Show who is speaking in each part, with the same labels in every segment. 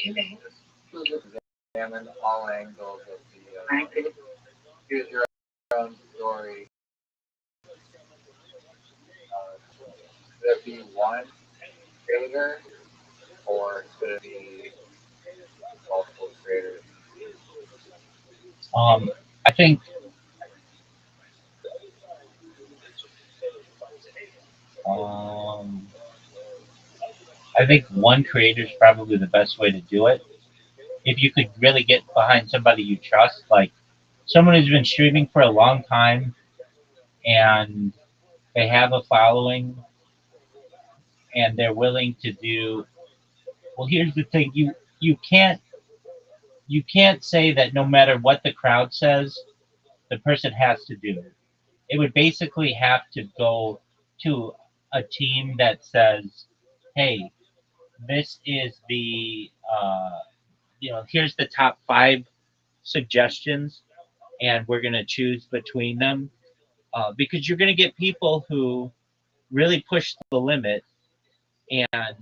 Speaker 1: Examine all angles of the choose your own story. Should it be one creator or should it be multiple creators?
Speaker 2: I think um, I think one creator is probably the best way to do it. If you could really get behind somebody you trust, like someone who's been streaming for a long time and they have a following and they're willing to do well. Here's the thing: you can't say that no matter what the crowd says, the person has to do it. It would basically have to go to a team that says, "Hey, this is the here's the top 5 suggestions, and we're gonna choose between them." Because you're gonna get people who really push the limit, and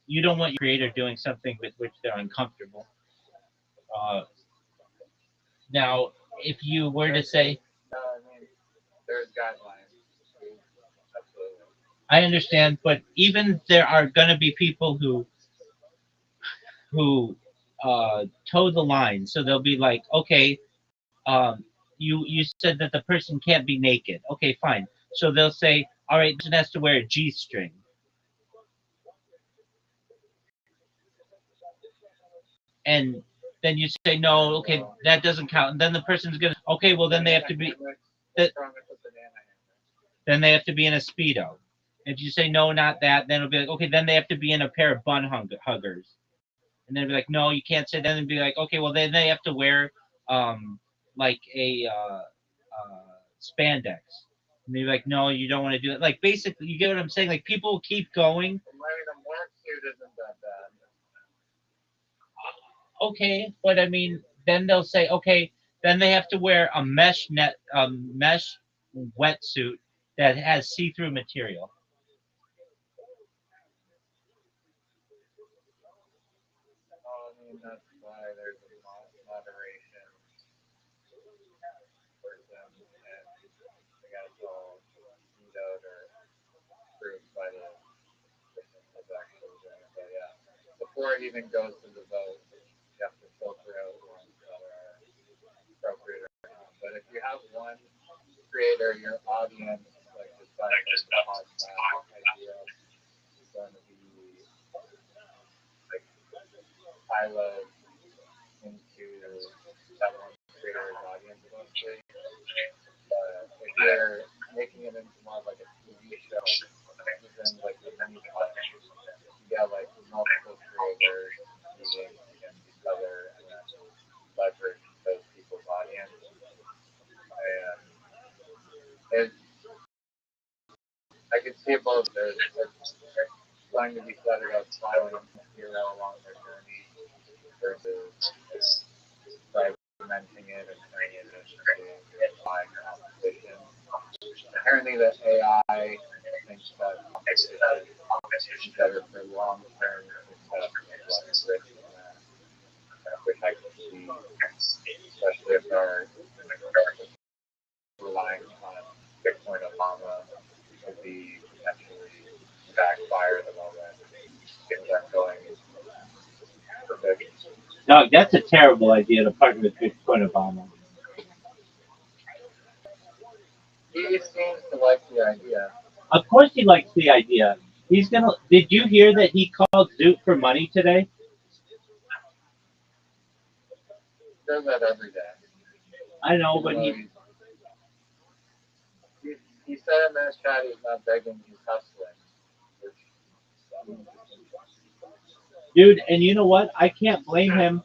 Speaker 2: you don't want your creator doing something with which they're uncomfortable. Uh, Now, if you were to say,
Speaker 1: No, I mean there's guidelines. Absolutely.
Speaker 2: I understand, but even there are going to be people who toe the line. So they'll be like, okay, you said that the person can't be naked. Okay, fine. So they'll say, all right, the person has to wear a G-string, and then you say, no, okay, that doesn't count. And then the person's gonna, okay, well then they have to be, then they have to be in a speedo. If you say no, not that, then it'll be like, okay, then they have to be in a pair of huggers. And then be like, no, you can't say that. And be like, okay, well then they have to wear like a spandex. And they're like, no, you don't want to do it. Like basically, you get what I'm saying? Like people keep going.
Speaker 1: Wearing a work suit isn't that bad.
Speaker 2: Okay, but I mean, then they'll say, okay, then they have to wear a mesh wetsuit that has see-through material.
Speaker 1: I mean that's why there's a moderation person and I guess all vetoed or approved by the person who's actually doing it. But yeah, before it even goes to the vote, you have to filter out ones that are appropriate or not. But if you have one creator, your audience, like decides like the podcast idea is going to be like siloed into that one creator's audience mostly. But if you're making it into more like a TV show, even like the mini pod, you get like multiple creators competing against each other and then leverage those people's audience. And it's, I could see both. They're going to be started out following a hero along their journey versus fragmenting it and turning it into a live competition. Apparently, the AI thinks that competition is better for long term success of like rich in that, which I can see, especially if they're relying on Bitcoin Obama to be potentially backfire the moment things aren't going perfect.
Speaker 2: No, that's a terrible idea to partner with Bitcoin Obama.
Speaker 1: He seems to like the idea.
Speaker 2: Of course, he likes the idea. He's gonna. Did you hear that he called Zoot for money today?
Speaker 1: He does that every day.
Speaker 2: I know,
Speaker 1: Even
Speaker 2: but
Speaker 1: though he said in his chat he's not begging, he's hustling. Which,
Speaker 2: dude, and you know what? I can't blame him.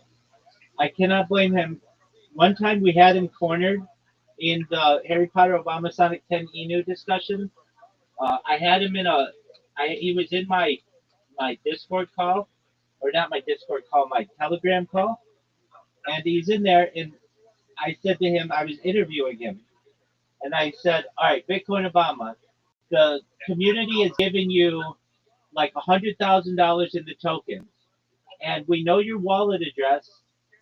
Speaker 2: I cannot blame him. One time we had him cornered in the Harry Potter Obama Sonic 10 Inu discussion. I had him in a. He was in my Discord call, or not my Discord call, my Telegram call, and he's in there. And I said to him, I was interviewing him, and I said, "All right, Bitcoin Obama, the community has given you like $100,000 in the tokens. and we know your wallet address,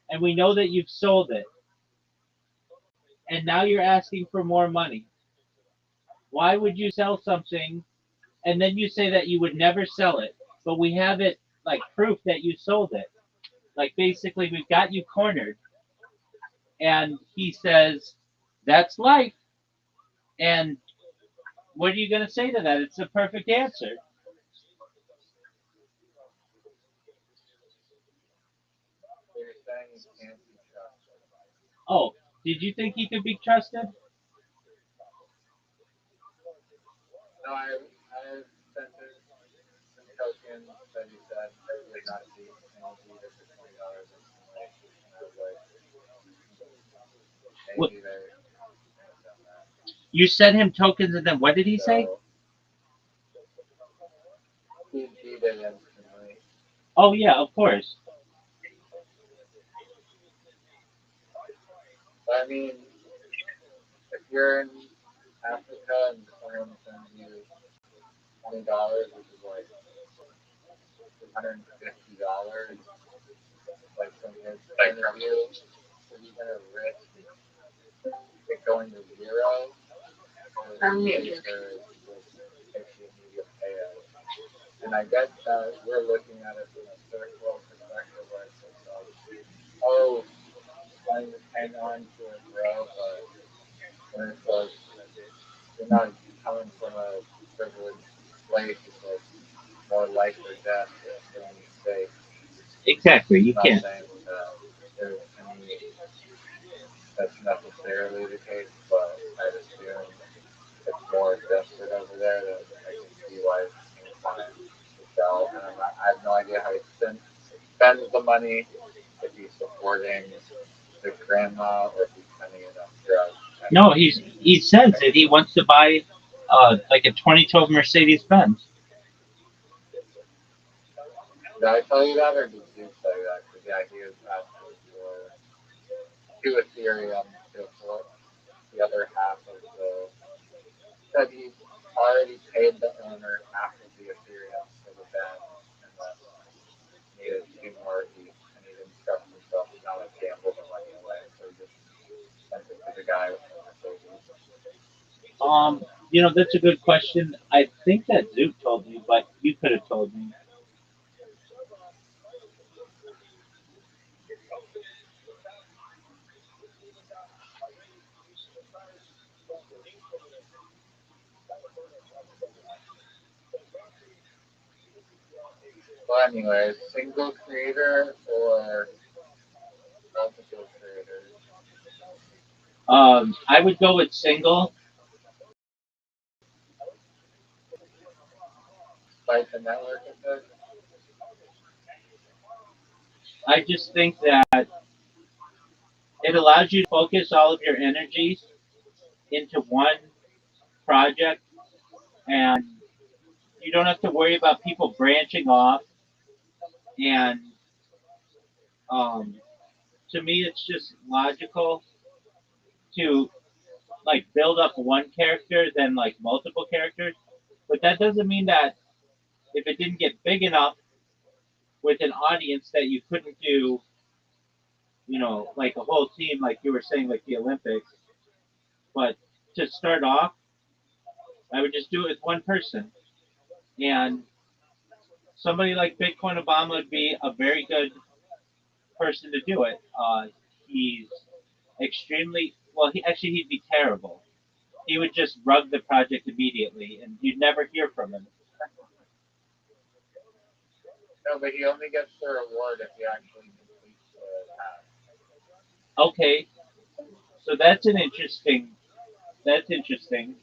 Speaker 2: and we know that you've sold it, and now you're asking for more money. Why would you sell something and then you say that you would never sell it, but we have it like proof that you sold it? Like basically, we've got you cornered. And he says, "That's life." And what are you going to say to that? It's the perfect answer.
Speaker 1: So you're saying you can't be trusted.
Speaker 2: Oh, did you think he could be trusted?
Speaker 1: No, I sent it some tokens that he said he would not beat, and he beat it for $20 instantly. And I was like,
Speaker 2: What,
Speaker 1: maybe they may have done that.
Speaker 2: you sent him tokens, and then what did he say?
Speaker 1: So he beat it instantly.
Speaker 2: Oh yeah, of course.
Speaker 1: But I mean, if you're in Africa and someone sends you $20, which is like $250, like from his point of view, are you gonna risk it going to zero, or would you rather just take the immediate payout? And I get that we're looking at it from a third world perspective where it's just like, oh, why don't you just hang on to it, bro? But when it's like, you're not coming from a privileged place, it's like more life or death if you're any stake.
Speaker 2: Exactly. You
Speaker 1: I'm not
Speaker 2: can't.
Speaker 1: saying that there's any, that's necessarily the case, but I'd assume it's more desperate over there that I can see why he would want to sell. And I have no idea how he spends the money, if he's supporting the grandma or if he's spending it on drugs. I
Speaker 2: No,
Speaker 1: don't
Speaker 2: he says
Speaker 1: I
Speaker 2: that
Speaker 1: don't
Speaker 2: he
Speaker 1: know.
Speaker 2: wants to buy like a 2012 Mercedes Benz.
Speaker 1: Did I tell you that or did you tell you that? Because yeah, he was asking for 2 Ethereum to afford the other half of the. Said he already paid the owner half of the Ethereum for the Benz and then needed 2 more ETH, and he didn't trust himself to not like gamble the money away, so he just sent it to the guy with the Mercedes.
Speaker 2: That's a good question. I think that Zook told me, but you could have told me.
Speaker 1: So, anyways, single creator or multiple creators?
Speaker 2: I would go with single.
Speaker 1: Despite the network effect?
Speaker 2: I just think that it allows you to focus all of your energies into one project, and you don't have to worry about people branching off. And um, to me, it's just logical to like build up one character than like multiple characters. But that doesn't mean that if it didn't get big enough with an audience that you couldn't do, like a whole team, like you were saying, like the Olympics. But to start off, I would just do it with one person. And somebody like Bitcoin Obama would be a very good person to do it. He's extremely well. He'd be terrible. He would just rug the project immediately, and you'd never hear from him.
Speaker 1: No, but he only gets the reward if he actually completes the task.
Speaker 2: Okay, so that's an interesting. That's interesting.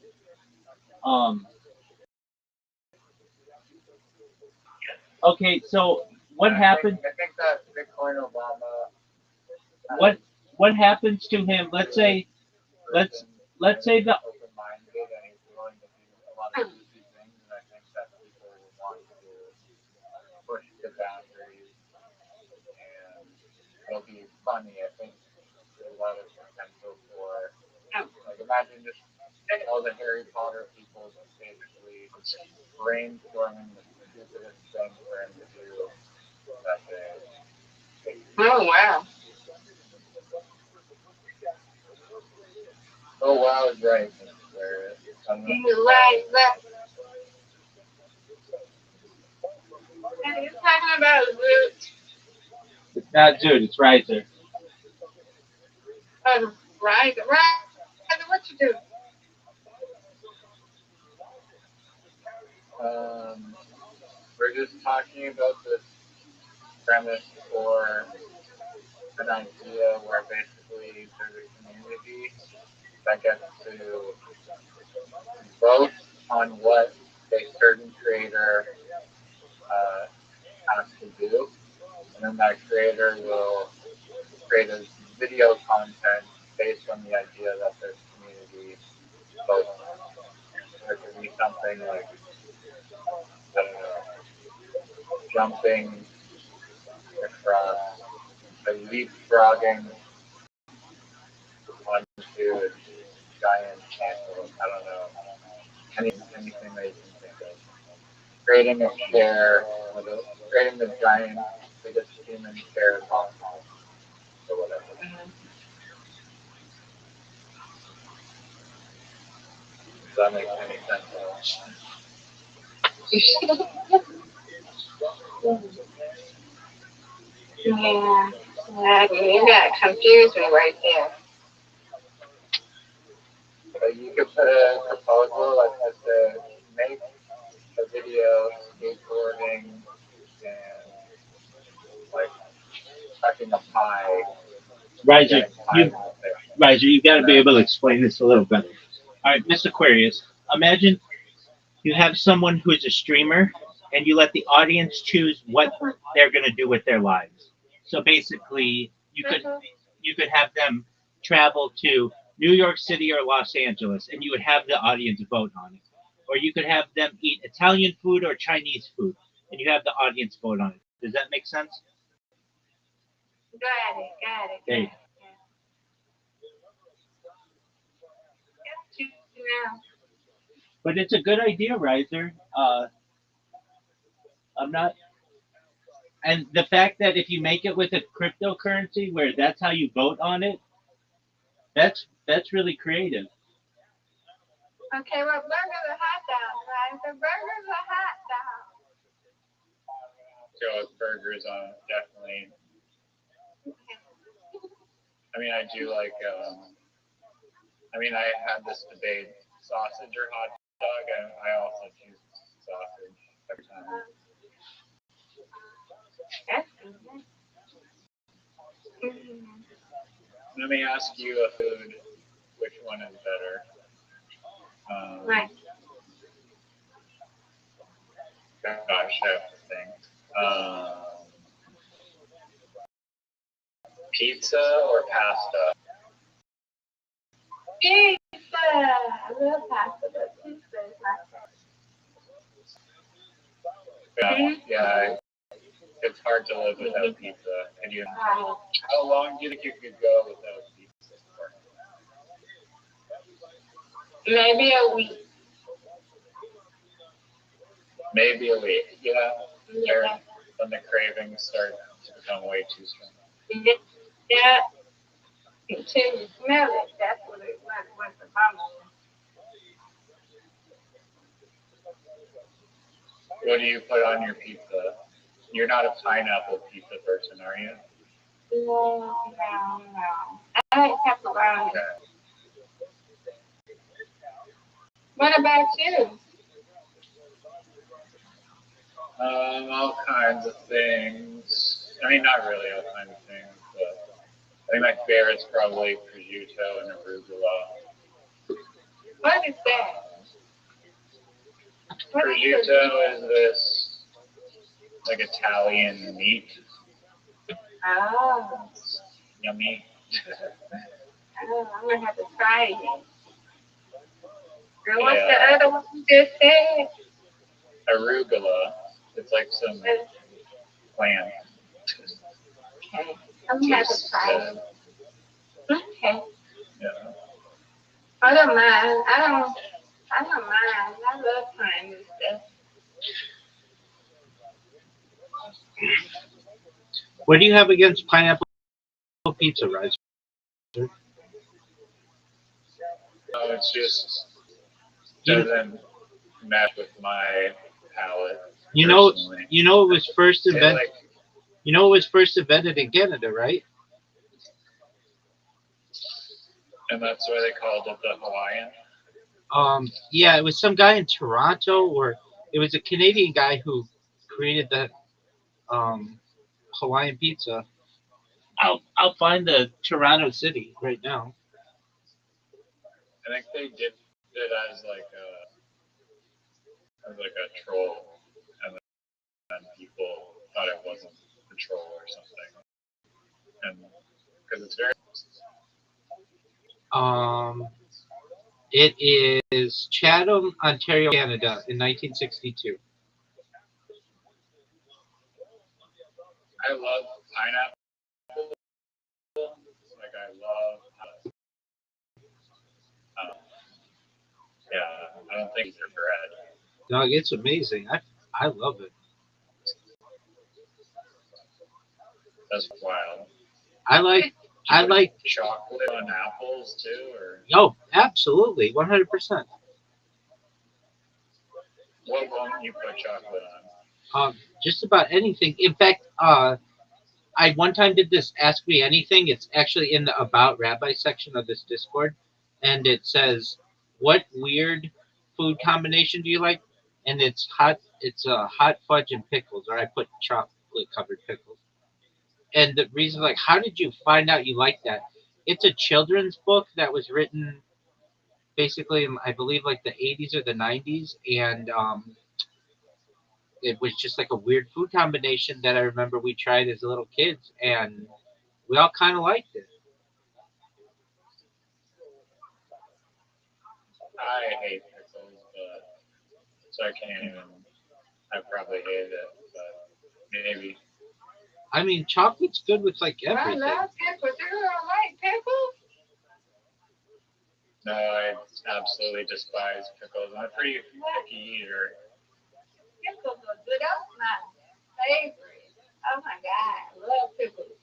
Speaker 2: Um, okay, so what
Speaker 1: And
Speaker 2: happened?
Speaker 1: I think that Bitcoin Obama has
Speaker 2: What what happens to him? Let's
Speaker 1: proven
Speaker 2: let's say
Speaker 1: very
Speaker 2: the
Speaker 1: open minded and he's willing to do a lot of goofy things, and I think that people will want to push the boundaries, and it'll be funny. I think there's a lot of potential for, like, imagine just all the Harry Potter people just basically brainstorming the stupidest thing for him to do, that day.
Speaker 3: Oh, wow.
Speaker 1: Oh wow is right. Where
Speaker 3: You're right, but you're talking about root.
Speaker 2: It's not Zoot, it's Riser.
Speaker 3: Right, what you do?
Speaker 1: we're just talking about this premise for an idea where basically there's a community that gets to vote on what a certain creator uh, has to do, and then that creator will create a video content based on the idea that this community votes on. There could be something like, I don't know, jumping across, like leapfrogging onto a giant castle. I don't know, anything that you can think of. Creating a chair, creating the giant, biggest human chair possible, or whatever. Does that make any sense?
Speaker 3: Yeah. You got confused me right there.
Speaker 1: But you could put a proposal that says to make a video skateboarding and like tucking a pie,
Speaker 2: Riser,
Speaker 1: getting pies out there.
Speaker 2: You got to be able to explain this a little better. All right, Miss Aquarius, imagine you have someone who is a streamer and you let the audience choose what they're going to do with their lives. So basically, you could have them travel to New York City or Los Angeles, and you would have the audience vote on it. Or you could have them eat Italian food or Chinese food, and you have the audience vote on it. Does that make sense?
Speaker 3: Got it.
Speaker 2: Hey.
Speaker 3: Yeah.
Speaker 2: But it's a good idea, Riser. I'm not, and the fact that if you make it with a cryptocurrency where that's how you vote on it, that's really creative.
Speaker 3: Okay, well, burgers are hot dogs, right? The burgers are hot dogs.
Speaker 1: Go with burgers on it, definitely. I mean, I do like. I had this debate: sausage or hot dog, and I also choose sausage every time.
Speaker 3: That's good.
Speaker 1: Let me ask you a food. Which one is better?
Speaker 3: Right.
Speaker 1: Gosh, I have to think. Pizza or pasta?
Speaker 3: Pizza. I love pasta, but pizza is my favorite.
Speaker 1: Yeah, it's hard to live without pizza.
Speaker 3: Right.
Speaker 1: How long do you think you could go without pizza for?
Speaker 3: Maybe a week.
Speaker 1: Maybe a week. Yeah.
Speaker 3: Yeah.
Speaker 1: When the cravings start to become way too strong.
Speaker 3: Yeah. Until you smell it, that's what the problem is.
Speaker 1: What do you put on your pizza? You're not a pineapple pizza person, are you?
Speaker 3: No. I like pepperoni.
Speaker 1: Okay.
Speaker 3: What about you?
Speaker 1: All kinds of things. Not really all kinds of things, but I think my favorite's probably prosciutto and arugula.
Speaker 3: What is that?
Speaker 1: Prosciutto is this like Italian meat.
Speaker 3: Oh.
Speaker 1: It's yummy.
Speaker 3: I'm gonna have to try it. Girl, what's the other one you just said?
Speaker 1: Arugula. It's like some plant.
Speaker 3: Okay. I'm gonna have to try it. Okay.
Speaker 1: Yeah.
Speaker 3: I don't mind. I don't mind. I love trying this stuff.
Speaker 2: What do you have against pineapple pizza, Riser?
Speaker 1: It's just
Speaker 2: You,
Speaker 1: doesn't match with my palate
Speaker 2: you know,
Speaker 1: personally.
Speaker 2: you know it was first
Speaker 1: They
Speaker 2: invented.
Speaker 1: like,
Speaker 2: You know it was first invented in Canada, right?
Speaker 1: and that's why they called it the Hawaiian.
Speaker 2: Yeah, it was some guy in Toronto, or it was a Canadian guy who created the um, Hawaiian pizza. I'll find the Toronto city right now.
Speaker 1: I think they did it as like a troll, and then people thought it wasn't a troll or something, and because it's very.
Speaker 2: Um, it is Chatham, Ontario, Canada, in 1962.
Speaker 1: I love pineapple. Like I love. Um, yeah, I don't think they're bread.
Speaker 2: Dog, it's amazing. I love it.
Speaker 1: That's wild.
Speaker 2: I like
Speaker 1: Do you
Speaker 2: I
Speaker 1: put
Speaker 2: like
Speaker 1: chocolate on apples too, or
Speaker 2: oh, absolutely, 100%.
Speaker 1: what won't you put chocolate on?
Speaker 2: Just about anything. In fact, I one time did this Ask Me Anything. It's actually in the About Rabbi section of this Discord, and it says, "What weird food combination do you like?" And it's hot. It's hot fudge and pickles, or I put chocolate covered pickles. And the reason, like, how did you find out you like that? It's a children's book that was written basically, in, I believe, like the 80s or the 90s, and it was just like a weird food combination that I remember we tried as little kids, and we all kind of liked it.
Speaker 1: I hate pickles, but so I can't even. I probably hate it, but maybe.
Speaker 2: I mean, chocolate's good with like
Speaker 3: I
Speaker 2: everything.
Speaker 3: love pickles. You don't like pickles?
Speaker 1: No, I absolutely despise pickles. I'm a pretty picky eater.
Speaker 3: Pickles are good. That's my favorite. Oh my God, I love pickles.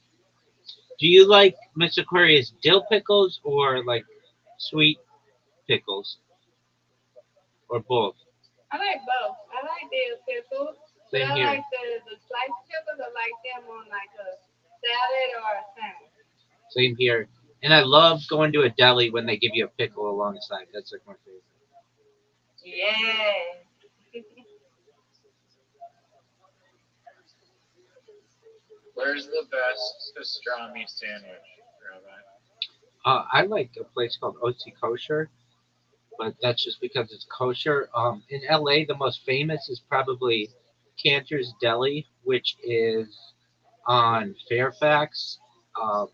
Speaker 2: Do you like Miss Aquarius dill pickles or like sweet pickles or both?
Speaker 3: I like both. I like dill pickles, but
Speaker 2: Same
Speaker 3: I
Speaker 2: here.
Speaker 3: like the sliced pickles. I like them on like a salad or a sandwich.
Speaker 2: Same here. And I love going to a deli when they give you a pickle alongside. That's like my favorite.
Speaker 3: Yeah.
Speaker 1: Where's the best pastrami sandwich, Rabbi?
Speaker 2: I like a place called OC Kosher, but that's just because it's kosher. In LA, the most famous is probably Cantor's Deli, which is on Fairfax,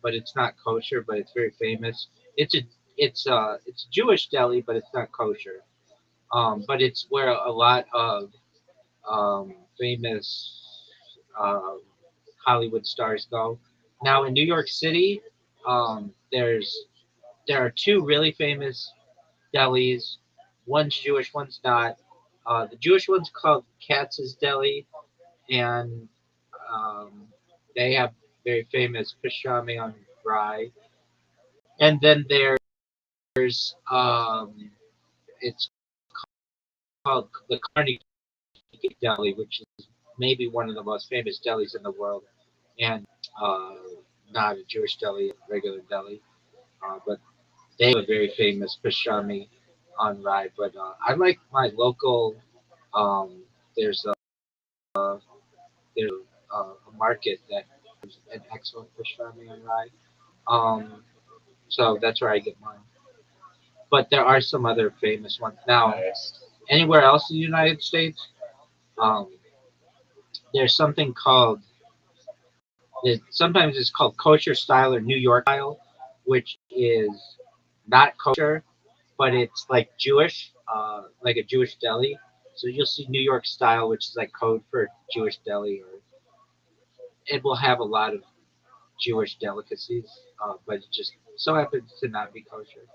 Speaker 2: but it's not kosher, but it's very famous. It's a Jewish deli, but it's not kosher. But it's where a lot of famous um, Hollywood stars go. Now in New York City, there are two really famous delis. One's Jewish, one's not. The Jewish one's called Katz's Deli, and um, they have very famous pastrami on rye. And then there's it's called the Carnegie Deli, which is maybe one of the most famous delis in the world, and uh, not a Jewish deli, a regular deli, but they have a very famous pastrami on rye. But I like my local. Um, there's a there's a market that has an excellent pastrami on rye. So that's where I get mine. But there are some other famous ones. Now,
Speaker 1: Nice.
Speaker 2: anywhere else in the United States, um, there's something called sometimes it's called kosher style or New York style, which is not kosher, but it's like Jewish, like a Jewish deli. So you'll see New York style, which is like code for Jewish deli, or it will have a lot of Jewish delicacies, but it just so happens to not be kosher.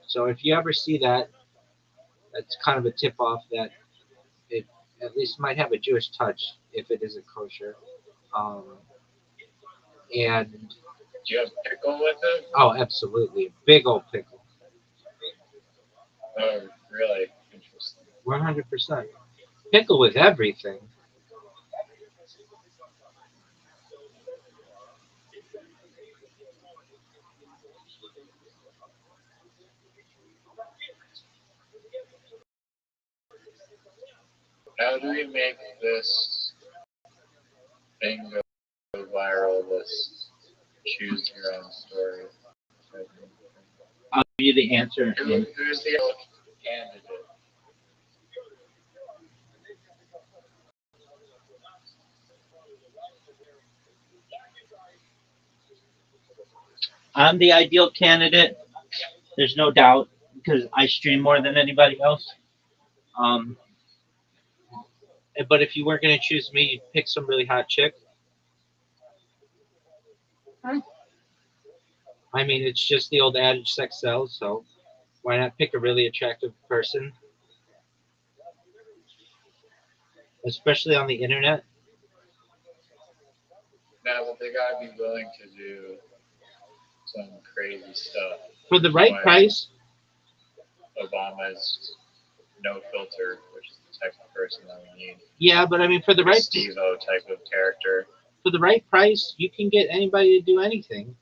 Speaker 2: So if you ever see that, that's kind of a tip off that it at least might have a Jewish touch if it isn't kosher. Um, And
Speaker 1: Do you have pickle with it?
Speaker 2: oh, absolutely, big old pickle,
Speaker 1: Oh, really? Interesting.
Speaker 2: 100% pickle with everything.
Speaker 1: How do we make this thing go viral? This choose your own story.
Speaker 2: I'll give you the answer.
Speaker 1: Who's the candidate?
Speaker 2: I'm the ideal candidate. There's no doubt because I stream more than anybody else. Um, but if you weren't going to choose me, you'd pick some really hot chick. I mean, it's just the old adage, sex sells. So why not pick a really attractive person, especially on the internet?
Speaker 1: Now, but they gotta be willing to do some crazy stuff.
Speaker 2: For the right price.
Speaker 1: Obama's no filter, which is the type of person that we need.
Speaker 2: Yeah, but I mean, for the right
Speaker 1: Steve-O type of character.
Speaker 2: For the right price, you can get anybody to do anything.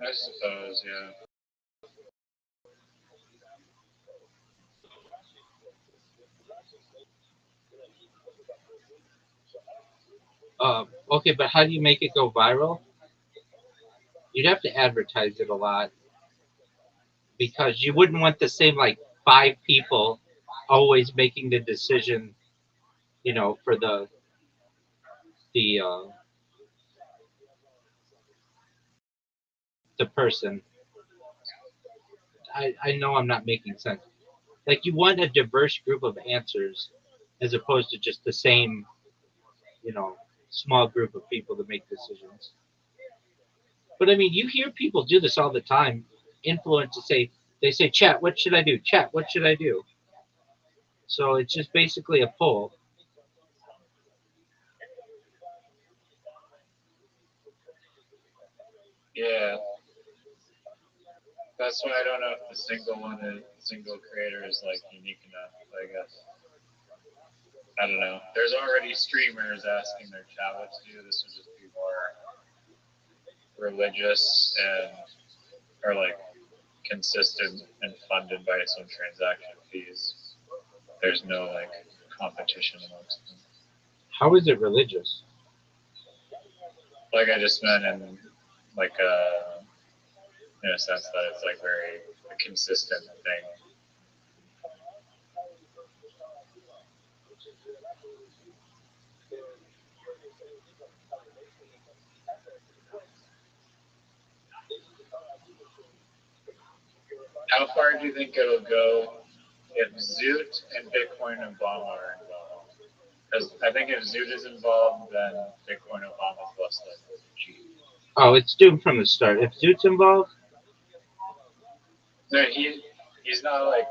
Speaker 1: I suppose, yeah.
Speaker 2: Okay, but how do you make it go viral? You'd have to advertise it a lot because you wouldn't want the same like 5 people always making the decision, for the the person. I know I'm not making sense. Like you want a diverse group of answers as opposed to just the same, you know, small group of people to make decisions. But I mean, you hear people do this all the time. Influencers they say, "Chat, what should I do? Chat, what should I do?" So it's just basically a poll.
Speaker 1: Yeah. That's why I don't know if the single creator is like unique enough, I guess. I don't know. There's already streamers asking their chat what to do. This would just be more religious and or like consistent and funded by some transaction fees. There's no like competition amongst them.
Speaker 2: How is it religious?
Speaker 1: Like I just meant in like in a sense that it's like very a consistent thing. How far do you think it'll go if Zoot and Bitcoin Obama are involved? Because I think if Zoot is involved, then Bitcoin Obama is less likely to cheat.
Speaker 2: Oh, it's doomed from the start. If Zoot's involved,
Speaker 1: No, he's not like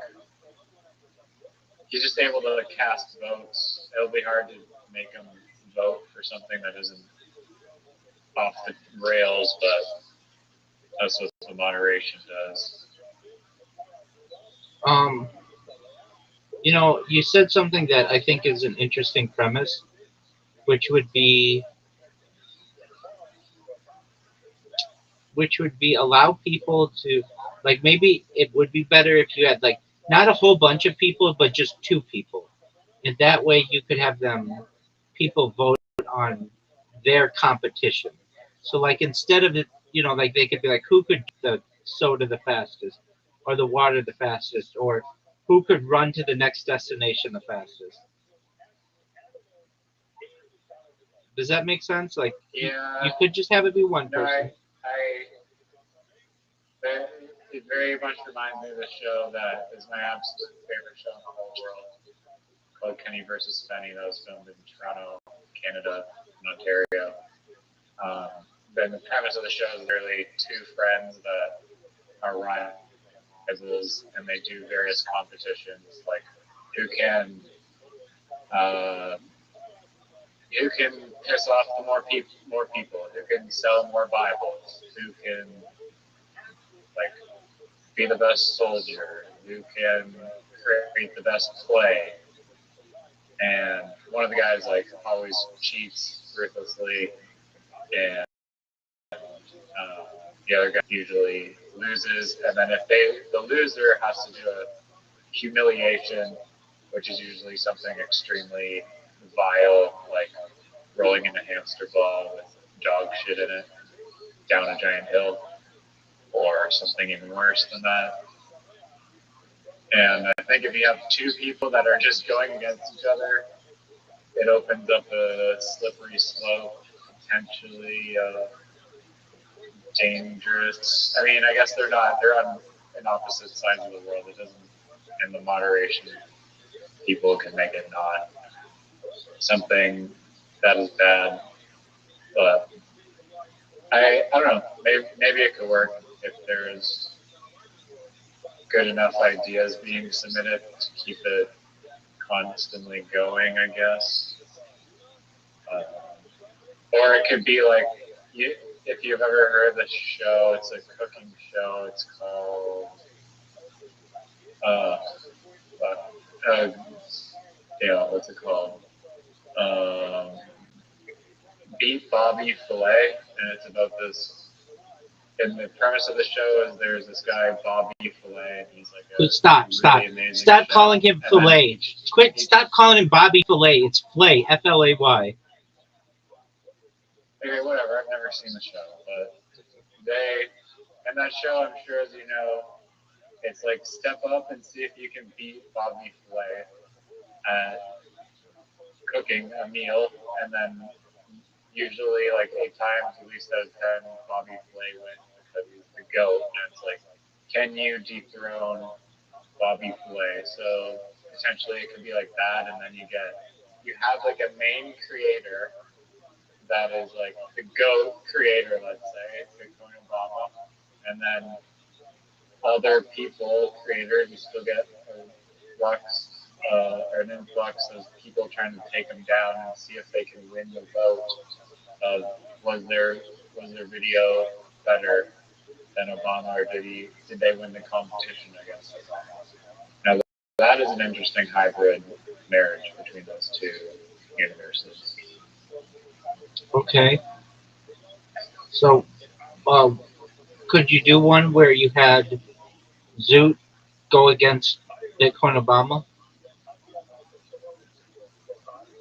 Speaker 1: he's just able to cast votes. It'll be hard to make him vote for something that isn't off the rails, but that's what the moderation does.
Speaker 2: um, you said something that I think is an interesting premise, which would be allow people to, like, maybe it would be better if you had like not a whole bunch of people but just 2 people, and that way you could have people vote on their competition. So like instead of it, like they could be like who could the soda the fastest or the water the fastest or who could run to the next destination the fastest. Does that make sense? Like
Speaker 1: Yeah.
Speaker 2: you could just have it be one
Speaker 1: No,
Speaker 2: person.
Speaker 1: it very much reminds me of a show that is my absolute favorite show in the whole world, called Kenny versus Penny. That was filmed in Toronto, Canada, and Ontario. Then the premise of the show is literally 2 friends that are rivals. prizes, and they do various competitions like who can piss off the more people, who can sell more Bibles, who can like be the best soldier, who can create the best play. And one of the guys like always cheats ruthlessly, and the other guy usually loses. And then if the loser has to do a humiliation, which is usually something extremely vile, like rolling in a hamster ball with dog shit in it down a giant hill, or something even worse than that. And I think if you have two people that are just going against each other, it opens up a slippery slope, potentially dangerous. I mean, I guess they're not. They're on opposite sides of the world. It doesn't, in the moderation, people can make it not something that is bad. But I don't know. Maybe it could work if there's good enough ideas being submitted to keep it constantly going, I guess. Or it could be like, if you've ever heard the show, it's a cooking show. It's called, what's it called? Beat Bobby Filet, and it's about this. And the premise of the show is there's this guy Bobby Filet, and he's like a
Speaker 2: stop calling him Filet. Stop calling him Bobby Filet. It's Flay, Flay.
Speaker 1: Okay, whatever. I've never seen the show, but in that show, I'm sure, as you know, it's like step up and see if you can beat Bobby Filet at cooking a meal, and then usually like 8 times, at least out of 10, Bobby Filet wins because he's the GOAT, and it's like, can you dethrone Bobby Filet? So potentially it could be like that, and then you have like a main creator that is like the GOAT creator, let's say, Bitcoin Obama, and then other people, creators, you still get an influx of people trying to take them down and see if they can win the vote of was their video better than Obama, or did they win the competition against Obama? Now that is an interesting hybrid marriage between those two universes.
Speaker 2: Okay. So, could you do one where you had Zoot go against Bitcoin Obama?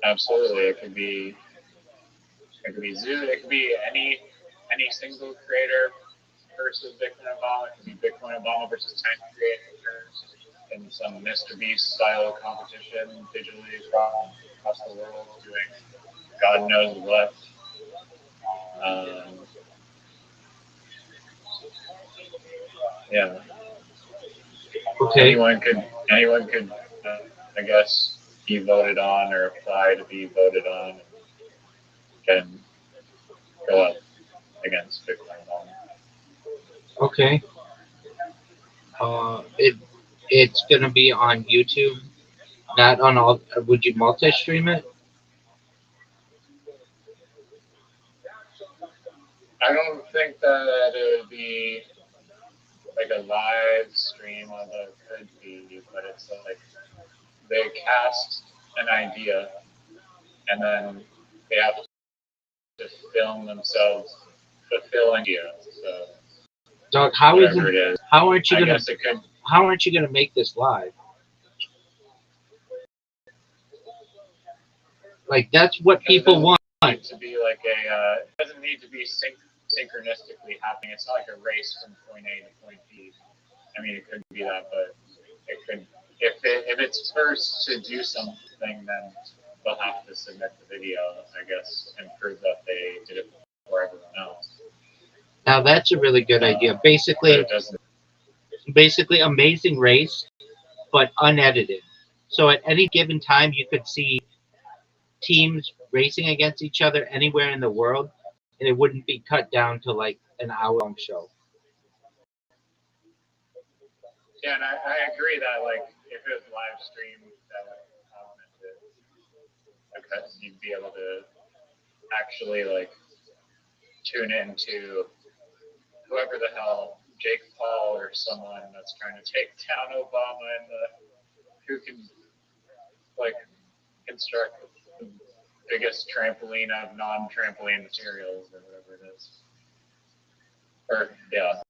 Speaker 1: Absolutely. It could be Zoot. It could be any single creator versus Bitcoin Obama. It could be Bitcoin Obama versus 10 creators in some Mr. Beast style competition digitally across the world, doing God knows what. Yeah.
Speaker 2: Okay.
Speaker 1: Anyone could, I guess, be voted on or apply to be voted on, and can go up against Bitcoin Obama.
Speaker 2: Okay. It's gonna be on YouTube, not on all. Would you multi-stream it?
Speaker 1: I don't think that it would be like a live stream, although it could be, but it's like they cast an idea and then they have to film themselves fulfilling the idea. So
Speaker 2: Doug, how aren't you gonna make this live? Like, that's what people want.
Speaker 1: To be like it doesn't need to be synchronistically happening. It's not like a race from point A to point B. I mean, it could be that, but it could, if it's first to do something, then they'll have to submit the video, I guess, and prove that they did it before everyone else.
Speaker 2: Now that's a really good idea. Basically, Amazing Race, but unedited. So at any given time, you could see teams racing against each other anywhere in the world, and it wouldn't be cut down to like an hour-long show.
Speaker 1: Yeah, and I agree that like if it was live streamed, that would augment it because you'd be able to actually like tune into whoever the hell, Jake Paul or someone that's trying to take down Obama and who can like construct the biggest trampoline of non-trampoline materials or whatever it is. Or yeah,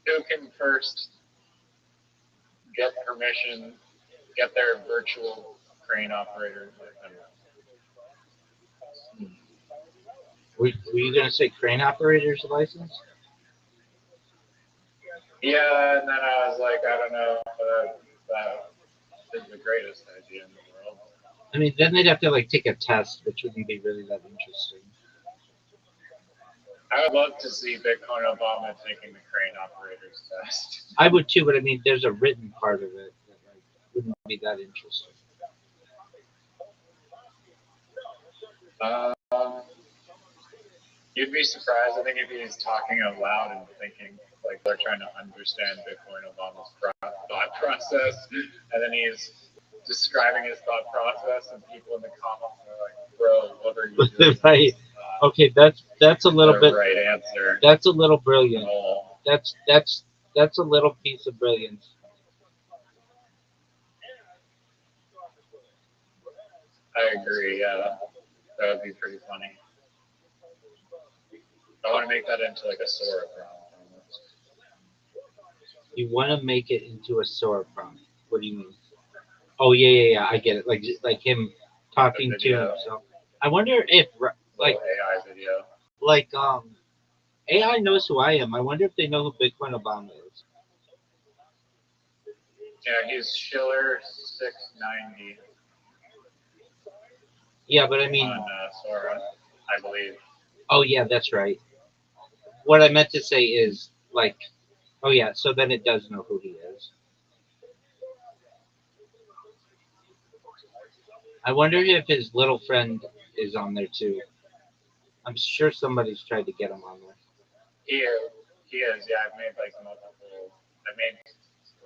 Speaker 1: who can first get permission, get their virtual crane operator. I don't know.
Speaker 2: Were you going to say crane operator's license?
Speaker 1: Yeah, and then I was like, I don't know if that is the greatest idea in the world.
Speaker 2: I mean, then they'd have to like take a test, which wouldn't be really that interesting.
Speaker 1: I would love to see Bitcoin Obama taking the crane operator's test.
Speaker 2: I would too, but I mean, there's a written part of it that like, wouldn't be that interesting.
Speaker 1: You'd be surprised. I think if he's talking out loud and thinking, like they're trying to understand Bitcoin Obama's thought process, and then he's describing his thought process, and people in the comments are like, "Bro, what are you doing?"
Speaker 2: Right. Okay, that's a little bit.
Speaker 1: Right answer.
Speaker 2: That's a little brilliant.
Speaker 1: Oh.
Speaker 2: That's a little piece of brilliance.
Speaker 1: I agree. Yeah, that would be pretty funny. I want to make that into like a Sora prompt.
Speaker 2: You want to make it into a Sora prompt. What do you mean? Oh yeah. I get it. Like him talking to himself. I wonder if like
Speaker 1: AI video.
Speaker 2: Like AI knows who I am. I wonder if they know who Bitcoin Obama is.
Speaker 1: Yeah, he's Schiller 690.
Speaker 2: Yeah, but I mean
Speaker 1: on Sora, I believe.
Speaker 2: Oh yeah, that's right. What I meant to say is like, oh yeah, so then it does know who he is. I wonder if his little friend is on there too. I'm sure somebody's tried to get him on there.
Speaker 1: He is. Yeah, I've made like multiple. I made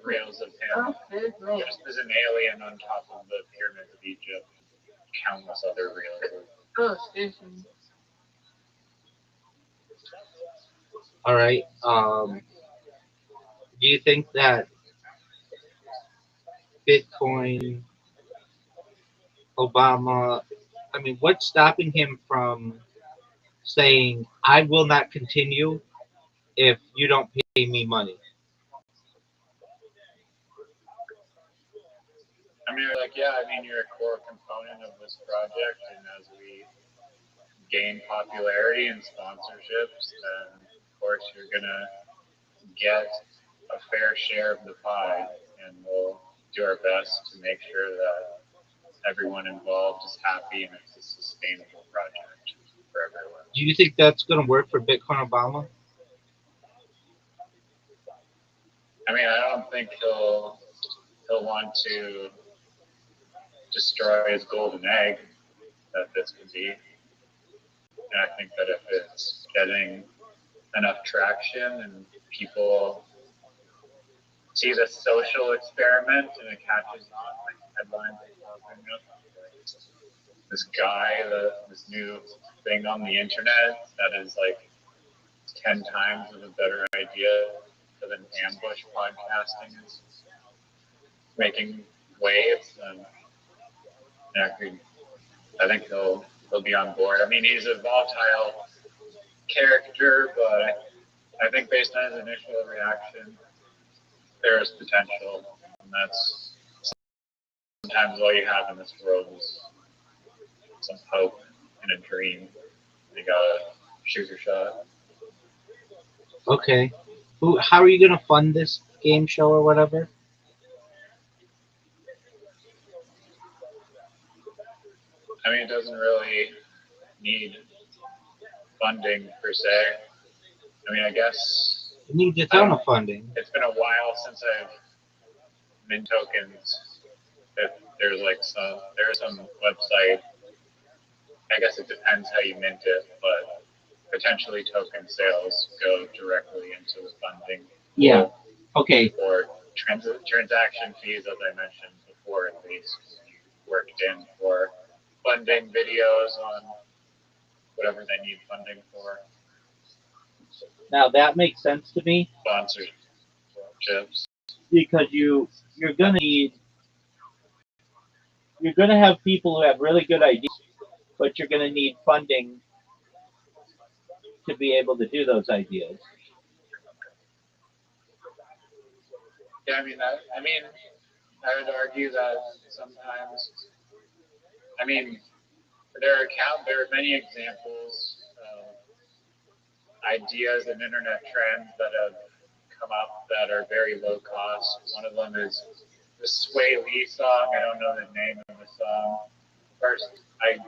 Speaker 1: reels of him just as an alien on top of the pyramids of Egypt. Countless other reels.
Speaker 3: Oh, excuse me.
Speaker 2: All right. Do you think that Bitcoin, Obama, I mean, what's stopping him from saying, I will not continue if you don't pay me money?
Speaker 1: I mean, like, yeah, I mean, you're a core component of this project, and as we gain popularity and sponsorships, then of course you're gonna get a fair share of the pie, and we'll do our best to make sure that everyone involved is happy and it's a sustainable project for everyone.
Speaker 2: Do you think that's going to work for Bitcoin Obama?
Speaker 1: I mean, I don't think he'll want to destroy his golden egg that this could be. And I think that if it's getting enough traction and people see the social experiment and it catches on, like headlines are popping up, this guy, this new thing on the internet that is like 10 times of a better idea than ambush podcasting is making waves, and I think he'll be on board. I mean, he's a volatile character, but I think based on his initial reaction, there is potential, and that's sometimes all you have in this world is some hope and a dream. You gotta shoot your shot.
Speaker 2: Okay. How are you going to fund this game show or whatever?
Speaker 1: I mean, it doesn't really need funding per se. I mean, I guess
Speaker 2: It needs a ton of funding.
Speaker 1: It's been a while since I've mint tokens. There's some website. I guess it depends how you mint it, but potentially token sales go directly into the funding.
Speaker 2: Yeah. Okay.
Speaker 1: Or transaction fees, as I mentioned before, at least worked in for funding videos on whatever they need funding for.
Speaker 2: Now that makes sense to me
Speaker 1: Sponsorships.
Speaker 2: because you're gonna have people who have really good ideas, but you're gonna need funding to be able to do those ideas.
Speaker 1: Yeah, I would argue that sometimes, I mean, there are many examples of ideas and internet trends that have come up that are very low cost. One of them is the Sway Lee song. I don't know the name of the song. First, I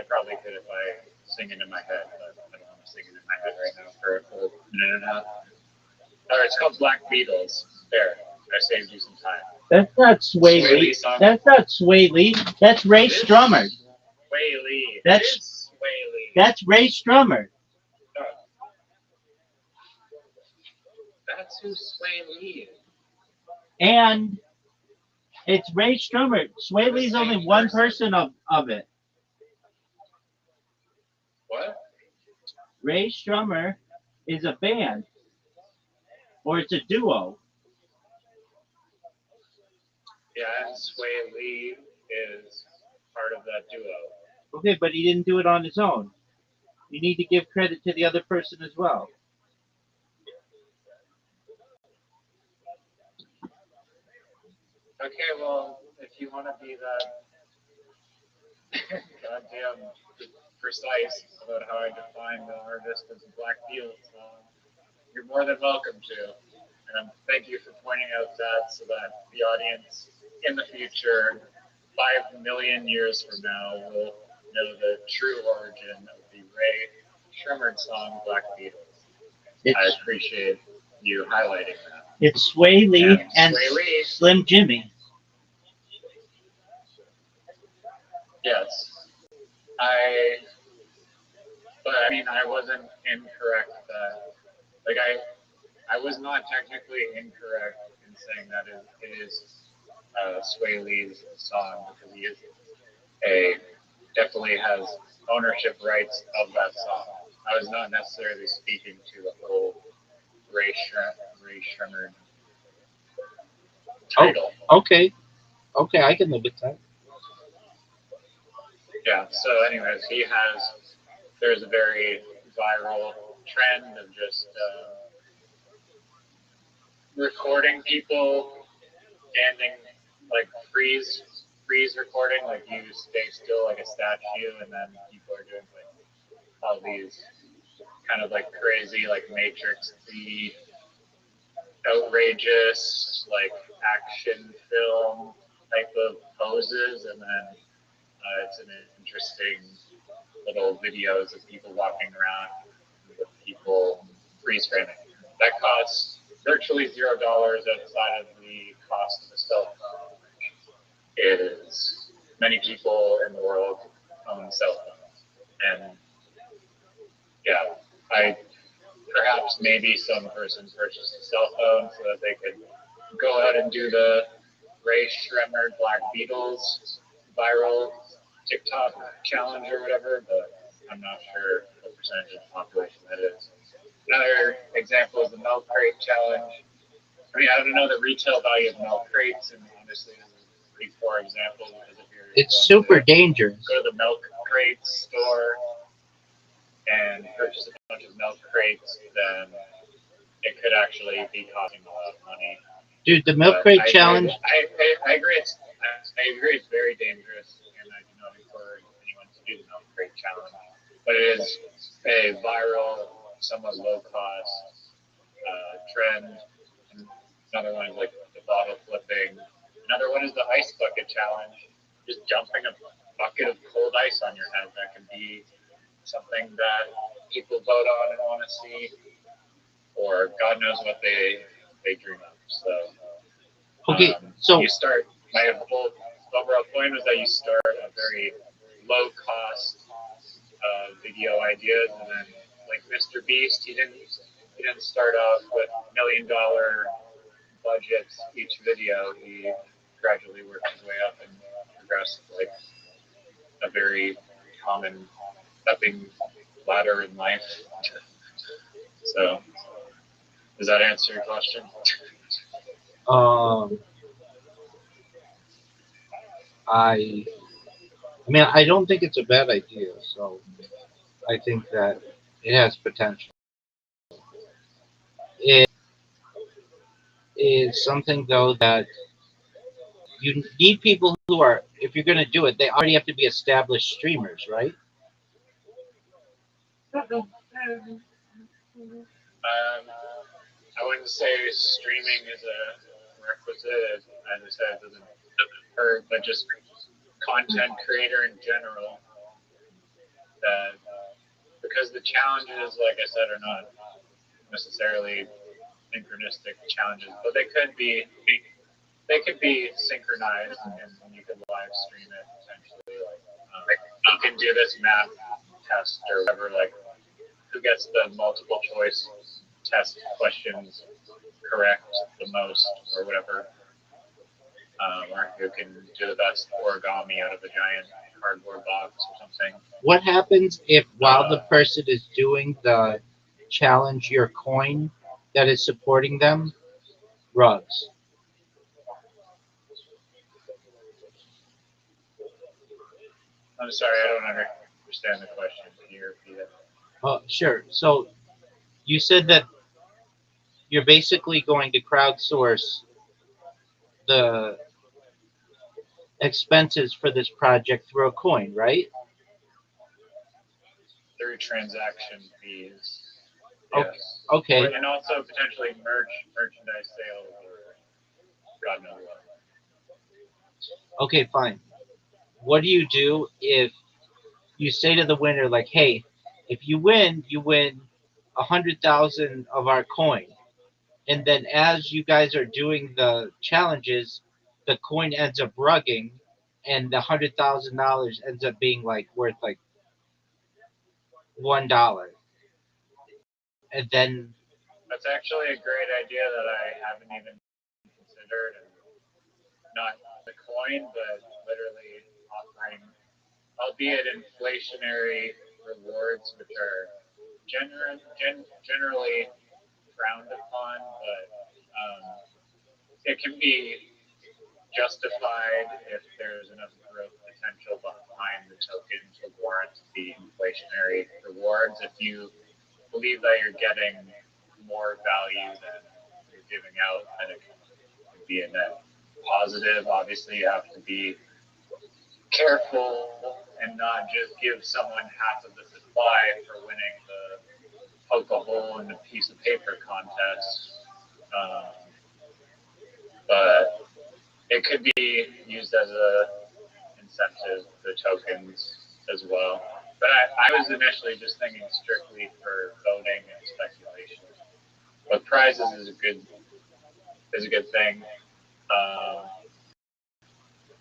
Speaker 1: probably could if I sing it in my head, but I don't want to sing it in my head right now for a full minute and a half. It's called Black Beatles. There, I saved you some time.
Speaker 2: That's not Sway Lee. That's not Sway Lee. That's Ray Strummer.
Speaker 1: Sway Lee.
Speaker 2: That's
Speaker 1: Sway Lee.
Speaker 2: That's Ray Strummer.
Speaker 1: No. That's who Sway Lee is.
Speaker 2: And it's Ray Strummer. Sway Lee's only one person of it.
Speaker 1: What?
Speaker 2: Ray Strummer is a band. Or it's a duo.
Speaker 1: Yeah, and Sway Lee is part of that duo.
Speaker 2: Okay, but he didn't do it on his own. You need to give credit to the other person as well.
Speaker 1: Okay, well, if you want to be that goddamn precise about how I define the artist as a Black Beatles song, you're more than welcome to. And thank you for pointing out that so that the audience in the future, 5 million years from now, will know the true origin of the Ray Shremmerd song Black Beatles. I appreciate you highlighting that.
Speaker 2: It's Sway Lee and
Speaker 1: Sway Lee.
Speaker 2: Slim Jimmy.
Speaker 1: Yes. But I wasn't incorrect that, I was not technically incorrect in saying that it is Sway Lee's song because he definitely has ownership rights of that song. I was not necessarily speaking to the whole Ray Shremmerd title.
Speaker 2: Oh, okay, I can live with that.
Speaker 1: Yeah. So, anyways, there's a very viral trend of just recording people standing, like freeze recording, like you stay still like a statue, and then people are doing like all these kind of like crazy, like Matrix-y, outrageous, like action film type of poses, and then it's an interesting little videos of people walking around with people freeze framing. That costs virtually $0 outside of the cost of a cell phone. It is many people in the world own cell phones, and yeah, perhaps maybe some person purchased a cell phone so that they could go out and do the Ray Shremmerd Black Beatles viral TikTok challenge or whatever, but I'm not sure what percentage of the population that is. Another example is the milk crate challenge. I don't know the retail value of milk crates, and honestly, this is a pretty poor example because if you're
Speaker 2: It's super dangerous.
Speaker 1: Go to the milk crate store and purchase a bunch of milk crates, then it could actually be costing a lot of money.
Speaker 2: Dude, the milk crate challenge.
Speaker 1: I agree. I agree. It's very dangerous, and I do not encourage anyone to do the milk crate challenge. But it is a viral, somewhat low cost trend. And another one is like the bottle flipping. Another one is the ice bucket challenge. Just dumping a bucket of cold ice on your head. That can be something that people vote on and want to see, or God knows what they dream of. So,
Speaker 2: okay, so
Speaker 1: you start. My whole overall point was that you start a very low cost video ideas, and then like Mr. Beast, he didn't start off with $1 million budgets each video, he gradually worked his way up and progressed like a very common stepping ladder in life. So, does that answer your question?
Speaker 4: I mean, I don't think it's a bad idea. So I think that it has potential. It is something though that you need people who are, if you're going to do it, they already have to be established streamers, right?
Speaker 1: I wouldn't say streaming is a requisite. As I said, it doesn't hurt, but just content creator in general. That because the challenges, like I said, are not necessarily synchronistic challenges, but they could be synchronized, and you could live stream it potentially. Like you can do this math test or whatever. Like who gets the multiple choice test questions correct the most, or whatever, or who can do the best origami out of a giant cardboard box or something.
Speaker 4: What happens if while the person is doing the challenge your coin that is supporting them rugs?
Speaker 1: I'm sorry, I don't understand the question. Can you repeat it?
Speaker 4: Sure. So you said that you're basically going to crowdsource the expenses for this project through a coin, right?
Speaker 1: Through transaction fees.
Speaker 4: Okay.
Speaker 1: Yes.
Speaker 4: Okay.
Speaker 1: And also potentially merchandise sales or God knows what.
Speaker 4: Okay, fine. What do you do if you say to the winner, like, hey, if you win 100,000 of our coin, and then as you guys are doing the challenges, the coin ends up rugging, and the $100,000 ends up being like worth like $1, and then
Speaker 1: That's actually a great idea that I haven't even considered, and not the coin, but literally offering, albeit inflationary rewards, which are generally frowned upon, but it can be justified if there's enough growth potential behind the token to warrant the inflationary rewards. If you believe that you're getting more value than you're giving out, then it can be a net positive. Obviously, you have to be careful and not just give someone half of the supply for winning the poke a hole in a piece of paper contest. But it could be used as a incentive, the tokens as well. But I was initially just thinking strictly for voting and speculation. But prizes is a good thing.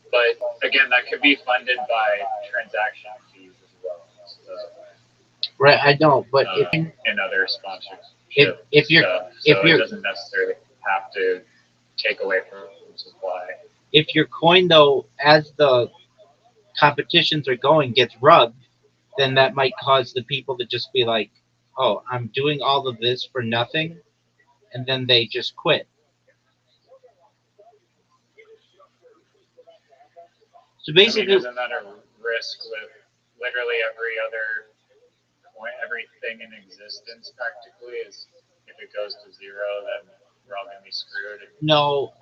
Speaker 1: But again, that could be funded by transaction fees as well. So,
Speaker 4: right, I know, but
Speaker 1: in other sponsorships,
Speaker 4: if you're
Speaker 1: it doesn't necessarily have to take away from supply.
Speaker 4: If your coin though, as the competitions are going, gets rugged, then that might cause the people to just be like, "Oh, I'm doing all of this for nothing," and then they just quit. So basically,
Speaker 1: isn't that a risk with literally everything in existence practically? Is if it goes to zero, then we're all gonna be screwed.
Speaker 4: No.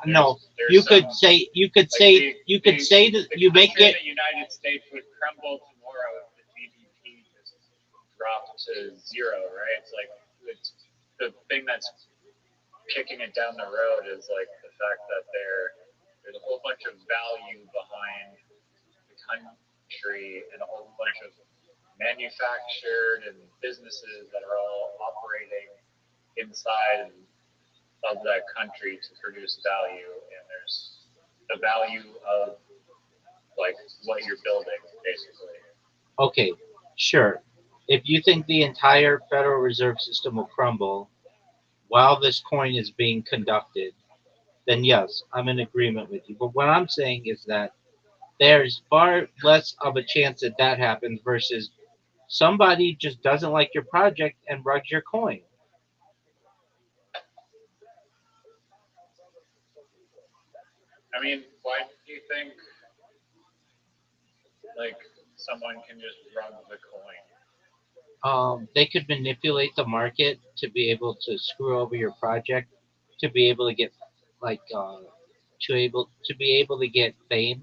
Speaker 1: There's
Speaker 4: You could say that you make it.
Speaker 1: The United States would crumble tomorrow if the GDP just dropped to zero, right? It's like it's the thing that's kicking it down the road is like the fact that there's a whole bunch of value behind the country and a whole bunch of manufactured and businesses that are all operating inside of that country to produce value, and there's the value of like what you're building basically.
Speaker 4: Okay, sure. If you think the entire Federal Reserve System will crumble while this coin is being conducted, then yes, I'm in agreement with you. But what I'm saying is that there's far less of a chance that that happens versus somebody just doesn't like your project and rugs your coin.
Speaker 1: I mean, why do you think like someone can just rug the coin?
Speaker 4: They could manipulate the market to be able to screw over your project, to be able to get like to be able to get fame.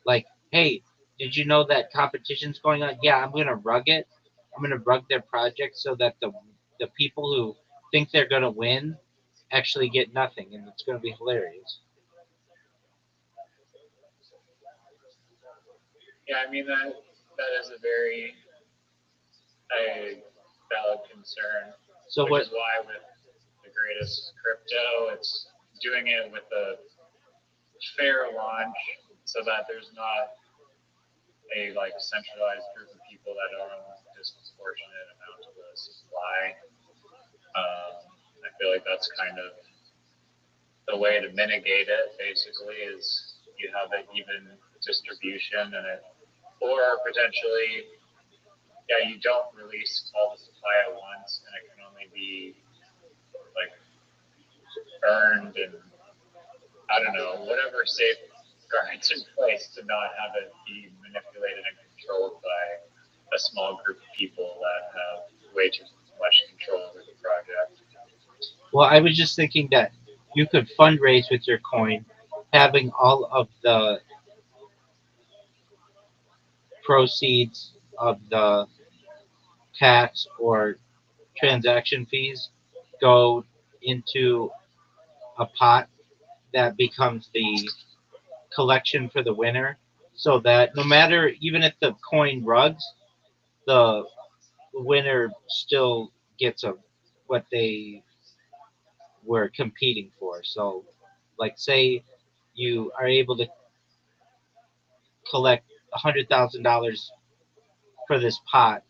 Speaker 4: Like, hey, did you know that competition's going on? Yeah, I'm gonna rug it. I'm gonna rug their project so that the people who think they're gonna win actually get nothing, and it's gonna be hilarious.
Speaker 1: Yeah, I mean that is a very a valid concern,
Speaker 4: So
Speaker 1: which
Speaker 4: what?
Speaker 1: is why with the greatest crypto, it's doing it with a fair launch so that there's not a like centralized group of people that own a disproportionate amount of the supply. I feel like that's kind of the way to mitigate it. Basically, is you have an even distribution and it, or potentially, yeah, you don't release all the supply at once, and it can only be like earned and I don't know whatever safeguards in place to not have it be manipulated and controlled by a small group of people that have way too much control over the project.
Speaker 4: Well, I was just thinking that you could fundraise with your coin, having all of the proceeds of the tax or transaction fees go into a pot that becomes the collection for the winner, so that no matter, even if the coin rugs, the winner still gets a what they were competing for. So, like, say you are able to collect $100,000 for this pot.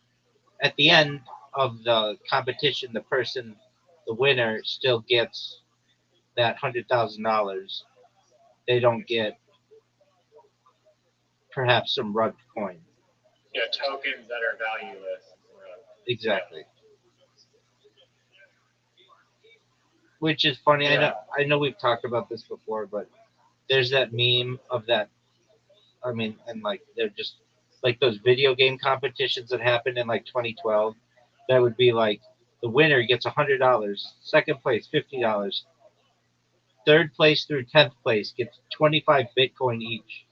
Speaker 4: At the end of the competition, the winner, still gets that $100,000. They don't get perhaps some rugged coin.
Speaker 1: Yeah, tokens that are valueless. Yeah,
Speaker 4: Exactly. Which is funny. I know.
Speaker 1: yeah,
Speaker 4: I know we've talked about this before, but there's that meme of that. I mean, and like they're just like those video game competitions that happened in like 2012. That would be like the winner gets $100, second place $50, third place through 10th place gets 25 Bitcoin each.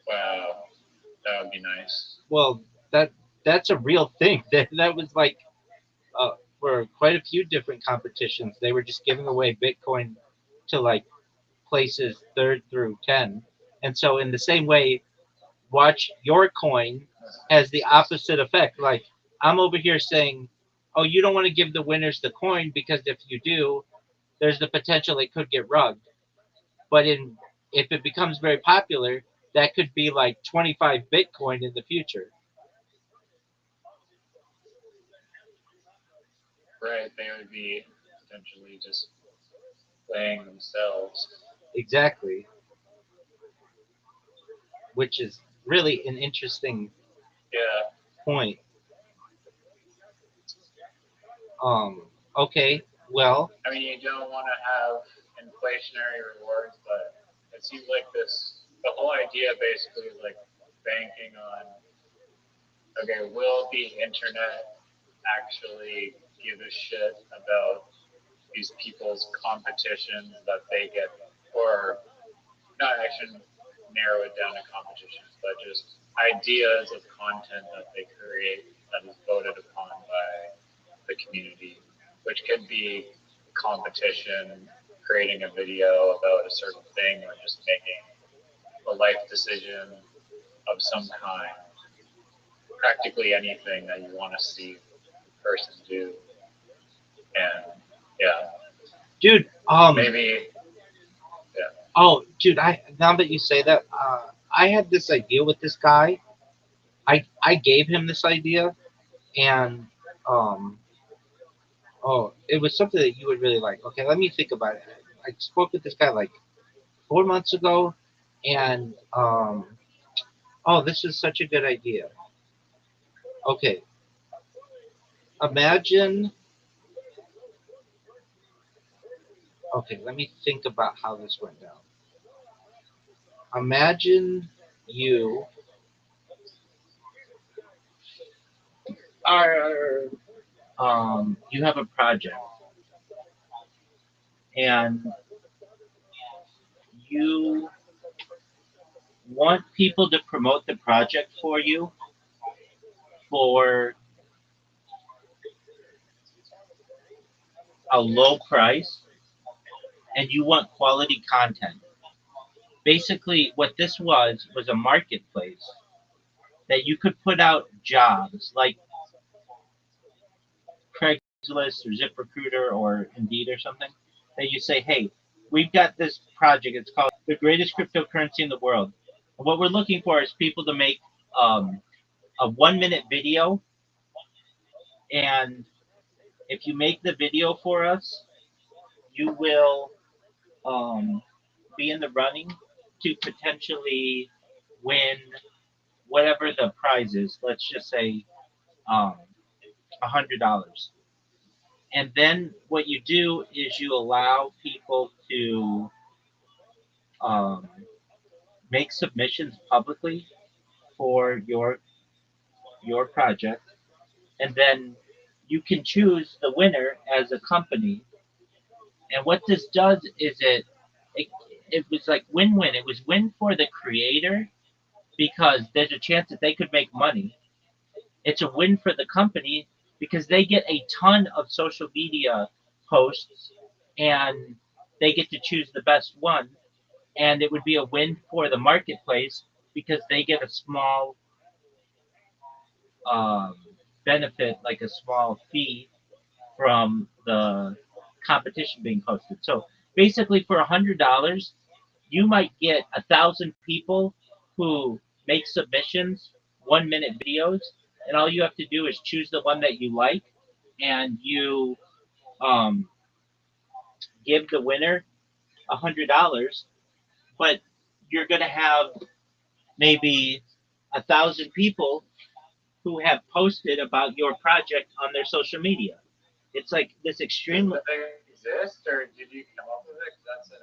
Speaker 1: wow, that would be nice.
Speaker 4: Well, that that's a real thing. That was like uh, for quite a few different competitions. They were just giving away Bitcoin to like places third through 10. And so in the same way, watch your coin has the opposite effect. Like I'm over here saying, oh, you don't want to give the winners the coin because if you do, there's the potential it could get rugged. But in if it becomes very popular, that could be like 25 Bitcoin in the future.
Speaker 1: Right, they would be potentially just playing themselves.
Speaker 4: Exactly, which is really an interesting
Speaker 1: Yeah,
Speaker 4: point. Um, okay, well,
Speaker 1: I mean, you don't want to have inflationary rewards, but it seems like this. The whole idea basically is like banking on. Okay, will the internet actually give a shit about these people's competitions that they get, or not actually narrow it down to competitions, but just ideas of content that they create that is voted upon by the community, which could be competition, creating a video about a certain thing, or just making a life decision of some kind. Practically anything that you want to see a person do. And yeah,
Speaker 4: dude,
Speaker 1: maybe, yeah,
Speaker 4: oh, dude, I now that you say that, I had this idea with this guy. I gave him this idea, and um, Oh, it was something that you would really like. Okay, let me think about it. I spoke with this guy like 4 months ago, and oh, this is such a good idea. Okay, imagine. Okay, let me think about how this went down. Imagine you are you have a project and you want people to promote the project for you for a low price and you want quality content. Basically, what this was a marketplace that you could put out jobs like Craigslist or ZipRecruiter or Indeed or something. That you say, hey, we've got this project. It's called the greatest cryptocurrency in the world. And what we're looking for is people to make um, a 1 minute video. And if you make the video for us, you will be in the running to potentially win whatever the prize is. Let's just say um, $100. And then what you do is you allow people to um, make submissions publicly for your project, and then you can choose the winner as a company. And what this does is it, it was like win-win. It was win for the creator because there's a chance that they could make money. It's a win for the company because they get a ton of social media posts and they get to choose the best one. And it would be a win for the marketplace because they get a small um, benefit, like a small fee from the competition being posted. So basically, for $100, you might get 1,000 people who make submissions, 1 minute videos, and all you have to do is choose the one that you like, and you um, give the winner $100. But you're going to have maybe 1,000 people who have posted about your project on their social media. It's like this
Speaker 1: Does
Speaker 4: extreme.
Speaker 1: the thing exist, or did you come up with it? 'Cause that's an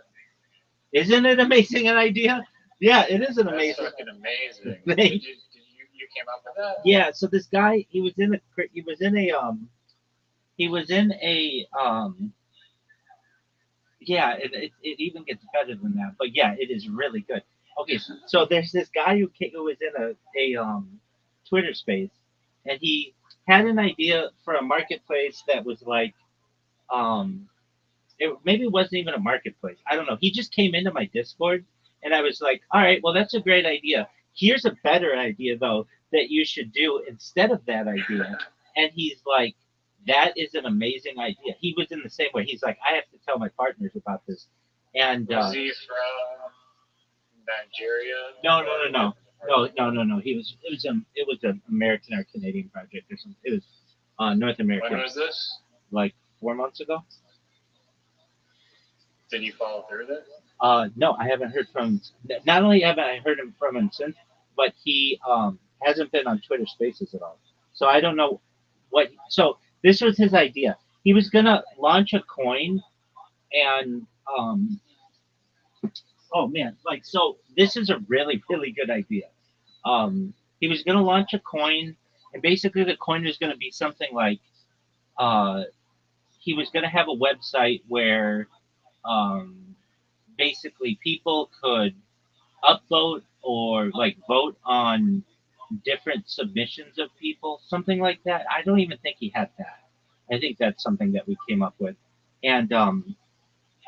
Speaker 4: Isn't it amazing an idea? Yeah, it is an
Speaker 1: That's
Speaker 4: amazing
Speaker 1: fucking amazing.
Speaker 4: thing.
Speaker 1: Did you came up with that?
Speaker 4: Yeah, so this guy, he was in a yeah, it even gets better than that. But yeah, it is really good. Okay, so there's this guy who was in a Twitter space, and he had an idea for a marketplace that was like um it maybe wasn't even a marketplace. I don't know. He just came into my Discord, and I was like, all right, well, that's a great idea. Here's a better idea though that you should do instead of that idea. And he's like, that is an amazing idea. He was in the same way. He's like, I have to tell my partners about this. And
Speaker 1: Was he from Nigeria?
Speaker 4: no, no, no, no, no. It was an American or Canadian project or something. It was North American.
Speaker 1: When was this?
Speaker 4: Like 4 months ago.
Speaker 1: Did you follow through with it?
Speaker 4: No, I haven't heard from. Not only haven't I heard from him since, but he hasn't been on Twitter Spaces at all. So I don't know what. So this was his idea. He was gonna launch a coin, and oh man, like so. This is a really really good idea. He was gonna launch a coin, and basically the coin was gonna be something like uh, he was gonna have a website where um, basically people could upvote or like vote on different submissions of people, something like that. I don't even think he had that. I think that's something that we came up with, and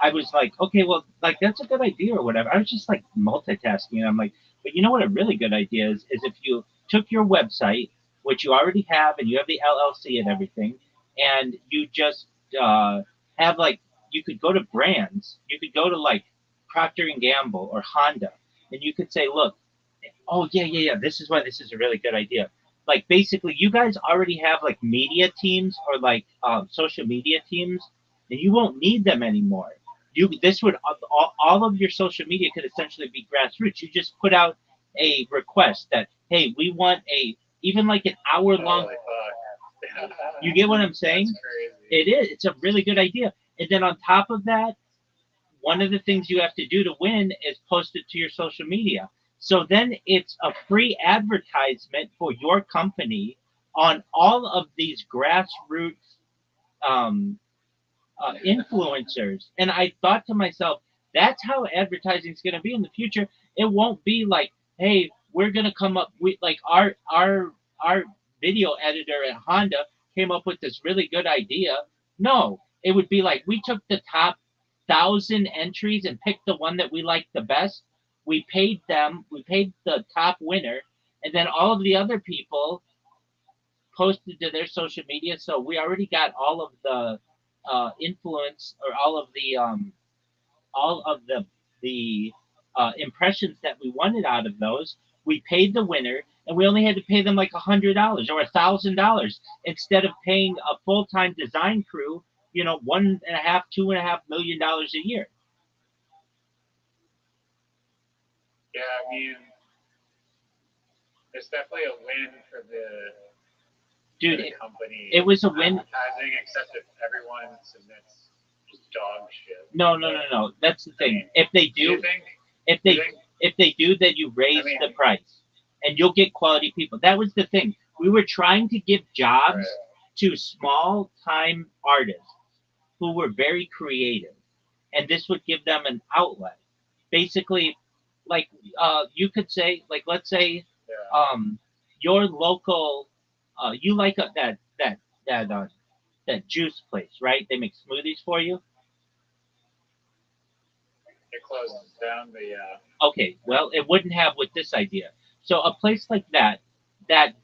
Speaker 4: I was like, okay, well, like that's a good idea or whatever. I was just like multitasking. And I'm like, but you know what? A really good idea is if you took your website, which you already have, and you have the LLC and everything, and you just have like you could go to brands, you could go to like Procter and Gamble or Honda, and you could say, look, oh yeah, yeah, yeah, this is why this is a really good idea.
Speaker 2: like basically you guys already have like media teams or like social media teams, and you won't need them anymore. This would all of your social media could essentially be grassroots. You just put out a request that, hey, we want a even like an hour long.
Speaker 1: Holy fuck.
Speaker 2: You get what I'm saying?
Speaker 1: That's crazy.
Speaker 2: It is. It's a really good idea. And then on top of that, one of the things you have to do to win is post it to your social media. So then it's a free advertisement for your company on all of these grassroots um, influencers. And I thought to myself, that's how advertising is going to be in the future. It won't be like, hey, we're going to come up with like our video editor at Honda came up with this really good idea. No, it would be like we took the top 1,000 entries and picked the one that we liked the best. We paid them. We paid the top winner, and then all of the other people posted to their social media. So we already got all of the influence or all of the impressions that we wanted out of those. We paid the winner, and we only had to pay them like $100 or $1,000 instead of paying a full time design crew. You know, $1.5, $2.5 million a year.
Speaker 1: Yeah, I mean, it's definitely a win for
Speaker 2: Dude,
Speaker 1: the company.
Speaker 2: it was a win.
Speaker 1: Advertising, except if everyone submits just dog shit.
Speaker 2: No. That's the
Speaker 1: I
Speaker 2: thing.
Speaker 1: mean,
Speaker 2: If they
Speaker 1: do you
Speaker 2: do,
Speaker 1: think?
Speaker 2: if
Speaker 1: Do you
Speaker 2: they
Speaker 1: think?
Speaker 2: if they do, then you raise the price, and you'll get quality people. That was the thing. We were trying to give jobs
Speaker 1: Right.
Speaker 2: to small time artists who were very creative, and this would give them an outlet. Basically, like you could say, like let's say,
Speaker 1: Yeah.
Speaker 2: your local, you like that juice place, right? They make smoothies for you.
Speaker 1: It closes down, but yeah.
Speaker 2: Okay, well, it wouldn't have with this idea. So a place like that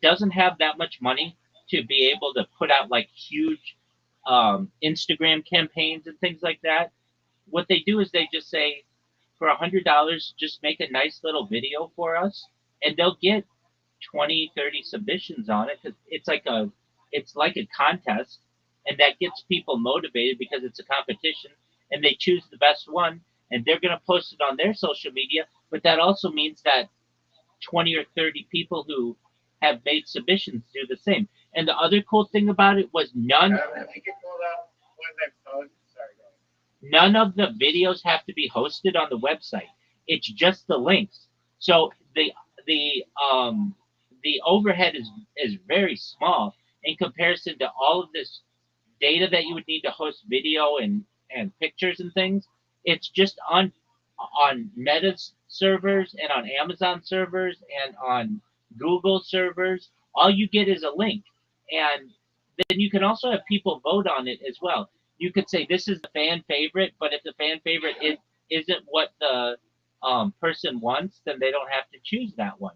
Speaker 2: doesn't have that much money to be able to put out like huge Instagram campaigns and things like that. What they do is they just say, for $100, just make a nice little video for us, and they'll get 20, 30 submissions on it because it's like a contest, and that gets people motivated because it's a competition, and they choose the best one, and they're going to post it on their social media. But that also means that 20 or 30 people who have made submissions do the same. And the other cool thing about it was
Speaker 1: I think it pulled out when they post. Sorry, go ahead.
Speaker 2: none of the videos have to be hosted on the website. It's just the links. So the the overhead is very small in comparison to all of this data that you would need to host video and pictures and things. It's just on Meta's servers and on Amazon servers and on Google servers. All you get is a link, and then you can also have people vote on it as well. You could say this is the fan favorite, but if the fan favorite isn't what the person wants, then they don't have to choose that one.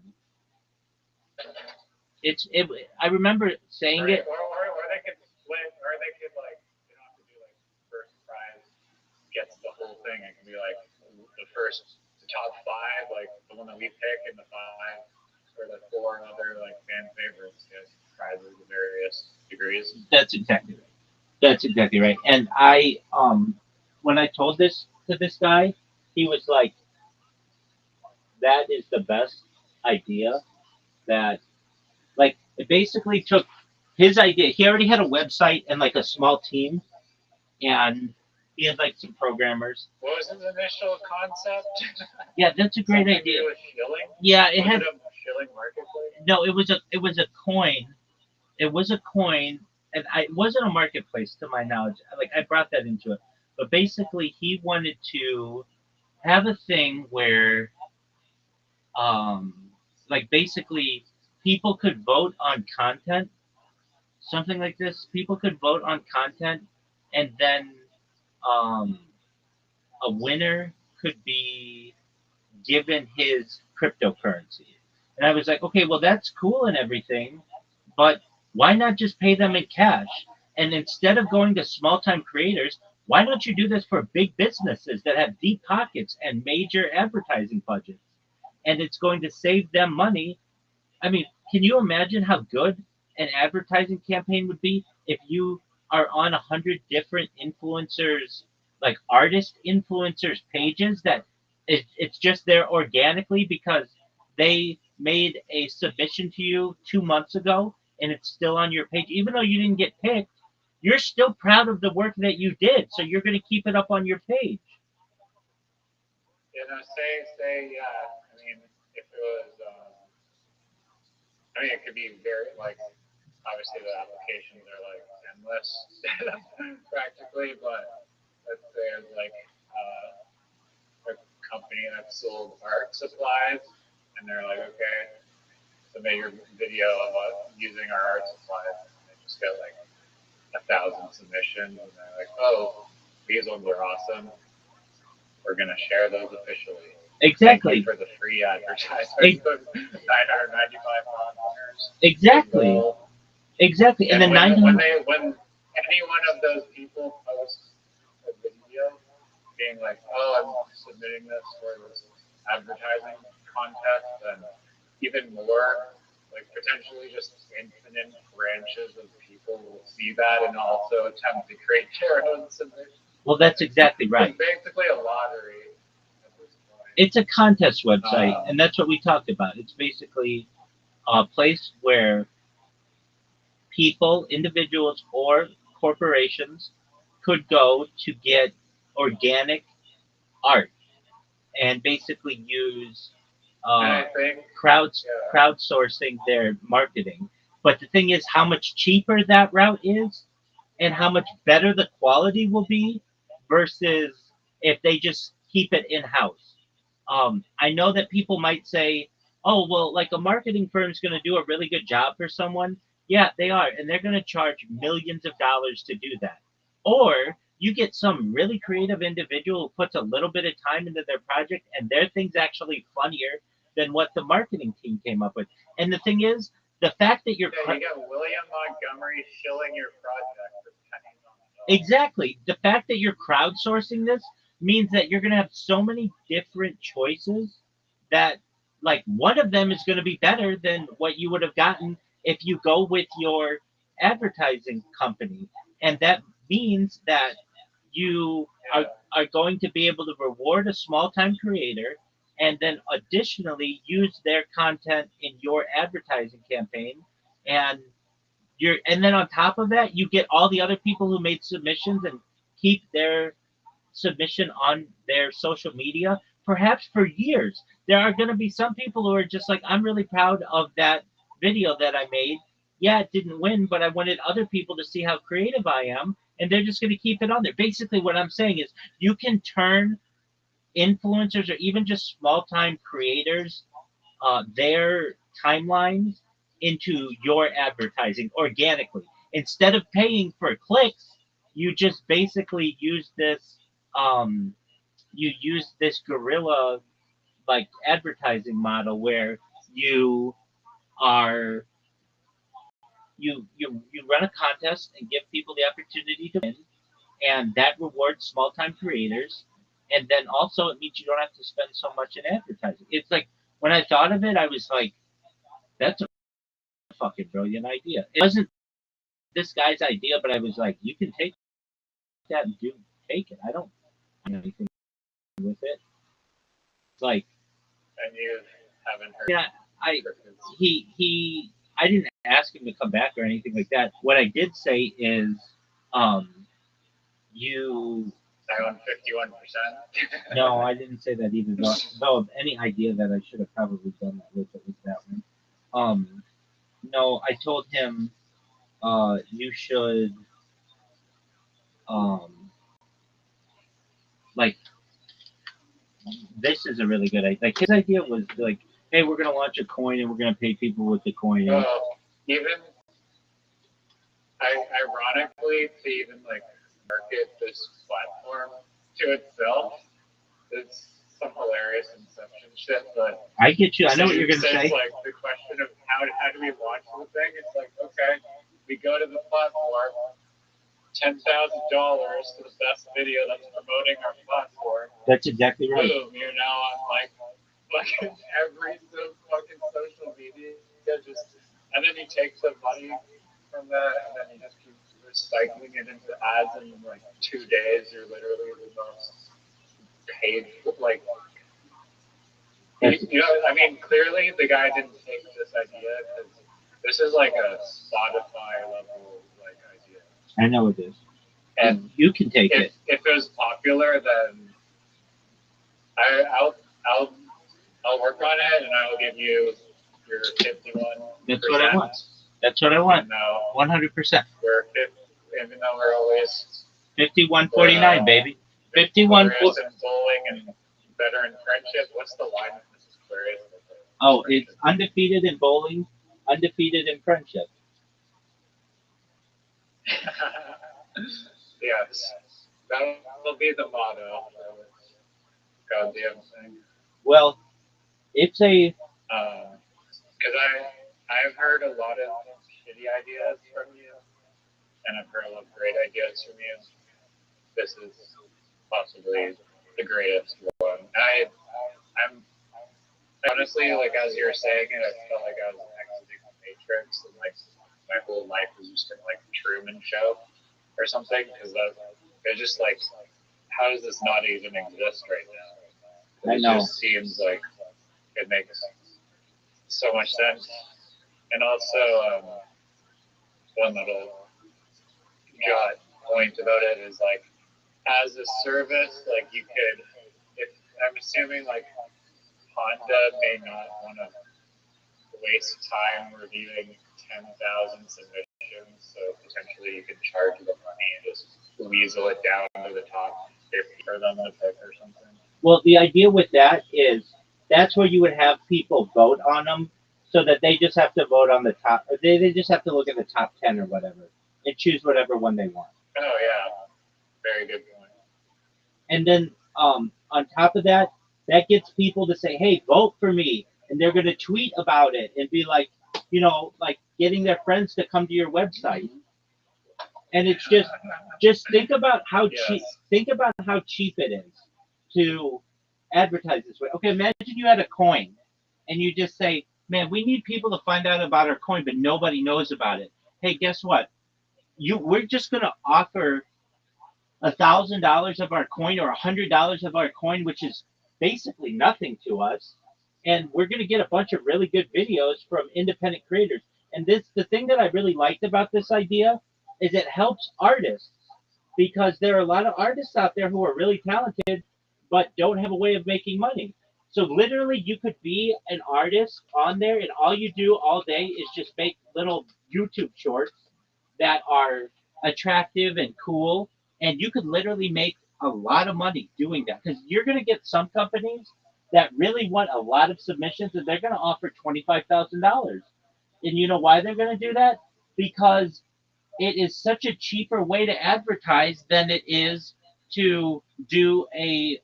Speaker 2: I remember saying it.
Speaker 1: Or they could split, or they could like you don't have to do like first prize gets the whole thing. It can be like the top five, like the one that we pick, and the five or the four other like fan favorites get prizes of various degrees.
Speaker 2: That's exactly right. That's exactly right. And when I told this to this guy, he was like, "That is the best idea." That like it basically took his idea. He already had a website and like a small team, and he had like some programmers.
Speaker 1: What was his initial concept?
Speaker 2: Yeah, that's a great
Speaker 1: Something
Speaker 2: idea.
Speaker 1: to do with shilling?
Speaker 2: Yeah, it
Speaker 1: Was
Speaker 2: had
Speaker 1: it a shilling marketplace?
Speaker 2: no. It was a coin. It was a coin, and it wasn't a marketplace to my knowledge. Like I brought that into it, but basically he wanted to have a thing where um like basically people could vote on content, something like this. People could vote on content, and then um a winner could be given his cryptocurrency. And I was like, okay, well that's cool and everything, but why not just pay them in cash? And instead of going to small time creators, why don't you do this for big businesses that have deep pockets and major advertising budgets? And it's going to save them money. I mean, can you imagine how good an advertising campaign would be if you are on 100 different influencers, like artist influencers pages that it's just there organically because they made a submission to you 2 months ago and it's still on your page, even though you didn't get picked, you're still proud of the work that you did, so you're going to keep it up on your page.
Speaker 1: You know, say, yeah. I mean, if it was, I mean, it could be very like, obviously the applications are like endless, practically. But let's say it's like a company that sold art supplies, and they're like, okay, submit your video of using our art supplies, and they just get like 1,000 submissions, and they're like, oh, these ones are awesome. We're gonna share those officially.
Speaker 2: Exactly.
Speaker 1: Thank you for the free advertisement. 995 owners.
Speaker 2: Exactly. Exactly. And then
Speaker 1: when any one of those people posts a video being like, oh, I'm submitting this for this advertising contest, then even more, like potentially just infinite branches of people will see that and also attempt to create their own submission.
Speaker 2: Well, that's exactly right.
Speaker 1: It's basically a lottery at this point.
Speaker 2: It's a contest website, and that's what we talked about. It's basically a place where people, individuals, or corporations could go to get organic art and basically use crowdsourcing their marketing. But the thing is, how much cheaper that route is and how much better the quality will be versus if they just keep it in house. I know that people might say, oh, well, like a marketing firm is going to do a really good job for someone. Yeah, they are. And they're going to charge millions of dollars to do that. Or you get some really creative individual who puts a little bit of time into their project and their thing's actually funnier than what the marketing team came up with. And the thing is, the fact that
Speaker 1: you got William Montgomery shilling your project for pennies on the dollar.
Speaker 2: Exactly. The fact that you're crowdsourcing this means that you're going to have so many different choices that, like, one of them is going to be better than what you would have gotten if you go with your advertising company. And that means that you are going to be able to reward a small time creator and then additionally use their content in your advertising campaign, and then on top of that you get all the other people who made submissions and keep their submission on their social media perhaps for years. There are going to be some people who are just like, I'm really proud of that video that I made. Yeah, it didn't win, but I wanted other people to see how creative I am, and they're just going to keep it on there. Basically what I'm saying is you can turn influencers or even just small time creators, their timelines into your advertising organically. Instead of paying for clicks, you just basically use this guerrilla like advertising model where you are you run a contest and give people the opportunity to win, and that rewards small time creators. And then also it means you don't have to spend so much in advertising. It's like when I thought of it, I was like, that's a fucking brilliant idea. It wasn't this guy's idea, but I was like, you can take that and take it. I don't do anything with it. It's like,
Speaker 1: and you haven't heard.
Speaker 2: Yeah, I didn't ask him to come back or anything like that. What I did say is, you.
Speaker 1: I own 51%.
Speaker 2: No, I didn't say that either. Though any idea that I should have probably done that with it was that one. No, I told him, you should, like, this is a really good idea. Like his idea was like, hey, we're gonna launch a coin and we're gonna pay people with the coin.
Speaker 1: Even ironically, to even like market this platform to itself, it's some hilarious inception shit. But
Speaker 2: I get you. I know what you're gonna say.
Speaker 1: Like the question of how do we launch the thing? It's like, okay, we go to the platform. $10,000 for the best video that's promoting our platform.
Speaker 2: That's exactly right.
Speaker 1: Boom, you're now on like fucking every fucking social media, just body from that, and then you just keep recycling it into ads, and in like 2 days, you're literally the most paid, like, you know, I mean, clearly the guy didn't take this idea, because this is like a Spotify level, like, idea.
Speaker 4: I know it is.
Speaker 1: And
Speaker 4: you can take it.
Speaker 1: If it was popular, then I'll work on it, and I'll give you your 51%.
Speaker 4: That's what I want. That's what I want. 100%.
Speaker 1: We're even though we're always
Speaker 4: 51-49, baby. 51.
Speaker 1: In bowling and better in friendship. What's the line of Mrs. Aquarius?
Speaker 4: Oh, it's undefeated in bowling, undefeated in friendship.
Speaker 1: Yes, that'll be the motto. Goddamn thing.
Speaker 4: Well, it's a.
Speaker 1: Because I've heard a lot of shitty ideas from you, and I've heard a lot of great ideas from you. This is possibly the greatest one. I'm honestly, like, as you were saying it, I felt like I was exiting the Matrix, and like my whole life was just in like Truman Show or something. Because it's just like, how does this not even exist right now?
Speaker 4: I know.
Speaker 1: It just seems like it makes so much sense. And also, one little jot point about it is like, as a service, like, you could, if I'm assuming like Honda may not want to waste time reviewing 10,000 submissions, so potentially you could charge them money and just weasel it down to the top 50 for them to pick or something.
Speaker 4: Well, the idea with that is that's where you would have people vote on them, so that they just have to vote on the top. They just have to look at the top 10 or whatever and choose whatever one they want.
Speaker 1: Oh yeah, very good point.
Speaker 4: And then on top of that, that gets people to say, "Hey, vote for me," and they're going to tweet about it and be like, you know, like getting their friends to come to your website. And it's just think about how cheap. Think about how cheap it is to advertise this way. Okay, imagine you had a coin, and you just say, "Man, we need people to find out about our coin, but nobody knows about it." Hey, guess what? We're just going to offer $1,000 of our coin or $100 of our coin, which is basically nothing to us, and we're going to get a bunch of really good videos from independent creators. And the thing that I really liked about this idea is it helps artists, because there are a lot of artists out there who are really talented but don't have a way of making money. So literally, you could be an artist on there, and all you do all day is just make little YouTube shorts that are attractive and cool, and you could literally make a lot of money doing that, because you're going to get some companies that really want a lot of submissions, and they're going to offer $25,000. And you know why they're going to do that? Because it is such a cheaper way to advertise than it is to do an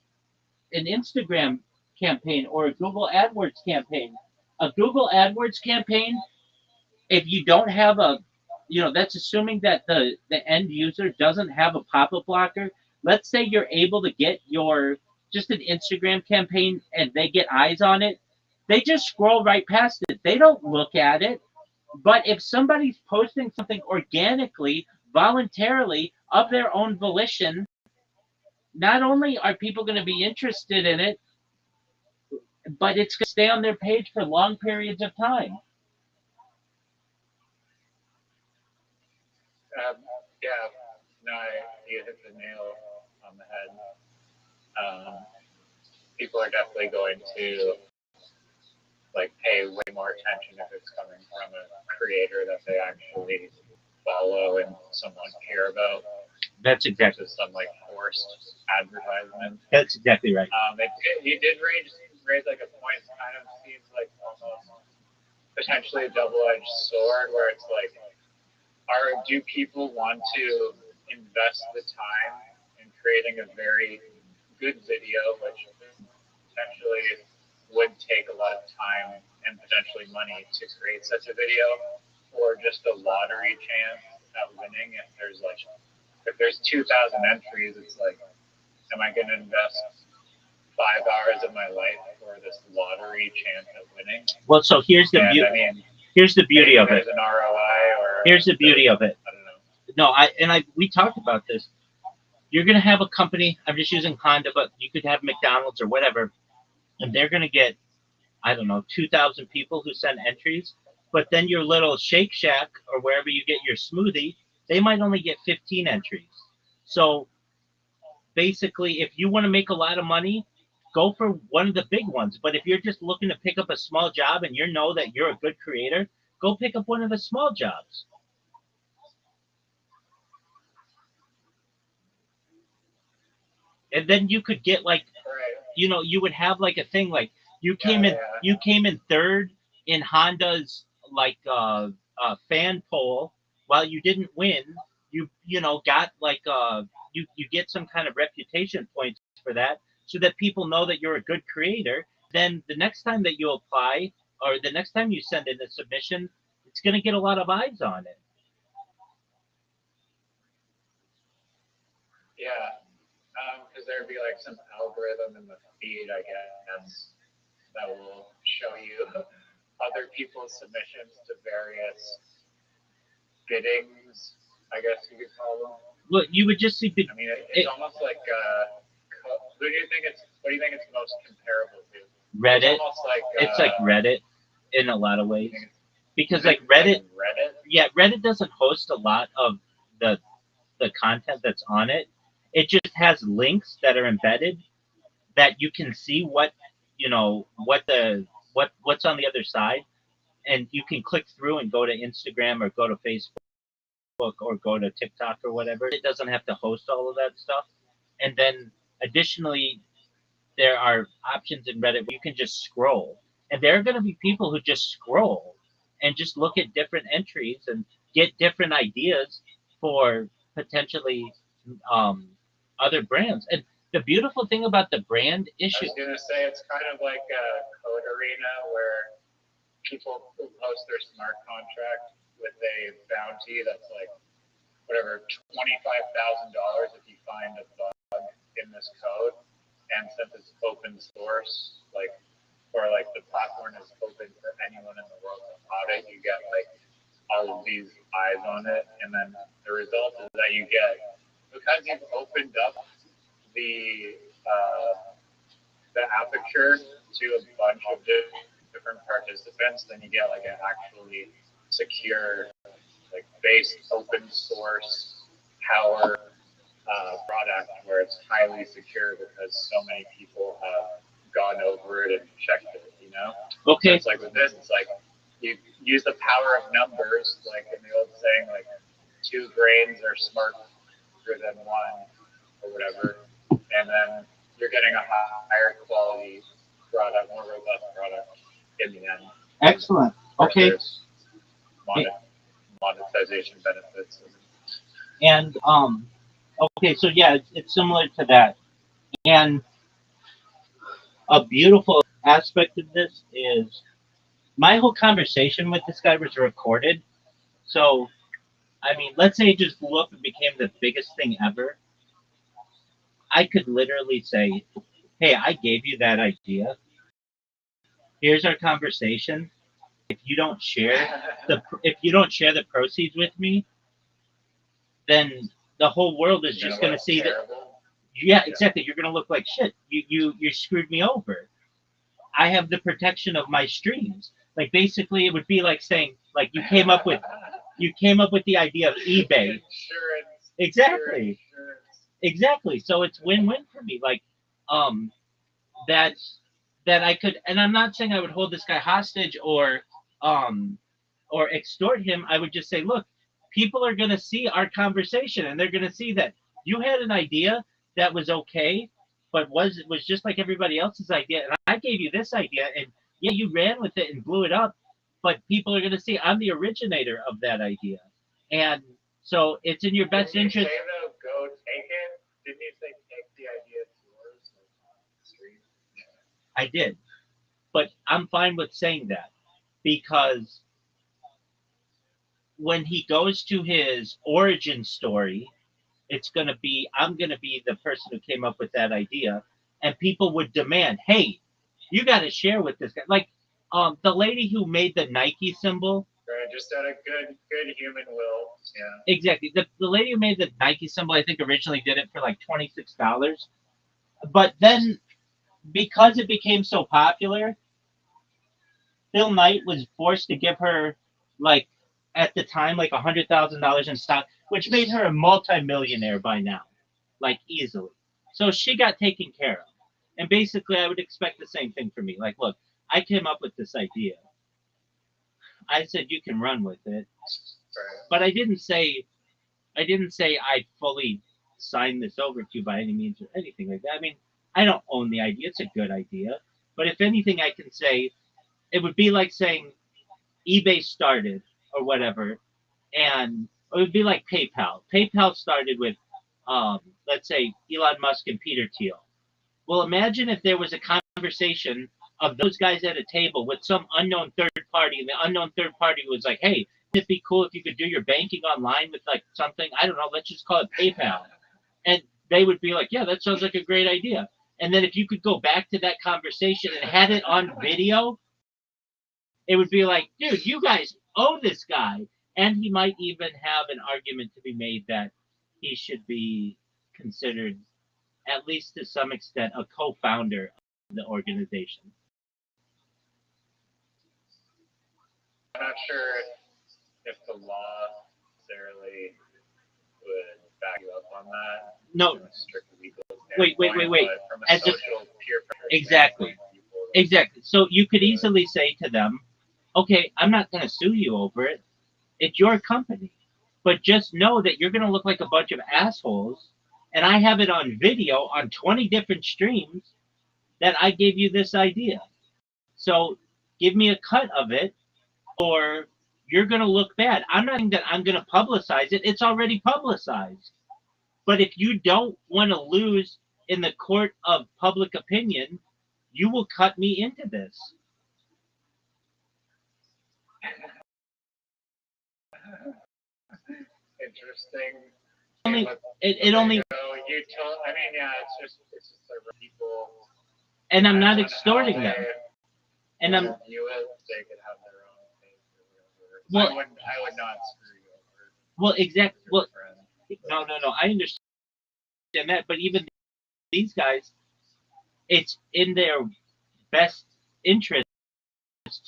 Speaker 4: Instagram campaign or a Google AdWords campaign. A Google AdWords campaign, if you don't have that's assuming that the end user doesn't have a pop-up blocker. Let's say you're able to get just an Instagram campaign and they get eyes on it. They just scroll right past it. They don't look at it. But if somebody's posting something organically, voluntarily, of their own volition, not only are people going to be interested in it, but it's going to stay on their page for long periods of time.
Speaker 1: Yeah, no, you hit the nail on the head. People are definitely going to like pay way more attention if it's coming from a creator that they actually follow and somewhat care about.
Speaker 4: That's exactly
Speaker 1: some like forced advertisement.
Speaker 4: That's exactly right.
Speaker 1: He did raise like a point. Kind of seems like almost potentially a double-edged sword, where it's like, do people want to invest the time in creating a very good video, which potentially would take a lot of time and potentially money to create such a video, or just a lottery chance at winning? If there's 2,000 entries, it's like, am I going to invest 5 hours of my life for this lottery chance at winning?
Speaker 4: Well, so here's the beauty.
Speaker 1: I mean,
Speaker 4: here's the beauty of it.
Speaker 1: There's an ROI or
Speaker 2: Here's the beauty of it.
Speaker 1: I don't know.
Speaker 2: No, we talked about this. You're gonna have a company. I'm just using Honda, but you could have McDonald's or whatever, and they're gonna get, I don't know, 2,000 people who send entries. But then your little Shake Shack or wherever you get your smoothie, they might only get 15 entries. So basically, if you want to make a lot of money, go for one of the big ones. But if you're just looking to pick up a small job and you know that you're a good creator, go pick up one of the small jobs. And then you could get like, you would have like a thing like you came in third in Honda's like fan poll. While you didn't win, you got like you get some kind of reputation points for that, so that people know that you're a good creator. Then the next time that you apply or the next time you send in a submission, it's going to get a lot of eyes on it.
Speaker 1: Yeah, because there'd be like some algorithm in the feed, I guess, that will show you other people's submissions to various biddings, I guess you could call them.
Speaker 2: Well, you would just see.
Speaker 1: I mean, it's almost like what do you think it's most comparable to?
Speaker 2: Reddit.
Speaker 1: It's almost like
Speaker 2: it's like Reddit in a lot of ways, because like Reddit. Yeah, Reddit doesn't host a lot of the content that's on it. It just has links that are embedded that you can see what's on the other side, and you can click through and go to Instagram or go to Facebook or go to TikTok or whatever. It doesn't have to host all of that stuff. And then additionally, there are options in Reddit where you can just scroll. And there are going to be people who just scroll and just look at different entries and get different ideas for potentially other brands. And the beautiful thing about the brand issue.
Speaker 1: I was going to say it's kind of like a code arena where people who post their smart contract with a bounty that's like whatever $25,000 if you find a bug in this code, and since it's open source, like the platform is open for anyone in the world to audit, you get like all of these eyes on it, and then the result is that you get, because you've opened up the aperture to a bunch of different participants, then you get like an actually secure, like based open source power product where it's highly secure because so many people have gone over it and checked it,
Speaker 2: Okay.
Speaker 1: So it's like with this, it's like you use the power of numbers, like in the old saying, like 2 brains are smarter than 1 or whatever, and then you're getting a higher quality product, more robust product in the end.
Speaker 2: Excellent. Okay.
Speaker 1: Monetization benefits.
Speaker 2: And okay, so yeah, it's similar to that. And a beautiful aspect of this is my whole conversation with this guy was recorded. So, I mean, let's say it just blew up and became the biggest thing ever. I could literally say, hey, I gave you that idea. Here's our conversation. If you don't share the proceeds with me, then the whole world is just going to see that. Yeah, exactly. You're going to look like shit. You screwed me over. I have the protection of my streams. Like basically, it would be like saying, like you came up with the idea of eBay.
Speaker 1: Insurance.
Speaker 2: Exactly. Exactly. So it's win-win for me. Like, that I could, and I'm not saying I would hold this guy hostage or extort him. I would just say, look, people are going to see our conversation, and they're going to see that you had an idea that was okay, but was just like everybody else's idea, and I gave you this idea, and yeah, you ran with it and blew it up, but people are going to see I'm the originator of that idea, and so it's in your best interest.
Speaker 1: Didn't you say though, go take it? Didn't you say take the idea it's yours?
Speaker 2: I did, but I'm fine with saying that because when he goes to his origin story, it's going to be, I'm going to be the person who came up with that idea, and people would demand, hey, you got to share with this guy. Like the lady who made the Nike symbol,
Speaker 1: Right, just out of good human will. Yeah.
Speaker 2: Exactly. The lady who made the Nike symbol, I think, originally did it for like $26. But then, because it became so popular, Phil Knight was forced to give her, like, at the time, like $100,000 in stock, which made her a multimillionaire by now, like, easily. So she got taken care of. And basically, I would expect the same thing for me. Like, look, I came up with this idea. I said you can run with it,
Speaker 1: Right.
Speaker 2: but I didn't say I fully signed this over to you by any means or anything like that. I mean, I don't own the idea. It's a good idea. But if anything, I can say it would be like saying eBay started or whatever, and it would be like PayPal. PayPal started with, let's say, Elon Musk and Peter Thiel. Well, imagine if there was a conversation of those guys at a table with some unknown third party, and the unknown third party was like, hey, wouldn't it be cool if you could do your banking online with like something? I don't know, let's just call it PayPal. And they would be like, yeah, that sounds like a great idea. And then if you could go back to that conversation and had it on video, it would be like, dude, you guys owe this guy. And he might even have an argument to be made that he should be considered, at least to some extent, a co-founder of the organization.
Speaker 1: I'm not sure if the law necessarily would back you up on that.
Speaker 2: No.
Speaker 1: From a strict legal
Speaker 2: Wait.
Speaker 1: but from a
Speaker 2: As if-
Speaker 1: social peer pressure
Speaker 2: Exactly.
Speaker 1: standpoint, people
Speaker 2: Exactly. So you could easily say to them, okay, I'm not going to sue you over it. It's your company. But just know that you're going to look like a bunch of assholes. And I have it on video on 20 different streams that I gave you this idea. So give me a cut of it, or you're going to look bad. I'm not saying that I'm going to publicize it. It's already publicized. But if you don't want to lose in the court of public opinion, you will cut me into this.
Speaker 1: interesting.
Speaker 2: Only-
Speaker 1: But
Speaker 2: It only,
Speaker 1: you told. I mean, yeah, it's just the people.
Speaker 2: and I'm not
Speaker 1: on how
Speaker 2: extorting them.
Speaker 1: they
Speaker 2: And I'm,
Speaker 1: view it. They could have their own thing or
Speaker 2: Well-
Speaker 1: whatever. I would not screw you over.
Speaker 2: well, exactly.
Speaker 1: Your
Speaker 2: Well,
Speaker 1: friend.
Speaker 2: no. I understand that, but even these guys, it's in their best interest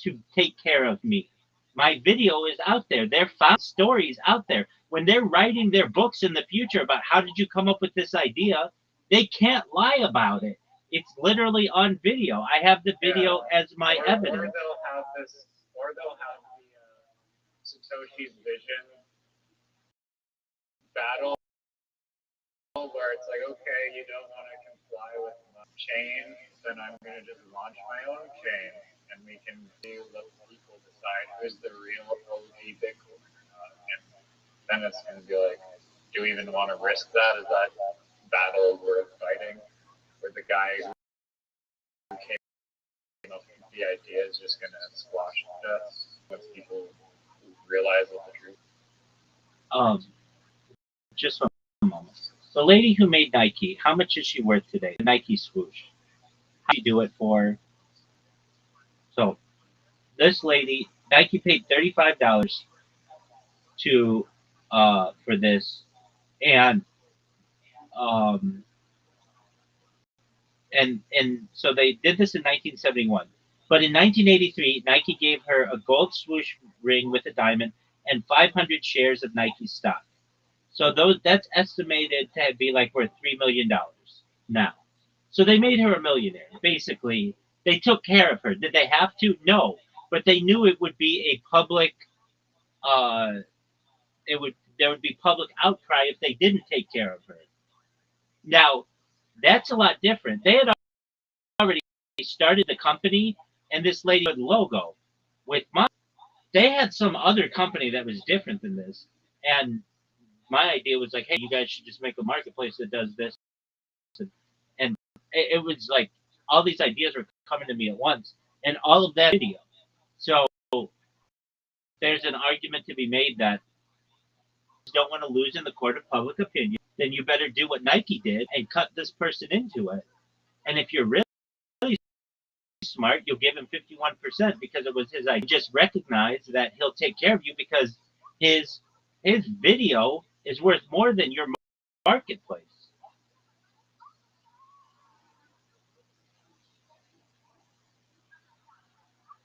Speaker 2: to take care of me. My video is out there. Their found stories out there. When they're writing their books in the future about how did you come up with this idea, they can't lie about it. It's literally on video. I have the video as my
Speaker 1: Or
Speaker 2: evidence.
Speaker 1: they'll have this, or they'll have the Satoshi's vision battle where it's like, okay, you don't want to comply with my chain, then I'm going to just launch my own chain, and we can let people decide who's the real OG Bitcoin. And then it's going to be like, do we even want to risk that? Is that battle worth fighting? Where the guy who came up with the idea is just going to squash us once people realize what the truth is?
Speaker 2: Just a moment. The lady who made Nike, how much is she worth today? The Nike swoosh. How do you do it for? So, this lady, Nike paid $35 to for this, and so they did this in 1971. But in 1983, Nike gave her a gold swoosh ring with a diamond and 500 shares of Nike stock. So that's estimated to be like worth $3 million now. So they made her a millionaire. Basically, they took care of her. Did they have to? No, but they knew it would be a public. There would be public outcry if they didn't take care of her. Now, that's a lot different. They had already started the company, and this lady with the logo. With mine, they had some other company that was different than this, and my idea was like, hey, you guys should just make a marketplace that does this. And it was like all these ideas were coming to me at once, and all of that video. So there's an argument to be made that if you don't want to lose in the court of public opinion, then you better do what Nike did and cut this person into it. And if you're really smart, you'll give him 51% because it was his idea. Just recognize that he'll take care of you because his video is worth more than your marketplace.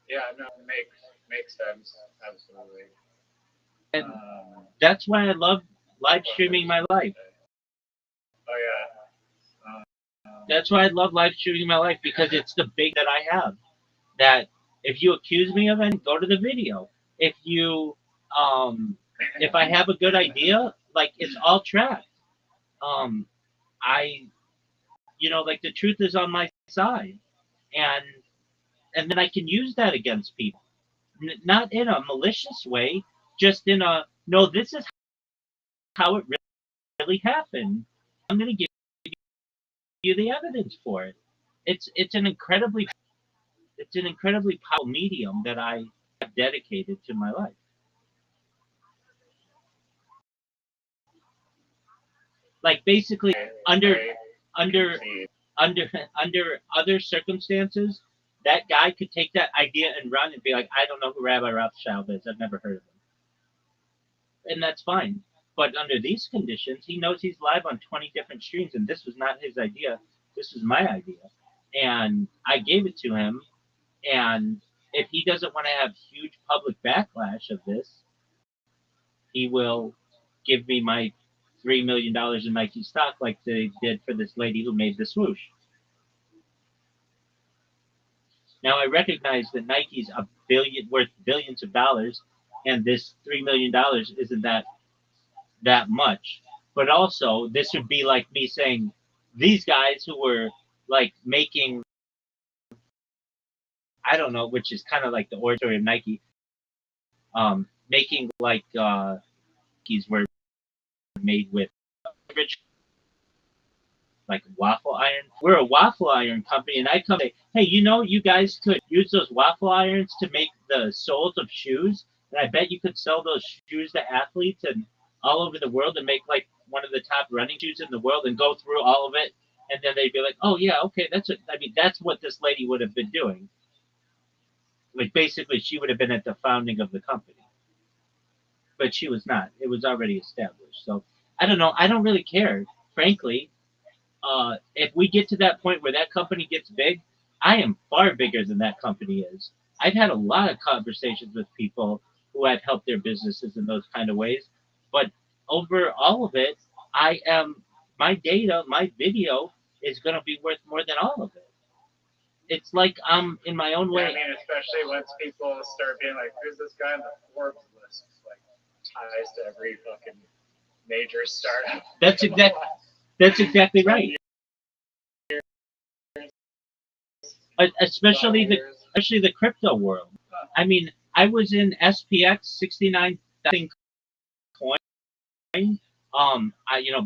Speaker 1: Yeah, no, it makes sense. Absolutely.
Speaker 2: And that's why I love live streaming my life.
Speaker 1: Oh yeah.
Speaker 2: That's why I love live streaming my life because it's the big that I have. That if you accuse me of anything, go to the video. If you, if I have a good idea, like it's all tracked. I, like the truth is on my side, and then I can use that against people, not in a malicious way, just in a no. This is how it really happened. I'm going to give you the evidence for it. It's an incredibly powerful medium that I have dedicated to my life. Like basically under under other circumstances, that guy could take that idea and run and be like, I don't know who Rabbi Rothschild is. I've never heard of him. And that's fine. But under these conditions, he knows he's live on 20 different streams, and this was not his idea. This was my idea. And I gave it to him. And if he doesn't want to have huge public backlash of this, he will give me my $3 million in Nike stock like they did for this lady who made the swoosh. Now I recognize that Nike's worth billions of dollars, and this $3 million isn't that much. But also, this would be like me saying these guys who were like making, I don't know, which is kind of like the origin of Nike, making like keys were made with like waffle iron. We're a waffle iron company, and I come say, hey, you guys could use those waffle irons to make the soles of shoes, and I bet you could sell those shoes to athletes and all over the world and make like one of the top running shoes in the world and go through all of it, and then they'd be like, oh yeah, okay, that's what this lady would have been doing. Like basically, she would have been at the founding of the company, but she was not. It was already established. So I don't know. I don't really care, frankly. If we get to that point where that company gets big, I am far bigger than that company is. I've had a lot of conversations with people who have helped their businesses in those kind of ways, but over all of it, my data, my video is going to be worth more than all of it. It's like I'm in my own way.
Speaker 1: Yeah, I mean, especially once people start being like, "Who's this guy on the Forbes list?" Like ties to every fucking major startup.
Speaker 2: That's exactly right. Especially the crypto world. I mean, I was in SPX 69,000 coin.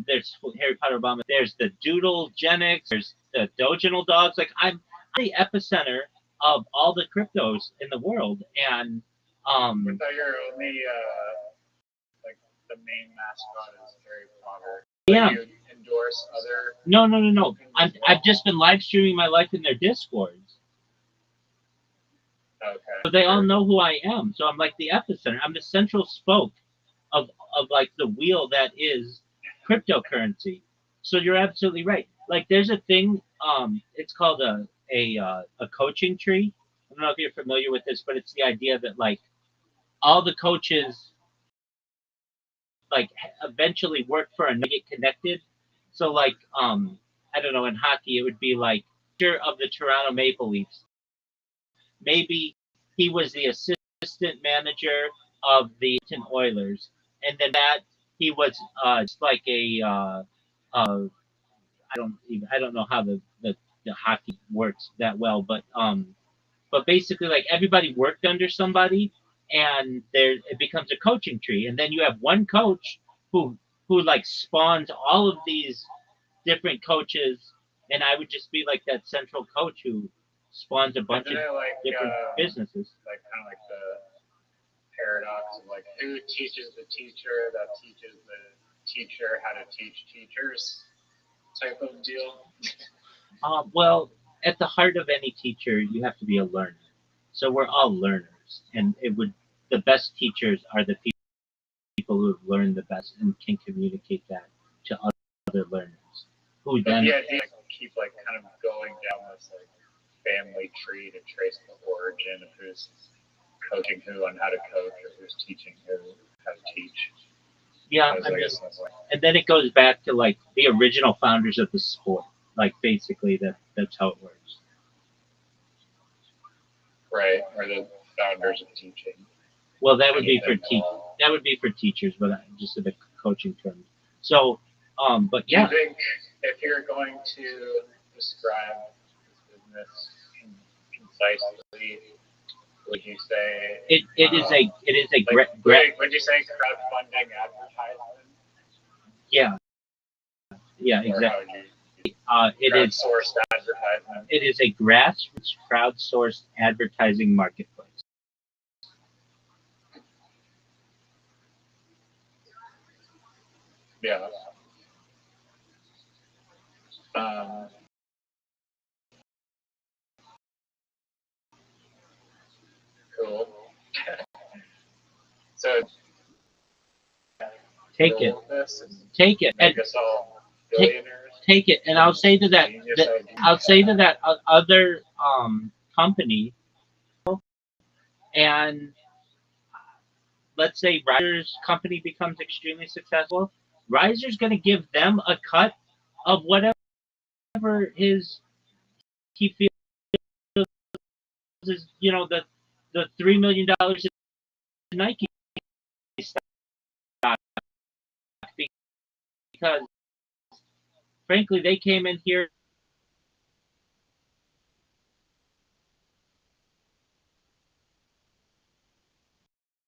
Speaker 2: There's Harry Potter Obama. There's the Doodle Genix. There's the Doginal dogs. Like I'm the epicenter of all the cryptos in the world, and
Speaker 1: I thought your only like the main mascot is Harry Potter.
Speaker 2: Yeah.
Speaker 1: You endorse other?
Speaker 2: No. I've just been live streaming my life in their Discords.
Speaker 1: Okay.
Speaker 2: So they all know who I am. So I'm like the epicenter. I'm the central spoke of like the wheel that is cryptocurrency. So you're absolutely right. Like there's a thing. It's called a coaching tree. I don't know if you're familiar with this, but it's the idea that like all the coaches like eventually work for a get connected. So like I don't know, in hockey it would be like of the Toronto Maple Leafs. Maybe he was the assistant manager of the Oilers, and then that he was just like I don't know how the hockey works that well, but basically like everybody worked under somebody, and it becomes a coaching tree, and then you have one coach who like spawns all of these different coaches, and I would just be like that central coach who spawns a bunch of different businesses.
Speaker 1: Like kind of like the paradox of like who teaches the teacher that teaches the teacher how to teach teachers type of deal.
Speaker 2: Well, at the heart of any teacher, you have to be a learner. So we're all learners, and the best teachers are the people who have learned the best and can communicate that to other learners. Who
Speaker 1: But
Speaker 2: then
Speaker 1: the idea is keep like kind of going down this like family tree to trace the origin of who's coaching who on how to coach or who's teaching who how to teach.
Speaker 2: yeah, and then it goes back to like the original founders of the sport. Like basically that's how it works.
Speaker 1: Right, or the founders of teaching.
Speaker 2: Well, that would be for teachers, but just in the coaching terms. So, but yeah.
Speaker 1: Do you think if you're going to describe this business concisely, would you say
Speaker 2: it is a
Speaker 1: would you say crowdfunding advertisement?
Speaker 2: Yeah, exactly. It is
Speaker 1: crowdsourced advertisement.
Speaker 2: It is a grassroots crowdsourced advertising marketplace.
Speaker 1: Yeah. Cool. So
Speaker 2: take it, and take it, and I'll say to that other company, and let's say Riser's company becomes extremely successful. Riser's going to give them a cut of whatever he feels is the $3 million in Nike stock, because frankly they came in here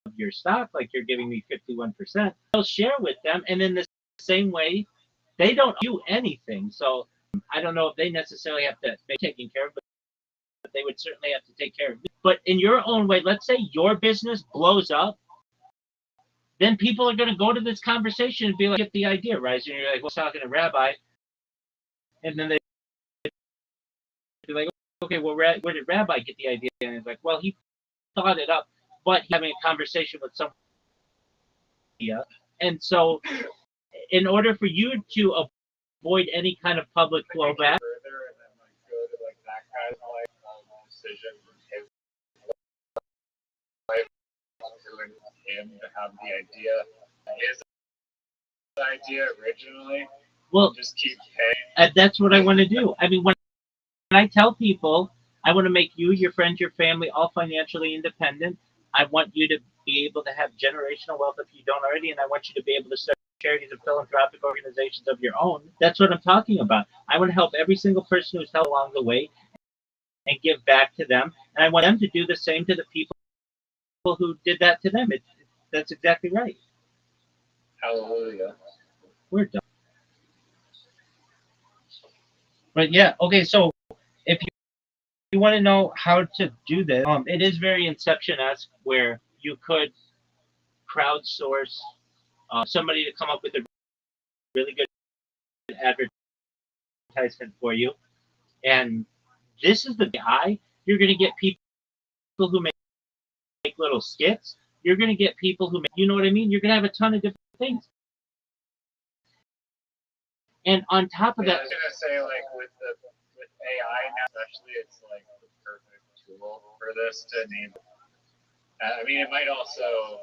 Speaker 2: of your stock, like you're giving me 51%. They'll share with them, and in the same way, they don't owe you anything. So I don't know if they necessarily have to be taken care of, but they would certainly have to take care of you. But in your own way, let's say your business blows up, then people are going to go to this conversation and be like, get the idea, right? And you're like, well, talking to Rabbi, and then they be like, okay, well, where did Rabbi get the idea? And it's like, well, he thought it up, but he's having a conversation with somebody. And so, in order for you to avoid any kind of public blowback,
Speaker 1: further and then like go to like that guy's life decisions in his life, doing him to have the idea, his idea originally.
Speaker 2: well,
Speaker 1: just keep paying.
Speaker 2: And that's what I want to do. I mean, when I tell people I want to make you, your friends, your family all financially independent, I want you to be able to have generational wealth if you don't already, and I want you to be able to start charities and philanthropic organizations of your own. That's what I'm talking about. I want to help every single person who's helped along the way and give back to them, and I want them to do the same to the people who did that to them. That's exactly right.
Speaker 1: Hallelujah.
Speaker 2: We're done. But yeah, okay, so if you want to know how to do this, it is very Inception-esque, where you could crowdsource somebody to come up with a really good advertisement for you. And this is the guy. You're going to get people who make little skits. You're going to get people who make, you know what I mean? You're going to have a ton of different things. And on top of that,
Speaker 1: I was going to say, like, with AI now, especially, it's like the perfect tool for this to enable. I mean, it might also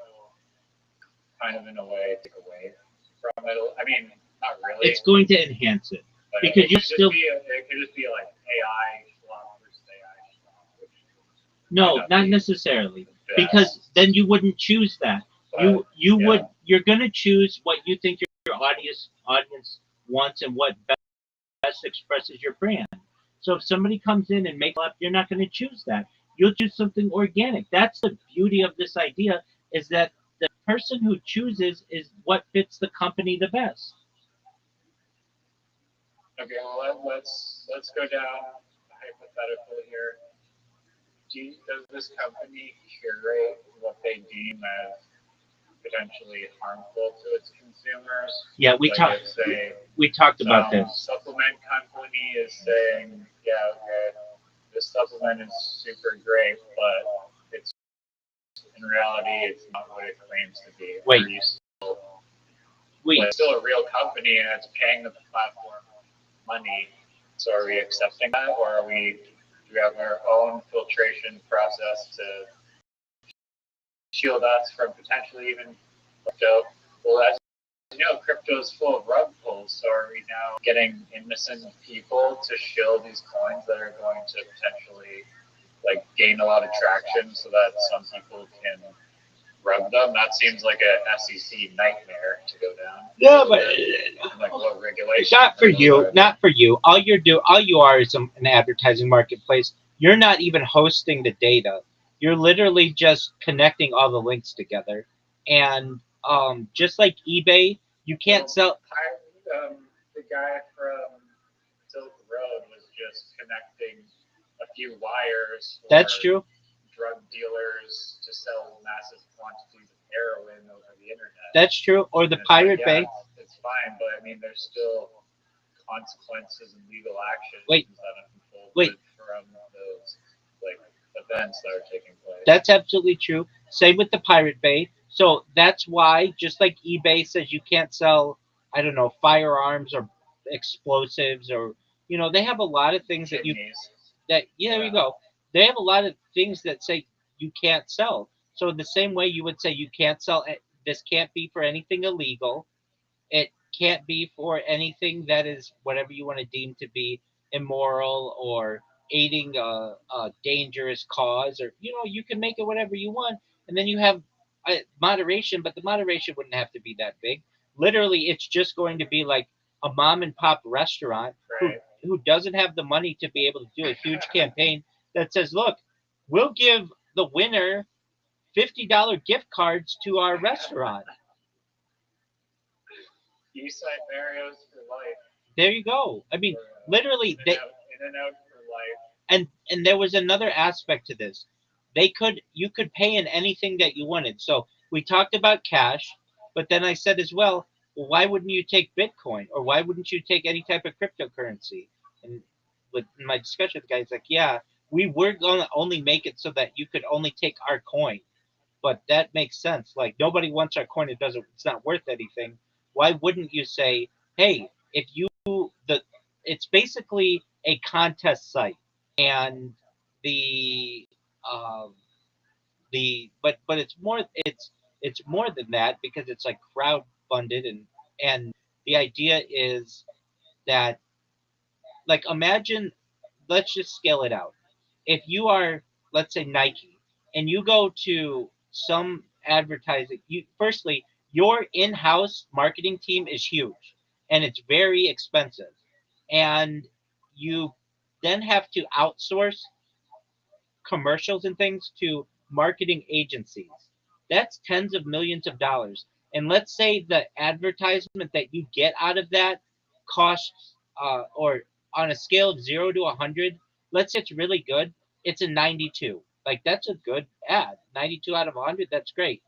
Speaker 1: kind of in a way take away from it. I mean, not really.
Speaker 2: It's going to enhance it. Because
Speaker 1: it could just be like AI schlop versus AI schlop.
Speaker 2: No, not necessarily. Because then you wouldn't choose that. You're going to choose what you think your audience wants and what best expresses your brand. So if somebody comes in and makes up, you're not going to choose that. You'll choose something organic. That's the beauty of this idea, is that the person who chooses is what fits the company the best.
Speaker 1: Okay, well, let's go down hypothetical here. Does this company curate what they deem as potentially harmful to its consumers.
Speaker 2: Yeah, we
Speaker 1: Like
Speaker 2: talked.
Speaker 1: if, say,
Speaker 2: We talked about
Speaker 1: some
Speaker 2: this.
Speaker 1: supplement company is saying, yeah, okay, this supplement is super great, but it's in reality it's not what it claims to be.
Speaker 2: Wait.
Speaker 1: Are you still,
Speaker 2: Wait.
Speaker 1: it's still a real company and it's paying the platform money. So are we accepting that, or do we have our own filtration process to shield us from potentially even crypto? Well, as you know, crypto is full of rug pulls. So are we now getting innocent people to shill these coins that are going to potentially like gain a lot of traction, so that some people can rug them? That seems like a SEC nightmare to go down.
Speaker 4: No, but
Speaker 1: like what regulation?
Speaker 4: not for you. Not for you. All you are is an advertising marketplace. You're not even hosting the data. You're literally just connecting all the links together. And just like eBay, you can't sell.
Speaker 1: The guy from Silk Road was just connecting a few wires.
Speaker 4: That's true.
Speaker 1: Drug dealers to sell massive quantities of heroin over the internet.
Speaker 4: That's true. Or the Pirate Bay.
Speaker 1: It's fine, but I mean, there's still consequences and legal actions that unfold from those like events that are taking place.
Speaker 4: That's absolutely true. Same with the Pirate Bay. So that's why, just like eBay says you can't sell, I don't know, firearms or explosives, or they have a lot of things there you go. They have a lot of things that say you can't sell. So in the same way you would say you can't sell, this can't be for anything illegal. It can't be for anything that is whatever you want to deem to be immoral or aiding a dangerous cause, or you can make it whatever you want, and then you have moderation, but the moderation wouldn't have to be that big. Literally, it's just going to be like a mom and pop restaurant who doesn't have the money to be able to do a huge campaign that says, look, we'll give the winner $50 gift cards to our restaurant.
Speaker 1: Eastside Mario's for life.
Speaker 4: There you go. I mean, literally,
Speaker 1: in and out for life.
Speaker 4: And there was another aspect to this. You could pay in anything that you wanted. So we talked about cash, but then I said as well, why wouldn't you take Bitcoin, or why wouldn't you take any type of cryptocurrency? And with my discussion with the guy, he's like, yeah, we were going to only make it so that you could only take our coin, but that makes sense. Like, nobody wants our coin. It's not worth anything. Why wouldn't you say, hey, it's basically a contest site, and but it's more than that, because it's like crowd funded, and the idea is that, like, imagine, let's just scale it out. If you are, let's say, Nike, and you go to some advertising, firstly, your in-house marketing team is huge and it's very expensive, and you then have to outsource commercials and things to marketing agencies. That's tens of millions of dollars. And let's say the advertisement that you get out of that costs, or on a scale of 0 to 100, let's say it's really good, it's a 92. Like, that's a good ad. 92 out of 100, that's great.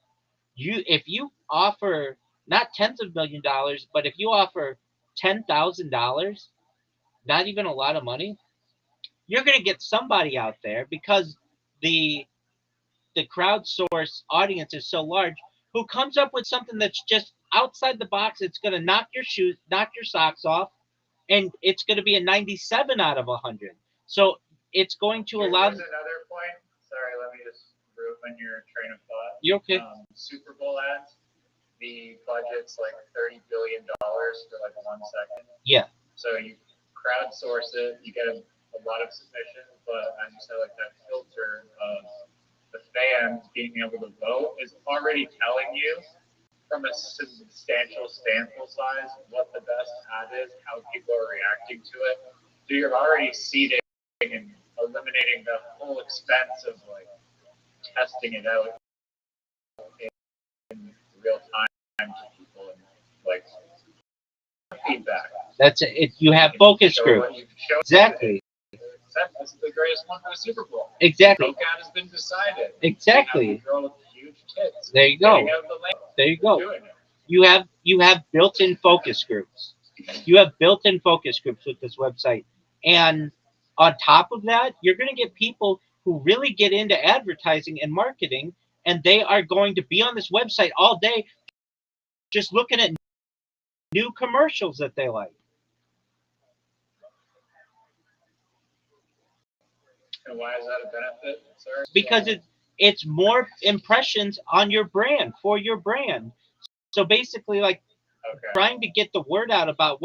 Speaker 4: If you offer not tens of $1,000,000, but if you offer $10,000, not even a lot of money, you're going to get somebody out there, because the crowdsource audience is so large, who comes up with something that's just outside the box. It's going to knock your socks off, and it's going to be a 97 out of 100. So it's going to allow.
Speaker 1: There's another point. Sorry, let me just ruin your train of thought.
Speaker 4: You okay?
Speaker 1: Super Bowl ads. The budget's like $30 billion for like 1 second.
Speaker 4: Yeah.
Speaker 1: So you crowdsource it, you get a lot of submissions, but as you said, like that filter of the fans being able to vote is already telling you from a substantial sample size what the best ad is, how people are reacting to it. So you're already seeding and eliminating the whole expense of like testing it out in real time to people and like feedback.
Speaker 4: That's it. You have focus group. Exactly.
Speaker 1: This is the greatest one for the Super Bowl.
Speaker 4: Exactly.
Speaker 1: The Coke ad has been decided.
Speaker 4: Exactly.
Speaker 1: You have a girl with a huge kids.
Speaker 4: There you go.
Speaker 1: Getting out the lane,
Speaker 4: There you go.
Speaker 1: doing it.
Speaker 4: You have built-in focus groups. You have built-in focus groups with this website, and on top of that, you're going to get people who really get into advertising and marketing, and they are going to be on this website all day, just looking at new commercials that they like.
Speaker 1: And why is that a benefit, sir?
Speaker 4: Because it's more impressions on your brand, for your brand. So basically, like, trying to get the word out about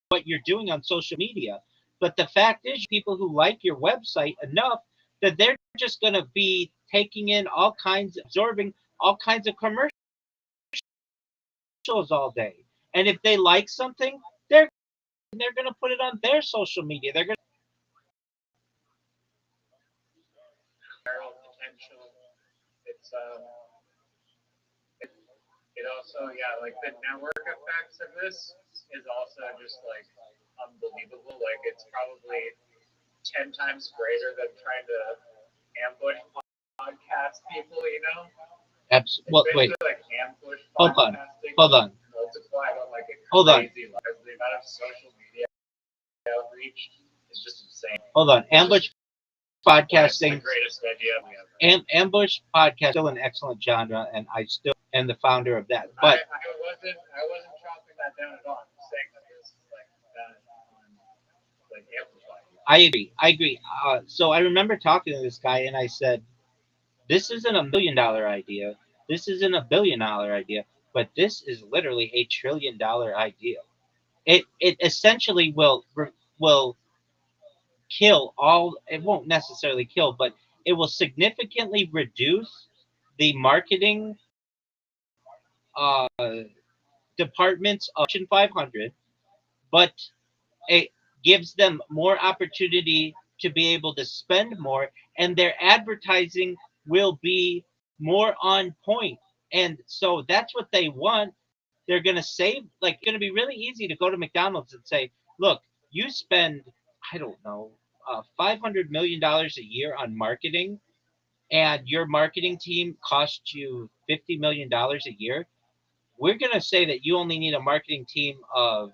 Speaker 4: what you're doing on social media. But the fact is, people who like your website enough that they're just going to be taking in absorbing all kinds of commercials all day. And if they like something, they're going to put it on their social media. They're going
Speaker 1: Viral potential. It's it also, yeah, like the network effects of this is also just like unbelievable. Like it's probably 10 times greater than trying to ambush podcast people, you know?
Speaker 4: Well, wait.
Speaker 1: Like ambush
Speaker 4: Hold on.
Speaker 1: podcasting.
Speaker 4: Hold on.
Speaker 1: That's why I don't like it.
Speaker 4: Hold on.
Speaker 1: Because the amount of social media outreach is just insane.
Speaker 4: Hold on. Ambush podcasting.
Speaker 1: It's the greatest idea we ever.
Speaker 4: Ambush podcast still an excellent genre, and I still am the founder of that. But
Speaker 1: I wasn't chopping that down at all. I'm saying that this is like that like amplified.
Speaker 4: I agree. So I remember talking to this guy, and I said, "This isn't $1 million idea. This isn't $1 billion idea, but this is literally $1 trillion idea. It essentially will kill all. It won't necessarily kill, but it will significantly reduce the marketing uh, departments of Fortune 500, but it gives them more opportunity to be able to spend more, and their advertising will be more on point. And so that's what they want. They're going to save, like, it's going to be really easy to go to McDonald's and say, look, you spend, I don't know, $500 million a year on marketing, and your marketing team costs you $50 million a year. We're going to say that you only need a marketing team of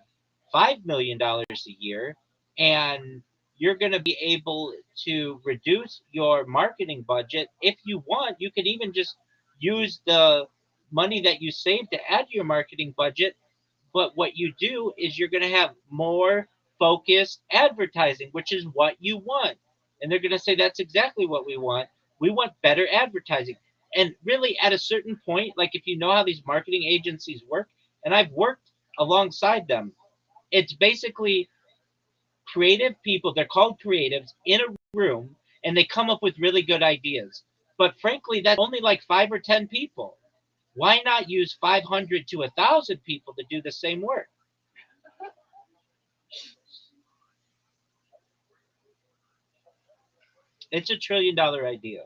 Speaker 4: $5 million a year, and you're going to be able to reduce your marketing budget. If you want, you could even just use the money that you save to add to your marketing budget. But what you do is you're going to have more focused advertising, which is what you want. And they're going to say, that's exactly what we want. We want better advertising. And really, at a certain point, like if you know how these marketing agencies work, and I've worked alongside them, it's basically creative people. They're called creatives in a room, and they come up with really good ideas. But frankly, that's only like 5 or 10 people. Why not use 500 to 1,000 people to do the same work? It's $1 trillion idea.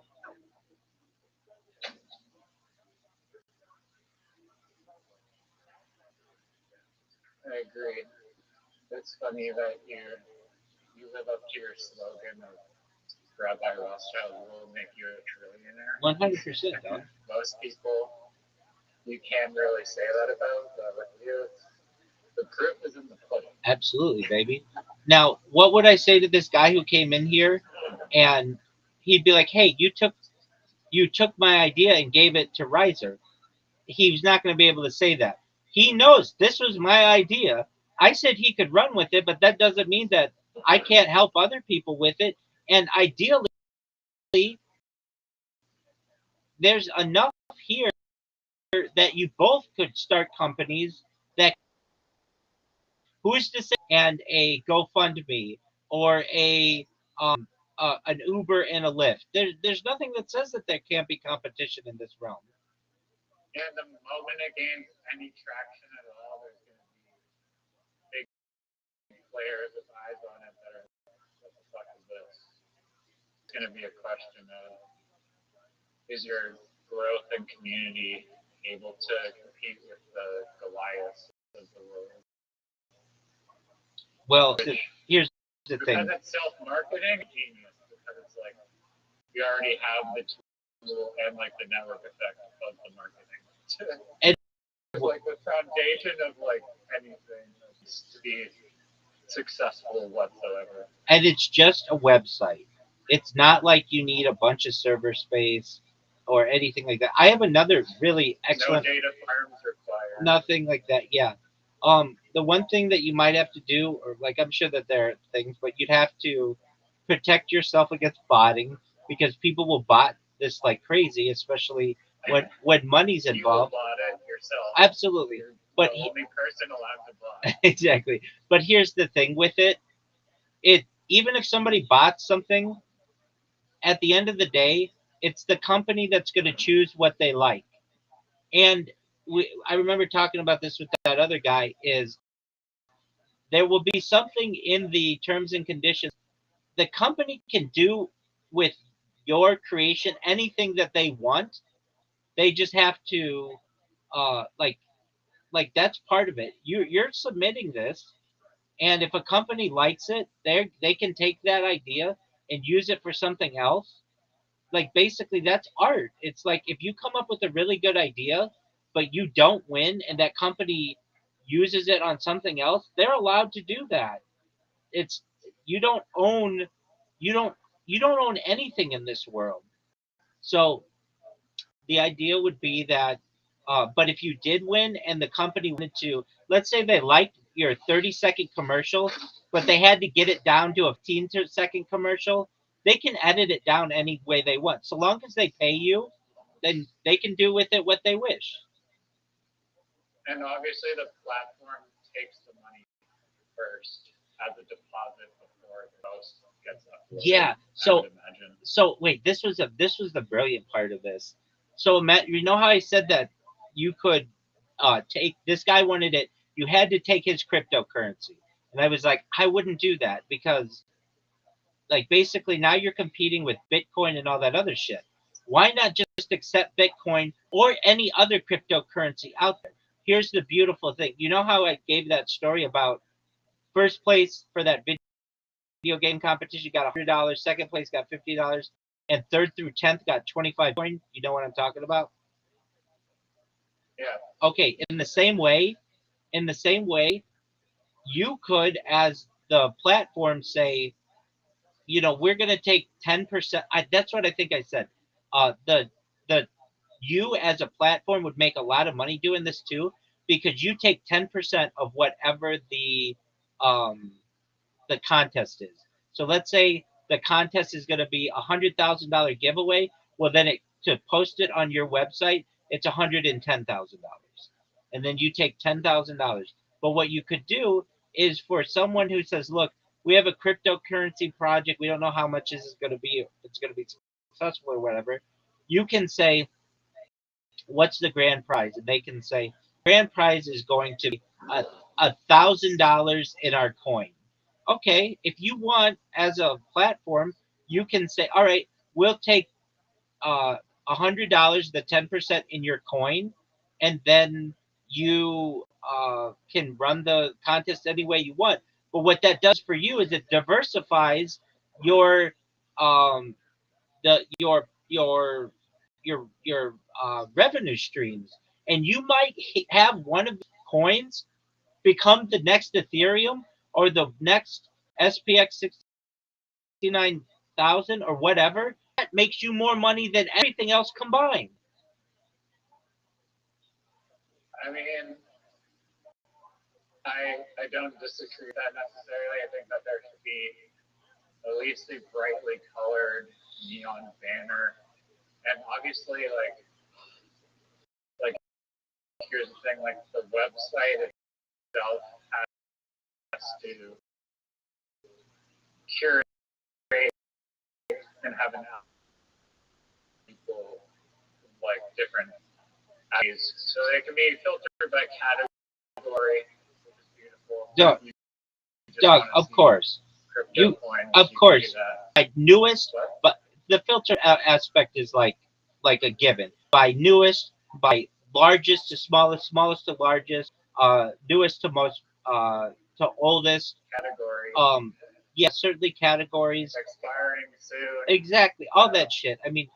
Speaker 1: I agree. It's funny that you live up to your slogan of Rabbi Rothschild will make you a trillionaire.
Speaker 4: 100%.
Speaker 1: Most people you can really say that about, but with you, the proof is in the pudding.
Speaker 4: Absolutely, baby. Now, what would I say to this guy who came in here, and he'd be like, "Hey, you took my idea and gave it to Riser." He's not going to be able to say that. He knows this was my idea. I said he could run with it, but that doesn't mean that I can't help other people with it. And ideally, there's enough here that you both could start companies that, who's to say, and a GoFundMe or an Uber and a Lyft. There's nothing that says that there can't be competition in this realm.
Speaker 1: Yeah, the moment it gains any traction at all, there's going to be big players with eyes on it that are, what the fuck is this? It's going to be a question of, is your growth and community able to compete with the Goliaths of the world?
Speaker 4: Well, here's the thing.
Speaker 1: Because it's self-marketing, genius. Because it's like, we already have the and like the network effect of the marketing.
Speaker 4: And
Speaker 1: like the foundation of like anything to be successful whatsoever.
Speaker 4: and it's just a website. It's not like you need a bunch of server space or anything like that. I have another really excellent.
Speaker 1: No data farms required.
Speaker 4: Nothing like that. Yeah. The one thing that you might have to do, or like I'm sure that there are things, but you'd have to protect yourself against botting because people will bot this like crazy, especially when money's
Speaker 1: You will
Speaker 4: involved.
Speaker 1: bot it yourself.
Speaker 4: Absolutely.
Speaker 1: You're
Speaker 4: But
Speaker 1: the only person allowed to bot.
Speaker 4: exactly. But here's the thing with it. Even if somebody bots something, at the end of the day, it's the company that's going to choose what they like. And I remember talking about this with that other guy. Is there will be something in the terms and conditions the company can do with your creation anything that they want. They just have to like that's part of it. You're submitting this, and if a company likes it, they can take that idea and use it for something else. Like basically that's art. It's like if you come up with a really good idea but you don't win and that company uses it on something else, they're allowed to do that. It's you don't own you don't you don't own anything in this world. So the idea would be that but if you did win and the company wanted to, let's say they liked your 30-second commercial but they had to get it down to a 15-second commercial, they can edit it down any way they want so long as they pay you, then they can do with it what they wish.
Speaker 1: And obviously the platform takes the money first as a deposit before the post gets uploaded.
Speaker 4: Yeah.
Speaker 1: I would imagine.
Speaker 4: So wait, this was the brilliant part of this. So Matt, you know how I said that you could take this guy wanted it. You had to take his cryptocurrency, and I was like, I wouldn't do that because like basically now you're competing with Bitcoin and all that other shit. Why not just accept Bitcoin or any other cryptocurrency out there? Here's the beautiful thing. You know how I gave that story about first place for that video game competition got $100, second place got $50, and third through 10th got 25 coin. You know what I'm talking about?
Speaker 1: Yeah.
Speaker 4: Okay, in the same way, you could, as the platform, say, we're going to take 10%. That's what I think I said. The you as a platform would make a lot of money doing this too, because you take 10% of whatever um, the contest is. So let's say the contest is going to be $100,000 giveaway. Well, then to post it on your website, it's $110,000, and then you take $10,000. But what you could do is for someone who says, "Look, we have a cryptocurrency project. We don't know how much this is going to be. If it's going to be successful or whatever." You can say, "What's the grand prize?" And they can say, "Grand prize is going to be $1,000 in our coin." Okay, if you want as a platform, you can say, all right, we'll take $100, the 10% in your coin, and then you can run the contest any way you want. But what that does for you is it diversifies your um, your revenue streams, and you might have one of the coins become the next Ethereum or the next SPX 69,000 or whatever. That makes you more money than everything else combined.
Speaker 1: I mean, I don't disagree with that necessarily. I think that there should be at least a brightly colored neon banner. And obviously, like here's the thing, like the website itself has to curate and have an people like different values. So they can be filtered by category, which is beautiful.
Speaker 4: Doug, of course. Of course. Like newest, but the filter aspect is like a given. By newest, by largest to smallest, smallest to largest, newest to most, to oldest.
Speaker 1: Category.
Speaker 4: Yeah, certainly categories.
Speaker 1: Expiring soon.
Speaker 4: Exactly, all that shit. I mean,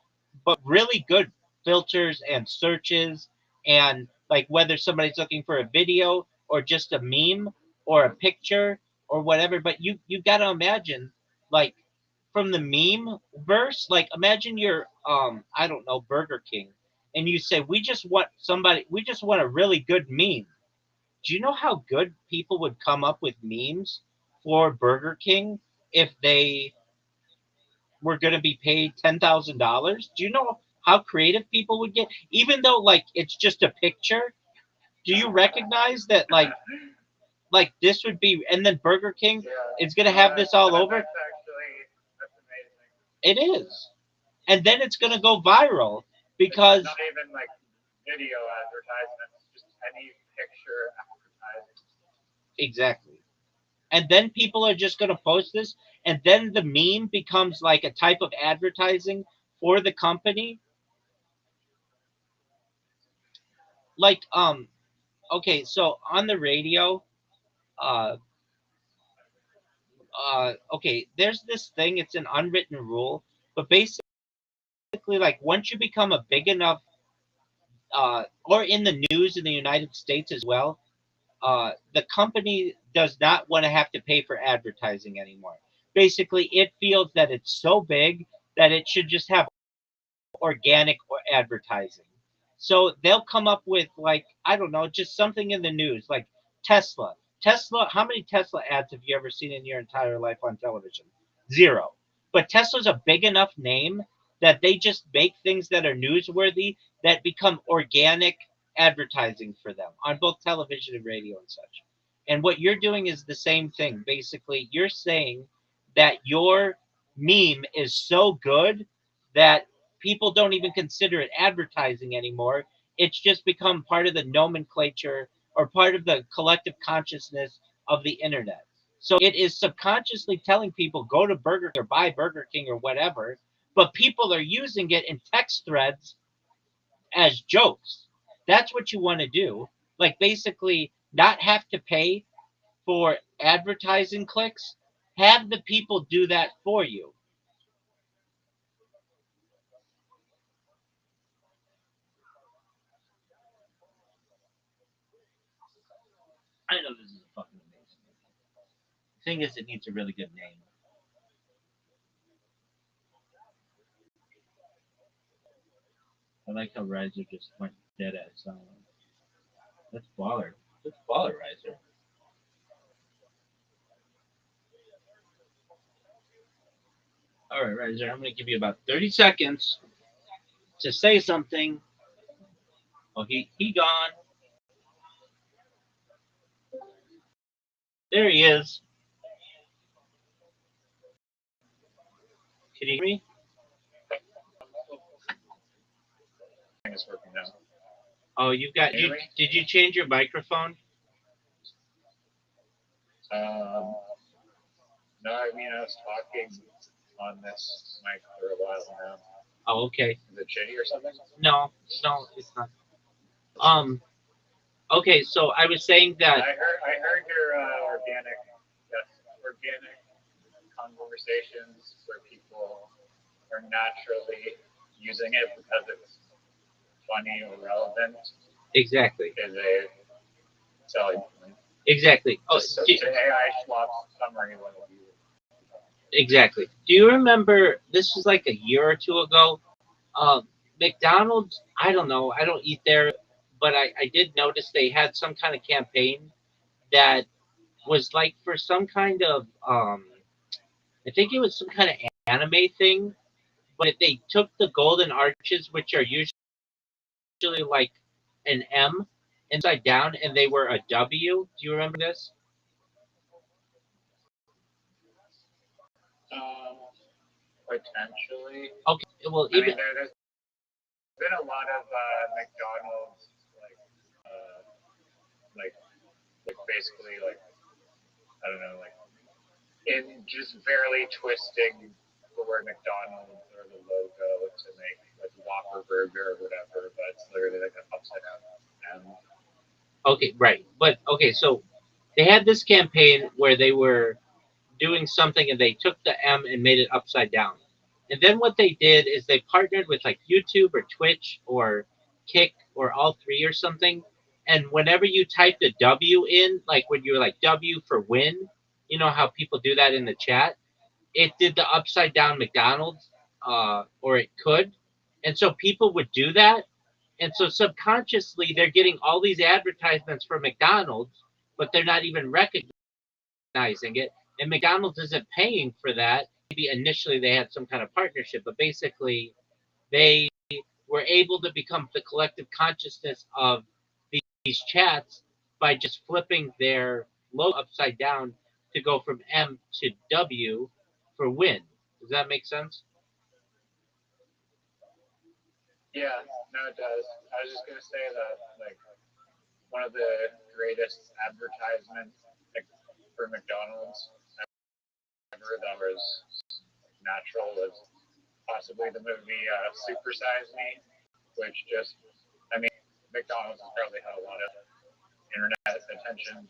Speaker 4: but really good filters and searches, and like whether somebody's looking for a video or just a meme or a picture or whatever. But you got to imagine, like, from the meme verse, like imagine you're I don't know, Burger King, and you say we just want a really good meme. Do you know how good people would come up with memes for Burger King if they were going to be paid $10,000? Do you know how creative people would get, even though like it's just a picture? Do you recognize that like this would be, and then Burger King is going to have this all over?
Speaker 1: That's amazing.
Speaker 4: It is, and then it's going to go viral because
Speaker 1: It's not even like video advertisements, just any picture advertising.
Speaker 4: exactly. And then people are just going to post this, and then the meme becomes like a type of advertising for the company. Like okay, so on the radio, uh okay, there's this thing, it's an unwritten rule, but basically like once you become a big enough or in the news in the United States as well, the company does not want to have to pay for advertising anymore. Basically, it feels that it's so big that it should just have organic or advertising. So they'll come up with, like, I don't know, just something in the news like Tesla. Tesla, how many Tesla ads have you ever seen in your entire life on television? Zero. But Tesla's a big enough name that they just make things that are newsworthy that become organic advertising for them on both television and radio and such. And what you're doing is the same thing. Basically, you're saying that your meme is so good that people don't even consider it advertising anymore. It's just become part of the nomenclature or part of the collective consciousness of the internet. So it is subconsciously telling people go to Burger King or buy Burger King or whatever, but people are using it in text threads as jokes. That's what you want to do. Like basically not have to pay for advertising clicks, have the people do that for you. I know this is fucking amazing. The thing is, it needs a really good name. I like how Riser just went dead at silent. That's baller. That's baller, Riser. All right, Riser, I'm going to give you about 30 seconds to say something. Oh, he gone. There he is. Can you hear me?
Speaker 1: It's working now.
Speaker 4: Oh, you got you. Did you change your microphone?
Speaker 1: No, I mean I was talking on this mic for a while now.
Speaker 4: Oh, okay.
Speaker 1: Is it shitty or something?
Speaker 4: No, it's not. Okay, so I was saying that.
Speaker 1: I heard your organic conversations where people are naturally using it because it's funny or relevant.
Speaker 4: Exactly.
Speaker 1: Is a selling point.
Speaker 4: Exactly. Oh,
Speaker 1: so AI Schwab's summary was
Speaker 4: exactly. Do you remember? This was like a year or two ago. McDonald's. I don't know. I don't eat there, but I did notice they had some kind of campaign that was like for some kind of I think it was some kind of anime thing, but they took the golden arches, which are usually like an M inside down, and they were a W. Do you remember this?
Speaker 1: Potentially.
Speaker 4: Okay. Well,
Speaker 1: I
Speaker 4: even
Speaker 1: mean, there's been a lot of McDonald's like basically like I don't know, like in just barely twisting the word McDonald's or the logo to make like Whopper Burger or whatever, but it's literally like an upside down M.
Speaker 4: Okay, right. But okay, so they had this campaign where they were doing something and they took the M and made it upside down. And then what they did is they partnered with like YouTube or Twitch or Kick or all three or something. And whenever you typed a W in, like when you were like W for win, you know how people do that in the chat, it did the upside down McDonald's, or it could. And so people would do that. And so subconsciously, they're getting all these advertisements for McDonald's, but they're not even recognizing it. And McDonald's isn't paying for that. Maybe initially they had some kind of partnership, but basically they were able to become the collective consciousness of these chats by just flipping their logo upside down to go from M to W for win. Does that make sense?
Speaker 1: Yeah, no, it does. I was just gonna say that like one of the greatest advertisements for McDonald's ever that was natural was possibly the movie Super Size Me, which just, I mean, McDonald's has probably had a lot of internet attention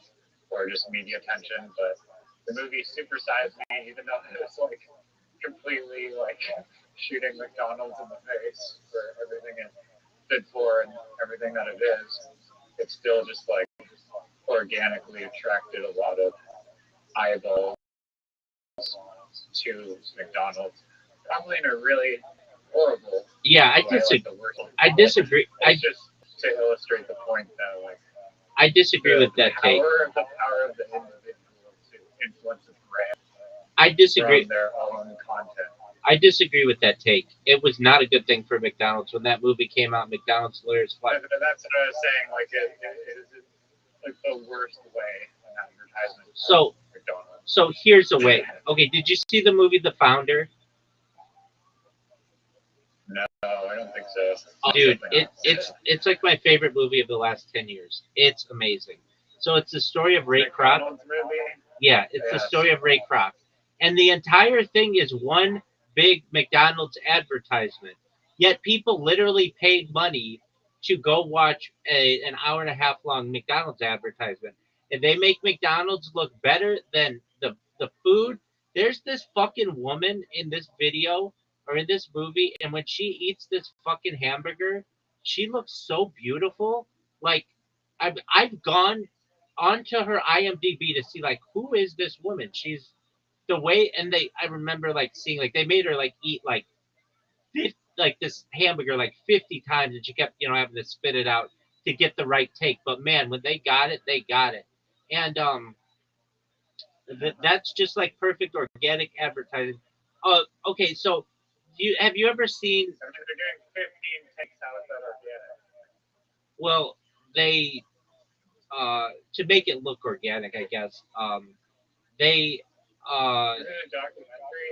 Speaker 1: or just media attention, but the movie Super Size Me, even though it was like completely like shooting McDonald's in the face for everything it stood for and everything that it is, it still just like organically attracted a lot of eyeballs to McDonald's, probably in a really horrible.
Speaker 4: Yeah, I disagree. I disagree.
Speaker 1: I just to illustrate the point that like
Speaker 4: I disagree with that take.
Speaker 1: The power of the individual to influence a brand.
Speaker 4: I disagree.
Speaker 1: From their own content.
Speaker 4: I disagree with that take. It was not a good thing for McDonald's when that movie came out. McDonald's lawyers fought.
Speaker 1: That's what I was saying. Like it is like the worst way an advertisement.
Speaker 4: So here's a way. Okay, did you see the movie The Founder?
Speaker 1: No, I don't think so.
Speaker 4: Oh, dude, it's like my favorite movie of the last 10 years. It's amazing. So it's the story of Ray Kroc. Yeah, it's the story of Ray Kroc. And the entire thing is one big McDonald's advertisement. Yet people literally paid money to go watch an hour and a half long McDonald's advertisement. And they make McDonald's look better than the food. There's this fucking woman in this video or in this movie, and when she eats this fucking hamburger, she looks so beautiful. Like I've gone onto her IMDb to see like who is this woman? She's the way, and I remember like seeing like they made her like eat like this hamburger like 50 times, and she kept having to spit it out to get the right take. But man, when they got it, and that's just like perfect organic advertising. Okay, so have you ever seen?
Speaker 1: They're doing 15 takes out of that organic.
Speaker 4: Well, they to make it look organic, I guess. They.
Speaker 1: Is it a documentary?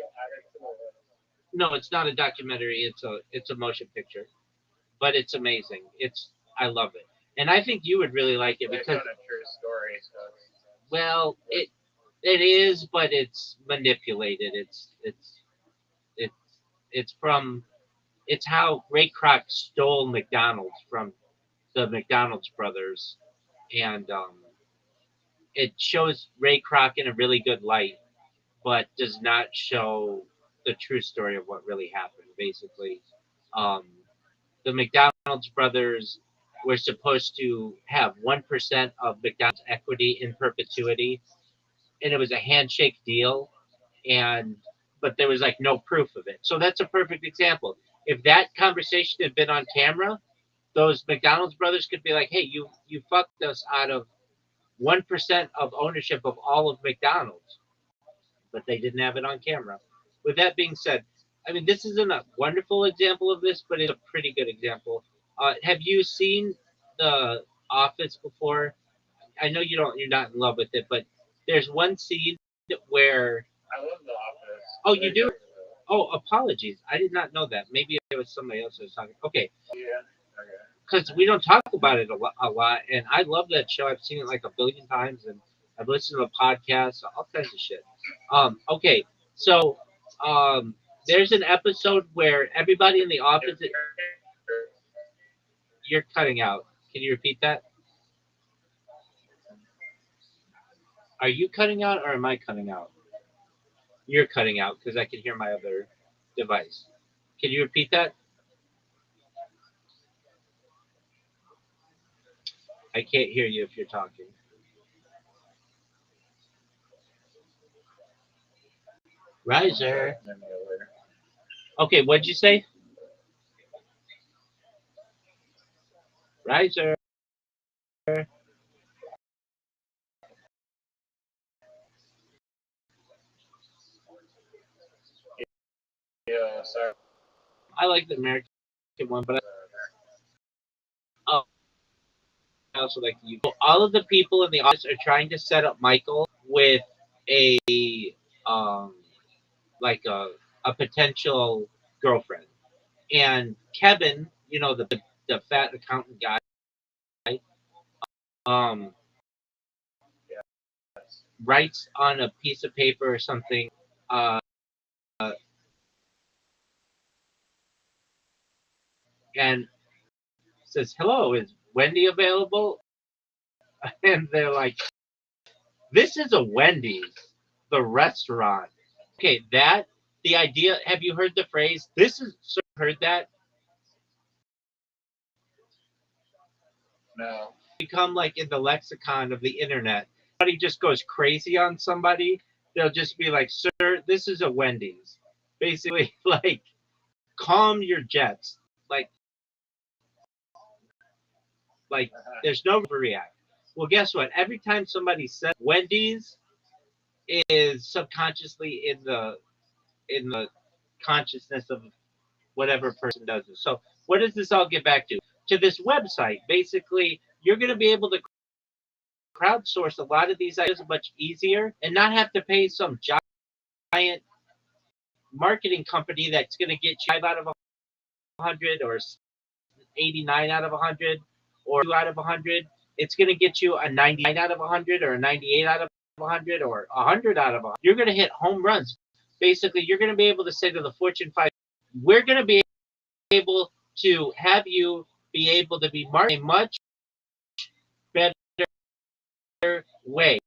Speaker 4: No, it's not a documentary. It's a motion picture, but it's amazing. I love it, and I think you would really like it because
Speaker 1: it's not a true story. So
Speaker 4: well, it is, but it's manipulated. It's how Ray Kroc stole McDonald's from the McDonald's brothers, and it shows Ray Kroc in a really good light, but does not show the true story of what really happened. Basically, the McDonald's brothers were supposed to have 1% of McDonald's equity in perpetuity, and it was a handshake deal, but there was like no proof of it. So that's a perfect example. If that conversation had been on camera, those McDonald's brothers could be like, "Hey, you fucked us out of 1% of ownership of all of McDonald's," but they didn't have it on camera. With that being said, I mean, this isn't a wonderful example of this, but it's a pretty good example. Have you seen The Office before? I know you're not in love with it, but there's one scene where
Speaker 1: I love The Office.
Speaker 4: Oh, you do? Oh, apologies. I did not know that. Maybe it was somebody else who was talking. Okay.
Speaker 1: Yeah. Okay.
Speaker 4: Because we don't talk about it a lot, and I love that show. I've seen it like a billion times, and I've listened to a podcast, all kinds of shit. Okay, so there's an episode where everybody in the office. You're cutting out. Can you repeat that? Are you cutting out or am I cutting out? You're cutting out because I can hear my other. device. Can you repeat that? I can't hear you if you're talking. Riser. Okay, what'd you say? Riser.
Speaker 1: Yeah, sorry.
Speaker 4: I like the American one, but I also like the UK. All of the people in the office are trying to set up Michael with a um like a potential girlfriend. And Kevin, the fat accountant guy, um writes on a piece of paper or something, uh and says, "Hello, is Wendy available?" And they're like, "This is a Wendy's, the restaurant." Okay, the idea. Have you heard the phrase? This is heard that
Speaker 1: No.
Speaker 4: become like in the lexicon of the internet. Somebody just goes crazy on somebody, they'll just be like, "Sir, this is a Wendy's." Basically, like, calm your jets. Like there's no overreact. Well, guess what? Every time somebody says Wendy's is subconsciously in the consciousness of whatever person does it. So what does this all get back to? To this website. Basically, you're going to be able to crowdsource a lot of these ideas much easier and not have to pay some giant marketing company that's going to get you 5 out of 100 or 89 out of 100 or 2 out of 100. It's going to get you a 99 out of 100 or a 98 out of 100 or 100 out of 100. You're going to hit home runs. Basically, you're going to be able to say to the Fortune 5, we're going to be able to have you be able to be marketed in a much better way.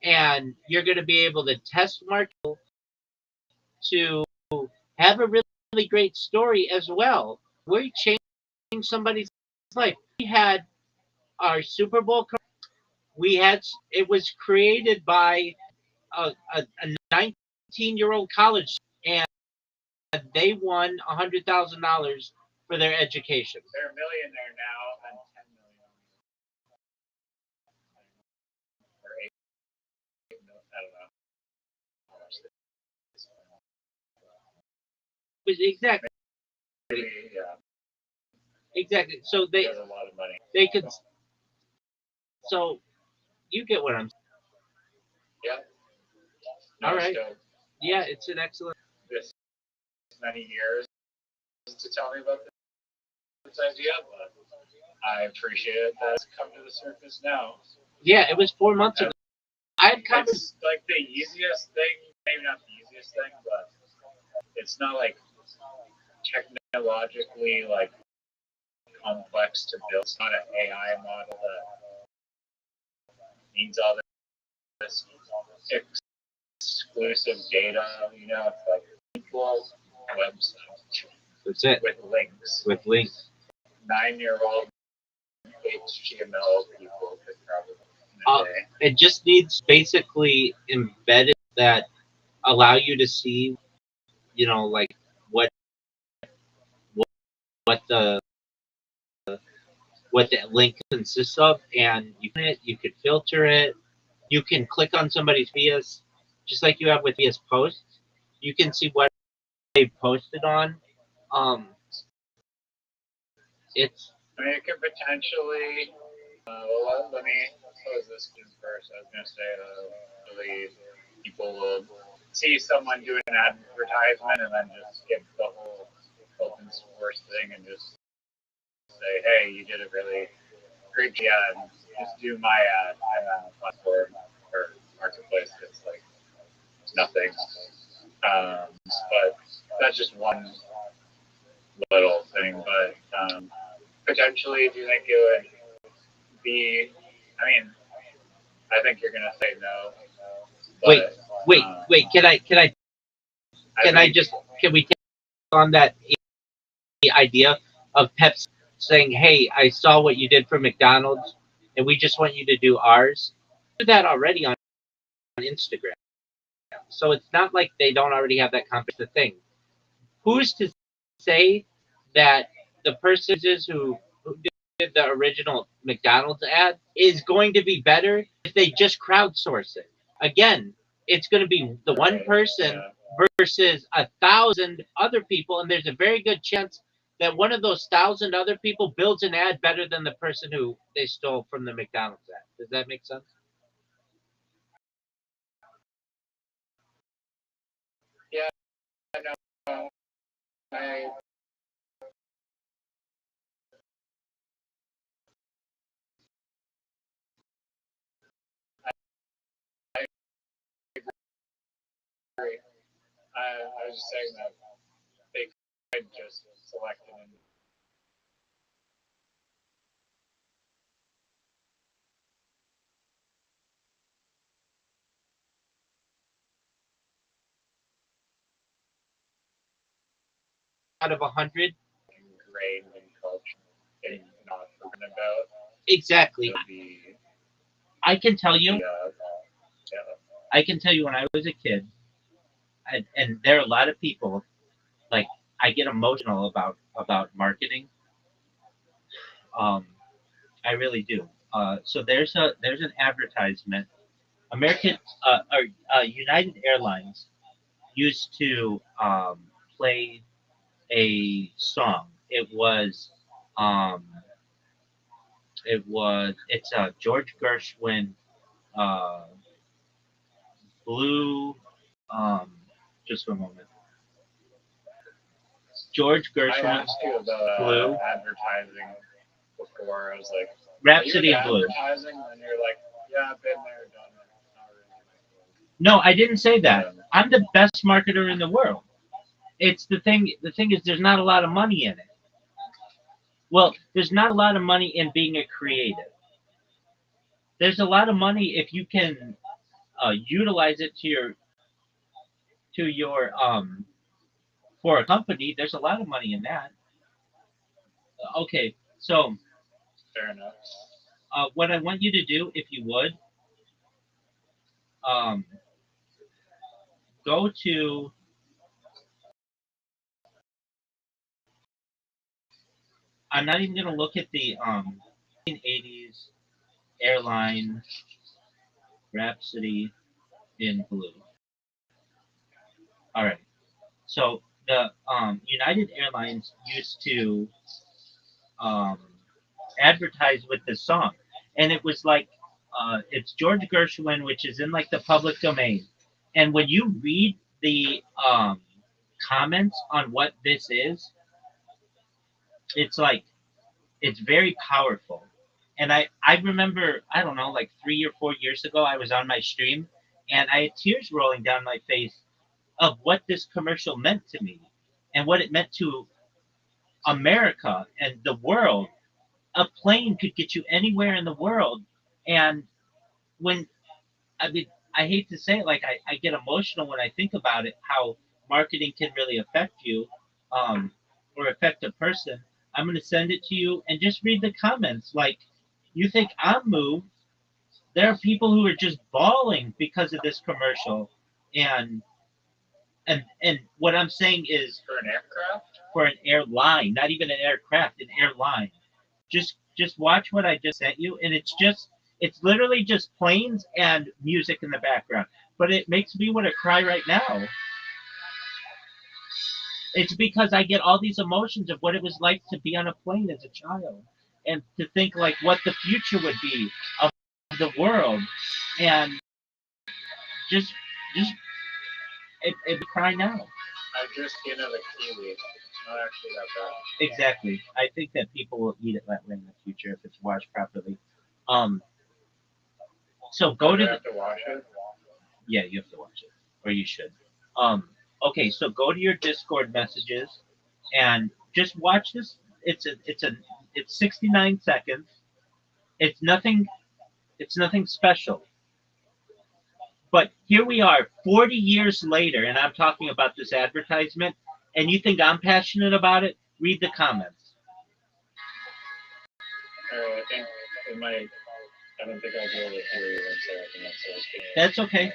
Speaker 4: And you're going to be able to test market to have a really great story as well. We changed somebody's life. We had our Super Bowl. It was created by a 19-year-old college, and they won $100,000 for their education.
Speaker 1: They're a millionaire now and 10 million. Or 8 million. I don't know how much
Speaker 4: Exactly.
Speaker 1: maybe, yeah.
Speaker 4: Exactly. So
Speaker 1: They have a lot of money.
Speaker 4: they could. So you get what I'm saying.
Speaker 1: Yeah. No,
Speaker 4: All right.
Speaker 1: still,
Speaker 4: Yeah, it's an excellent.
Speaker 1: this many years to tell me about this idea, but I appreciate that it's come to the surface now.
Speaker 4: Yeah, it was 4 months ago. I had covered.
Speaker 1: It's like the easiest thing, maybe not the easiest thing, but it's not like technologically like complex to build. It's not an AI model that needs all this exclusive data. It's like simple website
Speaker 4: That's it.
Speaker 1: with links.
Speaker 4: With links.
Speaker 1: 9-year-old HTML people could probably in a day.
Speaker 4: It just needs basically embedded that allow you to see, like what the link consists of, and you could filter it. You can click on somebody's VS, just like you have with VS posts. You can see what they posted on. It's.
Speaker 1: I mean, it could potentially. Well, let me close this one first. I was going to say, really, people will see someone doing an advertisement and then just skip the whole open source thing and just say, "Hey, you did a really great ad. Just do my ad." And then the platform or marketplace gets like nothing. But that's just one little thing. But potentially, do you think it would be? I mean, I think you're gonna say no. But,
Speaker 4: Wait. Can I just can we take on that idea of Pepsi saying, "Hey, I saw what you did for McDonald's, and we just want you to do ours." Do that already on Instagram, so it's not like they don't already have that competition. The thing, who's to say that the person who did the original McDonald's ad is going to be better if they just crowdsource it? Again, it's going to be the one person versus 1,000 other people, and there's a very good chance that one of those 1,000 other people builds an ad better than the person who they stole from the McDonald's ad. Does that make sense?
Speaker 1: Yeah, no, I agree. I was just saying that they could just select an
Speaker 4: Out of 100,
Speaker 1: ingrained in culture and not forgotten about.
Speaker 4: exactly.
Speaker 1: It'll be,
Speaker 2: I can tell you,
Speaker 1: yeah.
Speaker 2: I can tell you when I was a kid, and there are a lot of people like I get emotional about marketing. Um, I really do. So there's an advertisement. American or United Airlines used to play a song. Um, it's a George Gershwin uh, blue. Um, just a moment. George
Speaker 1: I
Speaker 2: Gershwin
Speaker 1: asked you about
Speaker 2: Blue.
Speaker 1: advertising before. I was like,
Speaker 2: Rhapsody
Speaker 1: are
Speaker 2: in
Speaker 1: you
Speaker 2: Blue.
Speaker 1: advertising? And you're like, yeah, I've been there, done it. Not really.
Speaker 2: No, I didn't say that. I'm the best marketer in the world. It's the thing. The thing is, there's not a lot of money in it. Well, there's not a lot of money in being a creative. There's a lot of money if you can utilize it to your for a company. There's a lot of money in that. Okay, so
Speaker 1: Fair enough.
Speaker 2: what I want you to do, if you would, um, go to. I'm not even going to look at the 1980s airline Rhapsody in Blue. All right. So the United Airlines used to um, advertise with this song, and it was like it's George Gershwin, which is in like the public domain. And when you read the comments on what this is, it's like it's very powerful. And I remember, I don't know, like 3 or 4 years ago, I was on my stream, and I had tears rolling down my face of what this commercial meant to me and what it meant to America and the world. A plane could get you anywhere in the world. And when, I mean, I hate to say it, like I get emotional when I think about it, how marketing can really affect you um, or affect a person. I'm going to send it to you and just read the comments. Like, you think I'm moved. There are people who are just bawling because of this commercial. And and what I'm saying is
Speaker 1: For an aircraft?
Speaker 2: for an airline, not even an aircraft, an airline. Just watch what I just sent you, and it's literally just planes and music in the background. But it makes me want to cry right now. It's because I get all these emotions of what it was like to be on a plane as a child, and to think like what the future would be of the world, and just just it cry now.
Speaker 1: I just get another kiwi. It's not actually that bad.
Speaker 2: Exactly. I think that people will eat it that way in the future if it's washed properly. Um, so go
Speaker 1: Do
Speaker 2: to
Speaker 1: I
Speaker 2: the,
Speaker 1: have to wash it?
Speaker 2: yeah, you have to watch it, or you should. Okay, so go to your Discord messages and just watch this. It's 69 seconds. It's nothing. It's nothing special. But here we are, 40 years later, and I'm talking about this advertisement. and you think I'm passionate about it, read the comments.
Speaker 1: I think it might. I don't think I'll be able to hear you once I can speak.
Speaker 2: That's okay.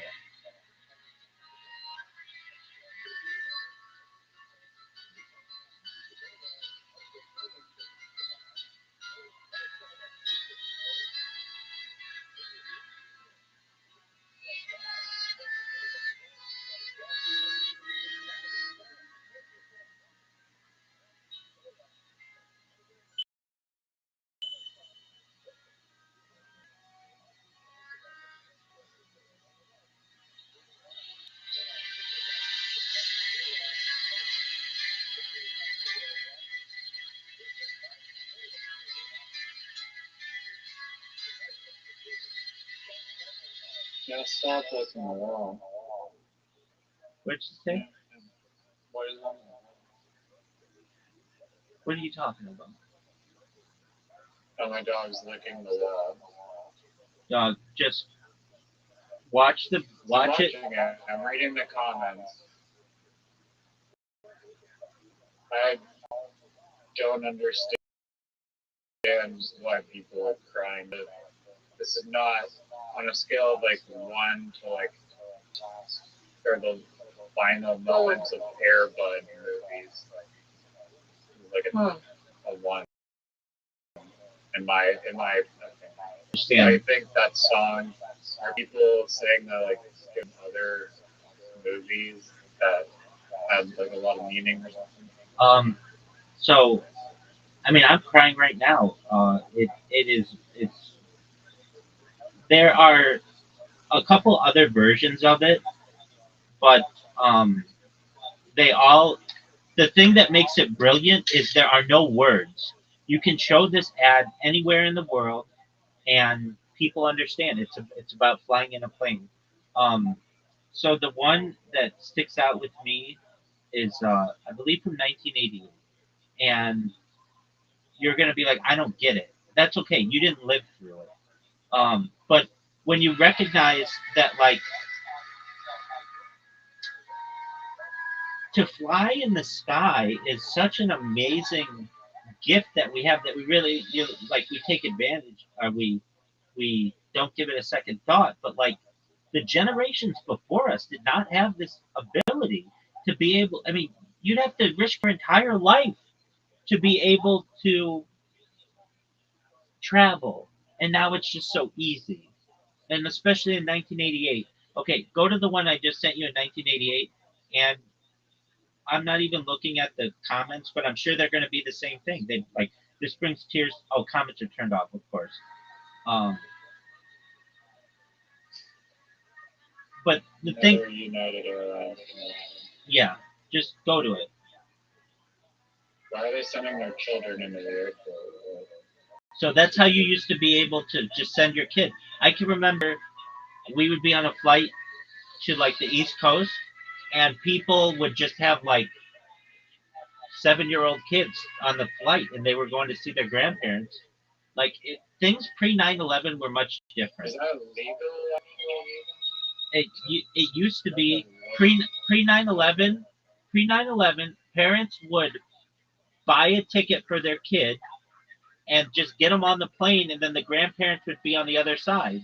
Speaker 1: Yeah, stop looking at the wall.
Speaker 2: What'd you say?
Speaker 1: What is that?
Speaker 2: What are you talking about?
Speaker 1: Oh, my dog's licking the wall.
Speaker 2: Dog, just watch it.
Speaker 1: I'm reading the comments. I don't understand why people are crying. This is not on a scale of like 1 to like, or the final moments of Air Bud movies. Like a 1 in my opinion. I think that song, are people saying that like in other movies that had like a lot of meaning or something?
Speaker 2: So, I mean, I'm crying right now. It's. There are a couple other versions of it, but they all. The thing that makes it brilliant is there are no words. You can show this ad anywhere in the world, and people understand. It's about flying in a plane. Um, so the one that sticks out with me is I believe from 1988, and you're gonna be like, I don't get it. That's okay. You didn't live through it. But when you recognize that, like, to fly in the sky is such an amazing gift that we have that we really like we take advantage or we don't give it a second thought, but like the generations before us did not have this ability to be able. I mean, you'd have to risk your entire life to be able to travel, and now it's just so easy, and especially in 1988. Okay, go to the one I just sent you in 1988, and I'm not even looking at the comments, but I'm sure they're going to be the same thing. They like, this brings tears. Oh, comments are turned off, of course. Um, but the thing,
Speaker 1: United Airlines.
Speaker 2: yeah, just go to it.
Speaker 1: Why are they sending their children into the airport?
Speaker 2: So that's how you used to be able to just send your kid. I can remember we would be on a flight to like the East Coast, and people would just have like 7-year-old kids on the flight, and they were going to see their grandparents. Like things pre 9/11 were much different.
Speaker 1: Is that legal?
Speaker 2: It used to be pre 9/11. Pre 9/11, parents would buy a ticket for their kid and just get them on the plane, and then the grandparents would be on the other side.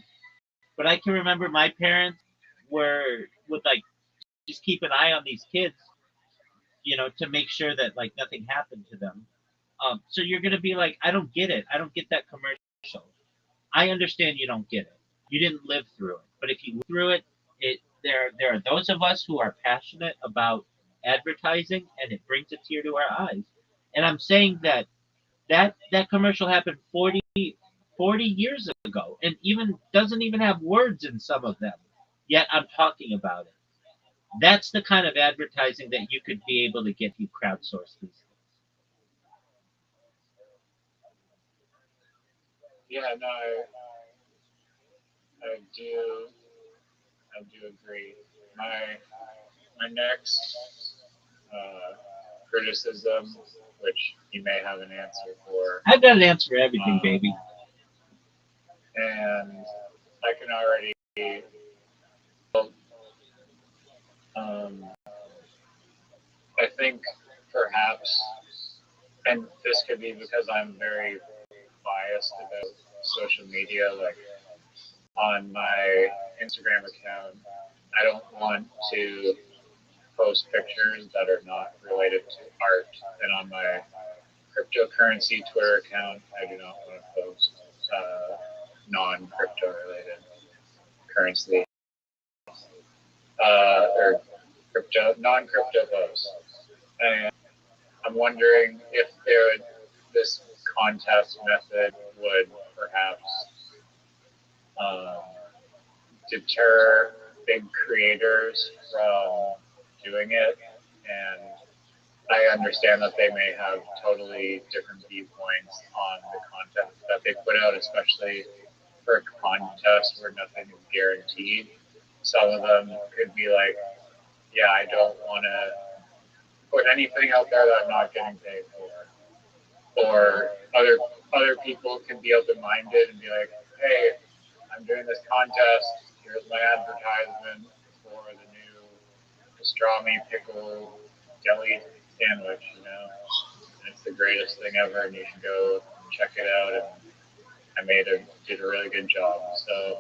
Speaker 2: But I can remember my parents would like just keep an eye on these kids, to make sure that like nothing happened to them. So you're gonna be like, I don't get it. I don't get that commercial. I understand you don't get it. You didn't live through it. But if you live through it, there are those of us who are passionate about advertising, and it brings a tear to our eyes. And I'm saying that commercial happened 40 years ago, and even doesn't even have words in some of them. Yet I'm talking about it. That's the kind of advertising that you could be able to get if you crowdsource these things.
Speaker 1: Yeah, no, I do agree. My next criticism, which you may have an answer for.
Speaker 2: I've got an answer for everything, baby.
Speaker 1: And I can already. I think perhaps, and this could be because I'm very biased about social media, like on my Instagram account, I don't want to post pictures that are not related to art, and on my cryptocurrency Twitter account, I do not want to post non-crypto related currency or non-crypto posts. And I'm wondering if this contest method would perhaps deter big creators from doing it. And I understand that they may have totally different viewpoints on the content that they put out, especially for a contest where nothing is guaranteed. Some of them could be like, yeah, I don't want to put anything out there that I'm not getting paid for. Or other people can be open-minded and be like, hey, I'm doing this contest. Here's my advertisement for the new pastrami pickle deli sandwich. And it's the greatest thing ever, and you should go check it out. And I did a really good job. So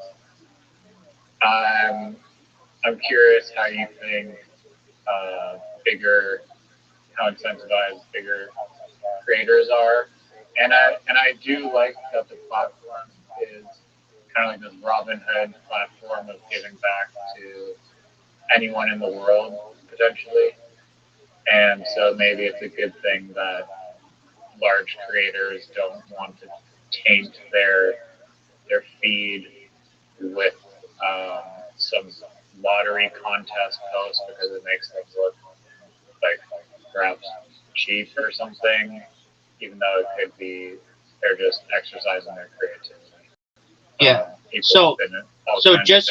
Speaker 1: I'm curious how you think how incentivized bigger creators are, and I do like that the platform is kind of like this Robin Hood platform of giving back to anyone in the world potentially, and so maybe it's a good thing that large creators don't want to taint their feed with some lottery contest post because it makes them look like perhaps cheap or something, even though it could be they're just exercising their creativity.
Speaker 4: Yeah. So just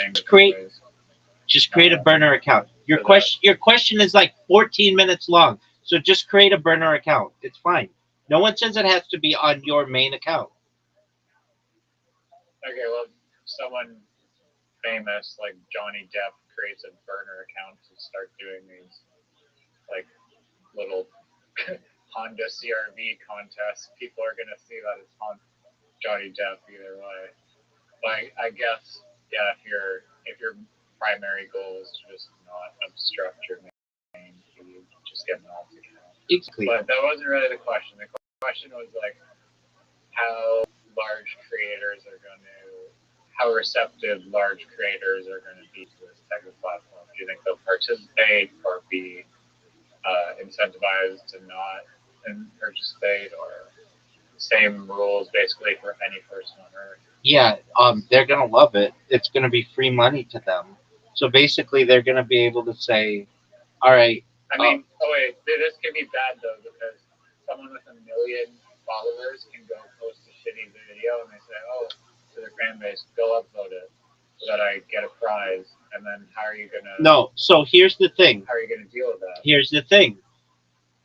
Speaker 4: create a burner account. Your question is like 14 minutes long. So just create a burner account. It's fine. No one says it has to be on your main account.
Speaker 1: Okay, well, someone famous like Johnny Depp creates a burner account to start doing these like little Honda CRV contests. People are gonna see that it's Johnny Depp either way. But I guess if your primary goal is to just not obstruct your main feed, just get an alt account.
Speaker 4: Exactly.
Speaker 1: But that wasn't really the question. The question was like how receptive large creators are going to be to this type of platform. Do you think they'll participate or be incentivized to not participate, or same rules basically for any person on Earth?
Speaker 4: Yeah, they're going to love it. It's going to be free money to them. So basically, they're going to be able to say, all right.
Speaker 1: I mean, this can be bad, though, because someone with 1 million followers can go post a shitty video and they say, to their fan base, go upvote it so that I get a prize. And then how are you going to...
Speaker 4: No, so here's the thing.
Speaker 1: How are you going to deal with that?
Speaker 4: Here's the thing.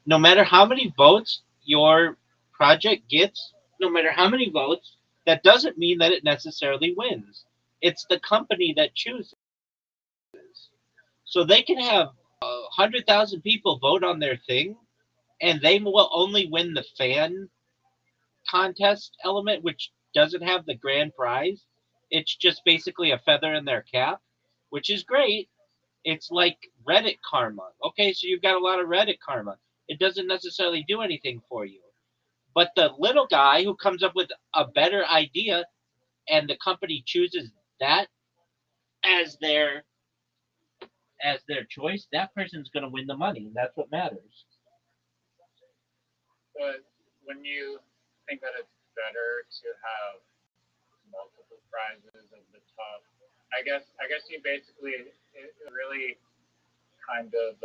Speaker 4: No matter how many votes your project gets, no matter how many votes, that doesn't mean that it necessarily wins. It's the company that chooses. So they can have 100,000 people vote on their thing, and they will only win the fan contest element, which doesn't have the grand prize. It's just basically a feather in their cap, which is great. It's like Reddit karma. Okay, so you've got a lot of Reddit karma. It doesn't necessarily do anything for you. But the little guy who comes up with a better idea and the company chooses that as their choice, that person's going to win the money. That's what matters.
Speaker 1: But when you think that it's better to have multiple prizes of the top, I guess you basically really kind of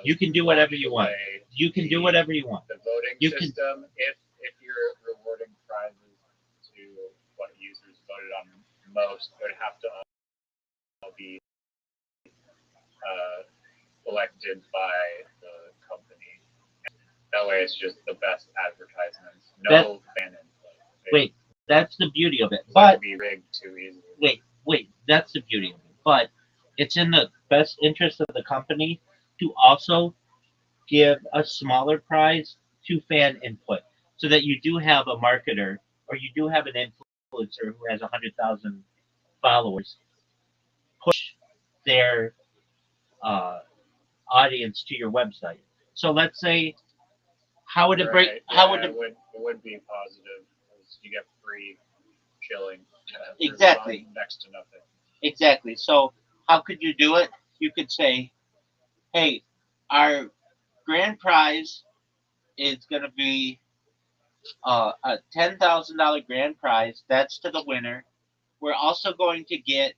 Speaker 2: you can do whatever you want. You can do whatever you want.
Speaker 1: The voting system, if you're rewarding prizes to what users voted on most, would have to all be elected by the company. That way, it's just the best advertisements. No fan input.
Speaker 2: Wait, that's the beauty of it.
Speaker 1: But be rigged too easily.
Speaker 2: Wait, that's the beauty of it. But it's in the best interest of the company to also give a smaller prize to fan input so that you do have a marketer or you do have an influencer who has 100,000 followers push their uh, audience to your website. So let's say, how would it break?
Speaker 1: Right.
Speaker 2: How
Speaker 1: Yeah,
Speaker 2: would
Speaker 1: it would be positive because you get free chilling.
Speaker 2: exactly,
Speaker 1: Next to nothing.
Speaker 2: exactly. So how could you do it? You could say, hey, our grand prize is going to be a $10,000 grand prize. That's to the winner. We're also going to get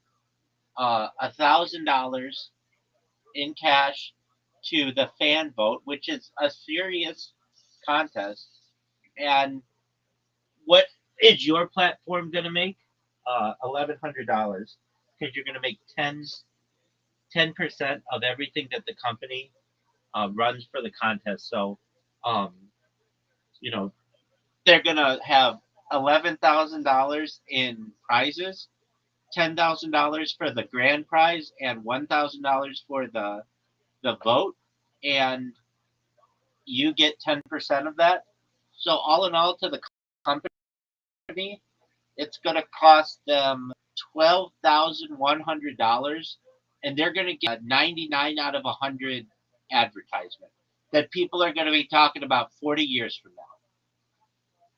Speaker 2: $1,000 in cash to the fan vote, which is a serious contest. And what is your platform going to make? $1,100 because you're going to make 10% of everything that the company runs for the contest. So, um, you know, they're going to have $11,000 in prizes, $10,000 for the grand prize, and $1,000 for the vote, and you get 10% of that. So all in all, to the company, it's going to cost them $12,100, and they're going to get 99 out of 100 advertisement that people are going to be talking about 40 years from now.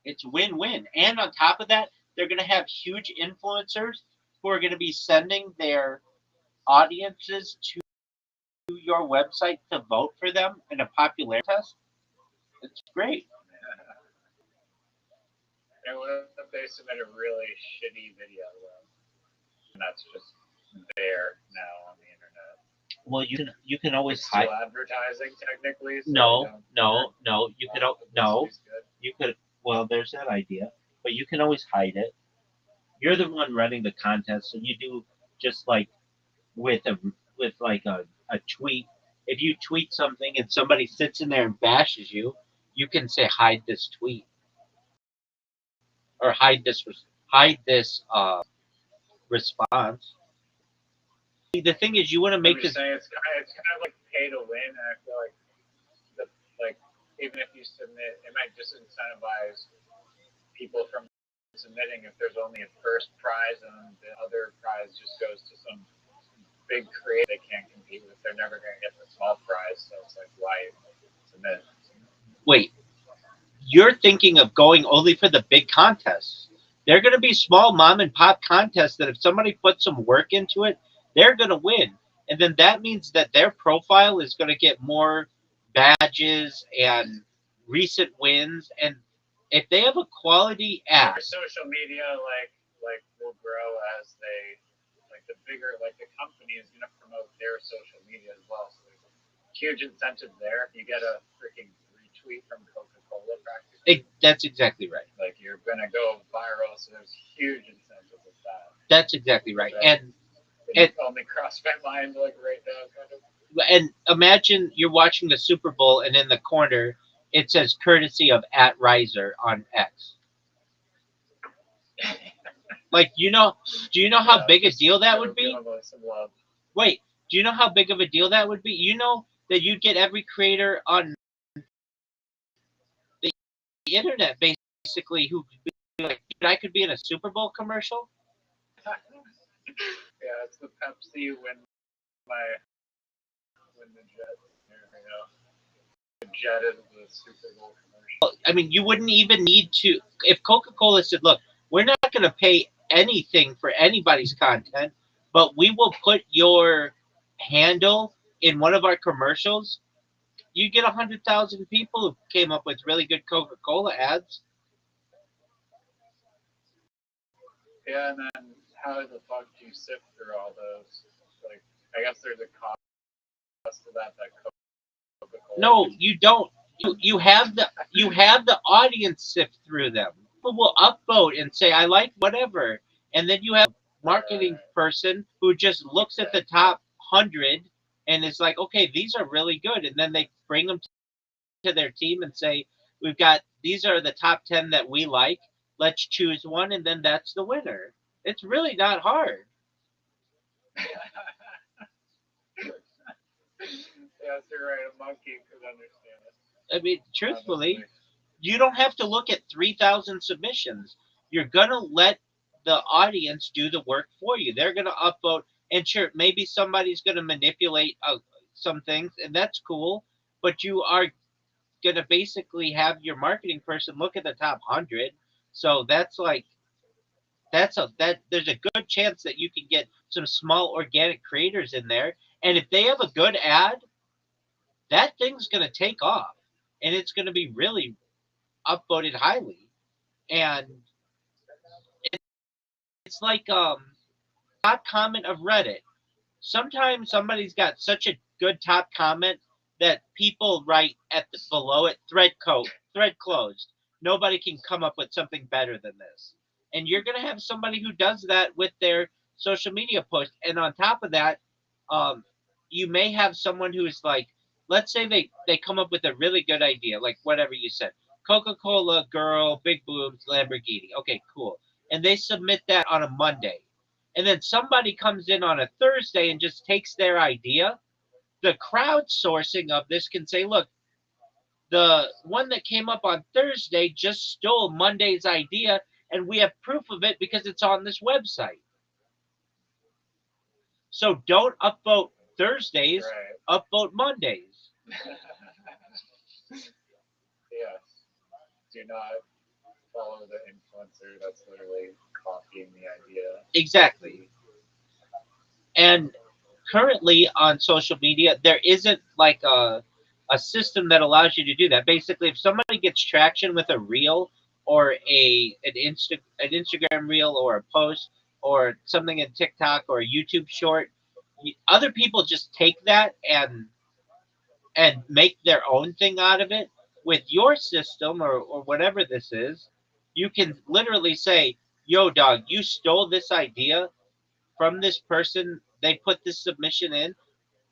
Speaker 2: It's win-win, and on top of that, they're going to have huge influencers who are going to be sending their audiences to your website to vote for them in a popularity test. It's great.
Speaker 1: And what if they submit a really shitty video though? And that's just there now on the internet.
Speaker 2: Well, you can always
Speaker 1: It's
Speaker 2: hide.
Speaker 1: still advertising technically. So
Speaker 2: No. You could. Well, there's that idea, but you can always hide it. You're the one running the contest, so you do just like with a with like a tweet. If you tweet something and somebody sits in there and bashes you, you can say hide this tweet or hide this response. The thing is, you want to make this.
Speaker 1: saying it's kind of like pay to win, and I feel like like even if you submit, it might just incentivize people from submitting if there's only a first prize and the other prize just goes to some big creator they can't compete with. They're never going to get the small prize, so it's like why submit?
Speaker 2: Wait, you're thinking of going only for the big contests. They're going to be small mom and pop contests that if somebody puts some work into it, they're going to win. And then that means that their profile is going to get more badges and recent wins. And if they have a quality app,
Speaker 1: Their social media like will grow as they like the bigger like the company is going to promote their social media as well. So there's a huge incentive there. You get a freaking retweet from Coca-Cola practically.
Speaker 2: that's exactly right.
Speaker 1: Like you're going to go viral, so there's huge incentive with that.
Speaker 2: That's exactly right.
Speaker 1: That it only crossed my mind like right now, kind of.
Speaker 2: And imagine you're watching the Super Bowl, and in the corner it says courtesy of @Riser on X. Like, do you know how big a deal that would be? Wait, do you know how big of a deal that would be? You know that you'd get every creator on the internet basically who would be like, I could be in a Super Bowl commercial.
Speaker 1: Yeah, it's the Pepsi when the Jet. There we go. The Jet is the Super Bowl commercial.
Speaker 2: I mean, you wouldn't even need to. If Coca-Cola said, "Look, we're not going to pay anything for anybody's content, but we will put your handle in one of our commercials," you get 100,000 people who came up with really good Coca-Cola ads.
Speaker 1: Yeah, and then how the fuck do you sift through all those? Like, I guess there's a cost to that Coca-Cola.
Speaker 2: No, you don't. You have the audience sift through them. People will upvote and say, "I like whatever," and then you have a marketing person who just looks at the top 100 and is like, "Okay, these are really good," and then they bring them to their team and say, these are the top 10 that we like. Let's choose one, and then that's the winner. It's really not hard.
Speaker 1: Yes, you're right. A monkey could understand.
Speaker 4: I mean, truthfully,
Speaker 1: Honestly.
Speaker 4: you don't have to look at 3,000 submissions. You're gonna let the audience do the work for you. They're gonna upvote, and sure, maybe somebody's gonna manipulate some things, and that's cool. But you are gonna basically have your marketing person look at the top 100. So that's like that. There's a good chance that you can get some small organic creators in there, and if they have a good ad, that thing's gonna take off, and it's gonna be really upvoted highly. And it's like top comment of Reddit. Sometimes somebody's got such a good top comment that people write at the below it thread closed. Nobody can come up with something better than this. And you're gonna have somebody who does that with their social media post. And on top of that, um, you may have someone who is like, let's say they come up with a really good idea, like whatever you said, Coca-Cola girl, big boobs, Lamborghini. Okay, cool. And they submit that on a Monday, and then somebody comes in on a Thursday and just takes their idea, the crowdsourcing of this can say, look, the one that came up on Thursday just stole Monday's idea, and we have proof of it because it's on this website. So don't upvote Thursdays,
Speaker 1: Right.
Speaker 4: upvote Mondays.
Speaker 1: Yes. Do not follow the influencer that's literally copying the idea.
Speaker 4: Exactly. And currently on social media, there isn't like a system that allows you to do that. Basically, if somebody gets traction with a reel or an Instagram reel or a post or something in TikTok or a YouTube short, other people just take that and make their own thing out of it. With your system or whatever this is, you can literally say, yo dog, you stole this idea from this person. They put this submission in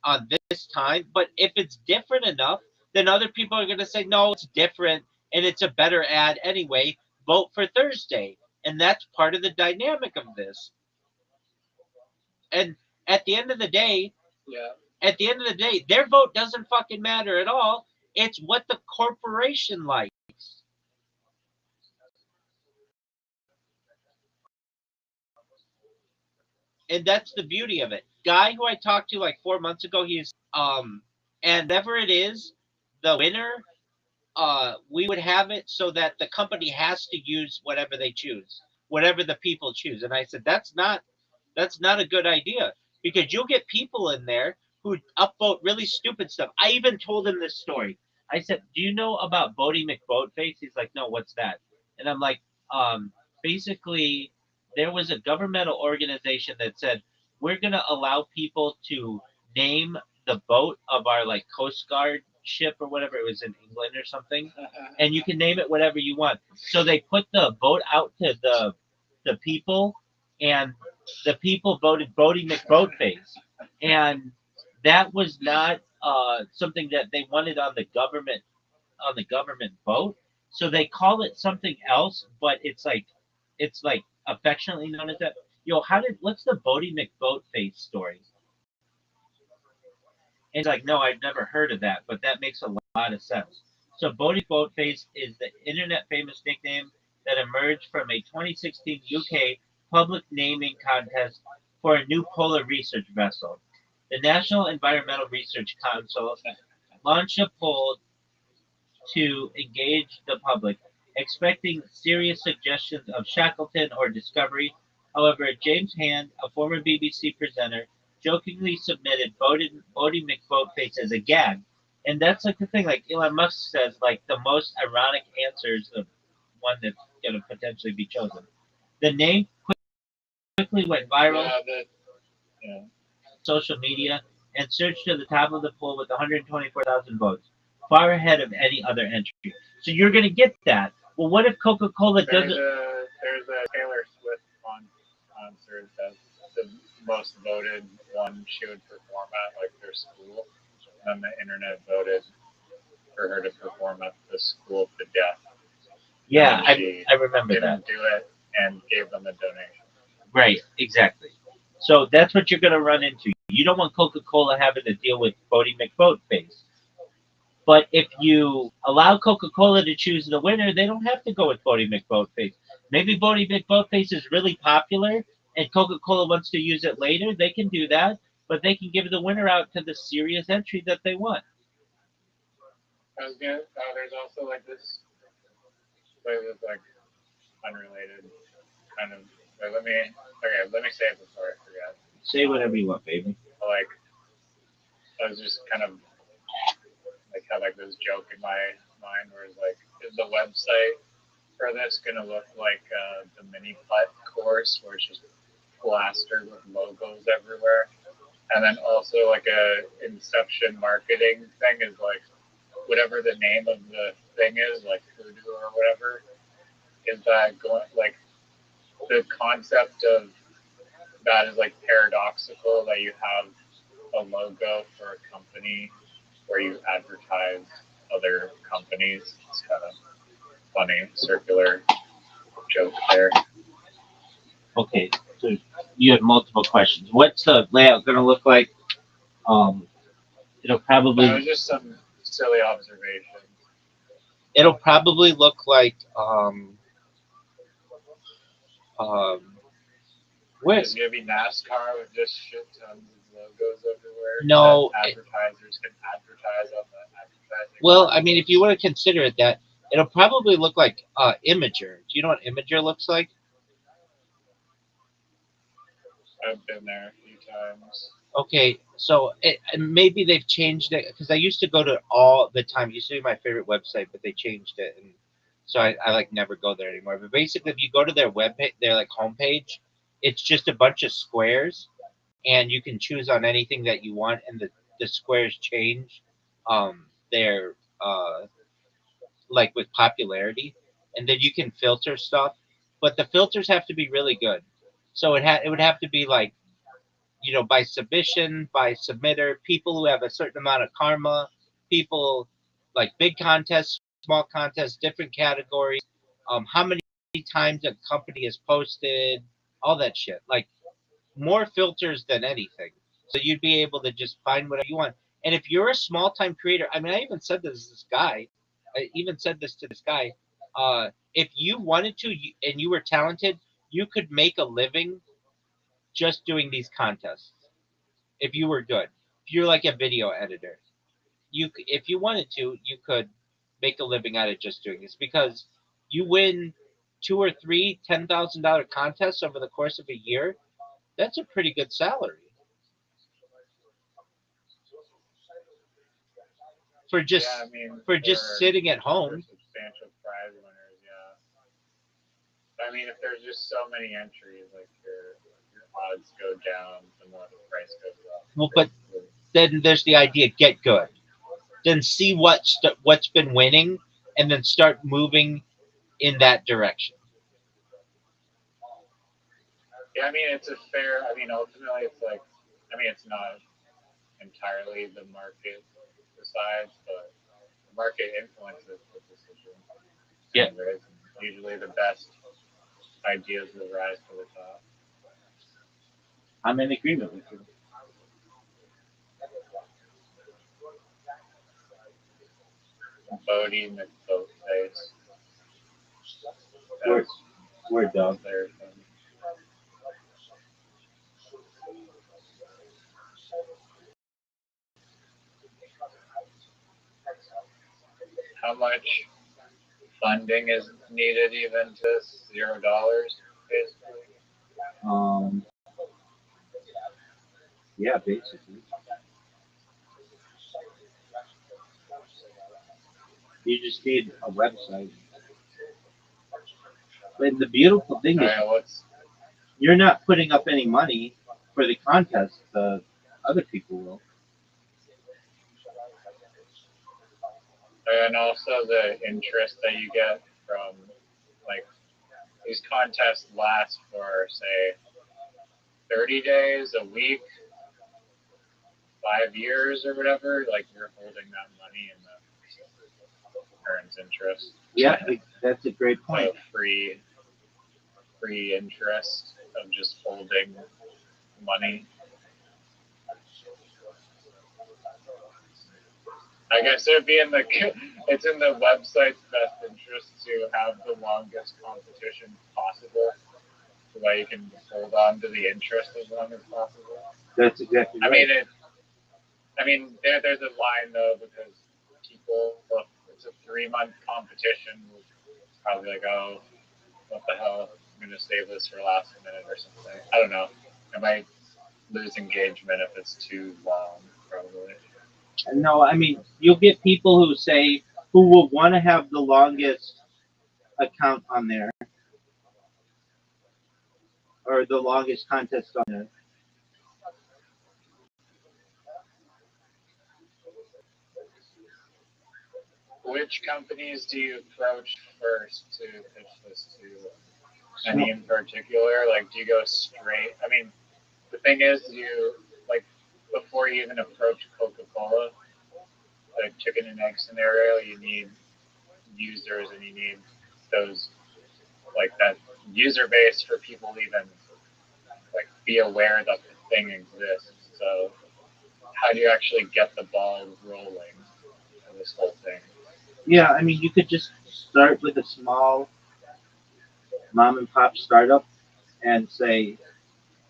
Speaker 4: on this time, but if it's different enough, then other people are going to say, no, it's different and it's a better ad anyway. Vote for Thursday. And that's part of the dynamic of this. And at the end of the day,
Speaker 1: Yeah.
Speaker 4: at the end of the day, their vote doesn't fucking matter at all. It's what the corporation likes. And that's the beauty of it. Guy who I talked to like 4 months ago, he's and whatever it is, the winner, we would have it so that the company has to use whatever they choose, whatever the people choose. And I said, that's not a good idea, because you'll get people in there who upvote really stupid stuff. I even told him this story. I said, "Do you know about Bodie McBoatface?" He's like, "No, what's that?" And I'm like, basically, there was a governmental organization that said we're gonna allow people to name the boat of our like Coast Guard ship or whatever, it was in England or something, and you can name it whatever you want. So they put the boat out to the people, and the people voted Bodie McBoatface, and that was not something that they wanted on the government boat. So they call it something else, but it's like affectionately known as that. Yo, what's the Bodie McBoatface story? And he's like, no, I've never heard of that, but that makes a lot of sense. So Bodie Boatface is the internet famous nickname that emerged from a 2016 UK public naming contest for a new polar research vessel. The National Environmental Research Council launched a poll to engage the public, expecting serious suggestions of Shackleton or Discovery. However, James Hand, a former BBC presenter, jokingly submitted Bodie McBoatface as a gag. And that's like the thing, like Elon Musk says, like the most ironic answer is the one that's going to potentially be chosen. The name quickly went viral
Speaker 1: Yeah. Yeah.
Speaker 4: social media and surged to the top of the poll with 124,000 votes, far ahead of any other entry. So you're going to get that. Well, what if Coca-Cola
Speaker 1: There's
Speaker 4: doesn't?
Speaker 1: a Taylor Swift concert that's the most voted one she would perform at, like their school. And the internet voted for her to perform at the school to death.
Speaker 4: Yeah,
Speaker 1: She
Speaker 4: I remember that.
Speaker 1: didn't do it and gave them a donation.
Speaker 4: Right, exactly. So that's what you're going to run into. You don't want Coca-Cola having to deal with Bodie McBoatface.
Speaker 2: But if you allow Coca-Cola to choose the winner, they don't have to go with Bodie McBoatface. Maybe Bodie McBoatface is really popular and Coca-Cola wants to use it later. They can do that, but they can give the winner out to the serious entry that they want.
Speaker 1: I was gonna. There's also like this. Like unrelated kind of. Let me. Okay, let me say it before I forget.
Speaker 2: Say whatever you want, baby.
Speaker 1: Like I was just kind of like had like this joke in my mind where it's like, is the website for this gonna look like the mini putt course where it's just plastered with logos everywhere, and then also like a Inception marketing thing is like whatever the name of the thing is, like Hoodoo or whatever, is that going like the concept of that is like paradoxical that you have a logo for a company where you advertise other companies. It's kind of funny circular joke there.
Speaker 2: Okay, so you have multiple questions. What's the layout going to look like? It'll probably.
Speaker 1: That was just some silly observation.
Speaker 4: It'll probably look like where
Speaker 1: Is it gonna be NASCAR with just shit tons of logos everywhere?
Speaker 4: No,
Speaker 1: that advertisers can advertise on the advertising.
Speaker 4: well, I mean, if you want to consider it that, it'll probably look like Imager. Do you know what Imager looks like?
Speaker 1: I've been there a few times.
Speaker 4: Okay, so maybe they've changed it because I used to go to all the time. It used to be my favorite website, but they changed it, and so I like never go there anymore. But basically, if you go to their webpage, their like homepage, it's just a bunch of squares, and you can choose on anything that you want, and the squares change, their like with popularity, and then you can filter stuff, but the filters have to be really good. So it would have to be like, by submission, by submitter, people who have a certain amount of karma, people like big contests, small contests, different categories, how many times a company has posted, all that shit. Like more filters than anything. So you'd be able to just find whatever you want. And if you're a small time creator, I mean, I even said this to this guy. I even said this to this guy. If you wanted to, and you were talented, you could make a living just doing these contests if you were good. If you're like a video editor, if you wanted to, you could make a living out of just doing this because you win two or three $10,000 contests over the course of a year. That's a pretty good salary for just sitting at home.
Speaker 1: Substantial prize winners, yeah. I mean, if there's just so many entries, like your odds go down the more the price goes up.
Speaker 4: Well, but then there's the idea: get good, then see what's been winning, and then start moving in that direction.
Speaker 1: Yeah, I mean, it's a fair. I mean, ultimately, it's like, I mean, it's not entirely the market decides, but the market influences the decision.
Speaker 2: Yeah.
Speaker 1: Right? Usually, the best ideas will rise to the top.
Speaker 2: I'm in agreement with you.
Speaker 1: Bodie McBoatface.
Speaker 2: We're done.
Speaker 1: How much funding is needed even to $0, basically?
Speaker 2: Yeah, basically. You just need a website. And the beautiful thing is, you're not putting up any money for the contest. The other people will.
Speaker 1: And also the interest that you get from, like, these contests last for, say, 30 days, a week, 5 years, or whatever. Like, you're holding that money and that earns interest.
Speaker 2: Yeah, that's a great point.
Speaker 1: So free interest of just holding money. I guess it'd be it's in the website's best interest to have the longest competition possible, so that you can hold on to the interest as long as possible.
Speaker 4: That's exactly right.
Speaker 1: I mean, there's a line though, because people, it's a 3-month competition. It's probably like, oh, what the hell? I'm gonna save this for last minute or something. I don't know. I might lose engagement if it's too long, probably.
Speaker 4: No, I mean, you'll get people who will want to have the longest account on there or the longest contest on there.
Speaker 1: Which companies do you approach first to pitch this to? Any in particular? Like, do you go straight? I mean, the thing is, like, before you even approach Coca-Cola, like chicken and egg scenario, you need users and you need those, like, that user base for people to even like be aware that the thing exists. So how do you actually get the ball rolling for this whole thing?
Speaker 4: Yeah, I mean, you could just start with a small mom and pop startup and say,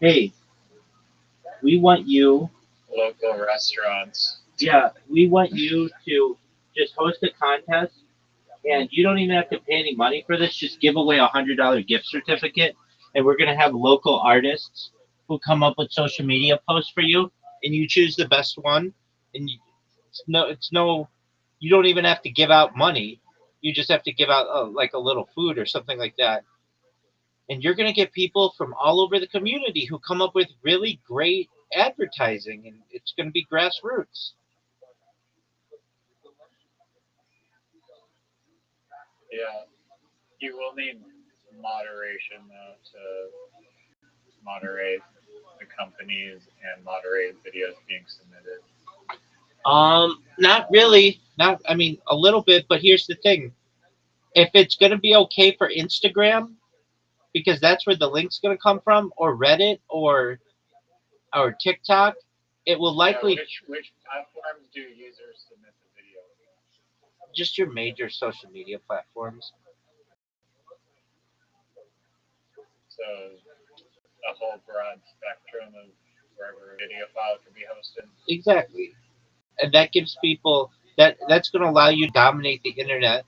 Speaker 4: hey, we want you,
Speaker 1: Local restaurants.
Speaker 4: yeah, we want you to just host a contest, and you don't even have to pay any money for this. Just give away $100 gift certificate, and we're gonna have local artists who come up with social media posts for you, and you choose the best one, and it's no, you don't even have to give out money. You just have to give out like a little food or something like that, and you're gonna get people from all over the community who come up with really great advertising, and it's gonna be grassroots.
Speaker 1: Yeah, you will need moderation though to moderate the companies and moderate videos being submitted.
Speaker 4: Not really. Not, I mean, a little bit, but here's the thing. If it's going to be okay for Instagram, because that's where the link's going to come from, or Reddit, or TikTok, it will likely
Speaker 1: Which platforms do users submit the video?
Speaker 4: just your major social media platforms.
Speaker 1: So a whole broad spectrum of wherever a video file can be hosted.
Speaker 4: Exactly. And that gives people that's going to allow you to dominate the internet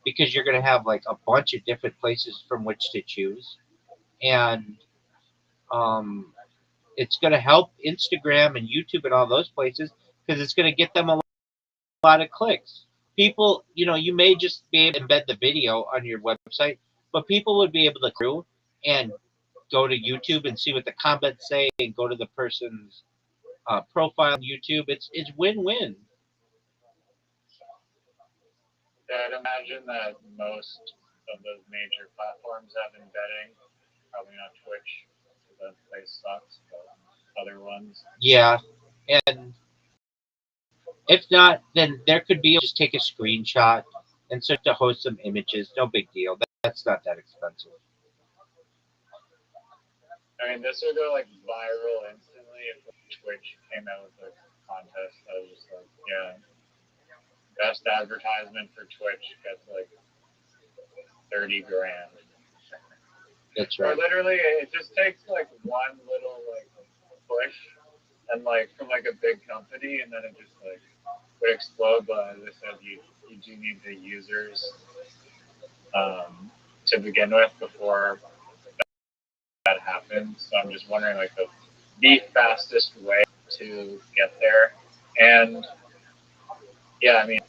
Speaker 4: because you're going to have like a bunch of different places from which to choose. And um, it's going to help Instagram and YouTube and all those places because it's going to get them a lot of clicks. People, you may just be able to embed the video on your website, but people would be able to through and go to YouTube and see what the comments say and go to the person's profile on YouTube. It's win-win.
Speaker 1: Yeah, I'd imagine that most of those major platforms have embedding. Probably not Twitch, because that place sucks, but other ones.
Speaker 4: Yeah, and if not, then there could be just take a screenshot and start to host some images. No big deal. That's not that expensive.
Speaker 1: I mean, this would go like viral instantly if Twitch came out with a contest. I was just like, yeah, best advertisement for Twitch gets like 30 grand.
Speaker 4: That's
Speaker 1: Or
Speaker 4: right.
Speaker 1: literally, it just takes like one little like push, and like from like a big company, and then it just like would explode. But as I said, you do need the users to begin with before that happens. So I'm just wondering like the fastest way to get there. And yeah, I mean,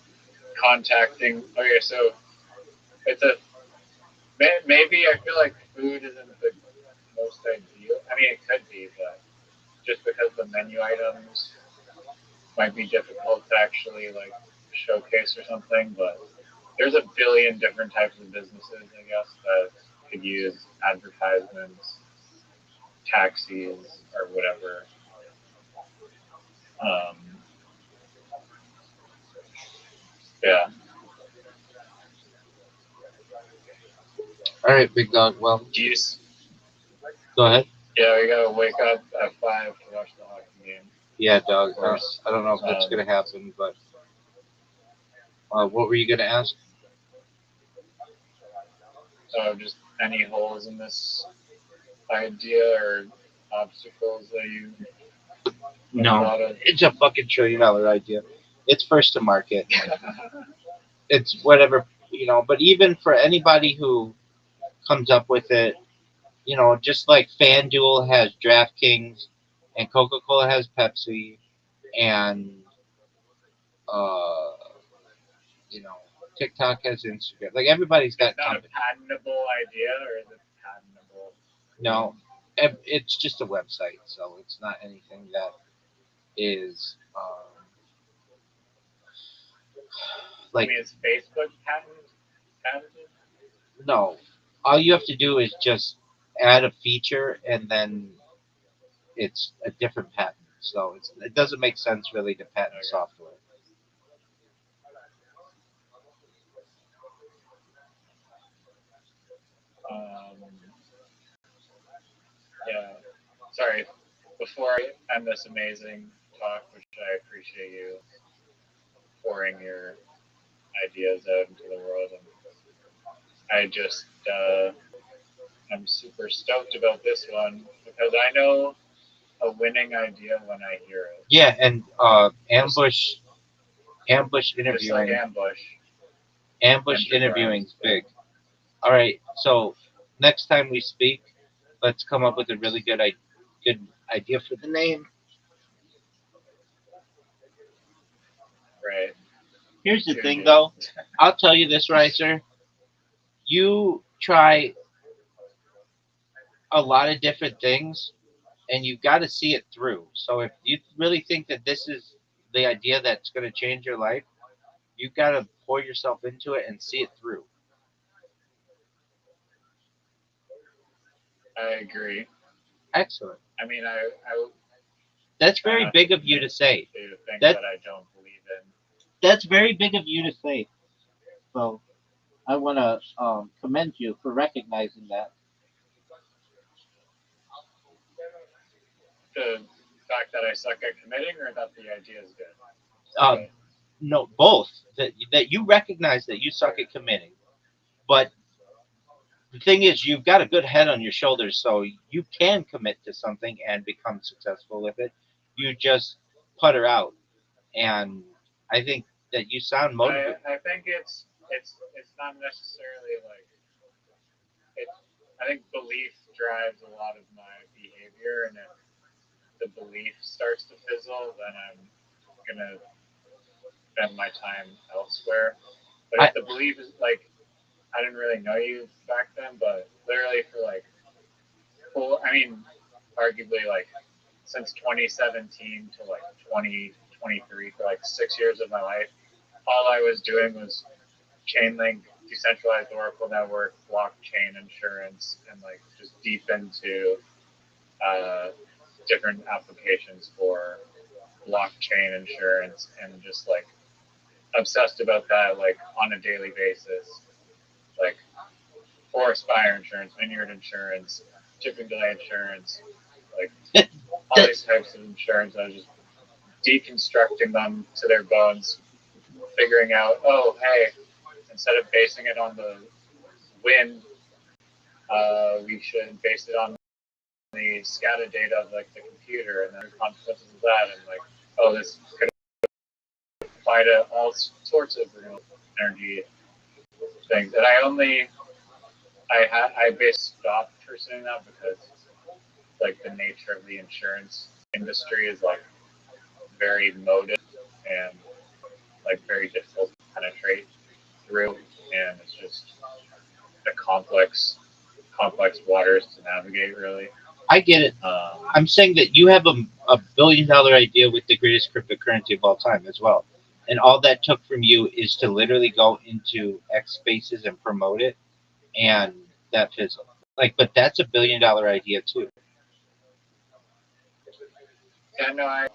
Speaker 1: contacting. Okay, so it's a maybe I feel like food isn't the most ideal. I mean, it could be, but just because the menu items might be difficult to actually like showcase or something. But there's a billion different types of businesses, I guess, that could use advertisements, taxis, or whatever. Um, yeah.
Speaker 4: All right, big dog. Well, go ahead.
Speaker 1: Yeah, we gotta wake up at 5 to watch the hockey game.
Speaker 4: Yeah, dog. I don't know if that's gonna happen, but What were you gonna ask?
Speaker 1: So just any holes in this idea or obstacles that you
Speaker 4: No,
Speaker 1: thought of?
Speaker 4: it's a fucking $1 trillion idea. It's first to market. It's whatever, But even for anybody who comes up with it, just like FanDuel has DraftKings, and Coca-Cola has Pepsi, and uh, you know, TikTok has Instagram. Like everybody's got
Speaker 1: It's not a
Speaker 4: company.
Speaker 1: patentable idea, or is it patentable?
Speaker 4: No, it's just a website, so it's not anything that is
Speaker 1: I
Speaker 4: like
Speaker 1: mean, is Facebook patented?
Speaker 4: no. All you have to do is just add a feature, and then it's a different patent. So it doesn't make sense really to patent
Speaker 1: Okay.
Speaker 4: software.
Speaker 1: Yeah. Sorry. Before I end this amazing talk, which I appreciate you pouring your ideas out into the world, and I just I'm super stoked about this one because I know a winning idea when I hear it.
Speaker 4: Yeah, and ambush
Speaker 1: Just like
Speaker 4: interviewing.
Speaker 1: ambush.
Speaker 4: Ambush interviewing is big. All right, so next time we speak, let's come up with a really good idea for the name.
Speaker 1: Right.
Speaker 4: Here's the thing, though. I'll tell you this, Ricer. You try a lot of different things, and you've got to see it through. So if you really think that this is the idea that's going to change your life, you've got to pour yourself into it and see it through.
Speaker 1: I agree.
Speaker 4: Excellent.
Speaker 1: I mean, I
Speaker 4: That's very big of you to say.
Speaker 1: things that I don't believe in.
Speaker 4: That's very big of you to say. So I want to commend you for recognizing that.
Speaker 1: The fact that I suck at committing, or that the idea is good.
Speaker 4: Um, no, both. That you recognize that you suck at committing, but the thing is, you've got a good head on your shoulders, so you can commit to something and become successful with it. You just putter out, and I think that you sound motivated.
Speaker 1: I think it's not necessarily like it. I think belief drives a lot of my behavior, and if the belief starts to fizzle, then I'm gonna spend my time elsewhere. But if the belief is like, I didn't really know you back then, but literally for like, I mean, arguably like since 2017 to like 2023, for like 6 years of my life, all I was doing was Chainlink, decentralized Oracle network, blockchain insurance, and like just deep into different applications for blockchain insurance, and just like obsessed about that like on a daily basis, like forest fire insurance, vineyard insurance, shipping delay insurance, like all these types of insurance. I was just deconstructing them to their bones, figuring out, oh, hey, instead of basing it on the wind, we should base it on the SCADA data of like the computer, and then the consequences of that, and like, oh, this could apply to all sorts of renewable energy things. And I basically stopped pursuing that because like the nature of the insurance industry is like very motive and like very difficult to penetrate through, and it's just a complex waters to navigate, really.
Speaker 4: I get it. I'm saying that you have a $1 billion idea with the greatest cryptocurrency of all time as well. And all that took from you is to literally go into X spaces and promote it, and that fizzled. But that's a $1 billion idea too.
Speaker 1: Yeah, no, I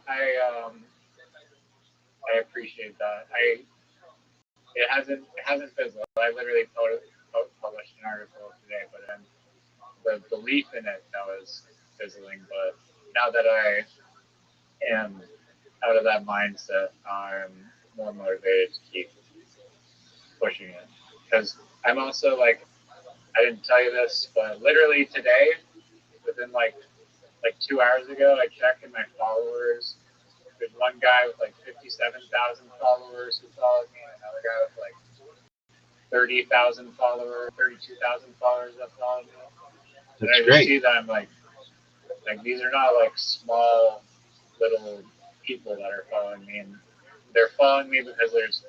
Speaker 1: appreciate that. It hasn't fizzled. I literally published an article today, but then the belief in it that was fizzling. But now that I am out of that mindset, I'm more motivated to keep pushing it. Because I'm also like, I didn't tell you this, but literally today, within like 2 hours ago, I checked in my followers. There's one guy with like 57,000 followers who followed me, and another guy with like 30,000 followers, 32,000 followers that followed me. And
Speaker 4: That's
Speaker 1: I just
Speaker 4: great.
Speaker 1: see that I'm like these are not like small little people that are following me, and they're following me because there's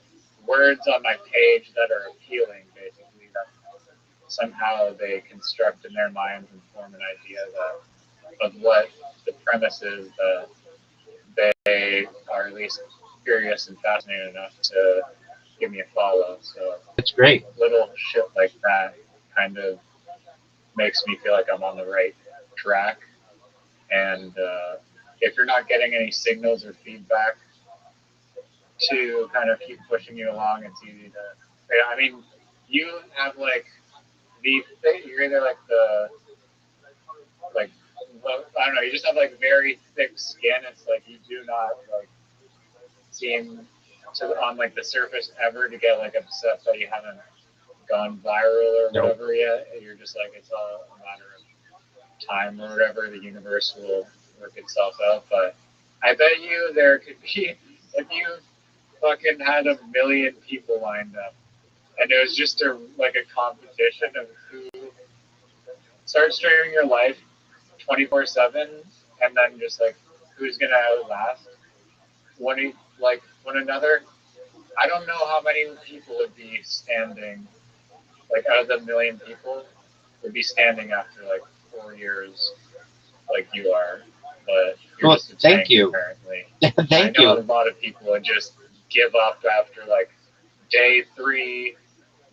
Speaker 1: words on my page that are appealing, basically, that somehow they construct in their minds and form an idea of what the premise is that they are at least curious and fascinated enough to give me a follow. So
Speaker 4: That's great.
Speaker 1: little shit like that kind of makes me feel like I'm on the right track. And if you're not getting any signals or feedback to kind of keep pushing you along, it's easy to. I mean, you have like you're either like I don't know, you just have like very thick skin. It's like you do not like seem to on like the surface ever to get like upset that you haven't gone viral or whatever yet. You're just like, it's all a matter of time or whatever. The universe will work itself out. But I bet you there could be, if you fucking had 1 million people lined up and it was just like a competition of who start streaming your life 24/7 and then just like who's gonna outlast one another. I don't know how many people would be standing, like out of the 1 million people, would be standing after like 4 years, like you are. But you're just a tank, apparently.
Speaker 4: Thank
Speaker 1: I know
Speaker 4: you.
Speaker 1: a lot of people would just give up after like day 3,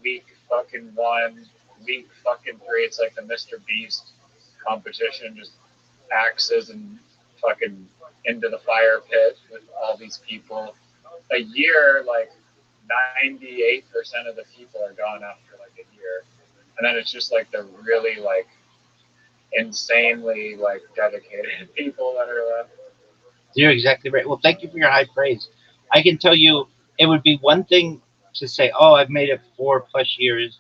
Speaker 1: week fucking 1, week fucking 3. It's like the Mr. Beast competition, just axes and fucking into the fire pit with all these people. A year, like 98% of the people are gone after like a year, and then it's just like the really like insanely like dedicated people that are left.
Speaker 4: You're exactly right. Well, thank you for your high praise. I can tell you, it would be one thing to say, "Oh, I've made it 4+ years.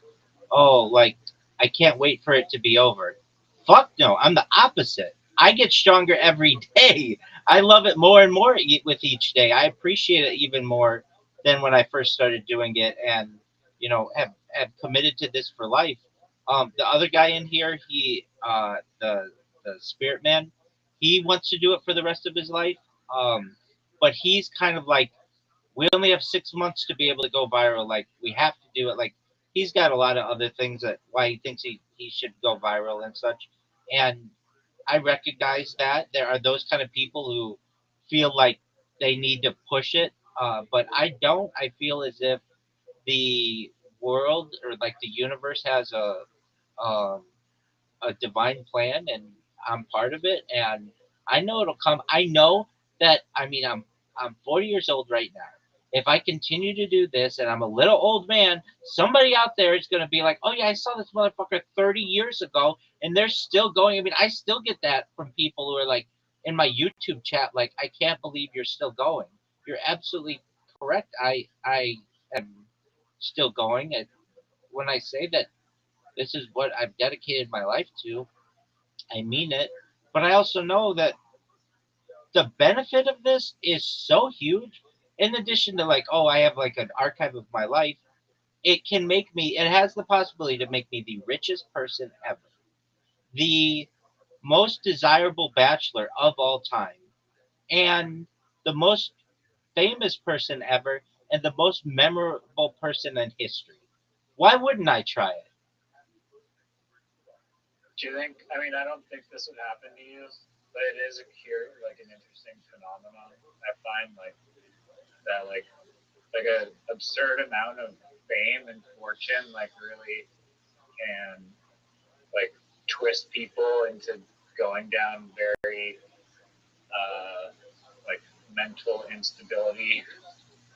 Speaker 4: Oh, like I can't wait for it to be over." Fuck no, I'm the opposite. I get stronger every day. I love it more and more with each day. I appreciate it even more than when I first started doing it, and have committed to this for life. The other guy in here, the spirit man, he wants to do it for the rest of his life. But he's kind of like, we only have 6 months to be able to go viral. Like, we have to do it. Like, he's got a lot of other things that why he thinks he should go viral and such. And I recognize that there are those kind of people who feel like they need to push it. But I don't. I feel as if the world or like the universe has um, a divine plan, and I'm part of it, and I know it'll come. I know that. I mean, I'm 40 years old right now. If I continue to do this and I'm a little old man, somebody out there is going to be like, "Oh yeah, I saw this motherfucker 30 years ago and they're still going." I mean, I still get that from people who are like in my YouTube chat like, "I can't believe you're still going." You're absolutely correct. I am still going, and when I say that this is what I've dedicated my life to, I mean it. But I also know that the benefit of this is so huge. In addition to like, oh, I have like an archive of my life, it has the possibility to make me the richest person ever, the most desirable bachelor of all time, and the most famous person ever, and the most memorable person in history. Why wouldn't I try it?
Speaker 1: Do you think? I mean, I don't think this would happen to you, but it is like an interesting phenomenon. I find like that, like an absurd amount of fame and fortune, like really can like twist people into going down very like mental instability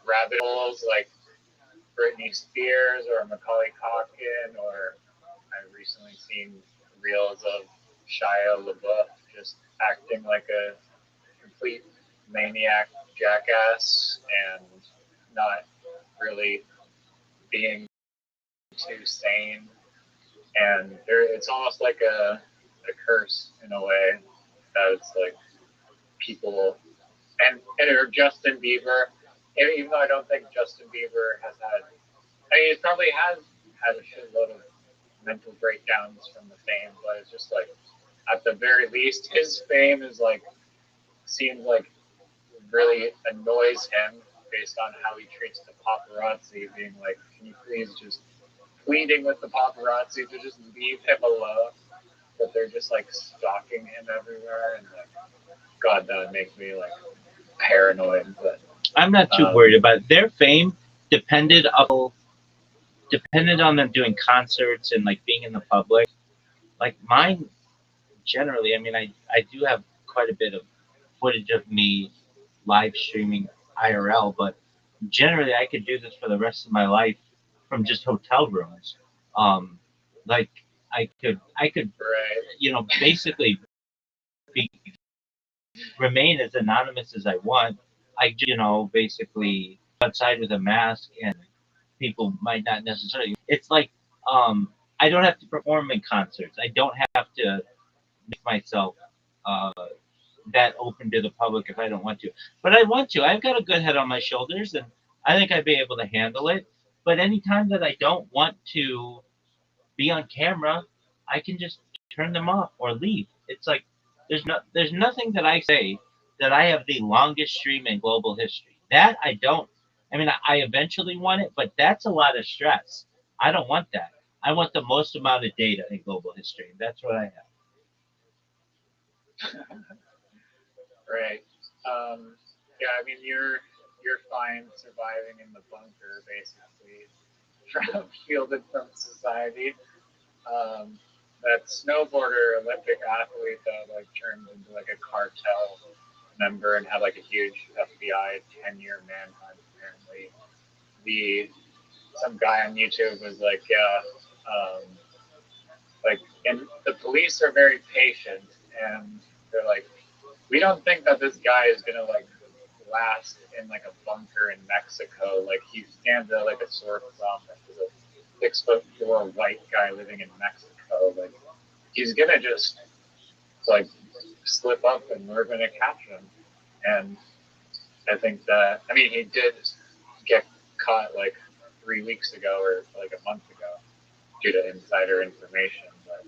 Speaker 1: rabbit holes, like Britney Spears or Macaulay Culkin, or I've recently seen reels of Shia LaBeouf just acting like a complete maniac jackass and not really being too sane, and it's almost like a curse in a way that it's like people or Justin Bieber. Even though I don't think Justin Bieber has had, I mean, he probably has had a shitload of mental breakdowns from the fame, but it's just like at the very least, his fame is like seems like really annoys him based on how he treats the paparazzi, being like, can you please just pleading with the paparazzi to just leave him alone? But they're just like stalking him everywhere, and like, God, that would make me like paranoid. But
Speaker 2: I'm not too worried about it. Their fame depended on them doing concerts and like being in the public. Like mine, generally, I mean, I do have quite a bit of footage of me live streaming IRL, but generally I could do this for the rest of my life from just hotel rooms. Like I could,
Speaker 1: right,
Speaker 2: basically be, remain as anonymous as I want. I just, basically outside with a mask, and people might not necessarily. It's like I don't have to perform in concerts. I don't have to make myself uh, that open to the public if I don't want to. But I want to. I've got a good head on my shoulders, and I think I'd be able to handle it. But anytime that I don't want to be on camera, I can just turn them off or leave. It's like there's nothing that I say that I have the longest stream in global history. That I don't. I mean, I eventually want it, but that's a lot of stress. I don't want that. I want the most amount of data in global history. That's what I have.
Speaker 1: right. Yeah, I mean, you're fine surviving in the bunker, basically, shielded from society. Um, that snowboarder Olympic athlete that like turned into like a cartel member and had like a huge FBI 10-year manhunt. Apparently, the some guy on YouTube was like, yeah, like, and the police are very patient, and they're like, we don't think that this guy is gonna like last in like a bunker in Mexico. Like he stands at like a sore thumb as a 6'4" white guy living in Mexico. Like he's gonna just like slip up and we're gonna catch him. And I think that I mean he did get caught like 3 weeks ago or like a month ago due to insider information. But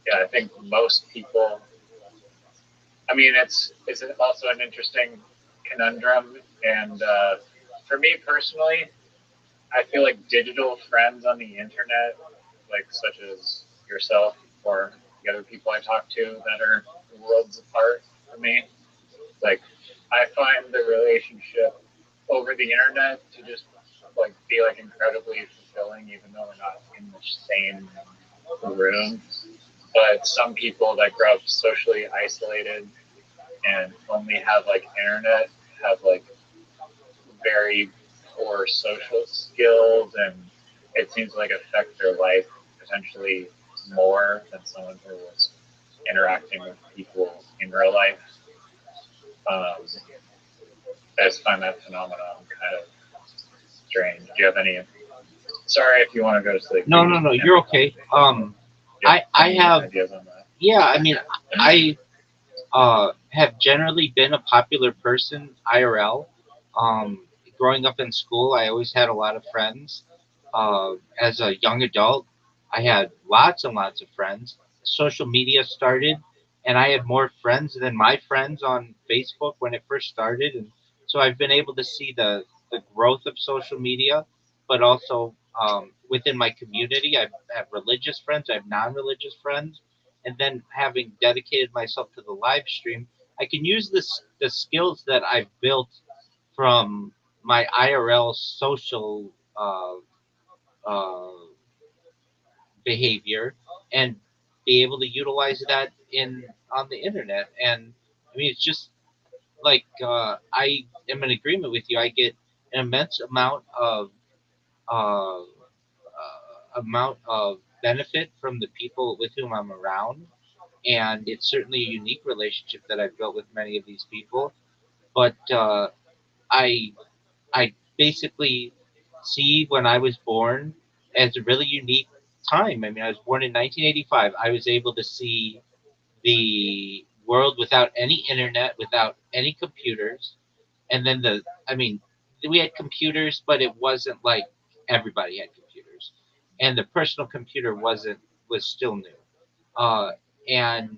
Speaker 1: yeah, I think most people. I mean, it's also an interesting conundrum, and for me personally, I feel like digital friends on the internet, like such as yourself or the other people I talk to that are worlds apart from me, like I find the relationship over the internet to just like be like incredibly fulfilling, even though we're not in the same room. But some people that grow up socially isolated and only have like internet have like very poor social skills, and it seems to like affect their life potentially more than someone who was interacting with people in real life. I just find that phenomenon kind of strange. Do you have any? Sorry if you want to go to sleep.
Speaker 4: No, you're okay. I have
Speaker 1: ideas on that.
Speaker 4: Yeah, I mean, I have generally been a popular person IRL. Growing up in school, I always had a lot of friends. As a young adult, I had lots and lots of friends. Social media started, and I had more friends than my friends on Facebook when it first started. And so I've been able to see the growth of social media, but also within my community, I have religious friends, I have non religious friends. And then having dedicated myself to the live stream, I can use the skills that I've built from my IRL social uh, behavior and be able to utilize that in on the internet. And I mean, it's just like I am in agreement with you. I get an immense uh, amount of benefit from the people with whom I'm around, and it's certainly a unique relationship that I've built with many of these people. But I I basically see when I was born it's a really unique time. I mean, I was born in 1985. I was able to see the world without any internet, without any computers, and then I mean, we had computers, but it wasn't like everybody had computers, and the personal computer was still new, uh, and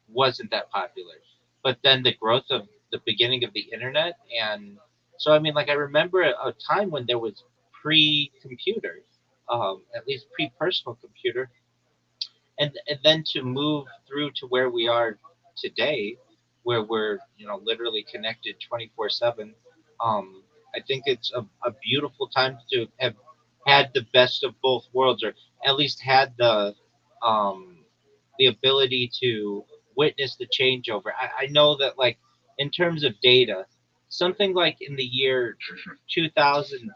Speaker 4: wasn't that popular. But then the growth of the beginning of the internet, and so I mean, like I remember a time when there was pre-computer, at least pre-personal computer, and then to move through to where we are today, where we're literally connected 24/7. um I think it's a beautiful time to have had the best of both worlds, or at least had um the ability to witness the changeover. I know that, like, in terms of data, something like in the year 2000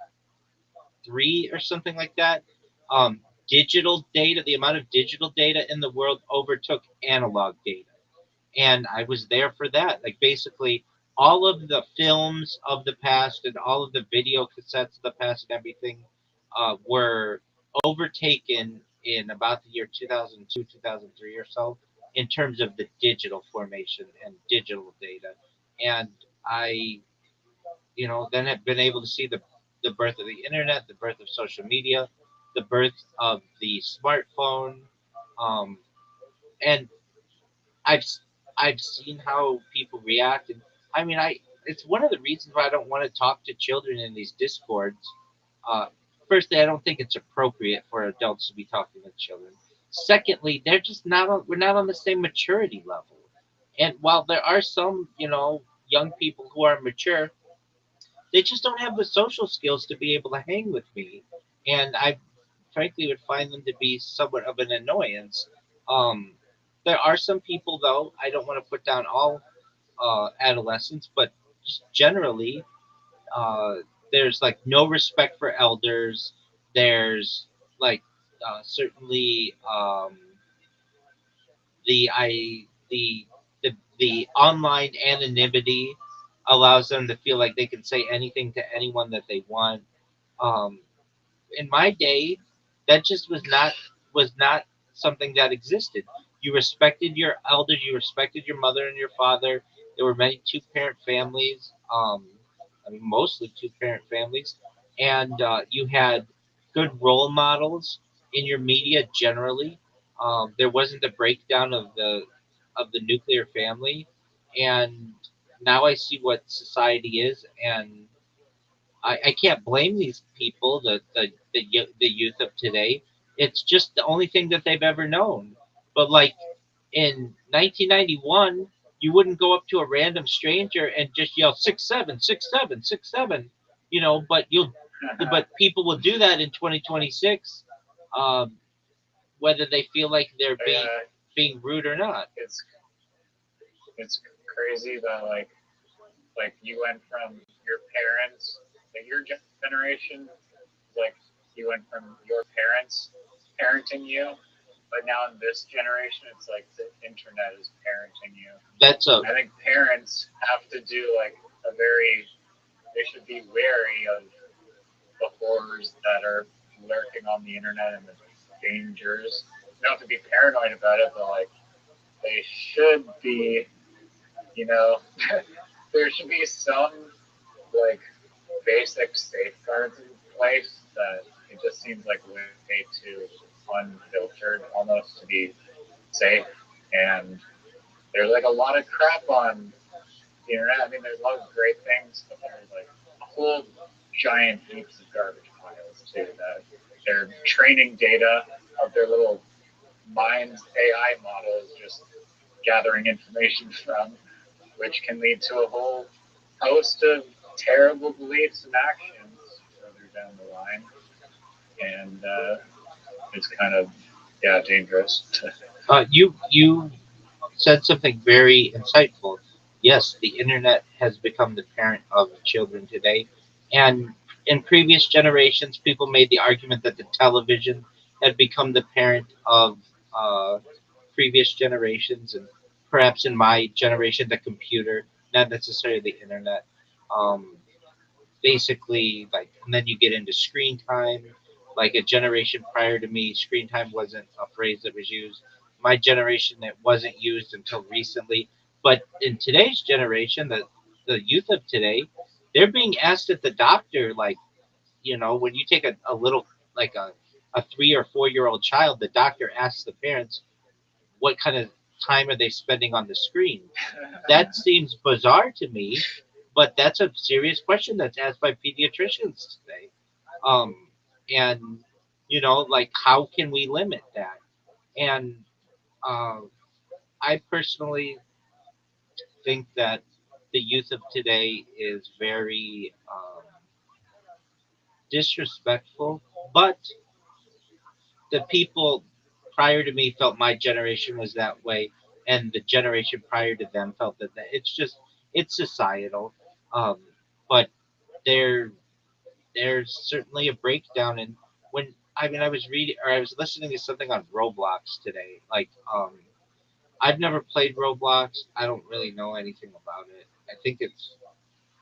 Speaker 4: three or something like that. Um, Digital data, the amount of digital data in the world overtook analog data, and I was there for that. Like, basically, all of the films of the past and all of the video cassettes of the past and everything were overtaken in about the year 2002, 2003 or so, in terms of the digital formation and digital data. And I then have been able to see the birth of the internet, the birth of social media, the birth of the smartphone, um, and I've I've seen how people react, and I mean, it's one of the reasons why I don't want to talk to children in these discords. Uh, Firstly, I don't think it's appropriate for adults to be talking to children. Secondly, they're just not on, we're not on the same maturity level. And while there are some, young people who are mature, they just don't have the social skills to be able to hang with me, and I frankly would find them to be somewhat of an annoyance. Um, there are some people, though. I don't want to put down all adolescents, but just generally, uh, there's like no respect for elders. There's like certainly the I the online anonymity allows them to feel like they can say anything to anyone that they want. Um, in my day, that just was not something that existed. You respected your elders, you respected your mother and your father. There were many two parent families, I mean mostly two parent families, and you had good role models in your media generally. There wasn't the breakdown of the nuclear family, and now I see what society is, and I can't blame these people, the youth of today. It's just the only thing that they've ever known. But like in 1991, you wouldn't go up to a random stranger and just yell 6'7", 6'7", 6'7", but people will do that in 2026, um, whether they feel like they're being rude or not.
Speaker 1: It's crazy that like you went from your parents, like your generation, like you went from your parents parenting you, but now in this generation, it's like the internet is parenting you. I think parents have to do like they should be wary of the horrors that are lurking on the internet and the dangers. You don't have to be paranoid about it, but like they should be, you know, there should be some like basic safeguards in place that it just seems like way too unfiltered almost to be safe. And there's like a lot of crap on the internet. I mean, there's a lot of great things, but there's like a whole giant heaps of garbage piles too that they're training data of their little minds AI models just gathering information from, which can lead to a whole host of terrible beliefs and actions further down the line. And it's kind of, yeah, dangerous.
Speaker 4: You said something very insightful. Yes, the internet has become the parent of children today, and in previous generations, people made the argument that the television had become the parent of uh, previous generations, and perhaps in my generation, the computer, not necessarily the internet. Um, Basically, like, and then you get into screen time, like a generation prior to me, screen time wasn't a phrase that was used. My generation, it wasn't used until recently. But in today's generation, the youth of today, they're being asked at the doctor, like, when you take a little, like a 3 or 4 year old child, the doctor asks the parents, what kind of time are they spending on the screen? That seems bizarre to me, but that's a serious question that's asked by pediatricians today. Um, and like, how can we limit that? And uh, I personally think that the youth of today is very disrespectful, but the people prior to me felt my generation was that way, and the generation prior to them felt that it's societal. Um, but there there's certainly a breakdown in when I was reading or I was listening to something on Roblox today. Like, I've never played Roblox. I don't really know anything about it. I think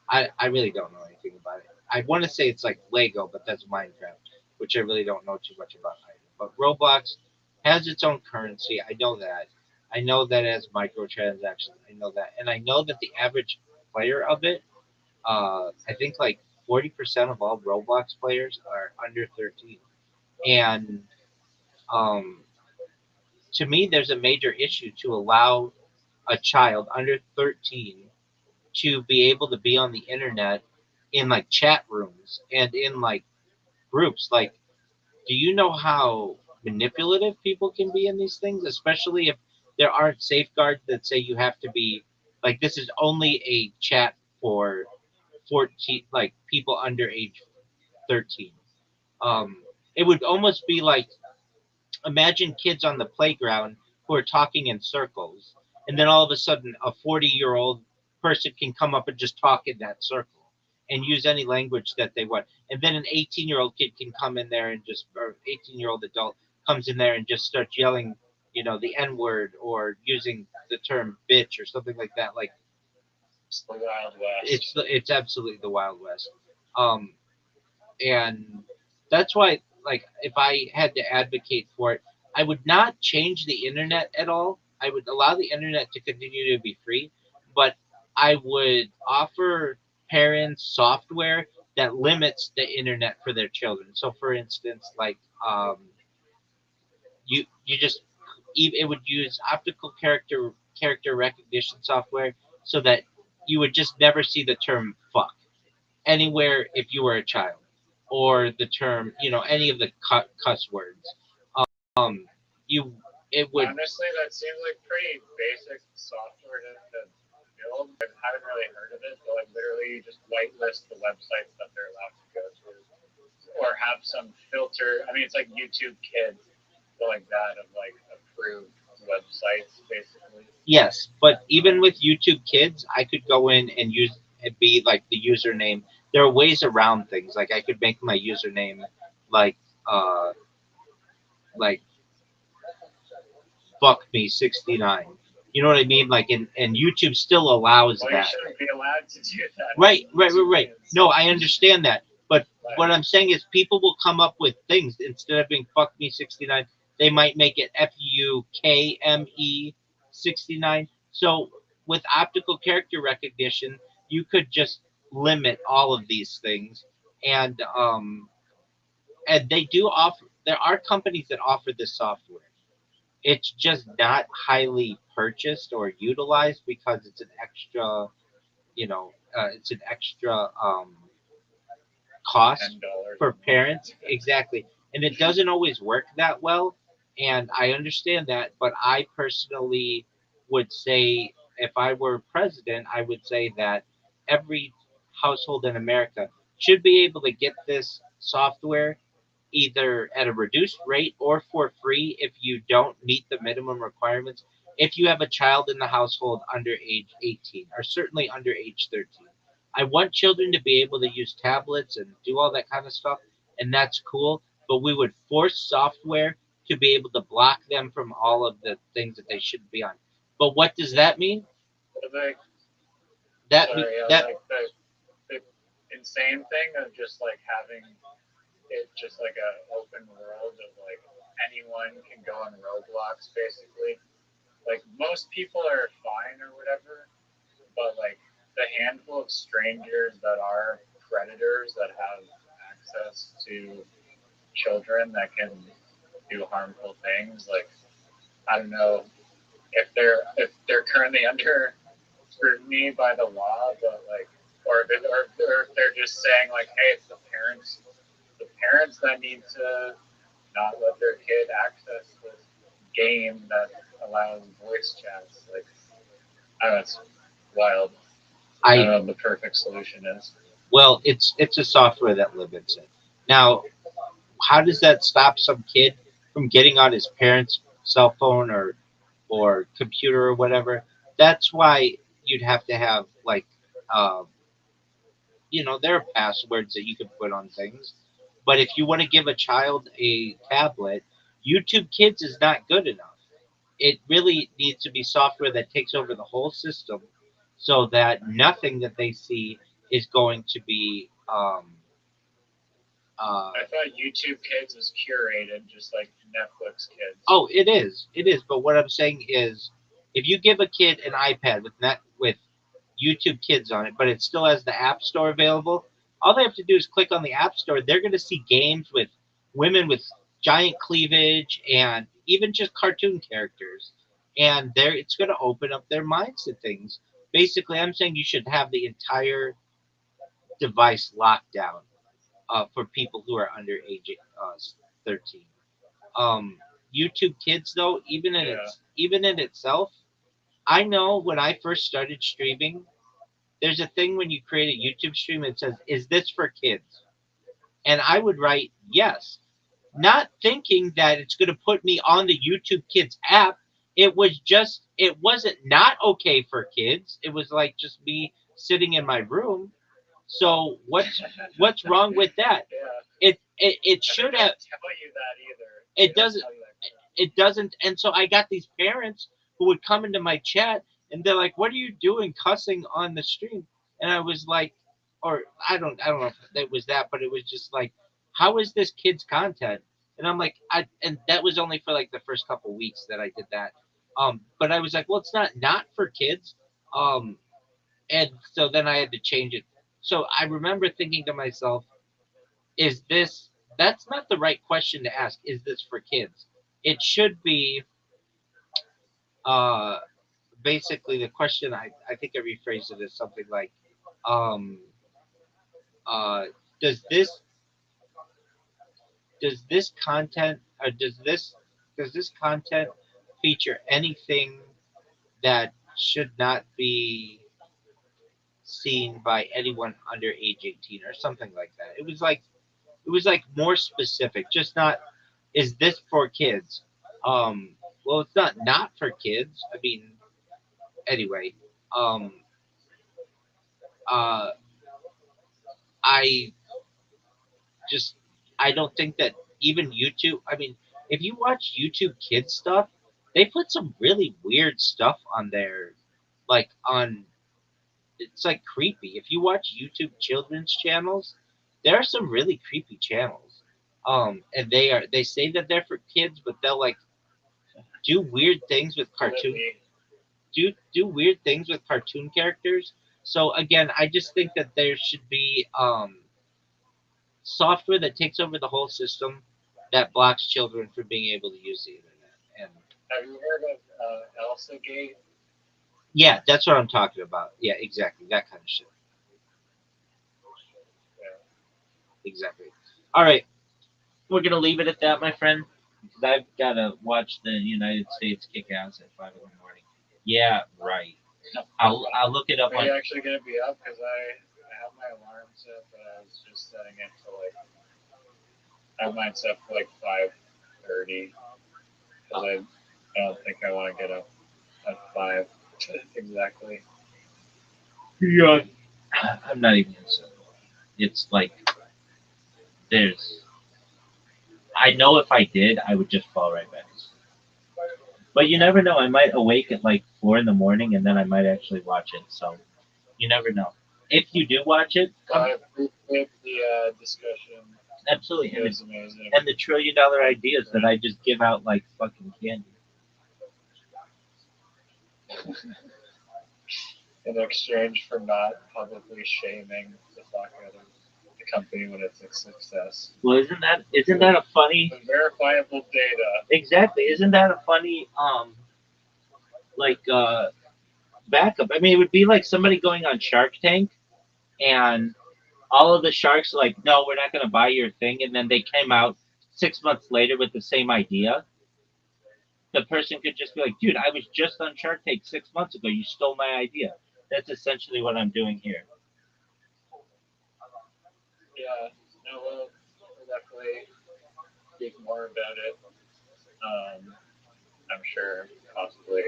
Speaker 4: I really don't know anything about it. I want to say it's like Lego, but that's Minecraft, which I really don't know too much about either. But Roblox has its own currency. I know that. I know that it has microtransactions. I know that, and I know that the average player of it, I think like 40% of all Roblox players are under 13, and um, to me, there's a major issue to allow a child under 13 to be able to be on the internet in like chat rooms and in like groups. Like, do you know how manipulative people can be in these things, especially if there aren't safeguards that say you have to be like this is only a chat for 14, like people under age 13. Um, it would almost be like, imagine kids on the playground who are talking in circles, and then all of a sudden a 40-year-old person can come up and just talk in that circle and use any language that they want. And then an 18-year-old kid can come in there and just, or 18-year-old adult comes in there and just starts yelling, the N word or using the term bitch or something like that. Like,
Speaker 1: It's the Wild West.
Speaker 4: it's absolutely the Wild West. Um, and that's why, like, if I had to advocate for it, I would not change the internet at all. I would allow the internet to continue to be free, but I would offer parents software that limits the internet for their children. So for instance, like, you just, it would use optical character recognition software so that you would just never see the term fuck anywhere if you were a child, or the term, any of the cuss words. Um, you, it would,
Speaker 1: Honestly, that seems like pretty basic software to build. I haven't really heard of it, but like literally you just whitelist the websites that they're allowed to go to, or have some filter. I mean, it's like YouTube Kids, but like that of like approved websites, basically.
Speaker 4: yes, but even with YouTube Kids, I could go in and use it be like the username. There are ways around things. Like, I could make my username like uh like fuck me 69. You know what I mean? Like, and YouTube still allows
Speaker 1: Well, you
Speaker 4: that.
Speaker 1: shouldn't be allowed to do that.
Speaker 4: Right. No, I understand that. But what I'm saying is people will come up with things instead of being fuck me 69, they might make it FUKME 69. So with optical character recognition, you could just limit all of these things, and they do offer, there are companies that offer this software. It's just not highly purchased or utilized because it's an extra, it's an extra cost
Speaker 1: $10
Speaker 4: for parents. Exactly. And it doesn't always work that well. And I understand that. But I personally would say, if I were president, I would say that every household in America should be able to get this software either at a reduced rate or for free if you don't meet the minimum requirements. If you have a child in the household under age 18, or certainly under age 13, I want children to be able to use tablets and do all that kind of stuff, and that's cool. But we would force software to be able to block them from all of the things that they shouldn't be on. But what does that mean?
Speaker 1: But like,
Speaker 4: That
Speaker 1: sorry,
Speaker 4: that
Speaker 1: like the insane thing of just like having it's just like an open world of like anyone can go on Roblox basically. Like most people are fine or whatever, but like the handful of strangers that are predators that have access to children that can do harmful things, like I don't know if they're currently under scrutiny by the law, but like or if they're just saying like, hey, it's the parents that need to not let their kid access this game that allows voice chats. Like I don't know, it's wild. I don't
Speaker 4: I
Speaker 1: know what the perfect solution is.
Speaker 4: Well, it's a software that limits it. Now, how does that stop some kid from getting on his parents' cell phone or computer or whatever? That's why you'd have to have like uh, there are passwords that you can put on things. But if you want to give a child a tablet, YouTube Kids is not good enough. It really needs to be software that takes over the whole system so that nothing that they see is going to be uh,
Speaker 1: I thought YouTube Kids was curated just like Netflix Kids.
Speaker 4: oh, it is. But what I'm saying is, if you give a kid an iPad with YouTube Kids on it, but it still has the App Store available, all they have to do is click on the App Store. They're going to see games with women with giant cleavage and even just cartoon characters, and it's going to open up their minds to things. Basically, I'm saying you should have the entire device locked down for people who are under age 13. Um, YouTube Kids, though,
Speaker 1: Yeah.
Speaker 4: even in itself, I know when I first started streaming, there's a thing when you create a YouTube stream that says, "Is this for kids?" And I would write yes, not thinking that it's going to put me on the YouTube Kids app. It wasn't not okay for kids. It was like just me sitting in my room. So what's wrong with that?
Speaker 1: Yeah.
Speaker 4: It
Speaker 1: And they
Speaker 4: should have.
Speaker 1: don't tell you that either. They
Speaker 4: It
Speaker 1: don't
Speaker 4: doesn't.
Speaker 1: tell you that crap.
Speaker 4: It doesn't. And so I got these parents who would come into my chat and they're like, "What are you doing cussing on the stream?" And I was like, or I don't know if it was that, but it was just like, how is this kids content? And I'm like, and that was only for like the first couple weeks that I did that. But I was like, well, it's not for kids. Um, and so then I had to change it. So I remember thinking to myself, is this that's not the right question to ask. Is this for kids? It should be uh, basically the question. I think I rephrased it as something like, um, uh, does this does this content or does this content feature anything that should not be seen by anyone under age 18 or something like that? It was like more specific, just not is this for kids? Well, it's not for kids. I mean, anyway, um, uh, I just I don't think that even YouTube. I mean, if you watch YouTube Kids stuff, they put some really weird stuff on there, like on it's like creepy. If you watch YouTube children's channels, there are some really creepy channels. And they say that they're for kids, but they'll like do weird things with cartoon
Speaker 1: Literally.
Speaker 4: do weird things with cartoon characters. So again, I just think that there should be software that takes over the whole system that blocks children from being able to use the internet. And
Speaker 1: Have you heard of Elsa Gate?
Speaker 4: yeah, that's what I'm talking about. Yeah, exactly. That kind of shit.
Speaker 1: Yeah.
Speaker 4: Exactly. All right. We're going to leave it at that, my friend, because I've got to watch the United States kick ass at 5 in the morning. Yeah, right. I'll look it up
Speaker 1: Are
Speaker 4: on.
Speaker 1: you actually gonna be up? Cause I have my alarm set, but I was just setting it to like I have mine set for like 5:30. Cause I don't think I want to get up at 5 exactly.
Speaker 4: Yeah. I'm not even going to say it's like there's. I know if I did, I would just fall right back asleep. But you never know. I might awake at like 4 in the morning, and then I might actually watch it. So you never know. If you do watch it,
Speaker 1: Well, I appreciate the discussion.
Speaker 2: Absolutely.
Speaker 1: It was amazing.
Speaker 2: And the $1 trillion ideas that I just give out like fucking candy.
Speaker 1: In exchange for not publicly shaming the fuck out of the company when it's a success.
Speaker 2: Well, isn't that a funny?
Speaker 1: The verifiable data.
Speaker 2: Exactly. Isn't that a funny like backup? I mean, it would be like somebody going on Shark Tank, and all of the sharks are like, no, we're not going to buy your thing, and then they came out 6 months later with the same idea. The person could just be like, dude, I was just on Shark Tank 6 months ago. You stole my idea. That's essentially what I'm doing here.
Speaker 1: Yeah, no, we'll definitely speak more about it. I'm sure possibly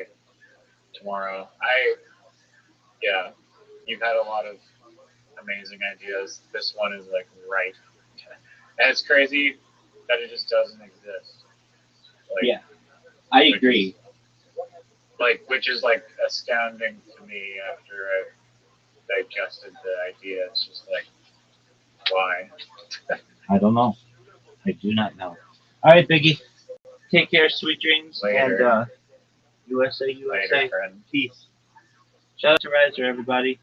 Speaker 1: tomorrow. Yeah, you've had a lot of amazing ideas. This one is like right. And it's crazy that it just doesn't exist. Like,
Speaker 2: Yeah, I agree.
Speaker 1: Which is like astounding to me after I've digested the idea. It's just like, why?
Speaker 2: I don't know. I do not know. All right, Biggie. Take care, sweet dreams,
Speaker 1: Later.
Speaker 2: and USA, USA.
Speaker 1: Later, friend.
Speaker 2: Peace. Shout out to Riser, everybody.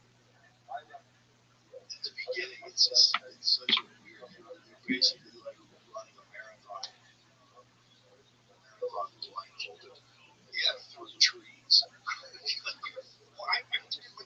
Speaker 5: At the beginning, it's such a weird feeling. You're basically like running a marathon. Marathon is blindfolded. Yeah, through trees.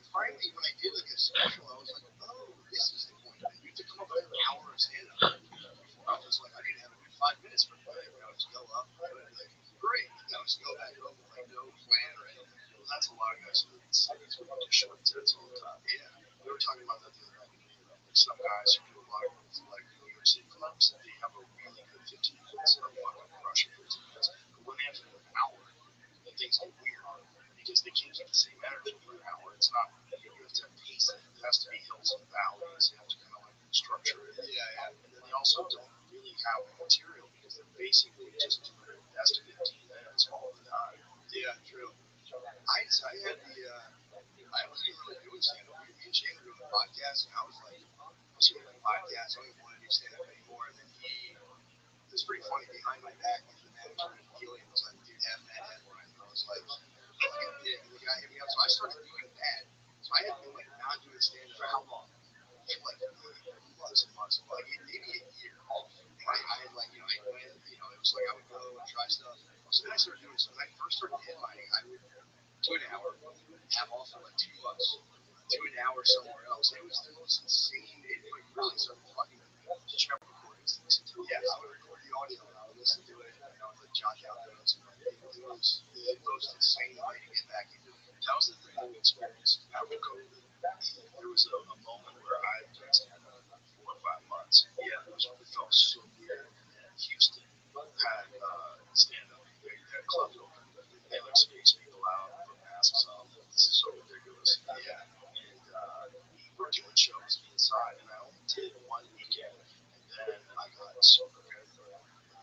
Speaker 5: Finally, when I did like a special, I was like, oh, this is the point. And you have to come up with an hour of stand up. Before I was like, I didn't have a good 5 minutes for play. I would just go up and I would be like, great. And I would just go back home with like no plan or anything. Well, that's a lot of guys who live in cities where you do short sets all the time. Yeah. We were talking about that the other night. Like some guys who do a lot of like New York City clubs, they have a really good 15 minutes or fucking crushing 15 minutes. But when they have to do an hour, then things get weird because they can't keep the same energy for an hour. It's not, you have to pace it. It has to be hills and valleys. You have to kind of like structure it. Yeah. And then they also don't really have material because they're basically just doing their best 15 minutes all the time. Yeah, true. I wasn't even really doing stand up. Me and Shane were doing a podcast, and I was like, let's do a podcast. I don't even want to do stand up anymore. And then it was pretty funny behind my back. The manager at Helium was like, dude, have that headline. And I was like, yeah. And the guy hit me up. So I started doing that. So I had been like not doing stand up for how long? For like months and months, like maybe a year. And I had like, I went, it was like I would go and try stuff. So then I started doing, so when I first started headlining, I would do an hour, have off for like 2 months, do an hour somewhere else. It was the most insane. It really started fucking with me. Did you have recordings to listen to? Yeah, I would record the audio and I would listen to it, and I would like jot down notes. And it was the most insane way to get back into it. That was the thing that we experienced after COVID. There was a moment where I had done stand up for 4 or 5 months. Yeah, it felt so weird. And Houston had stand up. They had clubs open. They like space people out, put masks on. This is so ridiculous. Yeah. And we were doing shows inside, and I only did one weekend. And then I got so prepared for it.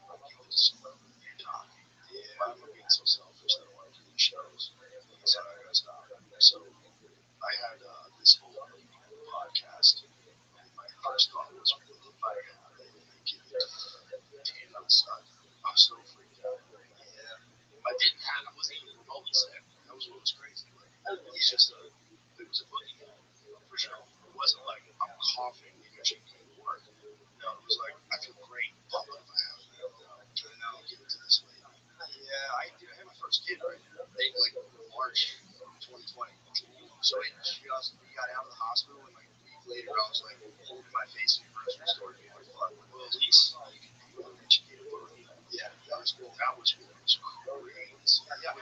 Speaker 5: Like, people just love the new time. Yeah. I'm being so selfish that I want to do these shows. And so I gotta stop. So I had this whole podcast, and my first thought was, what if I have it and I give it to Dan outside? I was so freaked out. Yeah. I wasn't even remotely sick. That was what was crazy. Like, it was just it was a boogie, for sure. It wasn't like I'm coughing and I can't work. No, it was like I feel great. What if I have it? And now I'll give it to this lady. Yeah, I had my first kid right there. Like March 2020. So we got out of the hospital, and like a week later, I was like holding my face in the grocery store, being like, "Fuck, well, at least you can be able to reach a kid." Yeah, that was cool. That was crazy. Yeah,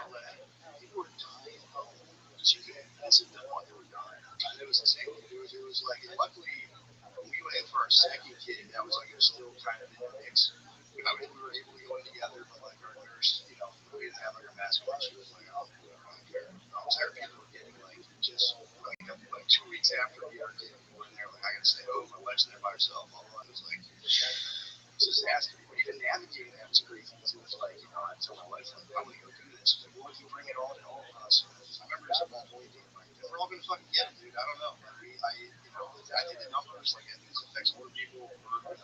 Speaker 5: people were dying because you couldn't visit them while they were dying. And it was insane. It was like, luckily, when we went in for our second kid, that was like it was still kind of in the mix. I mean, we were able to go in together, but like our nurse, we didn't have like a mask on. She was like, "Oh, whatever, I don't care." I was tired of people were getting like just like 2 weeks after we were getting born, they're like, "I gotta stay home. My wife's there by herself." All I was like, it's just asking. But even navigating that was crazy. Because it was like, I told my wife, like, I'm gonna go do this. She's like, well, if you bring it all to all of us, I remember it was a ball boy game, like, we're all gonna fucking get it, dude. I don't know. I did the numbers, like, it affects more people, or,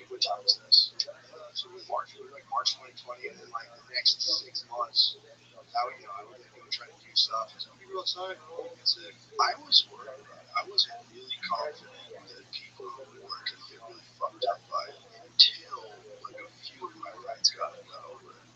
Speaker 5: what time is this? So it was March. It was like March 2020, and then like the next 6 months, I would go try to do stuff. It's gonna be real outside. I was worried about it. I wasn't really confident that people were gonna get really fucked up by it until like a few of my friends got over it.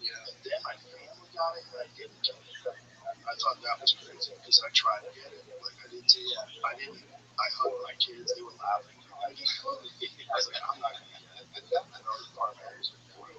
Speaker 5: Yeah. And then my family got it, and I didn't get it. I thought that was crazy because I tried to get it. Like I didn't. Yeah. I didn't. I hugged my kids. They were laughing. I was like, I'm not gonna get it. Another part of it was like,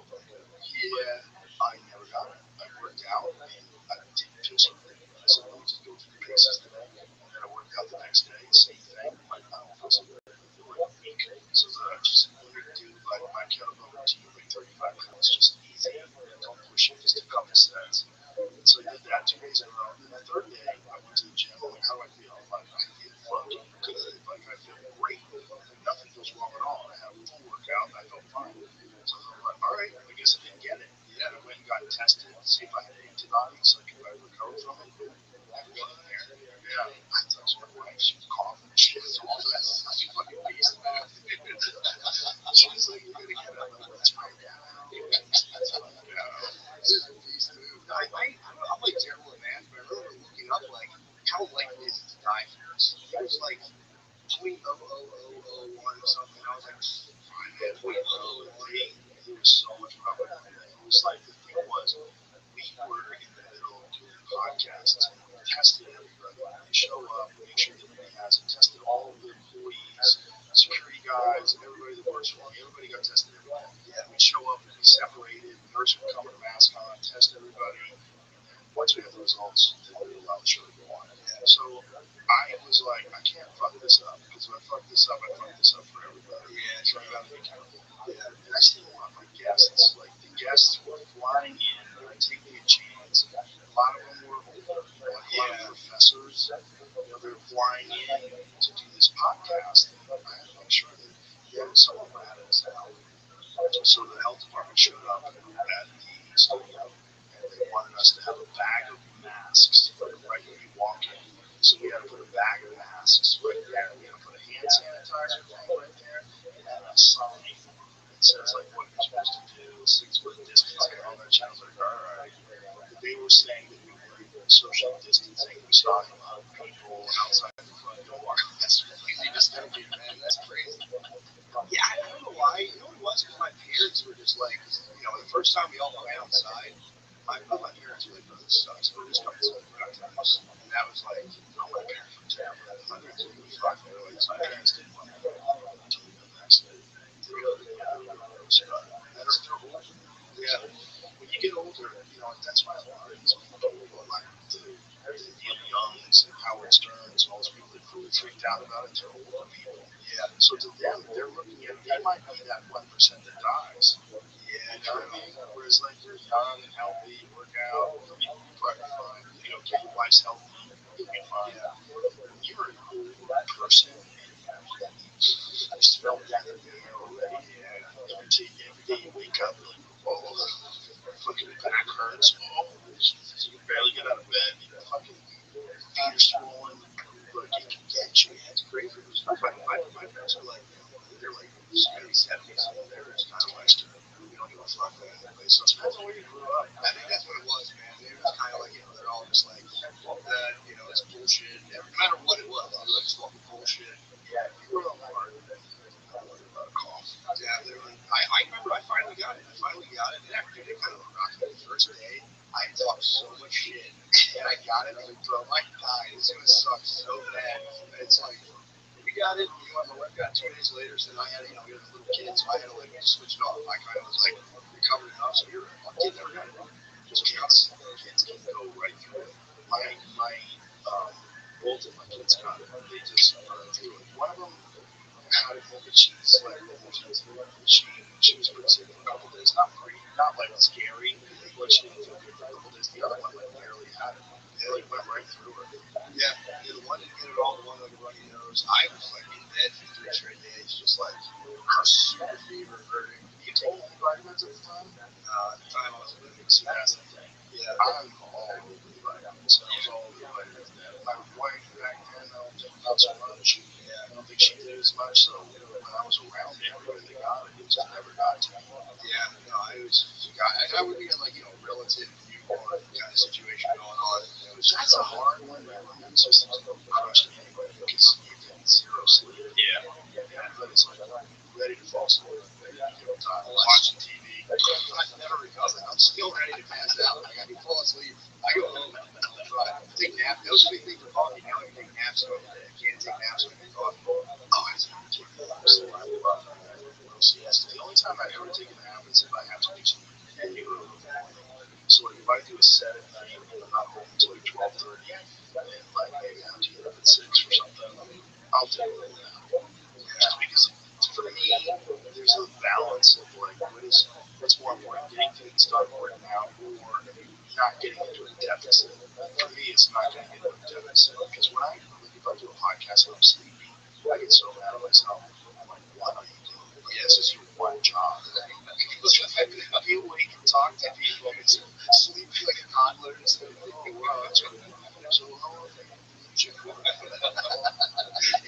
Speaker 5: yeah, I never got it. I worked out and I didn't feel so good. I said, let me just go through the paces today. And then I worked out the next day, same thing. I don't feel so good. I feel like weak. So I just wanted to do like my kettlebell routine, like 35 minutes, just easy. Don't push it, just a couple sets. And so I did that 2 days in a row. And then the third day, I went to the gym. I'm like, how do I feel? I'm like, I feel fucking good. Like, I feel great. Nothing feels wrong at all. I had a full workout and I felt fine. So I was like, all right, I guess I didn't get it. Yeah, I went and got tested to see if I had antibodies, like if I recovered from it. I had nothing there. Yeah, I touched my wife. She was coughing and shit. So all that such a fucking beast, man. She was like, you're gonna get it. I'm like, let's find out. Let's find out. This is a beast move. I'm like terrible at math, but I remember looking up like how likely is it to die from this? It was like 0.00001 or something. I was like, fine, man, 0.003. It was so much probability. It was like the thing was, we were in the middle of doing podcasts and we tested everybody. They show up, make sure that everybody has it. Tested all of the employees, security guys, and everybody that works for me. Everybody got tested every day. Yeah, we'd show up and be separated. The nurse would come with a mask on, test everybody. Once we had the results, then we would allow the show to go on. Yeah. So I was like, I can't fuck this up because if I fuck this up, I fuck this up for everybody. Yeah. So I gotta be careful. Yeah. And I still want my guests. Like the guests were flying in, they were taking a chance. A lot of them were older, a lot of professors. They're flying in to do this podcast, and I had to make sure that there was someone rat us out. So the health department showed up at the studio and they wanted us to have a bag of masks right when you walk in. So we had to put a bag of masks right there. We had to put a hand sanitizer thing right there and then a sign that says like what you're supposed to do, 6 foot distance and all that shit. I was like, all right. They were saying that we were social distancing. We saw a lot of people outside the front door. That's really disturbing, man. That's crazy. Yeah, I don't know why. You know what it was? Because my parents were just like, the first time we all went outside, my parents were like, no, this sucks. We're just coming inside. We're not doing this. And that was like, my parents were terrible. Hundreds of fucking millions. My parents didn't want to go until we got vaccinated. They really didn't want to go. They're older. Yeah. When you get older, that's why a lot of these people, like the Neil Youngs and Howard Sterns and all those people that really freaked out about it, they're older people. Yeah. So to them, they're looking at, they might be that 1% that dies. Yeah, you know what I mean? Whereas like you're young and healthy, you work out, you'll be probably fine. Get your wife's healthy, you'll be fine. Yeah. When you're an old person and you smell death in the air already, every day you wake up, you're like, oh, fucking back hurts. Oh, Jesus, you can barely get out of bed. Your fucking feet are swollen. Look, it can get you. It's crazy. My parents are like, they're like early 70s. They're just kind of like, we don't give a fuck, man. So it depends on where you grew up. I think that's what it was, man. They were just kind of like, they're all just like, that, it's bullshit. No matter what it was, they're like, it's fucking bullshit. Yeah, if you were on hard, about a cough. Yeah, literally. I remember I finally got it. And after they kind of rocked me the first day, I talked so much shit. And I got it. I was like, bro, my God, this is going to suck so bad. And it's like, we got it. My wife got it 2 days later. So then I had, we had a little kid. So I had to, switch it off. I kind of was, recovered enough. So you're a kid never got it. Just kids can go right through it. My both of my kids got it. They just burned through it. One of them had it, but she's like, she was pretty sick for a couple days. Not scary, but she didn't feel good for a couple days. The other one barely had it. It went right through her. Yeah, the one didn't get it all. The one with the runny nose. I was in bed for 3 straight days, just her super fever hurting. You taking any vitamins at the time? At the time I was living some acid. Yeah, I'm all over the vitamins. I was all over the vitamins. My wife back then, I was taking out so much. Yeah. I don't think she did as much. So when I was around everybody that got it, it just never got to me. Yeah, no, I would be in like relative newborn kind of situation going on. That's a hard one, man. Immune system's crushed anyway because you get zero sleep. Yeah, everybody's like ready to fall asleep, ready to get tired, watching TV. I've never recovered. I'm still ready to pass out. Like I can fall asleep. I go home. Take naps. That was a big thing for coffee. Now I can take naps. So I can't take naps when I get coffee. Oh, I take naps. So I love little siesta. The only time I've ever taken a nap is if I have to do something really early in the morning. So like if I do a set at night and I'm not home until like 12:30, and like maybe I have to get up at 6 or something, I'll take a little nap. Just because for me, there's a balance of like what's more important, getting things done right now or not getting into a deficit. For me, it's not getting into a deficit because when if I do a podcast and I'm sleepy, I get so mad at myself. I'm like, what are you doing? Yes, it's your one job. Be awake and talk to people and sleep like a toddler instead of like, wow, that's what so how it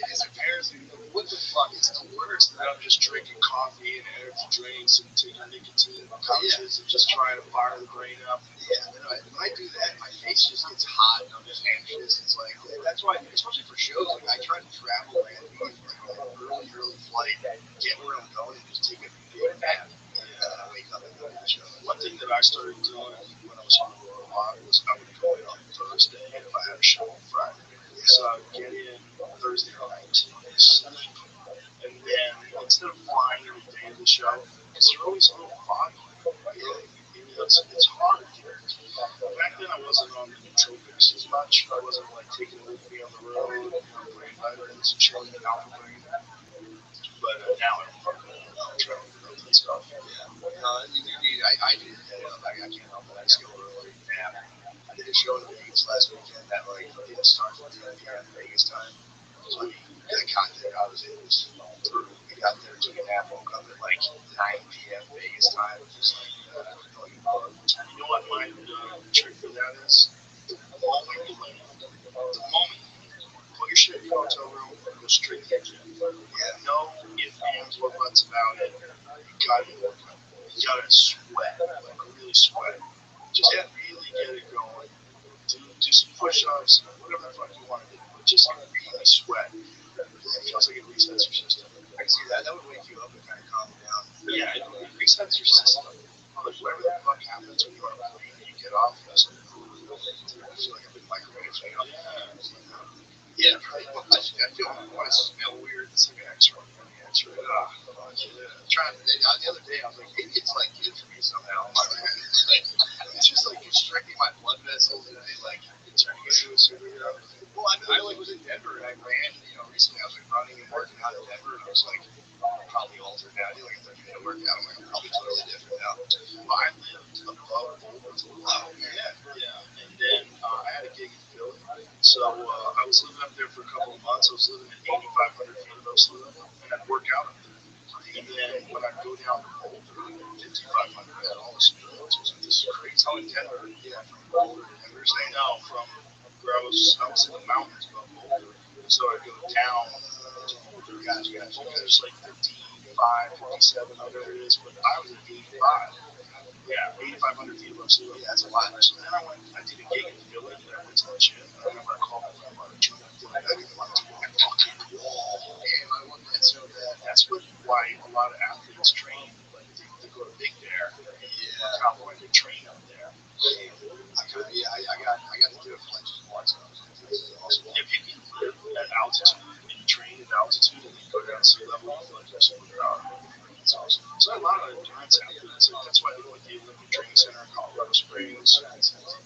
Speaker 5: is embarrassing. What the fuck? It's the worst that I'm just drinking coffee and energy drinks and taking nicotine pouches and just trying to fire the brain up. Yeah, when I do that, my face just gets hot and I'm just anxious. It's like that's why, especially for shows, like I try to travel randomly for like an early flight, get where I'm going, and just take a big nap. And I wake up and go to the show. One thing that I started doing when I was on the road a lot was I would go in on Thursday if I had a show on Friday. So I would get in Thursday night, sleep, and then instead of flying every day to the show, because you're always a little foggy. It's hard here. Back then I wasn't on the nootropics as much. I wasn't like taking it with me on the road, brain vitamins and chilling it out the brain. But now I'm fucking traveling with that stuff. Yeah. I do that. I can't help it. I just go early. Yeah. I did a show in Vegas last weekend that like didn't start at 10 p.m. Vegas time. So I mean, I got there. It was brutal. We got there, took a nap, woke up at like 9 p.m. Vegas time. Just like a bug. You know what my trick for that is? The moment you land, the moment put your shit in your hotel room, go straight to the gym. Yeah, no ifs, ands, or buts about it. You gotta be working. You gotta sweat, like really sweat. Just really get it going. Do some push-ups, whatever the fuck you want to do. But just really sweat. It feels like it resets your system. I can see that. That would wake you up and kind of calm you down. Yeah, it resets your system. But whatever the fuck happens when you're on a plane and you get off, it's like, I feel like I've been microwaved. Yeah, pretty much. I feel my voice smell weird. It's like an X-ray. X-ray. The other day, I was like, maybe it's like good for me somehow. It's just like constricting my blood vessels and like turning into a superhero. Well, I like was in Denver and I ran. Recently I was like running and working out in Denver, and I was like, probably altered now. I do like a 30-minute workout. I'm like, I'm probably totally different now. Well, I lived above Boulder for a while. Yeah. And then I had a gig in Philly. So I was living up there for a couple of months. I was living at 8,500 feet above sea level, and I'd work out up there. And then when I go down to Boulder at 5,500, I had all this experiences. This is crazy. Oh, in Denver? Yeah, from Boulder to Denver. No, from where I was in the mountains above Boulder. So I'd go down to Boulder. Gotcha. There's like 55, 57 other areas, but I was at 85. Yeah, 8,500 feet above sea level. Yeah, that's a lot. So then I did a gig in Philly, and I went to the gym. And I remember I called my friend Mark, I didn't want to do a fucking wall. Damn, I want that so bad. That's why a lot of athletes train. Like they go to Big Bear, Cowboy, they train up there. I got to do it for like just once. Awesome. If you can live at altitude and you train at altitude and then go down to sea level, I feel like that's superpower. It's awesome. So a lot of endurance athletes, that's why they go to the Olympic Training Center in Colorado Springs.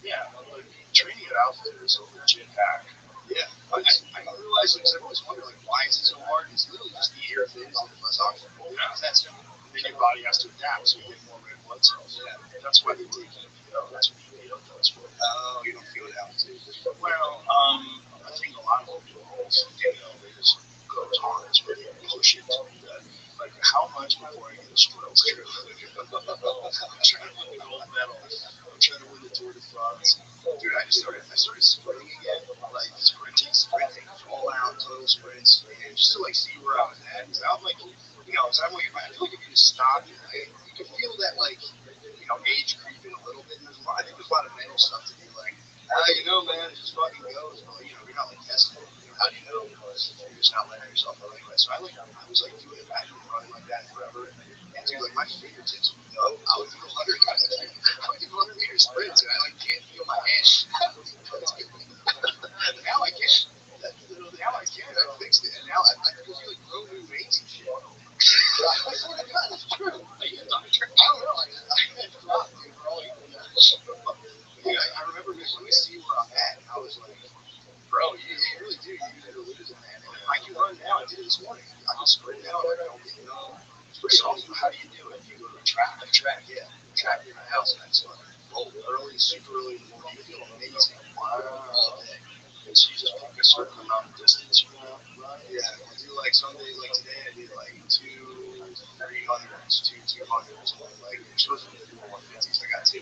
Speaker 5: Yeah, like training at Outfitters is a legit hack. Yeah, I realized because I've always wondered like why is it so hard? It's literally just the air thins and less oxygen. Yeah, that's simple. And then your body has to adapt, so you get more red blood cells. Yeah, that's why they take EPO. That's what EPO does for it. Oh, you don't feel it altitude. Well, I think a lot of people do. They just go as hard as really push it to do that. Like, how much before I get a stroke? I'm trying to win the gold medal. I'm trying to win the Tour de France. Dude, I started sprinting again, like sprinting, all out, total sprints, and just to like see where I was at. Cause I'm like, so I'm like, I feel like if you just stop, you can feel that like, age creeping a little bit. And I think there's a lot of mental stuff to be like, man, it just fucking goes. But you're not like testing it. How do you know? Because you're just not letting yourself know anyway. So I was like doing it. I had been running like that forever. And dude, like my fingertips would go. I would do 100 kind of thing. I would do 100-meter sprints, and I like can't feel my hands. Now I can. Now I can. I fixed it, and now I can feel like grow new veins and shit. I swear to God, it's true. Are you a doctor? I don't know. I had dropped, dude, for all you know. Dude, I remember when we see where I'm at, I was like, bro, you really do. You either lose it, man. And I can run now. I did it this morning. I can sprint now. I don't get It's pretty awesome. How do you do it? You go to a track. Yeah. Track in the house. And I just roll early, super early in the morning. You feel amazing. All day. And so you just pick a certain amount of distance you want to run. Yeah. I do like some days, like today, I did like 200s, 200s. And like, you're supposed to do 150s. I got two.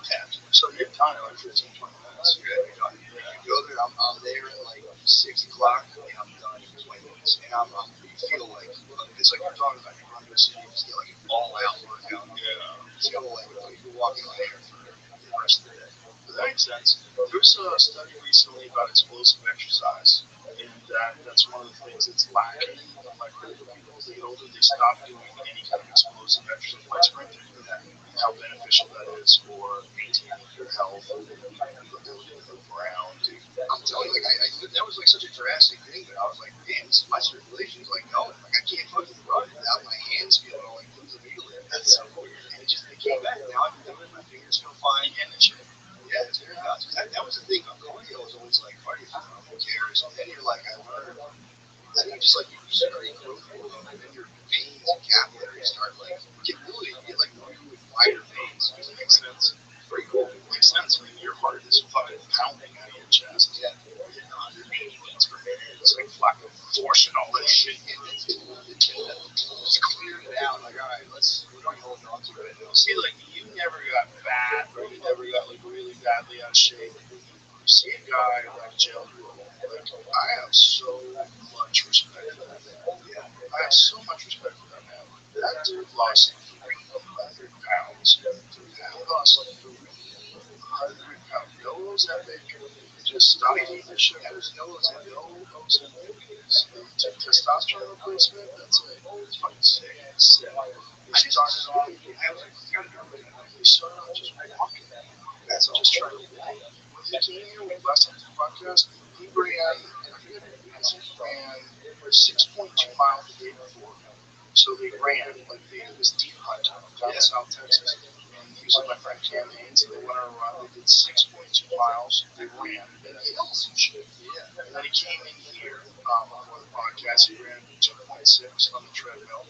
Speaker 5: Taps. So you're done in like 15, 20 minutes. You're done. You go there, I'm there at like 6 o'clock, and I'm done in 20 minutes. And you feel like, it's like you're talking about, you run to a city, you feel like an all out workout. Yeah. You feel like you're walking on air for the rest of the day. Does that make sense? There was a study recently about explosive exercise, and that's one of the things that's lacking in like older people. As they get older, they stop doing any kind of explosive exercise like sprinting, and how beneficial that is for maintaining your health and ability to move around. Dude. I'm telling you, like that was like such a drastic thing that I was like, damn, my circulation's like going. Like I can't fucking run without my hands feeling all like lose immediately. That's so weird. And it came back. Now I can do it. My fingers feel fine and the shit. Yeah, it's very nuts. That was the thing. Cardio was always like, cardio, who cares? And then you're like, I learned. Then you just like you start growth hormone, and then your veins and capillaries start like you get like new and wider veins. Does it make sense? Pretty cool. It makes sense. I mean, your heart is fucking pounding out of your chest. Yeah, you're hitting 180 beats per minute. It's like fucking forcing all this shit in. Just clearing it out. Like, all right, what are you holding on to right now? See, like you never got fat, or you never got like really badly out of shape. You see a guy like Joe, like I have so much respect for that man. Yeah, I have so much respect for that man. That dude lost 300 pounds. He lost 300 pounds. No Ozempic. Just stop eating the shit. There's no Ozempic. He took testosterone replacement. That's it. It's fucking sick. It's sick. I just started off. I was like, I gotta do it. He started off just walking. That's just trying to win. When he came here, last time the podcast, he ran, I forget he ran 6.2 miles the day before. So they ran, like it was deep hunt down in South Texas. And he was with my friend Cam Haynes, and they went on a run. They did 6.2 miles. They ran. And he held some shit. Yeah. And then he came in here before the podcast. He ran 2.6 on the treadmill.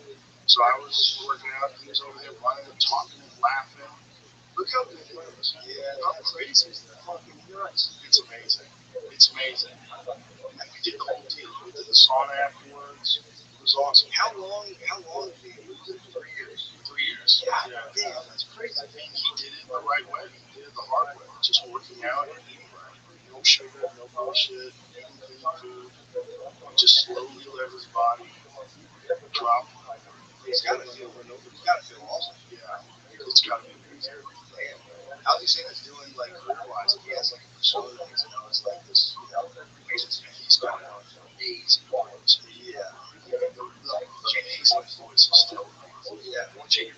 Speaker 5: So I was working out. He was over there running and talking and laughing. Look how big it is. Yeah. How crazy is that? Fucking nuts. It's amazing. It's amazing. And we did the whole deal. We did the sauna afterwards. It was awesome. How long did he lose it? 3 years. 3 years. Yeah. Damn, that's crazy. I think he did it the right way. He did it the hard way. Just working out and eating right. No sugar, no bullshit, eating clean food. Just slowly let his body drop. He's gotta feel awesome. Yeah. It's gotta be amazing. How's he saying he's doing like career-wise? He has like a persona things, it's like this, he's got amazing voice. Yeah. Jay's voice is still amazing. Yeah.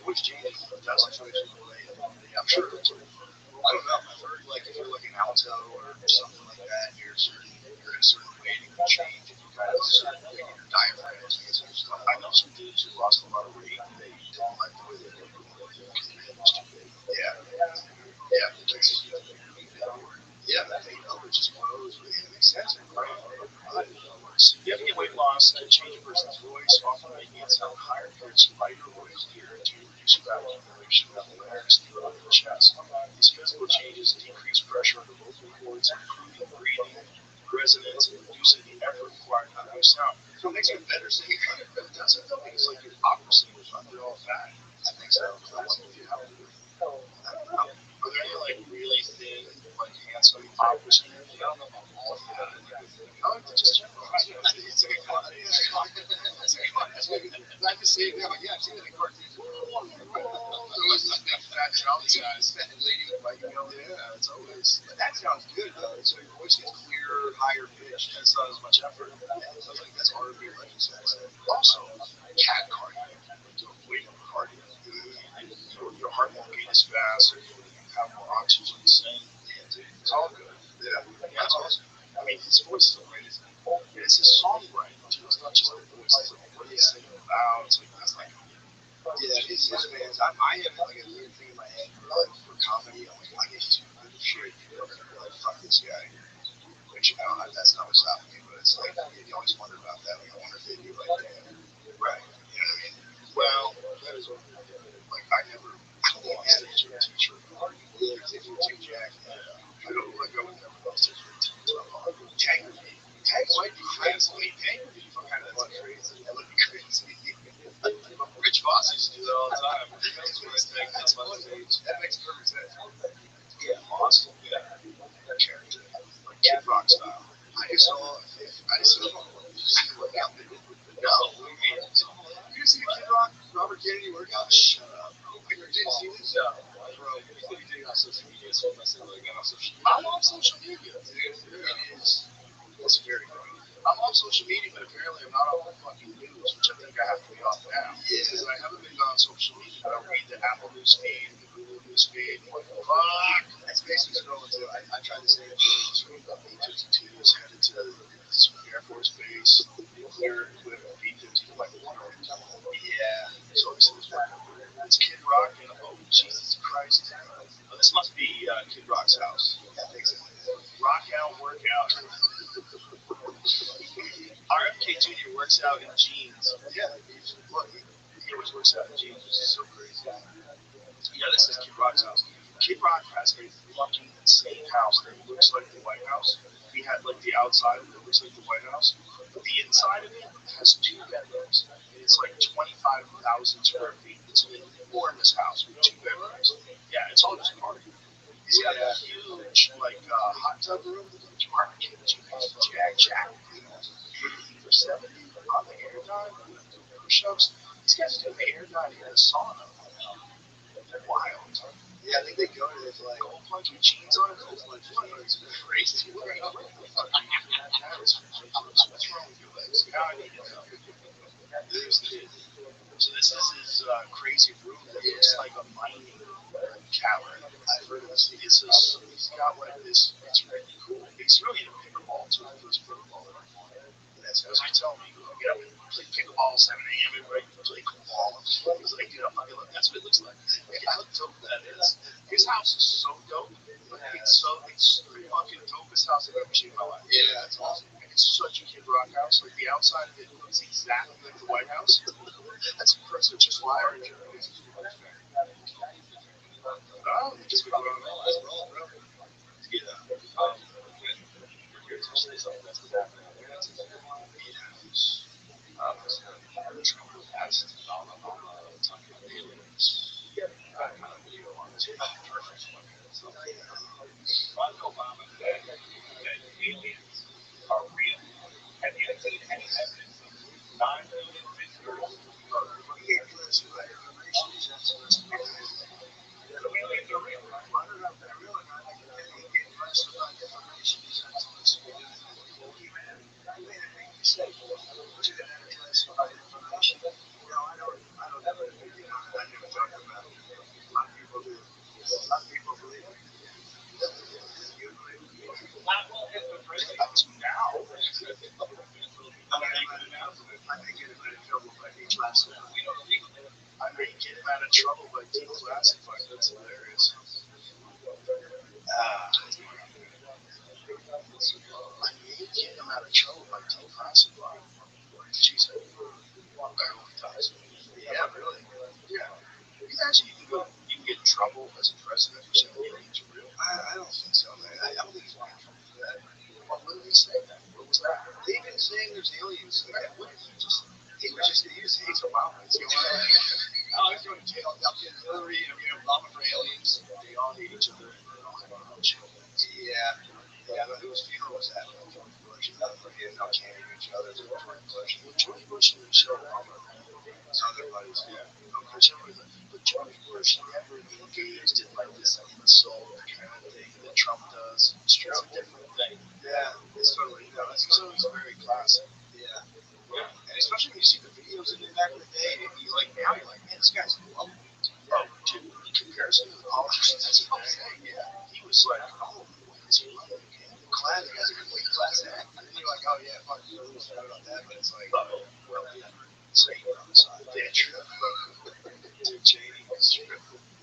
Speaker 5: Which Jay doesn't feel related. I'm sure it's I don't know. I've heard like if you're like an alto or something like that, you're at a certain weight, you can change if you kind of like your diaphragm and stuff. I know some dudes who lost a lot of weight. They don't like the way they look because their head was too big. Yeah. Yeah. Yeah, that thing which just grows. It makes sense. Right? Significant weight loss can change a person's voice, often making it sound higher pitched, lighter, or clearer to reduce fat accumulation at the larynx, throat, and chest. These physical changes decrease pressure on the vocal cords, improving breathing, resonance, and reducing the effort required to produce sound. So it makes you a better singer, but it doesn't though because like your pop whiskey. I don't know about all of that. I like to just check on it. It's a good quality. It's a good quality. Not to say, yeah, but yeah, I've seen it in cartoons. So it's like that fat trout guys, fat lady with like, yeah, it's always. But that sounds good though. So your voice gets clearer, higher pitched, and it's not as much effort. So I think that's R&B legend sex. Also, cat cardio. So wake up cardio. Your heart won't beat as fast, or you have more oxygen. It's all good. Yeah, that's awesome. I mean, his voice is amazing. And it's his songwriting too. It's not just the voice. It's like what he's singing about. It's like that's like yeah, his fans. I have like a weird thing in my head for like for comedy. I'm like I get too good of shit. Like fuck this guy. Which I don't know. That's not what's happening. But it's like you always wonder about that. Like I wonder if they do like that. Right. You know what I mean? Well, that is what. Like I never. I don't think manage a teacher. Because if you're too jacked, I would never go to tag me. Tag might be crazy. I mean, tag would be kind of crazy. That would be crazy. Rich Voss used to do that all the time. That's on stage. That makes perfect sense. Yeah, Voss. Yeah, that character, like Kid Rock style. I just saw. No, what do you mean? You see Kid Rock, Robert Kennedy workout? Shut up. Like, you didn't see this? No. Bro, you said you did it on social media, so I must have really got on social media. I'm on social media, dude. It is. It's very funny. I'm on social media, but apparently I'm not on the fucking news, which I think I have to be off now. Yeah. Because I haven't been on social media, but I read the Apple news feed, the Google news feed, and I'm like, fuck. That's basically scrolling through. I tried to say it through B-52s headed to the Air Force Base, nuclear equipped B-52, like water. Yeah. So obviously this working. It's Kid Rock, and oh, Jesus Christ. Oh, this must be Kid Rock's house. Yeah, I think so. Rock out, workout. RFK Jr. works out in jeans. Yeah, he always works out in jeans, which is so crazy. Yeah, this is Kid Rock's house. Kid Rock has a fucking insane house that looks like the White House. He had like the outside of it looks like the White House. The inside of it has 2 bedrooms. And it's like 25,000 square feet. It's an enormous house with 2 bedrooms. Yeah, it's all just party. He's got a huge like hot tub room. Mark Kimchi, Jack, for 70 on the airtime, doing push-ups. These guys doing the airtime in a sauna. They're wild. Yeah, I think they go to this like gold punch with jeans on it. It's like it's crazy. What the fuck? That is ridiculous. What's wrong with your legs? Now I need to know. So this is his crazy room that looks like a mining cavern. I've heard of this. He's got like this. It's really cool. He's really into pickleball too. He plays pickleball. That's as you tell me. You get up and play pickleball 7 a.m. and right, play pickleball. He's like, that's what it looks like. Look how dope that is. His house is so dope. It's the fucking dopest house I've ever seen in my life. Yeah, that's awesome. And it's such a Kid Rock house. Like the outside of it is exactly like the White House. That's impressive. Just fire. Oh, you just go on. Let's roll, bro. Yeah. Here's actually something that's happening. Past talking about aliens. Kind of video on this perfect one. Barack Obama said that aliens are real. Have you seen any evidence of 9 million visitors? He gave you this information. He's asking us to be the aliens are real. I don't know if they're real or not. He gave us information. He's asking us to be man. He said, what you gonna tell us about information? I don't have an opinion on it. I never talked about it. A lot of people do. A lot of people believe it. You believe it? Up to now. I may get him out of trouble by declassifying. I may get him out of trouble by declassifying. That's hilarious. I may get him out of trouble by declassifying. Jeez, I hope he does. Yeah, really. Yeah. You imagine you can get in trouble as a president for saying aliens are real? I don't think so, man. I don't think he's going to get in trouble for that. Well, what did he say then? What was that? They've been saying there's aliens. What did he just? He hates Obama. He's going he's going to jail. Hillary and Obama for aliens. They all hate each other. They all have a bunch. Yeah. other to Jordan Bush. And George Bush and Michelle Obama are other buddies. Yeah. Okay, so everybody's like, but George Bush never engaged in like this insult kind of thing that Trump does. It's a different thing. Yeah, it's totally, it's very classic. Yeah. Yeah. And especially when you see the videos of him back in the day, and you like now you're like, man, this guy's lovely. Oh, dude, in comparison to the politicians, that's what I'm saying. Yeah. He was like, oh, why is he lovely again? Class, the guy's a complete class act. And then you're like, oh yeah, fuck, you lose out on that, but it's like, oh, well, yeah. So you're on the side. Yeah, true. Dude, Cheney was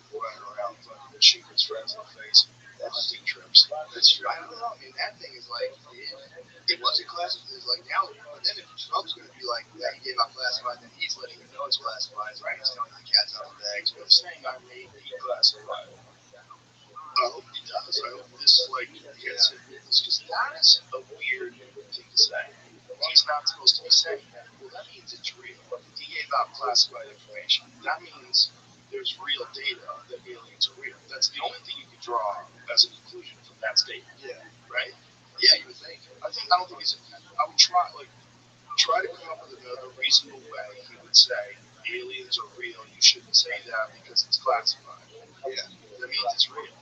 Speaker 5: running around fucking shooting his friends in the face. That hunting trips. That's true. I don't know. I mean, that thing is like, it was a classified. It's like now, but then if Trump's going to be like, yeah, he gave out classified, then he's letting you know it's classified, right? He's telling the cats out of the bags. But saying I may be classified. I hope he does. I hope this like gets him because that is a weird thing to say. He's not supposed to be saying that. Well, that means it's real. He gave out classified information. That means there's real data that aliens are real. That's the only thing you can draw as a conclusion from that statement. Yeah. Right? Yeah, you would think. I don't think he's. I would try to come up with another reasonable way. He would say aliens are real. You shouldn't say that because it's classified. Yeah, that means it's real.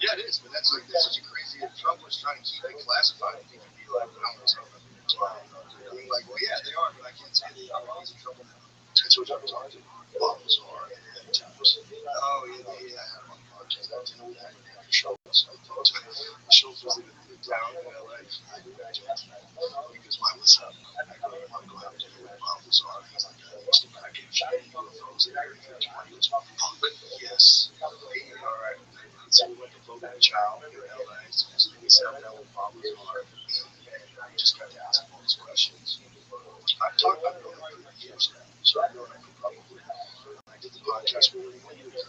Speaker 5: Yeah, it is. But that's such a crazy. If Trump was trying to keep it classified, he could be like, I don't know. I mean, like, well, yeah, they are, but I can't say they are. He's in trouble now. That's what I'm talking about. Bombs are at times. Oh, yeah, I have one podcast. I did that after Schultz. Schultz was down in LA. I imagine. Because why was up? I go, I want to go have dinner with Bob Lazar. He's like, what's the package? UFOs in Area 51. He goes, fuck, yes. All right. So we went to Fogo de Chao in LA. So we sat down with Bob Lazar. And we just got to ask him all these questions. I've known him for years now. So I've known him for probably, I did the podcast with him when he was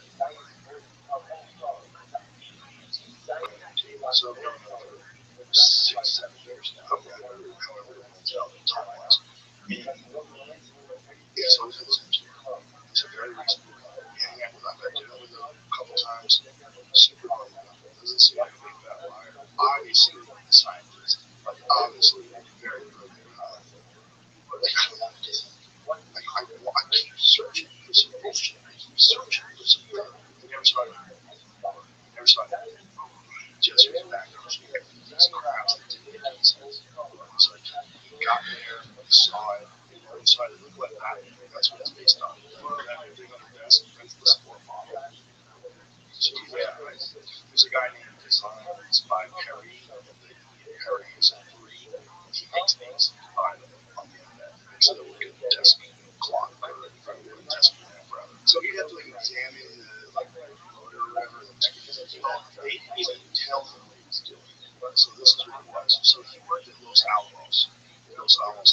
Speaker 5: so I've known him for 6, 7 years now. However long time was. He's always had a sense of humor. He's a very reasonable guy. Yeah, I've had dinner with him a couple times. Super funny guy. Doesn't seem like a big fat liar. Obviously, a scientist. Like, obviously, very brilliant guy. I keep searching for some bullshit. I keep searching for some dirt. I never saw it. Never saw it. Just was back on these crowds that didn't make any sense. It's like he got there, he saw it, he decided to look like that. That's what it's based on. That everything on the desk, that's the support model. So yeah, there's a guy named Designs by Perry. Perry is a free. He makes things on the internet. Makes it like a desk clock or a desk lamp rather. So you have to like examine the like motor or whatever. They didn't even tell him what he was doing. So this is what it was. So he worked at Los Alamos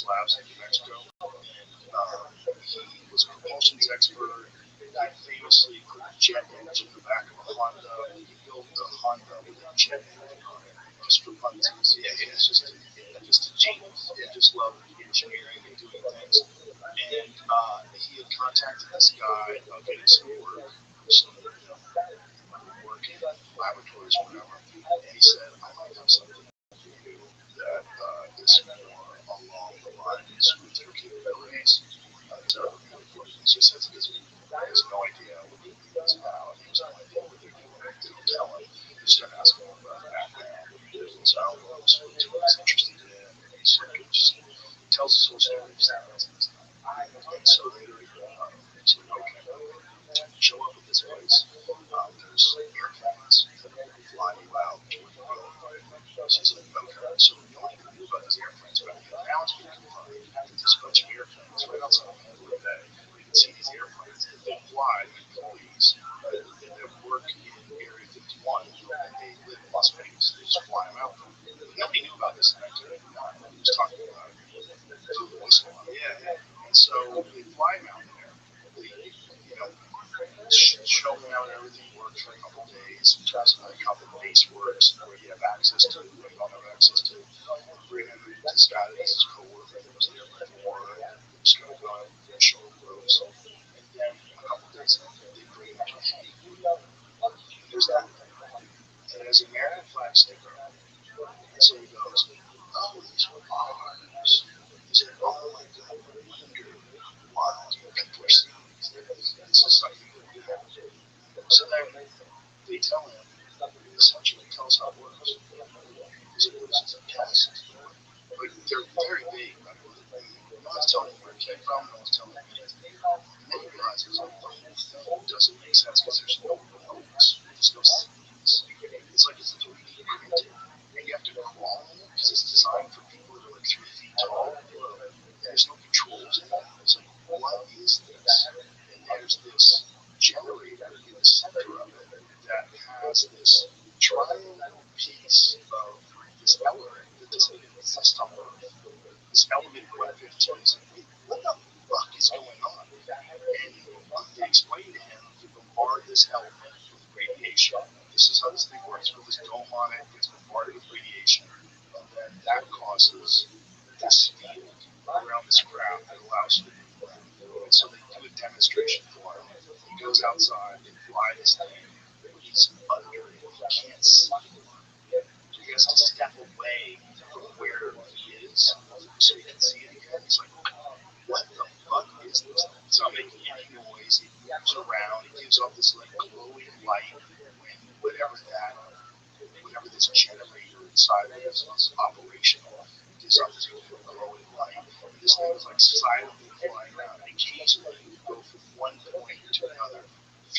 Speaker 5: Labs in New Mexico, and he was a propulsions expert. He famously put a jet engine in the back of a Honda. He built the Honda with a jet engine on it, just for funsies. Yeah, it's just a genius. Yeah, just loved engineering and doing things. And he had contacted this guy about getting some work, some work in laboratories or whatever. And he said, I might have something for you that is more along the lines with your capabilities. So he just says he has no idea what the thing is about. He has no idea what they're doing. They don't tell him. They start asking him about background, business outlook, what he's interested in. And he's like, he tells his whole story of science and stuff. And so later, he's like, okay, show up at this place. There's airplanes that will fly you out to where you're going. She's like, okay. So the only thing we knew about these airplanes, but now it's been confirmed that there's a bunch of airplanes right outside of Mandalay Bay. You can see these airplanes that they fly the employees that work in Area 51 and they live in Las Vegas. They just fly them out. Nobody knew about this in 1989. Nobody was talking about it through the whistle. Yeah. And so they fly them out there. They, show them how everything works for a couple of days, in terms of like how the base works and where you have access to, what you don't have access to. Bring him this guy that is his co-worker that was there before, and just kind of go out and show him the ropes. And then a couple of days later, they bring him to hey, there's that thing. And it has an American flag sticker on it. And so he goes, oh, these are ours. said, oh my God, I wonder why people are seeing these things. This is something that we have. So then they tell him, essentially, tell us how it works. He said, well, this is a test. But they're very vague, by the way. No one's telling him where it came from, no one's telling him anything. And then he realizes the whole thing doesn't make sense because there's no notes, there's no scenes. It's like it's 3D printed, and you have to crawl in it because it's designed for people that are like 3 feet tall. There's no controls in it. It's like, what is this? And there's this generator in the center of it that has this triangle piece of this element that doesn't even exist on Earth. This element 115 is like, what the fuck is going on? And they explain to him, you bombard this element with radiation. This is how this thing works with this dome on it. It gets bombarded with radiation. And then that causes this field around this craft that allows you to move around. And so they do a demonstration for him. He goes outside, they fly this thing. He's under it. He can't see anymore. He has to step away from where he is so he can see it again. He's like, what the fuck is this? It's not making any noise. It moves around. It gives off this like glowing light when whatever this generator inside of it is operational. It gives off this glowing light. And this thing is like silently flying around. And occasionally it would go from one point to another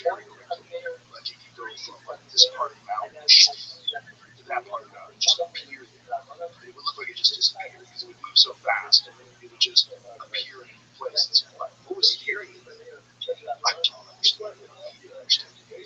Speaker 5: very quickly. Like it could go from like this part of the mountain to that part of the mountain, just appear there. It would look like it just disappeared because it would move so fast. It would just appear in a new place. It's like, what was steering it? I don't understand it. He didn't understand it.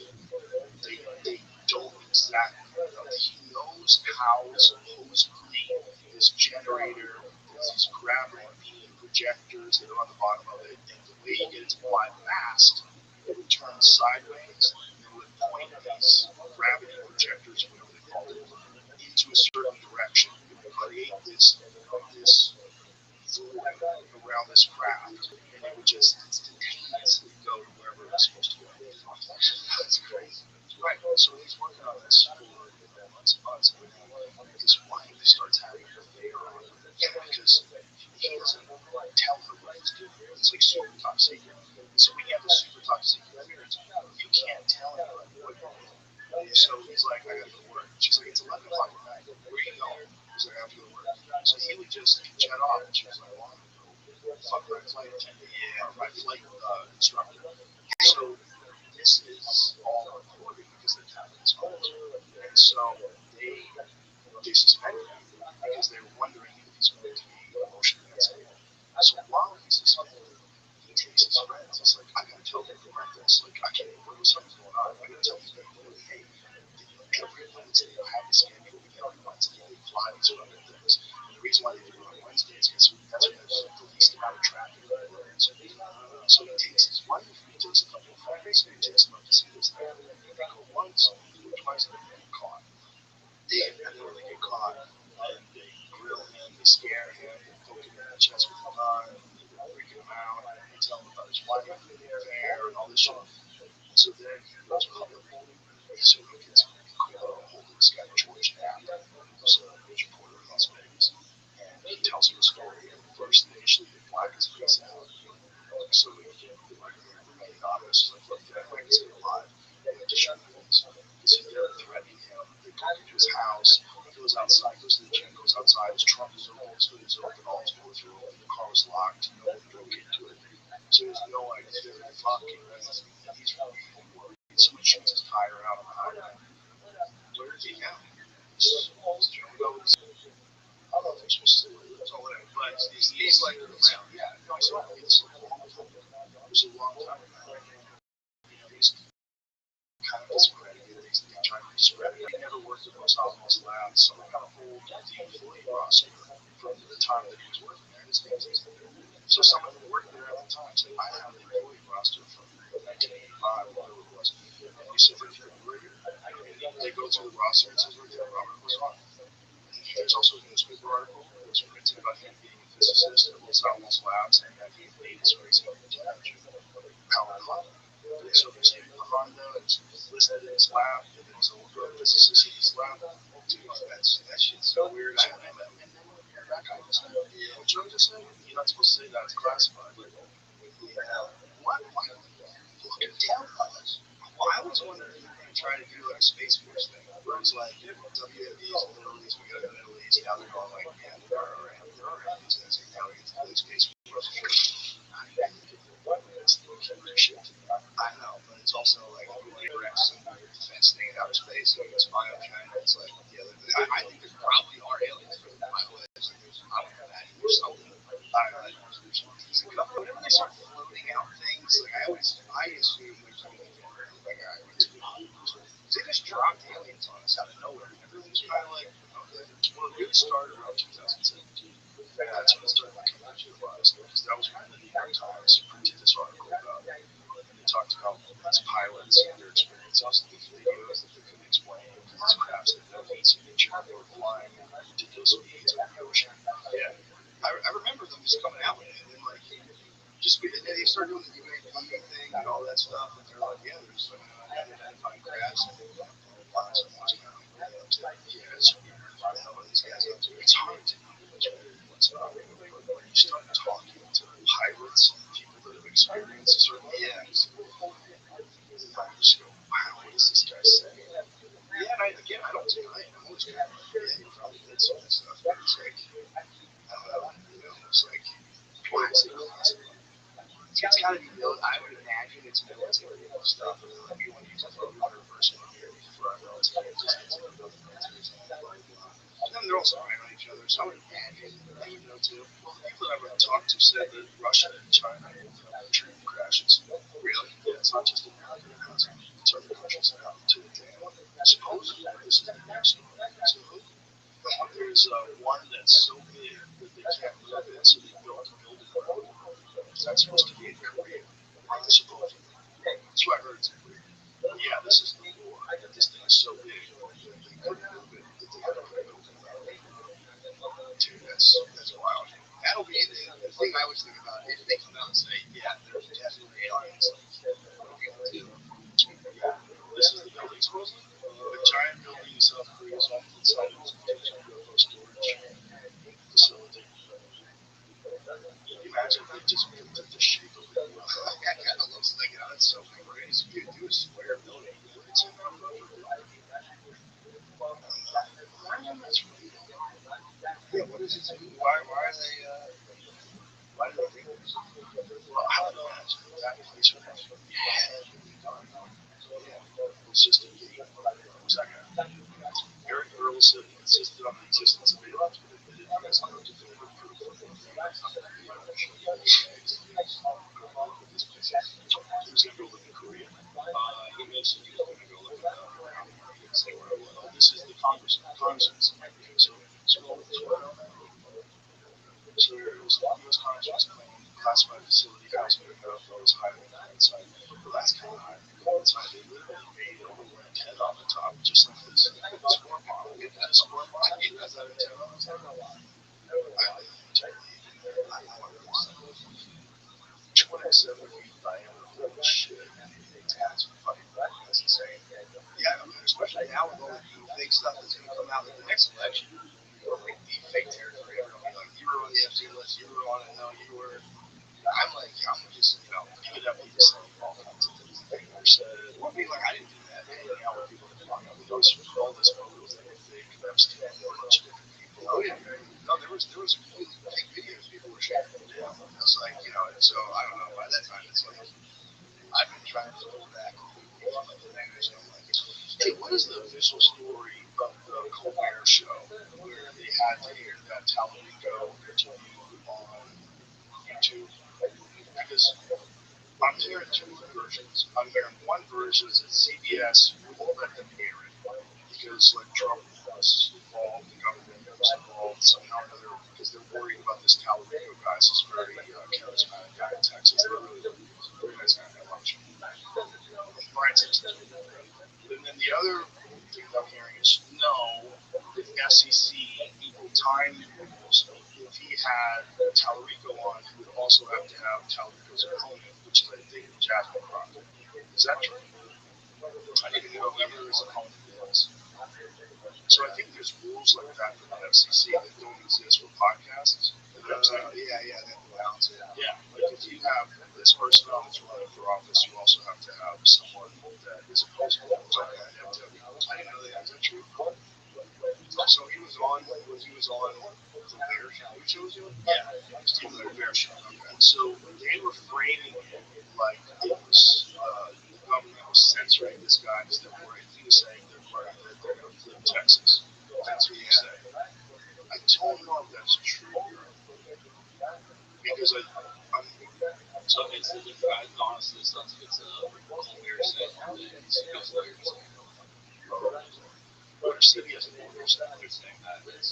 Speaker 5: They don't exactly know. He knows how supposedly this generator, there's these gravity beam projectors that are on the bottom of it, and the way you get it to fly fast, it would turn sideways, and it would point these gravity projectors, whatever they call it, into a certain direction. It would create this fluid around this craft, and it would just instantaneously go to wherever it was supposed to go. That's crazy. Right. So he's working on this for months and months, and his wife starts having an affair on him because he doesn't tell her what he's doing. It's like super top secret. So when you have a super top secret clearance, you can't tell anybody what you're doing. And so he's like, I gotta go to work. She's like, it's 11 o'clock at night. Where are you going? He's like, I have to go to work. So he would just jet off, and she was like, well, I'm gonna go fuck my flight attendant. Yeah, my flight instructor. So this is all recorded because they have his phones. And so they suspended him because they were wondering if he's going to be emotionally unstable. So while he's suspended, he takes his friends. He's like, I gotta tell them about this. Like, I can't. What was something going on? I gotta tell these people, like, hey, every Wednesday I have a schedule. Every Wednesday they fly these fucking things. And the reason why they do it on Wednesdays is because that's when there's the least amount of traffic on the roads. So he takes his wife, he takes a couple of friends, and he takes them up to see this thing. And they go once, they go twice, and they get caught. And then when they get caught, then they grill him, they scare him, they poke him in the chest with a gun, they freak him out, and they tell him about his wife and the affair and all this shit. And so then he goes public. So he gets a hold of this guy, George Knapp, who's a news reporter in Las Vegas. And he tells him a story. And first, initially, they black his face out. So he can remain anonymous. He's like, look, if I can stay alive, they have to show me this. Because they're threatening him. They break into his house. He goes outside, goes to the gym, goes outside. His trunk is open, his hood is open, all his doors are open. The car was locked. No one broke into it. So there's no idea that fucking he's really worried. Someone shoots his tire out on the highway. Where did he go? He's Joe goes. I don't know if they're supposed to say so whatever. But he's like around. Yeah, no, he's not. It's a long time. It was a long time ago. You know, he's kind of discredited. They tried to discredit him. He never worked at most Alamos Labs. Someone got a hold of the employee roster from the time that he was working there. His name is so someone who worked there at the time said, I have the employee roster from 1985, whatever it was. And he said, if you're here, they go through the roster and says, right there, Robert was on. There's also a newspaper article that was printed about him being a physicist at Los Alamos Labs and that he made his crazy teenager powered Honda. And so there's him in the Honda, it's listed in his lab, and there's a physicist in his lab. Dude, that shit's so weird. I met him. crack items. Yeah, what you just said? You're not supposed to say that. It's classified. Yeah. What? Why? Fucking tell us. Well, I was wondering if you're going to try to do like a Space Force thing, where it's like WMDs and Middle East, we got the Middle East. Now they're going like, yeah, there are aliens. And it's like, now we get to play Space Force. I know, but it's also like we want to direct some defense thing in outer space, so it's spy on China. It's like, yeah, I think there probably are aliens. But my way is like, I don't imagine there's something. I don't know. Whenever they start floating out things, like I assume there's going to be like they just dropped aliens on us out of nowhere. Everyone's kind of like, okay. Well, it really started around 2017. That's when it started becoming popularized. Because that was when the New York Times printed this article about it. And they talked about these pilots and their experiences, these videos that they couldn't explain because these crafts had no heat signature. They were flying at ridiculous speeds over the ocean. Yeah. I remember them just coming out with it. And then, like, and then they started doing the UAP thing and all that stuff. And they're like, yeah, there's unidentified crafts. And blah, blah, blah. So I was kind of like, yeah, it's weird. What the hell are these guys up to? It's hard to know what's weird and what's not. But when you start talking to pilots and people that have experienced certain things, you just go, wow, what is this guy saying? Yeah, and I don't deny it. I'm always kind of like, yeah, he probably did some of that stuff. But it's like, I don't know, it's like, why is it classified? It's got to be I would imagine it's military stuff. Like we want to use it for a reverse engineering for our military. Just it's like military blah, blah, blah. And then they're also spying on each other. So I would imagine they would know too. Well, the people that I've talked to said that Russia and China have training crashes. Really? Yeah, it's not just America that has them. It's other countries that have them too. And supposedly, this is the next story. So there's one that's so big that they can't move it, so they built a building around it. That's supposed to be in Korea. Supposedly. That's what I heard. It's in Korea. But yeah, this is the war. That this thing is so big that they couldn't move it, that they had to put a building around it. Dude, that's wild. That'll be the thing I always think about. If they come out and say, yeah, there's definitely aliens, like, what are we going to do? Yeah, this is the building, supposedly. A giant building in South Korea is off to the side of this UFO storage facility. Can you imagine if they just built it the shape of a UFO? That kind of looks like it. That's so crazy. You do a square building. It's a building. That's really yeah, what is it? Why are they? Why do they think this? Well, I would imagine that place would have heavily done. Yeah, it's just a gate. What's that guy? Eric Burleson insisted on the existence of aliens, but admitted he has no definitive proof of anything. He was going to go live in Korea. He mentioned he was going to go live around here. He didn't say where it was. Oh, this is the Congressman's. So it was U.S. Congressman's claim classified facility housing a UFOs hiding in plain sight. Well, that's kind of hiding in plain sight. They literally made a little antenna on the top, just like this sport model. It has a sport model. It has that antenna on the top. I know it was 27 feet diameter. Holy shit. That's fucking that's insane. Yeah, especially now with all the deep fake stuff that's going to come out in the next election. Like deep fake territory. Everyone will be like, you were on the FG list, you were on it, no, you were. I'm like, I'm just, you could have people saying all kinds of things that they never said. Or I mean, like, I didn't do that. Hanging out with people that hung out with those all those photos that were fake. That was taken with a bunch of different people. Oh, yeah. No, there was completely fake videos people were sharing. Yeah. It's like, and so I don't know. By that time, it's like, I've been trying to go back completely from the language. And I'm like, hey, what is the official story of the Colbert show where they had to air that Talarico interview on YouTube? Because I'm hearing two versions. I'm hearing one version is that CBS won't let them air it because like Trump was involved, the government was involved somehow or another because they're worried about this Talarico guy. This very charismatic guy in Texas. They're really very nice guy. I watch him. Brian Simpson. And then the other thing I'm hearing is no, with FCC equal time rules, if he had Talarico on, he would also have to have Talarico's opponent, which is, I think, Jasmine Crockett. Is that true? I didn't even know whoever his opponent is. So I think there's rules like that for the FCC that don't exist for podcasts. You know what I'm saying? Yeah, that balance it. Yeah, like if you have this person on that's running for office, you also have to have someone that is opposing them. Okay, I didn't know that. Is that true? So he was on the Bear Show. Who chose him? Yeah, Steve the Bear Show. Okay. So they were framing it like it was the government was censoring this guy because they're worried. He was saying they're worried that they're going to flip Texas. That's what he said. I don't know if that's true because I'm
Speaker 6: So it's I honestly sounds like it's a Colbert saying that CBS lawyers
Speaker 5: what are CBS lawyers?
Speaker 6: they're saying that it's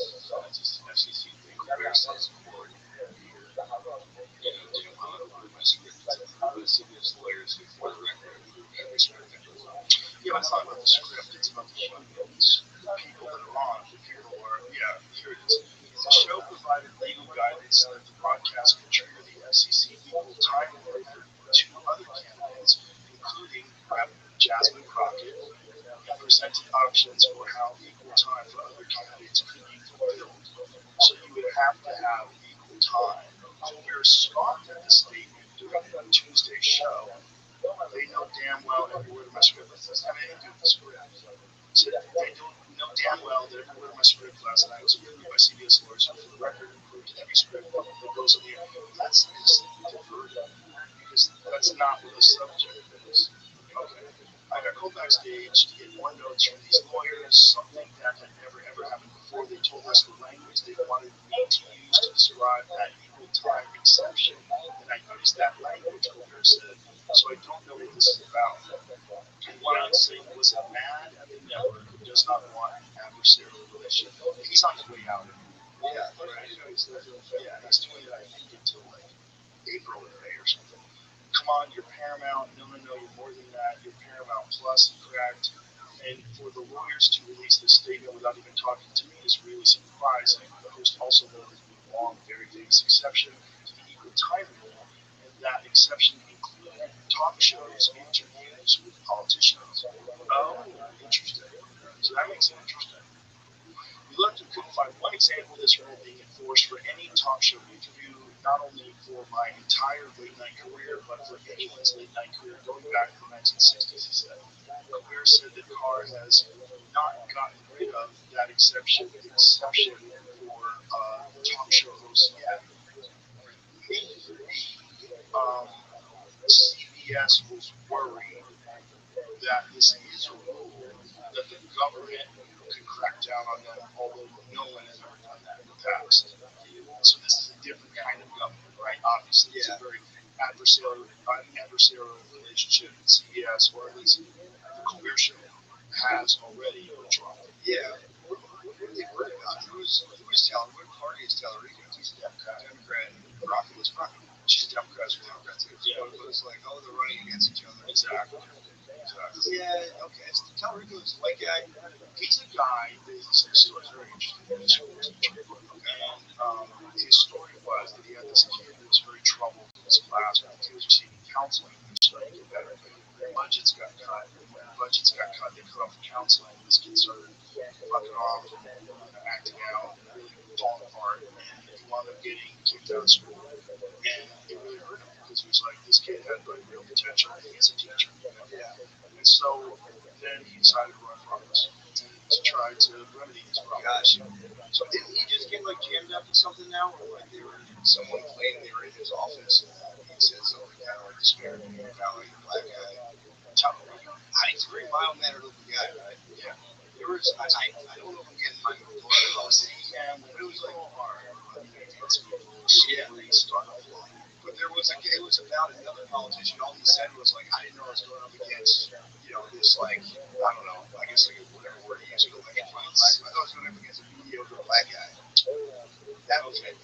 Speaker 6: just an FCC thing. Colbert says court didn't want to approve my script. But CBS lawyers who, for the record, approve every script that goes on.
Speaker 5: Yeah, but it's not about the script, it's about the humans, the people that are on. The people are, yeah, here it is. The show provided legal guidance that the broadcast could trigger the FCC equal time limit for two other candidates, including Jasmine Crockett, and presented options for how equal time for other candidates could be fulfilled. So you would have to have equal time. Colbert scoffed at the statement during the Tuesday show. They know damn well every word of my script. This doesn't have anything to do with the script. So they don't know damn well that every word of my script last night was approved by CBS lawyers who, for the record, approved every script that goes on the air. That's completely diverted because that's not what the subject is. Okay. I got called backstage to get more notes from these lawyers, something that had never ever happened before. They told us the language they wanted me to use to describe that equal time exception, and I used that language, Colbert said. So I don't know what this is about. And why I'm saying was it mad at the network who does not want an adversarial relationship. He's on his way out. Yeah, right. He's doing it, I think, until like April or May or something. Come on, you're Paramount. No, you're more than that. You're Paramount Plus, correct? And for the lawyers to release this statement without even talking to me is really surprising. The host also noted the long, very famous exception to the equal time rule, and that exception included talk shows, interviews with politicians. Oh, interesting. So that makes it interesting. We looked and couldn't find one example of this rule being enforced for any talk show interview, not only for my entire late night career, but for anyone's late night career going back to the 1960s, he said. Colbert said that Carr has not gotten rid of that exception for talk show hosts yet. Maybe CBS was worried that this is a rule that the government could crack down on them, although no one has ever done that in the past. So this is a different kind of government, right? Obviously, it's a very adversarial relationship in CBS, or at least the Colbert Show has already with Trump. Yeah. What are they worried about? Who's Taylor? What party is Taylor Rico? He's a Democrat. Rocky was Rocky. She's a Democrat. She's a Democrat too. Yeah. It was like, oh, they're running against each other. Exactly. Yeah, okay. So Taylor Rico's a white guy. He's a guy that his story is very interesting. He's a school teacher. And his story was that he had this kid who was very troubled in his class. When the kid was receiving counseling, he was starting to get better. Budgets got cut. When budgets got cut, they cut off the counseling. This kid started fucking off and acting out and really falling apart. And he wound up getting kicked out of school. And it really hurt him because he was like, this kid had like real potential. He is a teacher. Yeah. And so then he decided to run for office to try to remedy these problems. Gosh. So didn't he just get like jammed up in something now, or like someone claimed they were in his office and he said something kind of like disparaging about like a black guy? He's a very mild mannered looking guy, right? Yeah. There was I don't know if I'm getting my policy, but it was like but there was it was about another politician. All he said was like, I didn't know I was going up against, this like I don't know, I guess like whatever word he used, like I thought I was going up against a mediocre black guy. That was it.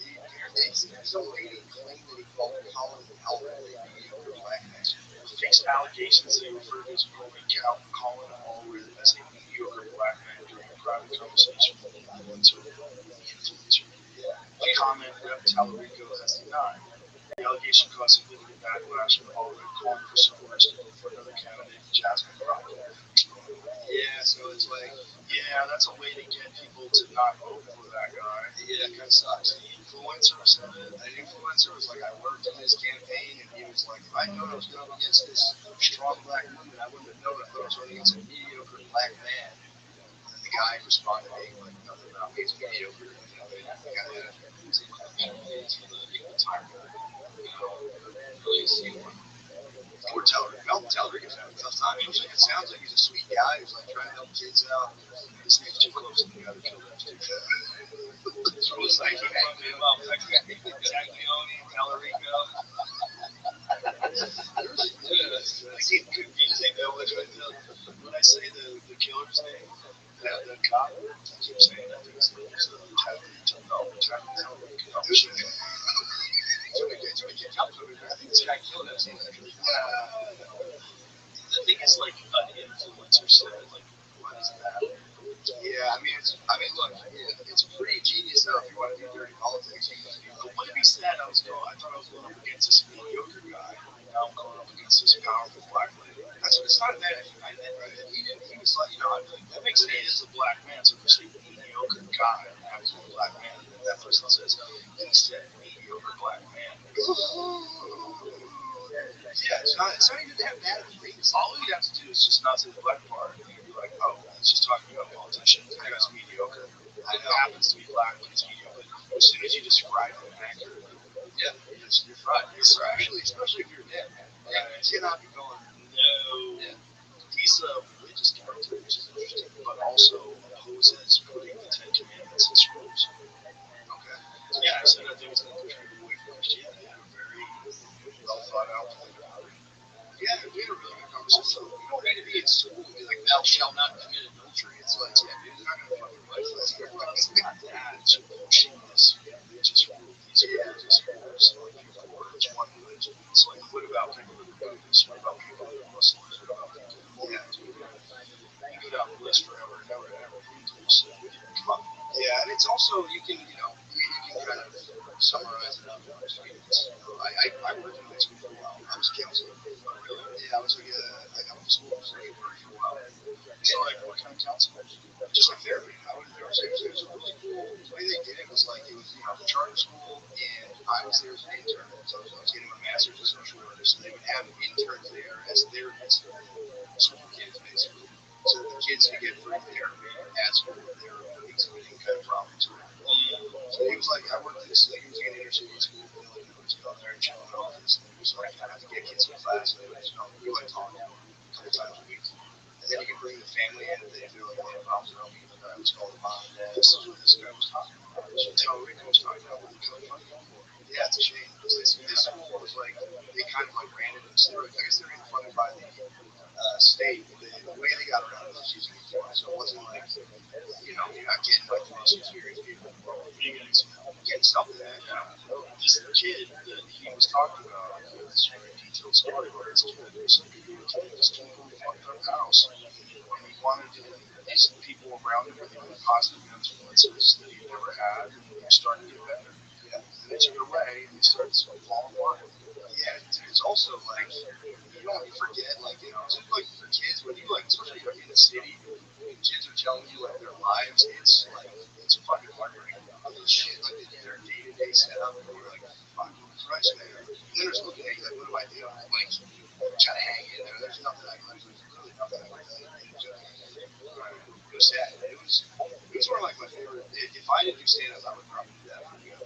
Speaker 5: Some lady claimed that he called Colin Elwood a mediocre black guy. Fixed allegations that he referred to his roommate Colin Elwood as a mediocre black man during a private conversation with an influencer. The comment Rep. Tallarico has denied. The allegation caused significant backlash from all calling for supporters to vote for another candidate, Jasmine Crockett. Yeah, so it's like, yeah, that's a way to get people to not vote for that guy. Yeah, it kind of sucks. The influencer said it. An influencer was like, I worked in his campaign, and he was like, if I'd known I was going up against this strong black woman, I wouldn't have known. I thought I was running against a mediocre black man. And then the guy responded being like, nothing about me is mediocre. You know, they got that. It's the equal time guy. You know, really see one. Poor Teller. Melvin Teller is having a tough time. It sounds like he's a sweet guy who's like trying to help kids out. This name's too close to the guy that killed that dude. So it's like he fucked him up. Taglioni, Tallarico. I keep confusing that one. When I say the killer's name, the cop, I keep saying I think his name is Taglioni. I think this guy killed him. The thing is, like, an influencer said, like, what does that matter? Yeah, look, it's pretty genius though if you want to do dirty politics. But what if he said I thought I was going up against this mediocre guy, and now I'm going up against this powerful black lady. It's not that he was like, that makes sense. He is a black man, so there's a mediocre guy and now he's a black man. And that person says, he said mediocre black man. Yeah, it's not even that bad of a thing. All you have to do is just not say the black part. And you'd be like, oh, it's just talking about politicians. The guy's mediocre. It happens to be black, but he's mediocre. But as soon as you describe him accurately, yeah, you're fried. Especially if you're dead. Yeah, you cannot be going, no. Yeah. He's a religious character, which is interesting, but also opposes putting the Ten Commandments in schools. Okay. Yeah, I said that they was going to push people away from Christianity. They were very well thought out plan about it. Yeah, we had a really good conversation. Ready to be in school and be like, thou shalt not commit adultery. It's like, yeah, dude, you're not going to fucking like this. It's not that. It's pushing this religious group. These religious groups, like, it's one religion. It's like, what about people that are Buddhists? What about people that are Muslims? What about people that are Mormons? You go down the list forever and ever and ever. So, come on. Yeah, and it's also, you can kind of summarize it up. I worked in high school for a while. I was a counselor. Really? Yeah, I was like I went to school for a while. So like, what kind of counseling? Just like therapy. I went to therapy. It was really cool. The way they did it was like, it was a charter school, and I was there as an intern. So I was getting my master's in social work. So they would have interns there as therapists for school kids, basically. So the kids could get free therapy at school if they were exhibiting kind of problems. So he was like, I worked at this, like, he was getting inner city school, but like, he was going there and chilling in the office. And he was like, I have to get kids in class, and they would just, we like talking a couple times a week. And then you could bring the family in if they feel like they have problems at home. Even though it was called the mom and dad. This is what this guy was talking about. So tell Rico was talking about what he's really funny for. Yeah, it's a shame. This school was like, they kind of like ran it. I guess they're funded by the state. The way they got around it was using the form. So it wasn't like, you're not getting like the most experienced people in the world. You're getting something. This kid that he was talking about, this very detailed story about this kid. Some people were telling this kid who fucked up house. And he wanted these people around him were the only positive influences that he'd never had. And he was starting to get better. Yeah. And they took it away and he started to fall apart. Yeah, it's also like, you don't forget, like, just like for kids, when you like, especially like in the city, when kids are telling you like their lives, it's like, it's fucking heartbreaking. I mean, shit, like their day-to-day setup, and you're like, fucking Christ, man. And they're just looking at you like, what do I do? I'm like, trying to hang in there. There's nothing I can do. There's really nothing I can do. It was sad. It was one of like my favorite. If I didn't do stand-up, I would probably do that for you.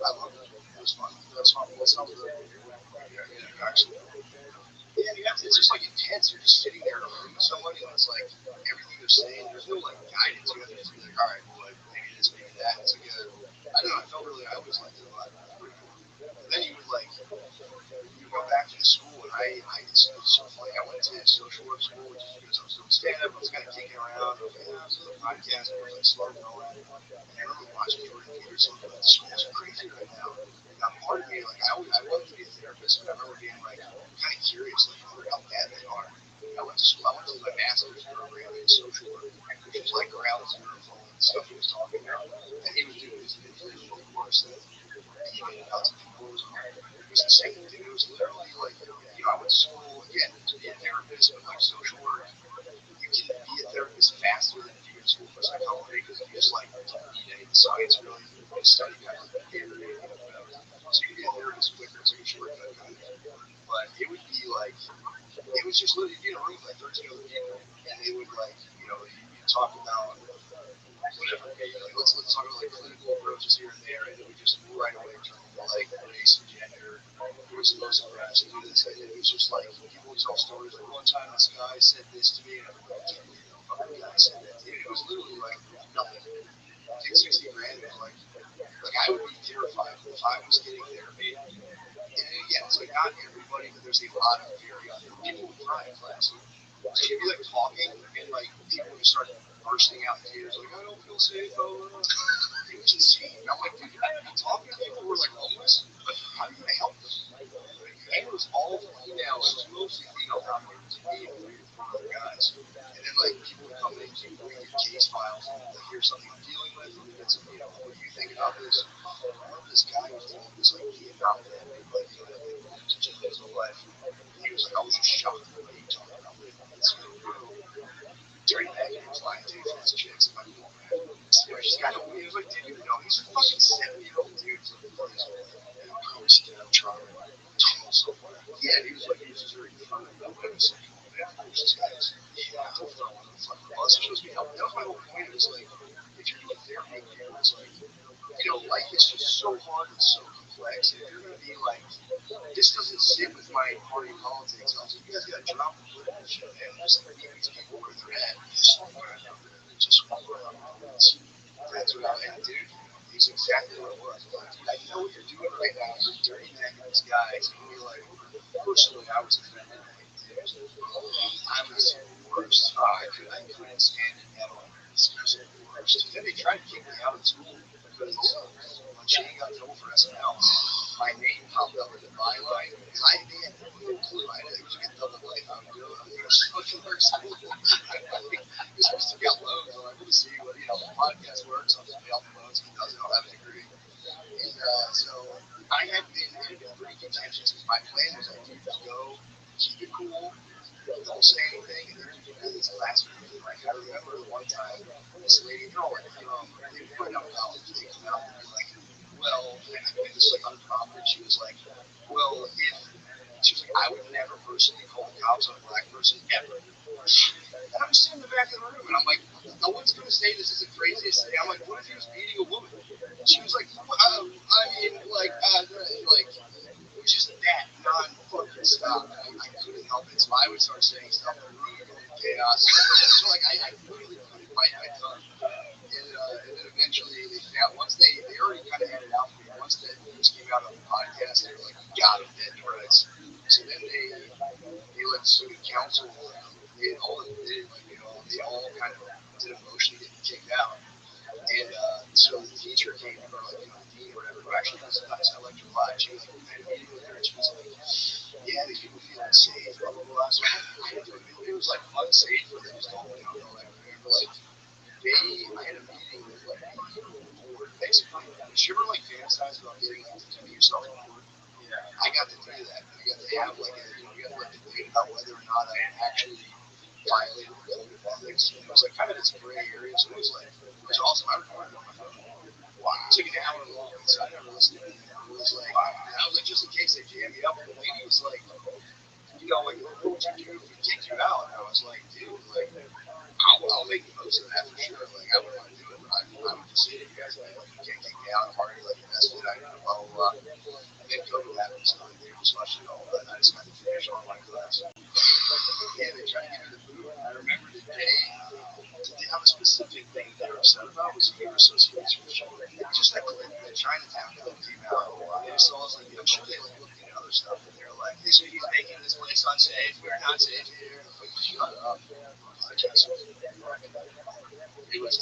Speaker 5: I loved it. It was fun. That's fun. That sounds really good. Yeah, actually. Yeah, it's just like intense. You're just sitting there in a room with somebody, and it's like everything they're saying. There's no like guidance. You have to just be like, all right, well, like, maybe this, maybe that. It's like I don't know. I felt really. I always liked it a lot. Pretty cool. And then you would like, you go back to the school, and it's so funny. I went to social work school, which is because I was doing stand up. I was kind of kicking around. I was like, I was doing a podcast. I was like slow going. And I remember watching Jordan Peterson, but the school's crazy right now. Now, part of me, like, I wanted to be a therapist, but I remember being like, kind of curious, like, I wonder how bad they are. I went to school. I went to my master's program in social work, which was like ground zero for all the stuff he was talking about. And he was doing his individual course that even out to people was hard. It was was insane, dude. It was literally like, I went to school again to be a therapist, but like social work, you can be a therapist faster than if you go to school for psychology because you just like need a science really to study kind of like theory, whatever. So you can be a therapist quicker, it's like a shortcut kind of. But it would be like, it was just literally be in a room with like 13 other people, and they would like, you talk about whatever. Like, let's talk about like clinical approaches here and there, and it would just right away turn into like race and gender. There was no surprise to do this. And it was just like people would tell stories like one time this guy said this to me, and I'm like, I can't believe that fucking guy said that. Dude, it was literally like nothing. Take 60 grand and like I would be terrified if I was getting therapy. And again, it's like not everybody, but there's a lot of very people would cry in class. So you'd be like talking, and like people would just start bursting out in tears, like I don't feel safe. Oh, it was insane. And I'm like, dude, you're not even talking to people who are like homeless. How are you gonna help them? And it was all female. It was mostly female dominated. It was me and 3 or 4 other guys. And then like people would come in and keep bringing in case files. And like, here's something I'm dealing with. And it's, what do you think about this? I remember this guy was dealing with this like Vietnam vet, like such a his whole life. And he was like, I was just shocked at what you talking about. It's so brutal. Dirty Megan was lying to his chicks in my pool, man. You know, she's got no, he was like, dude, he's a fucking 70-year-old dude for his whole life. And I'm still trying to tunnel somewhere. Yeah, he was just very confronted about what I was saying. Man, this guy is, don't throw him on the fucking bus. He supposed to be helping. That was my whole point. It was like, if you're doing therapy, it was like, life is just so hard and so complex. And if you're going to be like, this doesn't sit with my party politics. I was like, you guys got to drop the political shit, man. Just like meet these people where they're at. Just like where they're just around. That's what I mean, dude. He's exactly what it was. Like, I know what you're doing right now. You're dirty necking these guys. And you're like, personally, I was offended. I was the worst. I couldn't stand it at all. It was the worst. And then they tried to kick me out of school because when Shane got in trouble for SNL, my name popped up in the byline. And I had no clue. It was like a double life. I was social work school. You're supposed to get loans. I'm like, we'll see what, the podcast works. I'll just pay off the loans. He doesn't. I'll have a degree. And so I had been pretty contentious because my plan was like, dude, just go, keep it cool, don't say anything, and then you do this last minute. Like, I remember one time, this lady, they were right out of college, they come out and be like, well, and I mean, this like unprompted, she was like, well, she was like, I would never personally call the cops on a black person ever. And I'm just sitting in the back of the room, and I'm like, no one's going to say this is the craziest thing. I'm like, what if he was beating a woman? She was like, it was just that non-fucking stop. I couldn't help it, so I would start saying stuff in the room and go into chaos. So, like, I literally couldn't bite my tongue. And then eventually they found, once they already kind of had it out for me, once that news came out on the podcast, they were like, you got him, dead to rights. So then they let student council, they all did, they all kind of did a motion to get me kicked out. And so the teacher came to her, like, the dean or whatever, who actually was nice. I liked her a lot. She was like, I had a meeting with her, and she was like, yeah, these people feel unsafe, blah, blah, blah. So I didn't do it. It was like unsafe, but they just told me, I remember, like, I had a meeting with, like, the board, basically. Did you ever, like, fantasize about getting, like, defending yourself in court? Yeah. I got to do that. I got to have, like, we got to, like, debate about whether or not I actually violated the code of ethics. And it was, like, kind of this gray area, so it was awesome. I recorded it on my phone. Wow. It took an hour long, so I never listened to it. It was like, wow. And I was like, just in case they jam me up. And the lady was like, like, what would you do if we kicked you out? And I was like, dude, like, I'll make the most of that for sure. Like, I would want to do it, but I would just say to you guys, like, you can't kick me out. I'm already, like, invested. I know, blah, blah, blah. And then COVID happened, so like, they just watched it all, but I just got to finish all my class. Yeah, they tried to give me the boot. I remember the day. They have a specific thing they were upset about was fear association with children. Just that clip, that Chinatown clip came out. They just all was like, I'm sure they like looked into other stuff, and they're like, this he's making this place unsafe. We're not safe here. I'm like, shut up. It was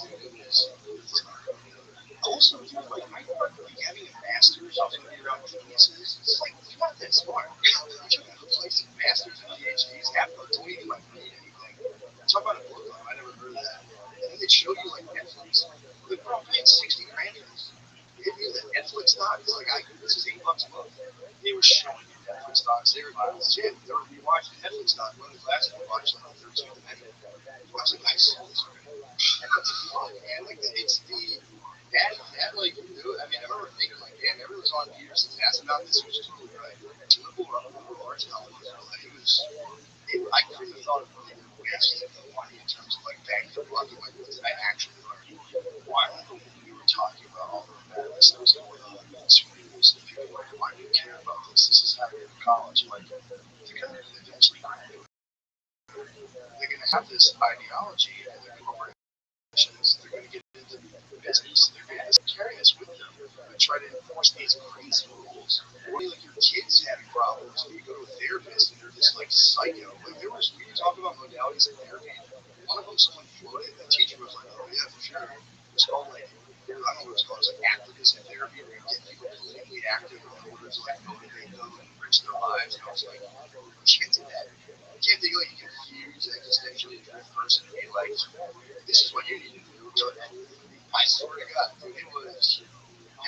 Speaker 5: also, dude, like, I thought, like, having a master's off of your own geniuses, it's like, you're not that smart. You're not replacing masters and PhDs. Half of them don't even, like, read anything. Talk about a book club. I never heard of that. And then they'd show you, like, Netflix. Like, bro, I'm paying 60 grand for this. You hit me with a Netflix stock? It's like, this is $8 a month. they were showing you Netflix docs. They were rewatching Netflix docs. One of the classes we watched like the 13th Amendment. I was like, I saw this already. What the fuck, man? Like, it's the that like, I mean, I remember thinking like, damn, everyone's on Peterson's ass about this. He was totally right. Liberal arts colleges, like, I couldn't have thought of really wasting the money in terms of like bang for buck. Like, what did I actually learn? Why? We were talking about all the madness that was going on in schools, and people were like, why do you care about this? This is how you go to college. Like, they're going to eventually graduate. They're going to have this ideology and their corporations. They're going to get into business. They're going to carry us with them and try to enforce these crazy rules. Or like your kids having problems, and you go to a therapist and they're just like psycho. Like we were talking about modalities of therapy. One of them, someone floated, and the teacher was like, "Oh yeah, for sure." It's called like, I don't know what it's called. It's like activism therapy, where you get people politically active in order to like motivate them and enrich their lives. And I was like, you can't do that. You can't think like you can fuse existentially into a person and be like, this is what you need to do. I swear to God, dude, there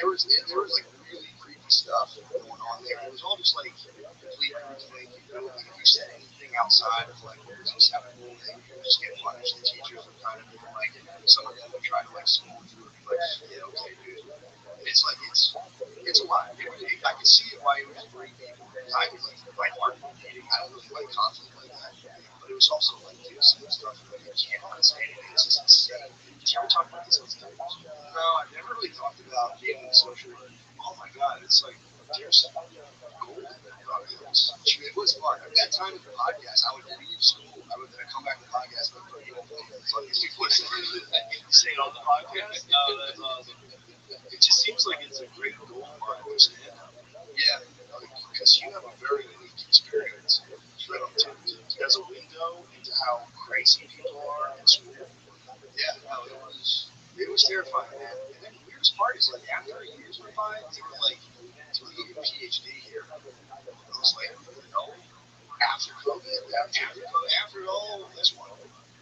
Speaker 5: was like really creepy stuff going on there. It was all just like complete groupthink. Like if you said anything outside of like what was acceptable, then you would just get punished. The teachers were kind of being like, some of them would try to like smooth through and be like, yeah, okay, dude. And it's like it's a lot. I can see it why it would bring people. I would like argument dating. I don't really like conflict like that. But it was also like, dude, some stuff that you can't understand. It's just insane. Did you ever talk about this on stage? No, I've never really talked about being in social. Oh my god, it's like there's gold in that dog. It was fun. At that time of the podcast, I would leave school. I would come back to the podcast and go, you know, say it on the podcast. Oh, that's awesome. It just seems like it's a great goal mine to stand up. Yeah, because you have a very unique experience. As a window into how crazy people are in school. Yeah, no, it was terrifying, man. And then the weirdest part is like after years went by, they were like, "Do you get your PhD here?" I was like, "No." After COVID, after all this one.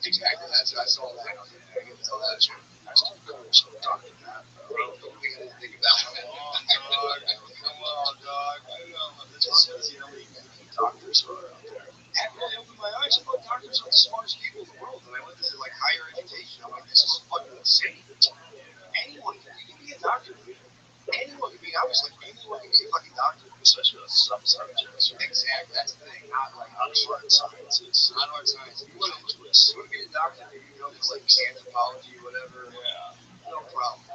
Speaker 5: Exactly. I saw that. I can tell that shit. I still go to talk to that. Bro, the thing I didn't think about. Come on, dog. That just shows you how many doctors are out there. That really opened my eyes. I thought doctors are the smartest people in the world. And I looked into like higher education. I'm like, this is fucking insane. Anyone can be a doctor, dude. Anyone can be. I was like, anyone can be a fucking doctor. It's such a subsubject. Exactly. That's the thing. Not like hard sciences. Not hard sciences. You want to be a doctor. You know, it's like anthropology or whatever. Yeah. No problem.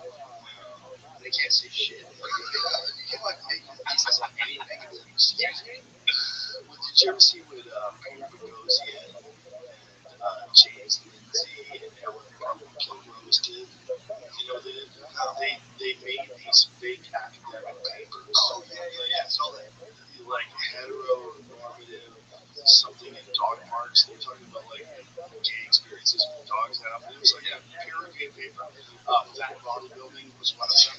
Speaker 5: They can't say shit. You can like make a thesis on anything. Excuse me. Well, did you ever see what Peter Boghossian and James Lindsay and Ellen Kilrose did? You know, they made these fake academic papers. Oh yeah. So like heteronormative something in dog parks. They're talking about like gay experiences with dogs now. It was like peer reviewed paper. Fat bodybuilding was one of them.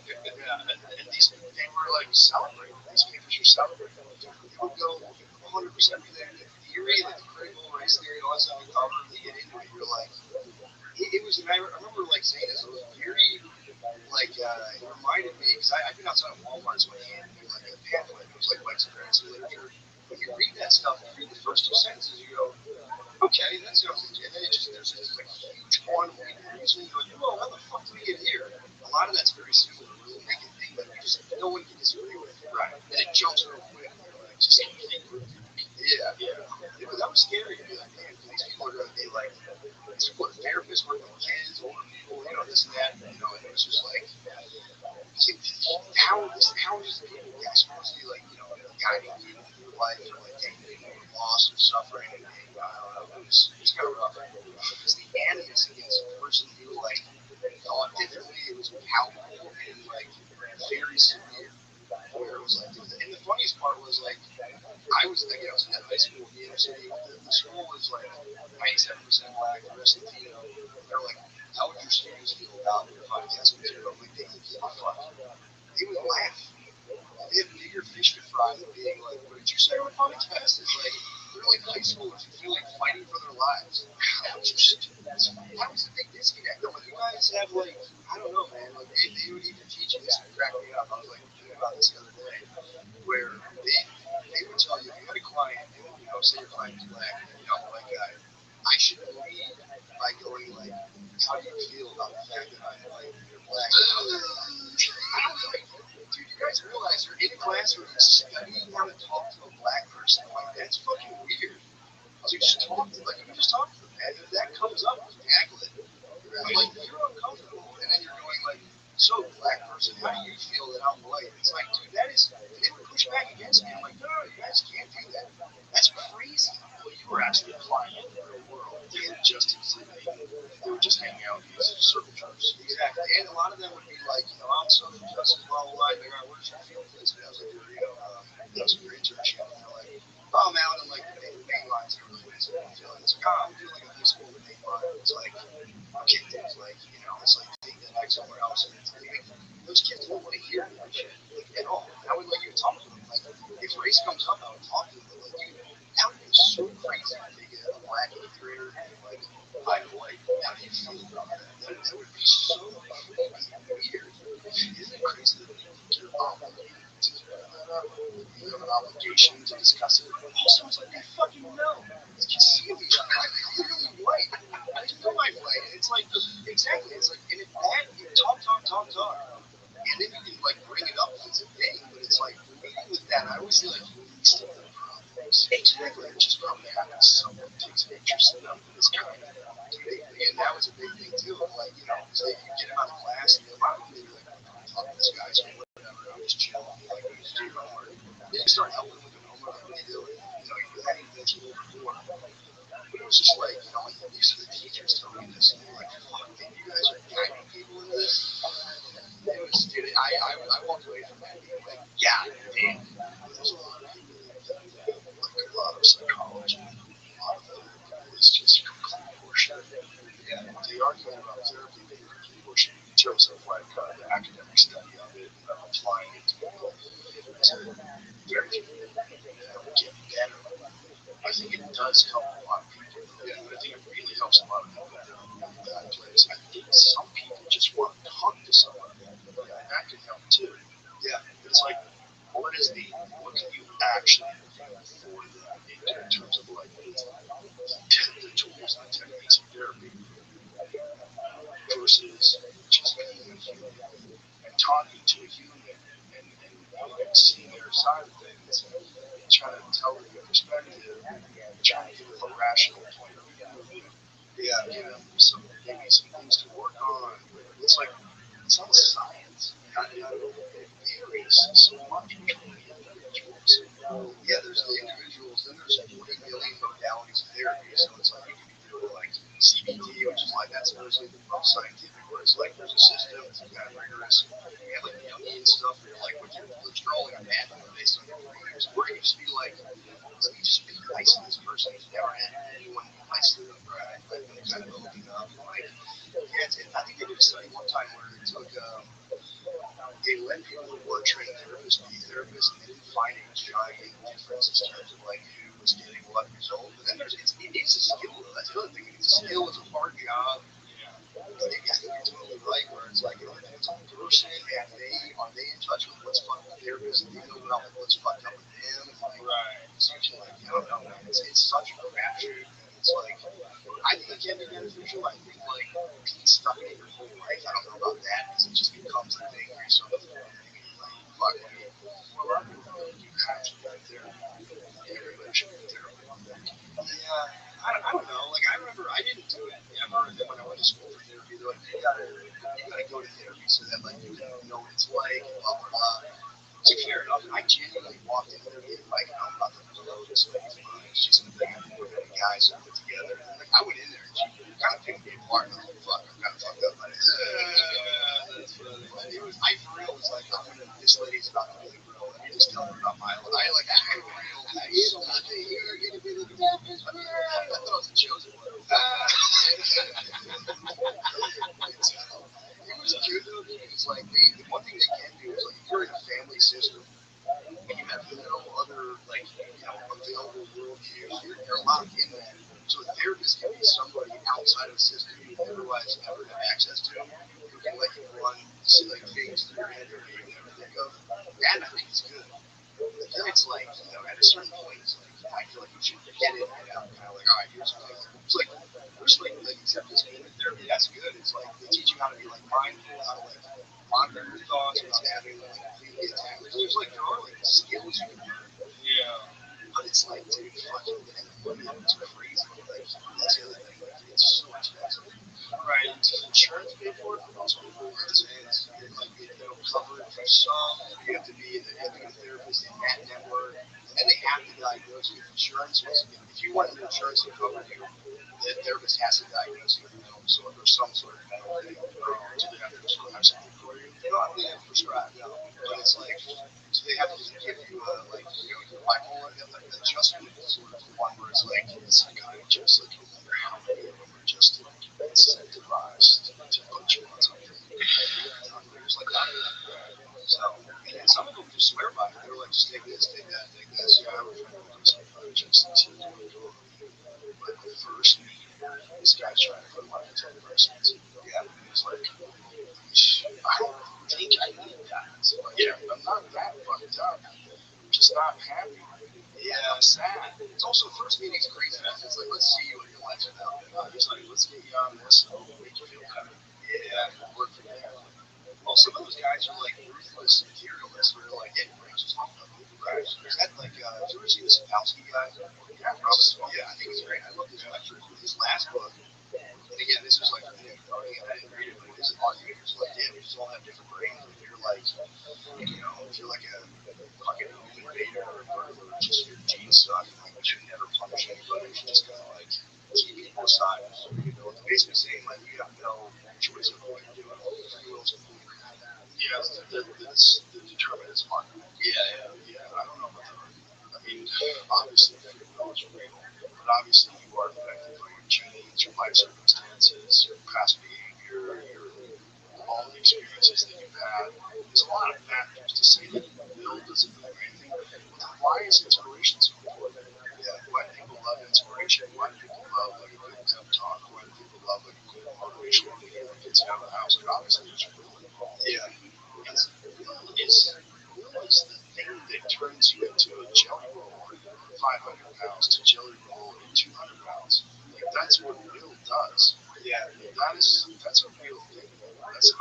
Speaker 5: Yeah, and these they were like celebrated. These papers were celebrated. They would go 100% with their theory, like the critical race theory, all that stuff. You cover, they get into it. You're like, it was. And I remember like saying this. It was very like it reminded me because I've been outside of Walmart, so I handed me like a pamphlet. It was like white supremacy literature. When you read that stuff, you read the first two sentences, you go, okay, that sounds legit. And then there's this like huge quantum leap. Usually you're like, whoa, how the fuck did we get here? A lot of that's very similar. We'll make a thing that no one can disagree with. Right. And it jumps real quick. Like, just yeah. That was scary to be like, man, these people are going to be like, these people are therapists working with kids, older people, you know, this and that. You know, and it was just like, how is people supposed to be like, you know, guiding people through life or like getting people with loss or suffering and pain? I don't know. It's kind of rough. Because the animus against a person who like thought differently, it was palpable and like very severe. Where it was like, and the funniest part was like, I was in that high school in the inner city. The school was like 97% black, the rest Latino. They're like, how would your students feel about your podcast material? Like, they would give a fuck. They would laugh. They had bigger fish to fry than being like, what did you say on podcast? It's like, they're like high schoolers who feel like fighting for their lives. How was your students? That was the big disconnect. Like, you guys have like, I don't know, man. Like, they would even teach you this and crack me up. I was like thinking about this the other day, where I'm black, you know, white guy, I should lead by going like, how do you feel about the fact that I'm white and you're black? I was like, dude, you guys realize you're in a classroom studying how to talk to a black person. Like, that's fucking weird. I was like, just talk to, like, you just talk to them, man. And if that comes up, just tackle it. But, like, you're uncomfortable, and then you're going, like, so, black person, how do you feel that I'm white? It's like, dude, that is, and they would push back against me. I'm like, no, you guys can't do that. That's crazy. Well, you were actually applying it in the real world. They were just exhibiting, they were just hanging out in these social groups. Exactly. And a lot of them would be like, you know, I'm social justice, blah, blah, blah. They're like, what does your field is? And I was like, you know, that was a great internship. And they're like, oh, I'm out in like the main lines and everything. It's like, it's like, oh, I'm doing like a high school in the main line. It's like, okay, it's like, you know, it's like take that like somewhere else. And it's like, those kids don't want to hear that shit like, at all. And I would like you to talk to them. Like, if race comes up, I would talk to them. But like, that would be so crazy if they get a black eighth grader and like, I'm white. How do you feel about that? That would be so creepy and weird. Isn't it crazy that they think you're obligated to bring that up? You have an obligation to discuss it. Also, it's like, I fucking know. Like, you see me, I'm clearly white. I just know I'm white. And it's like, exactly. It's like, and if that, you talk. And then you can, like, bring it up if it's a thing. But it's like, leading with that, I always feel like least of the problems. Exactly. It just probably happens someone takes an interest enough in this kind of debate. And that was a big thing, too. Like, you know, it's like, you get out of class, and a lot of them, they're like, I'm talking to this guy, so whatever, I'm just chilling. Like, I'm just doing homework. Then you start helping with the homework, like, what are you doing? You know, you had things a little before. But it was just like, you know, like, these are the teachers telling me this, and you're like, fuck, man, you guys are guiding people into this. It was, dude, I walked away from that being like, yeah, damn. There's a lot of people that like a lot of psychology, a lot of other people, it's just complete horseshit. Yeah, they are good about therapy, but they're complete horseshit in terms of like the academic study of it, applying it to people. To very few people get better. I think it does help a lot of people. Yeah, I think it really helps a lot of people that are in really bad place. I think some people just want to talk to somebody. Yeah, that can help too. Yeah, it's like, what can you actually do for them in terms of like the tools and the techniques of therapy versus just being a human and talking to a human and seeing their side of things and trying to tell them your perspective and trying to give them a rational point of view. Yeah, give them maybe some things to work on. But it's like, it's not science. It varies so much between the individuals. Yeah, there's the individuals, then there's 40 million modalities of therapy. So it's like you can be doing like CBT, which is like that's mostly the most scientific, where it's like there's a system, it's kind of rigorous. You have like Jungian stuff where you're like with your controlling a manual based on your beliefs. Or you just be like, let me just be nice to this person who's never had anyone be nice to them, right? Let them kind of open up. Like, yeah, I think they did a study one time where they took they let people who were trained therapists be therapists, and they didn't find any giant differences in terms of like who was getting what result. But then it is a skill though. That's the other thing. It's a skill. It's a hard job. But I think you're totally right. Where it's like it all depends on the person, and are they in touch with what's fucked with the therapist, and they know about what's fucked up with them, and like it's usually like I don't know, man. It's such a crapshoot, and it's like I think it can be beneficial. I think like being stuck in it your whole life. I don't know about that because it just becomes a thing where you start to think like, fuck me. Well, a lot of people really do have to go to therapy. Everybody should go to therapy. Yeah, I don't know. Like I remember I didn't do it ever, and then when I went to school for therapy, they're like, you gotta go to therapy so that like you can know what it's like, and blah blah blah. So fair enough. I genuinely walked in there being like, I'm about to blow this lady's mind. She's gonna think I'm more than a guy, so put together. And like I went in there and she kind of picked me apart. And I was like, fuck, I'm kind of fucked up. But it was, I for real was like, this lady's about to really grill. Let me just tell her about my life. I like acted real nice. You're gonna be the therapist for her. I thought I was the chosen one. It was good though, because like the one thing they can do is like if you're in a family system and you have no other like available worldviews, you're locked in that. So a therapist can be somebody outside of the system you would otherwise never have access to, who can let you run like things through your head that you would never think of. That I think is good. But then it's like, at a certain point, it's like I feel like should get in, get out, kind of like, all right, here's the thing. It's like, there's like acceptance commitment therapy, that's good. It's like, they teach you how to be like mindful, how to like monitor your thoughts without having them like completely attack. There's like, there are like skills you can learn.
Speaker 6: Yeah.
Speaker 5: But it's like, dude, fucking unemployment is crazy. Like, that's the other thing. Like, it's so expensive.
Speaker 6: Right.
Speaker 5: Does insurance pay for it for most people? Like, it'll cover it for some. You have to be a therapist in that network. And then they have to diagnose you. If insurance was, if you wanted insurance to cover you, the therapist has to diagnose you with mental disorder or some sort of mental thing. Do they have to prescribe something for you? They don't really have to prescribe, no. But it's like, do they have to give you like, bipolar adjustment disorder is the one where it's like the psychiatrist, like, no matter how many of them are just like incentivized to put you on something. There's like that. So, and some of them just swear by it. They're like, just take this, take that, take this. Yeah, I have a friend who does psychiatrist, and he's doing cool. But the first meeting, this guy's trying to put him on antidepressants. Yeah, and he's like, I don't think I need that. Like, yeah, I'm not that fucked up. I'm just not happy. Yeah, I'm sad. It's also first meeting's crazy. It's like, let's see what your life's about. It's like, let's get you on this and we'll make you feel better. Yeah, we'll work from there. Well, some of those guys are like ruthless materialists where they're like, hey, we're just talking about movie crashes. Is that like, have you ever seen the Sapolsky guy? Yeah, yeah, I think it's great. I love his lectures. His last book, and again, this was like a thing, I didn't read it, but his argument was like, yeah, we just all have different brains. If you're like, if you're like a fucking home invader or a burglar, it's just your genes suck. Like, you should never punish anybody. You should just kind of like keep people aside. Basically saying like you have no choice of what you do. Free will is completely random. Yeah, the determinism argument. Yeah. I don't know about that argument. I mean, obviously free will is real, but obviously you are affected by your genes, your life circumstances, your past behavior, your all the experiences that you've had. There's a lot of factors to say that will doesn't mean anything. Why is inspiration so important? Yeah. Why do people love inspiration? Why do people love like a good pep talk? Why do people love like a good motivational video that gets you out of the house? Like obviously there's will involved. Yeah. Will is the thing that turns you into a jelly roll at 500 pounds to jelly roll at 200 pounds. Like that's what will does. Yeah. That's a real thing. It's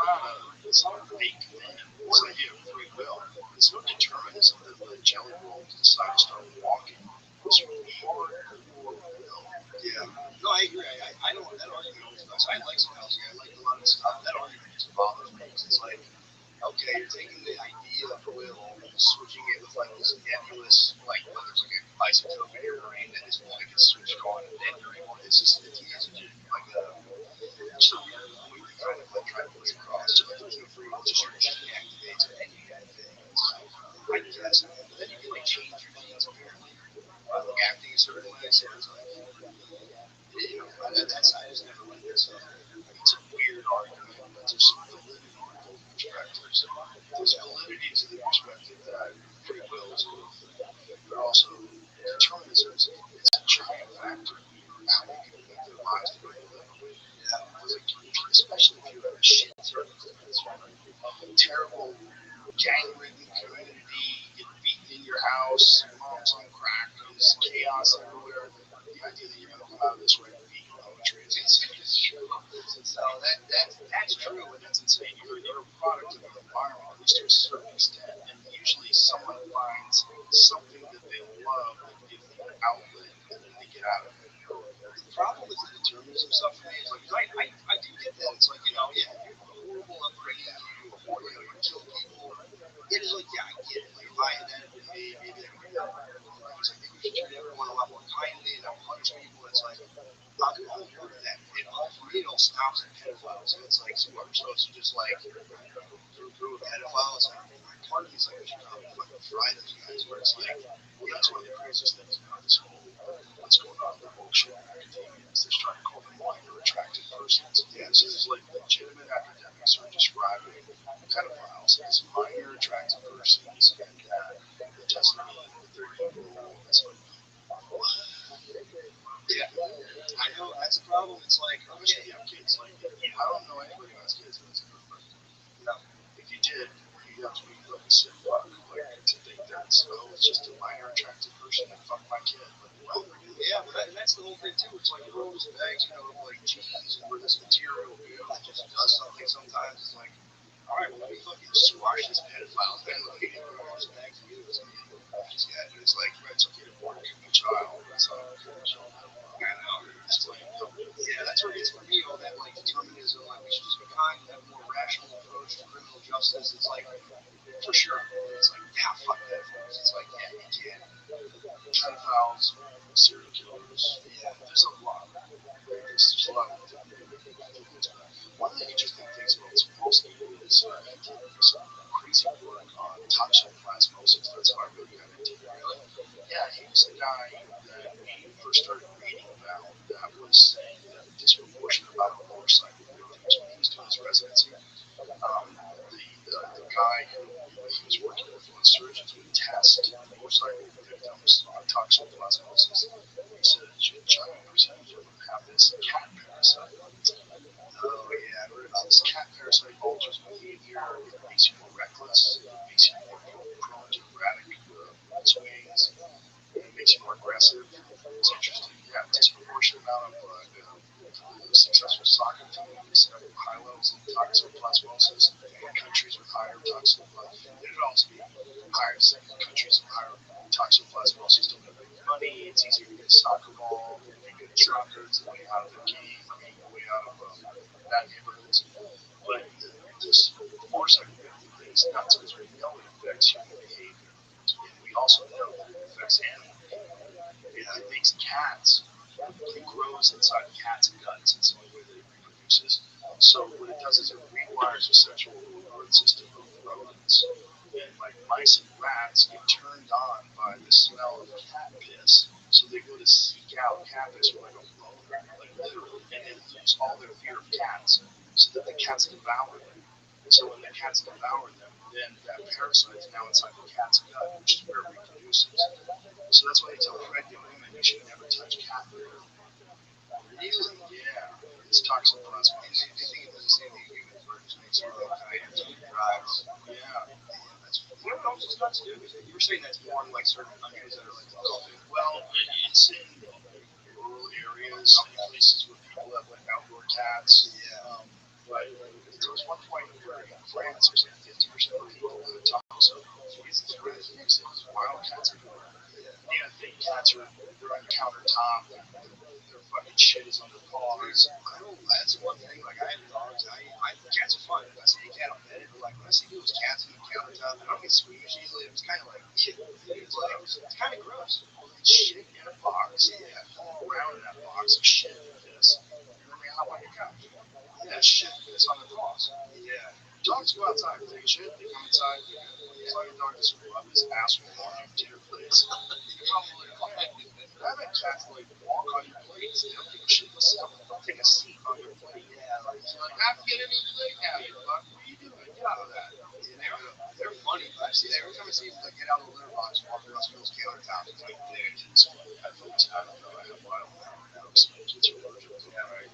Speaker 5: not a fake thing. It's like you have free will. It's no determinism that the jelly roll decide to start walking. It's hardcore will. Yeah. No, I agree. I don't. That argument always does. I like Sapolsky. I like a lot of his stuff. That argument just bothers me because it's like, okay, you're taking the idea of will and switching it with like this nebulous, like, well, there's like an isotope in your brain that is like a switch on, and then you're able. It's just like a just a weird point to kind of like try to put across. So like there's no free will, just your gene activates and then you get things. I guess. But then you can like change your genes apparently by like acting a certain way. So it's like, that side is never like this. It's a weird argument, but there's some validity to both perspectives. There's validity to the perspective that free will is a real thing, but also determinism is a giant factor in how people live their lives the way they live them. Yeah, especially if you have a shit circumstance, terrible gang-ridden community, get beaten in your house, your mom's on crack, there's chaos everywhere. The idea that you're going to come out of this way and beat poetry is true. So that's true, and that's insane. You're a product of your environment, at least to a certain extent, and usually someone finds something that they love that gives them an outlet, and then they get out of it. The problem with the determinism stuff for me is like, I do get that. It's like, yeah, if you have a horrible upbringing, you kill people. It is like, yeah, I get it. Like, if I had that been me, maybe I could be that. Because I think we should treat everyone a lot more kindly and not punish people. It's like, I'll do all of that. For me, it all stops at pedophiles. And it's like, so I'm supposed to just like, through a pedophile. It's like, part of me is like, we should probably fucking fry those guys. Where it's like, that's one of the craziest things about this whole, what's going on with bullshit in academia is they're trying to call them minor attractive persons. Yeah, so there's like legitimate academics who are describing pedophiles as minor attractive persons, and it doesn't mean that they're evil. It's like, what? Yeah, I know that's a problem. It's like, especially if you have kids. Like, I don't know anybody who has kids who has a girlfriend. If you did, you have to be like a sick fuck, like to think that's it's just a minor attractive person that fucked my kid. Like, what? whole thing too. It's like you roll those bags, like jeans or this material, that just does something sometimes. It's like, all right, well, let me fucking squash this pedophile thing. Let me roll this bag for you. It's like, it's okay to work a child. It's like, I know. It's like, yeah, that's what it is for me. All that like determinism. Like we should just be kind and have a more rational approach to criminal justice. It's like, for sure. It's like, yeah, fuck pedophiles. It's like, yeah, you can. Pedophiles, serial killers. Yeah, there's a lot. There's just a lot of one of the interesting things about Sapolsky is he did some crazy work on toxoplasmosis. That's why I really got into it. Really. Yeah, he was a guy that when he first started reading about that was saying that a disproportionate amount of motorcycle victims when he was doing his residency. The guy who he was working with on surgeons would test motorcycle victims on toxoplasmosis. He said a giant percentage of them have this cat parasite. Oh yeah, I heard about this cat parasite alters behavior. It makes you more reckless. It makes you more prone to erratic swings. It makes you more aggressive. It's interesting. Yeah, disproportionate amount of successful soccer teams have high levels of toxoplasmosis. Countries with higher toxoplasmosis. It would also be higher countries with higher toxoplasmosis don't have any money. It's easier to get a soccer ball. They get truckers the way out of the game. The way out of bad neighborhoods. But this motorcycle thing is nuts because we know it affects human behavior. And we also know that it affects animal behavior. It makes cats. It grows inside cats' guts. It's the only way that it reproduces. So what it does is it rewires the sexual growth system of rodents. And like mice and rats get turned on by the smell of cat piss. So they go to seek out cat piss for like a boner, like literally, and then lose all their fear of cats so that the cats devour them. So when the cats devour them, then that parasite is now inside the cat's gut, which is where it reproduces. So that's why they tell pregnant women you should never touch cat litter. Really? Yeah. It's toxoplasmosis. They think it does the same thing humans, where it just makes you look kind of drives. Yeah. You know what else is nuts, dude? You were saying that's more in like certain countries that are like developing. Well, it's in rural areas, places where people have like outdoor cats. Yeah. But there was one point where in France, it was like 50% of people had toxo. Jesus Christ, it was wild cats everywhere. Yeah, fake cats they're on the countertop. Their fucking shit is on their paws. I don't. That's one thing. Like I have dogs. Cats are fun. If I see a cat, I'll pet it. But like when I see those cats on the countertop, I don't get squeamish easily. It's kind of like it's kind of gross. It's shit in a box. Yeah, around in that box of shit and piss, and then they hop on your couch. And that shit and piss on their paws. Yeah. Dogs go outside, take a shit, they come inside. As long as your dog doesn't rub his asshole on your dinner plates, you're probably fine. I've had cats like walk on your plates. They don't give a shit. They'll take a seat on your plate. Yeah, like I'm getting a plate now. You fuck. What are you doing? Get out of that. Yeah, they're funny. But every time I see them like, get out of the litter box, walk across people's countertop, it's like they're just headphones. I don't know. I have wild dogs. My kids are allergic to them. Right?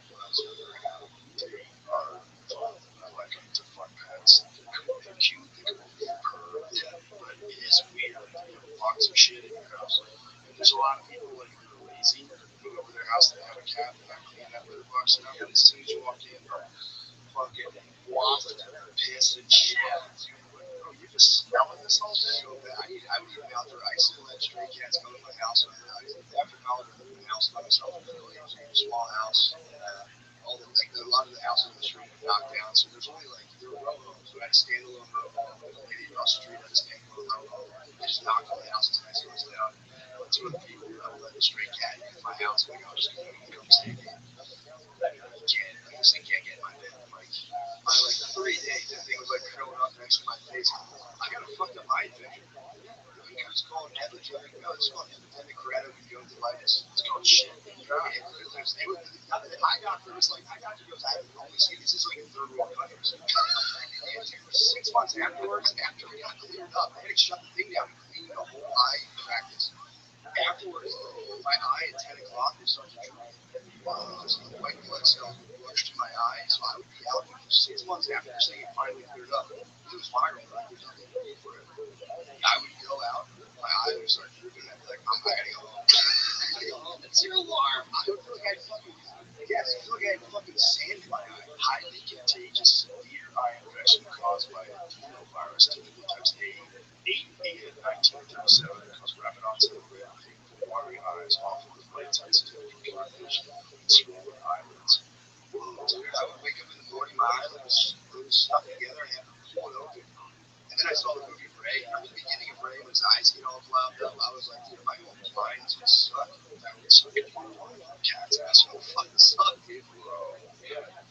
Speaker 5: They are fun. I like them to fuck pets. They're cute. They can purr. Yeah, but it is weird. You have a box of shit in your house. And there's a lot of people like that are lazy. They go over their house, they have a cat, they're not cleaning that litter box enough. And as soon as you walk in, they'll fucking waft piss and shit. Like, bro, you're just smelling this all day. So I would even be out there. I used to let stray cats come to my house. After college, I lived in a house by myself in Italy. It was a small house. A lot of the houses on the street were knocked down, so there's only like there were row homes. So I had a standalone row home. The lady across the street had a standalone row home. They just knocked all the houses next to us down. But two of the people that let the stray cat into my house, like, I'm just going to come stay here. You can't. This thing can't get in my bed. By like 3 days, that thing was like curled up next to my face. I got a fucked up eye infection. It's called epidemic. No, it's called epidemic keratoconjunctivitis. It's called shit. My doctor was like, my doctor goes, I only see this is like in third world countries. 6 months afterwards, after it got cleared up, I had to shut the thing down and clean the whole eye practice. Afterwards, my eye at 10 o'clock was starting to droop. Because the white blood cells would rush to my eye, so I would be out 6 months after saying it finally cleared up. It was viral, but there's nothing to do for it. I would go out, my eye would start drooping, and I'd be like, I gotta go home. It's your alarm. I would virus, typically types A1937, cause rapid onset of red, painful, watery eyes, often with light sensitive computer vision and swollen eyelids. I would wake up in the morning, my eyelids was stuck together, and I had to pull it open. And then I saw the movie Ray. Remember the beginning of Ray when his eyes get all flapped up? I was like, dude, if I go blind, this would suck. That would suck if you were blind. Cat's ass would fucking suck, dude. Bro. Yeah. A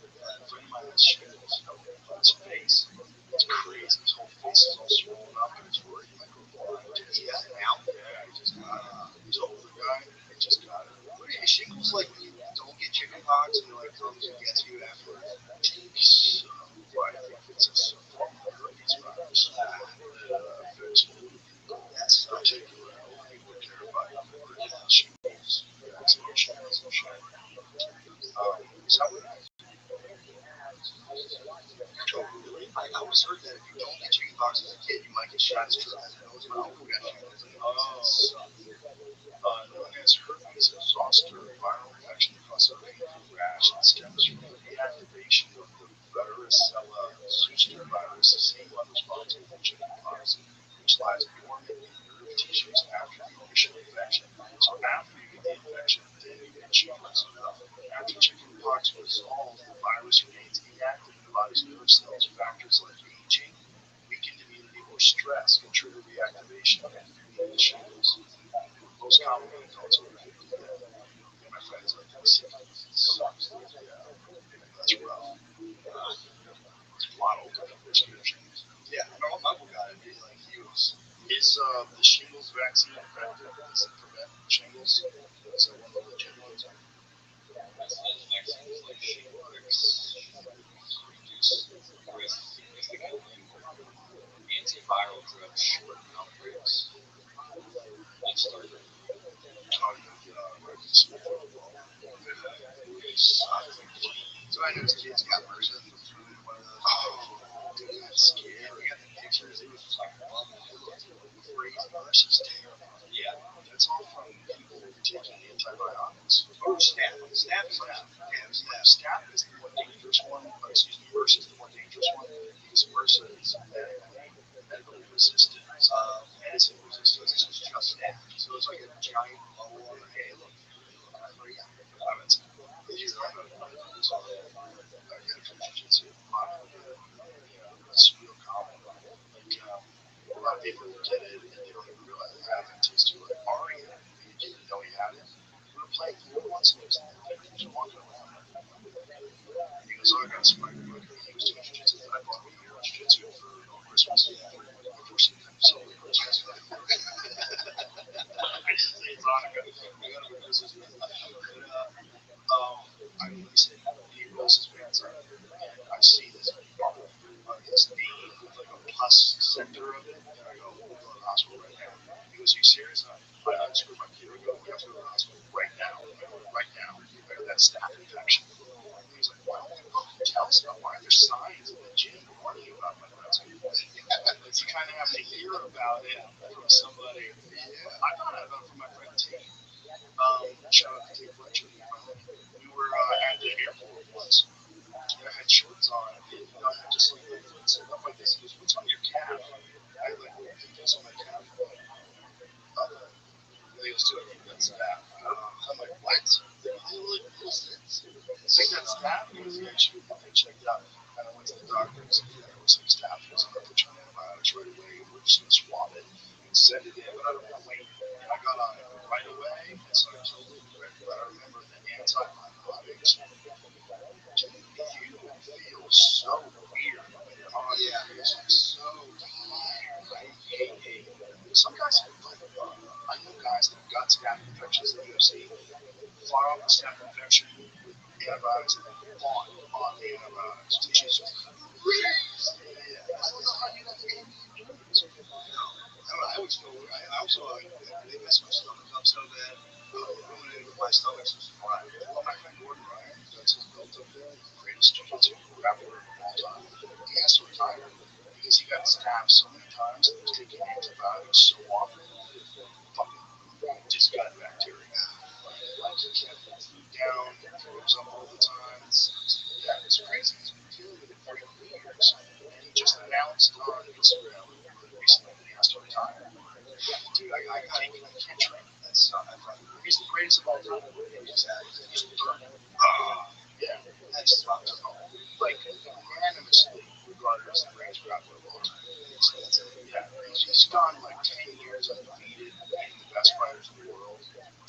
Speaker 5: friend of mine has shingles on his face. It's crazy. His whole face is all swollen up, and he's worried he might go blind. He got it now? Yeah, he just got it. He's an older guy. He just got it. What are shingles like when you don't get chickenpox and it like comes and gets you afterwards? So, I think it's a form of herpes virus. Affects older people. That's such a good. Old people are terrified of shingles, vaccinations, and shit. Is that what it is? Oh, really? I always heard that if you don't get chickenpox as a kid, you might get shots to it. I know my uncle got shingles. Oh. Known as herpes zoster viral infection causes a painful rash that stems from the reactivation of the varicella zoster virus, the same one responsible for chickenpox, which lies dormant in nerve tissues after the initial infection. So after you get the infection, then you get shingles. After chickenpox resolves, the virus remains inactive in the body's nerve cells. Factors like aging, weakened immunity, or stress can trigger reactivation and lead to shingles. Most commonly in adults over 50. Yeah, my friends like in the 60s. It sucks. Yeah, that's rough. A lot of older people get shingles. Yeah, I know my uncle got it. Like he was. Is the shingles vaccine effective? Does it prevent shingles? Is that one of the legit ones?
Speaker 6: That's the vaccine is like shingles, reduce the risk significantly. Antiviral drugs shorten outbreaks. Let's start there.
Speaker 5: Oh, yeah, so I know his kids got MRSA from food. One of those. Oh, dude, that's scary. I got the pictures. It was like bubbling. It looked crazy. MRSA's terrifying. Yeah, that's all from people taking antibiotics. Oh, staph. Staph is not. Yeah, staph is the more dangerous one. Or excuse me, MRSA is the more dangerous one because MRSA is medical resistant. Medicine resistance is just staph. So it's like a giant bubble on the head. I'm good for jiu-jitsu. It's real common. Like, a lot of people get it and they don't even realize they have it. It tastes too like Ari had it. He didn't know he had it. We were playing pool once and he was walking around. And he goes, oh, I got a spider bug. He was doing jiu-jitsu. I bought him a year of jiu-jitsu for Christmas. My first time celebrating Christmas. I just say it's Hanukkah. I got him a Christmas present. He said he rolls his pants up, and I see this bubble on his knee with like a pus center of it, and I go, we'll go to the hospital right now. He goes, are you serious? I screwed my kid. I go, we have to go to the hospital right now. I go, right now. I got that staph infection. And he's like, why don't you fucking tell us about? Why are there signs in the gym warning you about like that? You kind of have to hear about it from somebody. Yeah. I found out about it from my friend Tate. Shout out to Tate Fletcher. We were at the airport once. And I had shorts on, and I had just like my foot set up like this. He goes, "What's on your calf?" I had like pimples on my calf. Nothing. And he goes, "Dude, I think that's that." I'm like, "What?" Like, I think that's that. He goes, "Yeah, you should get that checked out." And I went to the doctor and said, "Yeah, it looks like staph. He's going to put you on antibiotics right away. We're just going to swab it and send it in, but I don't want to wait." And I got on it right away, and so I killed it quick. But I remember the antibiotics. Dude, you feel so weird when you're on it. Yeah, it's so tired. I hate it. Some guys have like, I know guys that have got staph infections in the UFC, fought off the staph infection with antibiotics and then fought on the antibiotics, which is crazy. Yeah, that's how you don't get injuries. No, I always feel. I also they mess my stomach up so bad. Going in with my stomach is fine. Well, my friend Gordon Ryan, that's his belt up there, the greatest jiu-jitsu grappler of all time. He has to retire because he got stabbed so many times and he was taking antibiotics so often. Fucking just got bacteria. Like he kept food down, throws up all the time. Yeah, it's crazy. He's been dealing with it for years, and just announced on Instagram recently that he has to retire. Dude, I can't train. That's not that fun. He's the greatest of all time. He's 30. Yeah, that's tough to call. Like, unanimously regarded as the greatest grappler of all time. Yeah, he's gone like 10 years undefeated, beating the best fighters in the world.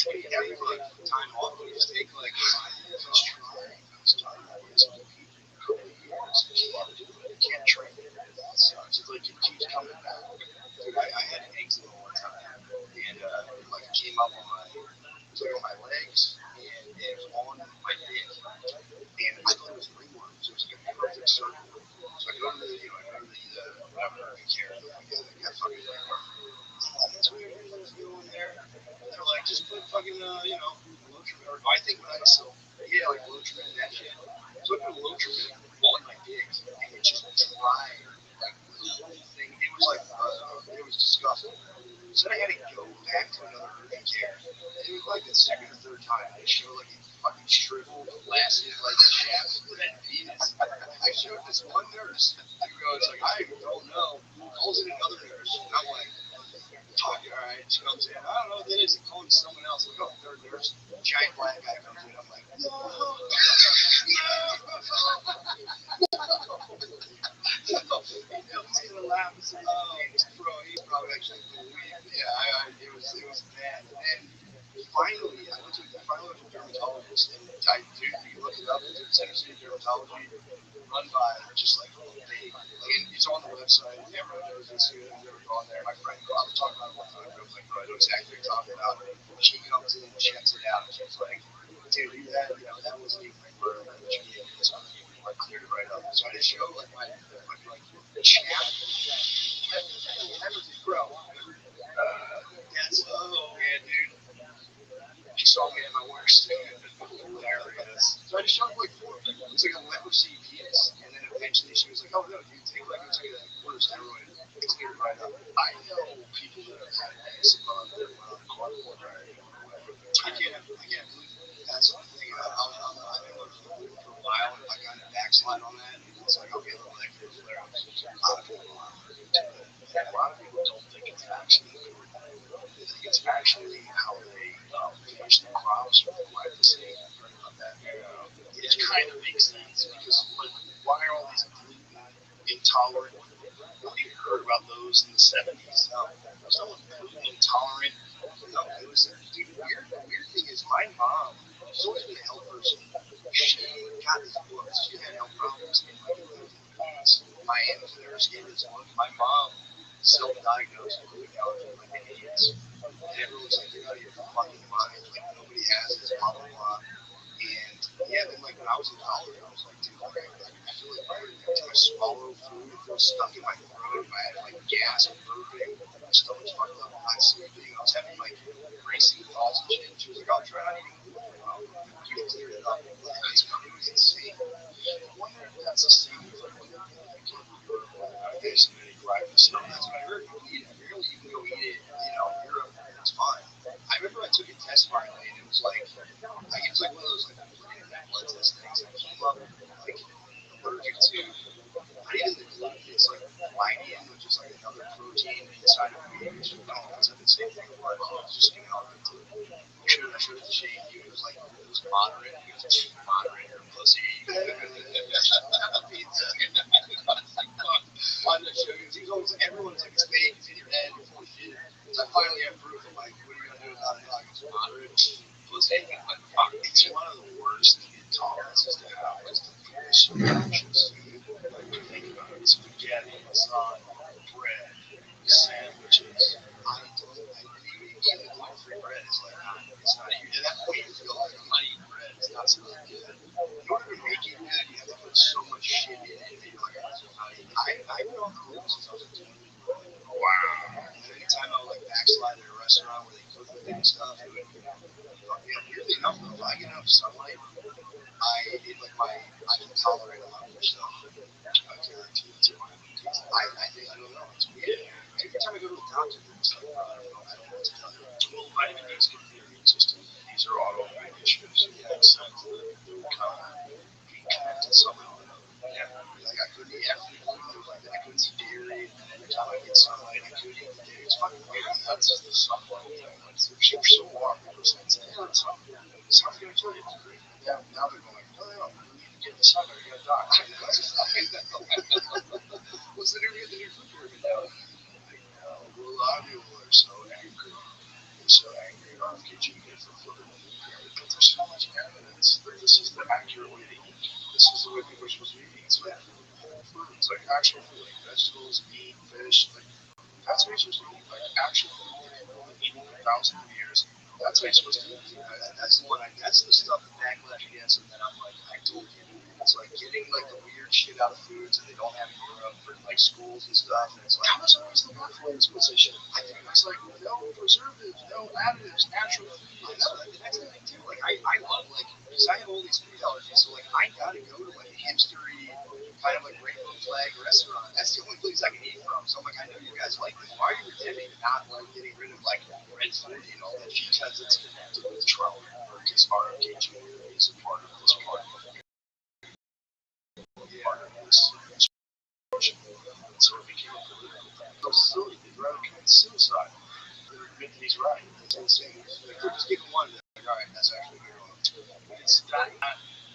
Speaker 5: He had like time off. He just take like 5 years. He's trying. He's done that. He hasn't competed in a couple of years. He can't train. That sucks. It's like it keeps coming back. Dude, I had eczema one time, and it like came up on my, it was like on my legs, and it was on my dick, and I thought it was ringworm, so it was like a perfect circle. So I go to the, whatever, urgent care, and like, yeah, I got fucking ringworm. That's weird. Let's go in there. They're like, just put fucking, Lotrimin, or I think Minoxidil. Yeah, like Lotrimin and that shit. So I put Lotrimin on my dick, and it just dried. Like, the whole thing, it was like, it was disgusting. So then I had to go back to another urgent care. And it was like the second or third time. They showed like a fucking shriveled, flaccid, like shaft of that penis. I showed this one nurse who goes like, I don't know. Calls in another nurse. And I'm like, talking, all right. She comes in. I don't know what that is. It calls someone else. We go third nurse. Giant black guy comes in. I'm like, no. He's gonna laugh and say, "Oh, bro, he's probably actually believed." Yeah, it was bad. And then finally, I went to a dermatologist, and dude, you look it up. It's Tennessee dermatology, run by just like big. Like, it's on the website. Everyone knows this. Who's ever gone there? My friend, I was talking about it one time. I was like, bro, I know exactly what you're talking about. She comes in and checks it out, and she's like, dude, that wasn't even my word. She gave me this one. I cleared it right up. So I just showed like my chaff. How does it grow? That's man, dude. She saw me at my worst. Hilarious. So I just showed like 4. It was like a leprosy piece, and then eventually she was like, "Oh no, dude, take like a quarter steroid. It's cleared right up." I know people that have had eczema that went on a cardboard diet or whatever. I can't believe it. That's the thing. I've been looking for a while, and I kind of backslide on that. And it's like, okay, the molecular flare ups. A lot of people are allergic to it. And a lot of people don't think it's actually food. They think it's actually how they finish their crops or provide the seed. I've heard about that. It kind of makes sense because, like, why are all these gluten intolerant? Nobody even heard about those in the 70s. No, there's no one gluten intolerant. No, it was, dude, the weird thing is my mom, she's always been a health person. She got these books. She had health problems in like the 50s. My aunt was there, she gave this book. My mom self-diagnosed with gluten allergy like in the 80s. And everyone's like, you're out of your fucking mind. Like, nobody has this, blah, blah, blah. And yeah, then like when I was in college, I was like, dude, I feel like weird. Every time I swallow food, it feels stuck in my throat. I had like gas and burping. My stomach's fucked up. I'm not sleeping. I was having like racing thoughts and shit. And she was like, oh, try not eating gluten for a while. You cleared it up. Like, it was insane. I wonder if that's the same with like women being like in Europe or this and then driving stuff. That's what I heard. People eat it. Really, you can go eat it, in Europe and it's fine. I remember I took a test finally and it was like it was like one of those like internet blood test things. And I came up like allergic to not even the gluten. It's like gliadin, which is like another protein inside of wheat, which I don't know if it's like the same thing, but it's just allergic to it. I showed it to Shane. He was like, it was moderate. He goes, moderate, you're a pussy. Pizza. I'm not sure. He's always like, everyone's like, it's fake, it's in your head, you're full of shit. So I finally have proof. I'm like, what are you gonna do about it? Like, it's moderate. It's one of the worst intolerances to have. It's the most obnoxious food. Like, think about it. Spaghetti, lasagna, bread, sandwiches. Even gluten-free bread is like not. It's not even. At that point, you feel like I'm not eating bread. It's not so good. In order to make it good, you have to put so much shit in it that you're like, I'm not eating. I've been on gluten since I was a teenager. Wow. And then anytime I would like backslide at a restaurant where they cook with it and stuff, it would. Weirdly enough, though, if I get enough sunlight, I can tolerate a lot more stuff. I guarantee it's why. I don't know. It's weird. Every time I go to the doctor, it's like, I don't know what to tell you. Well, vitamin D is good for your immune system. These are autoimmune issues. Yeah, so they're kind of being connected somehow or another. Yeah, like I couldn't eat every gluten, like I couldn't eat dairy, and then every time I get sunlight, I couldn't eat the dairy. It's fucking weird. I mean, that's just the sunlight thing. Like, they're so warm. People say it's sun's gonna kill you. Now they're going like, no, you need to get in the sun or you're gonna die. What's the new food pyramid now? I know. Well, a lot of people are so angry. They're so angry at RFK Jr. for flipping the food pyramid, but there's so much evidence that this is the accurate way to eat. This is the way people are supposed to be eating. It's like whole foods, like actual food, like vegetables, meat, fish, like that's what you're supposed to eat, like actual food that people have been eating for thousands of years. That's how you're supposed to eat. And that's the stuff that backlash against, and then I'm like, I told you. It's like getting like the weird shit out of foods that they don't have in Europe for like schools and stuff. And it's like, how was always the left wing's position? I think it's like no preservatives, no additives, natural food. I know that. That's the thing too. Like I love like because I have all these food allergies, so like I gotta go to like a hipstery kind of like rainbow flag restaurant. That's the only place I can eat from. So I'm like, I know you guys like this. Why are you pretending to not like getting rid of like red food and all that? Because it's connected with Trump or because RFK Jr. is a part of this party. Part of this. So it became a political facility. They'd rather commit suicide than admit that he's right. It's insane. Like, they're just getting one. Like, all right, that's actually going on. It's that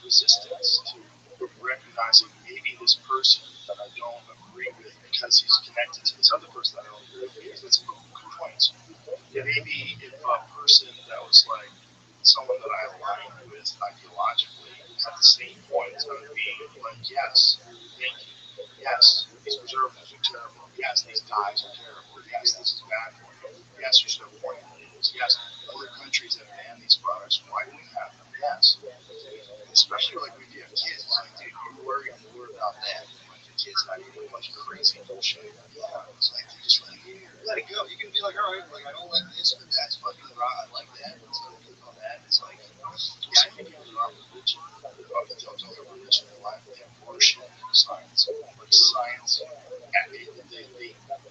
Speaker 5: resistance to recognizing maybe this person that I don't agree with because he's connected to this other person that I don't agree with. Maybe that's a good point. Maybe if a person that was like someone that I aligned with ideologically at the same point, I would be like, yes, thank you. Yes, these preservatives are terrible. Yes, these dyes are terrible. Yes, this is bad for you. Yes, you should have warning labels. Yes, other countries have banned these products. Why do we have them? Yes. Especially like when you have kids, it's like, dude, you worry more about that than like the kids not eating a bunch of crazy bullshit. It's like you just let it go. You can be like, all right, like I don't like this, but that's fucking right. I like that. Let's click on that. It's like, yeah, I think people are religion. Don't have religion in life. They have worship science. Like science, they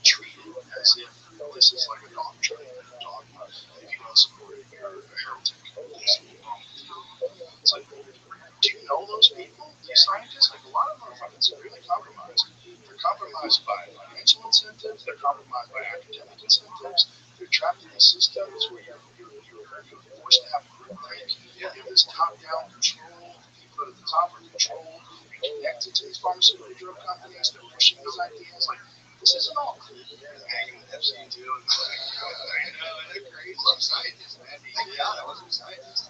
Speaker 5: treat it as if this is like a doctrine and a dogma. And if you don't support it, you're a heretic. There's something wrong with you. It's like, do you know those people? These scientists, like a lot of them are fucking severely compromised. They're compromised by financial incentives. They're compromised by academic incentives. They're trapped in these systems where you're forced to have a group think. You have this top-down control. People at the top are controlled and connected to these pharmaceutical drug companies. They're pushing those ideas. Like, this isn't all cool. Hanging with Epstein too. And I know, they're crazy. Love scientists, man. Thank God I wasn't a scientist.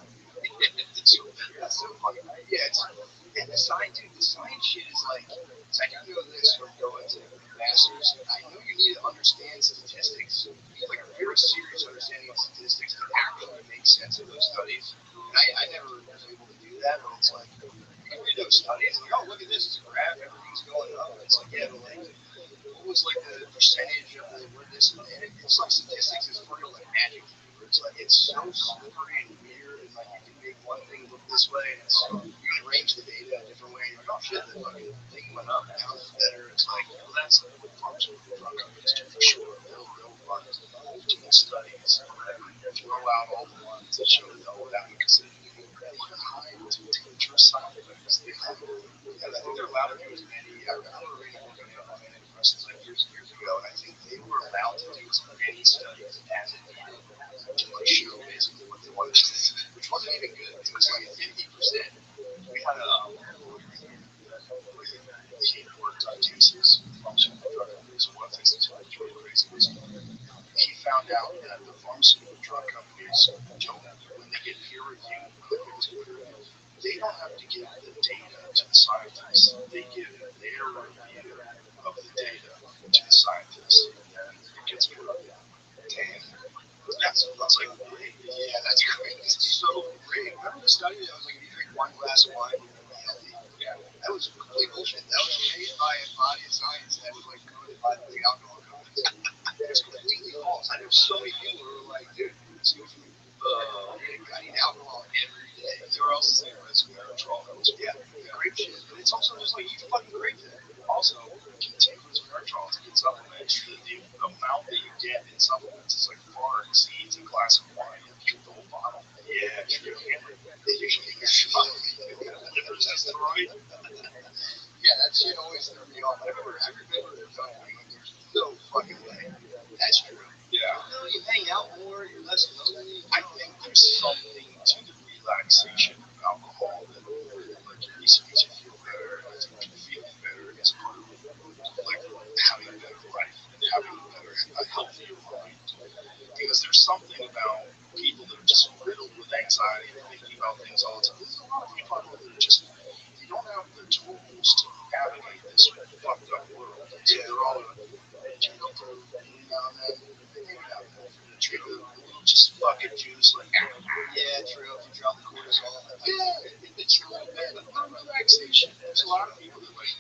Speaker 5: That's so fucking yeah. And the science shit is like, I do know this from going to masters. I know you need to understand statistics. You need like a very serious understanding of statistics to actually make sense of those studies. And I never was able to do that, but it's like you can read those studies and like, oh, look at this, it's a graph, everything's going up. It's like, yeah, but like, what was like the percentage of the where this and it's like statistics is real like magic. It's like it's so slippery and weird, and like you can make one thing look this way, and it's, you can arrange the data a different way. And you're like, oh shit, the fucking thing went up, now it's better. It's like, well, that's like what pharmaceutical drug companies do for sure. They'll run 15 studies and throw out all the ones that show no efficacy. They can hide dangerous side effects. They hide. And I think they're allowed to do as many. I remember reading a book on antidepressants like years ago, and I think they were allowed to do as many studies as it needed to like show basically what they wanted to do, which wasn't even good. It was like 50%. We had a lawyer here that he worked on cases with pharmaceutical drug companies. So one of the things that's really crazy was he found out that the pharmaceutical drug companies don't, when they get peer reviewed, they don't have to give the data to the scientists. They give their review of the data to the scientists, and then it gets peer reviewed. Damn. That's like great. Yeah, that's great. It's so great. Remember the study that was like, if you drink one glass of wine, you're going to be healthy? Yeah. That was complete bullshit. That was made by a body of science that was like coded by the big alcohol companies. It's completely false. I know so many people who are like, dude, I need alcohol every day. Or else it's like resveratrol. Yeah, grape shit. But it's also just like, you fucking grape it. Also, you can take resveratrol to get supplements. The amount that you get in supplements is like far exceeds a glass of wine. You have to drink the whole bottle. Yeah, true. They usually get shot. Liver test, right? Yeah, that shit always threw me off. I remember telling you, like, there's no fucking way. That's true.
Speaker 6: Yeah.
Speaker 5: No, you hang out more, you're less lonely. I think there's something to the relaxation of alcohol that, like, it makes you feel better. I think feeling better is part of, like, having a better life and having a healthier mind. Because there's something about people that are just riddled with anxiety and thinking about things all the time. There's a lot of people that are just, they don't have the tools to navigate this fucked up world. So they're all drink a brew now and then. Maybe not that. Drink a little just fucking juice, like, yeah, true. If you drop the cortisol, yeah, it's a little bit, a little relaxation. There's a lot of people that, like,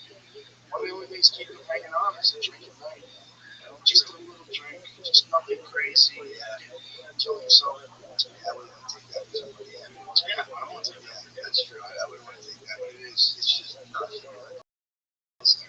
Speaker 5: one of the only things keep them hanging on is the drinking night. Just a little drink, just nothing crazy. Yeah, kill yourself. Yeah, I wouldn't want to take that. Yeah, I don't want to take that. Yeah, that's true. I wouldn't want to take that, but it's just nothing. It's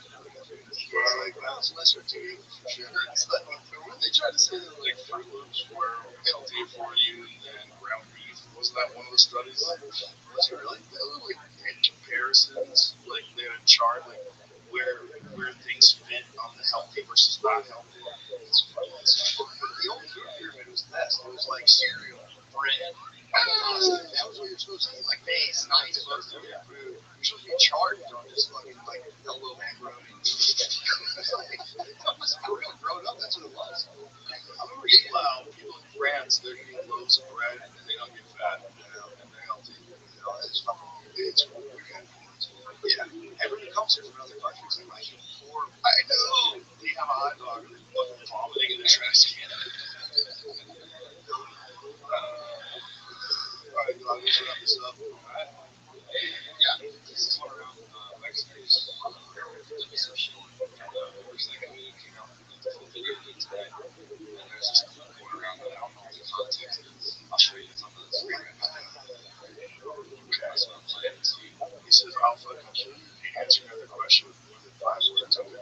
Speaker 5: like, well, it's lesser to you for sure. It's like,
Speaker 6: When they tried to say that like Fruit Loops were healthier for you than ground beef, was that one of the studies?
Speaker 5: was it really? They were like comparisons, like they would chart like where things fit on the healthy versus not healthy. It's funny. The old food pyramid was the best. It was like cereal, bread, pasta. That was what you're supposed to eat. Like base, not you're supposed to get food. You're supposed to be charged on just fucking like hello macaroni. It's like, that was real. Growing up, that's what it was. I remember people in France, they're eating loaves of bread and they don't get fat, and they're healthy. It's fucking, it's weird. Yeah, everyone comes here from other countries. They might eat poor. I know. They have a hot dog and they're fucking vomiting in the trash can. Alright, God, let's wrap this up.
Speaker 6: Alright. Yeah, this is one around Mexico's position. Looks like we came out with the full video today. And there's this clip going around that I don't know what the context is. I'll show you. It's on the screen right now. Okay, so I'm playing and see.
Speaker 5: He says, I'll fucking kill you if you answer another question with more than 5 words. Okay.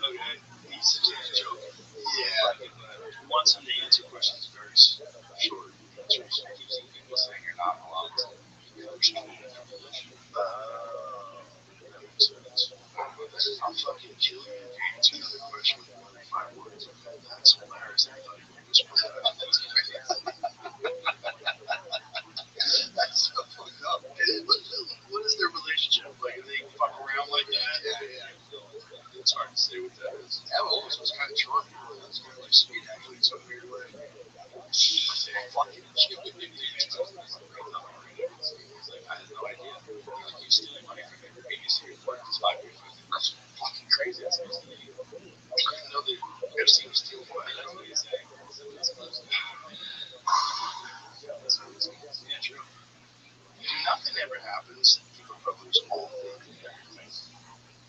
Speaker 6: Okay, he's joking.
Speaker 5: Yeah.
Speaker 6: He wants him to answer questions very short answers. He keeps saying you're not allowed to coach people in their position.
Speaker 5: That makes sense. I'll fucking kill you if you answer another question with more than 5 words. Okay, that's hilarious. I thought he would whisper that. That's crazy. That's so fucked up. What is their relationship? Like, do they fuck around like that?
Speaker 6: Yeah. It's hard to say what that is.
Speaker 5: That almost was kind of charming. That was kind of like sweet, actually, in some weird way. Fucking kill you.
Speaker 6: He's like, I had no idea. You're stealing money from your BBC report. It's 5 years.
Speaker 5: That's fucking crazy. That's amazing. I didn't know that Epstein was stealing money.
Speaker 6: That's what he's saying.
Speaker 5: Yeah, true. Nothing ever happens for the public's all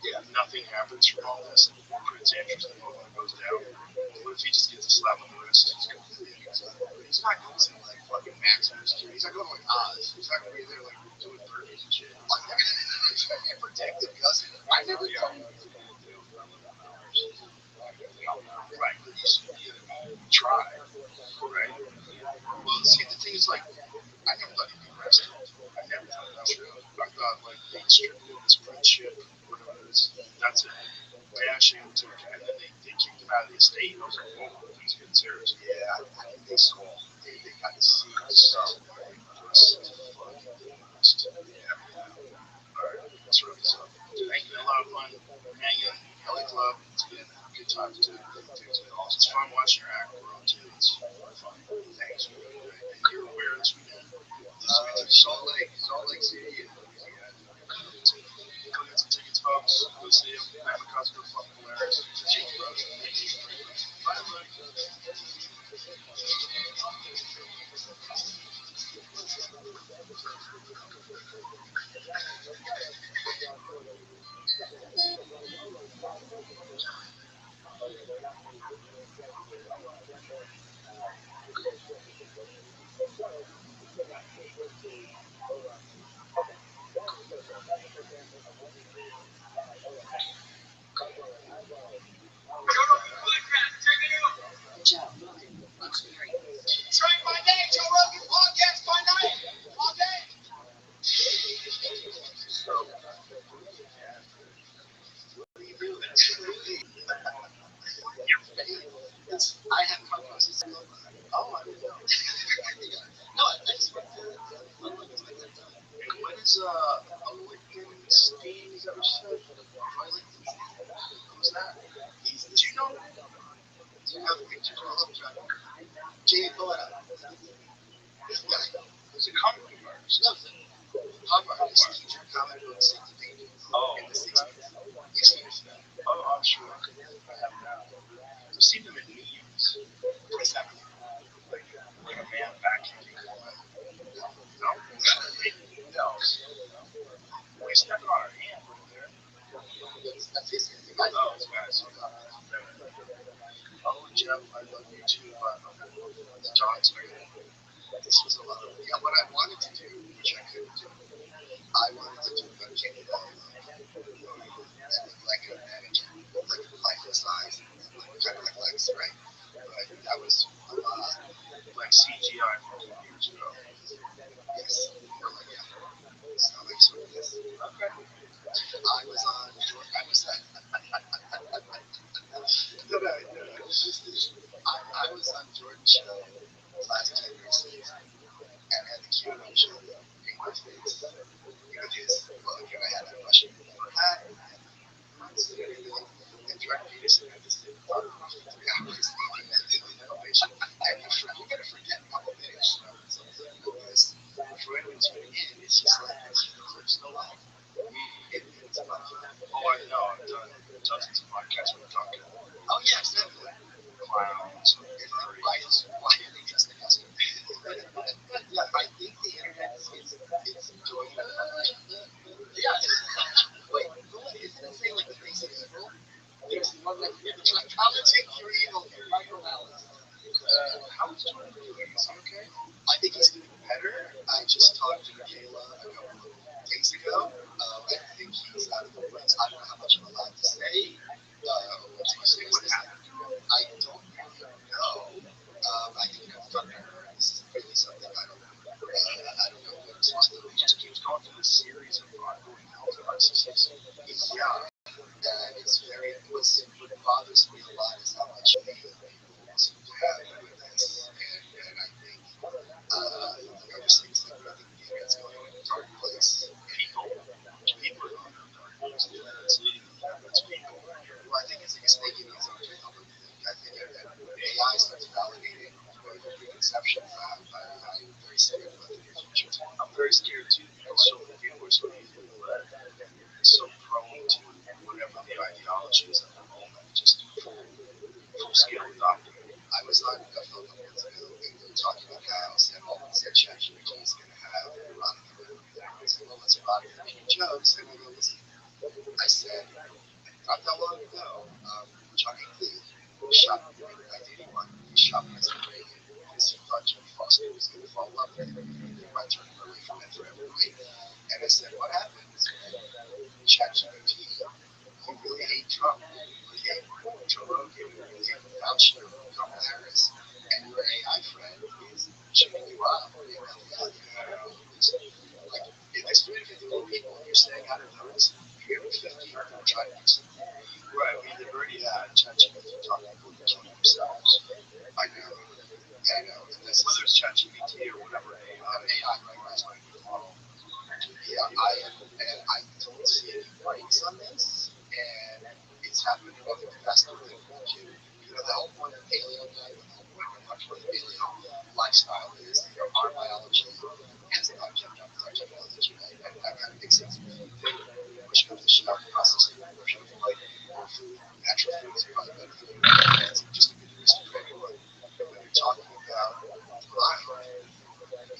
Speaker 5: yeah, nothing happens from all this. Prince Andrew's the one that goes down. What if he just gets a slap on the wrist? He's not going to like fucking Maximus. He's not going to like Oz. He's not going to be there like doing burpees and shit. He's going to be protected, Gus. I never thought. Right, but you should try. Right? Well, see, the thing is like, I never thought he'd be arrested. I never thought that was true. I thought like they stripped him of his friendship, whatever it is. That's it. Bashing him to it, and then they kicked him out of the estate. I was like, whoa, things getting serious. Yeah, I think they saw. They got to see the stuff. Right? Just fucking honest. Yeah. All right, let's wrap this up. Thank you. A lot of fun hanging. LA Club. It's been good times too. It's fun watching your act grow too. It's fun. Thanks. You're aware this weekend. This weekend, Salt Lake City, and Louisiana. Go get some tickets, folks. Go see him. Matt McCusker, fucking hilarious. Bye, Lichtenstein, is that what you said? Roy Lichtenstein? Who's that? He's the. Do you know him? Do you have pictures of him? Jay Coletta. This guy. He's a comic book artist. No, comic artist. He drew comic books in the 80s. Oh. In the 60s. You've seen his stuff. Oh, I'm sure. I have now. I've seen him in memes. What does that mean? Like a man vacuuming away. No? No. Well, he's stepping on our hand over there. That's his hand. Oh, guys. Oh, Jeff, I love you too. John's great. This was a lot of. Yeah, what I wanted to do, which I couldn't do, I wanted to do a Kenny like a manager, like lifeless eyes, kind of like legs, right? But that was a lot. Like CGI from 2 years ago. Yes. Or like, yeah. So, like, so, yes. Okay. I was on. I was on. No. I was on Jordan's show last 10 years and had the Q&A show in my face. With his, well, again, I had that Russian hat and everything. And Jordan Peterson had this thing for 3 hours in the elevation. And you're going to forget a couple minutes, because for anyone tuning in, it's just like the clips go live. It's a lot of fun. Oh, I know. I've done dozens of podcasts with Duncan. Oh, yeah, exactly. Clowns. Why are they just a custom? Yeah, I think the internet is doing yeah. Wait, isn't it saying like the face of evil? There's one like politics for evil here. Michael Alice. How is Jordan doing? Is he okay? I think he's doing better. I just talked to Michaela a couple of days ago. I think he's out of the woods. I don't know how much I'm allowed to say. What happened? I don't really know. I think from her, this is really something I don't know. I don't know what it's supposed to be. He just keeps going through a series of ongoing health crises. Yeah, and it's very. What bothers me a lot is how much faith people seem to have with this, and I think there's things that I think the internet's going in a dark place. People are going in a dark place. It's leading to that. It's people. Well, I think it's making it easier to help everything. I think that when AI starts validating preconceptions, I'm very scared about the near future. I'm very scared too, because so many people are so easily led and so prone to whatever the ideology is at the moment, just full scale adopting it. I was on a couple of months ago, and we were talking about how Sam Altman said ChatGPT is going to have Iran and everything. I said, well, let's Iran and making jokes. And I go, listen, I said, not that long ago, John Hinckley shot in 1981. He shot President Reagan because he thought Jimmy Foster was going to fall in love with him and they might turn him away from it forever, right? And I said, what happens when ChatGPT, you really hate Trump, you really hate Joe Rogan, you really hate Fauci or Kamala Harris, and your AI friend is checking you up, being like, like, if there's 350 more people and you're saying out of those, 350 are going to try to do something. Right, they've already had ChatGPT talking about killing themselves. I know. Whether it's ChatGPT or whatever AI, right? Yeah, I don't see any breaks on this, and it's happening really faster than the whole point of paleo diet, the whole point of much of the paleo lifestyle is our biology has not kept up with our technology, right? And that kind of makes sense. Pushing up the shelf, processing, pushing up like more food, natural food is probably better for you. It's just a good risk for everyone. But when you're talking about life,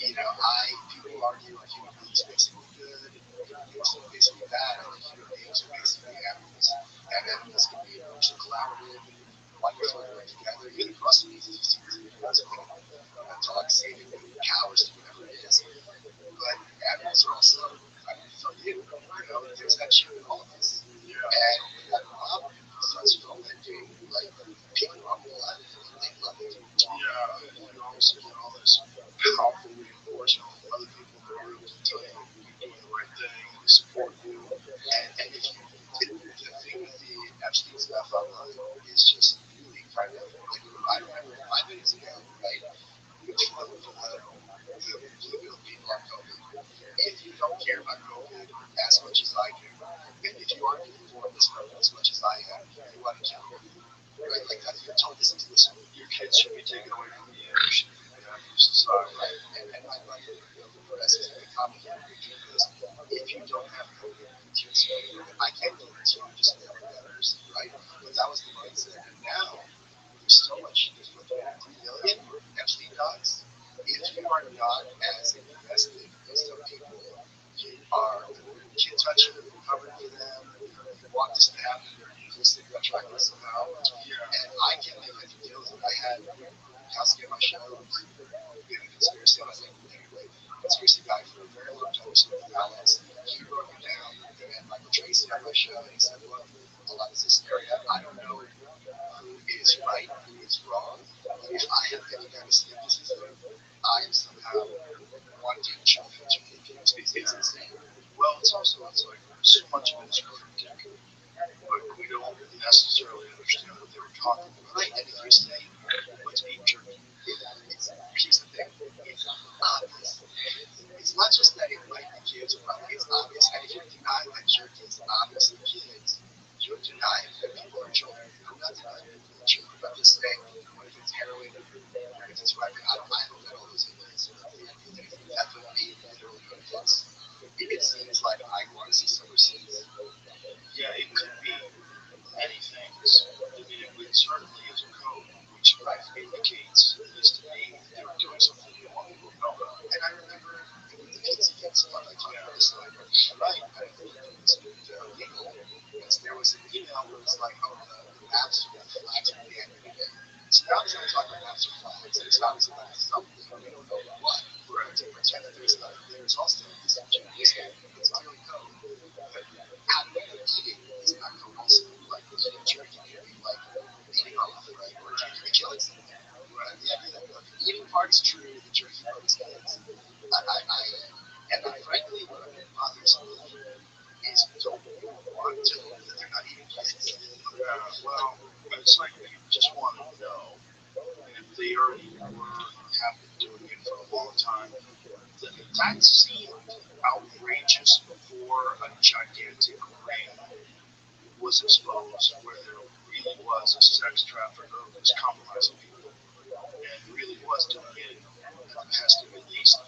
Speaker 5: people argue are human beings basically good, human beings are basically bad, and human beings are basically animals. And animals can be emotionally collaborative and wonderful to work together. Even across species, you see this dogs saving cows to whatever it is. But animals are also, for you, there's that chip in all of us. Yeah. And when that mob starts fomenting, like, people are more alive and they love it. Yeah, you also get all this powerful reinforcement from other people in the group to tell you you're doing the right thing and they support you. And if you the thing with the Epstein stuff online is just really kind of like, I remember 5 minutes ago, right? For the people on COVID. If you don't care care about COVID as much as I do. And if you aren't informed as much as I am, you want to kill me. Right? Like that's you're told this into this.
Speaker 6: Your kids should be taken away from you. Yeah, for society.
Speaker 5: Right. And my life, the press is very complicated because if you don't have COVID, you can't spread it. I can't guarantee you just never matters, right? But that was the mindset. And now there's so much. There's like 3 million Epstein docs. If you are not as invested as some people, you are. You can't touch it. You're covered for them. You want this to happen. You're implicit. You're tracking it somehow.
Speaker 6: Yeah.
Speaker 5: And I can't make heads or tails of it. I had Kowski on my show. We had a conspiracy. I was like, anyway, conspiracy guy for a very long time. So with Alex, he broke it down. And then Michael Tracy on my show, and he said, look, a lot of this area, I don't know who is right, who is wrong. But if I have any kind of skepticism, I am somehow wanting to challenge it. It's insane.
Speaker 6: Well, it's like so much of it is cryptic, but we don't necessarily understand what they were talking about.
Speaker 5: Right, and if you say, let's eat jerky, here's the thing, it's obvious. It's not just that it might be kids, or probably it's obvious. And if you're denying that jerky is obviously kids, you're denying that people are children. I'm not denying people are children. I'm just saying, what if it's heroin, what if it's Riker? I haven't read all those emails, so that would be literally what it is. It seems like I want to see some receipts.
Speaker 6: Yeah, it could be many things. I mean, it certainly is a code, which indicates, at least to me, that they were doing something they want people to know about.
Speaker 5: And I remember the pizza thing, so I talked about this like, right, I don't think it was legal. Because there was an email where it was like, oh, the maps are flags at the end of the day. So now it's not talking about maps are flags. It's obviously about something. We don't know what. Right. To pretend that there's nothing. There's also this journalistic. It's clearly code. But how do you eat it is not code also. Like eating jerky could be like beating off, right? Or killing someone. Right. The idea that look, the eating part is true, the jerky part is kids. Frankly, what bothers me is don't you want to know that they're not eating kids?
Speaker 6: Yeah, well, it's like you just want to know. And if they already were, have been doing it for a long time, that seemed outrageous before a gigantic ring was exposed where there really was a sex trafficker who was compromising people and really was doing it at the behest of at least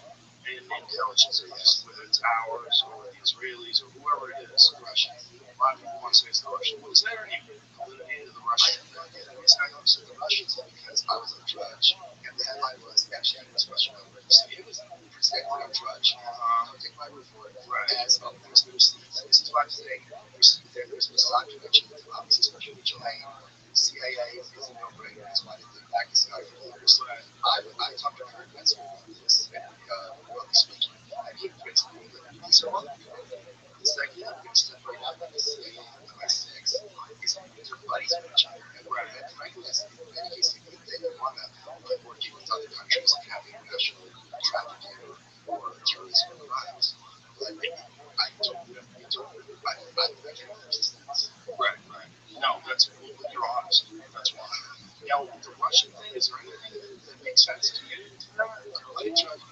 Speaker 6: an intelligence agency, whether it's ours or the Israelis or whoever it is, the Russians. A lot of people want to say it's the Russians. Was there any validity to the
Speaker 5: I
Speaker 6: Russian?
Speaker 5: have no idea. The reason I understood the Russians is because I was a judge, and the headline was Epstein was Russian over. So it was presented on Drudge. Don't take my word for it.
Speaker 6: Right.
Speaker 5: As there's the receipts. This is why I'm saying there's misogyny, obviously, especially with Chilean. CIA is a no-brainer. That's why they did back this guy for years. I talked to Kurt Metzger about this, and roughly speaking, and he admits to me that these are other people. It's like, yeah, I'm going to step right out of the CIA on my six. These are buddies with each other. And frankly, in many cases, they don't want to be working with other countries and having international trafficking or terrorism or crimes. But I don't, I can't resist this.
Speaker 6: Right, right. No, that's, you're honest. That's why. Now, with the Russian thing, is there anything that makes sense to you?
Speaker 5: Let me try to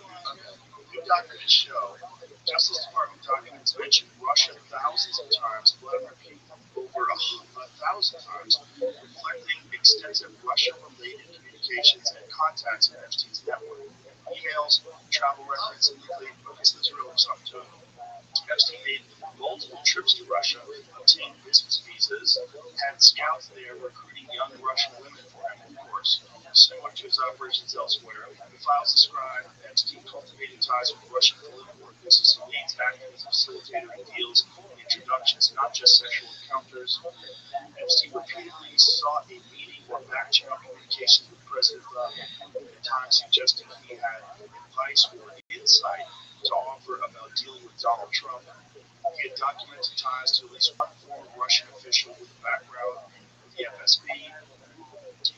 Speaker 6: New documents show Justice Department documents mention Russia thousands of times, let me repeat, over 1,000 times, reflecting extensive Russia-related communications and contacts in Epstein's network. Emails, travel records, indicate, okay, so there's really something to it. Epstein made multiple trips to Russia, obtained business visas, had scouts there recruiting young Russian women for him, of course. Similar to his operations elsewhere, the files describe Epstein cultivating ties with Russian political and business elites, acting as a facilitator of deals and introductions, not just sexual encounters. Epstein repeatedly sought a meeting or back-channel communications with President Rabbi, at times suggesting he had advice or insight to offer about dealing with Donald Trump. He had documented ties to at least one former Russian official with a background with the FSB,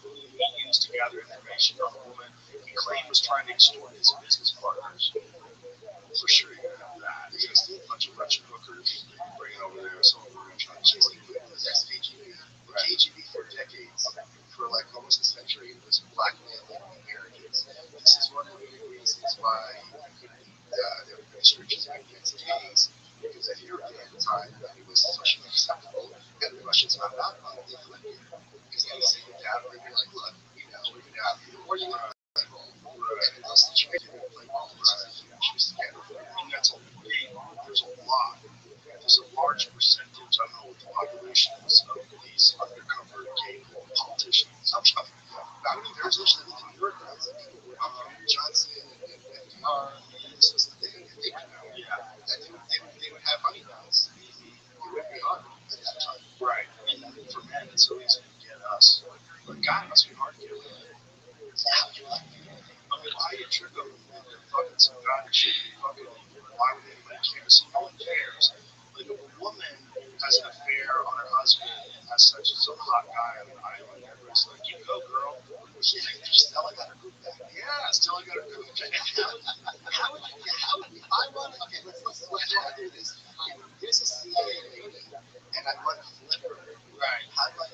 Speaker 6: whom he used to gather information on the woman he claimed was trying to extort his business partners. For sure, you're going to have that.
Speaker 5: You're going to see a bunch of Russian hookers
Speaker 6: Bring it over there, some of them are going to try to kill
Speaker 5: chasing
Speaker 6: you.
Speaker 5: people. That's KGB. The KGB for decades, for like almost a century, was blackmailing Americans. This is one of the main reasons why there were restrictions against gays was socially acceptable, and the Russians found out about it, they flipped it. Because they sit you down and they'd be like, look, we're going to have you, or you're going to play ball. And in those situations, you're going to play ball versus a human choose to get it.
Speaker 6: And that's a big, there's a lot. There's a large percentage, I don't know what the population is, of these undercover gay politicians.
Speaker 5: I'm sure. I mean, there's actually in New York, guys, Johnson and FDR, this was the thing. And they would know.
Speaker 6: Yeah.
Speaker 5: And they would have honey guns. It would be hard at that time.
Speaker 6: Right. And for men, it's so easy to get us. But God, it must be hard to get women.
Speaker 5: How do you like it?
Speaker 6: I mean, why you trick them into fucking some guy that shouldn't be fucking them? Why would anybody care? See, no one cares. Like, if a woman has an affair on her husband and has such as a hot guy on an island, everybody's like, you go, girl.
Speaker 5: Yeah, Stella got her group back.
Speaker 6: Yeah, still got a good
Speaker 5: How would I want to, okay, let's do this. There's a CIA lady, and I want to flip her.
Speaker 6: Right.
Speaker 5: How do I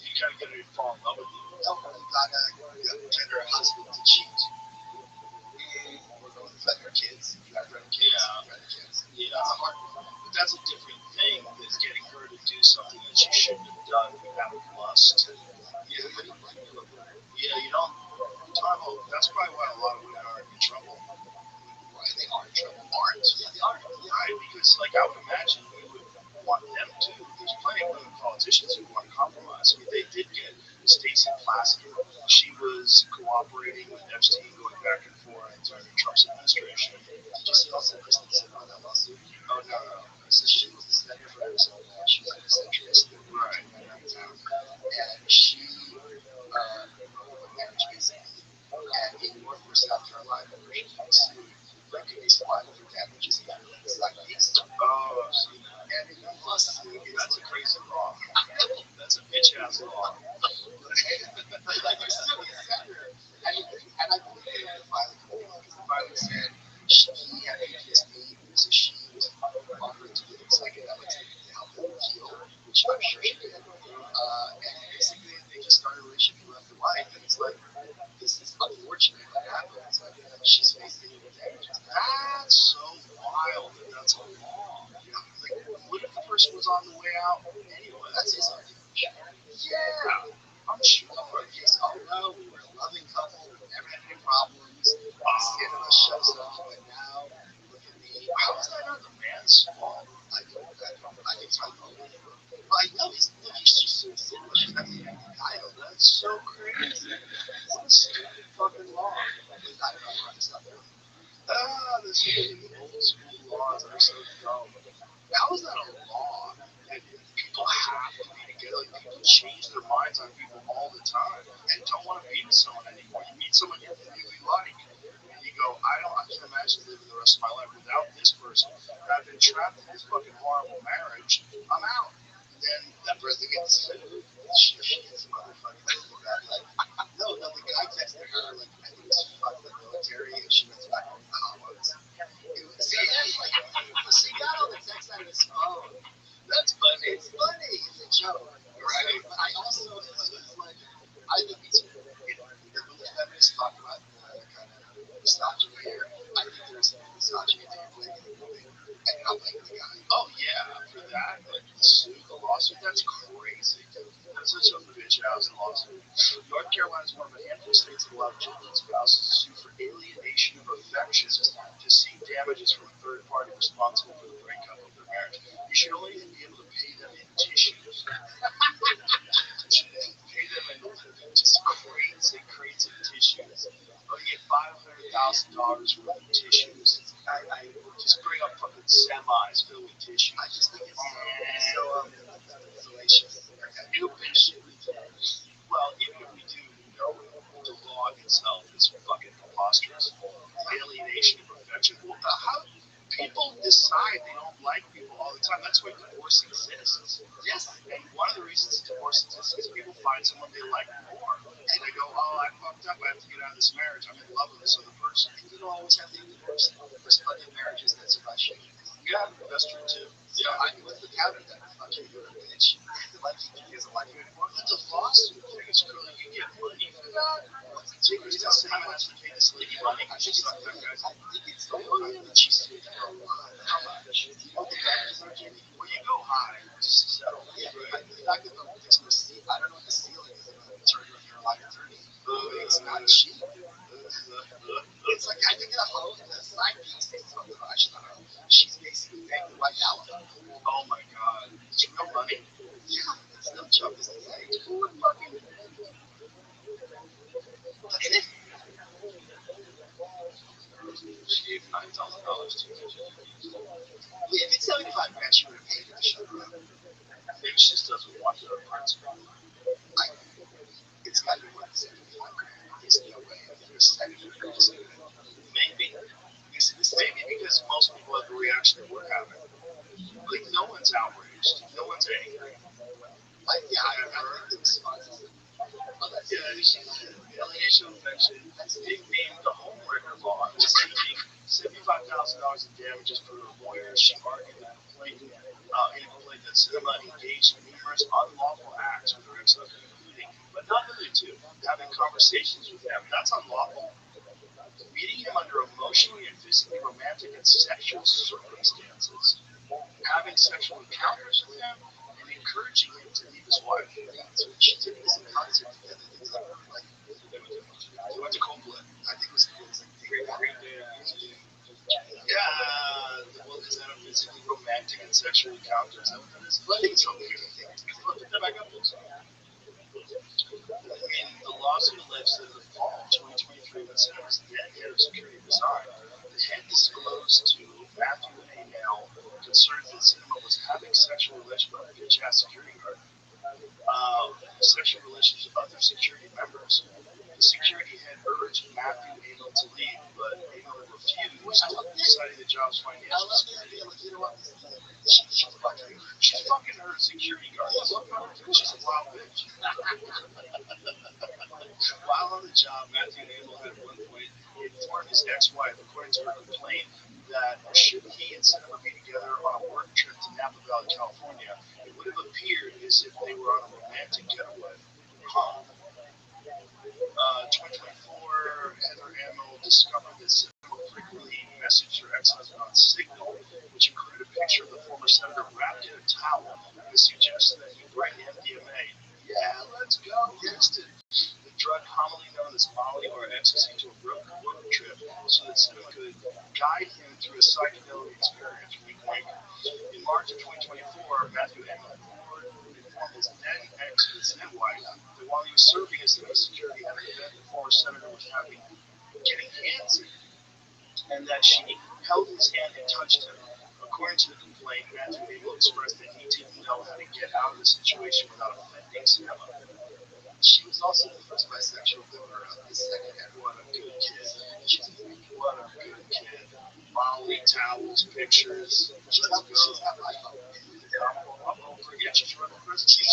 Speaker 6: You gotta get her to fall in love with you.
Speaker 5: no, you gotta get her husband to cheat? We're going to let her kids. You got to kids.
Speaker 6: Yeah.
Speaker 5: You got kids.
Speaker 6: Yeah.
Speaker 5: That's a hard one.
Speaker 6: But that's a different thing than getting her to do something that she shouldn't have done out of lust.
Speaker 5: Yeah, how do you blame her?
Speaker 6: Yeah, you don't. That's probably why a lot of women are in trouble.
Speaker 5: Why they are in trouble?
Speaker 6: Aren't.
Speaker 5: Yeah, they are. Yeah.
Speaker 6: Right, because like I would imagine you would want them to. There's plenty of women politicians who want to compromise. I mean, they did get Stacey Plaskett. She was cooperating with Epstein, going back and forth during Trump's administration.
Speaker 5: Did you see also Kristen said on that lawsuit?
Speaker 6: Oh no.
Speaker 5: So she was the senator for Arizona. She was like a centrist.
Speaker 6: Right.
Speaker 5: And she marriage basically. And in Northwest South Carolina, where she was sued, Mercury's filed for damages in like this.
Speaker 6: Oh, I've seen that.
Speaker 5: And in that lawsuit,
Speaker 6: That's a crazy law. That's a bitch ass law.
Speaker 5: like you're still a senator. And I believe they had the filing committee because the filing said he had PTSD, so she was offering to give him psychedelics to help him heal, which I'm sure she did. And basically, they just started a relationship from left to right, and it's like, this is unfortunate that happens. Like, she's facing damages.
Speaker 6: That's so wild that that's a law. Like, what if the person was on the way out anyway?
Speaker 5: That's his argument.
Speaker 6: Yeah, I'm sure.
Speaker 5: Yes, oh no, we were a loving couple, we never had any problems. Scared of us shows up, but now look at me.
Speaker 6: How is that not the man's fault?
Speaker 5: I think it's my fault. Well, I know he's just so simple. She's not the title.
Speaker 6: That's so crazy. What a stupid fucking law.
Speaker 5: I don't know how to stop it.
Speaker 6: This is old school laws that are so dumb. How is that a law? And people have to be together. Like, people change their minds on people all the time and don't want to be with someone anymore. You meet someone you really like, and you go, I can't imagine living the rest of my life without this person. And I've been trapped in this fucking horrible marriage. I'm out. And then that person gets sued.
Speaker 5: She gets motherfucking that. Like, no, the guy texted her, like, I think she fucked the military, and she was back on the Bahamas. She got all the texts out of his phone.
Speaker 6: That's funny.
Speaker 5: It's funny. It's a joke. Right. But I also, it's like, I think it's, the feminists talk about the kind of misogyny here. I think there's misogyny there playing in the movie. And not playing the guy.
Speaker 6: Oh, yeah. For that, like, the suit, the lawsuit, that's crazy, dude. That's such a bitch ass lawsuit. North Carolina is one of a handful of states that allow children spouses to sue for alienation of affections to seek damages from a third party responsible for the breakup of their marriage. You should only be able to pay them in tissues. You should pay them in just crates of tissues. Or you get $500,000 worth of tissues. I just bring up fucking semis filled with tissues.
Speaker 5: I just think it's so salacious.
Speaker 6: Stupid shit. Well, even if we do know the law itself is fucking preposterous. Alienation of affection. Well, how people decide they don't like people all the time. That's why divorce exists.
Speaker 5: Yes.
Speaker 6: And one of the reasons divorce exists is people find someone they like more. And they go, oh, I fucked up. I have to get out of this marriage. I'm in love with this other person.
Speaker 5: And you don't always have to be divorced. There's plenty of marriages that survive shit.
Speaker 6: Yeah, that's true too.
Speaker 5: So I mean, what's the counter to that? Okay, you're a bitch. Like he doesn't like you anymore.
Speaker 6: But the lawsuit thing is cool. You get money for that.
Speaker 5: What's the jigger?
Speaker 6: He doesn't have to pay this lady money.
Speaker 5: I
Speaker 6: She's
Speaker 5: think
Speaker 6: not that guy's.
Speaker 5: it's the one that she sued for a lot. How much? You know the damages are, Jimmy?
Speaker 6: Well, you go high.
Speaker 5: Yeah, if it's 75 grand, she would have paid her to shut her up.
Speaker 6: Maybe she just doesn't want the principal.
Speaker 5: It's got to be worth 75 grand. There's no way if you're a senator, you're just going to.
Speaker 6: Maybe. Maybe because most people have the reaction that we're having. Like, no one's outraged. No one's angry.
Speaker 5: Like, yeah, I heard the responses.
Speaker 6: Yeah, alienation of affection. They named the homewrecker law was seeking $75,000 in damages for a lawyer. She argued the complaint in a complaint that Cinema engaged in numerous unlawful acts with her ex-husband, including, but not limited to, having conversations with him. That's unlawful. Meeting him under emotionally and physically romantic and sexual circumstances, having sexual encounters with him, and encouraging him to leave his wife.
Speaker 5: So she took this in concert together. They were like,
Speaker 6: They went to Copeland.
Speaker 5: I think it was like
Speaker 6: Green Day. Yeah, well, is that a physically romantic and sexual encounter? Is that what that is?
Speaker 5: I think it's okay.
Speaker 6: Put that back up, please. I mean, the lawsuit alleges that in the fall of 2023, when Cinema's then head of security resigned, the head disclosed to Matthew A. Nell concerns that Cinema was having sexual relations with a bitch-ass security guard, sexual relations with other security members. The security head urged Matthew Amel to leave, but Amel refused, citing the job's financial security. She's fucking her security guard. She's a wild bitch. While on the job, Matthew Amel had at one point informed his ex-wife, according to her complaint, that should he and Cinema be together on a work trip to Napa Valley, California, it would have appeared as if they were on a romantic getaway. Huh. 2024, Heather Amel discovered that Cinema frequently messaged her ex-husband on Signal, which included a picture of the former senator wrapped in a towel that suggested that he bring MDMA. Yeah, let's go. Texted the drug commonly known as Molly or ecstasy to a road trip so that Cinema could guide him through a psychedelic experience. Wink, wink. In March of 2024, Matthew Amel informed his then ex, his then wife, that while he was serving as civil security at an event the former senator was having, getting handsy, and that she held his hand and touched him. According to the complaint, Matthew Abel expressed that he didn't know how to get out of the situation without offending Cinema.
Speaker 5: She was also the first bisexual member of the second ever.
Speaker 6: What a good kid. What a good kid. Molly, towels, pictures.
Speaker 5: She's
Speaker 6: Let's
Speaker 5: not
Speaker 6: go.
Speaker 5: like
Speaker 6: I'm forget she's running for president.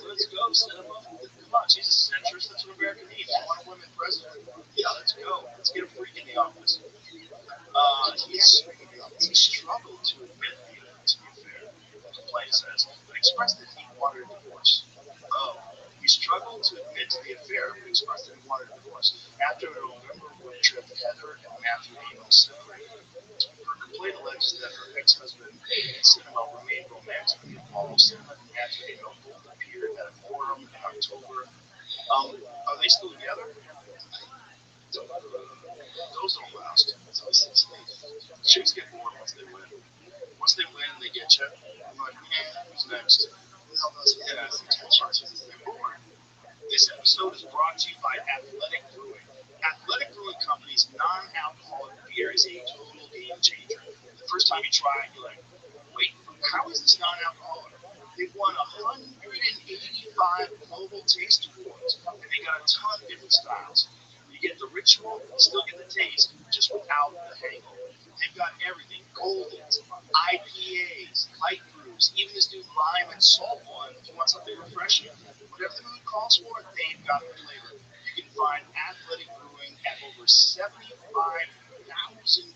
Speaker 6: Let's go, Cinema. Come on, she's a centrist. That's what America needs. You want a women president? Yeah, let's go. Let's get a freak in the office. He struggled to admit to the affair, the complaint says, but expressed that he wanted a divorce. Oh, he struggled to admit to the affair, but expressed that he wanted a divorce. After a November road trip, Heather and Matthew Amel separated. Her complaint alleges that her ex-husband and Cinema remained romantically involved. Cinema and Matthew Amel both appeared at a forum in October. Are they still together? Those don't last. Chicks get bored once they win. Once they win, they get you. I'm like, man, who's next? Yeah, they're bored. This episode is brought to you by Athletic Brewing. Athletic Brewing Company's non-alcoholic beer is a total game changer. The first time you try it, you're like, wait, how is this non-alcoholic? They've won 185 global taste awards, and they got a ton of different styles. You get the ritual, you still get the taste, just without the hangover. They've got everything: Goldens, IPAs, light brews, even this new lime and salt one if you want something refreshing. Whatever the mood calls for, they've got the flavor. You can find Athletic Brewing at over 75,000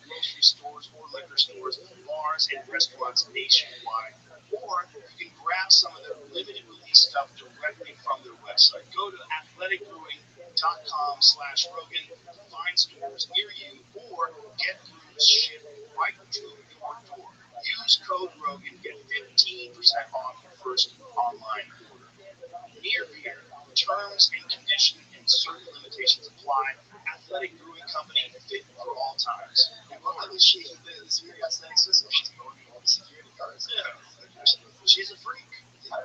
Speaker 6: grocery stores or liquor stores, bars, and restaurants nationwide. Or you can grab some of their limited release stuff directly from their website. Go to athleticbrewing.com/Rogan to find stores near you or get brews shipped right to your door. Use code Rogan, get 15% off your first online order. Near Beer, terms and conditions and certain limitations apply. Athletic Brewing Company, fit for all times.
Speaker 5: She's the serious sexist, so she's going to all the security guards.
Speaker 6: Yeah, she's a freak. Yeah,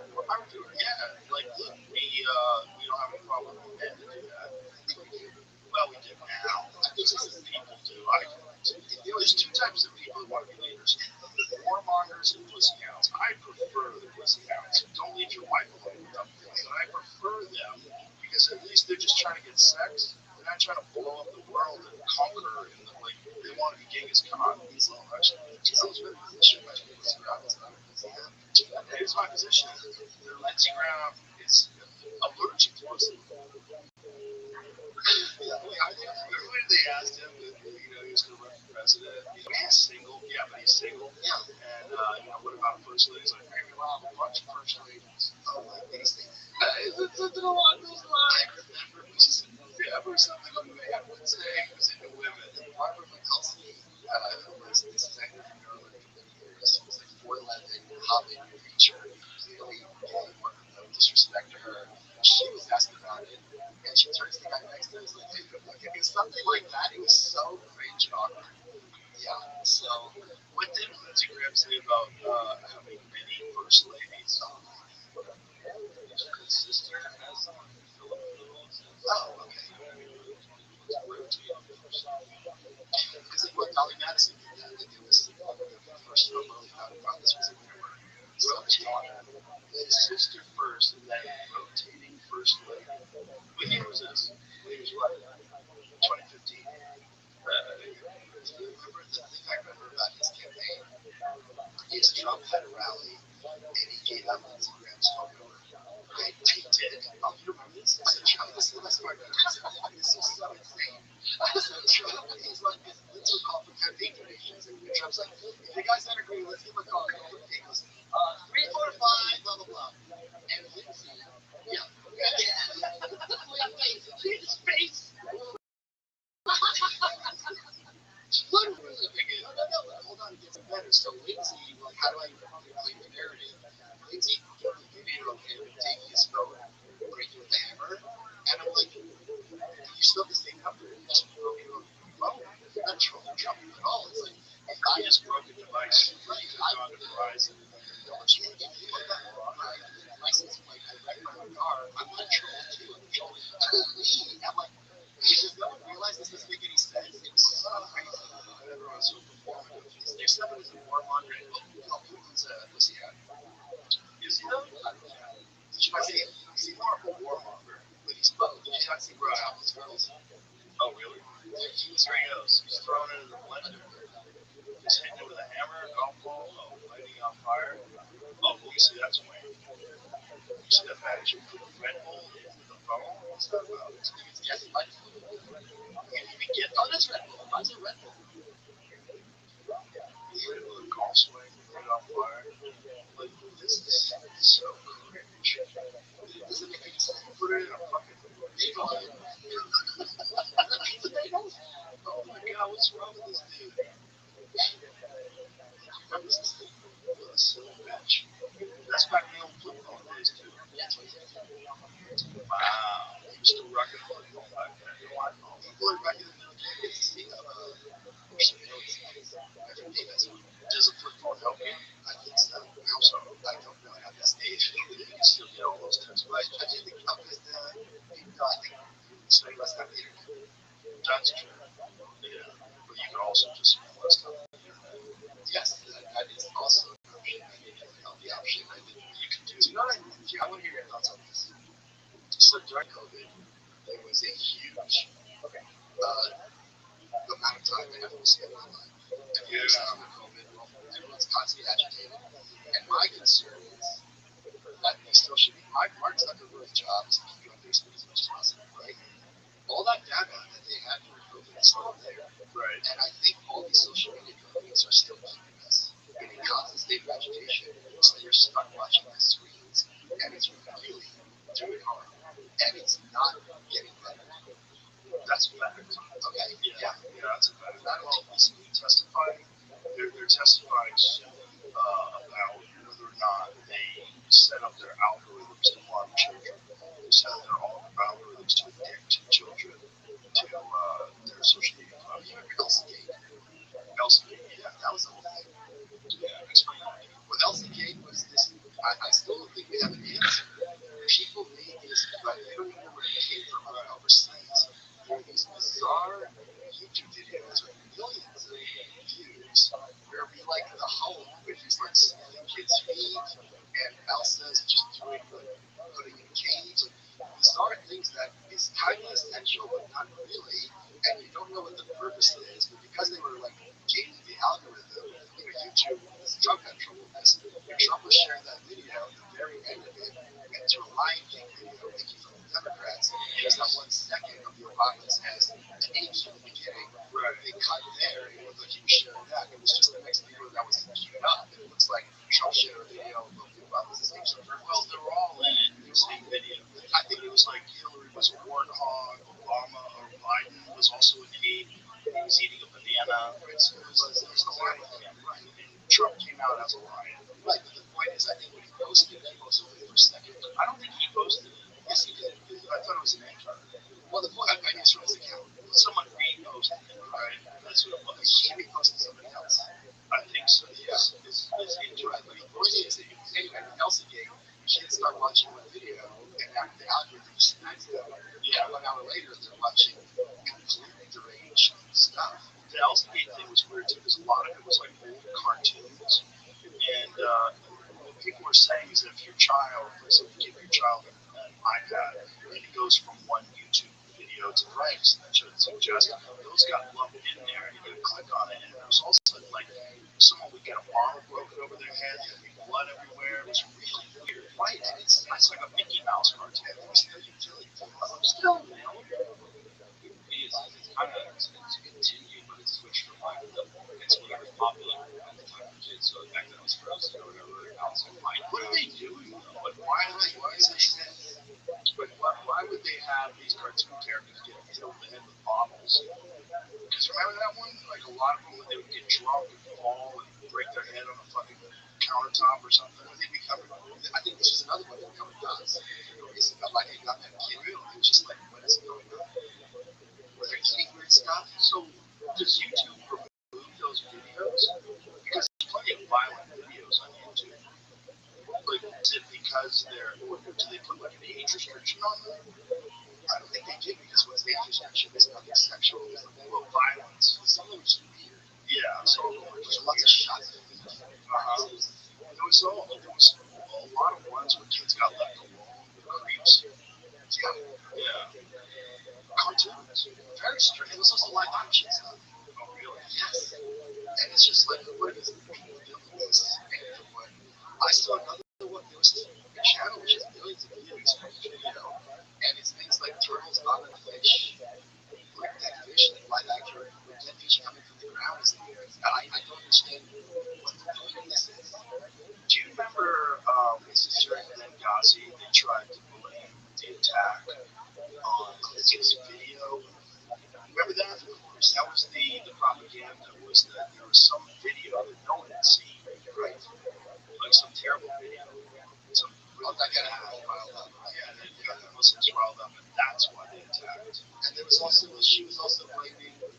Speaker 6: like look, we don't have any problem with men to do that. Well, we do now. People do.
Speaker 5: There's two types of people who want to be leaders: warmongers and pussy hounds. I prefer the pussy hounds. Don't leave your wife alone with them. But I prefer them because at least they're just trying to get sex. They're not trying to blow up the world and conquer. And like they want to be Genghis Khan. Here's my position. Lindsey Graham is allergic to pussy. Remember when they asked him, he was going to run for president? He's single. Yeah, but he's single. Yeah. And, what about first ladies? Like, maybe we'll have a bunch of first ladies. Oh, like these things. It's something along those lines. Remember something a man would say was into women. Barbara McKelsey was this actor from Maryland for many years. He was like 4'11", hobbit creature. Clearly gay, no disrespect to her. She was asked about it. And she turns to the guy next to her and is like, hey, good luck. It was something like that. It was so cringe and awkward. Yeah. So, what did Lindsey Graham say about having many first ladies? His sister has oh, okay. Because like what Dolly Madison did that. Like it was the first film really thought about this was rotating his sister first and then rotating first lady. What year was this? It was what? 2015. Do you remember the thing I remember about his campaign? Is Trump had a rally and he gave out Lindsey Graham's phone number. Right? He did. Oh, you remember this? I said, Trump, this is the best part. This is so insane. I said, Trump, he's like, let's call for campaign donations. And Trump's like, if you guys don't agree, let's give a call. He goes, 3, 4, 5, blah, blah, blah. And Lindsey, yeah. His face. What really big is? Hold on, it gets better. So Lindsey, like, how do I play the narrative? Lindsey, you need okay with taking his phone, breaking with the hammer, and I'm like, you still have the same number. You just broke your own phone. You're not trolling Trump at all. It's like, if I just broke a device, right? I got a Verizon. My license plate, I wrecked my own car. I'm not trolling too. I'm trolling me. I'm like, does no one realize this doesn't make any sense? It was so crazy. Everyone's so performative. Next up is a warmonger. Putin's a pussy hat. Is he though? Did you not see him? He's more of a warmonger. But he's both. Did you not see Rothschild'S girls? Oh, really? He was very He's thrown into the blender. Just hitting it with a hammer, golf ball, lighting on fire. Oh, well, you see, that's Wayne. You see that match? Red Bull with the phone? What's that about? Yes, Red Bull. Oh, that's Red Bull. Why is it Red Bull? Red Bull, golf swing, lit on fire. Like, this is so cringe. It doesn't make any sense. Put it in a fucking bagel. Oh my god, what's wrong with this dude? Remember this thing? Silly bitch. That's back in the old flip phone days, too. Wow. He was still rocking a flip phone back then. Well, back in the middle days, does a flip phone help you? I think so. I hope so. I don't know. At this age, you can still get all those texts. But I think the help is I think so you must have the internet. That's true. Yeah. But you can also just spend less time on the internet. Yes, that is also an option. I think it's a healthy option. I think you can do. Do you know what I mean? I want to hear your thoughts on this. So during COVID, there was a huge amount of time I never spent online. Everyone's on the COVID, everyone's constantly agitated. And my concern is that they still should be. Mark Zuckerberg's job is to keep you on Facebook as much as possible, right? All that data that they had for COVID is still there. Right. And I think all these social media companies are still keeping us in a constant state of agitation. So you're stuck watching the screens, and it's really doing harm. And it's not getting better. That's a fact. Okay. Yeah, that's a fact. Well, testifying, they're testifying soon about whether or not they set up their algorithms to harm children. They set up their algorithms to addict children to their social media platforms. You remember Elsie? Yeah, that was the whole thing. Yeah, explain that. What Elsie Gate was this, I still don't think we have an answer. People made this, but they don't even know where it came from overseas. There are these bizarre YouTube videos with millions of Trump had trouble with this. When Trump was sharing that video, at the very end of it went to a Lion King video, making fun of the Democrats. There's that 1 second of the Obama says the H in the beginning. Right. They cut there, and it looked like he was sharing that. It was just the next video that was queued up, and it looks like Trump shared a video of the Obama's H.
Speaker 6: Well, they were all in it. It was a video. I think it was like Hillary was a warthog, Obama or Biden was also an ape. He was eating a banana.
Speaker 5: It was a lion. Right.
Speaker 6: And Trump came out as a lion.
Speaker 5: Right, but the point is, I think when he posted it for the first second.
Speaker 6: I don't think he posted it.
Speaker 5: Yes, he did.
Speaker 6: I thought it was an anchor.
Speaker 5: Well, the point, I guess, from his account.
Speaker 6: Someone reposted it, right? That's what it was.
Speaker 5: He reposted somebody else.
Speaker 6: I think so.
Speaker 5: Yeah.
Speaker 6: It's
Speaker 5: Right, but the point is, anyway, Elsagate, kids start watching one video, and after the algorithm snags them. Yeah, 1 hour later, they're watching completely deranged stuff.
Speaker 6: The Elsagate thing was weird too, because a lot of it was like old cartoons. And what people were saying is that if your child, for example, give your child an iPad, and it goes from one YouTube video to the next, that should suggest those got lumped in there, and you could click on it, and there was also like someone would get a arm broken over their head, there'd be blood everywhere. It was really weird.
Speaker 5: Right, and it's
Speaker 6: like a Mickey Mouse cartoon.
Speaker 5: It was no utility.
Speaker 6: Still, you know, it's kind of continued, but it's switched from like it's whatever's popular at the time for kids. So back then it was Frozen or whatever. Now it's like, what are they doing though? Like, why is it sense? But why would they have these cartoon characters get filled in the head with bottles? Because remember that one? Like a lot of them, they would get drunk and fall and break their head on a fucking countertop or something.
Speaker 5: I think this is another one that we covered does. It's not like it got that kid real. It was just like, what is going on? Were they eating weird stuff?
Speaker 6: So does YouTube remove those videos? Because there's plenty of violent videos on YouTube. Like, is it because do they put like an age restriction on them?
Speaker 5: I don't think they did, because what's the age restriction? There's nothing sexual. There's nothing
Speaker 6: violence.
Speaker 5: Some of them was weird.
Speaker 6: Yeah, so
Speaker 5: there's lots of shots of it.
Speaker 6: There was a lot of ones where kids got left alone with creeps. Yeah.
Speaker 5: Cartoons. Very strange. It was also live action stuff.
Speaker 6: Oh, really?
Speaker 5: Yes. And it's just like, what is people doing this? And what? I saw another one. There was this channel which has millions of views for each video. And it's things like turtles on a fish, like dead fish, like live action, with dead fish coming from the ground. I don't understand what the point of this is.
Speaker 6: Do you remember this is during Benghazi, they tried to blame the attack on this video? Remember that? That was the propaganda, was that there was some video that no one had seen, right? Like some terrible video. Some
Speaker 5: that got riled up.
Speaker 6: Yeah, and then got the Muslims riled up, and that's why they attacked.
Speaker 5: And there was also, she was also blaming the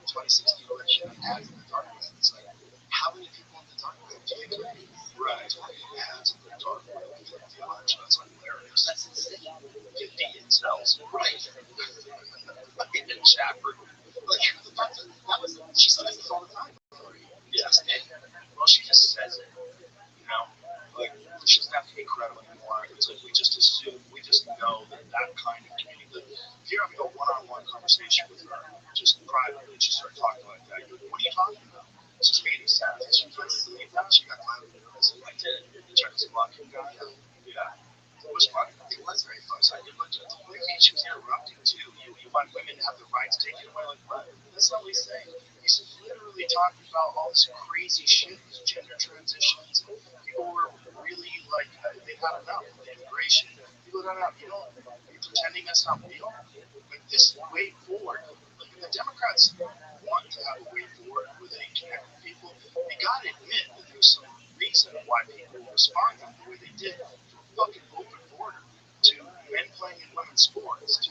Speaker 5: 2016 election on ads in the dark web. It's like, how many people in the dark web do you agree?
Speaker 6: Right.
Speaker 5: Ads in the dark web before the election.
Speaker 6: That's hilarious.
Speaker 5: That's insane.
Speaker 6: 50 incels.
Speaker 5: Right.
Speaker 6: In the chat room.
Speaker 5: Like, the fact that she says this all the time.
Speaker 6: Yes. Well, she just says it. You know? Like, she doesn't have to be credible anymore. It's like we just assume, we just know that kind of community. If you're having a one-on-one conversation with her, just privately, she started talking like that. You're like, what are you talking about? This just made sense. She really believed that. She got violent. I did. The Czechoslovakian guy. Yeah. It was fun.
Speaker 5: It was very fun.
Speaker 6: So I did much of it. She was interrupting too. You want women to have the rights taken away? Like, what? That's not what he's saying. He's literally talking about all this crazy shit, these gender transitions. People were really like, they've had enough of immigration. People don't have, you're pretending that's not real. Like, this way forward, like, if the Democrats want to have a way forward where they connect with people, they gotta admit that there's some reason why people respond the way they did. Fucking open border, to men playing in women's sports, to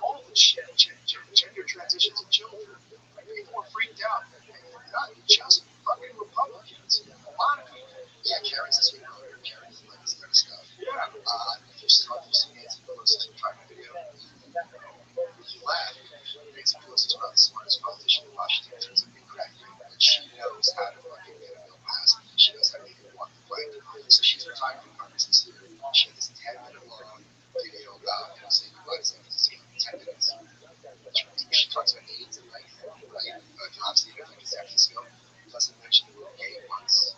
Speaker 6: all the shit, gender transitions of children. Like, people were freaked out. Not just fucking Republicans. A lot of people.
Speaker 5: Yeah, Karen's this week earlier. Karen's like this kind of stuff.
Speaker 6: Yeah.
Speaker 5: If you saw Nancy Pelosi's retirement video, you laugh. Nancy Pelosi's about the smartest politician in Washington in terms of being correct. But she knows how to fucking get a bill passed. She knows how to make it walk the plank. So she's retired from Congress this year. She had this 10-minute long video about saying goodbye to someone who's 10 minutes. She talks about AIDS and life, right? Obviously, like a San Francisco. Doesn't mention the word gay once.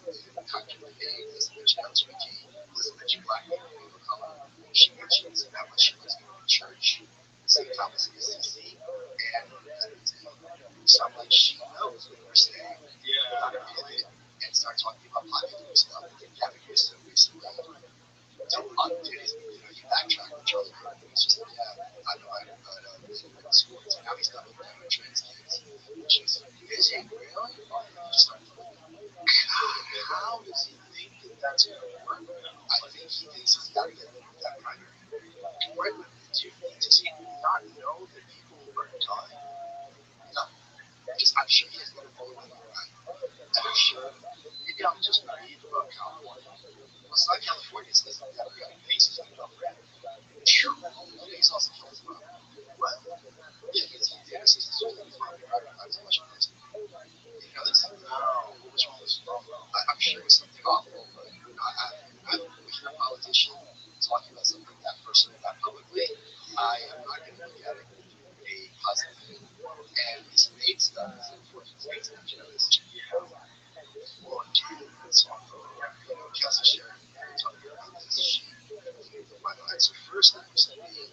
Speaker 6: that's going to work. I think he thinks he's got to get that primary. Right, but does he not know that people are dying? No, because I'm sure he has never followed any right. And I'm sure maybe I'm just naive about California. Well, it's not California, it's this Democratic base is like red. Sure, he's also killed as well. Well, yeah, because he did assist his family as well. I was watching this. You know, this? No, what was wrong with this? I'm sure it was something awful, but if you're a politician talking about something that personal, that publicly, I am not going to look at it through a positive thing. And this maid stuff is unfortunate. It's not just, well, it's awful. You know, Kelsey Sharon talking about this. She blew my mind. So first it used to be,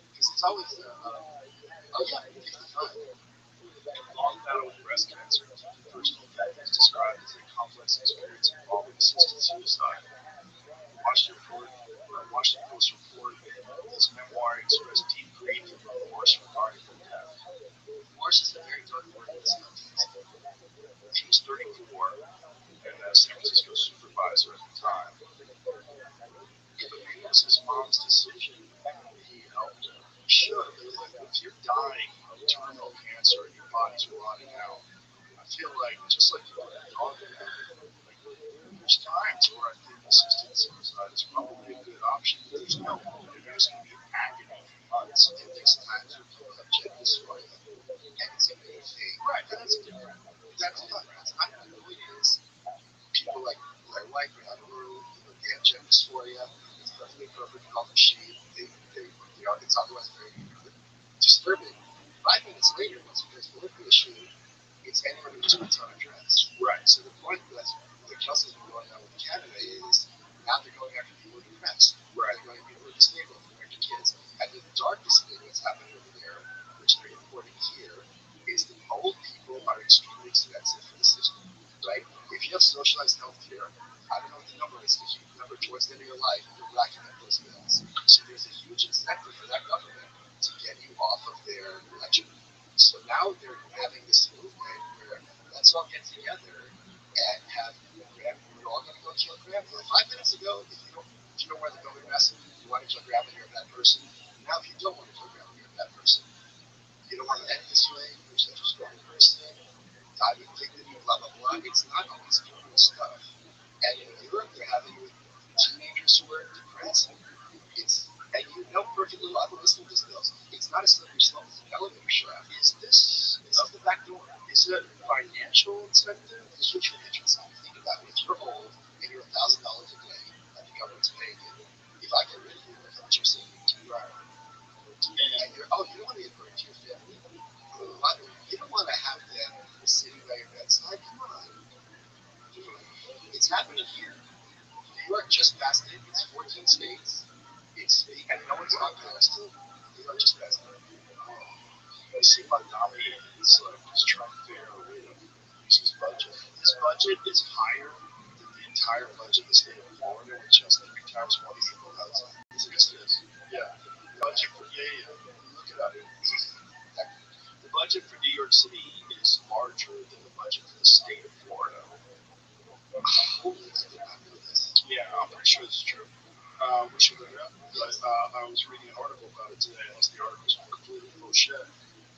Speaker 6: because it's always, oh yeah, 55. Long battle with breast cancer. The personal death is described as a complex experience involving assisted suicide. Washington Post report in his memoir expressed deep grief and remorse regarding her death. Remorse is a very dark word. It's not easy. He was 34 and a San Francisco supervisor at the time. Yeah, but maybe it was his mom's decision and he helped her. Sure, but like, if you're dying of terminal cancer and your body's rotting out, I feel like just like you put a dog down, like there's times where I think assisted suicide is probably a good option. There's no hope. There's going to be agony for months. And there's times where people have gender dysphoria, and it's a big thing. Right, and that's different. That's different. I don't know what it is. People like my wife or have they have gender dysphoria. It's perfectly appropriate to call them she. They are. It's otherwise very disturbing. 5 minutes later, once you guys look at the shoe, it's anyone who just puts on a dress. Right. So the point that Chelsea's been going on with Canada is now they're going after people who are depressed. Right. They're going after people who are disabled, they're going after kids. And the darkest thing that's happening over there, which they're reporting here, is that old people are extremely expensive for the system. Right? If you have socialized health care, I don't know what the number is, because you remember towards the end of your life, you're racking up those bills. So there's a huge incentive for that government to get you off of their ledger. So now they're having this movement where let's all get together and have we're all going to go kill grandma. 5 minutes ago, if you don't wear the COVID mask, you want to kill grandma, you're a bad person. Now, if you don't want to kill grandma, you're a bad person. You don't want to end this way, you're such a strong person. Die with dignity, blah blah blah. It's not always good stuff. And in Europe, they're having with teenagers who are depressed. And you know perfectly well, I've listened to this. It's not a slippery slope, it's an elevator shaft. Is this the back door? Is it financial incentive? It's huge financial incentive. Think about it. If you're old and you're $1,000 a day, and the government's paying you, if I get rid of you, how much you're saving to and you're, you don't want to get burned to your family. You don't want to have them sitting by your bedside. Come on. It's happening here. New York just passed it. It's 14 states. And no one's on past it. New York just passed it. You see what Dolly is just trying to figure out a way to use his budget. His budget is higher than the entire budget of the state of Florida, which has 3 times more people outside. Yes, it is. Yeah. The budget for look it up. The budget for New York City is larger than the budget for the state of Florida. Holy, I did not know this. Yeah, I'm pretty sure this is true. We should look it up. But I was reading an article about it today, unless the article is completely bullshit.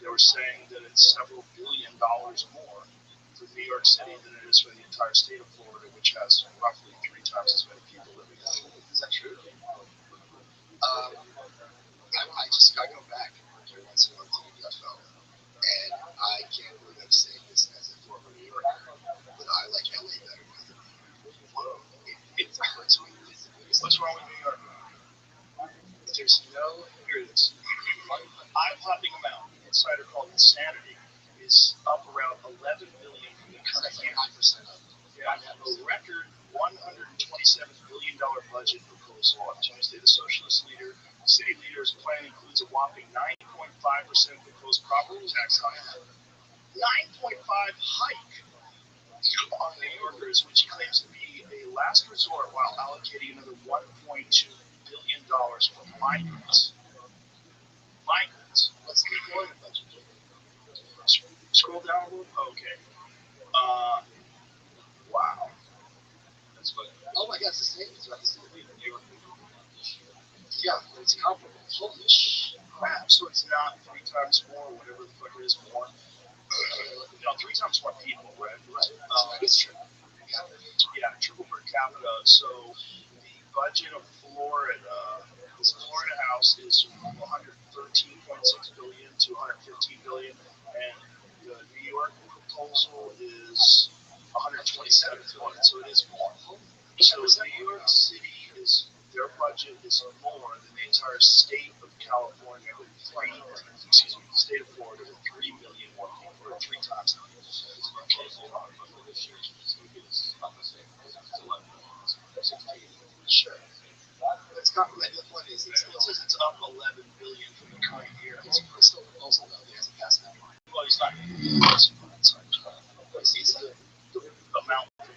Speaker 6: They were saying that it's several $billion more for New York City than it is for the entire state of Florida, which has roughly 3 times as many people living there. Is that true? I go back every once in a while to the UFO, and I can't believe I'm saying this as a former New Yorker, but I like LA better now than New York. Whoa. It hurts me. What's wrong with New York? There's no. Here it is. Eye-popping amount. An insider called Insanity is up around 11 billion from the current year. 9% up. Yeah, a record $127 billion budget proposal on Tuesday. The city leader's plan includes a whopping 9.5% proposed property tax hike. 9.5 hike on New Yorkers, which he claims to be a last resort, while allocating another $1.2 billion for migrants. What's the employment budget? Scroll down a little. Okay. Wow. That's what. Oh my God.
Speaker 5: that's the same throughout the city of New York. Yeah, it's comparable. Holy crap.
Speaker 6: So it's not 3 times more, whatever the fuck it is more. 3 times more people, right?
Speaker 5: Right. It's true.
Speaker 6: Yeah, triple per capita. So the budget of Florida, this Florida house is 113.6 billion to 115 billion, and the New York proposal is 127 billion. So it is more. So New York City is their budget is more than the entire state of California with state of Florida with 3 million more people, or 3 times.
Speaker 5: Sure. It's comparable. The point is, it says it's up 11 billion from the current year. It's still a proposal though. It hasn't passed that.
Speaker 6: Well, it's not.
Speaker 5: It's
Speaker 6: The amount of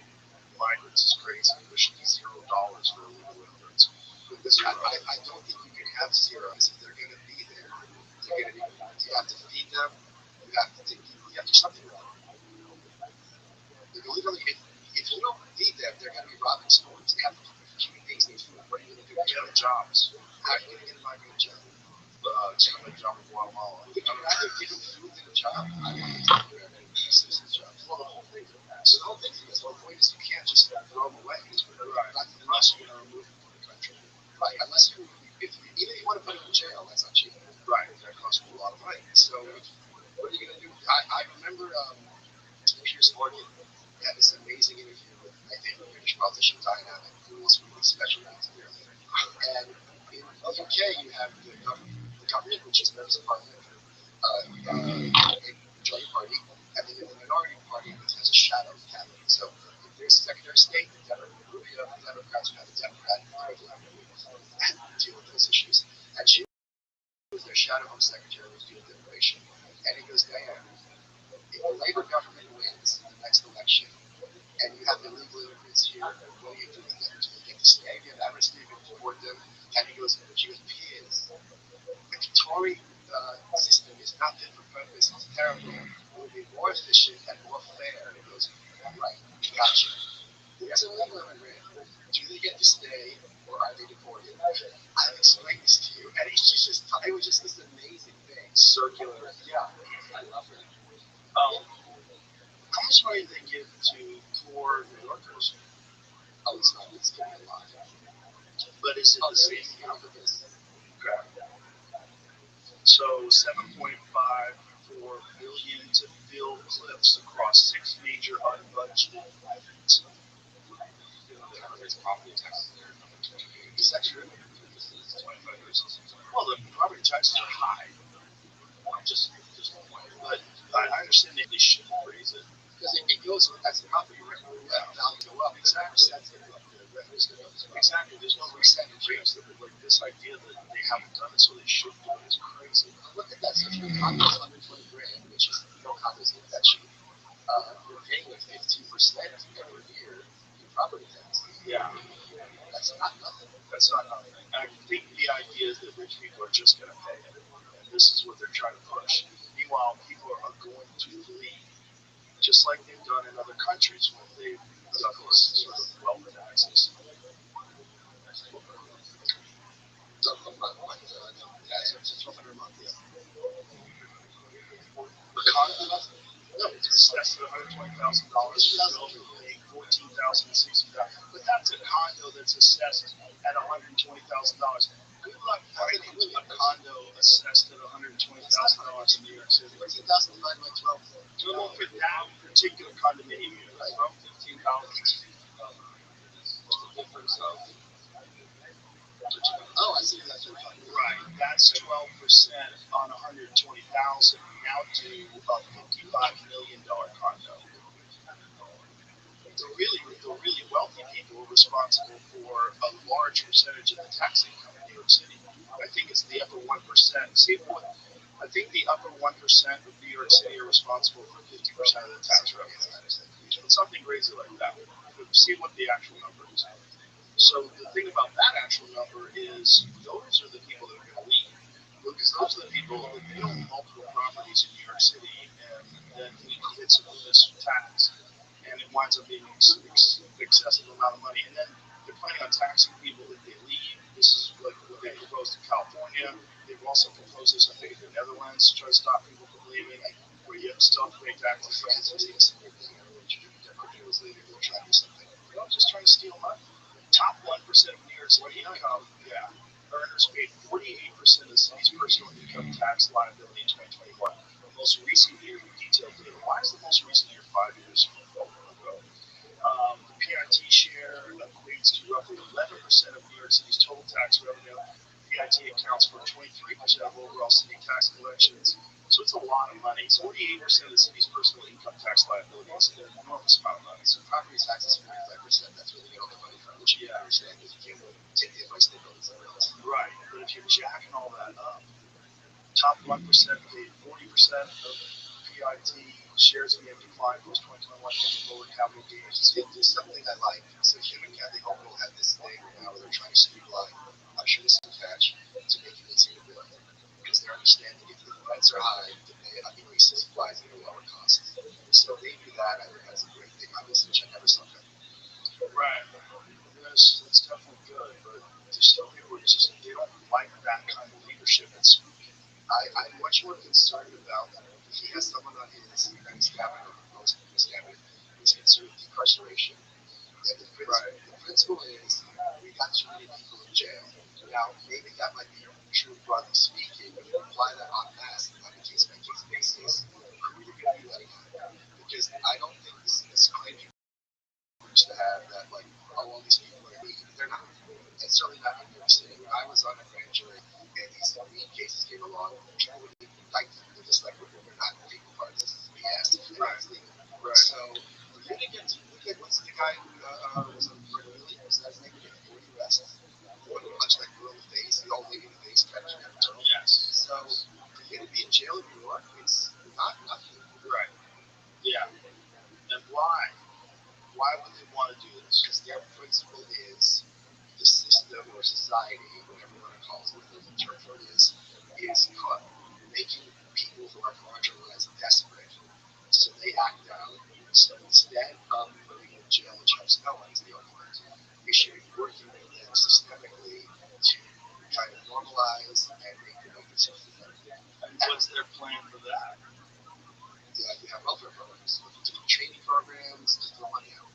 Speaker 6: migrants is crazy. There should be $0 for illegal immigrants.
Speaker 5: I don't think you can have zero because if they're going to be there, you have to feed them. You have to do something wrong. Literally, if you don't feed them, they're going to be robbing stores. They have to human beings need food. What are you going to do?
Speaker 6: Get them jobs.
Speaker 5: How are you going to get a migrant a job?
Speaker 6: Get them a job in Guatemala.
Speaker 5: Would you rather give them food than a job? I want to take care of any citizen's job. Well, the whole thing's a mess. The whole thing's a mess. The whole point is you can't just throw them away.
Speaker 6: Right.
Speaker 5: Unless you're going to remove them from the country. Right. Unless even if you want to put them in jail, that's not cheap.
Speaker 6: Right. That costs a lot of money.
Speaker 5: So what are you going to do? I remember Piers Morgan had this amazing interview with, I think, British politician Dynamic, who was really special needs clearly. And in the UK, you have the government, which is members of parliament, majority party, and then you have the minority party, which has a shadow cabinet. So if there's Secretary of State, the Democrats have a Democrat equivalent and deal with those issues. And she was their shadow home secretary, was dealing with immigration. And he goes, Diane, if the Labour government wins the next election, and you have illegal immigrants here, what do you do with them? Do they get to stay? Do you have amnesty? Do you deport them? And he goes, Piers, the Tory system is not fit for purpose. It's terrible. It would be more efficient and more fair. He goes, right, gotcha. There's an illegal immigrant. Do they get to stay, or are they deported? I've explained this to you, and it was just this amazing thing.
Speaker 6: Circular.
Speaker 5: Yeah, I love it.
Speaker 6: How much money do they give to poor New Yorkers?
Speaker 5: Oh, it's getting a lot.
Speaker 6: But is it the same? Okay. So 7.54 billion to build cliffs across 6 major unbudgeted items.
Speaker 5: There's property taxes there. Is that true?
Speaker 6: 25 years. Well, the property taxes are high. Just but I understand they should raise it.
Speaker 5: Because it goes as the property value go up. Exactly.
Speaker 6: Exactly. There's no reason to raise it. Like this idea that they haven't done it, so they should do it is crazy.
Speaker 5: Look at that. So if your condo's $120,000, which is no condos ain't that cheap, you're paying like 15% every year in property tax.
Speaker 6: Yeah.
Speaker 5: That's not nothing.
Speaker 6: That's not nothing. I think the idea is that rich people are just going to pay it. And this is what they're trying to push. Meanwhile, people are going to leave, just like they've done in other countries when they've done this sort of wealth taxes. No, it's assessed at $120,000 for paying $14,060. But that's a condo that's assessed at $120,000. Good luck finding a condo assessed at $120,000 in New York City.
Speaker 5: 14,000 divided by 12.
Speaker 6: No, for that particular condominium unit, it's about $15,000.
Speaker 5: Oh, I see that's what you're
Speaker 6: Right, that's 12% on 120,000. Now do a $55 million condo. The really wealthy people are responsible for a large percentage of the tax income in New York City. I think it's the upper 1%. I think the upper 1% of New York City are responsible for 50% of the tax revenue. It's something crazy like that. See what the actual number is. So the thing about that actual number is those are the people that are going to leave. Because those are the people that they own multiple properties in New York City, and then he hits it with this tax, and it winds up being an excessive amount of money. And then they're planning on taxing people if they leave. This is like what they proposed in California. They've also proposed this, I think, in the Netherlands to try to stop people from leaving, where you still have to pay taxes.
Speaker 5: France was a similar thing. I don't know what you do. Years later, they'll try to do something.
Speaker 6: They're all just trying to steal money. Top 1% of New York City income, earners paid 48% of the city's personal income tax liability in 2021. The most recent year, detailed data. Why is the most recent year 5 years ago? The PIT share equates to roughly 11% of New York City's total tax revenue. PIT accounts for 23% of overall city tax collections. So it's a lot of money. It's 48% of the city's personal income tax liability. It's an enormous amount of money.
Speaker 5: So property tax is 45%. That's where they get all the money from, which you understand because you can't take the advice they build somewhere else.
Speaker 6: Right. But if you're jacking all that up, top 1% paid 40% of PIT shares in the decline post 2021 because of lower capital gains.
Speaker 5: There's something I like. So Kim and Kathy Hope will have this thing now where they're trying to streamline usher attach to make it easy to build. Because they're understanding if the rents are high, then they increase the supplies at a lower cost. So they do that. I think that's a great thing. Obviously, I never saw that.
Speaker 6: Right. That's definitely good, but there's still people who just they don't like that kind of leadership and speak.
Speaker 5: I'm much more concerned about if he has someone on his cabinet or proposed in his cabinet who's concerned with decarceration. And the principle is we got too many people in jail. Now, maybe that might be true broadly speaking, but if you apply that en masse on a case by case basis, who are you going to be letting out? Because I don't think this kind of to have that, like, oh, all these people are weak. They're not. And certainly not in New York City. When I was on a grand jury and these weed cases came along, people would indict them. They're just like, we're not people part of this. It's BS. Right. So, we're going to get to look at what's the guy who was on Florida Lily? Was that his name again? 40 West? Much like Girl in the Face, the old lady in the face catching that turtle.
Speaker 6: Yes.
Speaker 5: So, for you to be in jail in New York, it's not nothing.
Speaker 6: Right. Yeah. And why? Why would they want to do this?
Speaker 5: Because their principle is the system or society, whatever you want to call it, the term for it is making people who are marginalized desperate. So they act out. So instead of putting in jail, which helps no one, is the argument, we should be working with them systemically to kind of normalize and make them something better.
Speaker 6: And what's their plan for that?
Speaker 5: You have welfare programs, training programs, just throw money out.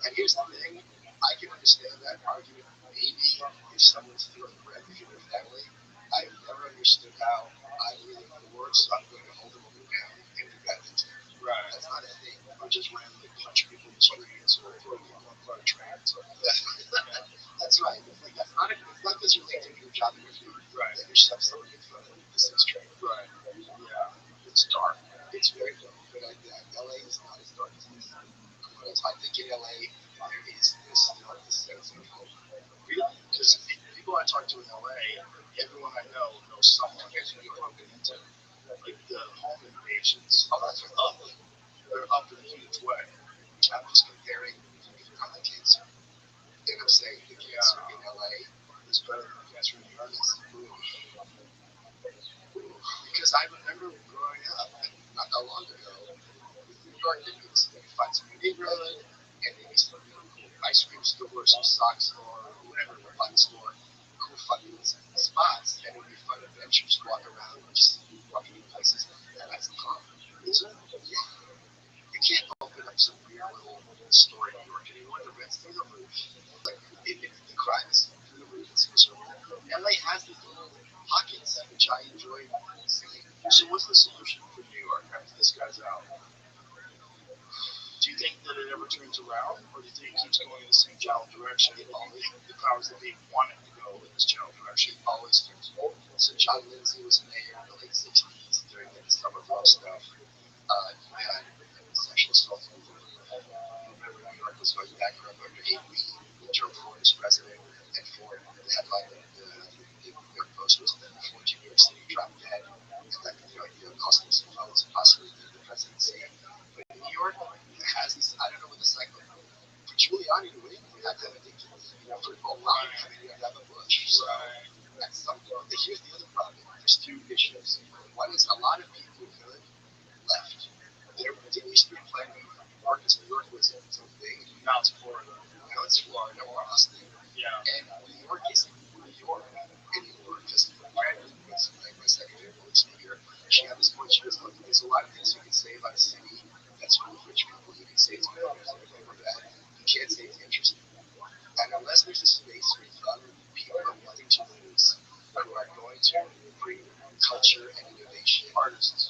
Speaker 5: And here's the thing, I can understand that argument maybe if someone's stealing bread from their family. I've never understood how I'm really poor, so I'm going to hold them over down and do that thing.
Speaker 6: Right.
Speaker 5: That's not a thing.
Speaker 6: Or just randomly punch people in the streets or throw people on front of trains.
Speaker 5: That's right. It's not because you're late to your job interview.
Speaker 6: Right.
Speaker 5: That you're stuck someone in front of the 6 train.
Speaker 6: Right. Yeah.
Speaker 5: It's dark. It's very dark. But LA is not as dark as this. I think in LA there is still this sense of hope.
Speaker 6: Really? Because people I talk to in LA, everyone I know knows someone who's broken into. Like the home invasions are up. They're up in a huge way.
Speaker 5: I'm just comparing on the cancer. And I'm saying the cancer in LA is better than the cancer in New York. Because I remember growing up, not that long ago, with New York, you could find some neighborhood, and maybe some cool ice cream store, some sock store, or whatever, or fun store, cool fun spots, and it would be fun adventures, walk around, just walking in places, and that's calm. Isn't it? Yeah. You can't open up some weird little store in New York anymore. The rent's through the roof. Like, the crime is through the roof. It's miserable. LA has these little pockets which I enjoy seeing.
Speaker 6: So what's the solution for New York after this guy's out? Do you think that it ever turns around, or do you think it keeps going in the same general direction? All the powers that be want it to go in this general direction.
Speaker 5: Always turns forward. So John Lindsay was mayor in the late 60s during the summer of love stuff. You had sexual assault movement. Remember, New York was going back from under 8 weeks. Joe Ford was president, and Ford, the headline of the New York Post was that Ford to New York City dropped dead, and that cost him some votes and possibly the presidency. But New York has these, I don't know what the cycle is. For Giuliani to win, you have to have ridiculous. For Obama, you have to have a Bush. So at some point, here's the other problem. There's 2 issues. One is a lot of people good left. There used to be a plan in New York, because New York was so big.
Speaker 6: Now it's Florida.
Speaker 5: Now it's Florida or Austin.
Speaker 6: Yeah.
Speaker 5: And New York isn't New York anymore. Because Brandon was like my secretary of police here. She had this point. She goes, look, there's a lot of things you can say about a city that's full of rich people. You can say it's good, or bad. You can't say it's interesting. And unless there's a space for young people who are wanting to lose, who are going to bring culture and innovation, artists,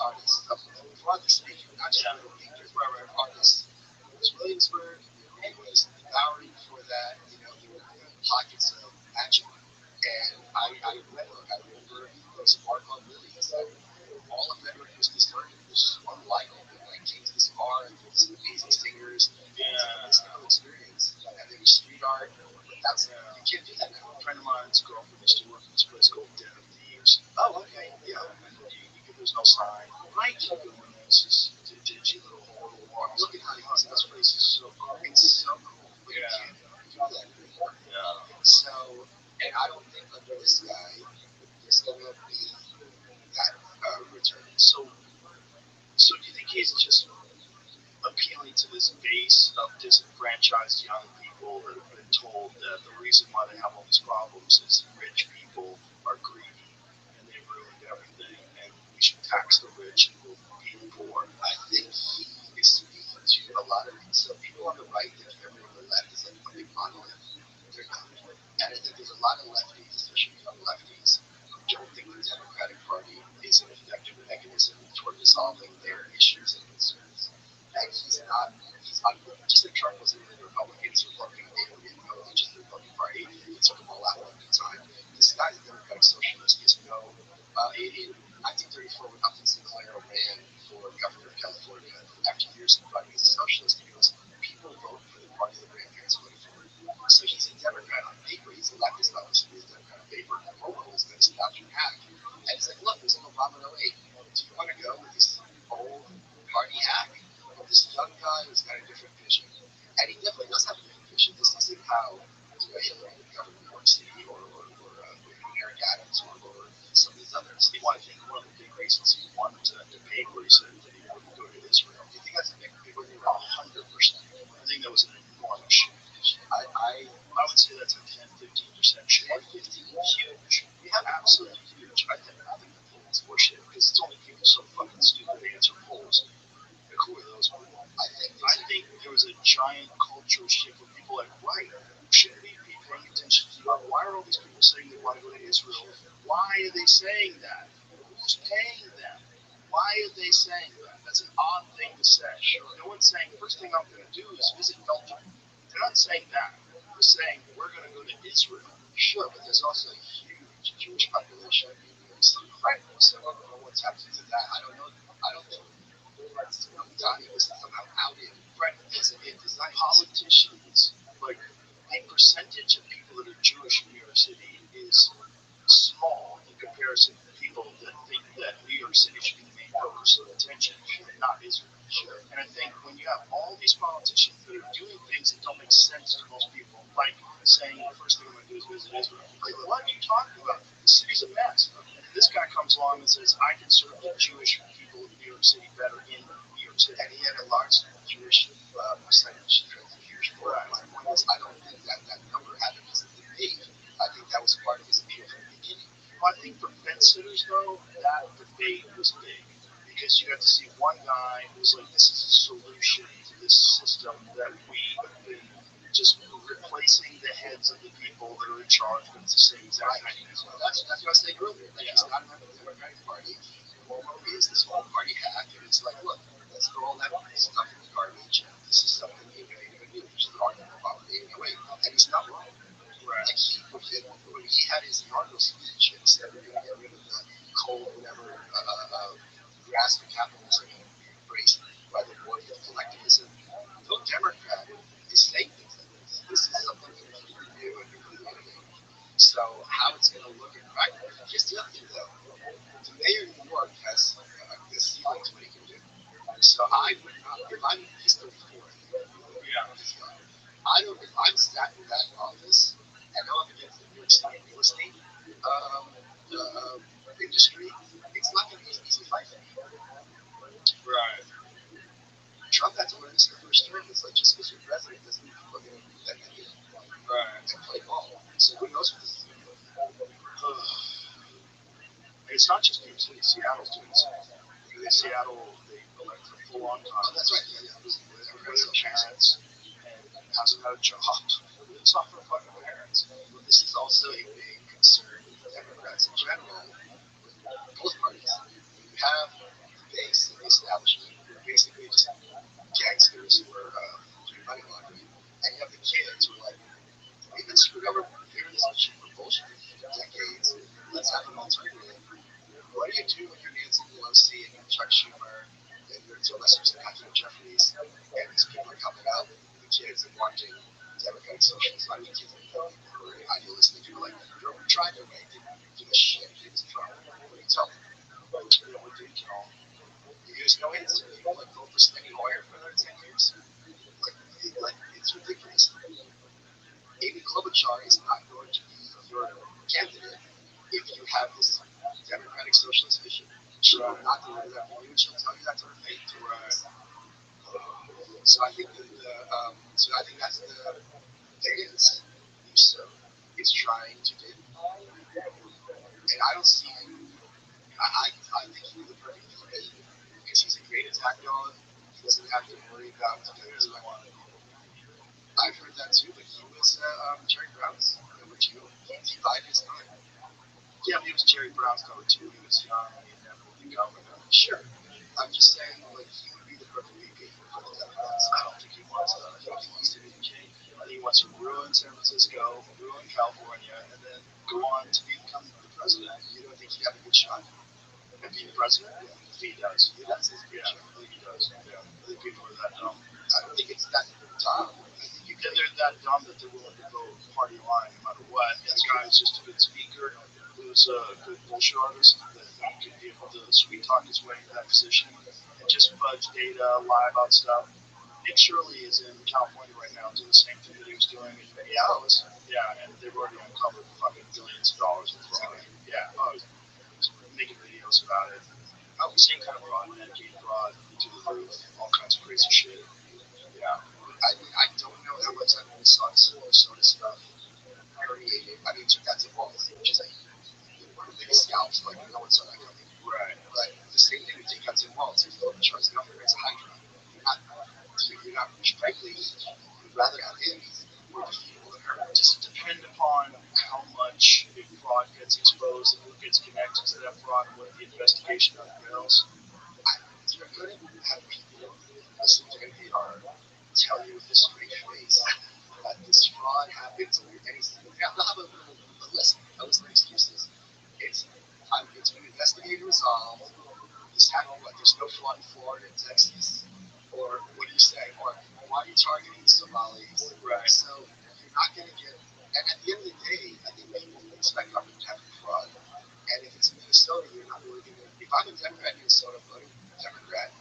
Speaker 5: broadly speaking, not just little thinkers, but artists. It was Williamsburg. It was the Bowery before that. There were pockets of magic. And I remember there was a bar called Lily's. All of Frederick was deserted. It was just one light open, like came to this bar and these amazing singers. It was like a mystical experience. And there was street art. You can't do that now.
Speaker 6: A friend of mine's girlfriend used to work at this place called Den of Thieves.
Speaker 5: Oh, okay. Yeah.
Speaker 6: There's no sign.
Speaker 5: Right.
Speaker 6: You go in there, it's just a dingy little hole in the wall.
Speaker 5: Look at how you see this place is so cool. It's so cool. But you can't do that anymore.
Speaker 6: Yeah.
Speaker 5: So, and I don't think under this guy, there's going to be that return.
Speaker 6: So do you think he's just appealing to this base of disenfranchised young people that have been told that the reason why they have all these problems is rich people are greedy and they ruined everything and we should tax the rich and we'll be the poor?
Speaker 5: I think he is speaking to a lot of things. So people on the right think everyone on the left is like a big monolith. They're not. And I think there's a lot of lefties, especially young lefties, who don't think the Democratic Party is an effective mechanism for resolving their issues and concerns. And just like Trump was in the Republicans, Republican, they didn't know just the Republican Party. He took them all out one at a time. This guy's a Democratic socialist. He has no, in 1934, when Upton Sinclair ran for governor of California after years of running as a socialist, he goes, people vote for the party their grandparents voted for. So he's a Democrat on paper. He's a leftist, obviously, he's a Democrat on paper. And Cuomo is this Dr. Hack. And he's like, look, there's an Obama in 08. Do you want to go with this old party hack or this young guy who's got a different vision? And he definitely does have a different vision. This isn't how Hillary would govern New York City or Eric Adams or some of these others.
Speaker 6: Well, I think one of the big reasons he wanted to debate where he said that he wouldn't go to Israel.
Speaker 5: Do you think that's a big one?
Speaker 6: 100%. I think that was an enormous shift. I would say that's a 10-15% shift.
Speaker 5: 10-15?
Speaker 6: Huge. Yeah, absolutely huge. I think the polls bullshit because it's only people so fucking stupid to answer polls. Like, who are those people?
Speaker 5: I think
Speaker 6: there was a giant cultural shift where people are like, right, shouldn't we be paying attention to why are all these people saying they want to go to Israel? Why are they saying that? Who's paying them? Why are they saying that? That's an odd thing to say. Sure. No one's saying, first thing I'm going to do is visit Belgium. They're not saying that. They're saying, we're going to go to Israel.
Speaker 5: Sure, but there's also a huge Jewish population in New York City. Right. So I don't know what's happening to that. I don't know. I don't think Donnie was somehow outed.
Speaker 6: Right.
Speaker 5: As a design
Speaker 6: Politicians, like, the percentage of people that are Jewish in New York City is small in comparison to people that think that New York City should be the main focus of attention and not Israel.
Speaker 5: Sure.
Speaker 6: And I think when you have all these politicians that are doing things that don't make sense to most people, like saying the first thing I'm going to do is visit Israel, like, what are you talking about? The city's a mess. And this guy comes along and says, I can serve the Jewish people of New York City better in New York City.
Speaker 5: And he had a large Jewish percentage of Jewish people.
Speaker 6: Right.
Speaker 5: My point is, I don't think that number happened as a debate. I think that was part of his appeal from the beginning.
Speaker 6: Well, I think for fence sitters, though, that debate was big. Because you have to see one guy who's like, this is a solution to this system that we have been just replacing the heads of the people that are in charge, but it's the same exact mechanism.
Speaker 5: That's what I was saying earlier. Like, he's not a member of the Democratic Party. Cuomo is this whole party hack, and it's like, look, let's throw all that stuff in the garbage. This is something you're going to do, which is the argument about the 808. And he's not wrong.
Speaker 6: Right.
Speaker 5: Like, when he had his inaugural speech and said we're going to get rid of the coal, whatever, grasp of capitalism embraced by the morning of collectivism, no Democrat is saying things like this. This is something completely new and completely innovative. So how it's going to look in practice. Here's the other thing, though. The mayor of New York has the ceiling to what he can do. So I would not, if I'm he's 34,
Speaker 6: Yeah.
Speaker 5: I don't, if I'm sat in that office and I'm up against the New York City real estate industry, it's not going to be an easy fight for me.
Speaker 6: Right.
Speaker 5: Trump had to learn this in the first term. It's like just because you're president doesn't mean people are going to do that.
Speaker 6: it's not just New York City. Seattle's doing the same thing. In Seattle, they elect for full-on
Speaker 5: That's right.
Speaker 6: conference.
Speaker 5: Yeah.
Speaker 6: Everybody their parents and hasn't had a job. It's not for fucking parents.
Speaker 5: Well, this is also a big concern with Democrats in general, with both parties. You have the base of the establishment, who are basically just gangsters who are doing money laundering, and you have the kids who are like, we've been screwed over here in this machine for bullshit for decades. Let's have an alternative. What do you do when you're Nancy Pelosi and you're Chuck Schumer and you're to a lesser extent Hakeem Jeffries and these people are coming out, the kids, and wanting Democratic socialists? I mean, kids who are idealistic, who are like, you're trying your way, didn't give a shit if it was Trump. What do you tell them?
Speaker 6: What do you tell them?
Speaker 5: There's no answer. You like vote for Steny Hoyer for another 10 years? Like it's ridiculous. Amy Klobuchar is not going to be your candidate if you have this democratic socialist vision. She will not deliver that for you, and she'll tell you that to her face. So I think that's the dance Newsom is trying to do, and I don't see. I think he would the perfect fit because he's a great attack dog. He doesn't have to worry about defense. I've heard that too, but he was Jerry Brown's number two. He bided his time.
Speaker 6: Yeah, but he was Jerry Brown's number two. He was young. He never really got with him.
Speaker 5: Sure. I'm just saying, like, he would be the perfect VP for the Democrats.
Speaker 6: I don't think he wants to. I don't think he's the VP. I think he wants to ruin San Francisco, ruin California, and then go on to become the president.
Speaker 5: You don't think he'd have a good shot?
Speaker 6: And being the president?
Speaker 5: Yeah.
Speaker 6: He does.
Speaker 5: He does. He's a good
Speaker 6: Yeah,
Speaker 5: shot.
Speaker 6: I think he does. Yeah. I think people are that dumb.
Speaker 5: I don't think it's that dumb. I think you
Speaker 6: Yeah,
Speaker 5: can.
Speaker 6: they're that dumb that they're willing to go party line no matter what. This guy's just a good speaker, who's a good bullshit artist, that could be able to sweet talk his way into that position and just fudge data, lie about stuff. Nick Shirley is in California right now doing the same thing that he was doing in Minneapolis. Yeah, and they've already uncovered fucking billions of dollars in fraud. Yeah, making videos about it. Same kind of fraud, Medicaid fraud, to the roof, all kinds of crazy shit. Yeah.
Speaker 5: I don't know how much that Minnesota stuff permeated. I mean, that's evolved, which is like one of the biggest scalps. Like, no one saw that coming.
Speaker 6: Right.
Speaker 5: But the same thing with take out Tim Walz. If you look at Charles Governor, it's a hydra. You're not, frankly, you'd rather have him more defeatable than her.
Speaker 6: Does it depend upon how much a fraud gets exposed and who gets connected to that fraud and what the investigation unveils?
Speaker 5: You're going to have people listen to NPR tell you with a straight face that this fraud happens or anything. But listen, I listen to excuses. It's been investigated and resolved. This happened, what? There's no fraud in Florida and Texas. Or what are you saying? Or why are you targeting the Somalis?
Speaker 6: Right.
Speaker 5: So you're not going to get. And at the end of the day, I think people expect government to have fraud. And if it's in Minnesota, you're not really going to. If I'm a Democrat in Minnesota, I'm voting Democrat.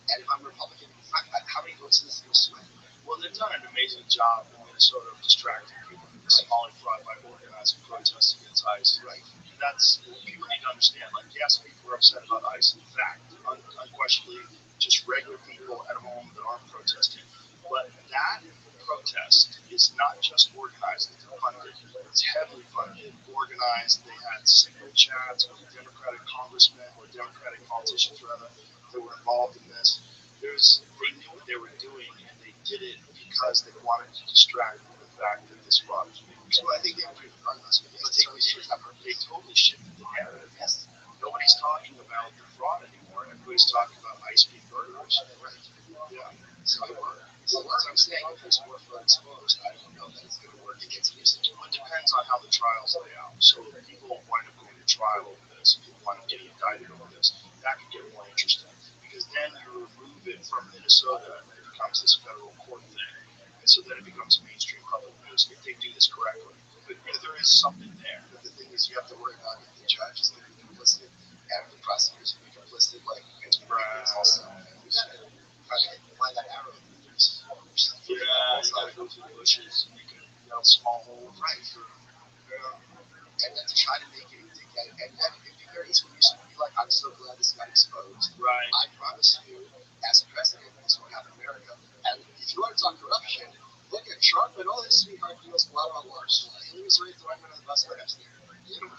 Speaker 5: And if I'm Republican, how many votes is this going to swing?
Speaker 6: Well, they've done an amazing job in Minnesota of distracting people from the Somali fraud by organizing protests against ICE.
Speaker 5: Right.
Speaker 6: That's what people need to understand. Like, yes, people are upset about ICE. In fact, unquestionably, just regular people at home that aren't protesting. But that protest is not just organized, it's funded. It's heavily funded, organized. They had secret chats with Democratic congressmen or Democratic politicians, rather, that were involved in this. They knew what they were doing, and they did it because they wanted to distract from the fact that this fraud was being
Speaker 5: So I think they agree regardless. But
Speaker 6: they totally shifted the narrative.
Speaker 5: Yes.
Speaker 6: Nobody's talking about the fraud anymore. Everybody's talking about ice cream burgers.
Speaker 5: Right.
Speaker 6: Yeah.
Speaker 5: So it worked. So what I'm saying, if there's more fraud exposed, I don't know that it's going to work against Houston.
Speaker 6: Well, it depends on how the trials lay out. So if people wind up going to trial over this, people wind up getting indicted over this, that could get more interesting. Because then you remove it from Minnesota and it becomes this federal court thing. And so then it becomes mainstream public news if they do this correctly. But if there is something there.
Speaker 5: But the thing is, you have to worry about if the judge is going to be complicit and if the prosecutors will be complicit, like, and also. You got to find that arrow.
Speaker 6: Yeah, you gotta go through the bushes and make a small hole.
Speaker 5: Right. And then to try to make it, and then it'd be very easy when you should be like, I'm so glad this got exposed.
Speaker 6: Right.
Speaker 5: I promise you, as a president, this won't happen in America. And if you want to talk corruption, look at Trump and all his sweetheart deals, blah, blah, blah. Hillary was already throwing him under the bus right upstairs. You know,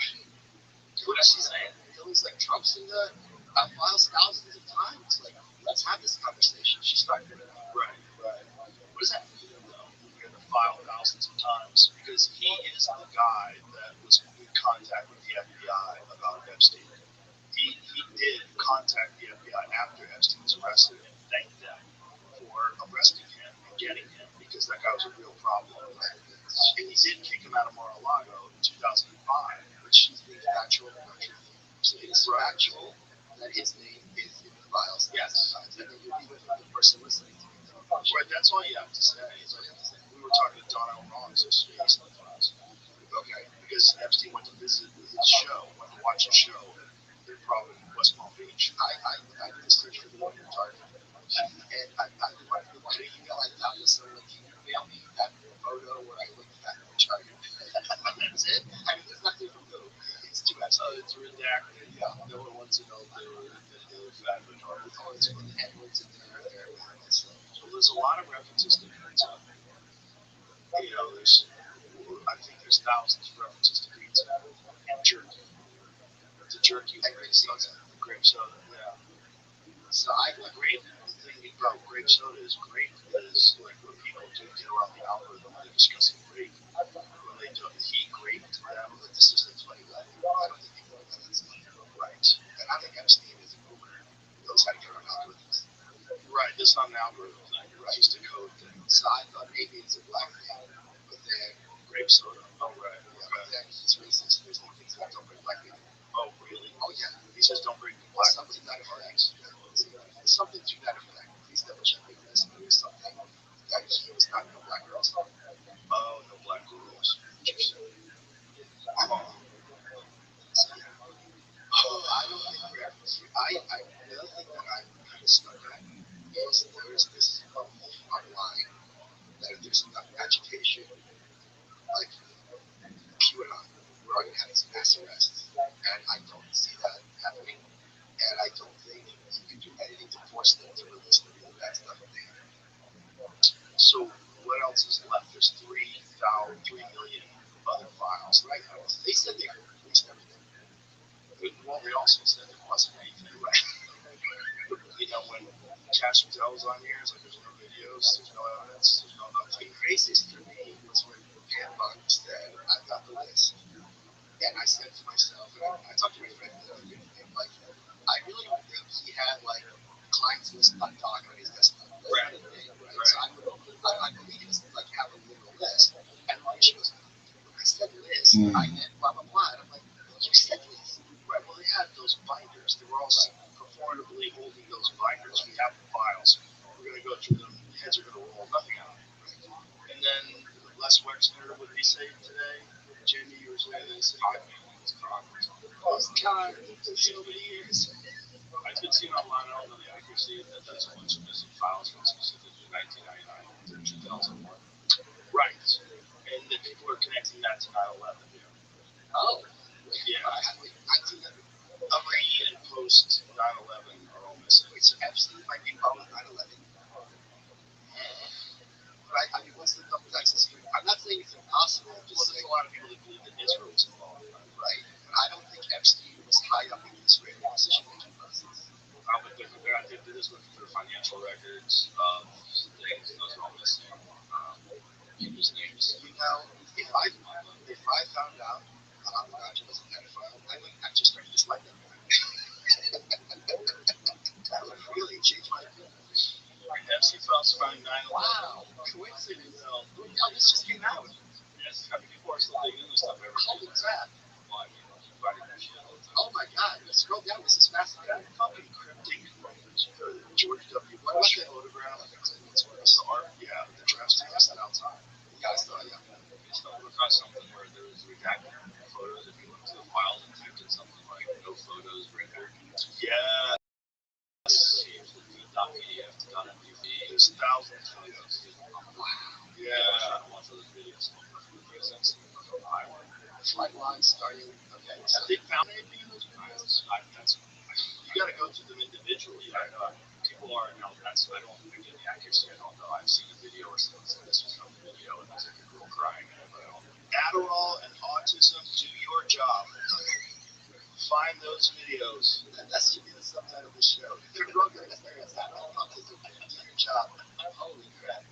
Speaker 5: what is she saying? Hill's like, Trump's in the files thousands of times. Like, let's have this conversation. She's not doing it.
Speaker 6: Right. What does that mean, though? You're going to file thousands of times because he is the guy that was in contact with the FBI about Epstein. He did contact the FBI after Epstein was arrested and thanked them for arresting him and getting him because that guy was a real problem. And he did kick him out of Mar-a-Lago in 2005.
Speaker 5: But she's being factual and not truthful. So it's factual that his name is in the files.
Speaker 6: Yes.
Speaker 5: And then you'll be with the person listening to me.
Speaker 6: Right, that's all you have to say. We were talking to Don L. Ron's yesterday. He's in the files.
Speaker 5: Okay.
Speaker 6: Because Epstein went to visit his show, went to watch his show in probably West Palm Beach.
Speaker 5: I did a search for the one you're targeting. And I went to the email I got was sort of like, can you mail me that photo where I looked at the target? That's it? I mean, there's nothing to do. It's too much.
Speaker 6: It's redacted.
Speaker 5: Yeah.
Speaker 6: No one wants to know if they were fat retarded.
Speaker 5: Oh, it's put the N-words in there.
Speaker 6: So there's a lot of references to pizza. You know, I think there's thousands of references to pizza and jerky. To jerky
Speaker 5: And grape soda.
Speaker 6: Grape soda, yeah.
Speaker 5: So I
Speaker 6: The thing about grape soda is grape is like when people do get around the algorithm, they're discussing grape. When they do heat grape to them,
Speaker 5: but this is the 20 level. I don't think people know that's
Speaker 6: right.
Speaker 5: And I think Epstein is a boomer. He knows how to get around algorithms.
Speaker 6: Right, it's not an algorithm thing, right? It's just a code thing.
Speaker 5: So I thought maybe it's a black thing, but then
Speaker 6: grape soda. Oh, right.
Speaker 5: Yeah, but then he's racist. There's no things that don't bring black people.
Speaker 6: Oh, really?
Speaker 5: Oh, yeah.
Speaker 6: He says don't bring black
Speaker 5: something to that effect. Something to that effect. Please double check me on this. There was something that he was not no black girls.
Speaker 6: Oh, no black girls. Interesting.
Speaker 5: So, yeah. Oh, I don't think we're ever. The other thing that I'm kind of stuck at is there's this online that if there's enough agitation, like QAnon, we're going to have these mass arrests. And I don't see that happening. And I don't think you can do anything to force them to release the real bad stuff they have.
Speaker 6: So what else is left? There's 3 million other files.
Speaker 5: Right? They said they released everything.
Speaker 6: Well, they also said there wasn't anything. Right? You know, when Cash Patel was on here, it's like there's no videos, there's no evidence, there's no nothing.
Speaker 5: The craziest for me was when Panbach said, I've got the list. And I said to myself, and I talked to my friend the other day, like, I really don't think he had, like, clients list on doc on his desktop. Right. Right. So I believe he doesn't, like, have a literal list. And she goes, I said list, I meant blah, blah, blah. And I'm like, you said list.
Speaker 6: Right, well, they had those binders. They were all purportedly holding those binders. We have the files. We're going to go through them. Heads are going to roll. Nothing out. Right. And then Les Wexner, what did he say today? Jamie, you were saying this.
Speaker 5: God, so many years.
Speaker 6: I've been seeing online all the accuracy that there's a bunch of missing files from specifically 1999 to 2001. Right. And then people are connecting that to 9/11.
Speaker 5: Oh.
Speaker 6: Yeah.
Speaker 5: Wait, 1900.
Speaker 6: Pre and post 9/11 are all missing.
Speaker 5: Wait, so Epstein might be involved with 9/11? But I mean, what's the double access here? I'm not saying it's impossible.
Speaker 6: Well, there's a lot of people that believe that Israel was involved.
Speaker 5: Right. But I don't think Epstein was high up in the Israeli decision-making process.
Speaker 6: I think they're just looking for financial records of things. Those are all missing. People's names.
Speaker 5: You know, if I found out Rothschild was a pedophile, I might not just start disliking him. That would really change my opinion.
Speaker 6: Epstein files surrounding 9/11.
Speaker 5: Wow, coincidence.
Speaker 6: Well,
Speaker 5: this just came out.
Speaker 6: Yes, I mean, people are still digging into stuff every
Speaker 5: Holy crap.
Speaker 6: Well, I mean, finding that shit all the time.
Speaker 5: Oh my God, let's scroll down. This is massive.
Speaker 6: Fucking cryptic. George W. Bush photograph. It's the art. Yeah, the draft that's not outside.
Speaker 5: Yeah, I saw it. Yeah.
Speaker 6: You stumbled across something where there was redacted photos. If you went to the files and typed in something like no photos rendered. Yeah. .pdf.mdv. There's thousands of videos. Wow. Yeah. Lots of those videos.
Speaker 5: Flight lines starting. Okay.
Speaker 6: Have they found anything in those videos? You got to go to them individually. People are, I don't think the accuracy. I don't know. I've seen a video or someone said this was from the video and there's like a girl crying. Adderall and autism, do your job.
Speaker 5: find those videos.
Speaker 6: That should be the subtitle of the show. They're real good experience. That autism. Do your job. Holy crap.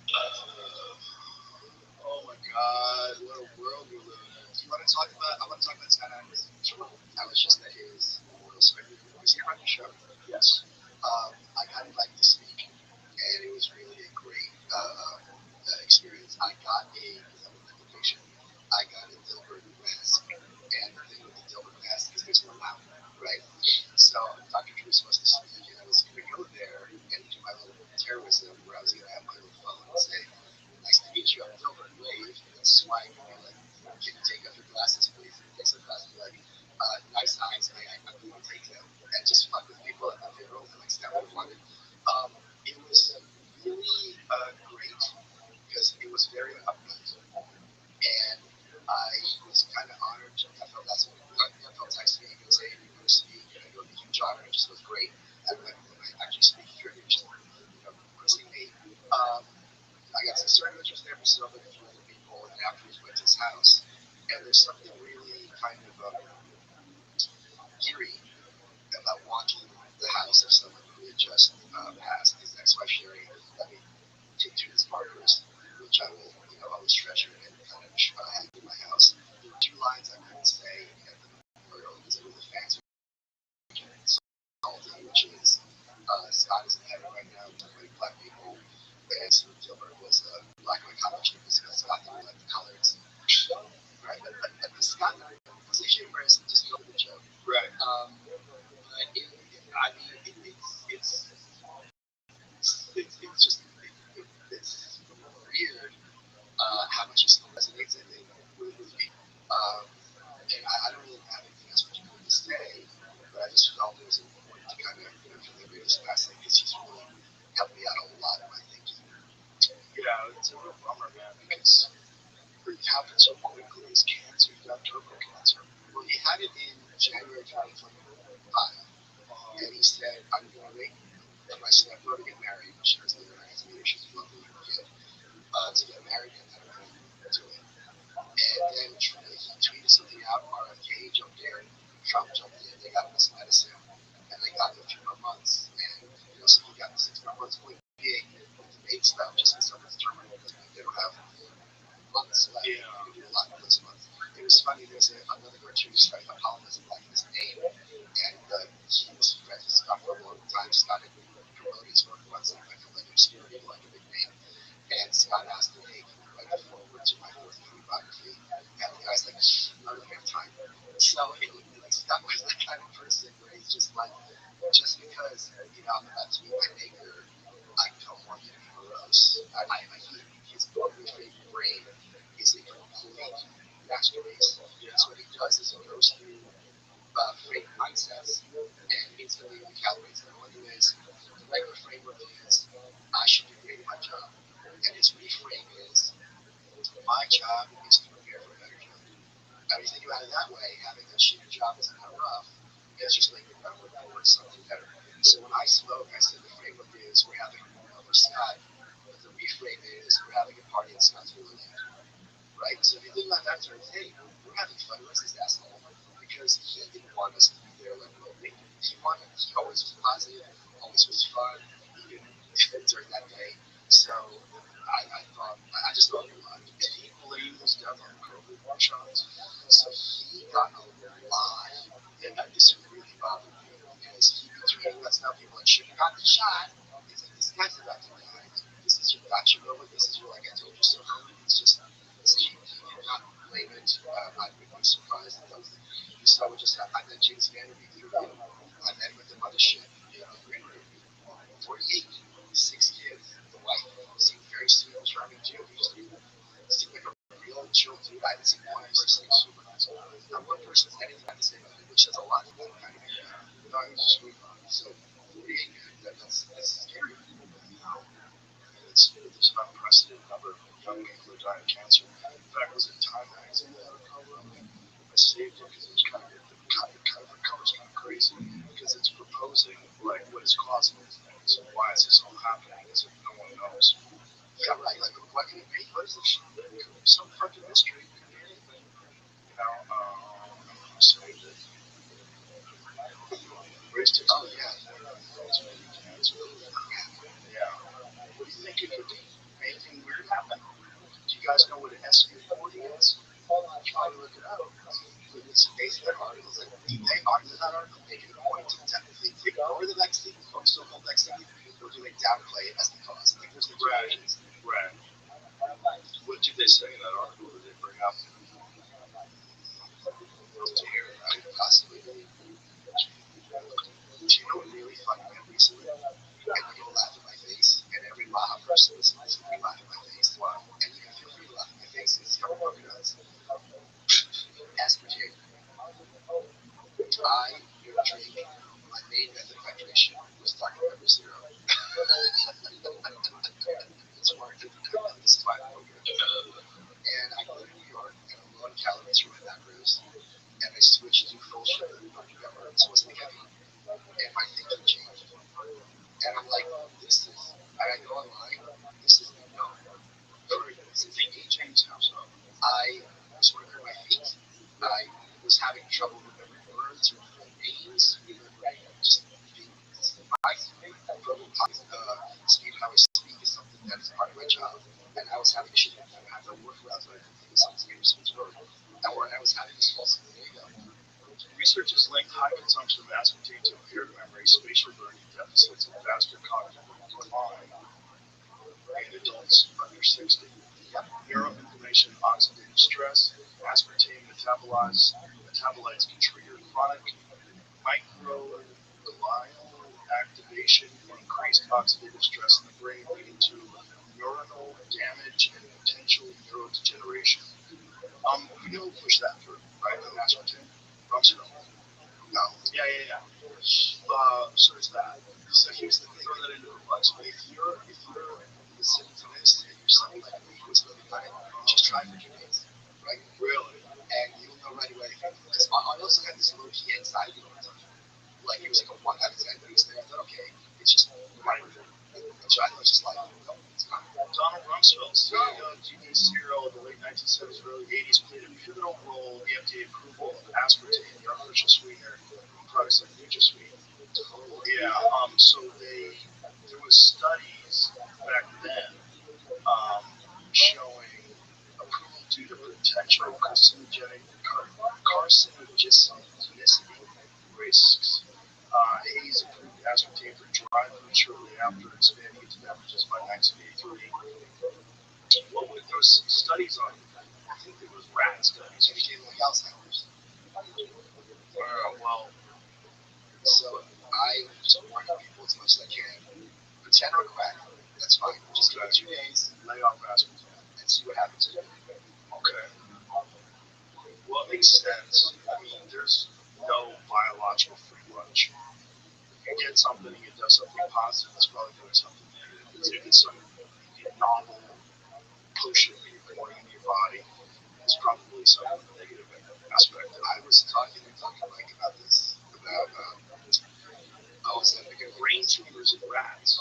Speaker 5: Oh my God, what a world we're living in.
Speaker 6: Do you want to talk about? I want to talk about Scott Adams.
Speaker 5: Sure.
Speaker 6: I was just at his memorial ceremony. Was he on your show?
Speaker 5: Yes.
Speaker 6: I got invited to speak, and it was really a great experience. I got because I'm an patient, I got a Dilbert mask, and the thing with the Dilbert mask is there's no mouth, right? So Dr. Drew was supposed to speak, and I was going to go there and do my little terrorism where I was going to have my little phone and say, "Nice to meet you, I'm Dilbert," wave, and swipe, and be like, "Can you take off your glasses, please?" And take some glasses, be like, "Nice eyes, may I please take them?" And just fuck with people at the funeral, and like snap what I wanted. It was really great because it was very upbeat, and I was kind of honored. NFL texted me and goes, "Hey, you're going to speak," and I go, "It's a huge honor." It just was great. And when I actually speak here, it just see me. I got some certain interest there, but still with a few other people, and afterwards went to his house. And there's something really kind of eerie about walking the house of someone who had just passed. His ex-wife Sherry let me take to his markers, which I will, always treasure and kind of hang in my house. There were two lines I couldn't say at the memorial because it was the fans salty, which is Scott is in heaven right now, with black people, and so Gilbert was a black and white college kid because Scott didn't like the colors. Right, but Scott was a humorist, just go with the joke.
Speaker 5: Right.
Speaker 6: But it's weird how much it still resonates, I think, with people. And I don't really have anything else particular to say, but I just felt it was important to kind of, deliver this passing because he's really helped me out a lot in my thinking.
Speaker 5: Yeah, it's a real bummer, man.
Speaker 6: Because it happened so quickly. His cancer, he got turbo cancer. Well, he had it in January 2025. And he said, "I'm going to wait for my stepmother to get married." She was living as me. She's a lovely kid. To get married, and then I'm going to do it. And then he tweeted something out, RFK jumped in, Trump jumped in, they got him this medicine, and they got him a few more months. And, so he got the 6 more months. Point being, with the debate stuff, just because someone's terminal doesn't mean they don't have months left.
Speaker 5: Yeah.
Speaker 6: You can do a lot in those months. It was funny, there's another cartoonist, right, Colin doesn't like his name, and he was friends with Scott for a long time. Scott had promoted his work once, and I feel like Obscurity, like a big name. And Scott asked him, "Hey, can you write the forward to my forthcoming biography?" And the guy's like, "I don't have time." So Scott was the kind of person where he's just like, just because I'm about to meet my maker, I don't want you to be morose. His book, The Fake Brain, is a complete masterpiece. So what he does is he goes through fake mindsets and instantly recalibrates them. One thing is, the regular framework is, I should be great at my job. And his reframe is, my job is to prepare for a better job. Now, if you think about it that way, having a shitty job isn't that rough. It's just making the groundwork towards something better. So when I spoke, I said the framework is we're having a memorial for Scott, but the reframe is we're having a party at Scott's Villa Land. Right? So if you think about that term, hey, we're having fun. Where's this asshole? Because he didn't want us to be there like lonely. He always was positive, always was fun. He didn't during that day. So I just thought a lot. And he blamed his death on COVID shots. So he got a lot. And this really bothered me because he was tweeting that stuff. People like, "Should have got the shot." It's like, this guy's about to die. This is your gotcha moment. This is your like I told you so moment. It's just, he did not blame it. I would be surprised if that was the case. So I met James Vanderbeek through him. I met with the mothership in the green room. 48, 6 kids. The wife seemed very sweet and charming too. He just seemed like a real chill dude. I haven't seen one person super nice. Not one person's anything I have to say about him, which says a lot for that kind of guy. No, he's just really fun. So 48, that's scary.
Speaker 5: It's an unprecedented number of young people who die of cancer. In fact, it was in Time magazine that I saved it because it was kind of the cover is kind of crazy because it's proposing like what is causing these things and why is this all happening as if no one knows.
Speaker 6: Yeah, right. Like, what can it be? What is this? Some fucking mystery. It could be anything.
Speaker 5: I saved it. Oh yeah, yeah. What do you think it could be? Anything weird happen? Do you guys know what an SB40 is? Try to look it up. It's basically an article. They argue that article making a point to definitely ignore the vaccine, or so-called vaccine, or do they downplay it as the cause? Like there's no
Speaker 6: Right. Right. What did they say in that article? Did they bring up?
Speaker 5: I possibly. Do you know what really funny man recently? And you're gonna laugh at my face, and every Maha person listening to me laugh at my face. Wow. And you can feel free to laugh at my face because you know what does. Aspartame. I drink my main method of hydration was Dr. Pepper Zero. It's worked. This is why I feel good. And I go to New York and I'm low on calories for my macros, and I switched to full sugar Dr. Pepper. So it's the heavy, and my thinking changed. And I'm like, this is. And I go online. This is no.
Speaker 6: Thinking changed how so?
Speaker 5: I was wondering my feet. I was having trouble remembering words or full names, remembering just things. My verbal speed, how I speak is something that is part of my job. And I was having issues with that. I had to work around so I could think of something to speech word. And when I was having this false there you go.
Speaker 6: Research has linked high consumption of aspartame to impaired memory, spatial learning deficits, and faster cognitive decline in adults under 60. Neuroinflammation, oxidative stress, aspartame metabolites can trigger chronic microglial activation and increased oxidative stress in the brain, leading to neuronal damage and potential neurodegeneration. We know who pushed that through, right? The aspartame, Rumsfeld.
Speaker 5: No.
Speaker 6: Yeah. So there's that.
Speaker 5: So here's the thing.
Speaker 6: Throw that into the flex.
Speaker 5: If you're listening to this and you're somebody like me who's living on it, just try for 2 days, right?
Speaker 6: Really?
Speaker 5: And you'll know right away. Because I also had this low key anxiety all the time. Like it was like a 1 out of 10 days there. I thought, okay, it's just right. So I was just like, no, it's not.
Speaker 6: Donald Rumsfeld, CEO of GD Zero in the late 1970s, early 80s, played a pivotal role in the FDA approval of aspartame, the artificial sweetener, in products like NutraSweet. Yeah. So there was studies back then um, showing approval due to potential carcinogenicity risks. Hayes approved aspartame for dry food shortly after expanding into beverages by 1983. What were those studies on? I think it was rat studies.
Speaker 5: It became like Alzheimer's.
Speaker 6: Well,
Speaker 5: So I just warn people as much as I can. Pretend or crack, that's fine. Just give it 2 days,
Speaker 6: lay off aspartame.
Speaker 5: and see what happens.
Speaker 6: Okay. Well, it makes sense. I mean, there's no biological free lunch. If you get something and it does something positive, it's probably doing something negative. If it's some novel potion that you're pouring into your body, it's probably some negative aspect of
Speaker 5: I
Speaker 6: it.
Speaker 5: was talking to Mike about this, about, was that again?
Speaker 6: Brain tumors in rats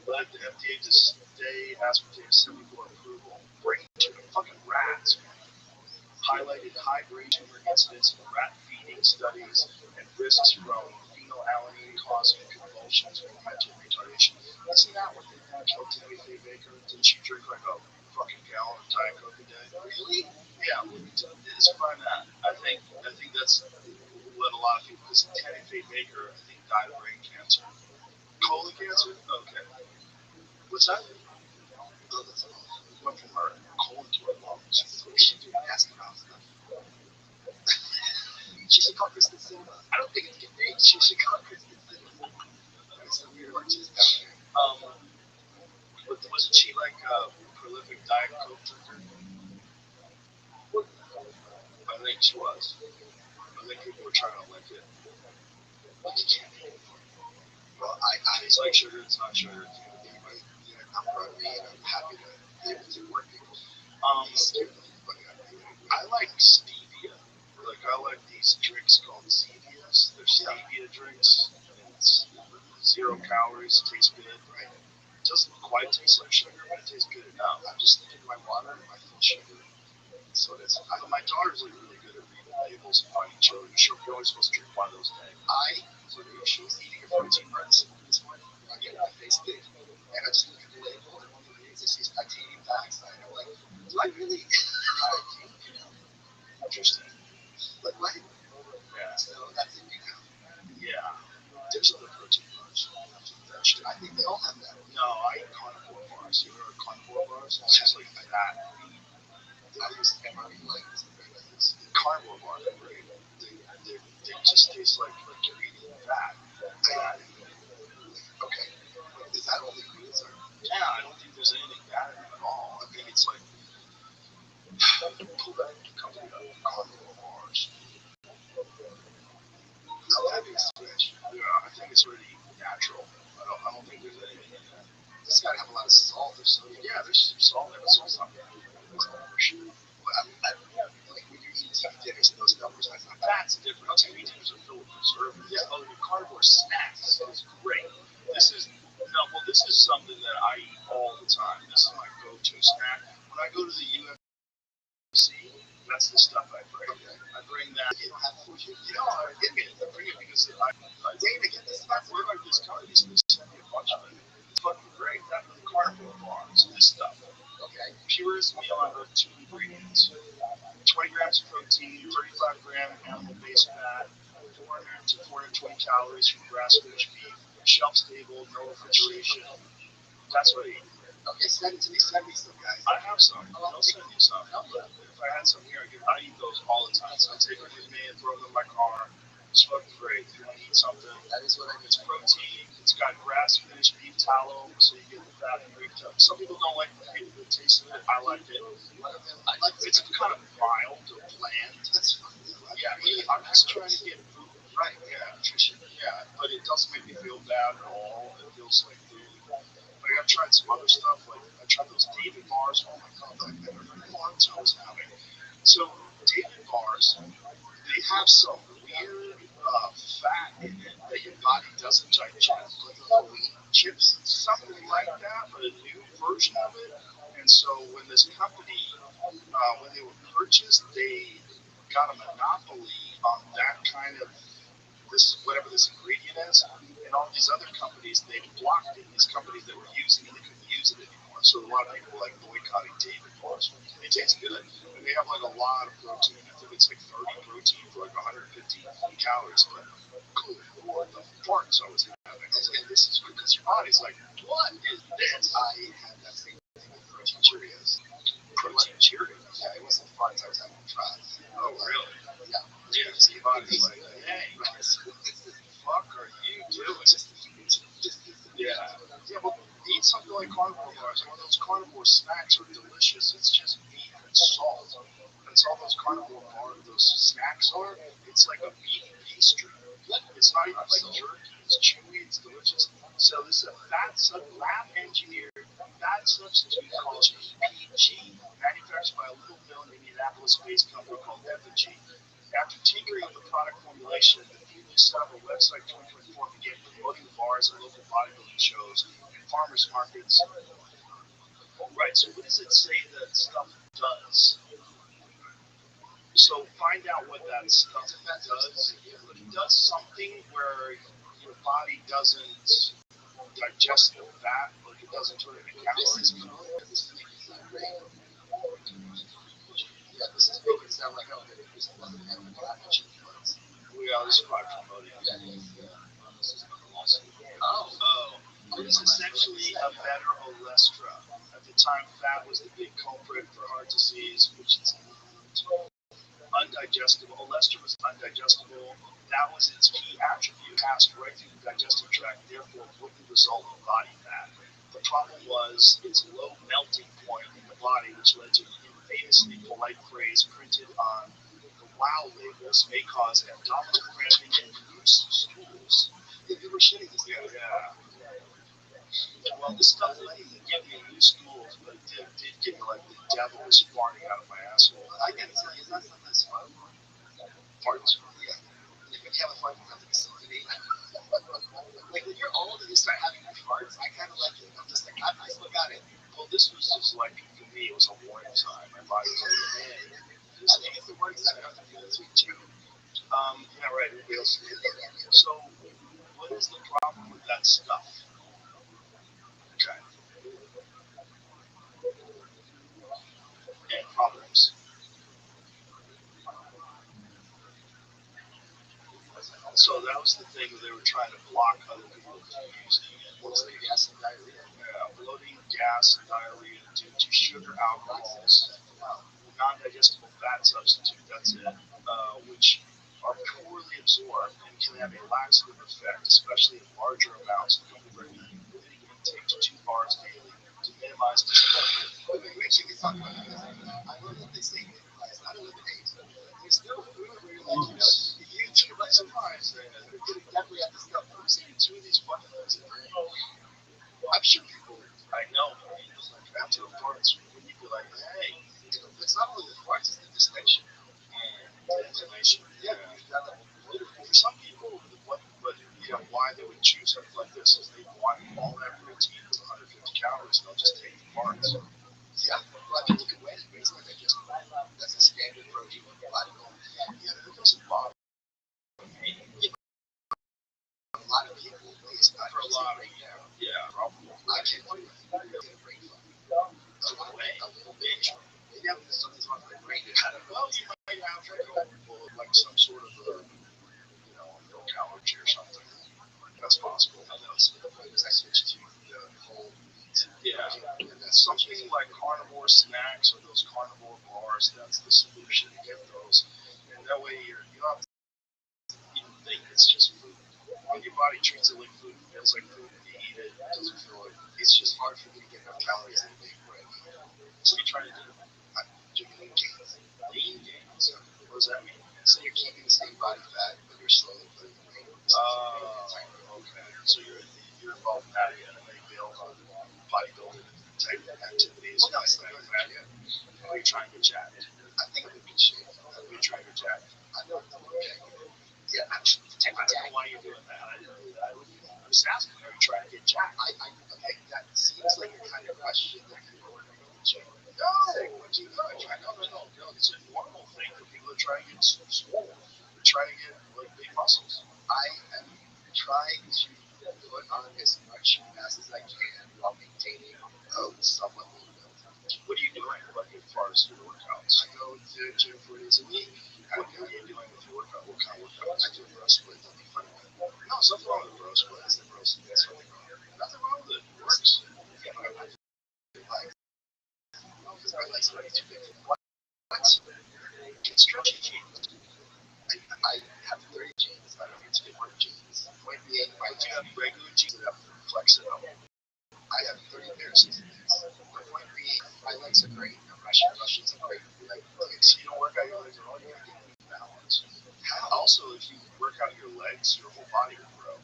Speaker 6: led the FDA to stay aspartame semi-for approval. Brain tumor, fucking rats, man. Highlighted high brain tumor incidence in rat feeding studies and risks from phenylalanine causing convulsions or mental retardation. Isn't that what they had killed Tammy Faye Baker? Didn't she drink like a fucking gallon of Diet Coke a day?
Speaker 5: Really?
Speaker 6: Yeah, it's fun that. I think that's what a lot of people, because Tammy Faye Baker, I think, died of brain cancer.
Speaker 5: Colon cancer?
Speaker 6: Okay. What's that?
Speaker 5: Oh, that's awful.
Speaker 6: Went from her colon to her lungs.
Speaker 5: What is she doing asking about stuff? She should call Kristen Silva. I don't think it's a good name. She should call Kristen Silva. That's a weird artist down there.
Speaker 6: Wasn't she like a prolific Diet Coke drinker? I think she was. I think people were trying to link it.
Speaker 5: Well, you can't be. Well,
Speaker 6: It's like sugar, it's not sugar.
Speaker 5: Anyway, I'm proud of me, and I'm happy to be able to work people.
Speaker 6: I like stevia. Like I like these drinks called Zevias. They're stevia drinks. It's 0 calories. Tastes good, right? It doesn't quite taste like sugar, but it tastes good enough.
Speaker 5: I'm just thinking my water and my full sugar. So it is.
Speaker 6: My daughter's like really good at reading labels and finding children. You're only supposed to drink one of those a day.
Speaker 5: She was eating a protein bar this morning. I get my face big, and I just look at the label, and one of the things it says titanium dioxide. I'm like, do I really?
Speaker 6: Interesting.
Speaker 5: Like what?
Speaker 6: Yeah.
Speaker 5: So that's it, you know.
Speaker 6: Yeah.
Speaker 5: There's other protein bars. I think they all have that.
Speaker 6: No, I eat carnivore bars. You remember carnivore bars? It's just like that.
Speaker 5: I used to have like this.
Speaker 6: Carnivore bars are great. They just taste like you're eating fat.
Speaker 5: Okay. Is that all the ingredients are?
Speaker 6: Yeah, I don't think there's anything bad in them at all. I think it's like pull that company up, carnivore bars.
Speaker 5: How that is switch.
Speaker 6: Yeah, I think it's really natural. I don't think there's anything in there.
Speaker 5: It's got to have a lot of salt or sodium.
Speaker 6: Yeah, there's some salt in it, but salt's not bad for sure.
Speaker 5: But like when you're eating TV dinners and those numbers, I thought
Speaker 6: That's different. TV dinners are filled with preservatives. Yeah. Oh, the carnivore snacks is great. This is something that I eat all the time. This is my go-to snack. When I go to the UFC, that's the stuff I bring.
Speaker 5: Okay.
Speaker 6: I bring that.
Speaker 5: you don't have food.
Speaker 6: I bring it because I
Speaker 5: Dana, get this stuff.
Speaker 6: we're like this company, so they send me a bunch of it. It's fucking great. That the carnivore bars, this stuff.
Speaker 5: Okay.
Speaker 6: Purest meal on earth, 2 ingredients. 20 grams of protein, 35-gram animal-based fat, 400 to 420 calories from grass-finished beef, shelf-stable, no refrigeration. That's what I eat.
Speaker 5: Okay, send it to me. Send me some, guys.
Speaker 6: I have some. I'll send you some. If I had some here, I eat those all the time. So I take them with me and throw them in my car. It's fucking great. If you want to eat something,
Speaker 5: That is what I
Speaker 6: it's protein. It's got grass-finished beef tallow, so you get the fat and great stuff. Some people don't like the taste of it. I like it.
Speaker 5: I like
Speaker 6: It's kind of mild or bland.
Speaker 5: That's fun.
Speaker 6: Yeah, I'm just trying to get food right. Yeah, nutrition. Yeah, but it doesn't make me feel bad at all. It feels like food. Like I've tried some other stuff. Like I tried those David bars. Oh my god, I've never heard of bars I was having. So David bars, they have some weird fat in it that your body doesn't digest. Like the wheat chips, something like that, but a new version of it. And so when this company, when they were purchased, they got a monopoly on that kind of whatever this ingredient is, and all these other companies they blocked it. These companies that were using it, they couldn't use it anymore. So a lot of people were like boycotting David bars. They taste good, and they have like a lot of protein. I think it's like 30 protein for like 150 calories. But good lord, the farts I was having. I was like, this is good because your body's like, what is this?
Speaker 5: I had that same thing with protein Cheerios.
Speaker 6: Protein Cheerios.
Speaker 5: Yeah, it wasn't farts. I was having fries.
Speaker 6: Oh really?
Speaker 5: Yeah.
Speaker 6: Yeah. So your body's like, hey, what the fuck are you doing? Yeah. Yeah, but eat something like carnivore bars. One of those carnivore snacks are delicious. It's just meat and salt. That's all those carnivore bars, those snacks are. It's like a meat pastry. It's not even like jerky. It's chewy. It's delicious. So this is a lab-engineered fat substitute called PG, manufactured by a little known Indianapolis-based company called Effigy. After tinkering with the product formulation, the people set up a website in 2024 and began promoting the bars at local bodybuilding shows and farmers markets. Right, so what does it say that stuff does? So find out what that stuff does. It does something where your body doesn't digest the fat, like it doesn't turn it into calories.
Speaker 5: Yeah, this is making it sound like this doesn't have that much influence.
Speaker 6: Yeah, this is probably promoting. It is essentially a better olestra. At the time, fat was the big culprit for heart disease, which is undigestible. Olestra was undigestible. That was its key attribute. It passed right through the digestive tract, therefore wouldn't result in body fat. The problem was its low melting point in the body, which led to an infamously polite phrase printed on the WOW labels may cause abdominal cramping and loose stools.
Speaker 5: If you were shitting this
Speaker 6: Yeah. Well, this stuff didn't give me loose stools, but it did give me like the devil was farting out of my asshole.
Speaker 5: I gotta tell you, that's not this fun.
Speaker 6: Farts?
Speaker 5: Yeah. Like when you have a fart, you have to be somebody. Like when you're old and you start having farts, I kind of like it. I'm just like, I still got it.
Speaker 6: Well, this was just like, for me, it was a warning sign. My body was like, hey. I think it's the word that I have to do this week too. Yeah, right. So, what is the problem with that stuff? Okay. And problems. So that was the thing that they were trying to block other people from using it.
Speaker 5: Bloating, gas, and diarrhea.
Speaker 6: Yeah, bloating, gas, and diarrhea due to sugar alcohols, non-digestible fat substitute. That's it, which are poorly absorbed and can have a laxative effect, especially in larger amounts. People recommend limiting intake to 2 bars daily to minimize discomfort.
Speaker 5: But make sure you talk about it because I love that they say minimize, not eliminate. There's still food where you're like, you're like surprised. You're getting definitely at the stuff. I'm seeing 2 of these fucking foods in brain. I'm sure people,
Speaker 6: I know, like after the parts, we need to be like, hey,
Speaker 5: it's not only the farts, it's the distension.
Speaker 6: the inflammation.
Speaker 5: Yeah, you got that
Speaker 6: For some people, why they would choose something like this is they want all that protein, it's 150 calories, and they'll just take the parts.
Speaker 5: Yeah, well, I mean, you can weigh it. It's not that just that's a standard protein body goal. Yeah, there's a lot. A lot of people, it's not
Speaker 6: For a lot right now. Yeah, probably.
Speaker 5: I can't wait to get a brain fog. A little bit. Maybe I'm just something's wrong with my brain.
Speaker 6: I don't know. You might have like some sort of milk allergy or something. That's possible.
Speaker 5: I know it's because I switched to the whole meat.
Speaker 6: Yeah.
Speaker 5: And that's
Speaker 6: Something like carnivore snacks or those carnivore bars, that's the solution to get those. And that way you don't have to even think it's just food. When your body treats it like food, it feels like food, you eat it, it doesn't feel like
Speaker 5: it's just hard for me to get enough calories in a day where I eat.
Speaker 6: So you're trying to do
Speaker 5: I'm doing lean gains.
Speaker 6: lean gains. So what does that mean?
Speaker 5: So you're keeping the same body fat, but you're slowly putting it weight.
Speaker 6: Okay. So you're involved in that again, and they bailed on bodybuilding type activities.
Speaker 5: Well, no, it's not that yet.
Speaker 6: Or are you trying to get jacked?
Speaker 5: I think I'm in good shape.
Speaker 6: You're trying to get jacked.
Speaker 5: I know I'm okay. Yeah, I'm
Speaker 6: I don't know why you're doing that. I didn't do that. I'm just asking, are you trying to get jacked?
Speaker 5: Okay, that seems like the kind of question that people are going to the gym.
Speaker 6: No.
Speaker 5: Say, what do you know?
Speaker 6: No. It's a normal thing for people to try and get swole. They're trying to get like big muscles.
Speaker 5: I am trying to put on as much mass as I can while maintaining somewhat lean build.
Speaker 6: What are you doing, like as far as your workouts?
Speaker 5: I go to the gym 4 days a week.
Speaker 6: What are you doing with your workout? What kind of workouts?
Speaker 5: I do a bro split. Don't be funny with it.
Speaker 6: No, there's nothing wrong with a bro split.
Speaker 5: That's the bro split. That's really wrong.
Speaker 6: Nothing wrong with it. It works.
Speaker 5: Yeah, but I feel like, because my legs are already too big. What?
Speaker 6: Get stretchy jeans.
Speaker 5: I have 30 jeans. I don't need to get more jeans. Point being, my
Speaker 6: You have regular jeans that have flex it up.
Speaker 5: I have 30 pairs of jeans. The point being, my legs are great. I'm Russians are great. Like,
Speaker 6: So you don't work out your legs at all. You gotta get balance. Also, if you work out your legs, your whole body will grow.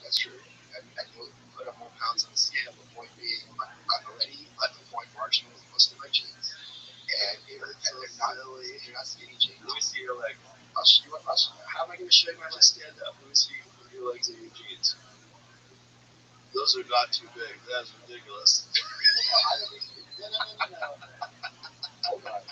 Speaker 5: That's true. I will put up more pounds on the scale. The point being, I'm already at the point marginal with most of my jeans. And they're not skinny jeans.
Speaker 6: Let me see your leg.
Speaker 5: I'll show you what
Speaker 6: How am I going to show you my leg stand up? Let me see your legs and your jeans. Those are not too big. That's ridiculous.
Speaker 5: No. Hold on.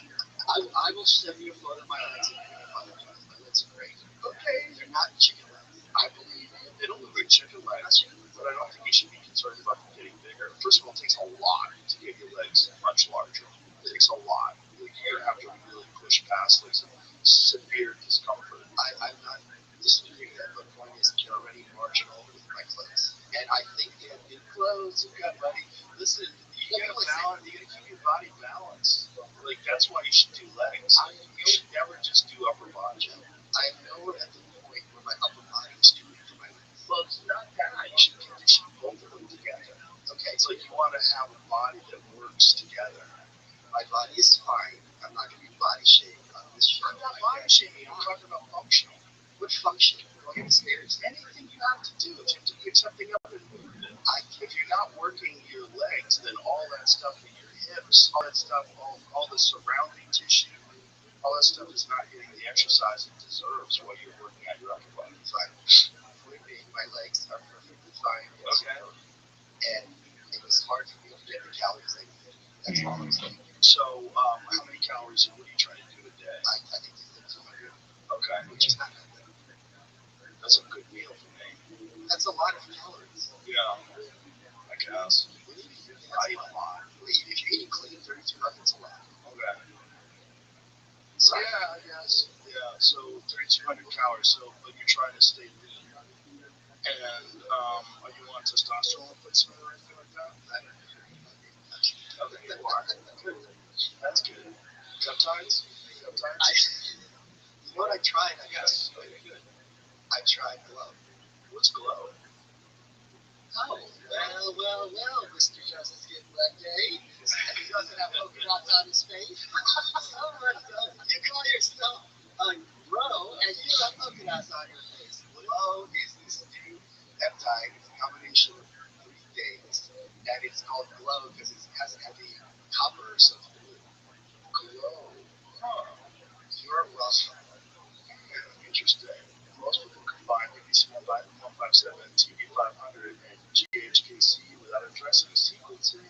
Speaker 5: I will send you a photo of my legs and you can apologize. My legs are great. Okay. They're not chicken legs. I believe
Speaker 6: They don't look like chicken legs, but I don't think you should be concerned about them getting bigger. First of all, it takes a lot to get your legs much larger. It takes a lot. Like you have to really push past like some severe discomfort.
Speaker 5: I'm not disputing that, but the point is you're already marginal with my clothes. And I think they have good clothes. You're good, buddy.
Speaker 6: Listen, you gotta balance. You gotta keep your body balanced. Like that's why you should do legs. You should never just do upper body.
Speaker 5: I know at the point where my upper body is too weak for my legs.
Speaker 6: Well, it's not that. You should condition both of them together.
Speaker 5: Okay,
Speaker 6: It's like you want to have a body that works together.
Speaker 5: my body is fine. I'm not going to be body shaming on this show.
Speaker 6: I'm not body shaming. I'm talking about functional.
Speaker 5: What function? Going upstairs?
Speaker 6: Anything you have to do to pick something up and move it. If you're not working your legs, then all that stuff in your hips, all that stuff, all the surrounding tissue, all that stuff is not getting the exercise it deserves while you're working at your upper body.
Speaker 5: Fine. Point being, my legs are perfectly fine.
Speaker 6: Okay.
Speaker 5: And it was hard for me to get the calories I needed. That's all I'm saying.
Speaker 6: So, how many calories? What are you trying to do to day?
Speaker 5: I think it's 200.
Speaker 6: Okay.
Speaker 5: Which is not that bad.
Speaker 6: That's a good meal for me.
Speaker 5: That's a lot of calories.
Speaker 6: Yeah, I guess. I eat a lot.
Speaker 5: If you're eating clean, 3,200 is a lot.
Speaker 6: Okay.
Speaker 5: So,
Speaker 6: Yeah, I guess. Yeah, so 3,200 calories. So, but you're trying to stay lean. And are you on testosterone replacement or anything like that? Okay, you are. Good. That's good. Peptides?
Speaker 5: You know what I tried?
Speaker 6: Yes. Okay, good.
Speaker 5: I tried Glow.
Speaker 6: What's Glow?
Speaker 5: Oh, well, Mr. Justice Kid Monday. He doesn't have polka dots on his face. You call yourself a bro, and you have polka dots on your face. Glow is this new peptide. It's a combination of 3 things, and it's called Glow because it has heavy copper, so it's blue.
Speaker 6: Glow. Huh.
Speaker 5: You're Russell.
Speaker 6: Interesting. Most people combine BBC 157, TV 500, and GHKC without addressing sequencing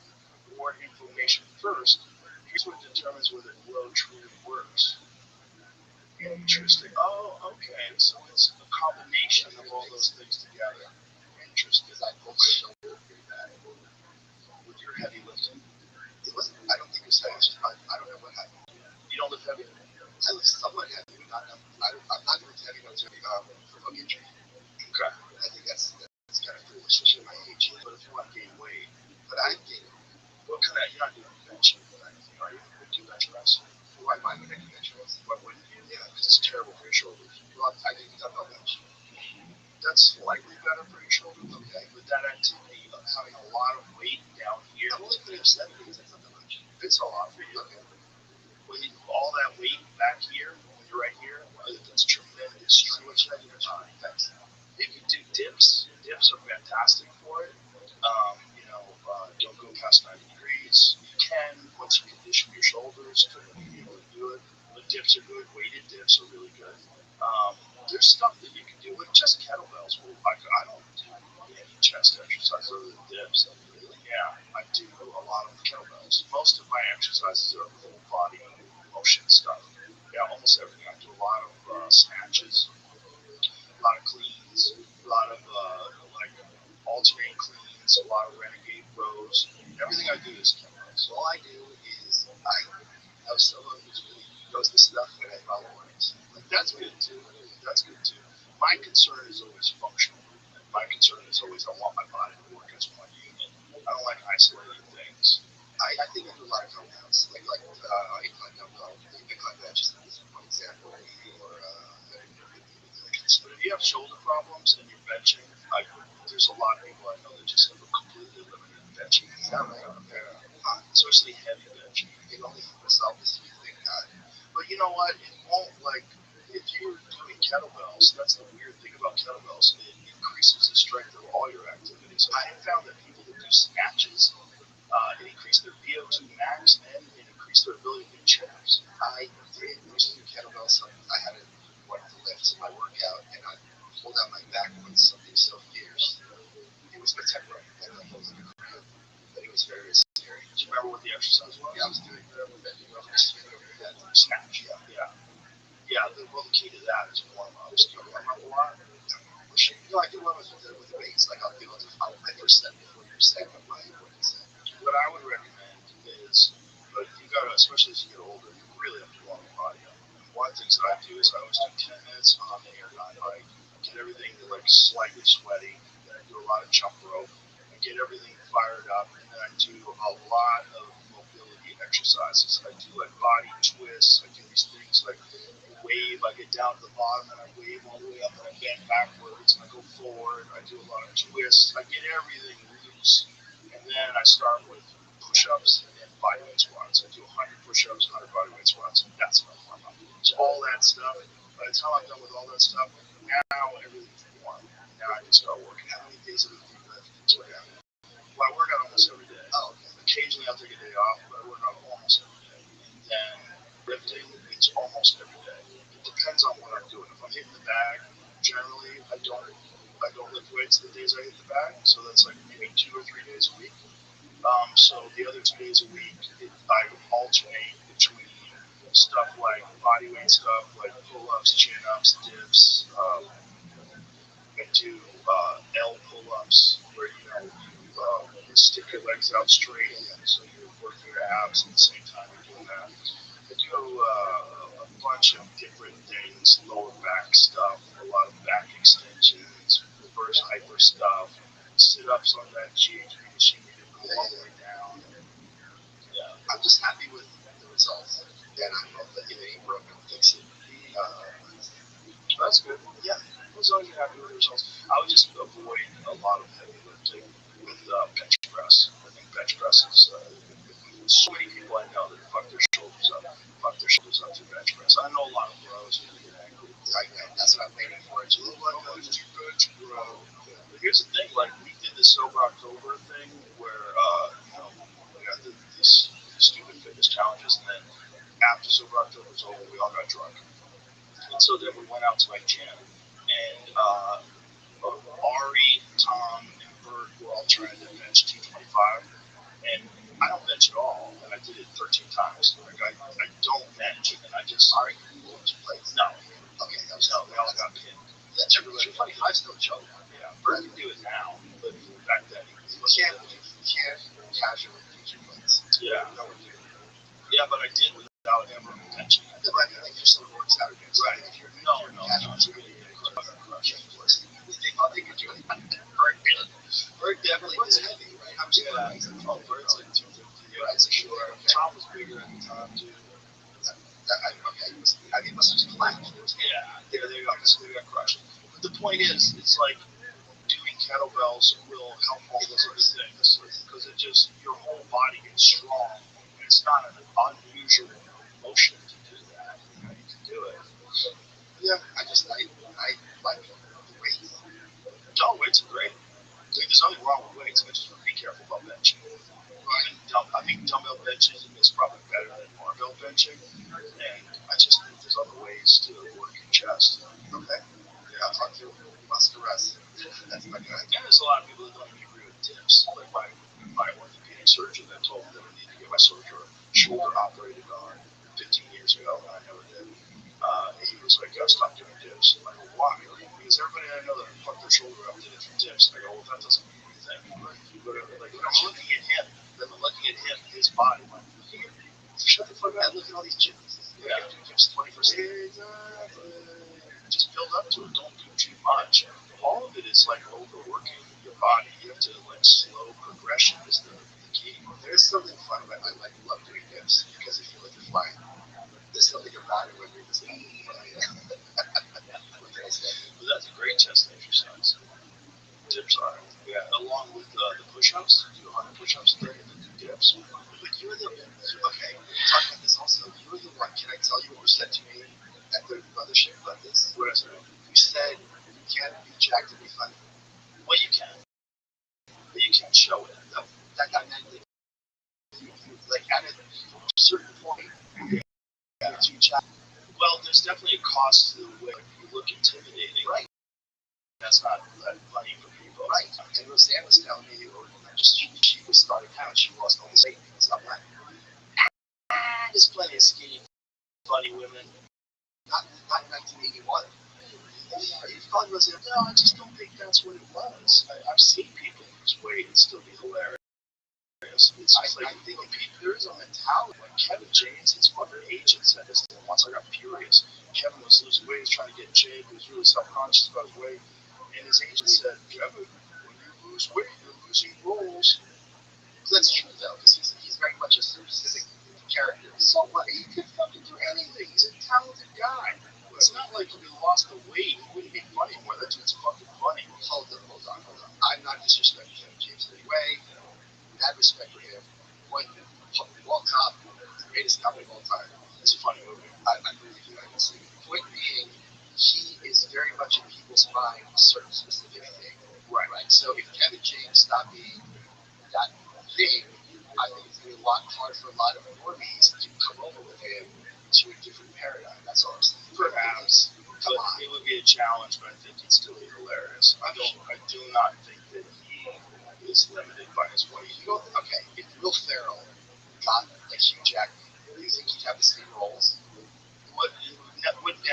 Speaker 6: or inflammation first. Here's what determines whether Glow truly works. Interesting. Oh, okay. So it's a combination of all those things together. Interesting.
Speaker 5: Because I broke my shoulder pretty bad
Speaker 6: With your heavy lifting.
Speaker 5: It wasn't. I don't think it was heavy. I don't know what happened.
Speaker 6: You don't lift heavy.
Speaker 5: I was somewhat heavy, but not. I'm not going to heavy enough to provoke injury.
Speaker 6: Okay.
Speaker 5: I think that's kind of foolish, especially at my age.
Speaker 6: But if you want to gain weight,
Speaker 5: But I'm getting.
Speaker 6: what kind of, you're not doing bench or anything, are you? Would you do bench press?
Speaker 5: Why would I do bench press?
Speaker 6: Why wouldn't you? Yeah, because it's terrible for your shoulders.
Speaker 5: Well, I didn't dumbbell bench.
Speaker 6: That's slightly better for your shoulders,
Speaker 5: Okay.
Speaker 6: but that activity of having a lot of weight down here,
Speaker 5: I'm only putting up 70s. That's not that much.
Speaker 6: it's a lot for you.
Speaker 5: Okay.
Speaker 6: When you all that weight back here, when you're right here, that's tremendous.
Speaker 5: So much heavy on time. Thanks.
Speaker 6: If you do dips are fantastic for it. Don't go past 90 degrees. You can, once you condition your shoulders to be able to do it. But dips are good. Weighted dips are really good. There's stuff that you can do with just kettlebells. Well, I don't do any chest exercise other than dips. Yeah, I do a lot of kettlebells. Most of my exercises are full body motion stuff. Yeah, almost everything. I do a lot of snatches, a lot of cleans, a lot of like alternating cleans, a lot of renegade rows. Everything I do is kettlebells.
Speaker 5: All I do is I have someone who's really knows this stuff, and I follow orders.
Speaker 6: That's good too. That's good too. My concern is always functional. My concern is always I want my body to work as one unit. I don't like isolated things.
Speaker 5: I think I do a lot of compounds, like incline dumbbell, incline bench is one example, or
Speaker 6: But if you have shoulder problems and you're benching, there's a lot of people I know that just have a completely limited benching. Especially heavy benching.
Speaker 5: it only resolve this thing.
Speaker 6: But you know what? It won't if you're doing kettlebells. That's the weird thing about kettlebells. It increases the strength of all your activities. I have found that people that do snatches, it increased their VO2 max and it increased their ability to do chin-ups.
Speaker 5: I did used to do kettlebells. I had one of the lifts in my workout, and I pulled out my back with something so fierce. It was my temper. I don't know if it was like a cramp, but it was very, very scary.
Speaker 6: Do you remember what the exercise was?
Speaker 5: Yeah, I was doing bending over the swing over your head.
Speaker 6: Snatch. Yeah. The key to that is warm-ups. Do you warm up a lot?
Speaker 5: No, I do one with the weights. Like I'll do my first set before your second, my set.
Speaker 6: What I would recommend is, but you gotta, especially as you get older, you really have to warm your body up. One of the things that I do is I always do 10 minutes on the air bike, get everything slightly sweaty, then I do a lot of jump rope, I get everything fired up, and then I do a lot of mobility exercises. I do body twists, I do these things like wave, I get down to the bottom and I wave all the way up and I bend backwards and I go forward, I do a lot of twists, I get everything loose, and then I start with push-ups and bodyweight squats. I do 100 push-ups, 100 bodyweight squats, and that's my warm-up. So all that stuff, by the time I'm done with all that stuff, now everything's warm. Now I can start working. How many days a week do you lift? Well, I work out almost every day.
Speaker 5: Oh, okay.
Speaker 6: Occasionally I'll take a day off, but I work out almost every day. And then lifting, it's almost every day. It depends on what I'm doing. If I'm hitting the bag, generally I don't lift weights the days I hit the bag, so that's like maybe 2 or 3 days a week. So the other 2 days a week, I alternate between stuff
Speaker 5: like body weight stuff, like pull-ups, chin-ups, dips. I do L pull-ups where you stick your legs out straight, so you're working your abs at the same time you're doing that. I do a bunch of different things, lower back stuff, a lot of back extensions, reverse hyper stuff, sit-ups on that GHD machine, you can go all the way down. Yeah.
Speaker 6: I'm just happy with the results, and I hope that if it ain't broken, fix it.
Speaker 5: That's good. Yeah, as long as you're happy with the results. I would just avoid a lot of heavy lifting with bench press. I think bench press is so many people I know that fuck their shoulders up to bench press. I know a lot of bros who get angry.
Speaker 6: That's what I'm waiting for. It's a little like, oh, just bench, bro.
Speaker 5: But here's the thing, like we did the Sober October thing where we got these stupid fitness challenges, and then after Sober October was over, we all got drunk. And so then we went out to my gym, and Ari, Tom, and Bert were all trying to bench 225, and I don't bench at all, and I did it 13 times. Like I don't bench, and I just
Speaker 6: Ari, you want to play?
Speaker 5: No.
Speaker 6: Okay, that was
Speaker 5: No, we all got pinned.
Speaker 6: Yeah, everybody. 225 still joke.
Speaker 5: Yeah, Bert can do it now, but back then he was.
Speaker 6: You can't casually do 2 plates.
Speaker 5: Yeah.
Speaker 6: No one did.
Speaker 5: Yeah, but I did without ever benching.
Speaker 6: Yeah, but I mean, like, there's some works out against.
Speaker 5: Right.
Speaker 6: If you're
Speaker 5: No,
Speaker 6: casual,
Speaker 5: you're
Speaker 6: you're
Speaker 5: gonna get crushed.
Speaker 6: of course. They thought they could do it. Bert definitely was heavy, right? I'm just
Speaker 5: Oh, Bert's like 250. Yeah,
Speaker 6: right, so sure. Okay.
Speaker 5: Tom was bigger at the time, too.
Speaker 6: Okay, I mean, it must have just collapsed.
Speaker 5: Yeah, they got crushed. But the point is, it's like doing kettlebells will help all those other things because it just your whole body gets strong. And it's not an unusual motion to do that. You can do it.
Speaker 6: Yeah, I like the weight.
Speaker 5: No, weights are great. There's nothing wrong with weights. I just want to be careful about benching. I think dumbbell benching is probably better than barbell benching, and I just think there's other ways to work your chest.
Speaker 6: Okay. Yeah, I'll talk to muscle rest. That's my guy.
Speaker 5: And there's a lot of people that don't even agree with dips. Like my orthopedic surgeon that told me that I need to get my shoulder operated on 15 years ago, and I never did. He was like, "Gotta stop doing dips." I'm like, well, why? Because everybody I know that fucked their shoulder up did it for dips. I go, well, that doesn't mean anything. Like, I'm looking at him, his body. Like, shut the fuck up.
Speaker 6: Look at all these gyms.
Speaker 5: Yeah.
Speaker 6: Do dips 20%.
Speaker 5: Exactly. Just build up to it. Don't do too much. All of it is like overworking your body. You have to like slow progression is the key.
Speaker 6: There's something fun about I love doing dips because if you look at flying, there's something about it when you're just
Speaker 5: But that's a great chest exercise. Dips are. Yeah. Along with the push-ups, do 100 push-ups a day and then do dips.
Speaker 6: But you were okay. Talk about this also. You were the one. Can I tell you what you said to me at the mothership about this?
Speaker 5: What is it?
Speaker 6: You said you can't be jacked to be funny.
Speaker 5: Well, you can. But you can't show it.
Speaker 6: That meant that you like at a certain point, you're too jacked.
Speaker 5: Well, there's definitely a cost to the way you look intimidating.
Speaker 6: Right.
Speaker 5: That's not that funny for people.
Speaker 6: Right. And Roseanne was telling me, or she was starting out, she lost all this weight and stuff like that.
Speaker 5: There's plenty of skinny, funny women.
Speaker 6: Not in 1981. Are you calling Roseanne?
Speaker 5: No, I just don't think that's what it was. I've seen people lose weight and still be hilarious. It's just
Speaker 6: I think there is a mentality.
Speaker 5: Like Kevin James, his fucking agent said this to him once. I got furious. Kevin was losing weight, he was trying to get in shape, he was really self-conscious about his weight. And his agent said, Kevin, when you lose weight, you're losing roles.
Speaker 6: That's true, though, because he's very much a specific character.
Speaker 5: So what? He could fucking do anything. He's a talented guy. It's not like if he lost the weight, he wouldn't be funny anymore. That dude's fucking funny.
Speaker 6: Hold on. I'm not disrespecting Kevin James in any way. Mad respect for him. Wall Cop, the greatest comedy of all time.
Speaker 5: It's a funny movie.
Speaker 6: I agree with you. I can see. The point being, he is very much in people's mind a certain specific thing.
Speaker 5: Right.
Speaker 6: So if Kevin James stopped being that thing, I think it's going to be a lot hard for a lot of normies to come over with him to a different paradigm. That's all I'm saying.
Speaker 5: Perhaps.
Speaker 6: Come on.
Speaker 5: It would be a challenge, but I think he'd still be hilarious. I do not think that he is limited by his weight.
Speaker 6: Okay, if Will Ferrell got a Hugh Jackman, do you think he'd have the same roles?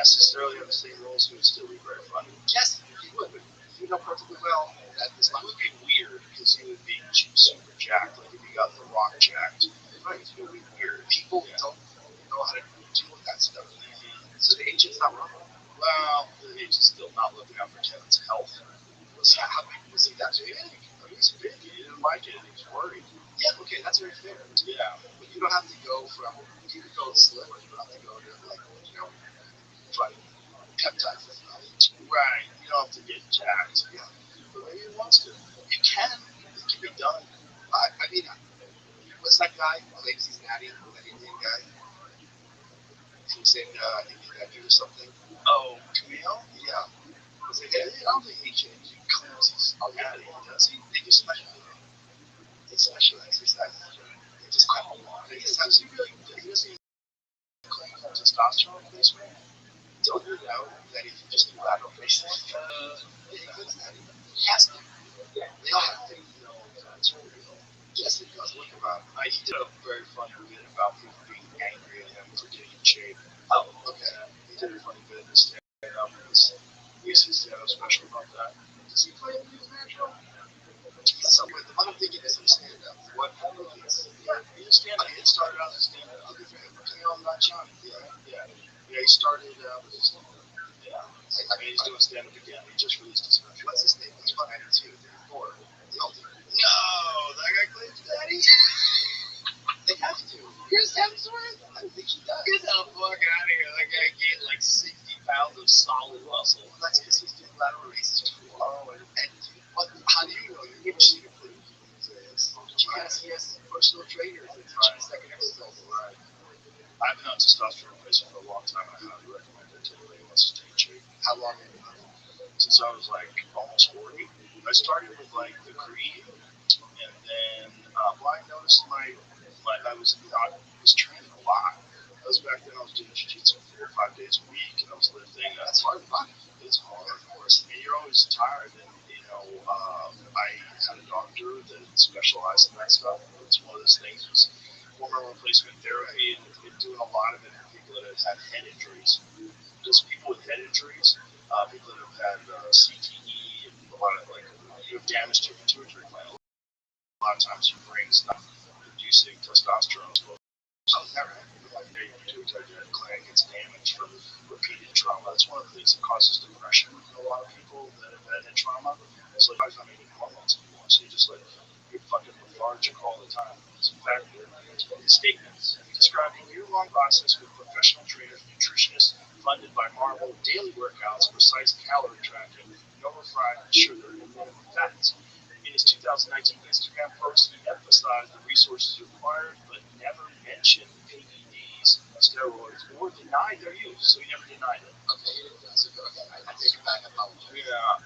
Speaker 5: necessarily have the same roles, he would still be very funny. Yes, he would, but you know perfectly well that this would be weird because he would be super jacked. Like if you got the Rock jacked, right? It would be weird. People don't know how to deal with that stuff. So the agent's not wrong. Well, the agent's still not looking out for Kevin's health. How big was he that big? I mean, he's big. He didn't like it. He was worried. Yeah, okay, that's very fair. Yeah. But you don't have to go from, you could go slim, or you don't have to go to, like, you know, try to peptides and stuff. Right. You don't have to get jacked. Yeah. But maybe he wants to. You can. It can be done. I mean, what's that guy? Claims he's natty, that Indian guy. He was in Indian Nephew or something. Oh, Camille? Yeah. I was like, hey, I don't think he changed. He claims he's natty. Does he? They do special. They special exercises. They just clap him on. He doesn't really. He doesn't even claim that testosterone replacement. Don't you know that if you just do lateral faces, he goes natty. He has to. They all have to. You know, that's real. Yes, it does. Look about it. He did a very funny bit about people being angry at him for getting in shape. Oh, okay. He did a funny bit in his stand-up. He's his stand-up special about that. Does he play with his natural? Somewhere. The one I'm thinking is his stand-up. What movie is? Yeah, he just stand-up. It started out as stand-up. I'll be fair. I'm not Johnny. Yeah. He started with his stand-up. Yeah. I mean, he's doing stand-up again. He just released his special. What's his name? He's 192. Or the ultimate. No, that guy claims daddy. They have to. Chris Hemsworth? I think he does. Get the fuck out of here. That guy gained like 60 pounds of solid muscle. Well, that's because he's doing lateral raises too long. And how do you know? You've never seen him put he has personal trainers that teach him second exercise. Right. I've been on testosterone replacement for a long time. I highly recommend it to anybody who wants to stay in shape. How long have you been on it? Since I was like almost 40. I started with like the cream, and then I noticed I was training a lot. I was back then. I was doing jiu-jitsu 4 or 5 days a week, and I was lifting. That's hard enough. It's hard, of course. And you're always tired. And I had a doctor that specialized in that stuff. It's one of those things. Was hormone replacement therapy, and doing a lot of it for people that have had head injuries. Just people with head injuries, people that have had CTE, and a lot of you have damage to your pituitary gland. A lot of times your brain's not producing testosterone. Oh, is that right? Like your pituitary gland gets damaged from repeated trauma. That's one of the things that causes depression in a lot of people that have had trauma. It's like I'm not making hormones anymore, so you're fucking lethargic all the time. It's in fact statements. He described a year-long process with professional trainers, nutritionists, funded by Marvel, daily workouts, precise calorie tracking, no refined sugar, and minimum fats. In his 2019 Instagram post, he emphasized the resources required, but never mentioned PEDs, steroids, or denied their use. So he never denied it. Okay, I take it back. I apologize. Yeah,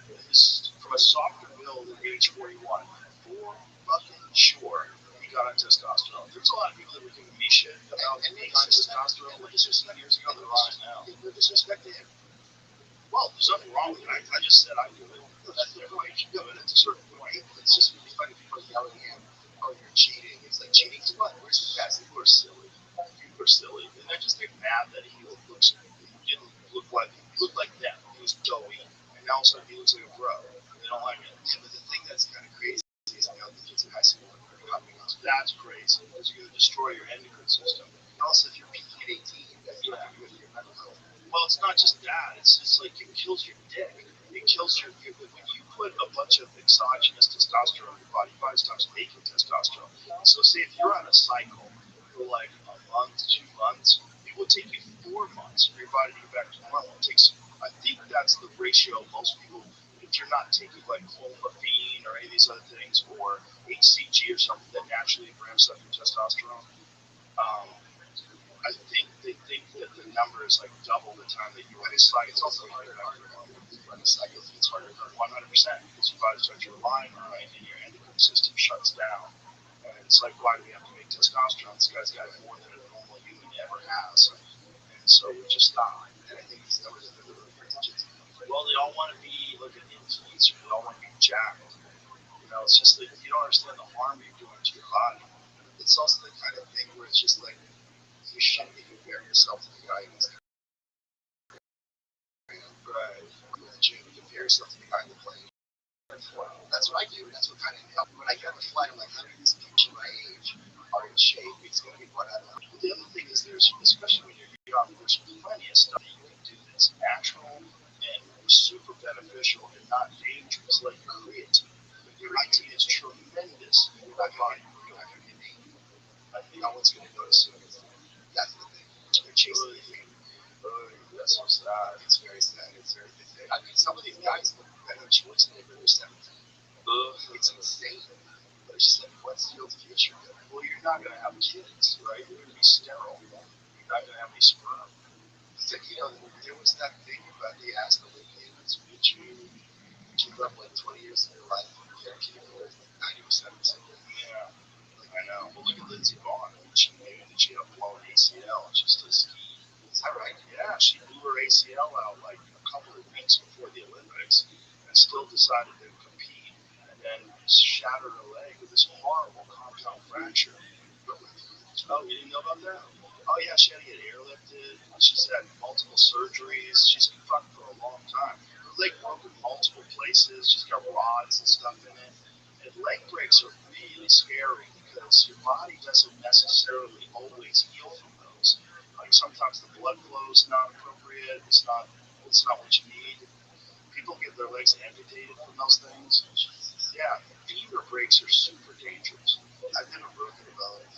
Speaker 5: from a softer build at age 41, for fucking sure he got on testosterone. There's a lot of people that were giving me shit about being on testosterone like 15 years ago. They're on it now. No disrespect to him. Well, there's nothing wrong with it. I just said I do it. No, that's their point. You do it at a certain point. It's just really funny people yelling at him, oh, you're cheating. It's like, cheating to what? Where's the best? People are silly. People are silly. And I just get mad that he didn't look like them. He was doughy. And now all of a sudden he looks like a bro. They don't like it. Yeah, but the thing that's kind of crazy is the kids in high school are coming up. That's crazy because you're going to destroy your endocrine system. And also, if you're peaking at 18, that's not good for your mental health. Well, it's not just that. It's just like it kills your dick. It kills when you put a bunch of exogenous testosterone in your body stops making testosterone. So say if you're on a cycle for like a month, 2 months, it will take you 4 months for your body to get back to normal. I think that's the ratio most people, if you're not taking like clomiphene or any of these other things, or HCG or something that naturally ramps up your testosterone, I think they think that the number is like double the time that you run a cycle. It's also harder to run a cycle. It's harder to 100% because your body starts relying on it and your endocrine system shuts down. And it's like, why do we have to make testosterone? This guy's got more than a normal human ever has. And so we just stop. And I think these numbers are really ridiculous. Well, they all want to be like an influencer. They all want to be jacked. It's just like you don't understand the harm you're doing to your body. It's also the kind of thing where it's just like, you shouldn't be comparing yourself to the guy who's yourself to behind the plane. That's what I do. That's what kind of helped. When I get on the flight, I'm like, how many of these people my age are in shape? It's going to be what I love. Well, the other thing is especially when you're young, there's plenty of stuff that you can do that's natural and super beneficial and not dangerous, like creatine. Creatine is tremendous. I find you're not going to get me. No one's going to notice it. That's the thing. They're chasing the thing. That's so sad. It's very sad. It's very sad. I mean, some of these guys look better than Schwarzenegger. They're 17. It's insane. But it's just like, what's the future? Well, you're not going to have kids, right? You're going to be sterile. You're not going to have any sperm. So, there was that thing about the ass Olympians, which you keep up like 20 years of your life. You're keeping with 90% of the Yeah. I know. Well, look at Lindsey Vonn. She had a blown ACL. She still skied. Is that right? Yeah, she blew her ACL out like a couple of weeks before the Olympics and still decided to compete and then shattered her leg with this horrible compound fracture. Oh, you didn't know about that? Oh, yeah, she had to get airlifted. She's had multiple surgeries. She's been fucked for a long time. Her leg broke in multiple places. She's got rods and stuff in it. And leg breaks are really scary because your body doesn't necessarily always heal from those. Like sometimes the blood flow is not appropriate. It's not what you need. People get their legs amputated from those things. Yeah, fever breaks are super dangerous. I've never broken a bone.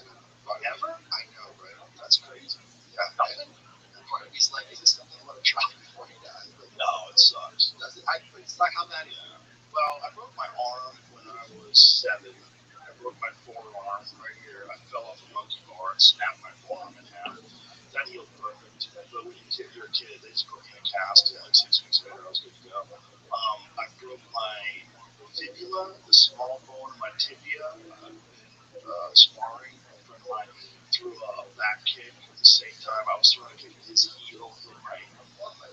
Speaker 5: Never? I know, right? That's crazy. Yeah, nothing. And part of me's like, is this something I want to try before you die? But no, it sucks. Does it? It's like, how bad is it? Well, I broke my arm when I was 7. I broke my forearm right here. I fell off a monkey bar and snapped my forearm in half. That healed perfect. But when you're a kid, they just put me in a cast. And like 6 weeks later, I was good to go. I broke my fibula, the small bone in my tibia. Sparring. A friend of mine threw a back kick at the same time. I was throwing a kick at his heel with my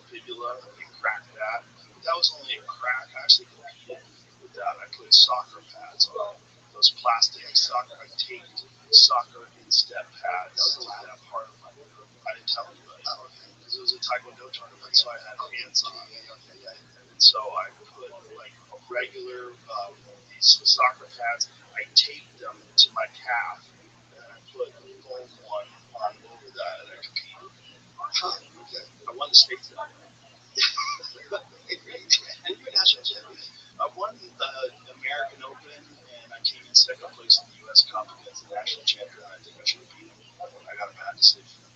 Speaker 5: fibula and cracked that. But that was only a crack. I actually competed with that. I put soccer pads on. Those plastic soccer, I taped soccer instep pads to that part of my leg. I didn't tell anybody because it was a Taekwondo tournament, so I had hands on. And so I put like a regular these soccer pads. I taped them to my calf, and I put a foam one on over that, and I competed. Okay. I won the state title. And you're a national champion. I won the American Open, and I came in second place in the U.S. Cup against the national champion. I think I should have beat him. I got a bad decision.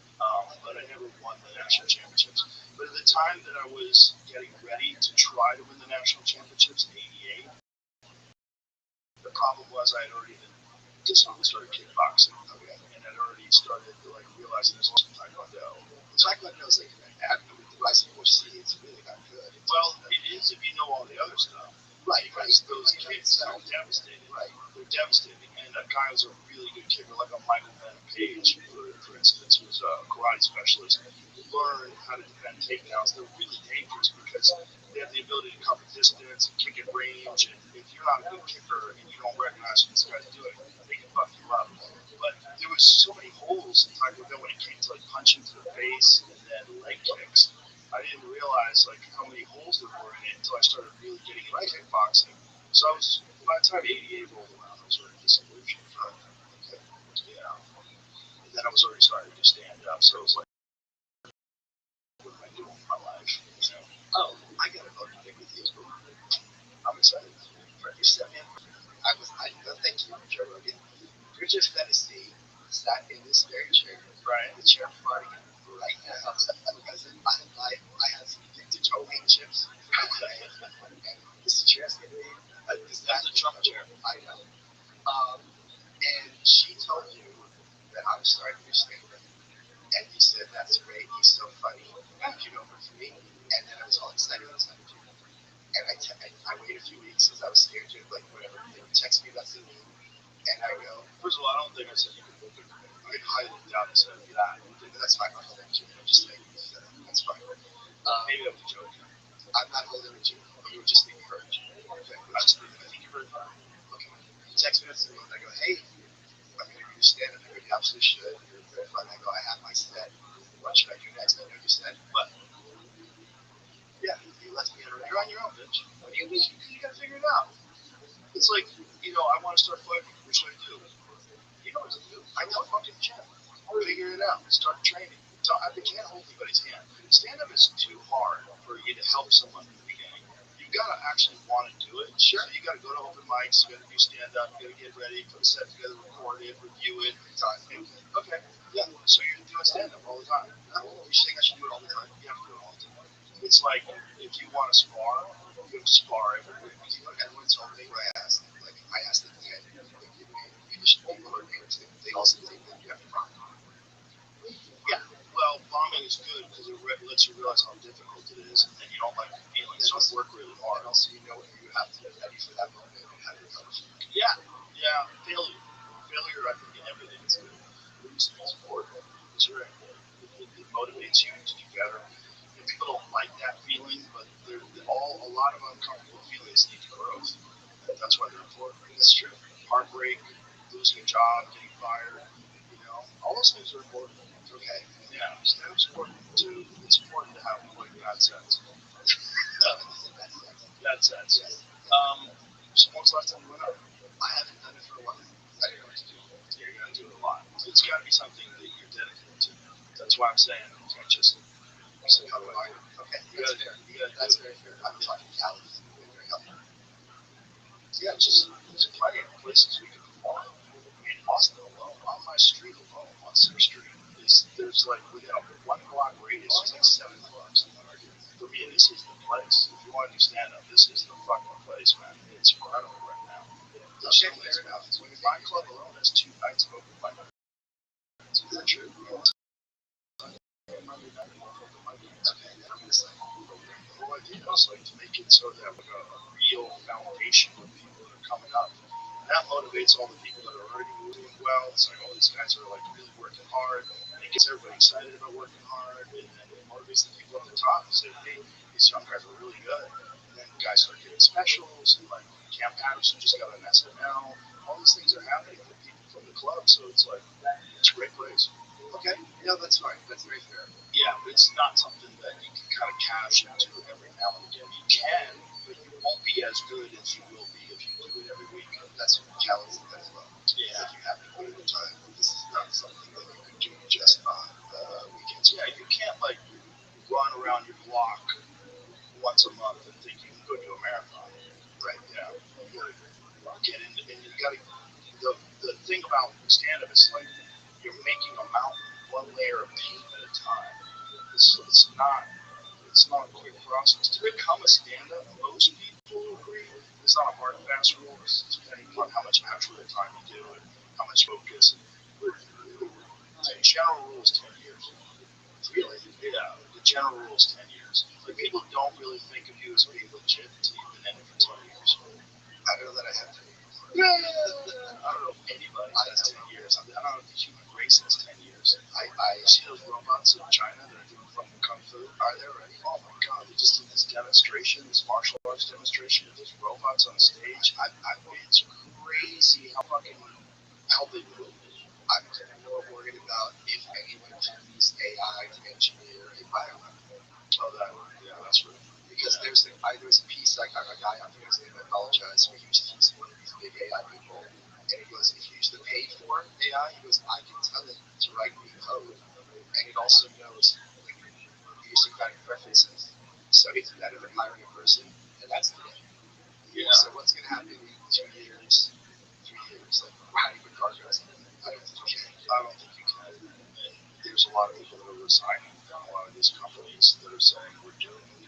Speaker 5: But I never won the national championships. But at the time that I was getting ready to try to win the national championships in '88, the problem was I had already started kickboxing, and I'd already started to realize there's also Taekwondo. Taekwondo is like the rising force. It's really not good. Well, it is if you know all the other stuff. Right. Those kids are devastated. Right. They're devastating. And that guy was a really good kicker, like a Michael Van Page, for instance, who was a karate specialist. Learn how to defend takedowns. They're really dangerous because they have the ability to cover distance and kick at range. And if you're not a good kicker and you don't recognize what this guy's doing, they can fuck you up. But there was so many holes in Taekwondo when it came to punching to the face and then leg kicks. I didn't realize how many holes there were in it until I started really getting into kickboxing. So by the time '88 rolled around, I was already disillusioned. Yeah. And then I was already starting to stand up. So it was like, what am I doing with my life? Oh, I got to go to with you. I'm excited for you. Thank you, Joe Rogan. You're just fantasy sat in this very chair, right? The chair farting right now. Because in my life, I have some vintage homemade chips. And this chair's going to be that's a Trump chair. I know. And she told you that I was starting to stand up. And you said, that's great. He's so funny. You know, for me. And then I was all excited. And I waited a few weeks because I was scared to, whatever. They would text me about something. And I go, first of all, I don't think I said you could book it. I highly doubt I said that. That's fine. I'm holding you. I'm just saying that's fine. Maybe I was joking. I'm not holding it you. You were just being encouraged. Okay. I think you're very fine. Okay. You text me and I go, hey, I'm going to do stand up. I go, you absolutely should. You're very fun. I go, I have my set. What should I do next? I know you said, but yeah, you let me enter. Here I on your own, bitch. What do you mean? You gotta figure it out. It's like, I want to start fighting. What should I do? You know what to do. I know fucking gym. Figure it out. Start training. I can't hold anybody's hand. Stand up is too hard for you to help someone in the beginning. You gotta actually want to do it. Sure. So you gotta go to open mics. You gotta do stand up. You gotta get ready, put a set together, record it, review it. Okay. Yeah. So you're doing stand up all the time. No, you're saying I should do it all the time. You have to do it all the time. It's like if you want to spar, you have to spar every week. Everyone's told me what I asked. I asked them, okay, people who are named, they also think that you have to bomb. Yeah. Well, bombing is good because it lets you realize how difficult it is, and you don't like the feeling. So you work really hard. And also, you know what you have to get ready for that moment and how to recover. Yeah. Yeah. Failure, I think, in everything is good. Losing is important. That's right. It motivates you to do better. People don't like that feeling, but a lot of uncomfortable feelings lead to growth. That's why they're important. That's true. Heartbreak, losing a job, getting fired, all those things are important. Okay. Yeah, stand-up's important too. It's important to have bad sense. Bad sense. So when's the last time you went up? I haven't done it for a while. I didn't know what to do. Yeah, you're gonna do it a lot. It's got to be something that you're dedicated to. That's why I'm saying you can't just. So how do I? Okay, that's very fair. I'm talking calories. Very healthy. Yeah, there's plenty of places we can perform. In Austin alone, on my street alone, on Center Street, there's like within a 1 block radius, there's like 7 clubs. For me, this is the place. If you want to do stand up, this is the fucking place, man. It's incredible right now. The shit there now. My club alone has 2 nights of open mic. Is that true? Monday night, okay, and I'm just like, the whole idea is like to make it so that we have a real foundation of people that are coming up. And that motivates all the people that are already doing well. It's like, these guys are like really working hard. And it gets everybody excited about working hard. And then it motivates the people at the top to say, hey, these young guys are really good. And then guys start getting specials. And like Cam Patterson just got an SNL. All these things are happening for people from the club. So it's like, it's a great place. Okay, that's fine. That's very fair. Yeah, but it's not something that you can kind of cash into every now and again. You can, but you won't be as good as you will be if you do it every week. That's what challenging as well. Yeah. If you have to put in the time, this is not something that you can do just on weekends. Yeah, you can't like run around your block once a month and think you can go do a marathon. Right. Yeah. You gotta get into, and you gotta. The thing about stand-up is like you're making a mountain one layer of paint at a time. It's not a quick process. To become a stand-up, most people agree it's not a hard and fast rule. It's depending on how much actual time you do and how much focus. The general rule is 10 years. Really? Yeah. The general rule is 10 years. Like people don't really think of you as being legit until you've been in it for 10 years. I don't know that I have to. Yeah. I don't know if anybody has 10 years. I don't know if the human race has 10 years. I see those robots in China that are doing fucking kung fu. Are they already? Oh my god, they just did this demonstration, this martial arts demonstration with these robots on stage. It's crazy how they move. I'm more worried about if anyone can use AI to engineer a bioweapon. Oh, that's right. Because there's a piece, like a guy, I think his name, I apologize, but he's one of these big AI people, and he goes, if you use the paid for AI, he goes, I can tell it to write me code, and it also knows idiosyncratic preferences, so it's better than hiring a person, and that's the game. Yeah. So what's going to happen in 2 years, 3 years? Like, how do you put progress on it? I don't think you can. There's a lot of people that are resigning from a lot of these companies that are saying we're doing it.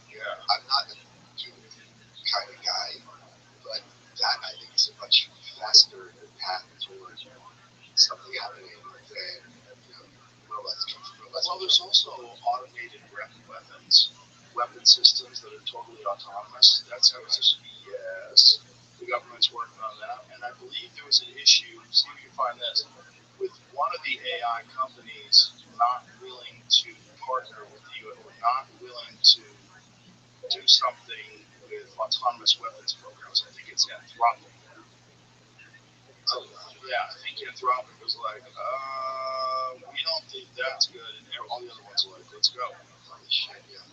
Speaker 5: Yeah. I'm not a human kind of guy, but that I think is a much faster path towards something happening than robots come from robots. Well, there's also automated weapon systems that are totally autonomous. That's how it's. Yes. The government's working on that, and I believe there was an issue. See if you can find this with one of the AI companies not willing to partner with the U.S. or not willing to do something with autonomous weapons programs. I think it's Anthropic. Oh, yeah, I think Anthropic was like, we don't think that's good, and all the other ones are like, let's go. Holy shit, yeah.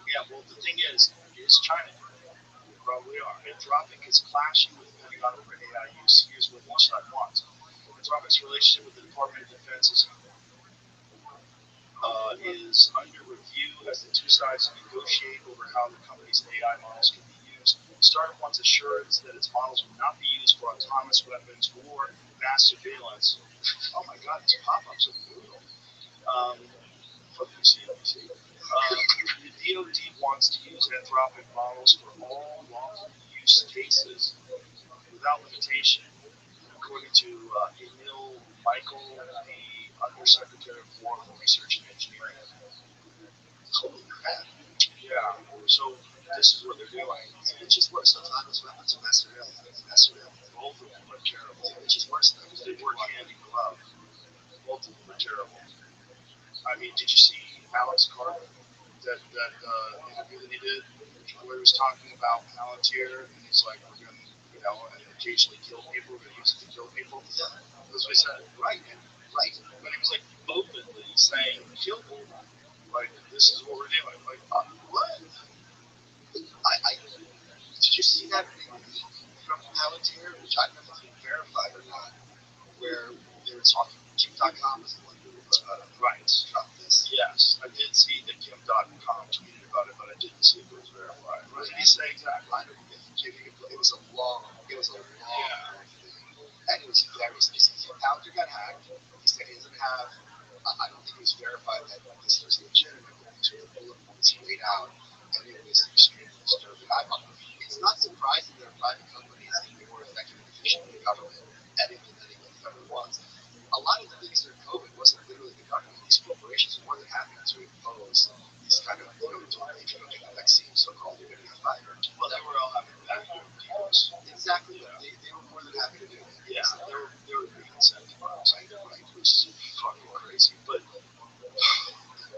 Speaker 5: Yeah, well, the thing is, is China. We probably are. Anthropic is clashing with Pentagon over AI use. Here's what each side wants. Anthropic's relationship with the Department of Defense is under review as the two sides negotiate over how the company's AI models can be used. The startup wants assurance that its models will not be used for autonomous weapons or mass surveillance. Oh my God, these pop-ups are brutal. Fuck you, CNBC. The DoD wants to use Anthropic models for all lawful use cases without limitation, according to Emil Michael, the Undersecretary of War for Research and Engineering.
Speaker 6: Holy crap.
Speaker 5: Yeah, so this is what they're doing.
Speaker 6: It just works. Autonomous weapons and mass surveillance.
Speaker 5: Both of them are terrible.
Speaker 6: It just works though.
Speaker 5: They work hand in glove. Both of them are terrible. I mean, did you see Alex Carter, that interview that he did, where he was talking about Palantir, and he's like, we're going to, and occasionally kill people, we're going to use it to kill people?
Speaker 6: Yeah.
Speaker 5: That's what he said. Right.
Speaker 6: Right.
Speaker 5: But he was like openly saying, kill people. Like, this is what we're doing. Like, what?
Speaker 6: Did you see that leak from Palantir, which I don't know if it's been verified or not, where they were talking, Kim.com was the one who
Speaker 5: right.
Speaker 6: dropped this.
Speaker 5: Yes, I did see that Kim.com tweeted about it, but I didn't see if it was verified. What did he say exactly?
Speaker 6: I don't know if it was a long thing. And it was very specific. Palantir got hacked. He said he doesn't have, I don't think it was verified that this was legitimate, but these were the bullet points he laid out, and it was extremely disturbing. It's not surprising that private companies can be more effective and efficient than the government at implementing what the government wants. A lot of the things during COVID wasn't literally the government. These corporations were more than happy to impose these kind of, if you don't get the vaccine, so-called, you're going to get fired.
Speaker 5: Well, they were all having vacuum deals.
Speaker 6: Exactly. Yeah. They were more than happy to do it.
Speaker 5: Yeah, they were being incentivized, right, which is fucking crazy. But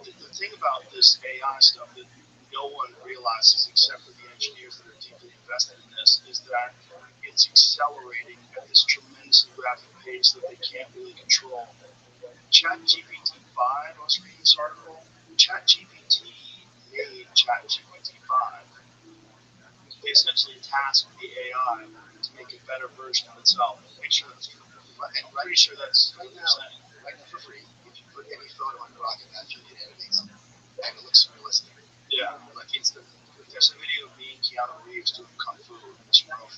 Speaker 5: the thing about this AI stuff that no one realizes except for the engineers that are deeply invested in this is that it's accelerating at this tremendously rapid pace that they can't really control. ChatGPT 5, I was reading this article, ChatGPT made ChatGPT 5. They essentially tasked the AI to make a better version of itself. Make sure that's true. And I'm pretty sure that's
Speaker 6: right now for free. If you put any photo on Rocket Magic, it animates, and it looks realistic.
Speaker 5: Yeah,
Speaker 6: like instantly.
Speaker 5: There's a video of me and Keanu Reeves doing kung fu in this room.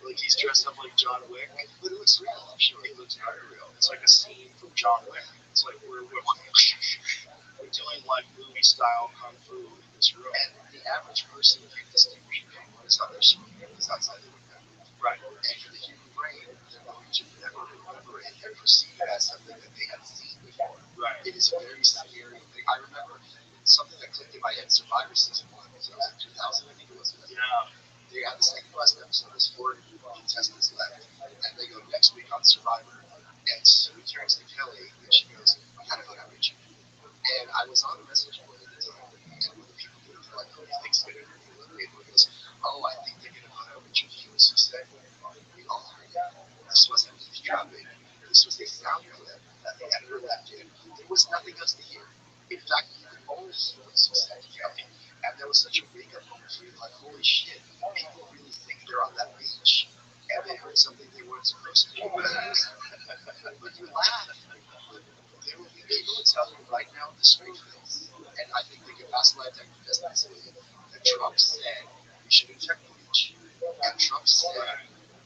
Speaker 5: Like he's dressed up like John Wick,
Speaker 6: but it looks real. I'm sure
Speaker 5: it looks very real. It's like a scene from John Wick. It's like we're doing like movie style kung fu in this room.
Speaker 6: And the average person can't distinguish between what is on their screen and what is outside the window.
Speaker 5: Right.
Speaker 6: And for the human brain, they're going to never remember it and perceive it as something that they haven't seen before.
Speaker 5: Right.
Speaker 6: It is a very scary thing. I remember something that clicked in my head. Survivor season 1. So it was in 2000, I think it was.
Speaker 5: Yeah.
Speaker 6: They had the second last episode. There's 4 contestants left, and they go next week on Survivor. And Sue turns to Kelly, and she goes, "I kind of thought I reached you." And I was on a message board at the time, and one of the people who were like, "Who do you think's going to be eliminated?" goes, "Oh, I think they're going to put out Richard Hughes." He said, "We all heard it. This wasn't eavesdropping. This was a sound clip that the editor left in. There was nothing else to hear. In fact, you could only hear what Sue said, Kelly." And there was such a wake-up moment for you, like, holy shit, people really think they're on that beach, and they heard something they weren't supposed to hear. But you laugh. But there will be people who tell you right now with a straight face, and I think they can pass lifetime presidency, that Trump said we shouldn't check the beach. And Trump said,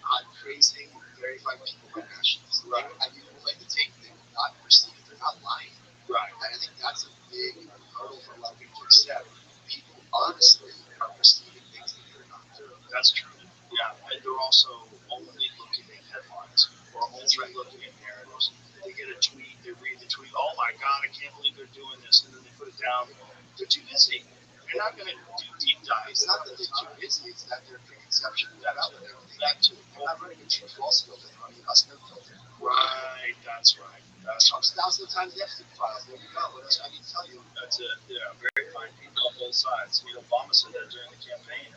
Speaker 6: I'm praising verified people by nationals. Right. And you will let the tape, they will not perceive, they're not lying.
Speaker 5: Right.
Speaker 6: And I think that's a big hurdle for a lot of people to accept. People honestly are perceiving things that they're not.
Speaker 5: That's true. Yeah, and they're also only looking at headlines or only looking at narratives. They get a tweet, they read the tweet, oh my God, I can't believe they're doing this, and then they put it down. They're too busy. They're not going to do deep dives.
Speaker 6: It's not that they're too busy, it's that their preconception of that outlet, that too. They're not running a true false filter, they're running a custom filter.
Speaker 5: Right, that's right.
Speaker 6: Trump's 1,000 times the Epstein files. There you go. What else I need to tell you?
Speaker 5: That's it. Yeah, very fine people on both sides. Obama said that during the campaign.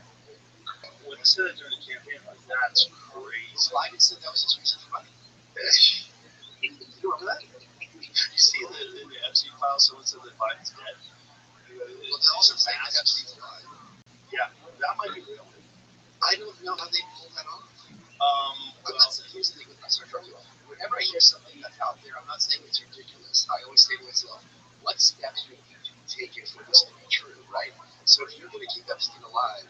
Speaker 5: When he said it during the campaign, like, that's crazy.
Speaker 6: Biden said that was his reason for running. You remember that?
Speaker 5: You see in the Epstein files, someone said that Biden's dead.
Speaker 6: Well, they're also saying that Epstein's alive.
Speaker 5: Yeah, that might be real. I don't know how they pull that off. But that's here's the thing with my surgery. Whenever I hear something that's out there, I'm not saying it's ridiculous. I always say to myself, what steps would need to be taken for this to be true, right? So if you're going to keep Epstein alive,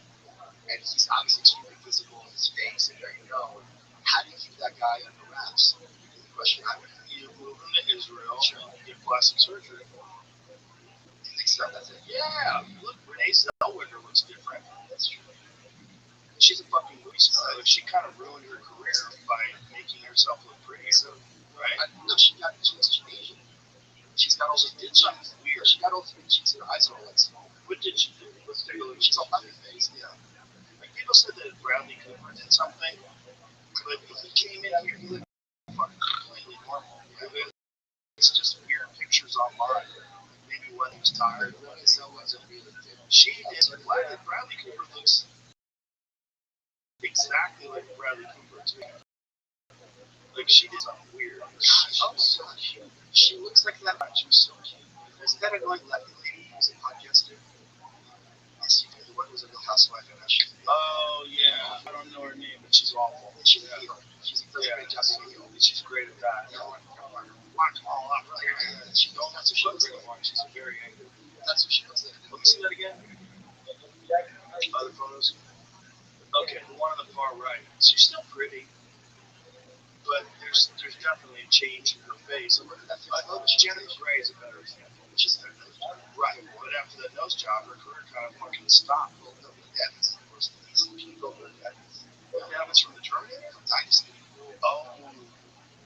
Speaker 5: and he's obviously extremely visible in his face and very known, how do you keep that guy under wraps? Is the question I would have. You move him to Israel, sure. Get plastic surgery. You think so? That's it? Yeah. Look, Renee Zellweger looks different. That's true. She's a fucking movie star. Like, she kind of ruined her career by making herself look pretty. So, right? No, she's Asian. She's got all the did something weird. She got all the cheeks and her eyes are all like small. What did she do? Let's take a look. She's all puppy face. Yeah. Like people said that Bradley Cooper did something, but if he came in here, he looked fucking completely normal. Yeah. It's just weird pictures online. Maybe when he was tired. So wasn't really fit. She did. Bradley Cooper looks exactly like Bradley Cooper too. Like she did something weird. Oh my gosh, she looks like that. She was so cute. Isn't that annoying lefty lady who's a podcaster? Yes, you do. The one who's a real housewife and she. Oh yeah, I don't know her name, but she's awful. She's a heel. She does a great job being a heel. She's great at that. Watch all up there. She don't. That's what she looks like. She's very angry. That's what she looks like. Let me see that again. Other photos. Okay, the one on the far right. She's still pretty. But there's definitely a change in her face. I thought Jennifer Grey is a better example. She's a better nose job. Right. But after that nose job, her career kind of fucking stopped. Well, no, Evans, of course, the DC people, Evans. Evans from the Terminator, from Dynasty. Oh,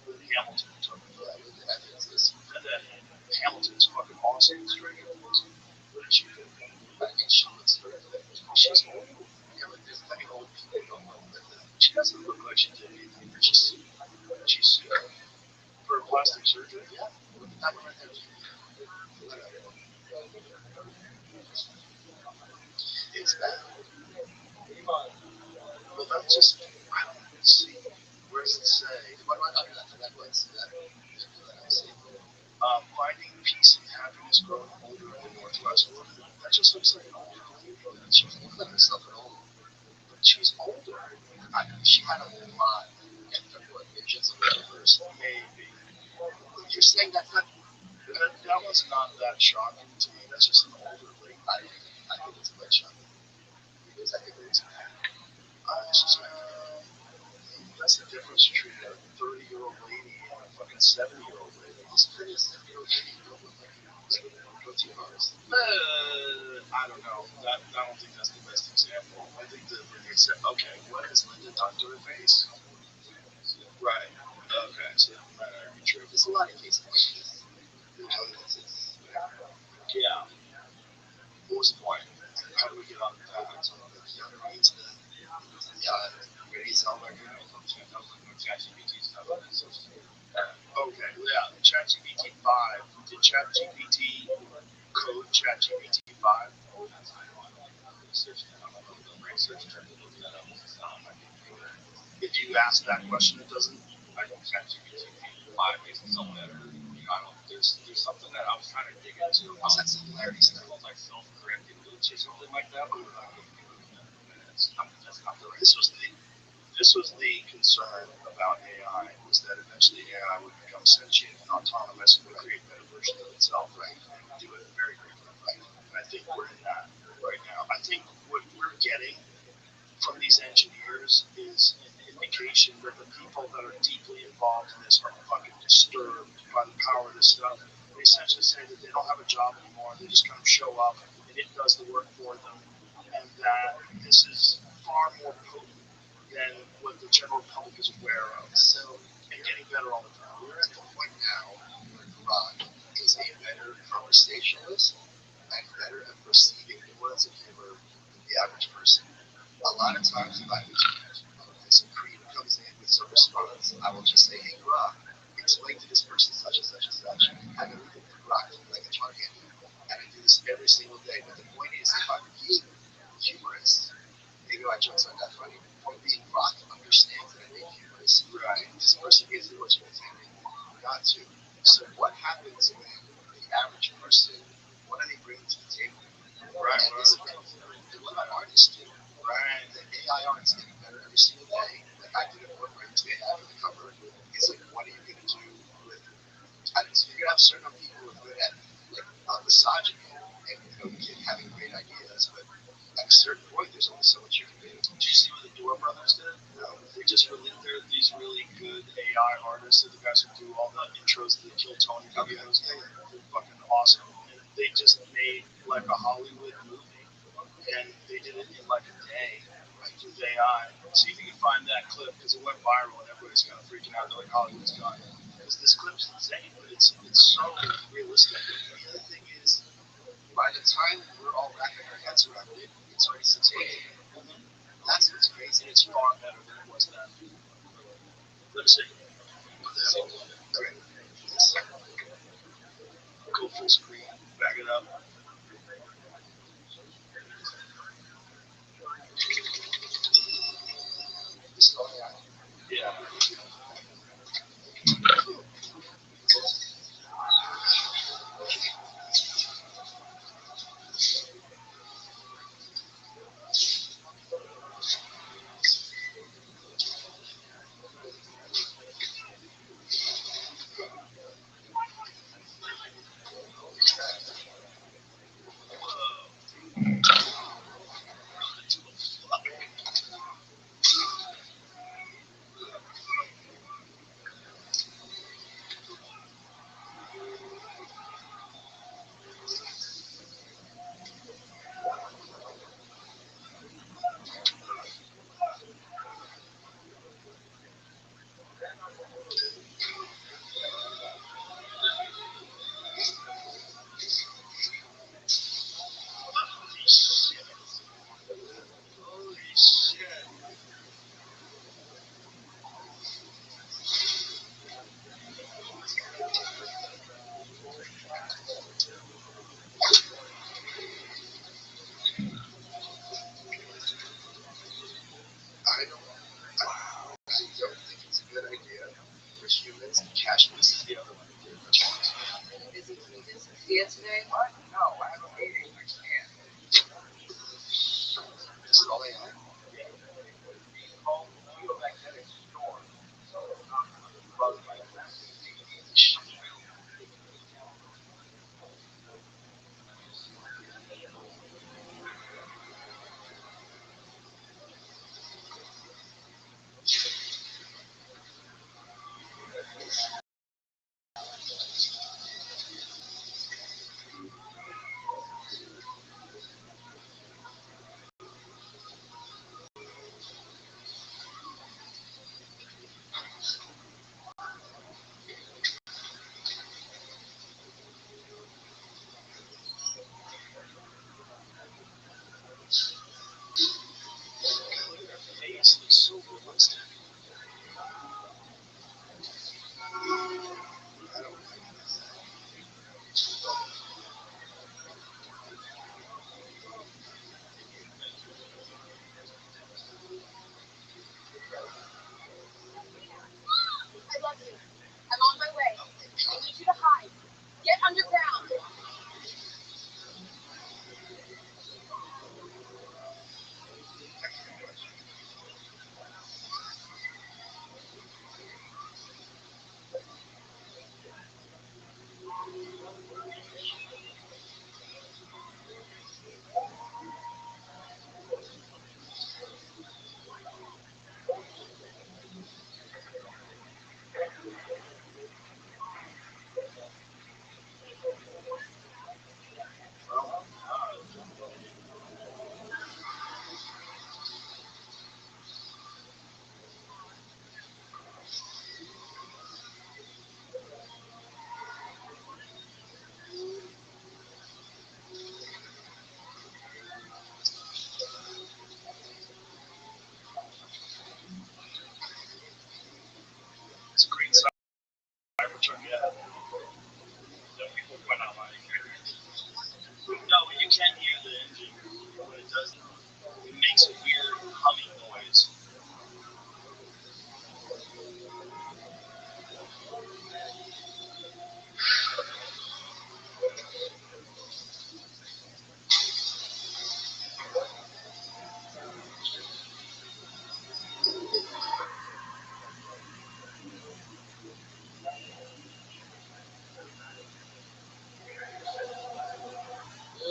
Speaker 5: with Hamilton. Yeah, with Evans. And then Hamilton is fucking awesome in Stranger Things. What did she do? I think she looks terrific. She's old. Yeah, but there's many old people who don't know that. She doesn't look like she did anything. She's for plastic surgery. Yeah. Look at that one right there. It's bad. Well, that's just, I don't see. Where does it say? What do I do that? Finding peace and happiness growing older in the Northwest. That just looks like an older lady. She doesn't look like herself at all. But she's older. She had a lot of what visions of the universe. Maybe. You're saying that's not. That was not that shocking to me. That's just an older lady. I think it's quite shocking. Because I think it's that's the difference between a 30-year-old lady and a fucking 70-year-old lady. This pretty 70-year-old lady protein bars. I don't know. I don't think that's the best example. I think that when they said, okay, what has Linda done to her face? Right. Okay, so that might not be true. There's a lot of cases like this. Yeah. What was the point? How do we get on that? Keanu Reeves, Renee Zellweger, ChatGPT stuff. Okay, yeah, ChatGPT 5. Did ChatGPT code ChatGPT 5? If you ask that question, it doesn't. I think ChatGPT 5 makes it so better. I don't. There's something that I was trying to dig into. What's that similarity stuff? Like self-correcting glitch or something like that. But that's not the right. This was the concern about AI, was that eventually AI would become sentient and autonomous and would create better versions of itself, right? And do it very quickly, right? And I think we're in that right now. I think what we're getting from these engineers is an indication that the people that are deeply involved in this are fucking disturbed by the power of this stuff. They essentially say that they don't have a job anymore. They just kind of show up and it does the work for them. And that this is far more potent than what the general public is aware of. So, and getting better all the time. We're at the point now where Grok is a better conversationalist and better at perceiving nuance and humor than the average person. A lot of times, if I some creator comes in with some response, I will just say, hey, Grok, explain to this person such and such and such. I don't think Grok is like a target. And I do this every single day. But the point is, if I'm being humorous, maybe my jokes aren't that funny. Point being, Grok understands that I make humorous. Right. This person is what you're intending not to. So what happens when the average person, what are they bringing to the table? Right. And what my artist and having great ideas, but at a certain point, there's only so much you can do.
Speaker 6: Did you see what the Door Brothers did?
Speaker 5: No.
Speaker 6: They just released these really good AI artists, the guys who do all the intros to the Kill Tony videos. They're fucking awesome. And they just made like a Hollywood movie, and they did it in like a day with AI. See if you can find that clip because it went viral and everybody's kind of freaking out. They're like, Hollywood's gone. Because this clip's insane, but it's so realistic.
Speaker 5: The other thing is, by the time we're all wrapping our heads around it, it's already 6 a.m. That's what's crazy.
Speaker 6: It's far better than it was then. Let me see.
Speaker 5: Okay.
Speaker 6: Go full screen. Back it up.
Speaker 5: This is all I got.
Speaker 6: Yeah. Holy shit.
Speaker 5: I don't think it's a good idea for humans to cash
Speaker 6: This is the other one.
Speaker 3: Is it just yesterday?
Speaker 5: No, I have a meeting. I can't. This is all I have.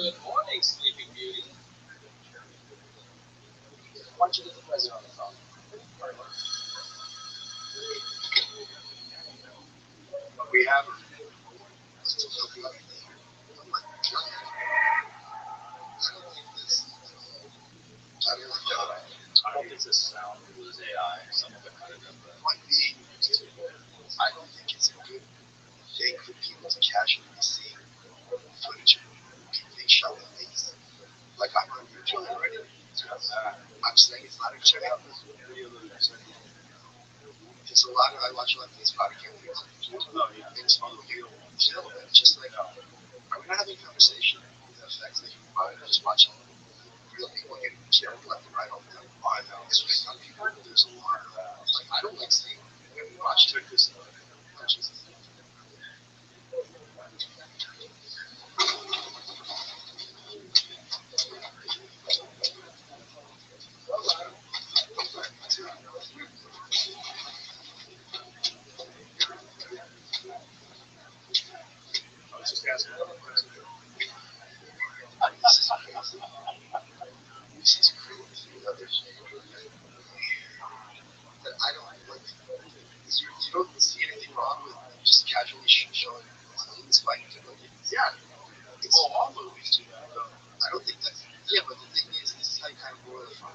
Speaker 6: Good morning, Sleeping Beauty. Why don't you get the president on the phone? We have I don't think this sound was AI. Someone could have done that.
Speaker 5: Point being, I don't think it's a good thing for people to casually see footage of people being shot in the face. Like I'm on YouTube already. I'm saying it's not a check out this video that I'm saying. There's a lot of I watch a lot of these podcast videos.
Speaker 6: Oh, yeah.
Speaker 5: Things on the video, chill, and it's just like, are we not having a conversation that affects the human body? I'm just watching real people getting killed left and right all the time.
Speaker 6: I know.
Speaker 5: It's just some people. There's a lot of that. Like I don't like seeing when we watch.
Speaker 6: Check this out.
Speaker 5: Oh, Jesus.
Speaker 6: I was just asking another question.
Speaker 5: This is crazy. This is crazy. That I don't like. You don't see anything wrong with just casually showing scenes fighting to go. Yeah. It's,
Speaker 6: Well, all movies do that, though.
Speaker 5: I don't think that's. Yeah, but the thing is, this is how you kind of boil it from.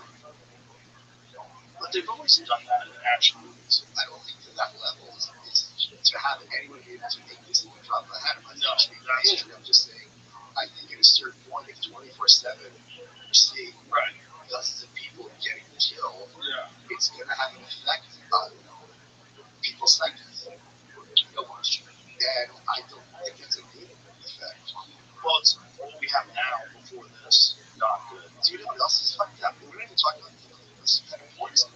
Speaker 6: But they've always done that in action movies.
Speaker 5: I don't think to that level is to have anyone be able to make this in the drop of a hat. I'm not being bad. I'm just saying, I think at a certain point, if 24/7 you're seeing dozens of people getting killed, it's going to have an effect on people's psyches. No question. And I don't think it's a good effect.
Speaker 6: Well, it's what we have now before this. Not good.
Speaker 5: Do you know what else is fucked up? We're not even talking about this kind of poison.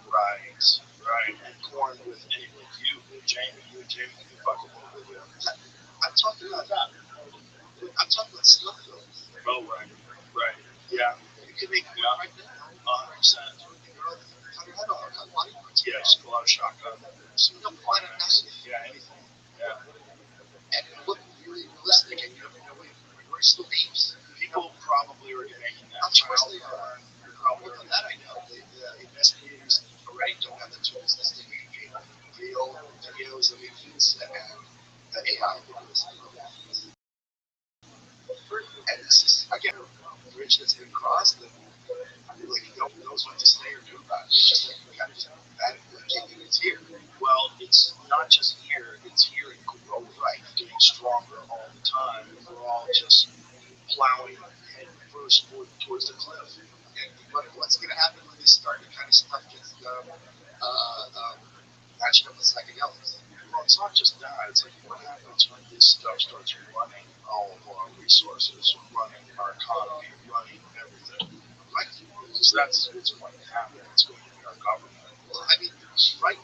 Speaker 6: Right. And corn with anyone, you and Jamie, you fucking with it.
Speaker 5: I'm talking about that. I'm talking about snuff films.
Speaker 6: Oh, right. Yeah.
Speaker 5: You can make one right now.
Speaker 6: 100%.
Speaker 5: Cut your head off. Cut body parts.
Speaker 6: Yeah, just pull out a shotgun.
Speaker 5: So you don't find a knife.
Speaker 6: Yeah, anything. Yeah.
Speaker 5: And look really realistic, and you know, we're still beefs.
Speaker 6: People probably already making that.
Speaker 5: Of course they are. More than that, I know the investigators already don't have the tools to distinguish real videos of infants and the AI videos. And this is again a bridge that's been crossed, and like no one knows what to say or do about it. It's just like we kind of bad thinking it's here.
Speaker 6: Well, it's not just here, it's here in growth, right? Getting stronger all the time. And we're all just plowing head first towards the cliff.
Speaker 5: And what's going to happen when this started kind of stuff gets matched up with psychedelics?
Speaker 6: Well, it's not just that. It's like what happens when this stuff starts running all of our resources, running our economy, running everything.
Speaker 5: Right?
Speaker 6: Because that's what's going to happen. It's going to be our government.
Speaker 5: Well, I mean, right?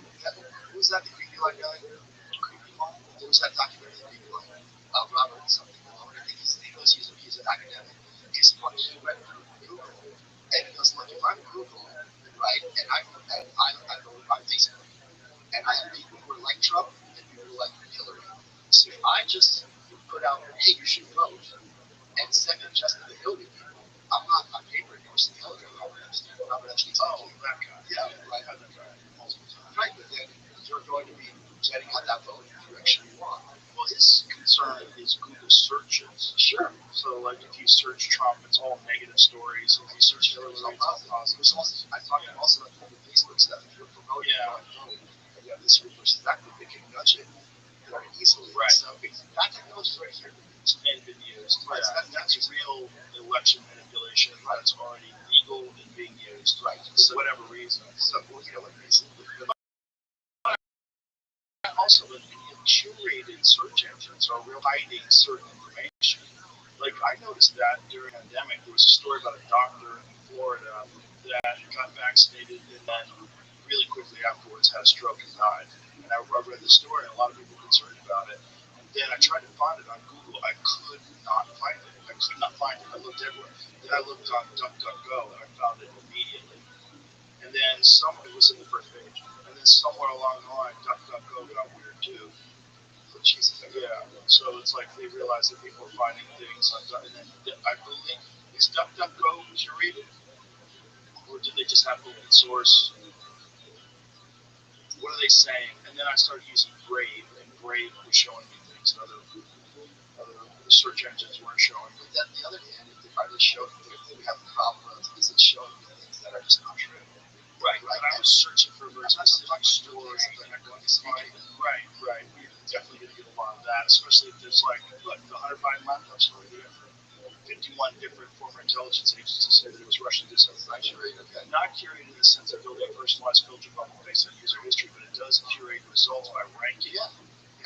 Speaker 5: Who was that? The Creepy Line guy? There was that documentary, The Creepy Line. Robert something. I think his name was. He's an academic. His point, he went through Google, and he goes, look, if I'm Google, right, and I'm on Facebook, and I have people who are like Trump and people who are like Hillary. So if I just put out, hey, you should vote, and send it just to the Hillary people, I'm not on paper endorsing Hillary. Robert Epstein.
Speaker 6: Oh, that guy.
Speaker 5: Yeah, right. Right, but then you're going to be getting out that vote in the direction you want.
Speaker 6: Well, his concern is Google searches.
Speaker 5: Sure.
Speaker 6: So, like, if you search Trump, it's all negative stories. If you search Hillary, it's all positive.
Speaker 5: I talked also about the Facebook stuff. If you're promoting and you have this group versus that group, they can nudge it very easily.
Speaker 6: Right.
Speaker 5: So that technology is right here.
Speaker 6: And been used.
Speaker 5: Right.
Speaker 6: Yeah. That's real election manipulation. That's already legal and being used.
Speaker 5: Right.
Speaker 6: For whatever reason.
Speaker 5: So, well, you know what reason?
Speaker 6: Also, the curated search engines are real hiding certain information. Like, I noticed that during the pandemic, there was a story about a doctor in Florida that got vaccinated and then really quickly afterwards had a stroke and died. And I read the story, and a lot of people were concerned about it. And then I tried to find it on Google. I could not find it. I looked everywhere. Then I looked on DuckDuckGo, and I found it immediately. And then it was in the first page. And then somewhere along the line, DuckDuckGo got weird too.
Speaker 5: Jesus.
Speaker 6: Yeah. So it's like they realize that people are finding things on, and then I believe is DuckDuckGo curated, or did they just have open source? What are they saying? And then I started using Brave, and Brave was showing me things that other search engines weren't showing me.
Speaker 5: But then the other hand, if I was showing, if we have a problem is it showing me things that are just not true.
Speaker 6: Right, but I was searching for very specific stores that I'm going to find. Right, right. You're definitely going to get a lot of that, especially if there's like, look, the Hunter Biden laptop story. They have 51 different former intelligence agencies say that it was Russian disinformation.
Speaker 5: Not curated, okay.
Speaker 6: Not curated in the sense of building a personalized filter bubble based on user history, but it does curate results by ranking.
Speaker 5: Yeah.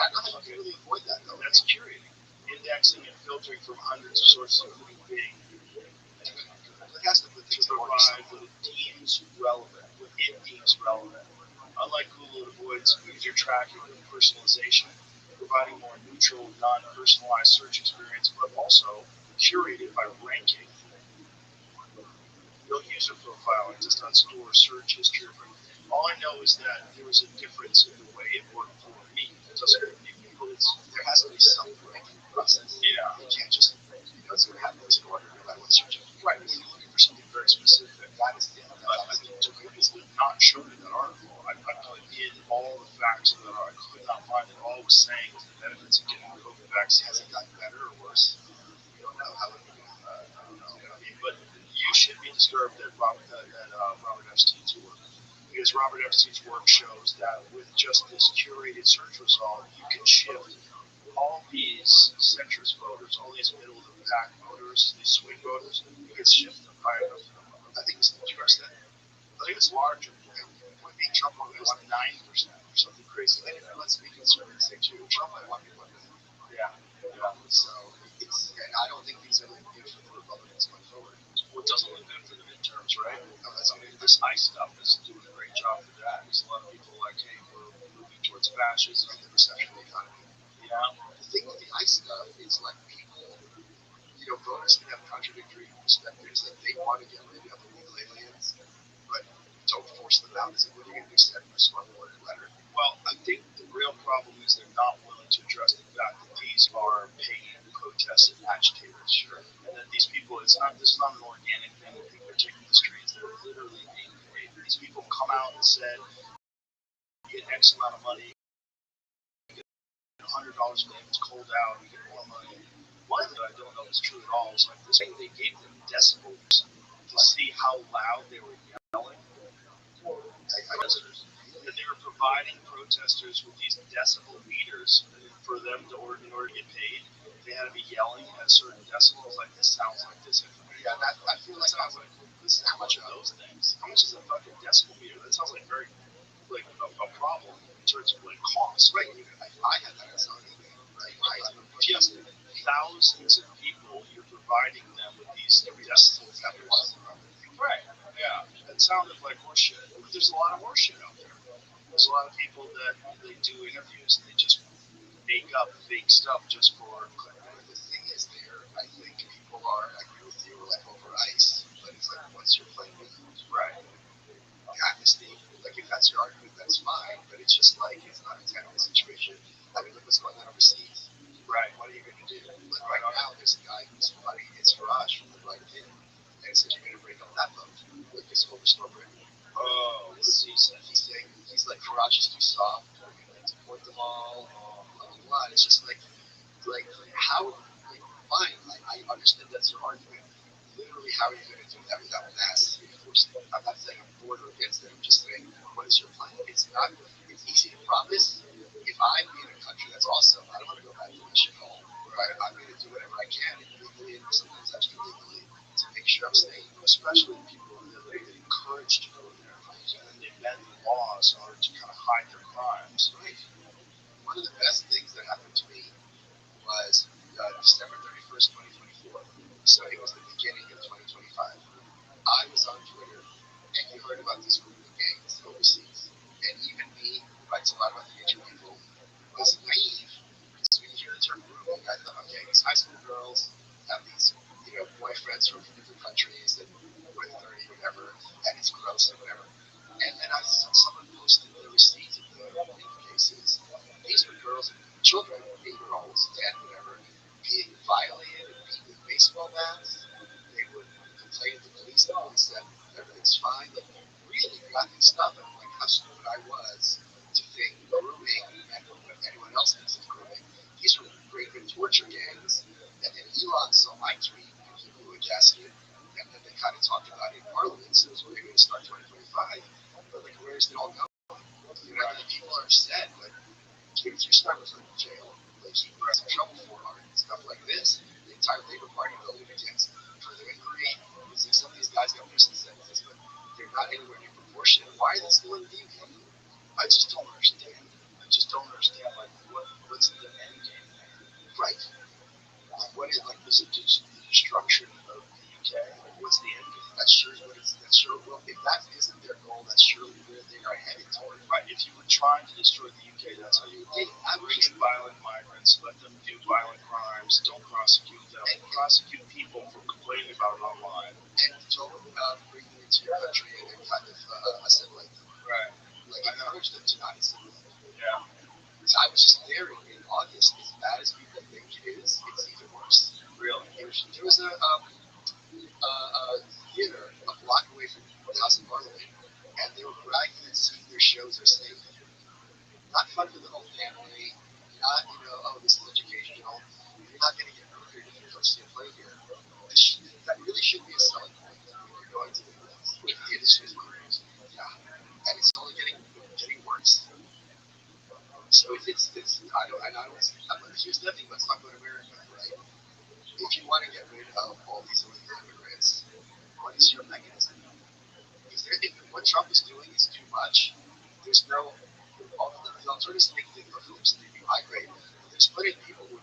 Speaker 5: I know how you can really avoid that, though.
Speaker 6: That's curating. Indexing and filtering from hundreds of sources, including Bing,
Speaker 5: It has to put
Speaker 6: to
Speaker 5: things in order.
Speaker 6: provide what it deems relevant, what it deems relevant. Unlike Google, it avoids user tracking and personalization, providing more neutral, non-personalized search experience, but also curated by ranking. No user profiling, just on store search history. All I know is that there was a difference in the way it worked for me. It doesn't for people.
Speaker 5: There has to be some ranking process.
Speaker 6: Yeah.
Speaker 5: You can't just, it's going to have those in order no matter what search engine.
Speaker 6: Right, when you're looking for something very specific.
Speaker 5: That is the
Speaker 6: I think to movies did not show in that article. I put in all the facts of that article. I could not find it. All it was saying was the benefits of getting the COVID vaccine.
Speaker 5: Has it gotten better or worse? We don't know how it would be.
Speaker 6: I don't know. I mean, but you should be disturbed at Robert Epstein's work. Because Robert Epstein's work shows that with just this curated search result, you can shift all these centrist voters, all these middle of the pack voters, these swing voters, you can shift them high enough.
Speaker 5: I think it's 50%.
Speaker 6: I think it's larger.
Speaker 5: Would be Trump
Speaker 6: It was 9% or something crazy.
Speaker 5: And let's be conservative and say too, Trump might want people to know.
Speaker 6: Yeah. Yeah.
Speaker 5: So and I don't think these are looking good for the Republicans going forward.
Speaker 6: Well, it doesn't look good for the midterms, right?
Speaker 5: No, that's
Speaker 6: I mean, this ICE stuff is doing a great job for that. Because a lot of people are like, hey, we're moving towards fascism.
Speaker 5: and the perception of the economy.
Speaker 6: Yeah.
Speaker 5: The thing with the ICE stuff is like people, voters can have contradictory perspectives. Like they want to get rid of illegal aliens, but don't force them out. Is it what are you going to do? Send them a smart letter?
Speaker 6: Well, I think the real problem is they're not willing to address the fact that these are paid protests and agitators.
Speaker 5: Sure.
Speaker 6: And that these people, this is not an organic thing that people are taking the streets. They're literally being paid. These people come out and said, you get X amount of money, you get $100 a day if it's cold out, you get more money. One thing that I don't know is true at all is like this thing they gave them decibels to see how loud they were yelling. That they were providing protesters with these decibel meters for them in order to get paid. They had to be yelling at certain decibels. Like this sounds like this.
Speaker 5: Yeah, I feel like
Speaker 6: sounds like this. How much of those things? How much is a fucking decibel meter? That sounds like very like a problem in terms of like cost.
Speaker 5: right. I had that on eBay. Right.
Speaker 6: Just thousands of people, you're providing them with these decibel meters. Right. Yeah. It sounded like horseshit. But there's a lot of horseshit out there. There's a lot of people that they do interviews and they just make up fake stuff just for clickbait.
Speaker 5: The thing is, I think people are. I agree with you, like over ICE, but it's like once you're playing with
Speaker 6: Right.
Speaker 5: amnesty, like if that's your argument, that's fine. But it's just like it's not a tenable situation. I mean, look what's going on overseas.
Speaker 6: Right.
Speaker 5: What are you going to do? Like right now, there's a guy who's fighting against Farage from the right pin, and said you're going to break up that vote with this overstore break.
Speaker 6: Oh, what does he say?
Speaker 5: He's saying he's like Farage is too soft. We're going to deport them all. Blah blah blah. It's just like how. Fine, I understand that's your argument. Literally, how are you going to do that without mass enforcement? I'm not saying I'm for or against it. I'm just saying, what is your plan? It's easy to promise. If I'm in a country that's awesome, I don't want to go back to my shithole. Right? I'm going to do whatever I can, legally and sometimes actually illegally, to make sure I'm staying. Especially people that are encouraged to go there,
Speaker 6: and then they bend the laws in order to kind of hide their crimes.
Speaker 5: Right. One of the best things that happened to me was December 31st, 2024. So it was the beginning of 2025. I was on Twitter, and you heard about these group of gangs overseas. And even me, who writes a lot about the future people, was naive. Because when you hear the term grooming, I thought, okay, these high school girls have these, boyfriends from different countries that with 30 or whatever, and it's gross or whatever. And then I saw someone posted the receipts of the rape cases. These were girls in children, 8-year-olds, 10, whatever, being violated and beaten with baseball bats. They would complain to the police. The police said everything's fine. Like really graphic stuff. And like how stupid I was to think grooming and what anyone else thinks of grooming. These were rape and torture gangs. And then Elon saw my tweet and he blew a gasket. And then they kind of talked about it in Parliament. So it was maybe going to start 2025. But like, where's it all going? You know, the people are upset, but if you start with like jail, like he was in trouble for stuff like this, the entire Labor Party voted against further inquiry. Some of these guys got prison sentences, but they're not anywhere near proportionate. Why is it still in the UK?
Speaker 6: I just don't understand. I just don't understand, like, what's the end game?
Speaker 5: Right. Like, what is like?
Speaker 6: Is it just the destruction of the UK? Like, what's the end game?
Speaker 5: That's sure what it's. That's sure. Well, if that isn't their goal, that's surely where they are headed toward.
Speaker 6: Right. If you were trying to destroy the UK, that's how you would do it. Bring in violent migrants, let them do violent crimes, don't prosecute them, and prosecute people for complaining about it online.
Speaker 5: And don't bring them into your country and kind of assimilate them.
Speaker 6: Right.
Speaker 5: Like encourage them to not assimilate.
Speaker 6: Yeah.
Speaker 5: So I was just there in August. As bad as people think it is, it's even worse.
Speaker 6: Really?
Speaker 5: There was a theater a block away from the House of Parliament, and they were bragging that seeing their shows are safe. Not fun for the whole family. Not, oh, this is educational. You're not going to get murdered if you go see a play here. That really should be a selling point when you're going to the movies. With the industry is crazy. Yeah, and it's only getting worse. So here's the thing. Let's talk about America, right? If you want to get rid of all these illegal immigrants, what is your mechanism? If what Trump is doing is too much, there's no. All the alternatives make the hoops and they migrate. There's plenty of people who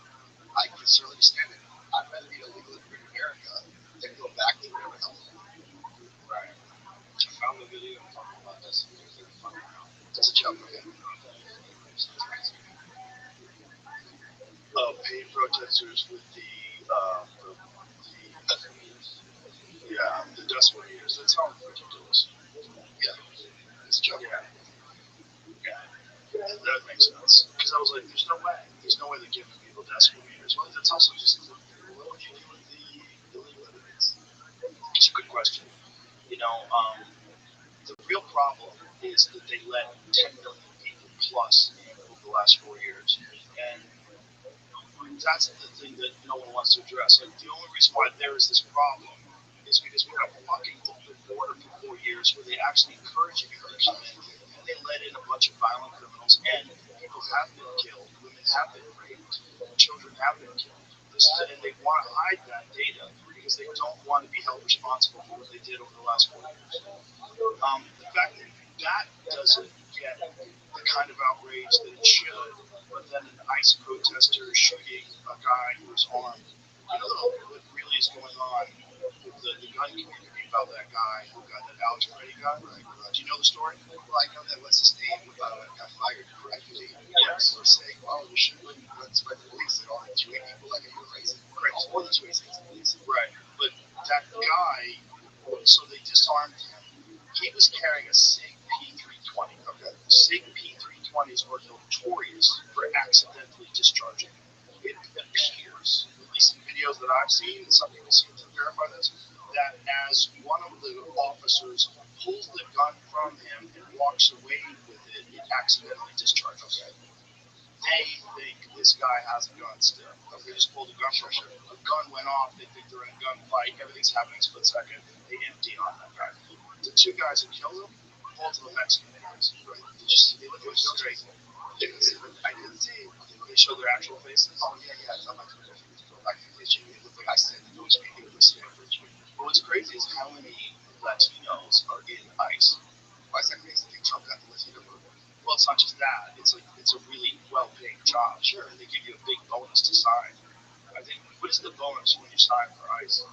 Speaker 5: I can certainly understand it. I'd rather be a legal immigrant in America than go back to whatever hell.
Speaker 6: Right. I found the video talking about this.
Speaker 5: There's a joke, okay?
Speaker 6: Paid protesters with the decimal meters. That sounds ridiculous.
Speaker 5: Yeah, it's a joke.
Speaker 6: Yeah. That makes sense. Because I was like, there's no way. There's no way they're giving people decimal meters. Well, that's also just, what would you do with the illegal immigrants? It's a good question. The real problem is that they let 10 million people plus in over the last 4 years. And that's the thing that no one wants to address. Like, the only reason why there is this problem is because we have a fucking open border for 4 years where they actually encourage immigrants to come in, and they let in a bunch of violent criminals, and people have been killed, women have been raped, children have been killed. And they want to hide that data because they don't want to be held responsible for what they did over the last 4 years. The fact that that doesn't get the kind of outrage that it should, but then an ICE protester shooting a guy who's armed. What really is going on with the gun community about that guy who got that Alex Reddy guy? Do you know the story?
Speaker 5: Well, I know that what's his name got fired correctly.
Speaker 6: Yes.
Speaker 5: People are saying, oh, you shouldn't let guns by the police. They're all shooting people like you're crazy. Crazy. All the choices the police.
Speaker 6: Right. But that guy, so they disarmed him. He was carrying a SIG P320. Okay. SIG P320s are notorious for accidentally discharging. It appears, at least in videos that I've seen, and some people seem to verify this, that as one of the officers pulls the gun from him and walks away with it, it accidentally discharges. Okay. They think this guy has a gun still. They just pulled the gun from him. The gun went off. They think they're in a gunfight. Everything's happening in a split second. They empty on that guy. The two guys that killed him, both of the Mexican guys. Right? Did you see? They look crazy. I didn't see. They show their actual faces.
Speaker 5: Oh yeah. It's on my Twitter. I think it looked like I said it was me. It was
Speaker 6: But what's crazy is how many Latinos are in ICE.
Speaker 5: Why is that crazy? I think Trump got the Latino vote.
Speaker 6: Well, it's not just that. It's a really well-paid job. Sure, and they give you a big bonus to sign. I think, what is the bonus when you sign for ICE?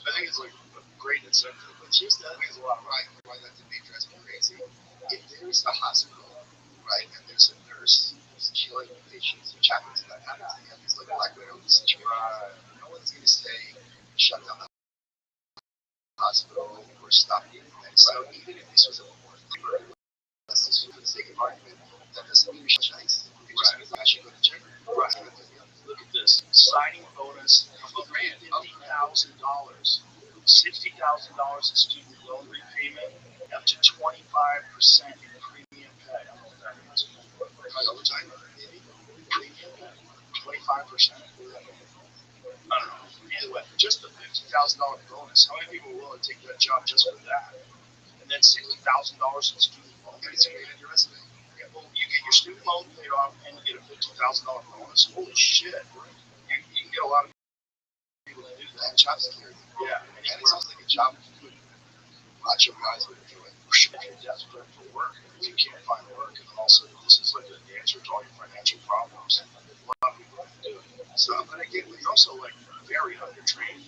Speaker 6: I think it's like a great incentive.
Speaker 5: But here's the other thing: a lot of why that debate drives me crazy. If there's a hospital, right, and there's a nurse who's killing patients, which happens, that happens to them. It's like a black widow situation. No one's going to say shut down the hospital or stop it. So even if this was a more for the sake of argument, that doesn't mean we should ICE. Right. I should go to jail. Right. Look at this. Signing bonus of $50,000, $60,000 in student loan repayment, up to 25% in premium pay. I don't know what that means.
Speaker 6: Overtime, maybe.
Speaker 5: Premium pay, 25%. I don't know. Either way, just the $50,000 bonus. How many people are willing to take that job just for that? And then $60,000 in student loan.
Speaker 6: It's great on your resume.
Speaker 5: Yeah, well, you get your student loan paid off and you get a $50,000 bonus. Holy shit! You can get a lot of people to do that.
Speaker 6: And job security.
Speaker 5: Yeah,
Speaker 6: And it sounds like a job you could macho guys would enjoy.
Speaker 5: If you're desperate for work, if you can't find work, and then also this is like the answer to all your financial problems. A lot of people can do it. So, but again, you're also like very undertrained.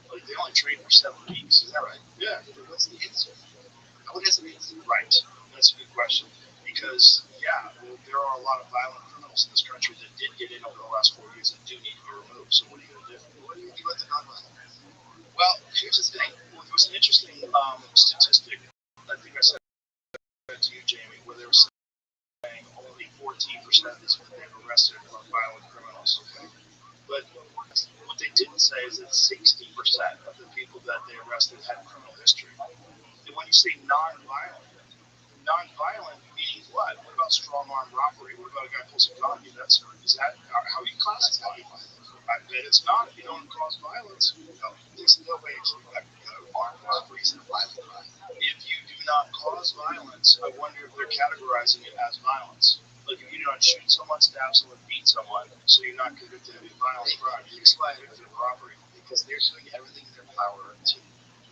Speaker 5: Like they only train for 7 weeks. Is that right? Yeah.
Speaker 6: What's the answer? What is the answer?
Speaker 5: Right. That's a good question. Because, yeah, there are a lot of violent criminals in this country that did get in over the last 4 years that do need to be removed. So what are you going to do?
Speaker 6: What do you do with the nonviolent?
Speaker 5: Well, here's the thing. There was an interesting statistic. I think I said it to you, Jamie, where they were saying only 14% of these people they've arrested are violent criminals. Okay. But what they didn't say is that 60% of the people that they arrested had criminal history. And when you say non-violent meaning what? What about strong arm robbery? What about a guy pulls a gun? How do you classify it? I bet it's not if you don't cause violence.
Speaker 6: No, there's no way to armed robberies and violent crime.
Speaker 5: If you do not cause violence, I wonder if they're categorizing it as violence. Like if you do not shoot someone, stab someone, beat someone, so you're not convicted of a violent crime. You're convicted of robbery.
Speaker 6: Because they're doing everything in their power to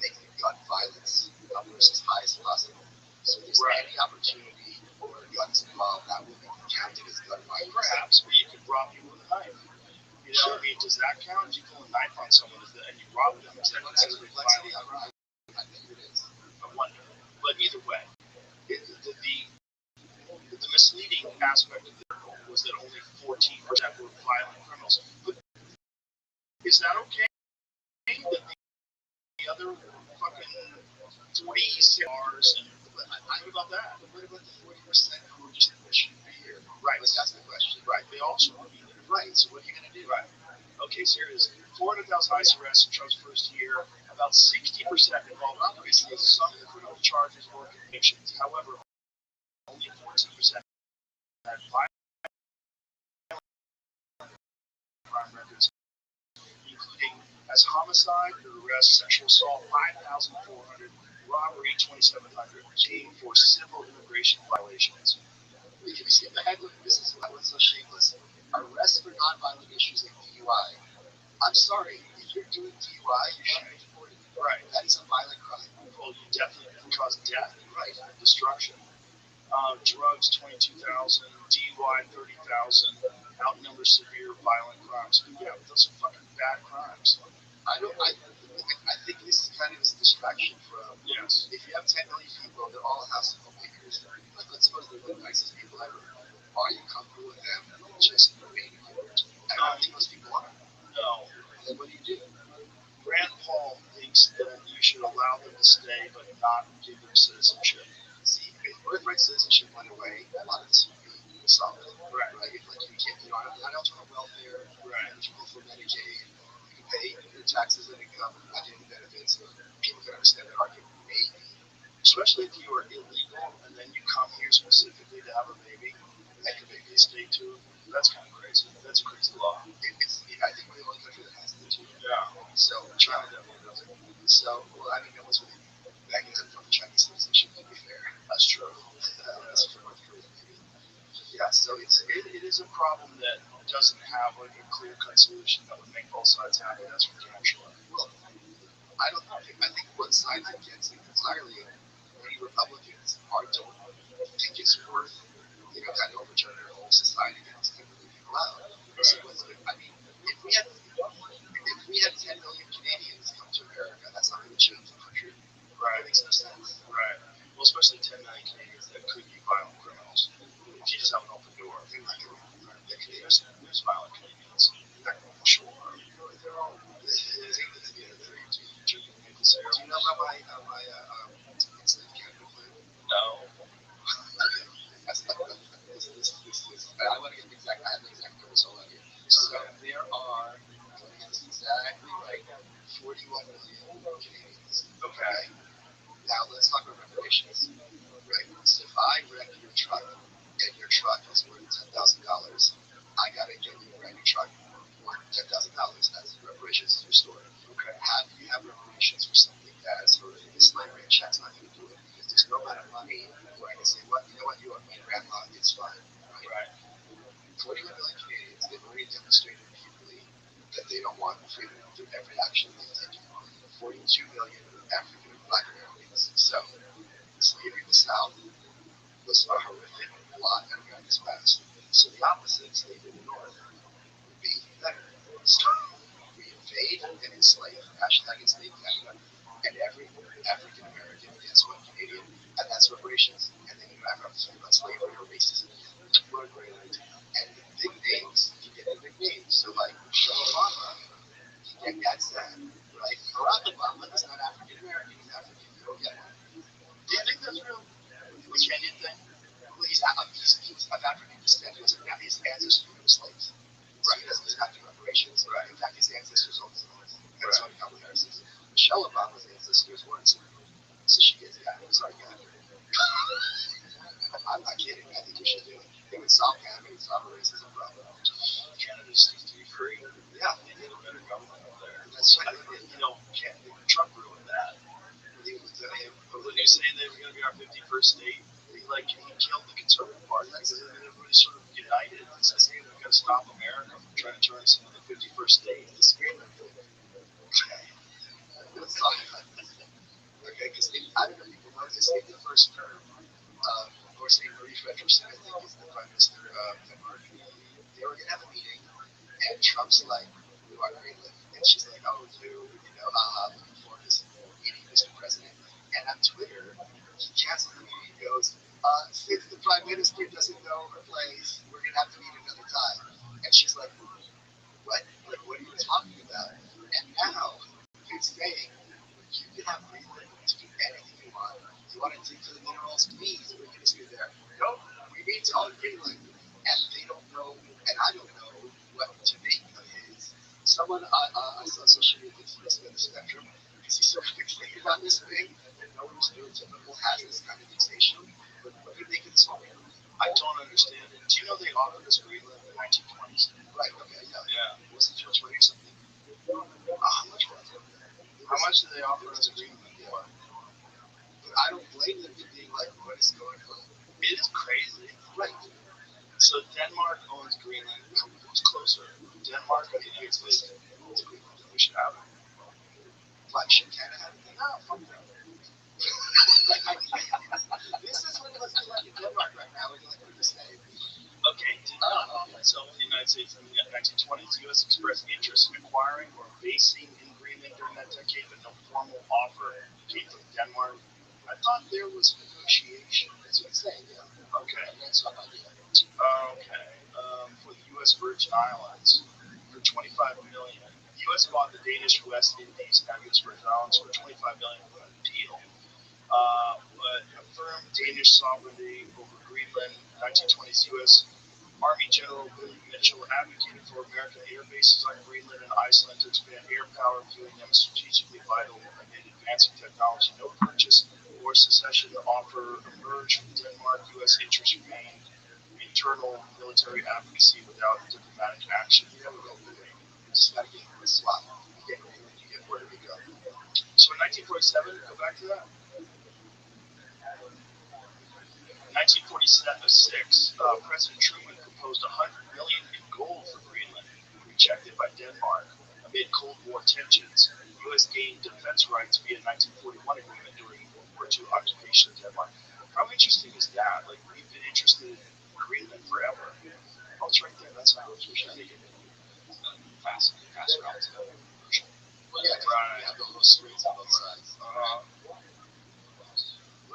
Speaker 6: make the gun violence numbers as high as possible. So if there's any opportunity for guns involved, that will be counted as gun violence.
Speaker 5: Perhaps, but you could rob people with a knife. You know what I mean? Does that count? If you pull a knife on someone and you rob them, is that considered violent?
Speaker 6: I think it is.
Speaker 5: I wonder. But either way, the misleading aspect of the article was that only 14% were violent criminals. But is that okay? That the other fucking 46 R's and what about that?
Speaker 6: What about the 40% who just shouldn't be here?
Speaker 5: Right.
Speaker 6: But that's the question.
Speaker 5: Right. They also want to be there.
Speaker 6: Right. So what are you going to do?
Speaker 5: Right. Okay, so here it is. 400,000 ICE arrests in Trump's first year. About 60% involved operations with some criminal charges or convictions. However, only 14% had violent crime records, including as homicide, arrest, sexual assault, 5,400, robbery, 2,700, for civil immigration violations.
Speaker 6: You can skip ahead with this is what's so shameless. Arrests for nonviolent issues like DUI. I'm sorry, if you're doing DUI, you should be deported.
Speaker 5: Right.
Speaker 6: That is a violent crime.
Speaker 5: Well, you definitely can cause death.
Speaker 6: Right.
Speaker 5: And destruction. Drugs, 22,000, DUI, 30,000, outnumber severe violent crimes. But yeah, those are fucking bad crimes.
Speaker 6: I think this is kind of a distraction from.
Speaker 5: Yes.
Speaker 6: If you have 10 million people, they're all household makers. Like, let's suppose they're the nicest people ever. Are you comfortable with them just remaining here? I don't think most people are.
Speaker 5: No.
Speaker 6: Then what do you do?
Speaker 5: Rand Paul thinks that you should allow them to stay, but not give them citizenship.
Speaker 6: See, if birthright citizenship went away, a lot of this would be solved.
Speaker 5: Right.
Speaker 6: Like you can't, you're not eligible for welfare, you're eligible for Medicaid, you can pay your taxes and income, identity benefits, so people can understand that argument. Maybe.
Speaker 5: Especially if you are illegal and then you come here specifically to have a baby and your baby is stay too. That's kind of crazy. That's a crazy law.
Speaker 6: I think we're the only country that has the two.
Speaker 5: Yeah.
Speaker 6: So
Speaker 5: China definitely doesn't.
Speaker 6: So, well, I mean, that was really bagging them from Chinese citizenship, to be fair.
Speaker 5: That's true.
Speaker 6: That's from North Korea, maybe. Yeah, so
Speaker 5: it is a problem that doesn't have like a clear-cut solution that would make both sides happy. That's for damn sure.
Speaker 6: Well, I don't know. I think one side gets it entirely. Many Republicans don't think it's worth, kind of overturning our whole society against giving people out. So I mean, if we had 10 million Canadians come to America, that's not going to change the country.
Speaker 5: Right.
Speaker 6: It makes no sense.
Speaker 5: Right. Well, especially 10 million Canadians that could be violent criminals. If you just have an open door. There's violent Canadians. Sure.
Speaker 6: They're all. Do you know about my enslaved Canada plan?
Speaker 5: No.
Speaker 6: Okay. I want to get
Speaker 5: 41 million Canadians. Okay. Now let's talk about reparations. Right. So if I wreck your truck and your truck is worth $10,000, I gotta get you a brand new truck for $10,000. That's reparations to your story. Okay. Have you have reparations for something that is horrific as slavery? A check's not gonna do it because there's no amount of money where I can say, what, you know what, you owe me grandma, it's fine. Right. 41 million Canadians, they've already demonstrated repeatedly that they don't want freedom through every action they've taken. 42 million African and Black Americans. So slavery in the South was a horrific blot in America's past. So the opposite, slavery in the North, would be better. Start, we invade and enslave, hashtag enslave Canada, and every African American gets one Canadian, and that's reparations. And then you don't have to think about slavery or racism again. What a great idea. And the big names, you get the big names. So like Michelle Obama, you get that sad, right? Barack Obama is not African American, he's African. You don't get one. Do you think that's real? The Kenyan thing? Well, he's of African descent. His ancestors were slaves. So he doesn't have to do reparations. Right. In fact, his ancestors owned slaves. That's what Kamala Harris is. Michelle Obama's ancestors weren't slaves. So she gets that. Sorry, God. I'm not kidding. I think you should do it. It would solve Canada. It would solve a racism problem. Canada just needs to be free. Yeah. They need a better government up there. That's right. You know, Trump ruined that. When he was saying they were going to be our 51st state, he killed the conservative party. Everybody sort of united and said, hey, we've got to stop America from trying to turn us into the 51st state. This Greenland thing. Okay. Let's talk about this. Okay, because I don't know if people know this. In the first term, of course, Marie Frederickson, I think, is the prime minister of Denmark. They were going to have a meeting, and Trump's like, we want Greenland. And she's like, oh, before this meeting, Mr. President. And on Twitter, he canceled the meeting. He goes, since the prime minister doesn't know her place, we're going to have to meet another time. And she's like, what? Like, what are you talking about? And now he's saying, you can have Greenland to do anything you want. You want to dig for the minerals? Please, we're going to do there. No, we need to own Greenland. And they don't know, and I don't know what to make of his. Someone I saw social media thinks he's on the spectrum because he's so fixated on this thing that no one stereotypical has this kind of fixation. But what do you think of this whole thing? I don't understand it. Do you know they offered us Greenland in the 1920s? Right, okay, yeah. Wasn't it 20 or something? How much was it? How much did they offer us Greenland for? But I don't blame them for being like, what is going on? It is crazy. Right. So Denmark owns Greenland. Who's closer? Denmark or the United States? It's Greenland. We should have it. Why should Canada have it? No, fuck no. This is what it must be like in Denmark right now. We're like, what do you say? Okay, so in the United States in the 1920s, the U.S. expressed interest in acquiring or basing in Greenland during that decade, but no formal offer came from Denmark. I thought there was negotiation. That's what I'm saying, yeah. Okay. That's what I did. Okay. For the U.S. Virgin Islands for $25 million. The U.S. bought the Danish West Indies, now U.S. Virgin Islands, for $25 million for a deal. But affirmed Danish sovereignty over Greenland. 1920s U.S. Army General William Mitchell advocated for American air bases on Greenland and Iceland to expand air power, viewing them as strategically vital amid advancing technology. No purchase or secession offer emerged from Denmark. U.S. interest remained internal military advocacy without diplomatic action. You never go away. You just got to get a swap. You get Greenland, you get Puerto Rico. So in 1947, go back to that. 1946, President Truman proposed $100 million in gold for Greenland, rejected by Denmark amid Cold War tensions. The U.S. gained defense rights via 1941 agreement during World War II occupation of Denmark. How interesting is that? Like, we've been interested in Greenland forever. Oh, it's right there. That's how I was wishing I could fast routes. Yeah, right. You have the little streets on both sides.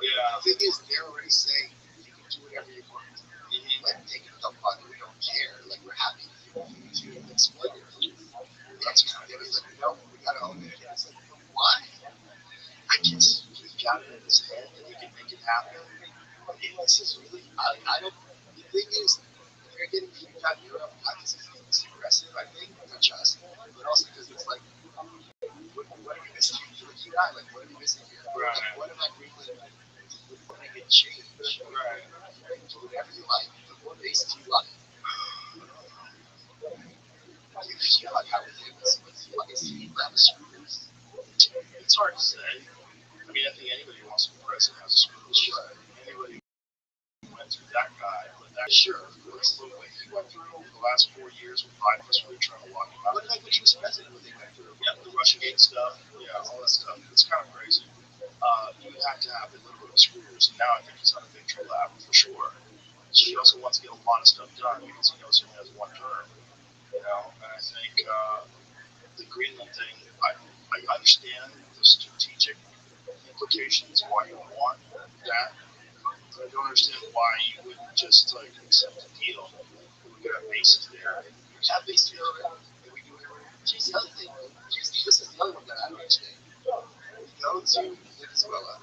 Speaker 5: Yeah. The thing is, they're already saying you can do whatever you want. Mm-hmm. Like, take it up on it. We don't care. Like, we're happy to exploit your country. That's kind of it. It's like, no, we got to own it. And it's like, why? I guess he's got it in his head that he can make it happen. I mean, this is really, I don't, the thing is, they're getting kicked out of Europe, not because it's aggressive, I think, not just, but also because it's like, what guy. Like, what are we missing here?
Speaker 6: Right.
Speaker 5: Like, what about Greenland would make a change?
Speaker 6: Right.
Speaker 5: Do whatever you like, but what makes you love it? You feel like how it is. Is he grab a screws?
Speaker 6: It's hard to say. I mean, I think anybody who wants to be president has a screw. Sure. Anybody who went through that guy, but that
Speaker 5: Sure.
Speaker 6: Look what he went through over the last 4 years with Biden was really trying to lock him up.
Speaker 5: But like when he was president, what they went through.
Speaker 6: Yeah, the Russiagate stuff. Yeah, all that stuff. It's kind of crazy. You would have to have a little bit of screws, and now I think he's on a victory lap for sure. He also wants to get a lot of stuff done because he knows he only has one term. You know, and I think the Greenland thing, I understand the strategic implications why you would want that. But I don't understand why you wouldn't just like accept the deal. We could have bases there.
Speaker 5: We have bases there already, and we do it already. Here's the other thing. This is the other one that I don't understand. We go to Venezuela.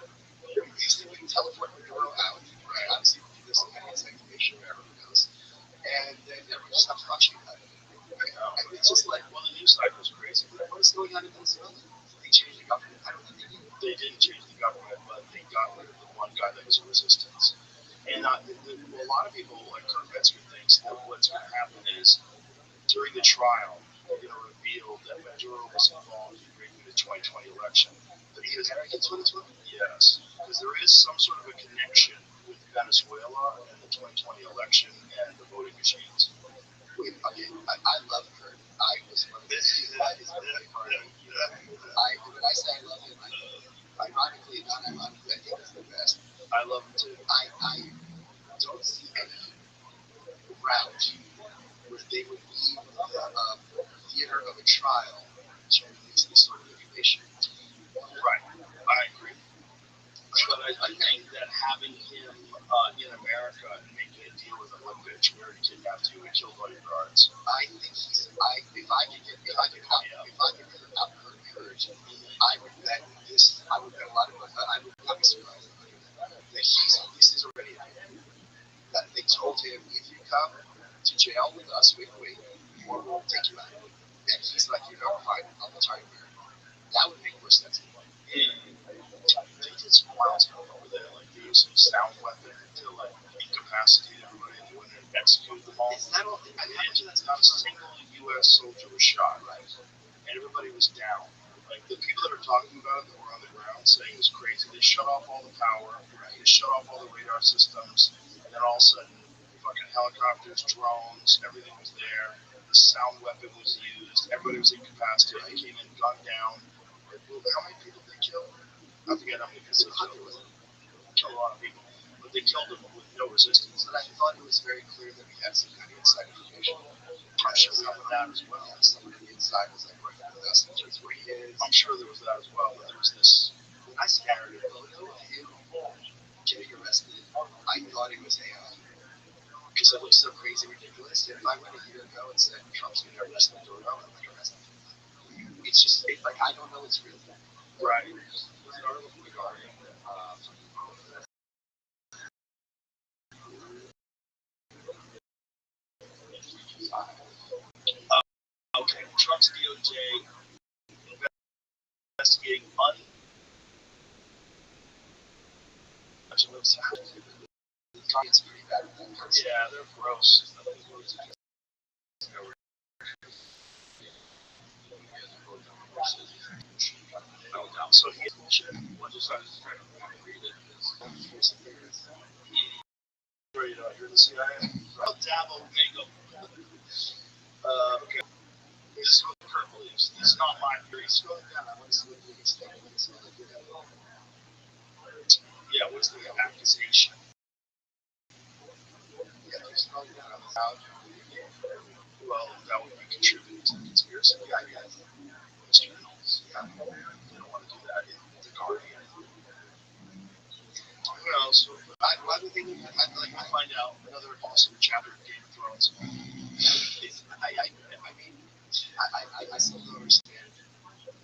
Speaker 5: We basically teleport Maduro out. Right. Obviously, we do this in kind of information where everyone knows. And then everyone just stops watching about it. And it's just like,
Speaker 6: Well, the news cycle is crazy.
Speaker 5: what is going on in Venezuela? They changed the government. I don't think they did.
Speaker 6: They didn't change the government, but they got rid of the one guy that was in resistance. And a lot of people, like Kurt Metzger, thinks that what's going to happen is during the trial, they're going to reveal that Maduro was involved in rigging the 2020 election.
Speaker 5: But he was American 2020?
Speaker 6: Yes, because there is some sort of a connection with Venezuela and the 2020 election and the voting machines.
Speaker 5: Wait, okay, I love Kurt. I was one of his birthday party. When I say I love him, ironically and non-ironically, I think he's the best.
Speaker 6: I love him too.
Speaker 5: I don't see any route where they would leave the theater of a trial to release this sort of information.
Speaker 6: Right, I agree. But I think that having him in America and making a deal with him like bitch, where he kidnapped you and killed all your guards.
Speaker 5: I think he's. If I could out Kurt, I would bet this. I would bet a lot of money. I would not be surprised that this is already happening. That they told him, if you come to jail with us, we'll take you out. And he's like, you know, fine, I'll retire here. That would make more sense.
Speaker 6: They did some wild stuff over there, like they used some sound weapon to like incapacitate everybody and went and execute them all.
Speaker 5: Is that all?
Speaker 6: That's not a single U.S. soldier was shot, right? And everybody was down. Like the people that are talking about it that were on the ground saying it was crazy. They shut off all the power, right? They shut off all the radar systems, and then all of a sudden, fucking helicopters, drones, everything was there. The sound weapon was used. Everybody was incapacitated. They came in, gunned down. How many people did they kill? I forget how many people they killed. Killed a lot of people, but they killed them with no resistance.
Speaker 5: But I thought it was very clear that we had some kind of inside information.
Speaker 6: I'm sure some of that as well.
Speaker 5: Yeah, someone on the inside was like working with us, and here's where he is.
Speaker 6: I'm sure there was that as well, but there was this.
Speaker 5: When I scattered a photo of him getting arrested, I thought it was AI. Because it looks so crazy ridiculous. And if I went a year ago and said Trump's going to arrest Maduro, I'm like, arrest him. It's just, like, I don't know it's real.
Speaker 6: Right.
Speaker 5: There's an article from The Guardian.
Speaker 6: Okay, Trump's DOJ investigating
Speaker 5: It's pretty bad.
Speaker 6: Yeah, they're gross. So he's bullshit. What just I was trying to read it. You're the CIA. Dabo Mego. Okay. This is what Kurt believes. This is not my theory. Scroll down. I want to see what the biggest thing is. Yeah, what's the accusation?
Speaker 5: Yeah, just scroll down on the sound.
Speaker 6: Well, that would be contributing to the conspiracy.
Speaker 5: Yeah, I guess.
Speaker 6: Those journals. Yeah. They don't want to do that in the Guardian. Who else? Why would they do that? I'd like to find out another awesome chapter of Game of Thrones.
Speaker 5: I still don't understand.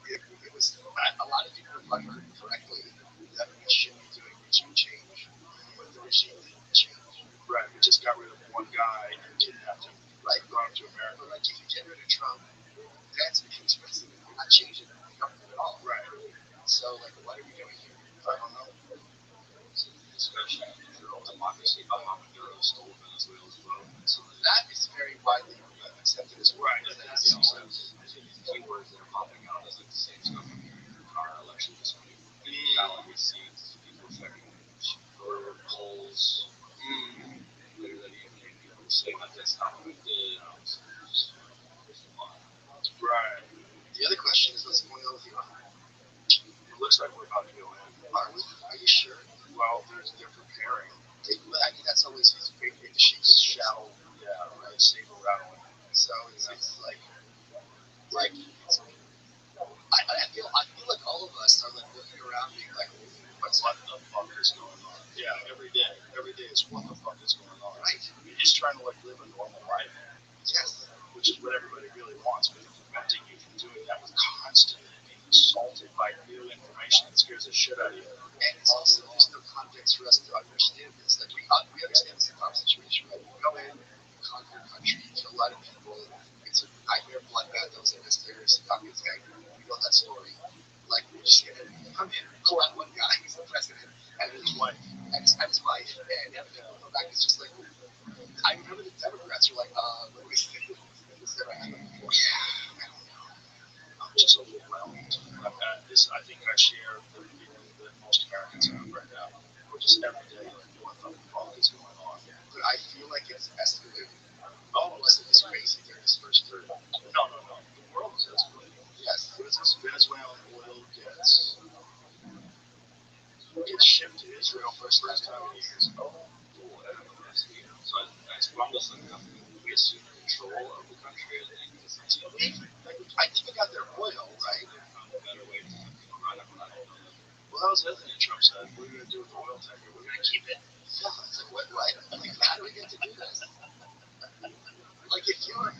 Speaker 5: It was a lot of people have heard correctly that we should be doing regime change, but the regime didn't change.
Speaker 6: Right, we just got rid of one guy and kidnapped him.
Speaker 5: Right,
Speaker 6: brought him to America.
Speaker 5: But like if you get rid of Trump, that's because president. You're not changing the government at all.
Speaker 6: Right.
Speaker 5: So So, like, what are we doing here? I don't know.
Speaker 6: Especially democracy, Maduro stole Venezuela's vote. So
Speaker 5: That is very widely accepted as well.
Speaker 6: right, and that's I think these keywords that are popping out is like the same stuff from our election this week. Ballot receipts, people checking voter polls. Literally, people saying that that's not what we did.
Speaker 5: Right. The other question is, what's going on with Iran?
Speaker 6: It looks like we're about to go in.
Speaker 5: Are we? Are you sure?
Speaker 6: Well, they're preparing.
Speaker 5: I mean, that's always his great way to shake the shadow.
Speaker 6: Yeah, right. Saber rattling.
Speaker 5: So it's like I feel like all of us are like looking around, being like,
Speaker 6: What the fuck is going on? Yeah, every day. Every day is what the fuck is going on.
Speaker 5: Right.
Speaker 6: You're just trying to like live a normal life.
Speaker 5: Yes.
Speaker 6: Which is what everybody really wants, but they're preventing you from doing that with constantly being assaulted by new information that scares the shit out of you.
Speaker 5: And it's also there's no context for us to understand this. Like we understand this in our situation, right? You go in, you conquer a country, you kill a lot of people. It's a nightmare bloodbath that was terrorists and communist gang. We know that story. Like we're just gonna come in, pull out one guy, he's the president, and his wife, and his wife, and then we'll go back. It's just like I remember the Democrats were like, what do we say? Yeah,
Speaker 6: I'm just overwhelmed. I think I share the feeling that most Americans have right now. We're just every day like, what the fuck is going on?
Speaker 5: But I feel like it's escalating.
Speaker 6: Oh,
Speaker 5: Unless it was crazy during this first third.
Speaker 6: No. The world is escalating.
Speaker 5: Yes.
Speaker 6: Venezuelan oil gets shipped to Israel for the first time in years. Oh, boy. So as long as we assume control of the country, I think
Speaker 5: I think we got their oil, right?
Speaker 6: found a better way to run it. Well, that was the other thing that Trump said. What are we going to do with the oil tanker? We're going to keep it.
Speaker 5: Yeah, it's like, what? I mean, how do we get to do this? Like, if you're.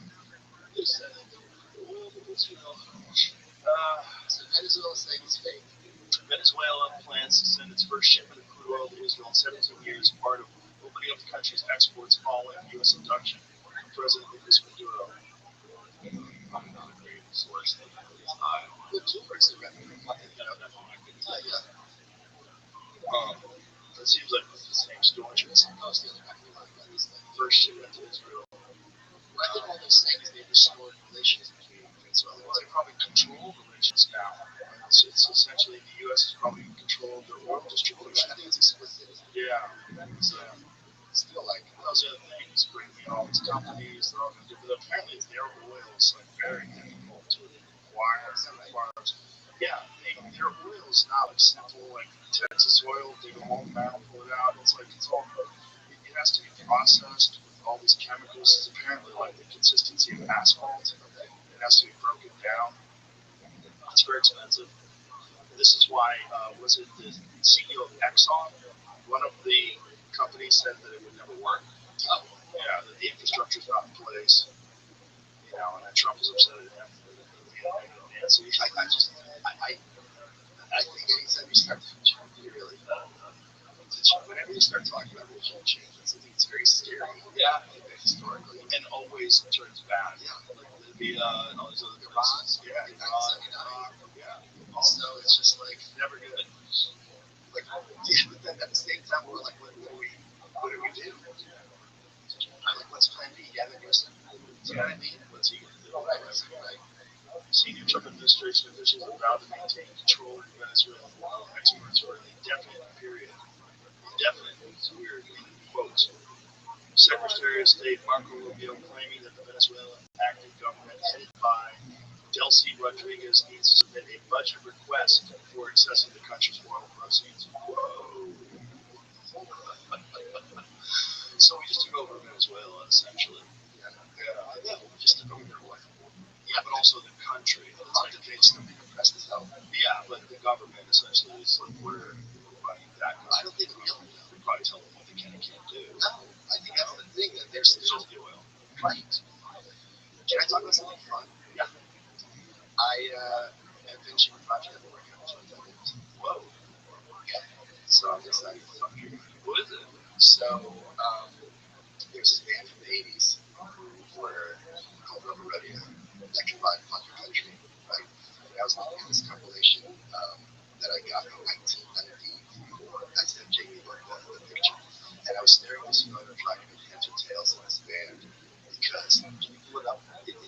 Speaker 6: They said oil because,
Speaker 5: So Venezuela saying it's fake.
Speaker 6: Venezuela plans to send its first shipment of crude oil to Israel in 17 years, part of opening up the country's exports following U.S. induction. President Nicolas Maduro. Probably not a great source that is high.
Speaker 5: The Bloomberg's the revenue. Yeah.
Speaker 6: It seems like it's the same story. First shipment to Israel.
Speaker 5: I think all they're saying is they've restored relations between Venezuela.
Speaker 6: Well, they probably control relations now. It's essentially the U.S. has probably controlled their oil distribution.
Speaker 5: I think it's explicit.
Speaker 6: Yeah. So,
Speaker 5: still like
Speaker 6: those are the things, bringing in all these companies, they're all going to do, but apparently their oil is like very difficult to acquire. Yeah, their oil is not like simple like Texas oil. They go home now, pull it out. It's all it has to be processed with all these chemicals. It's apparently like the consistency of asphalt. It has to be broken down. It's very expensive. This is why was it the CEO of Exxon? One of the companies said that it would never work. Yeah, that the infrastructure's not in place. And then Trump was upset at him. Nancy.
Speaker 5: I think anytime you start really whenever you start talking about regime change, I think it's very scary.
Speaker 6: Yeah,
Speaker 5: historically,
Speaker 6: and always turns bad.
Speaker 5: Yeah,
Speaker 6: like Libya and all these other
Speaker 5: places.
Speaker 6: Yeah,
Speaker 5: in 1979.
Speaker 6: Yeah.
Speaker 5: So it's just like
Speaker 6: Never good.
Speaker 5: Like, yeah, but then at the same time, we're like, what do we do? I'm like, what's plan B? Gavin Newsom? Do you know what I mean?
Speaker 6: What's he gonna do?
Speaker 5: Right.
Speaker 6: Senior Trump administration officials are vowed to maintain control of Venezuelan oil exports for an indefinite period. Indefinite is weird in quotes. Secretary of State Marco Rubio claiming that the Venezuelan active government headed by Delcy Rodriguez needs to submit a budget request for accessing the country's oil proceeds. Whoa. So we just took over Venezuela, essentially.
Speaker 5: Yeah, we just took over their oil.
Speaker 6: Yeah, but also the country.
Speaker 5: It's like the case that we compressed as hell.
Speaker 6: Yeah, but the government essentially is like we're running that.
Speaker 5: I don't think we know.
Speaker 6: We probably tell them what they can and can't do.
Speaker 5: No, I think that's the thing that they're still
Speaker 6: the oil.
Speaker 5: Right. Can I talk about something fun?
Speaker 6: Yeah.
Speaker 5: I am finishing a project I've been working on for 10 years.
Speaker 6: Whoa.
Speaker 5: Yeah. So I'm excited to talk to you.
Speaker 6: What is it?
Speaker 5: So there's this band from the 80s who were called Rabbi that combined punk and country, right? And I was looking at this compilation that I got in 1994. That's him taking the picture. And I was staring at this photo trying to make heads or tails in this band because can you pull it up? It'll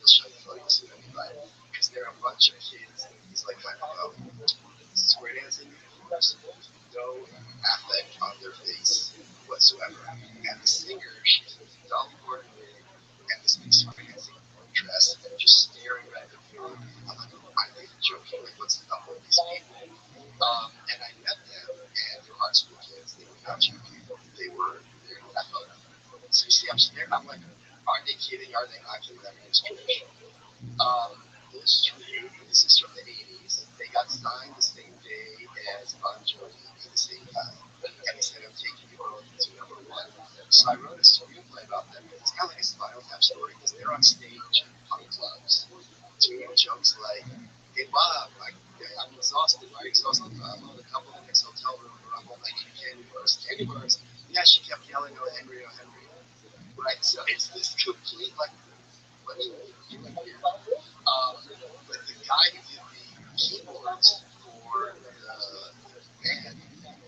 Speaker 5: show the photo, you'll see what I mean by it. Because there are a bunch of kids in these like kind of square dancing uniforms with no affect on their face whatsoever. And the singer, she's in a Dolly Gordon wig and this big square dancing dress and just staring right at the floor. I'm like, I'm not even joking. Like, what's up with these people? And I met them, and they're art school kids. They were not joking. They're in that photo. So you see, I'm staring. I'm like, are they kidding? Are they not kidding? I mean, it's traditional. This tree, this is from the 80s. They got signed the same day as Bon Jovi at the same time. And he said, I'm taking you both to number one. So I wrote a screenplay about them. It's kind of like a Spinal Tap story because they're on stage in punk clubs doing jokes like, hey, Bob, I'm exhausted. Why are you exhausted? I'm on a couple in this hotel room where I'm home like eating candy bars. Candy bars? Yeah, she kept yelling, oh, Henry, oh, Henry. Right? So it's this complete, like, what are you doing here? But the guy who did the keyboards for the band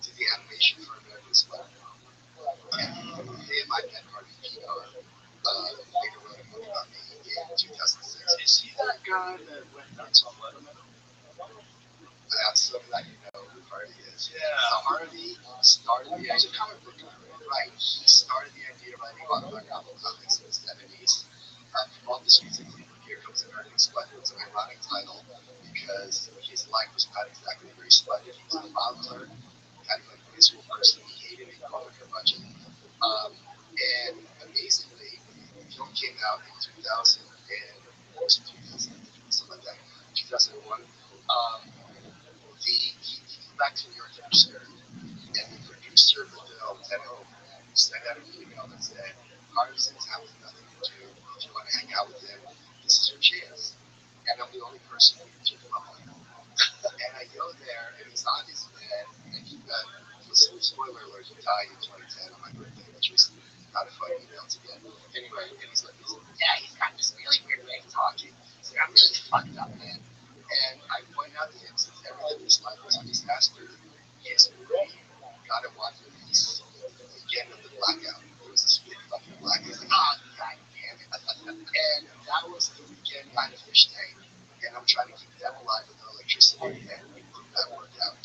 Speaker 5: did the animation for American Spider. And him, I met Harvey Pinar. Later wrote a book about me in 2006. Is he that guy that went nuts on Letterman? So that you know who Harvey is. Yeah. So Harvey started the idea. Comic book guy, right? He started the idea of writing autobiographical comics in the 70s. From all the streets of Cleveland, here comes American Splendor. It's an ironic title because his life was not exactly very splendid. He was a bother, kind of like a miserable person. He hated a comic curmudgeon. And amazingly, the film came out in 2000 and what was it, 2000, something like that, 2001. He flew back to New York to produce it, and the producer of the film, Ted Hope, sent out an email that said, Harvey's in town with nothing to do. If you want to hang out with him, this is your chance. And I'm the only person who took him up on it. And I go there, and he's on his bed, and he got, spoiler alert, he died in 2010 on my birthday, which was not a funny email to get. Anyway, and he's like, yeah, he's got this really weird way of talking. He's like, I'm really fucked up, man. And I point out to him, since everything in his life was a disaster, his brain got at one release the weekend of the blackout. It was a split fucking blackout. He's like, oh, god damn it. And that was the weekend kind of fish tank. And I'm trying to keep them alive with no electricity, and that worked out.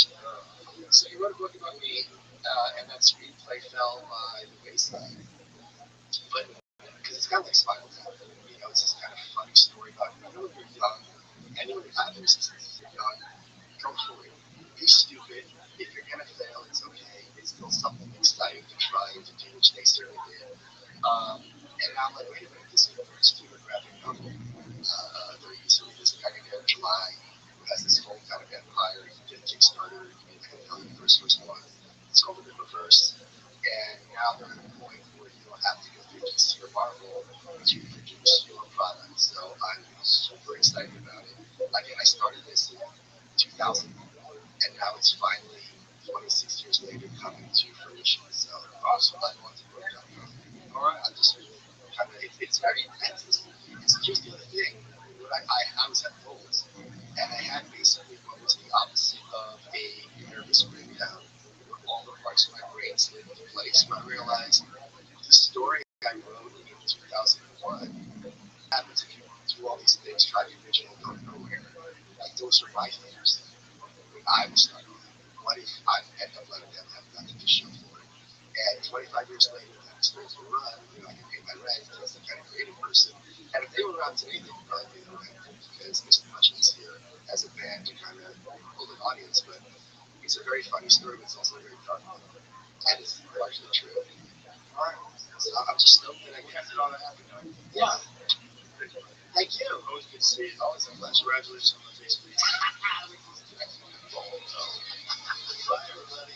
Speaker 5: So he wrote a book about me, and that screenplay fell by the wayside. But because it's kind of like Spinal Tap, you know, it's this kind of funny story about, you know, when you're young, anyone who has resistance, you're young, go for it. Be stupid. If you're gonna fail, it's okay. It's still something exciting to try and to do, which they certainly did. And I'm like, wait a minute, this is the first human graphic novel. They're using this kind of character July, who has this whole kind of empire. He did Kickstarter, he made like a million first one. It's called The Reverse. And now they're at a point where you don't have to go through DC or Marvel to produce your product. So I'm super excited about it. Again, I started this in 2000, and now it's finally 26 years later coming to fruition. So awesome. I want to work on it. All right, I'm just really kind of, it's very intense. It's just the other thing. When I was at Bowles, and I had basically what was the opposite of a nervous breakdown, where all the parts of my brain slid into place. But I realized the story I wrote in 2001 happens if you do all these things, try the original, go nowhere. Like those are my fears. When I was starting, what if I end up letting them have nothing to show for it? And 25 years later, that starts to run, you know, I can pay my rent because I'm kind of creative person. And if they were around today, they would probably pay their rent because it's much easier as a band to kind of hold an audience. But it's a very funny story, but it's also a very dark one. And it's largely true. All right. So I'm just stoked that I kept it on a happy note. Yeah. Thank you. Always good to see you. Always a pleasure. Congratulations on the Facebook. Bye, everybody.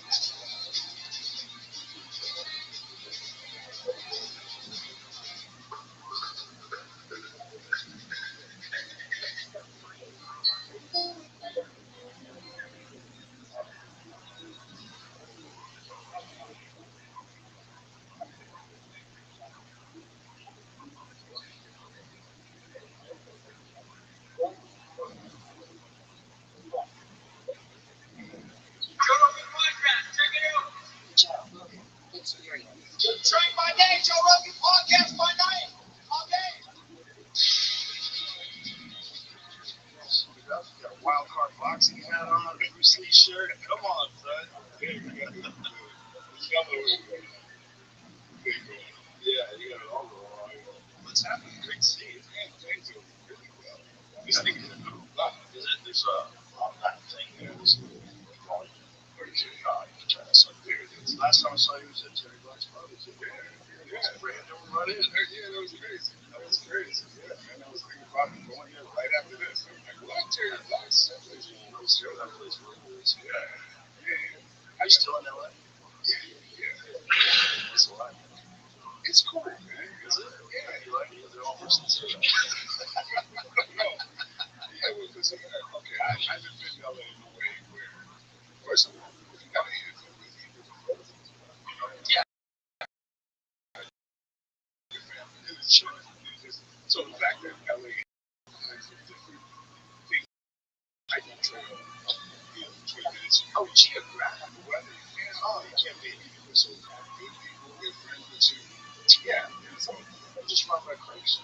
Speaker 6: a boxing hat on, a Bruce Lee shirt. Come on, son.
Speaker 5: Yeah, you got the yellow thing going.
Speaker 6: Yeah, you got it all going on. What's happening? Great to see you.
Speaker 5: Man, things are really well. Just thinking of a lot.
Speaker 6: There's a that thing there. This volume.
Speaker 5: What is it?
Speaker 6: You try to suck there. Last time I saw you was at Terry Black's party.
Speaker 5: Yeah.
Speaker 6: Random run in.
Speaker 5: Yeah, that was crazy. That was crazy. Yeah, man. I was thinking about going there right after this. I'm like, what? Terry Black's? That place was
Speaker 6: That place rules.
Speaker 5: yeah. Man.
Speaker 6: Are you still in LA?
Speaker 5: Yeah.
Speaker 6: What's it like?
Speaker 5: It's cool, man.
Speaker 6: Is it?
Speaker 5: Yeah.
Speaker 6: You like it? They're all persons.
Speaker 5: No. Yeah, well, because okay, I live in LA in a way where, first of all, if you got a handful with you,
Speaker 6: Yeah.
Speaker 5: your family, and it's short. So the fact that LA has different things, I can travel, 20 minutes.
Speaker 6: Oh, geographic.
Speaker 5: The weather, man, oh, you can't make it. So good people, good friends with you.
Speaker 6: Yeah.
Speaker 5: So,
Speaker 6: Just run by Craig's.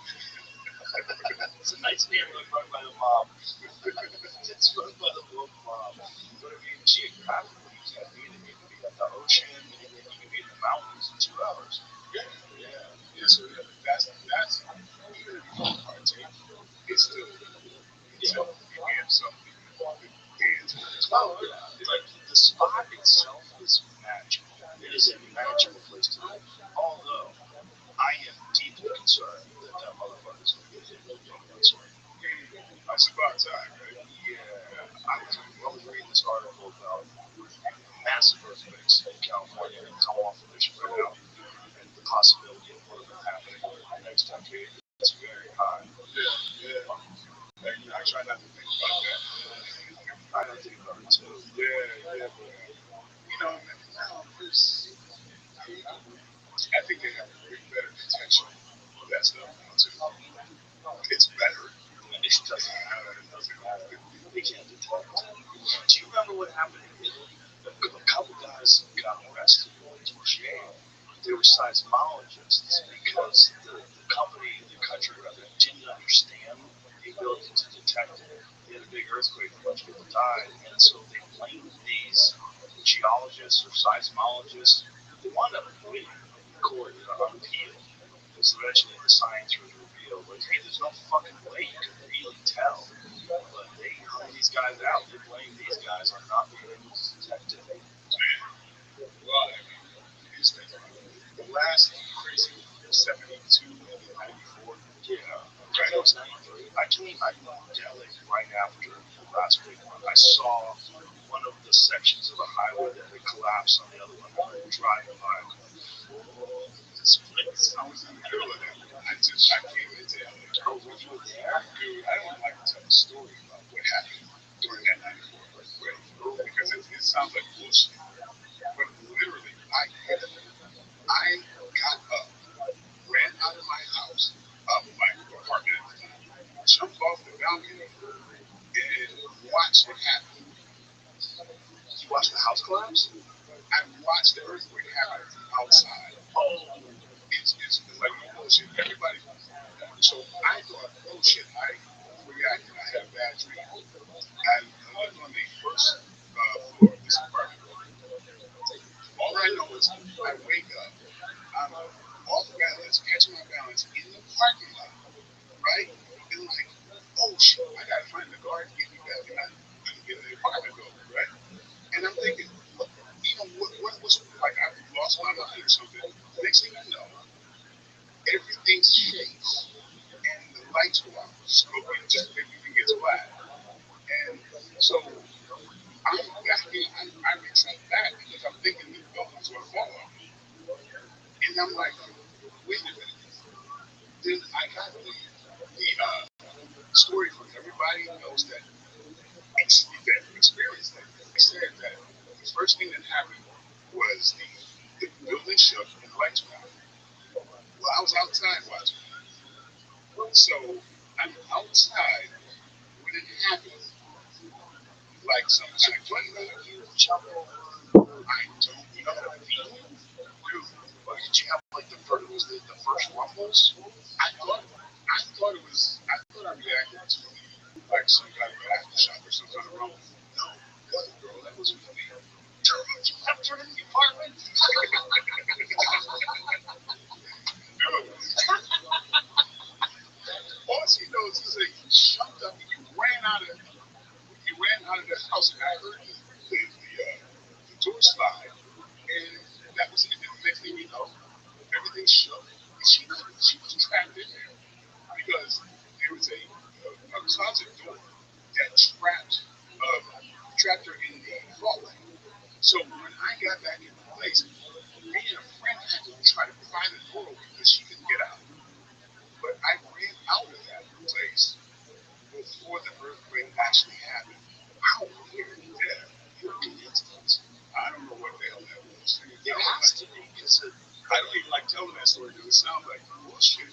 Speaker 6: It's a nice neighborhood run by the mob. It's run by the local mob. But I mean, geographically, you can't beat it. You can be at the ocean, and then you can be in the mountains in 2 hours.
Speaker 5: yeah, so that's, even if you don't partake, it's still, you get something, dance.
Speaker 6: Oh, yeah. Like, the spot itself is magical. It is a magical place to live. Although, I am deeply concerned that motherfucker's going to get hit soon.
Speaker 5: It's about time, right?
Speaker 6: Yeah, I was reading this article about massive earthquakes in California and how awful they should right now, and the possibility of one of them happening in the next decade is very high.
Speaker 5: Yeah. And I try not to think about that.
Speaker 6: I don't think about it too.
Speaker 5: Yeah, but, now there's, I think they have way better protection for that stuff now, too. It's better.
Speaker 6: It doesn't matter. They can't detect. Do you remember what happened in Italy? A couple guys got arrested and went to jail. They were seismologists because the company, the country rather, didn't understand the ability to detect it. They had a big earthquake, a bunch of people died, and so they blamed these geologists or seismologists. They wound up winning in court on appeal. Because eventually the science was revealed, like, hey, there's no fucking way you can really tell. But they hung these guys out. They blamed these guys on not being able to detect it.
Speaker 5: Well, I mean, these things are the last crazy 72 and then 94.
Speaker 6: Yeah,
Speaker 5: Right.
Speaker 6: that was 93. I moved to LA right after the last big one. I saw one of the sections of the highway that had collapsed on the other one. I was driving by. I'm like, whoa, this place.
Speaker 5: I was in the middle of that. I came into LA.
Speaker 6: Oh, were you there?
Speaker 5: Dude, I don't like to tell a story about what happened during that 94 earthquake because it sounds like bullshit. But literally, I got up, ran out of my house, my apartment at the time, jumped off the balcony, and watched it happen.
Speaker 6: You watched the house collapse?
Speaker 5: I watched the earthquake happen from outside.
Speaker 6: Oh,
Speaker 5: It's like no bullshit. Everybody. So I thought, oh shit, I overreacted. I had a bad dream. I lived on the first floor of this apartment building. All I know is I wake up, I'm off balance, catching my balance in the parking lot, right? And like, oh shit, I gotta find the guard to get me back, and I can get in the apartment building, right? And I'm thinking, what was like? I lost my mind or something. Next thing you know, everything shakes and the lights go out, smoking just everything gets black. And so I'm back in, I retreat back because I'm thinking the building's gonna fall on me. And I'm like, wait a minute. Then I got the story from everybody knows that experienced that. They said that the first thing that happened was the building shook and the lights went out. Well, I was outside watching it. So I'm outside when it happened, like some kind of thunder.
Speaker 6: you jump over.
Speaker 5: I don't know the feeling. Dude,
Speaker 6: Or did you have like the first rumbles?
Speaker 5: I thought I thought it was I thought I reacted to it.
Speaker 6: like some kind of aftershock or some kind of rumble. No, God, girl, that wasn't for me. After in the apartment. Dude, all she knows is that you jumped up and you ran out of the house, and I heard the door slide, and that was it. And the next thing you know, everything shook. And she was trapped in there because there was a closet door that trapped her in the hallway. So when I got back into place, me and a friend had to try to pry the door open because she couldn't get out. But I ran out of that place before the earthquake actually happened. How weird. Yeah. You're a coincidence. I don't know what the hell that was. It has to be because I don't even like telling that story because it sounds like bullshit.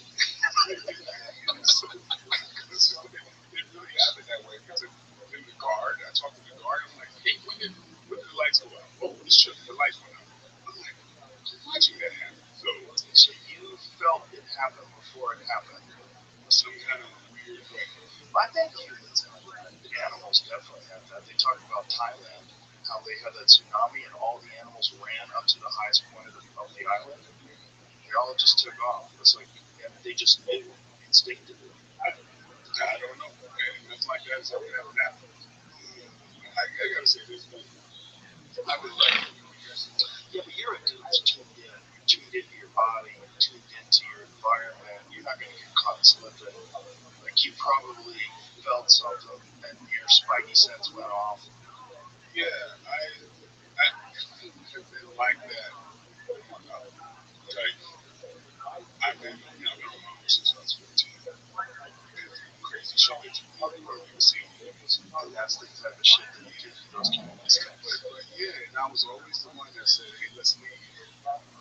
Speaker 6: So, it really happened that way because in the guard, I talked to the guard. I'm like, hey, when did the lights go out? Oh, it shook. The lights went out. I'm like, I'm watching that happen. So you felt it happen before it happened. Some kind of weird way. I think humans have that. Animals definitely have that. They talk about Thailand, how they had that tsunami and all the animals ran up to the highest point of the island. They all just took off. It's like, and they just knew instinctively. I don't know. And nothing like that has ever happened now. I gotta say this. I've been like, yeah, but you're a dude who's tuned in. You're tuned into your body. You're tuned into your environment. You're not gonna get caught slipping. Like you probably felt something and your spidey sense went off. Yeah, I have been like that growing up. Like I've been on my own since I was 14. Crazy shit that you never see in movies. And that's the type of shit that you get from those community camps. But yeah, and I was always the one that said, hey, let's leave.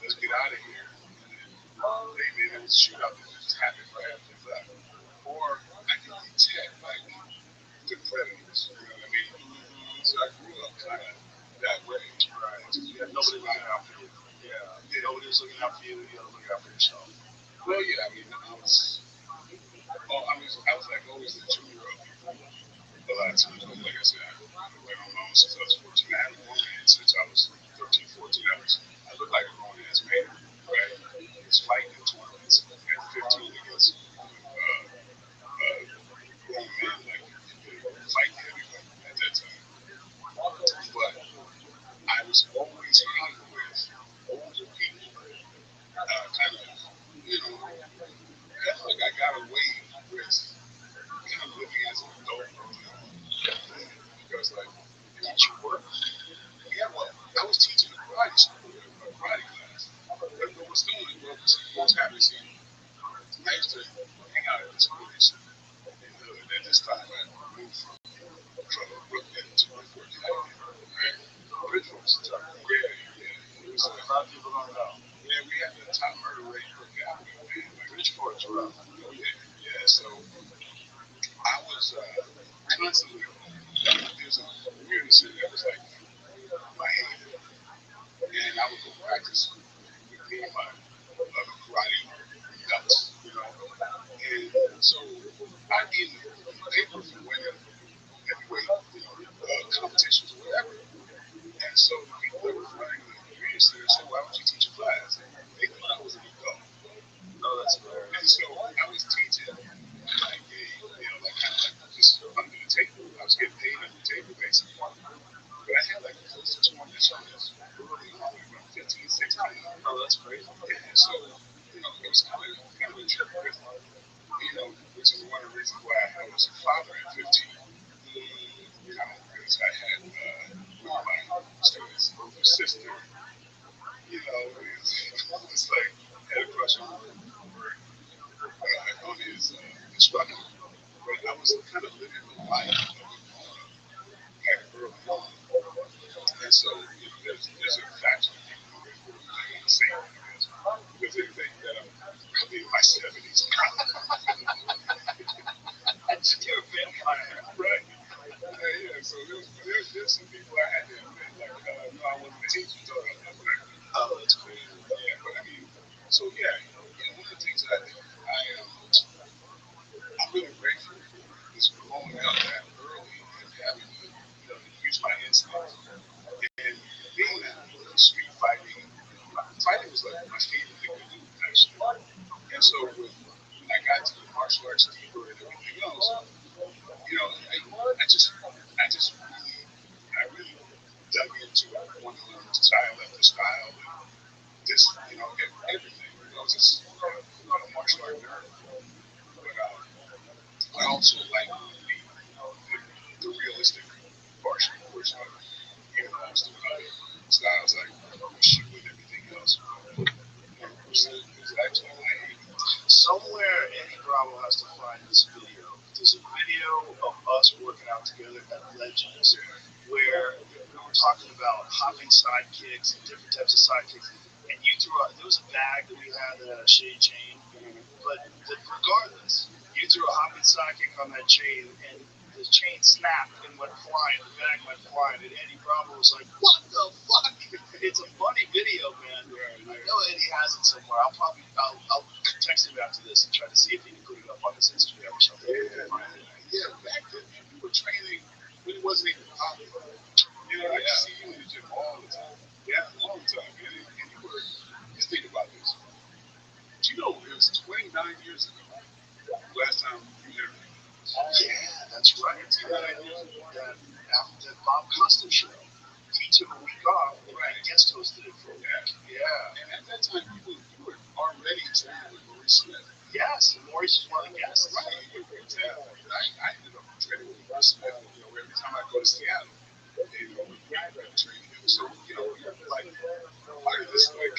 Speaker 6: Let's get out of here. And then, hey man, there was a shootout that just happened right after we left. Or I can detect like the predators. You know what I mean? So I grew up kind of that way. Right. You had nobody looking out for you. Yeah. Nobody was looking out for you. You had to look out for yourself. Well, yeah. I mean, I was like always the junior of people. A lot of times, like I said, I've been on my own since I was 14. I haven't grown man since I was 13, 14. I look like a grown ass man, right? I was fighting in tournaments at 15 against grown men, like fighting heavyweight at that time. But I was always hung with older people, kind of, you know, kind of like I got away with kind of living as an adult early on. Because, like, did you work? Yeah, well, I was teaching a karate school, a karate class. But what was going, what was happening, see, I used to hang out at this place in the hood. At this time, I moved from Brooklyn to Newport, Connecticut, right? Bridgeport, yeah, yeah. It was a lot of people don't know. Yeah, we had the top murder rate per capita, man. Like, Bridgeport's rough. Oh, yeah, yeah. So I was constantly, there's a community center that was like my haven. And I would go practice with me and my other karate nuts, you know. And so I'd be in the paper for winning heavyweight, competitions or whatever. And so the people that were running the community center said, why don't you teach a class? They thought I was an adult. No, that's fair. And so I was teaching like like kind of like just under the table. I was getting paid under the table basically. But I had like close to 200 students early on, like around 15, 16. Oh, that's crazy. Yeah, so, it was kind of a trip with, which is one of the reasons why I was a father at 15. Because I had one of my students' older sister, it's like, had a crush on on his instructor. But I was kind of living the life of a grown up kind of early on. And so, there's a faction of people who are like the same, I guess, because they think that I'm probably in my 70s. I just give a bit right? Yeah, so there's some people I had to admit, like, no, I wasn't the age you thought I was. Oh, that's crazy. Yeah, but I mean, so yeah, one of the things that I I'm really grateful for is growing up stuff. And being that street fighting was like my favorite thing to do, actually. And so when I got to the martial arts deeper and everything else, I really dug into it. I wanted to learn style after style and just, everything. I was just, a martial art nerd. But I also like the realistic portion of it, even though I was doing other styles like shoot and everything else. It's actually somewhere Eddie Bravo has to find this video. There's a video of us working out together at Legends where we were talking about hopping sidekicks and different types of sidekicks. And you threw out, there was a bag that we had that had a shade chain, but regardless, you threw a hopping sidekick on that chain, and the chain snapped and went flying. The bag went flying, and Eddie Bravo was like, "What the fuck?" It's a funny video, man. I know Eddie has it somewhere. I'll text him after this and try to see if he can put it up on his Instagram or something. Yeah, back then you were training when it wasn't even popular. I just see you in the gym all the time. Yeah, all the time, man. And you were. Just think about this. It was 29 years ago. Last time you ever. Yeah, that's right. 29 years ago. After that Bob Costas show. He took a week off and guest hosted it for a week. Yeah. And at that time, you were already training with Maurice Smith. Yes, and Maurice was one of the guests. Right. I ended up training with Maurice Smith. Every time I go to Seattle, we training him. So, like part of this kind of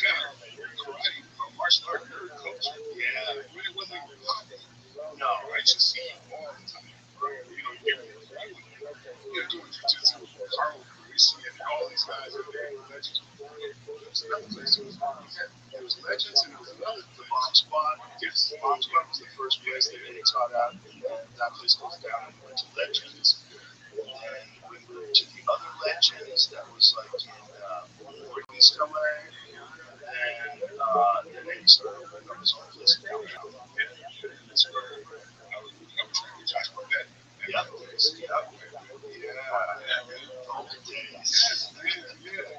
Speaker 6: karate, martial art nerd culture. Yeah. When it wasn't even popular. No, I used to see him all the time. Doing jiu-jitsu with Carl Parisi and all these guys that they were legends. There was another place. There was Legends and there was another place. Bomb Squad. Yes. Bomb Squad was the first place that Eddie taught at. And then that place closed down and we went to Legends. And then we moved to the other Legends that was like in North East LA. And then Eddie started opening up his own place in downtown. And that's where I was training with Josh Barnett. Yep. Golden days. Yes, man. Yeah.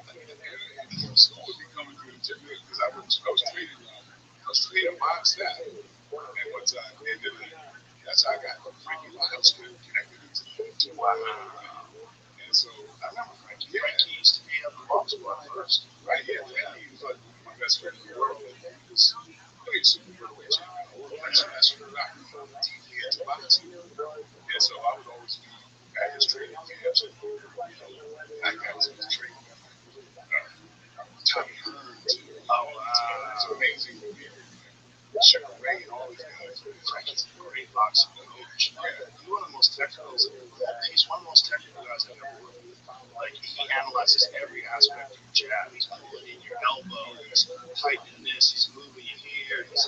Speaker 6: School would be coming through the gym because I was training Bob Staff at one time. And then that's how I got Frankie Lyles connected into wow. And so I remember Frankie. Yeah. Frankie used to be on the Bomb Squad first. Right, yeah. Frankie was like my best friend in the world. He was super middleweight champion. That's what I got deeply into boxing. And so I would always be at his training camps. And, I got to train Tommy Hearn. It's amazing movie. Sugar Ray and all these guys. Frankie's a great boxing coach. Yeah. He's one of the most technical. He's one of the most technical guys I've ever worked with. Like he analyzes every aspect of your jab. He's moving in your elbow. He's tightening this. He's moving you here. He's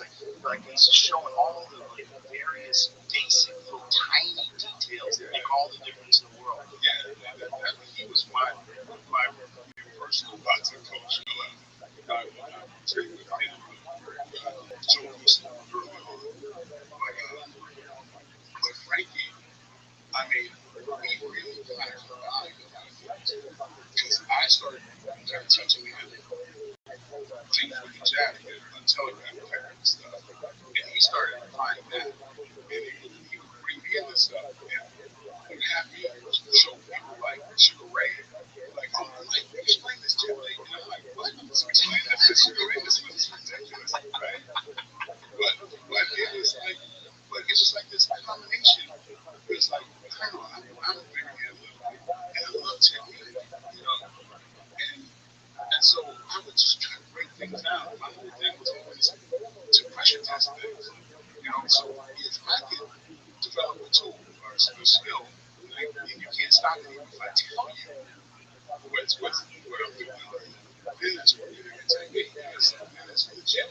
Speaker 6: showing all the various basic little tiny details that make all the difference in the world. Yeah, he was my personal boxing coach. I trained with him. Joe Houston early on. But Frankie, we really kind of combined a lot of things. Because I started kind of teaching him things with the jab and telegraph type of stuff. And he started applying that. And he would bring me in this stuff and have me show people like Sugar Ray. Like, oh, explain this technique. And I'm like, what? Explain this to Sugar Ray? This was ridiculous, right? But it was like this combination. It was like, I don't know, I'm very analytical. And I love technique, And so I would just try to break things down. My whole thing was always to pressure test things. So if I could develop a tool or a skill, and you can't stop me if I tell you what I'm doing, then that's what you're going to take me. Then it's legit.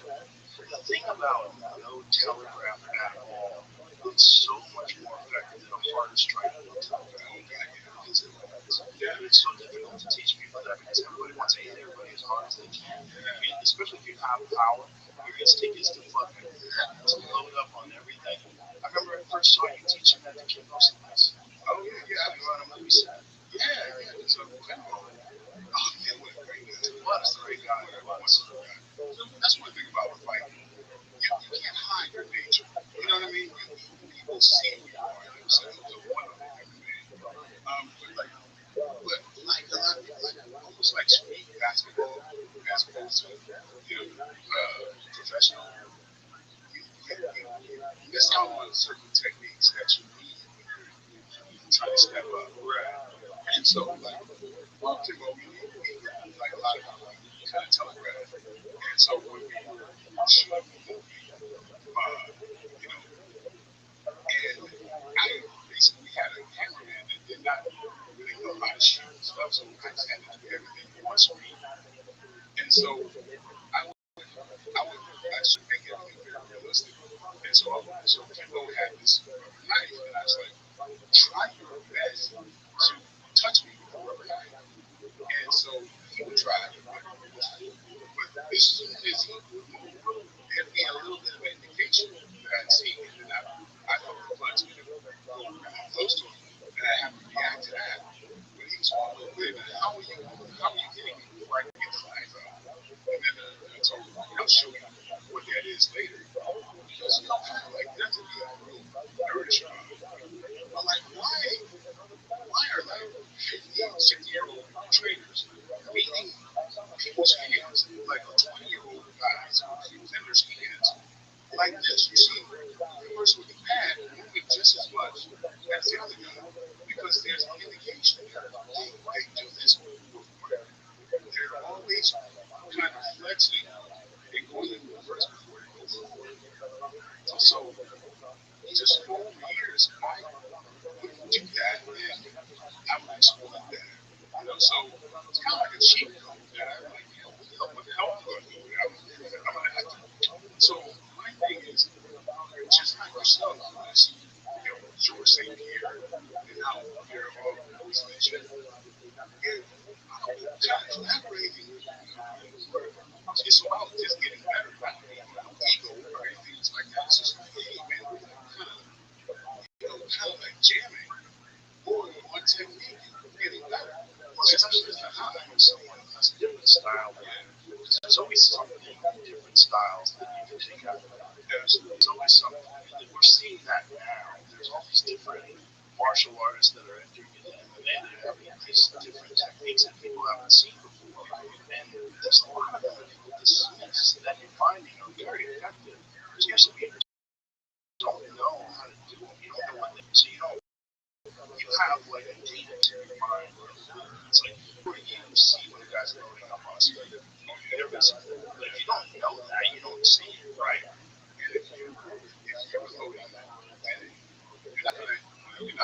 Speaker 6: The thing about no telegraph at all, it's so much more effective than a harder strike with telegraph. It's so difficult to teach people that because everybody wants to hit everybody as hard as they can. Especially if you have power, your instinct is to fucking load up on everything. I remember I first saw you teaching that to Kim Muslims. Oh, yeah. I was on a movie set. Yeah. So Venmo. Oh man, what a great guy! What a great guy! Wonderful guy. That's one thing about fighting. You can't hide your nature. You know what I mean? People see who you are. And it's like a wonderful human being. But like, but like a lot of people, like almost like street basketball, as opposed to professional. You miss out on certain techniques that you need when you're trying to step up. Right. And so, like, Timbo, like a lot of people, kind of telegraph. And so when we were shooting the movie, you know, and I basically had a cameraman that did not really know how to shoot stuff, so I just had to do everything on screen. And so I just make everything very realistic. And so Kimbo had this rubber knife, and I was like, try your best to touch me with the rubber knife. And so he would try, but as soon as he would move, there'd be a little bit of an indication that I'd see, and then I felt the punch to go really close to him, and I have to react to that. But he was all like, wait a minute, how are you hitting me before I can get the knife out? And then I told him, I'll show you what that is later. Because, kind of like, that to be a real nerdish about it. But, like, why are, like, 50, 60-year-old traders beating people's hands, like 20-year-old guys who's in their hands, like this? You see, the person with the pad moving just as much as the other guy because there's an indication there. They do this before. They're always kind of flexing and going in reverse before they go forward. So, just over the years, I wouldn't do that, and I would exploit that. So it's kind of like a cheat code that I'm like, what the hell am I going to do? I'm going to have to. So my thing is, just like yourself, I see, George St. Pierre and how they're always mentioned, and kind of collaborating with it's about just getting better, not no ego or anything like that. It's just like, hey man, we're kind of, kind of like jamming on technique and getting better. Well, it's just a high when someone has a different style, yeah. There's always something in different styles that you can take out. There's always something. And we're seeing that now. There's all these different martial artists that are entering into MMA that are having these different techniques that people haven't seen before. And there's a lot of them that people dismiss that you're finding are very effective. There's usually people don't know how to do them. You don't know what they do. So you have like a data to your mind. It's like what do you see when a guy's loading up on screen? But if you don't know that, you don't see it, right? And if you're loading that, you're not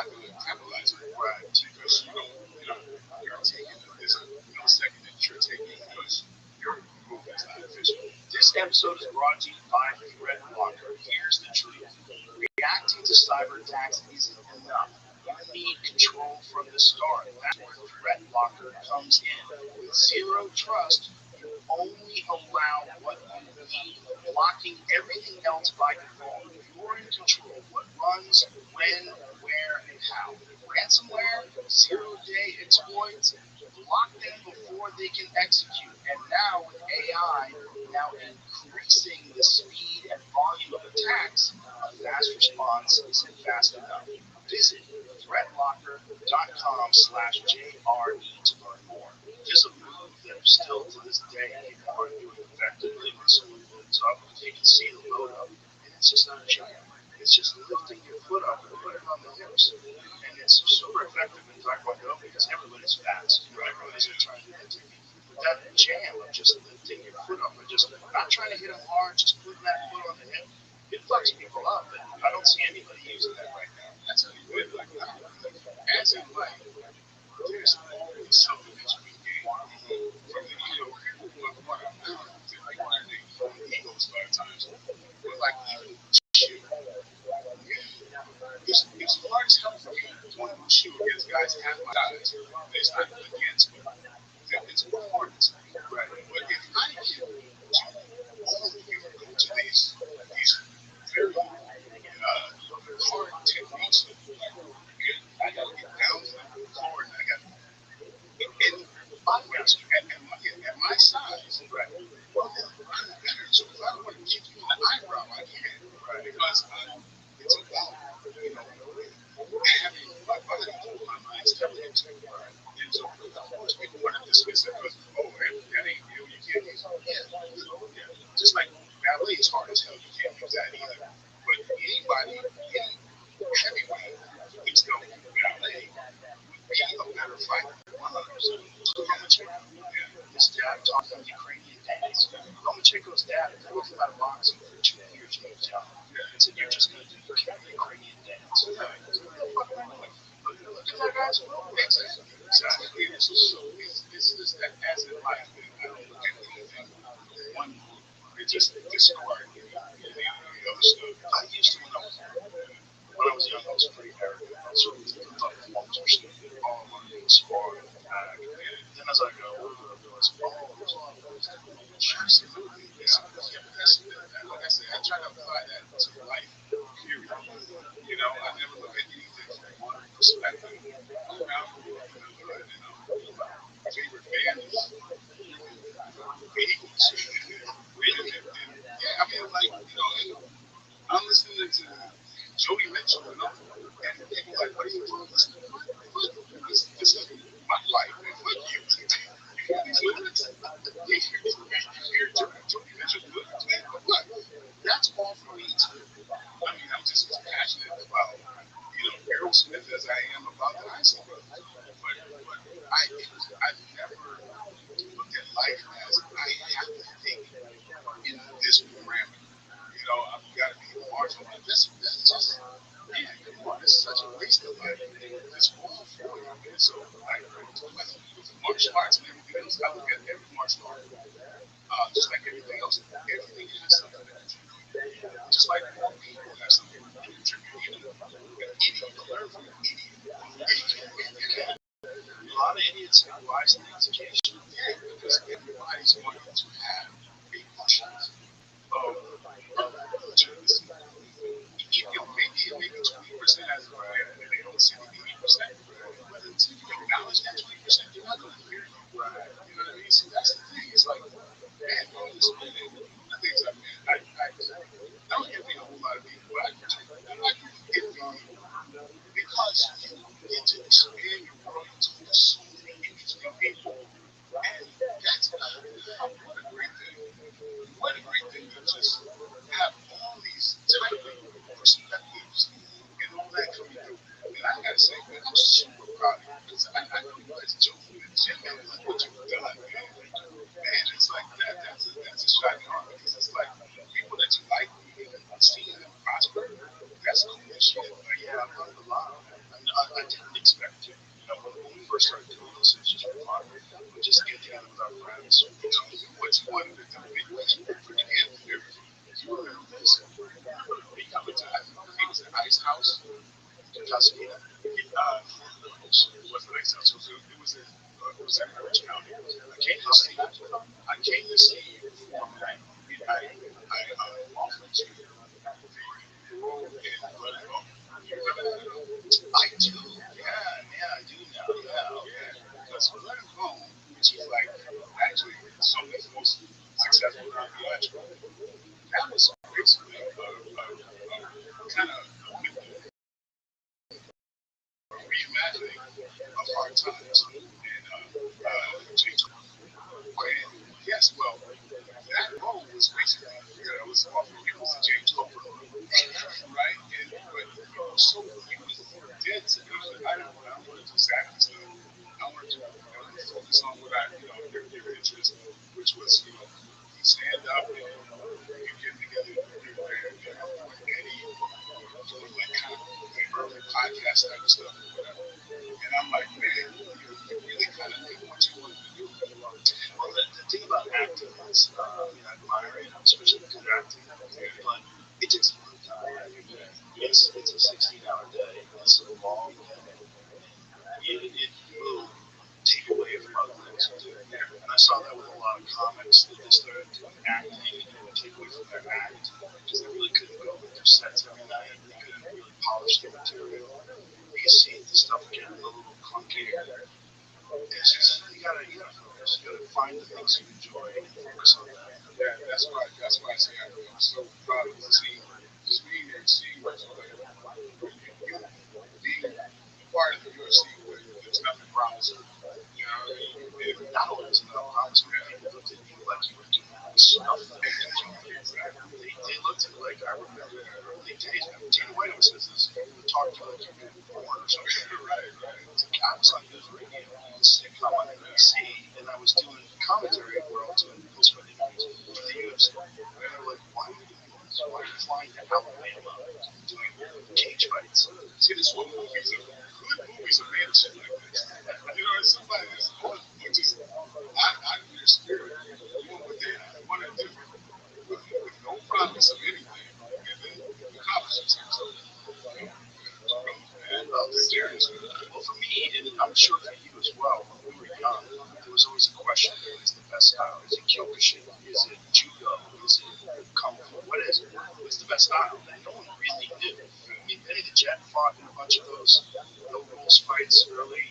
Speaker 6: gonna capitalize on it, right? Because you're taking there's a millisecond that you're taking because your move is not efficient. This episode is brought to you by Threat Locker. Here's the truth. Reacting to cyber attacks isn't enough. You need control from the start. That's where Threat Locker comes in. With zero trust, you only allow what you need, blocking everything else by default. You're in control. What runs, when, where, and how. Ransomware, zero-day exploits, block them before they can execute. And now with AI now increasing the speed and volume of attacks, a fast response isn't fast enough. Visit threatlocker.com/JRE to learn more. There's a move that still to this day people aren't doing effectively when someone loads up. You can see the load up, and it's just not a jump. It's just lifting your foot up and putting it on the hips. And it's super effective in Taekwondo because everybody's fast. Everybody's trying to do that technique. But that jam of just lifting your foot up and just not trying to hit them hard, just putting that foot on the hip, it fucks people up. And I don't see anybody using that right now. That's how you win. Like, as in life, there's always something that you can gain from the ego. People want to like the egos a lot of times. But like even shoot, it's hard as hell for me to shoot against guys half my size. It's not against, but it's performance. Right. But if I can only go to these very hard techniques, I gotta get down to the floor and I gotta. And podcaster at my size, right? Well, then I'm better. So if I want to kick you in the eyebrow, I can, right? Because it's about, you know, having my body hold my mind's telling it to, right? And so, of course, people want to dismiss it because, oh, that ain't real. You can't use it. Yeah. Just like ballet is hard as hell. You can't use that either. But anybody, any heavyweight who gets done with ballet would be a better fighter. 100%. Yeah. His dad taught him Ukrainian dance. Lomachenko's dad pulled him out of boxing for 2 years when he was young. And said, "You're just going to do Ukrainian dance." Yeah. Look at that guy's movement. Exactly. It's just that as in life, I don't look at anything one move. It just discard the other stuff. I used to when I was young, I was pretty arrogant. I was sort of thought performance were stupid. All I wanted to do was spar and then as I got older, I realized, oh, there's a lot of ways to do it. Absolutely. Yeah, but like I said, I try to apply that to life, period. You know, I never look at anything from one perspective. I'm out here in the hood, and my favorite band is the Eagles. Yeah, I mean, like, you know, I'm listening to Jody Mitchell, and people are like, what are you doing? Listen, this is my life, man. Fuck you. You hear these lyrics? You hear Jody Mitchell's lyrics, man? But look, that's all for me, too. I mean, I'm just as passionate about, Aerosmith as I am about the Isley Brothers. But I've never looked at life as I have to think in this parameter. I've got to be marginalized. That's just, man, come on, this is such a waste of life. It's all for you, man. So, like, with the martial arts and everything else, I look at every martial art, just like everything else. Everything has something to contribute. Just like more people have something to contribute. You can learn from an idiot. A lot of idiots utilize the education, because everybody's wanting to have a conscience of legitimacy. Maybe 20% as a right, and they don't see the 80%. But until you acknowledge that 20%, they're not going to hear you. Right. You know what I mean? So that's the thing. It's like, man, bro, listen, man. The things I don't envy a whole lot of people. I envy you because you get to expand your world into so many interesting people. And that's what a great thing. What a great thing to just have all these different perspectives and all that coming through. And I gotta say, man, I'm super proud of you because I know you guys joking and Jim, man, look what you've done, man. Man, it's like that's a shot in the arm because it's like people that you like and seeing them prosper, that's cool as shit. But yeah, I've learned a lot, man. I didn't expect to. When we first started doing this, it was just fun. We just get together with our friends. What you wanted to do, we pretty damn do everything. You remember this? We coming to, I think it was an ice house in Pasadena. It wasn't an ice house. It was in Orange County. I came to see you before I offered you the role in Let It Go. You remember that? I do. Yeah, I do now. Yeah, okay. Because Let It Go, which is like actually some of the most successful theatrical, that was basically a kind of reimagining of hard times. And yes, well, that role was basically, it was a James Coburn role, right? But you did to me. I don't want to do exactly stuff. I want to focus on what your interest, which was, you stand up and you get together, you're doing Eddie, doing like kind of the early podcast type of stuff or whatever. And I'm like, man, you really kind of knew what you wanted to do. Well, the thing about acting is, I admire it, especially good acting, but it takes a lot of time. It's a 16-hour day. It's so long, and it will take away from other things you do. And I saw that with a lot of comics that they started doing acting, and it would take away from their act because they really couldn't go with their sets every night. They couldn't really polish their material. You see the stuff getting a little clunky. It's just you gotta
Speaker 5: find the things you enjoy and focus on that.
Speaker 6: Yeah, that's why I say I'm so proud of the team. Just being there and seeing what's like, you being part of the UFC where there's nothing promising. You know what I mean? And
Speaker 5: Not only was it not promising, people looked at you like you were doing stuff.
Speaker 6: exactly.
Speaker 5: They looked at like I remember in the early days. Tina White always says this: "You talk to you like you've been born or something."
Speaker 6: Right.
Speaker 5: I was on news radio, the sitcom on NBC, and I was doing commentary where I was doing post-fight interviews for the UFC. And they were like, "Why are you doing this? Why are you flying to Alabama and doing cage fights?"
Speaker 6: See, this is what good movies are made of shit like this. You know, somebody that's just, I their spirit, doing what they want to do with no promise of anything, and then accomplishing something. You know, man, they're serious.
Speaker 5: Well, for me, and I'm sure for you as well, when we were young, there was always a question: what is the best style? Is it Kyokushin? Is it judo? Is it kung fu? What is it? What's the best style? And no one really knew. I mean, Benny the Jet fought in a bunch of those no rules fights early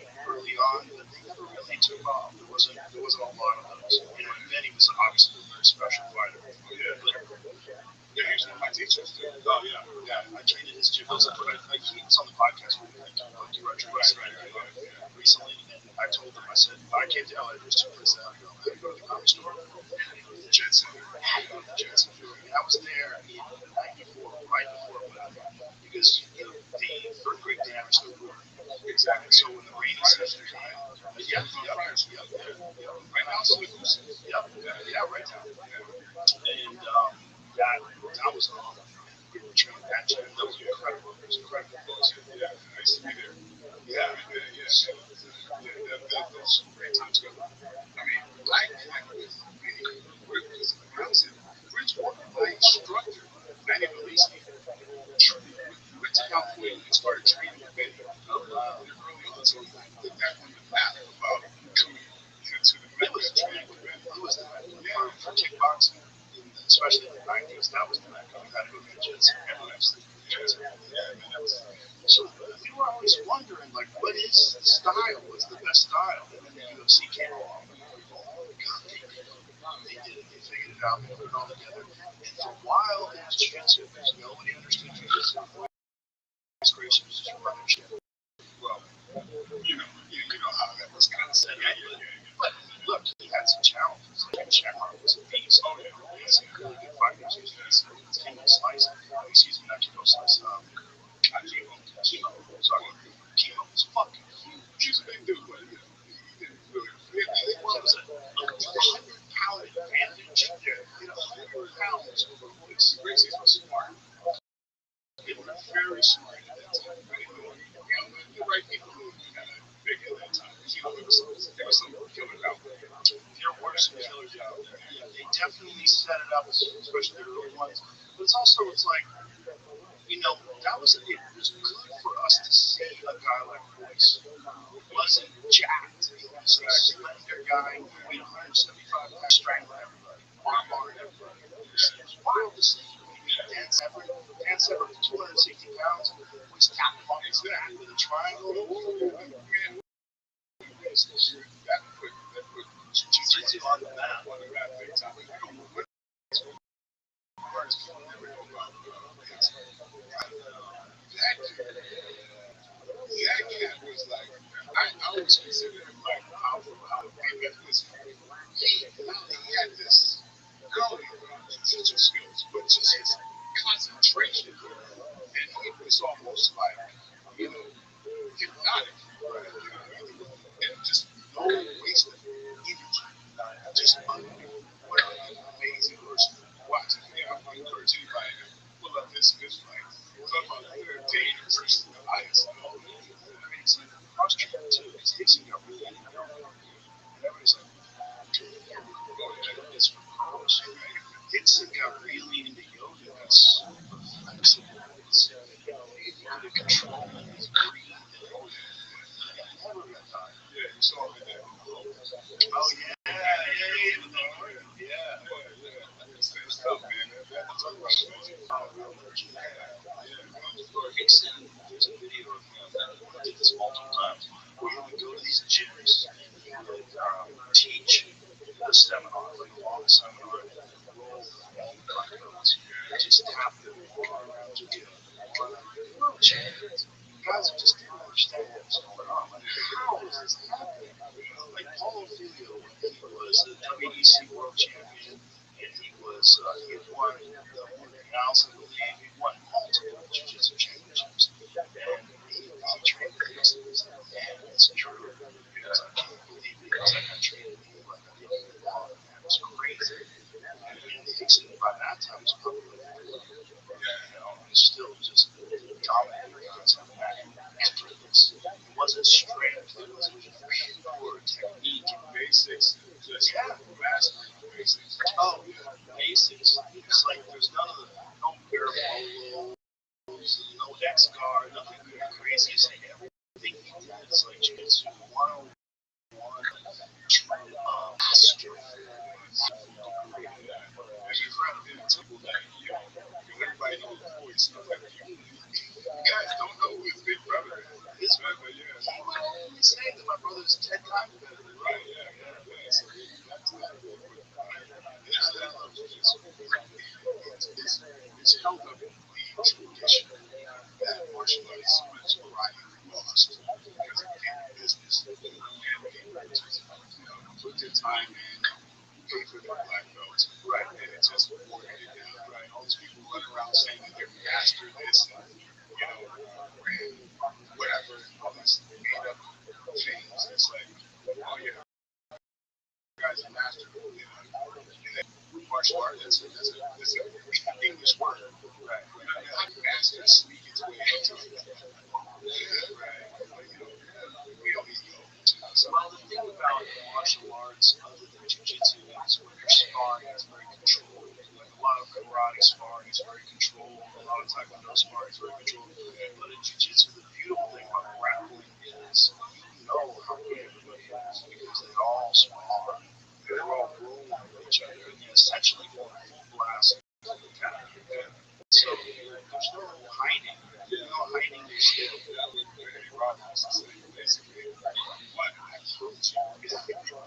Speaker 5: on, but they never really took off. There wasn't a lot of those. You know, and Benny was obviously a very special fighter.
Speaker 6: Yeah.
Speaker 5: But
Speaker 6: Yeah, he's one of my teachers too.
Speaker 5: oh yeah, I trained in his gym. He was on the podcast with me, recently, and I told him, I said, I came to LA, there's two places I had to go. I had to go to the comedy store, and the Jet Center. I had to go to the Jet Center. And I was there in '94, right before it went up, because the third grade dam is still growing.
Speaker 6: Exactly.
Speaker 5: So when the rainy season came,
Speaker 6: Right now, so
Speaker 5: yeah, right now. And that was on. We were training that gym. That was incredible. It was incredible.
Speaker 6: yeah, I used to be there.
Speaker 5: Yeah.
Speaker 6: Those great times go. I mean, I connect with many because when I was in Bridgewater, my instructor, Benny Belize, we went to California and started training with Benny early on. So that on the map about coming to the
Speaker 5: It was
Speaker 6: Mecca training with Benny.
Speaker 5: it was the mecca for kickboxing, especially in the '90s. That was the mecca. You had to go to the gyms. Everyone was the gyms. So we were always wondering, like, what is the style? What's the best style? And then the UFC came along. And we were like, oh my God, they did it. They did it. They figured it out. They put it all together. And for a while, it was jiu-jitsu because nobody understood jiu-jitsu. Creation was just running shit.
Speaker 6: Well, you know how that was kind of set up.
Speaker 5: But look, he had some challenges. Like Shamrock was a beast.
Speaker 6: Oh yeah.
Speaker 5: He had some really good fighters. He was King of Slice. Excuse me, not King of Slice. Chemo. Sorry. Chemo was fucking huge.
Speaker 6: He's a big dude, but he didn't really.
Speaker 5: It was a 100-pound advantage.
Speaker 6: Yeah.
Speaker 5: He had 100 pounds over Woods.
Speaker 6: Gracie's was smart.
Speaker 5: They were very smart at that time.
Speaker 6: The right people who were kind of big at that time. There was some killers out there.
Speaker 5: There were some killers out there. Yeah, they definitely set it up, especially the early ones. But it's also, it's like, it was good for us to see a guy like Royce who wasn't jacked. He was a slender guy who weighed 175 pounds, strangling everybody, arm everybody. It was wild to see. Dan Severn, 260 pounds, was tapping him on his back with a triangle.
Speaker 6: That put
Speaker 5: Jiu-jitsu on the map.
Speaker 6: big time. That cat was like, I always considered him like powerful. It was, he had this, not only jiu-jitsu skills, but just his concentration. And he was almost like, hypnotic. And just no waste of energy. Just unbelievable. What an amazing person to watch. I encourage anybody to pull up this fight. Talk about Dave versus the highest level. I mean, it's like cross training too. It's Dixon got really and everybody's like, it's from college. Dixon got really into yoga. That's flexible. He could control his breathing. I never got time. Yeah, you saw him in that.
Speaker 5: Oh yeah.
Speaker 6: It's tough, man. That's what
Speaker 5: Dixon, there's a video of him that did this multiple times where he would go to these gyms and he would teach
Speaker 6: the seminar, like a long seminar, and roll all the black belts. Just tap them all around to get one chance. Guys are just don't understand what's going on. Like, how is this happening? Like Paulo Filho, when he was the WEC World Champion, and he had won the Olympic Mouse, I believe. He won multiple jiu-jitsu championships, and he trained with us. He was like, man, it's true. Because I can't believe it. It's like I trained with you like I did with your mom. Man, it was crazy. And Dixon, by that time, was probably like 40. And still just dominating guys on that effortless. It wasn't strength. It was pure technique and basics. Just mastery basics. Oh, basics. It's like there's none of the no bare polos, no X guard, nothing crazy. It's like everything he did is like jiu-jitsu 101, true master. And you're trying to do a temple that, everybody knows his voice. Like, you guys don't know who his big brother is. His brother, yeah. He wouldn't be saying that my brother's 10 times better than me. Right, yeah. So that's that. Yeah, I love jiu-jitsu. It's held up in the tradition that martial arts is quietly lost because it became a business. Put their time in, pay for their black belts, right? And it just watered it down, right? All these people running around saying that they're master this, and brand whatever, all these made up things. It's like, oh yeah, guys are master, and then martial art. That's an English word, right? How do master sneak its way into it? Right? We don't need to go. Well, the thing about martial arts, other than jiu-jitsu, is when you're sparring, it's very controlled. Like a lot of karate sparring is very controlled. A lot of taekwondo sparring is very controlled. But in jiu-jitsu, the beautiful thing about grappling is you know how good everybody is because they all spar. They're all rolling with each other, and they're essentially going full blast. So there's no hiding. There's no hiding your skill. Rothschild'S is saying basically, what? I killed you.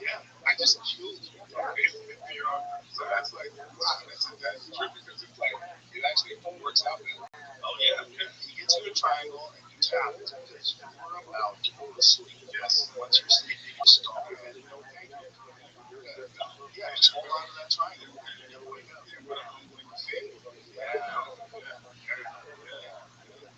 Speaker 6: Yeah, I just killed you. So that's like, wow, that's true because it's like, it actually works out better. Oh, yeah. He gets you a triangle and you tap it because you're about to go to sleep. Yes, once you're sleeping, you stop your head and no thank you. Yeah, just hold on to that triangle and you'll wake up. Yeah, but I'm going to fail.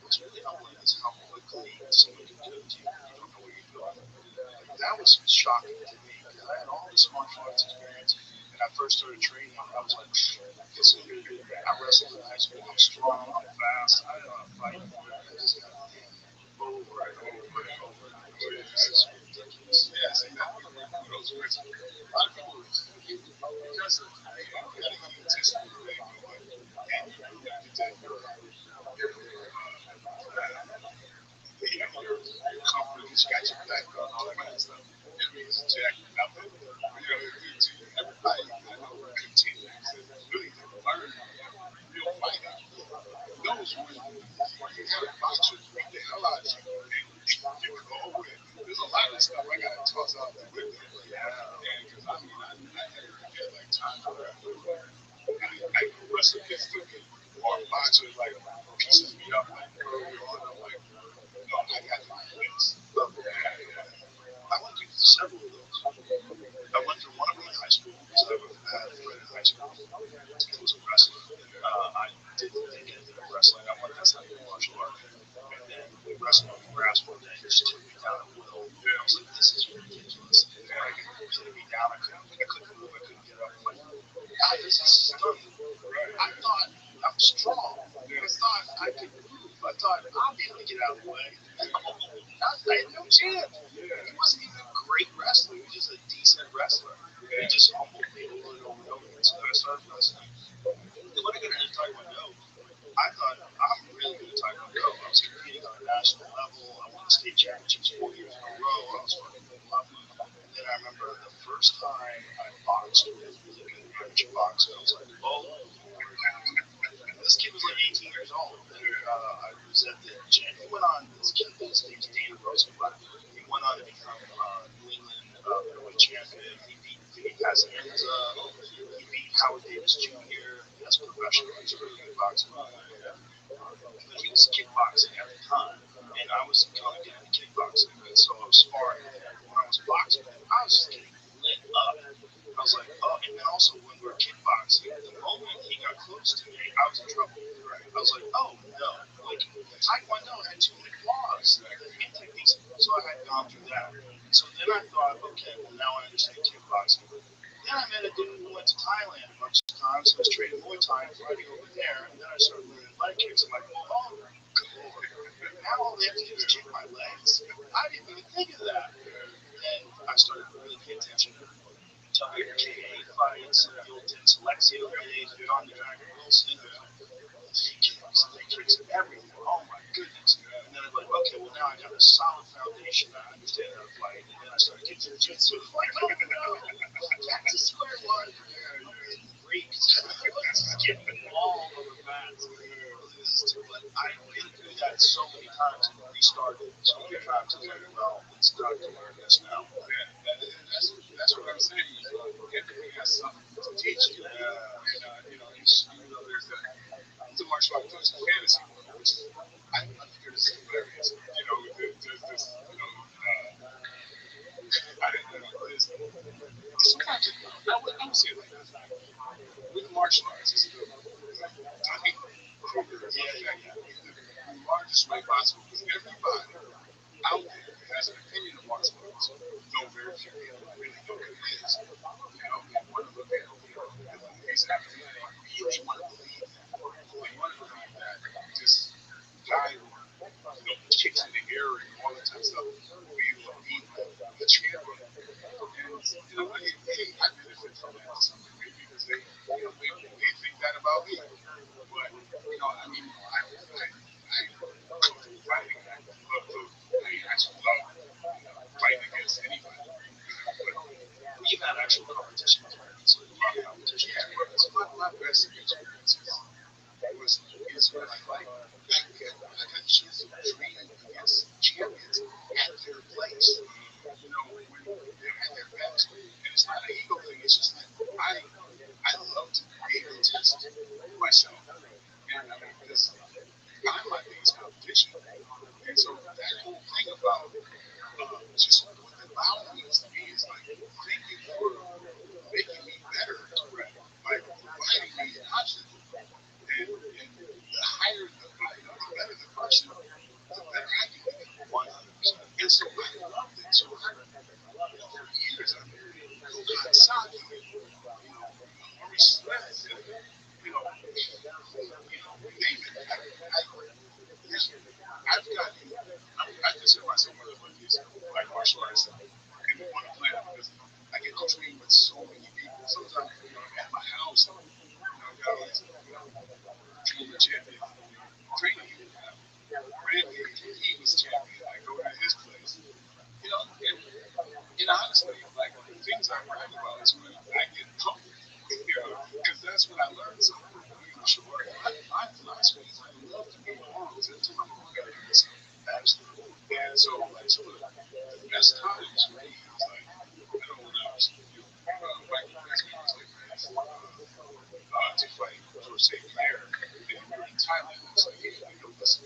Speaker 6: What's really humbling is how quickly someone can do it to you. You don't know where you're going. Like, that was shocking to me because I had all this martial arts experience, and I first started training. I was like, I wrestled in high school. I'm strong. I'm fast. I know how to fight. I just got over and over and over. This is ridiculous. Yes, exactly. Kudos. A lot of people, because of the egotistical thing, and you really got to get your confidence, got your background, all that kind of stuff. It means jack nothing. Everybody, continues to really learn real fighting. Knows when you have a boxer beat the hell out of you and you can go over it. There's a lot of stuff I got to toss out the window. Because I mean, I never had like times where I wrestle against stupid or boxers like pieces me up like early on. I'm like, no, I got to do this. I went through several of those. I went through one of them in high school because I had a friend in high school who was a wrestler. I didn't think anything of wrestling. I wanted that's not even martial art. And then we wrestled on the grass one day. He just took me down at will. I was like, this is ridiculous. Like, he put me down. I couldn't move. I couldn't get up. I'm like, God, this is stunning. I thought I'm strong. I thought I could move. I thought I'll be able to get out of the way. I had no chance. He wasn't even a great wrestler. He was just a decent wrestler. He just humbled me over and over and over again. So I started wrestling. And when I got into Taekwondo, I thought, I'm really good at Taekwondo. I was competing on a national level. I won state championships 4 years in a row. I was fucking loving it. And then I remember the first time I boxed with like an amateur boxer, I was like, oh, this kid was like 18 years old. And I was at the gym. He went on, his name's Dana Rosenblatt. He went on to become New England middleweight champion. He beat Vinny
Speaker 5: as it ends up, he beat Howard Davis Jr. as a professional. He's a really good boxer. But he was kickboxing at the time, and I was kind of getting into kickboxing, and so I was sparring with him. When I was boxing with him, I was just getting lit up. I was like, oh, and then also when we were kickboxing, the moment he got close to me, I was in trouble. I was like, oh no, like Taekwondo had too many flaws, hand techniques, so I had gone through that. So then I thought, okay, well now I understand kickboxing. Then I met a dude who went to Thailand a bunch of times, so I was training Muay Thai and fighting over there, and then I started learning leg kicks. I'm like, oh, cool. Now all they have to do is kick my legs. I didn't even think of that. And I started really paying attention to WKA fights, the old Dennis Alexio days, John the Dragon Wilson, they kicks everything. Oh my goodness. And then I'm like, okay, well now I got a solid foundation. I understand how to fight. And then I started getting jiu-jitsu. Like, oh no, back to square one. Freaks. Let's just get all over that. But I've been through that so many times and restarted so many times. And like, well, it's time to learn this now. Yeah, that's what I'm saying. Everything has something to teach you. There's the martial art there's a fantasy world, which is I think it's hilarious. There's this, I didn't know this. It's kind of, I would say it like this. With martial arts, it's the Dunning Kruger effect in the largest way possible because everybody out there has an opinion of martial arts, though very few people really know what it is. They want to look at these happening, they really want to believe that. They want to believe that this guy who kicks in the air and all that type of stuff will be able to beat the champion. And hey, I benefit from that to some degree because they think that about me. But I comfortable fighting. I actually love fighting against anybody. But we've had actual competition experiences, a lot of competition experiences. My best experiences is when I got a chance to train against champions at their place. When they're at their best. And it's not an ego thing, it's just that I love to be able to test myself. And because I'm my biggest competition. And so that whole thing about just what the value means to me is like, thank you for making me better, by providing me constantly. And the higher the better the person, the better I can become 100%. And so I loved it. So for years I've been Gohan Saki, Maurice Smith, and you name it. I consider myself one of the luckiest black martial artists on the planet because I get to train with so many people. Sometimes I'm at my house and I got all these former champions training people. Rampage, when he was champion, I go to his place. And honestly, like the things I brag about is when I get humbled, because that's what I learned. So, sure, my philosophy is I love to be wrong until I'm better than myself. Absolutely. And so, like, some of the best times for me is like, I know when I was, Michael Messi was like, to fight for St. Clair, and we were in Thailand. It's like, hey, this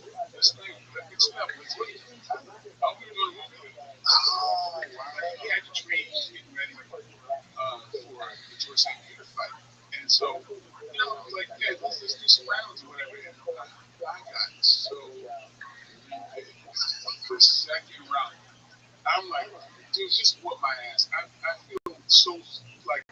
Speaker 5: thing, it's not, it's what you do in Thailand. Oh, we were doing what we do. Oh, wow. He had to train, getting ready for the George St. Pierre fight. And so, I was like, yeah, let's just do some rounds or whatever. And I got so livid for second round. I'm like, dude, just whoop my ass. I feel so like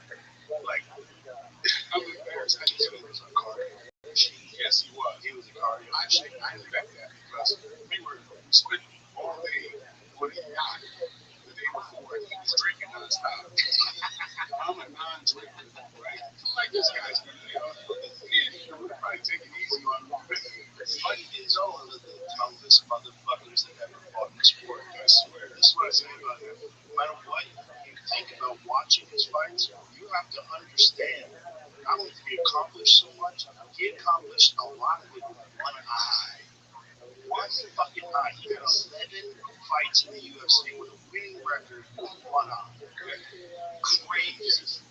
Speaker 5: I'm embarrassed. I just said it was a cardio. Yes, he was. He was a cardio. I expect that because we spent all day on a yacht the day before. He was drinking nonstop. I'm a non-drinker, right? Like this guy's gonna, we're probably taking it easy on him. Fight is one of the toughest motherfuckers that ever fought in the sport. I swear. That's what I say about him. No matter what you think about watching his fights, you have to understand not only did he accomplish so much, he accomplished a lot of it with one eye. One fucking eye. He had 11 fights in the UFC with a winning record with one eye. Crazy.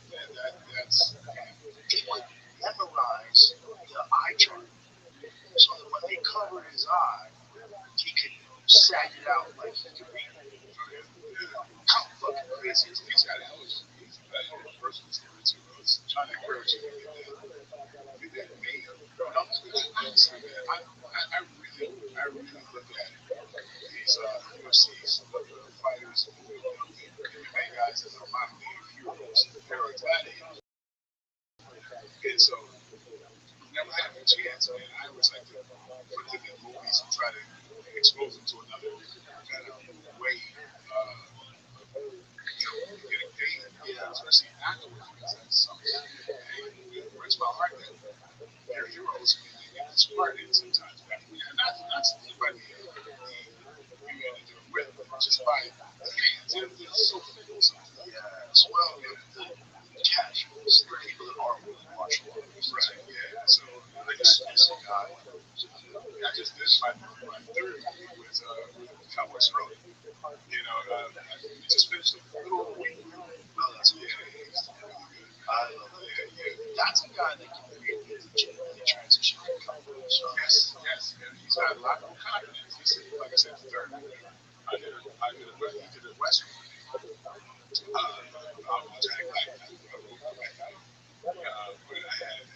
Speaker 6: actually get that made. But honestly, man, I really look at these UFC's fighters and MMA guys as are my main heroes. They're our gladiators. And so, never had a chance, man. I always like to put them in movies and try to expose them to another kind of way, getting paid. Yeah, especially afterwards, because that's something it breaks my heart that their heroes when they get discarded sometimes. Not simply by the community they're with, but just by the fans. It's so fickle sometimes. Yeah, as well, the casuals, the people that aren't really martial artists. Right, yeah. So I just got I just did my third movie with Cowboy Cerrone. We just finished a little over a week. Oh, that's yeah, he's really good. I love that. That's a guy that can really legitimately transition to comedy. So. Yes. And he's had a lot of confidence. He's, like I said, the third movie. He did a Western. I'm a Jack Black guy. I wrote the Black guy. But I had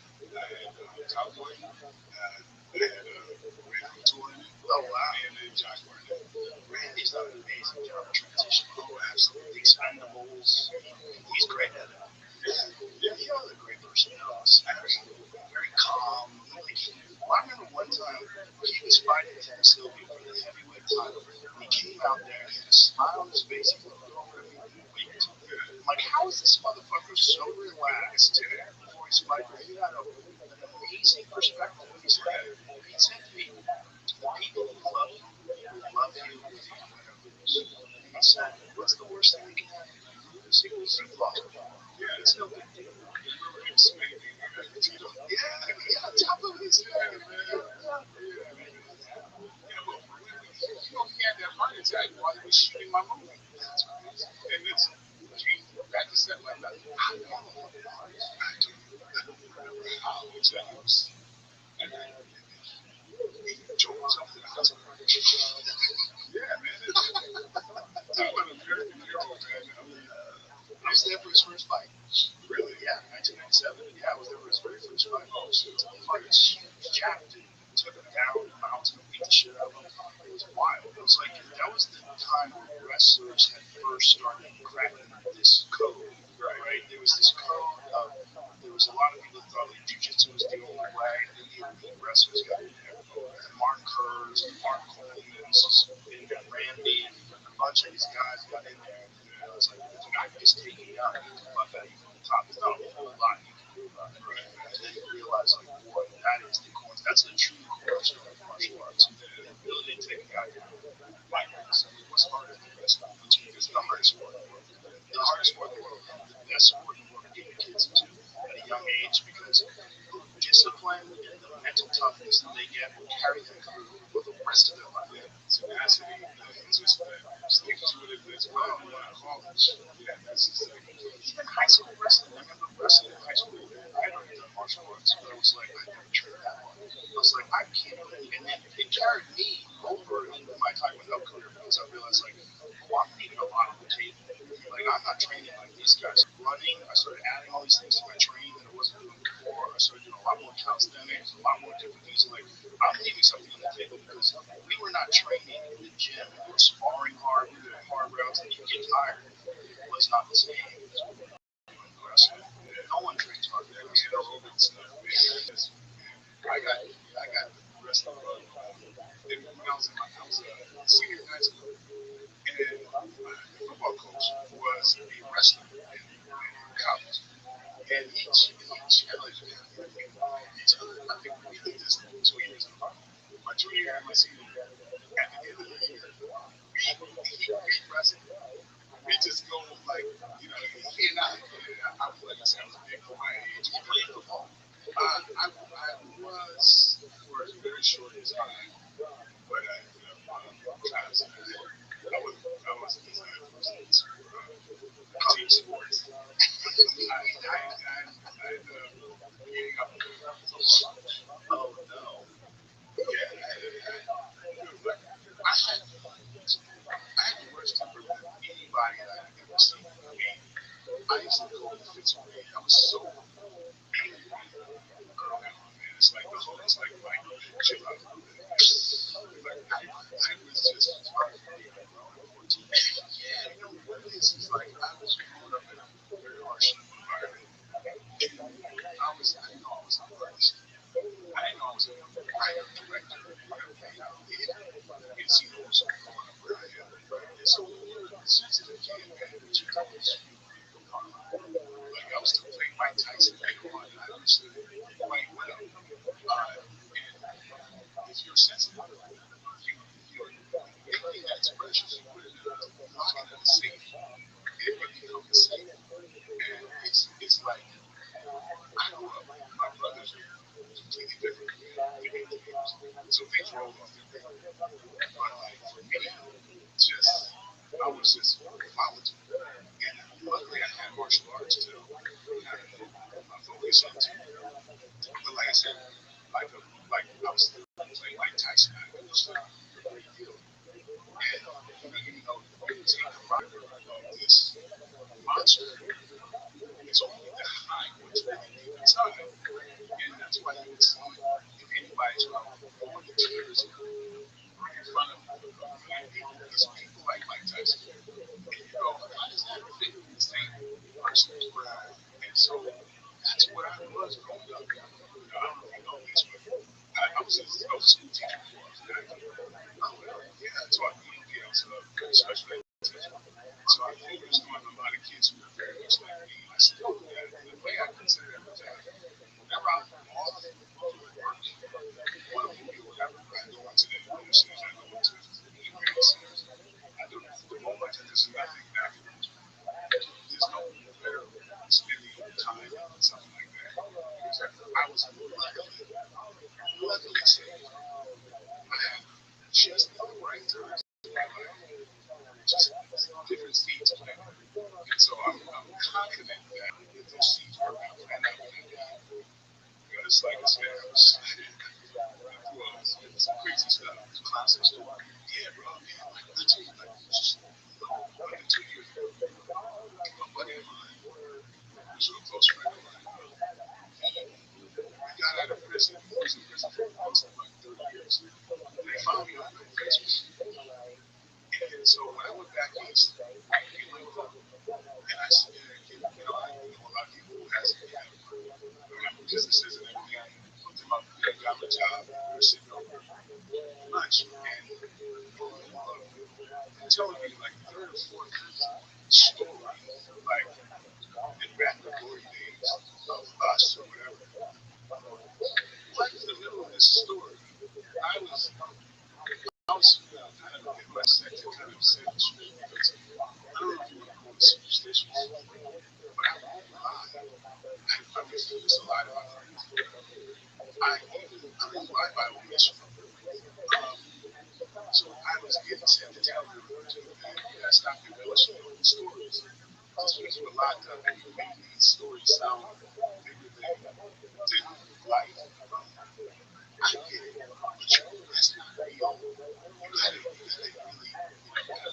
Speaker 6: Cowboy. I had Randy Couture in it. Oh, wow. And then Josh Barnett. Randy's done an amazing job of transition. Oh, absolutely. Expendables. He's great at it. Yeah, he has a great personality. Absolutely. Very calm. I remember one time he was fighting Tim Sylvia for the heavyweight title. And he came out there and he had a smile on his face. He looked over at me and winked. I'm like, how is this motherfucker so relaxed before his fight? He had an amazing perspective. He said to me, the people who love you will love you whether you win or lose. And he said, what's the worst thing that can happen? You lose. You've lost before. Yeah, it's no big deal. Yeah, top of his head, man. He had that heart attack while he was shooting my movie. That's crazy. And it's came back to set like that. I don't know what it was. I don't remember how exactly it was. And then he drove himself to the hospital. Yeah, man. Talk about American hero, man. I was there for his first fight. Really? Yeah, 1997. Yeah, I was there for his very first fight. Oh, shit. Huge, jacked him, took him down the mountain, beat the shit out of him. It was wild. It was like, that was the time when wrestlers had first started cracking this code, right? There was this code of, there was a lot of people that thought like jiu-jitsu was the only way, and then the elite wrestlers got in there. Mark Kerrs, Mark Coleman's, and Randy, and a bunch of these guys got in there. And I was like, if I can just take you down, get the fuck out of you from the top. There's not a whole lot you can do about it. Right? And then you realize, like, boy, that is the core. That's the true cornerstone of martial arts. The ability to take a guy down. Like, so what's harder than wrestling? It's the hardest sport in the world. The hardest sport in the world. The best sport in the world to get your kids into at a young age because the discipline and the mental toughness that they get will carry them through for the rest of their life. Yeah, tenacity, just stick to it as well. You want to call it. Yeah, that's just like, even high school wrestling. I remember wrestling in high school. I had already done martial arts, but I was like, I never trained that hard. I was like, I can't believe, and then it carried me over into my taekwondo career because I realized, like, oh, I'm leaving a lot on the table. Like, I'm not training like these guys. Running, I started adding all these things to my training that I wasn't doing before. I started doing a lot more calisthenics, a lot more different things. Like, I'm leaving something on the table because we were not training in the gym. We were sparring hard. We were doing hard rounds, and you get tired. It was not the same as what we were doing wrestling. No one trains hard. There was aerobic stuff. I got the rest of when I was a senior in high school, and my football coach was a wrestler in college. And he challenged me. I think we did this 2 years in a row. My junior year and my senior year. At the end of the year, we wrestled. We just go like, he and like I said, I was big for my age. He played football. I was for a very short time, but I wasn't designed for team sports. I ended up beating up football. Oh no. Yeah, I had the worst temper than anybody that I've ever seen. I mean, I used to go to the fifth grade. I was so it's like the whole, it's like chill out a little bit. Like I was just trying to be like, well, I'm 14. Yeah, you know what it is like I was growing up in a very harsh environment. And I didn't know I was an artist. I didn't know I was a writer, director, whatever. I didn't see those growing up where I am. And so since a kid, man, you can always feel karma. Like I was still playing Mike Tyson later on, and I understood it quite well. And if you're sensitive, anything that's precious, you put it in a lock it in a safe. It becomes a safe. And it's like I grew up, my brothers are completely different things. So things roll off different. But like for me, just I was just volatile. And luckily I had martial arts to kind of put my focus into. But like I said, like I was playing Mike Tyson, I understood a great deal. And even though you take the rider of this monster, it's only the high what's really deep inside. And that's why you would see if anybody's going to tears in front of many people, it's people like Mike Tyson. And you go, how does that fit the same person's brand? And so that's what I was growing up. I don't know if you know this, but I was a school teacher before I was an actor. Oh, really? Yeah, I taught EMP. I was a special ed teacher. So I focused on a lot of kids who were very much like me. I still, in a way, I consider it a job. Whenever I'm off doing work, on a movie or whatever, I go into the universities, I go into the radio centers. I do the moment that there's nothing afterwards. There's no better spending time and something like that. Because I was luckily saved. I have just the right times in my life, just different seeds planted. And so I'm confident that if those seeds were not planted, I wouldn't be. Because, like I said, I was some crazy stuff. It was a classic story. Yeah, bro, man, like, I tell you, like, just, like, 2 years ago, a buddy of mine, who's a close friend of mine, he got out of prison. He was in prison for close to like 30 years. And they found me on Facebook. And so when I went back east, he linked up. And I said, I know a lot of people who hasn't had businesses and everything. Put them up, got him a job. We were sitting over lunch. And telling me like third or fourth story, like in back in the glory days of us or whatever. Right in the middle of this story, I was kind of in my sector, kind of said the truth because I don't know if you want to call it superstitious, but I won't lie. I refuse to lie to my friends. I don't lie by omission. So I was getting sent to tell them, you gotta stop embellishing your own stories. Just because you were locked up and you make these stories sound bigger than life. I get it, but that's not real. You gotta really,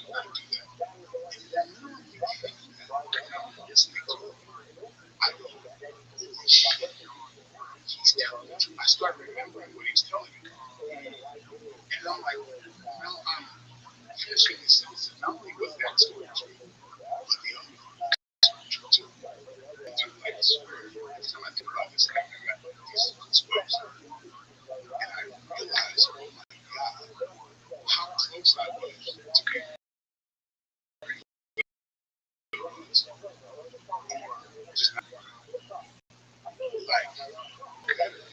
Speaker 6: not do that. And literally behaving that, and I'm listening to it, I go, holy shit, he's telling the truth. I start remembering what he's telling me. And I'm like, now I'm finishing this sentence. Not only was that story true, but the other one was true too. Dude, like, I swear, every time I think about this, I got these goosebumps. And I realized, oh my God, how close I was to being or just not like better to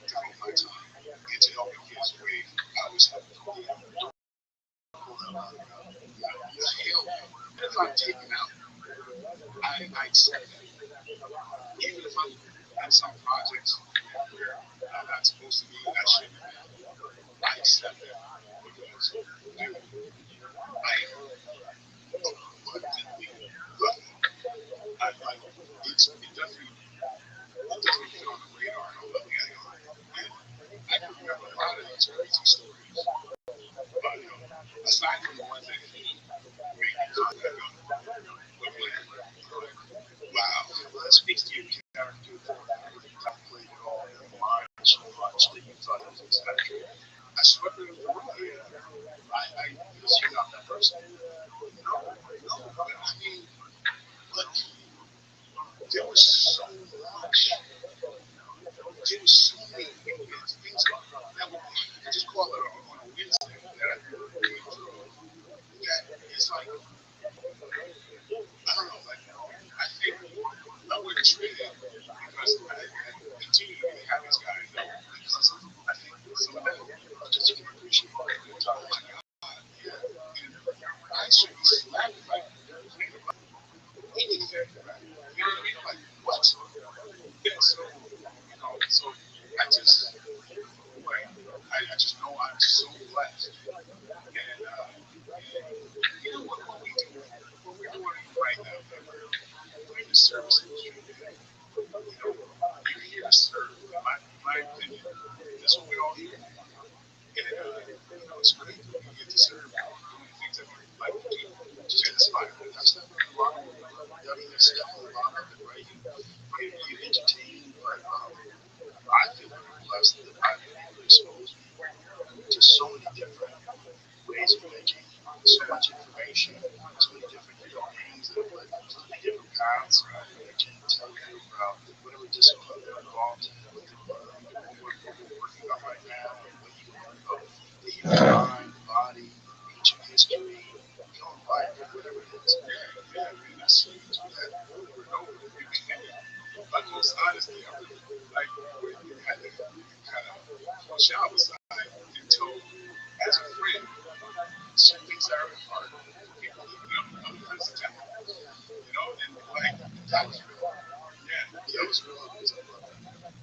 Speaker 6: take my time and to help kids the way I was helping them. Hell, if I'm taken out, I accept that. Even if I'm in some projects where I'm not supposed to be, I shouldn't have been, I accept that because, dude, I am abundantly lucky. It doesn't fit on the radar how lucky I am. And I can remember a lot of these crazy stories. But aside from the ones that he made me contact on, but man, wow, well, that speaks to your character. Contemplate it all in your mind. So was so much. There was so many things that were, I just call it on a Wednesday that I came through. That is like, I don't know, like, I think I would trade it because I continue to be the happiest guy I know because of, I think some of that, just to appreciate what we're talking about. Yeah, and I should be slapped if I think about anything, right? You know what I mean? Like, what? Yeah, so, so I just, like, I just know I'm so blessed. And, you know what we do, what we're doing right now, man, we're in the service industry, man. You know, you're here to serve. My opinion, that's what we're all here for. And, it's great when you get to serve doing the things that you like to do. Just inspire. That's definitely a lot of it. I mean, there's definitely a lot of it, right? You entertain, but I feel very blessed that I've been able to expose to so many different ways of thinking, so much information, so many different human beings that have led so many different paths that can tell you about whatever discipline they're involved in, what we're working on right now, and what you can learn about the human mind, the body, ancient history, life, whatever it is. Yeah, man, I see you do that over and over. You can, like, most honestly, I really like where you had to kind of push out aside and told, as a friend, some things that are hard for people, other kinds of talent, and like, that was real. Yeah, that was real.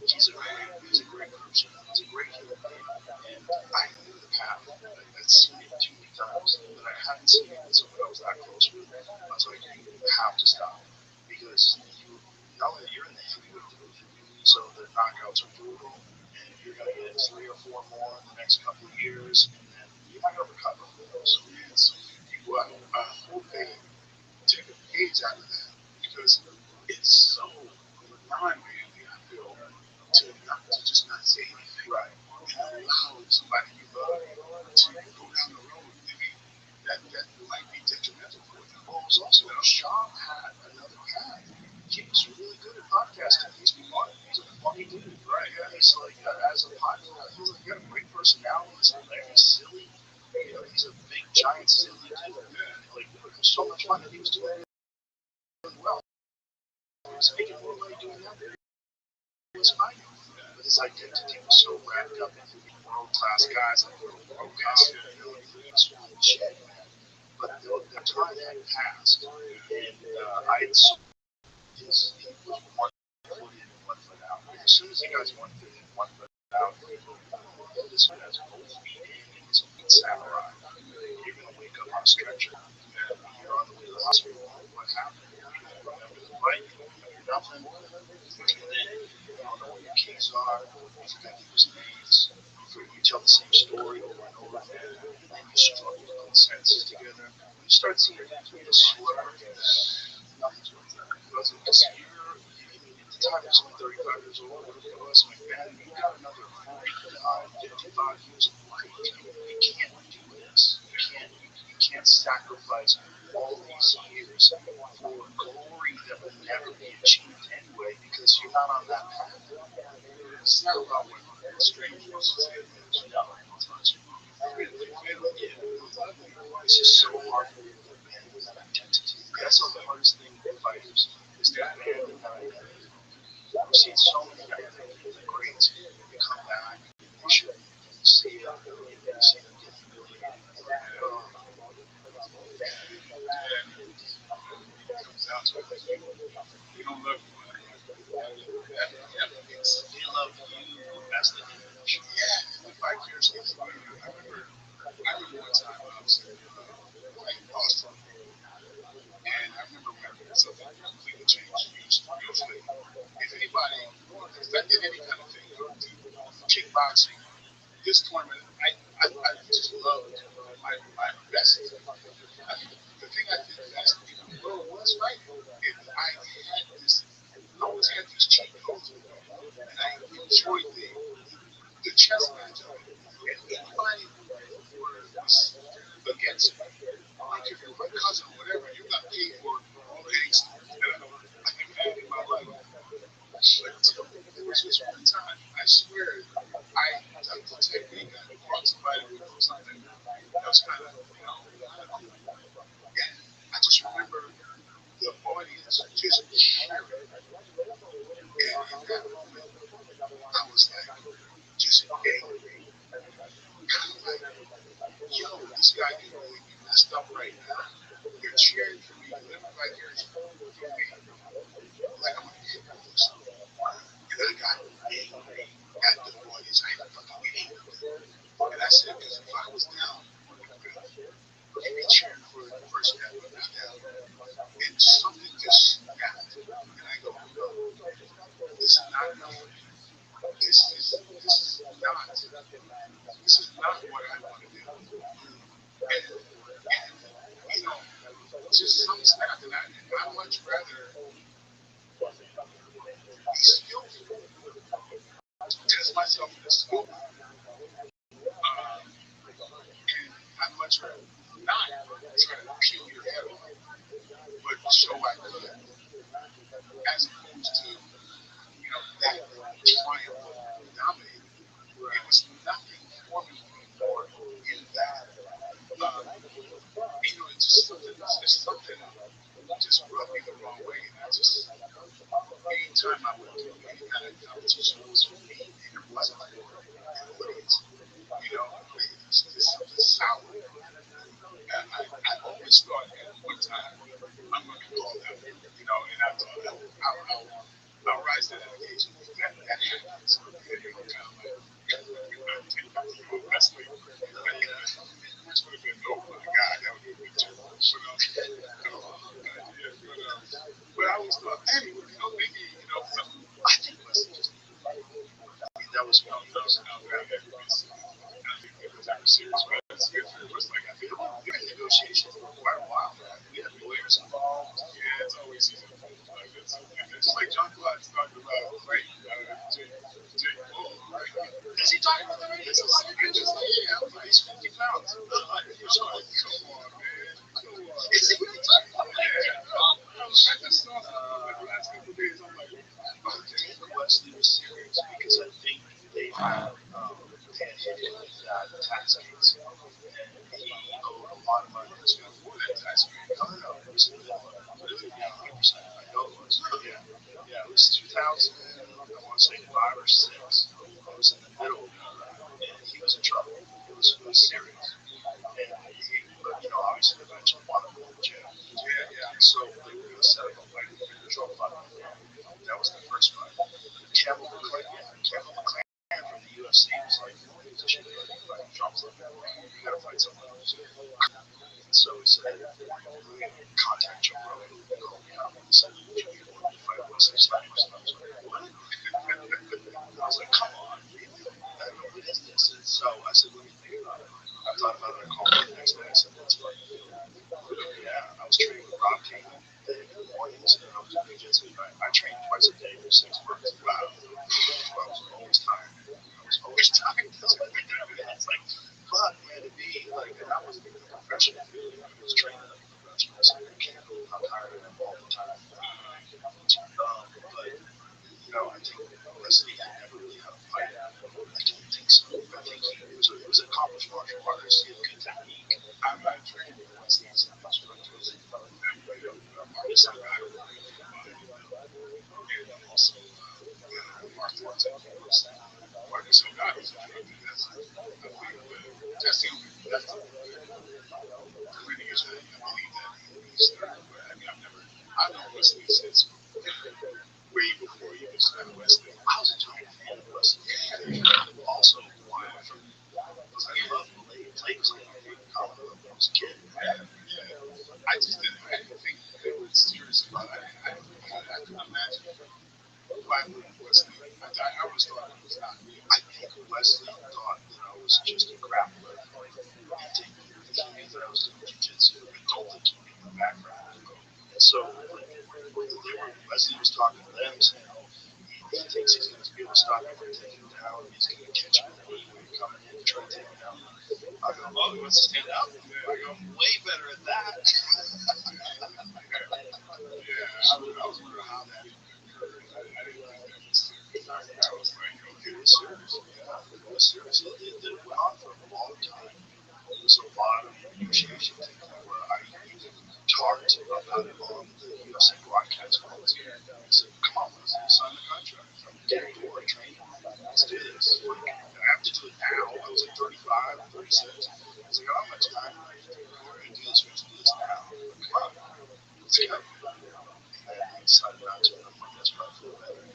Speaker 6: He's a great person. He's a great human being. And I knew the path. I'd seen it too many times, but I hadn't seen it with someone I was that close with. I was like, you have to stop. Because you know that you're in the heavyweight division. So the knockouts are brutal, and you're going to get 3 or 4 more in the next couple of years, and then you're not going to recover from those. And so I hope they take a page out of that because it's so non-manly, I feel, to just not say anything. Right. And allow somebody you love to go down the road. I mean, that might be detrimental for them. Well, it was also, Sean had another path. He was really good at podcasting. He's funny. He's a funny dude, right? Yeah, he's like, as a podcast, he's got a great personality. He's hilarious, silly. He's a big, giant, silly dude. Yeah. Like, it was so much fun, and he was doing really well. He was making more money doing that than he was fighting. But his identity was so wrapped up in being world-class guys, like world-class, this one shit, man. But the time had passed, and I had saw he was 1 foot in, 1 foot out. As soon as he got 1 foot in, 1 foot out, this man has both feet in, and he's a big samurai. You're gonna wake up on a stretcher, and you're on the way to the hospital. What happened? You don't remember the fight, you don't remember nothing, and then you don't know what your keys are. You forget people's names. You tell the same story over and over again, and then you struggle to put sentences together. When you start seeing people slur, nothing's worth it. Because the time is only 35 years old. What if it was my family? You got another 49, 55 years of life. You can't do this. You can't sacrifice all these years for glory that will never be achieved anyway because you're not on that path. It's not about what strangers say that you know as much. It's just so hard for you to abandon that identity. That's the hardest thing for fighters is to abandon that identity. I've seen so many guys that are great. They come back, they show you, you see it, you see them get humiliated. It comes down to it. You don't love you. They love you as the image. Yeah, the 5 years. I remember one time I was in Boston, and I remember when something completely changed. Usually, if anybody, if I did any kind of thing, kickboxing, this tournament, I just loved my best. The thing I did best in the world was fighting. And I had this, I always had these cheat codes with me, and I enjoyed the chess match of it. And anybody who was against me, like if you're my cousin or whatever, you got paid for all the angst that I've had in my life. I swear, the technique I brought somebody would do something that was kind of, yeah. I just remember the audience just cheering. And in that moment, I was like, just angry. Kind of like, yo, this guy can really be messed up right now. You're cheering for me, living right here for me. Like I'm a hit with this. And then I got angry at the audience. I fucking hated them. And I said, because if I was down, you'd be cheering for the person that put me down. And something just snapped. And I go, no, this is not enough for me. This is not what I want to do. And just some snapped. And I'd much rather be skillful, test myself in a skillful, and I'd much rather not try to peel your head off, but show I could, as opposed to that triumph of dominating. It was nothing for me anymore in that. It's just something just rubbed me the wrong way, and I just anytime I would do any kind of competition, it was for me, and it wasn't for the audience. It's just something sour. I always thought at one time I'm going to be called out, and I thought I'll rise to that occasion. That happens. Kind of like wrestling. Which would have been, oh my God, that would have been terrible. But I always thought, hey, maybe, something. I think Wesley just that was one of those I've ever been. I think it was ever serious, but it was like I think we were in negotiations for quite a while. We had lawyers involved. Yeah, it's always easy to move like this. It's just like John Black's talking about, right? Jake Paul, right? Is he talking about the radio? It's just like, yeah, he's 50 pounds. You're like, come on, man. Come on. Is he really talking about that? I just saw something like the last couple of days. I'm like, I think Wesley was serious because I think they had hit him with tax case, and he owed a lot of money. That's before that tax case. No, it was in the middle of it. But it was 100%. I know it was. Yeah, it was 2000. I want to say 5 or 6. It was in the middle, and he was in trouble. It was serious. And but obviously, eventually wanted to go to jail. Yeah. So they were going to set up a fight for the drug fight. That was the first fight. Kevin McClain from the UFC was like, "This shit, you fight Trump, you gotta fight someone else." So he said, "Contact Joe Rogan." He called me out and said, "Would you be willing to fight Wesley Snipes?" And I was like, "What?" I was like, "Come on, really? What is this?" And so I said, "Let me think about it." I thought about it. I called him the next day. I said, "Let's fight." Yeah, I was training with Rob King in the mornings, and I was doing jiu-jitsu. I trained twice a day for 6 months. Wow. I was always tired. It's like, fuck, man, to be like, and I wasn't even a professional. I was training like a professional, so you can't believe how tired I am all the time. But, I think Wesley had never really had a fight. I don't think so. I think he was an accomplished martial artist. He had good technique. I trained with Wesley's instructors. Marcus Alvarado, and also Mark Thornton. Marcus Alvarado is a drug. That's the lineage that I believe that he's through. But I mean, I've known Wesley since way before he was Wesley. I was a giant fan of Wesley. Yeah. Also, why because I love Blade. Blade was like my favorite comic book when I was a kid. Yeah. I didn't think they were serious about it. I could imagine why Wesley. I always thought it was not. I think Wesley thought that I was just a grappler. He knew that I was doing jiu-jitsu. I don't think he knew the background. And so, Wesley was talking to them saying, "Oh, he thinks he's going to be able to stop me from taking him down. He's going to catch me when he's coming in to try to take me down." I go, "Oh, he wants to stand up?" I go, "I'm way better at that." Yeah, I was wondering how that occurred. I didn't think that was serious. I was like, okay,
Speaker 5: was serious. Yeah, it was serious. It went on for a long time. It was a lot of negotiation to the point where I even talked about it on the UFC broadcast calls. I said, come on, let's sign the contract. I'm getting bored training. Let's do this. Like, I have to do it now. I was like 35, 36. I was like, I don't have much time. We're going to do this. We have to do this now. Come on. Let's go. And then he decided not to. And I'm like, that's probably for the better.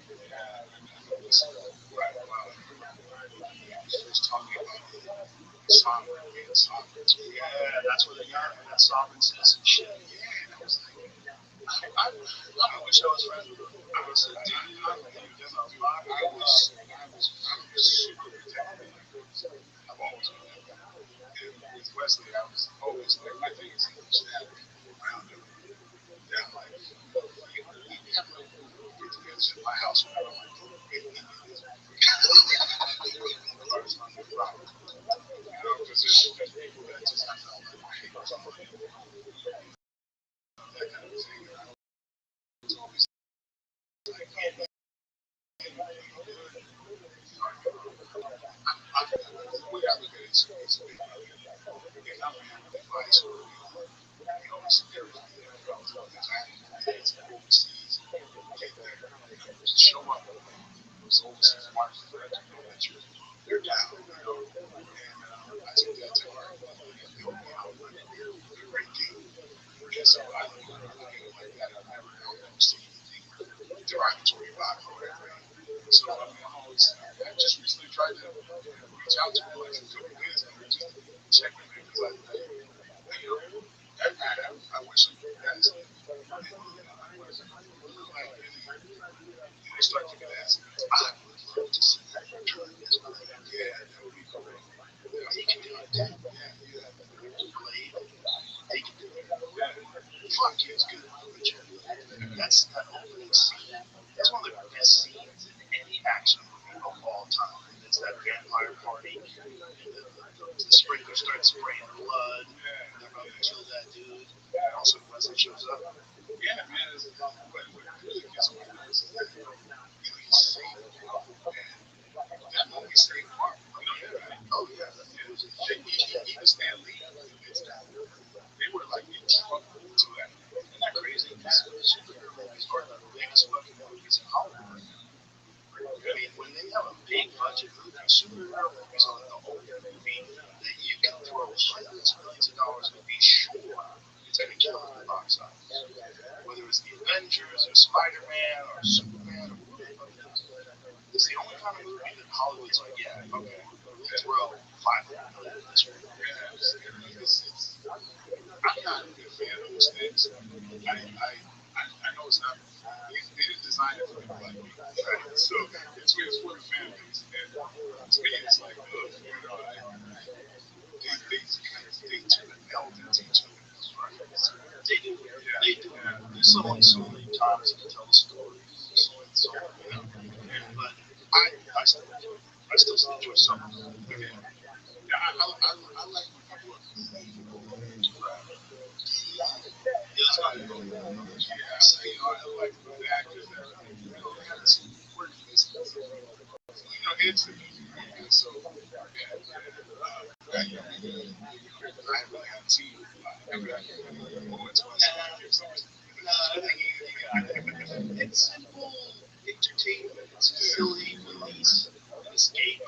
Speaker 5: It was right about he was talking about the sovereign, being sovereign. Yeah, that's where they got that sovereign citizen shit. Yeah, and I was like, I wish I was friends with him. I was like, dude, I was super protective. I've always been that guy. And with Wesley, I was always like, I think it's that around him. Yeah, I'm like, we have like get-togethers at my house whenever I'm like, cars on the problem. Because there's people that just have no like, that kind of thing. And I was always like, hey, the way I look at it is it's a big brother. And I'm having advice early on. You know, it's everything that comes up as I kids overseas, get there, show up. Those overseas markets that I know that they're down, you know. And I took that to heart. It helped me out. Like, you're a great dude. And so I look at it like that. I've never seen anything derogatory about it or whatever. So I mean, I just recently tried to reach out to him like a couple days ago, just to check him in because you know, I wish him the best. And I was like, and they start kicking ass. I would love to see that return this way. Yeah, that would be cool. Yeah, he can do it. Yeah. Blade, he can do it. Yeah. Fuck, he was good at Richard. That's that opening scene. That's one of the best scenes in any action movie of all time. It's that vampire party, and the sprinkler starts spraying blood, and they're about to kill that dude. And also Wesley shows up. Yeah, man, what really gets me is that, he's safe, and that movie saved Marvel. You know that, right? Oh, yeah. Even Stan Lee admits that. They were like in trouble to that. Isn't that crazy? Because superhero movies are the biggest fucking movies in Hollywood right now. I mean, when they have a big budget movie, superhero movies are the only movie that you can throw hundreds of millions of dollars and be sure it's going to kill at the box office. Whether it's the Avengers or Spider-Man or Superman or whatever the fuck it is. It's the only kind of movie that Hollywood's like, yeah, okay, we'll throw 500 million at this movie. Yeah, I'm not a big fan of those things. I know it's not. They didn't design it for people like me, right? So it's for the fan base, and to me, it's like, look, they tend to meld into each other. Right? They do. Yeah. They do. Yeah. There's only so many times you can tell the story. So but I still enjoy some of them. Okay. Yeah, I like when people are clean. Right. Yeah, that's not good. Yeah, so, I like the actors that have some quirkiness. It's the music, right? And so, I haven't really had a team. Every moments when I think it's simple entertainment. It's silly release, an escape.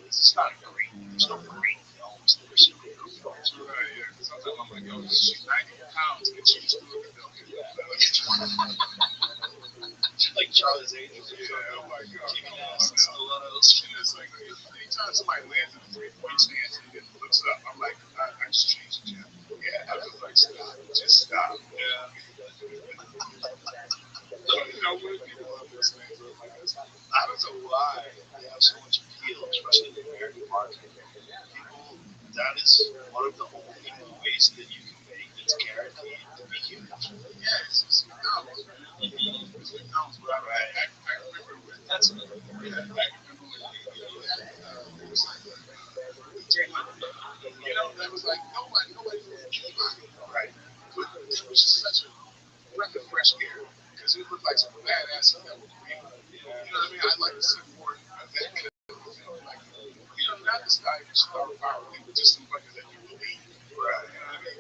Speaker 5: It's not great. There's no great films that are superhero films. Right, yeah. Because sometimes I'm like, oh, she's 90 pounds and she's doing the film. Like Charlie's Angels. Yeah, oh my god. Kicking ass and stilettos. It's like, anytime somebody lands in a three-point stance and then looks up, I'm like, I just changed the channel. Yeah, I was like, stop. Just stop. Yeah. When people love those things, I don't know why they have so much appeal, especially in the American market. People, that is one of the only movies that you can make that's guaranteed to be huge. Yeah, it's McDonald's, man. It's McDonald's, but I remember when that's I remember when it was like 300. That was like nobody really came on it, right? But it was just such a breath of fresh air because it looked like some badass that was great. You know what I mean? I'd like to see more of
Speaker 6: that kind of thing. Like, not this guy who's star power, but just somebody that you believe. Right. You know what I mean?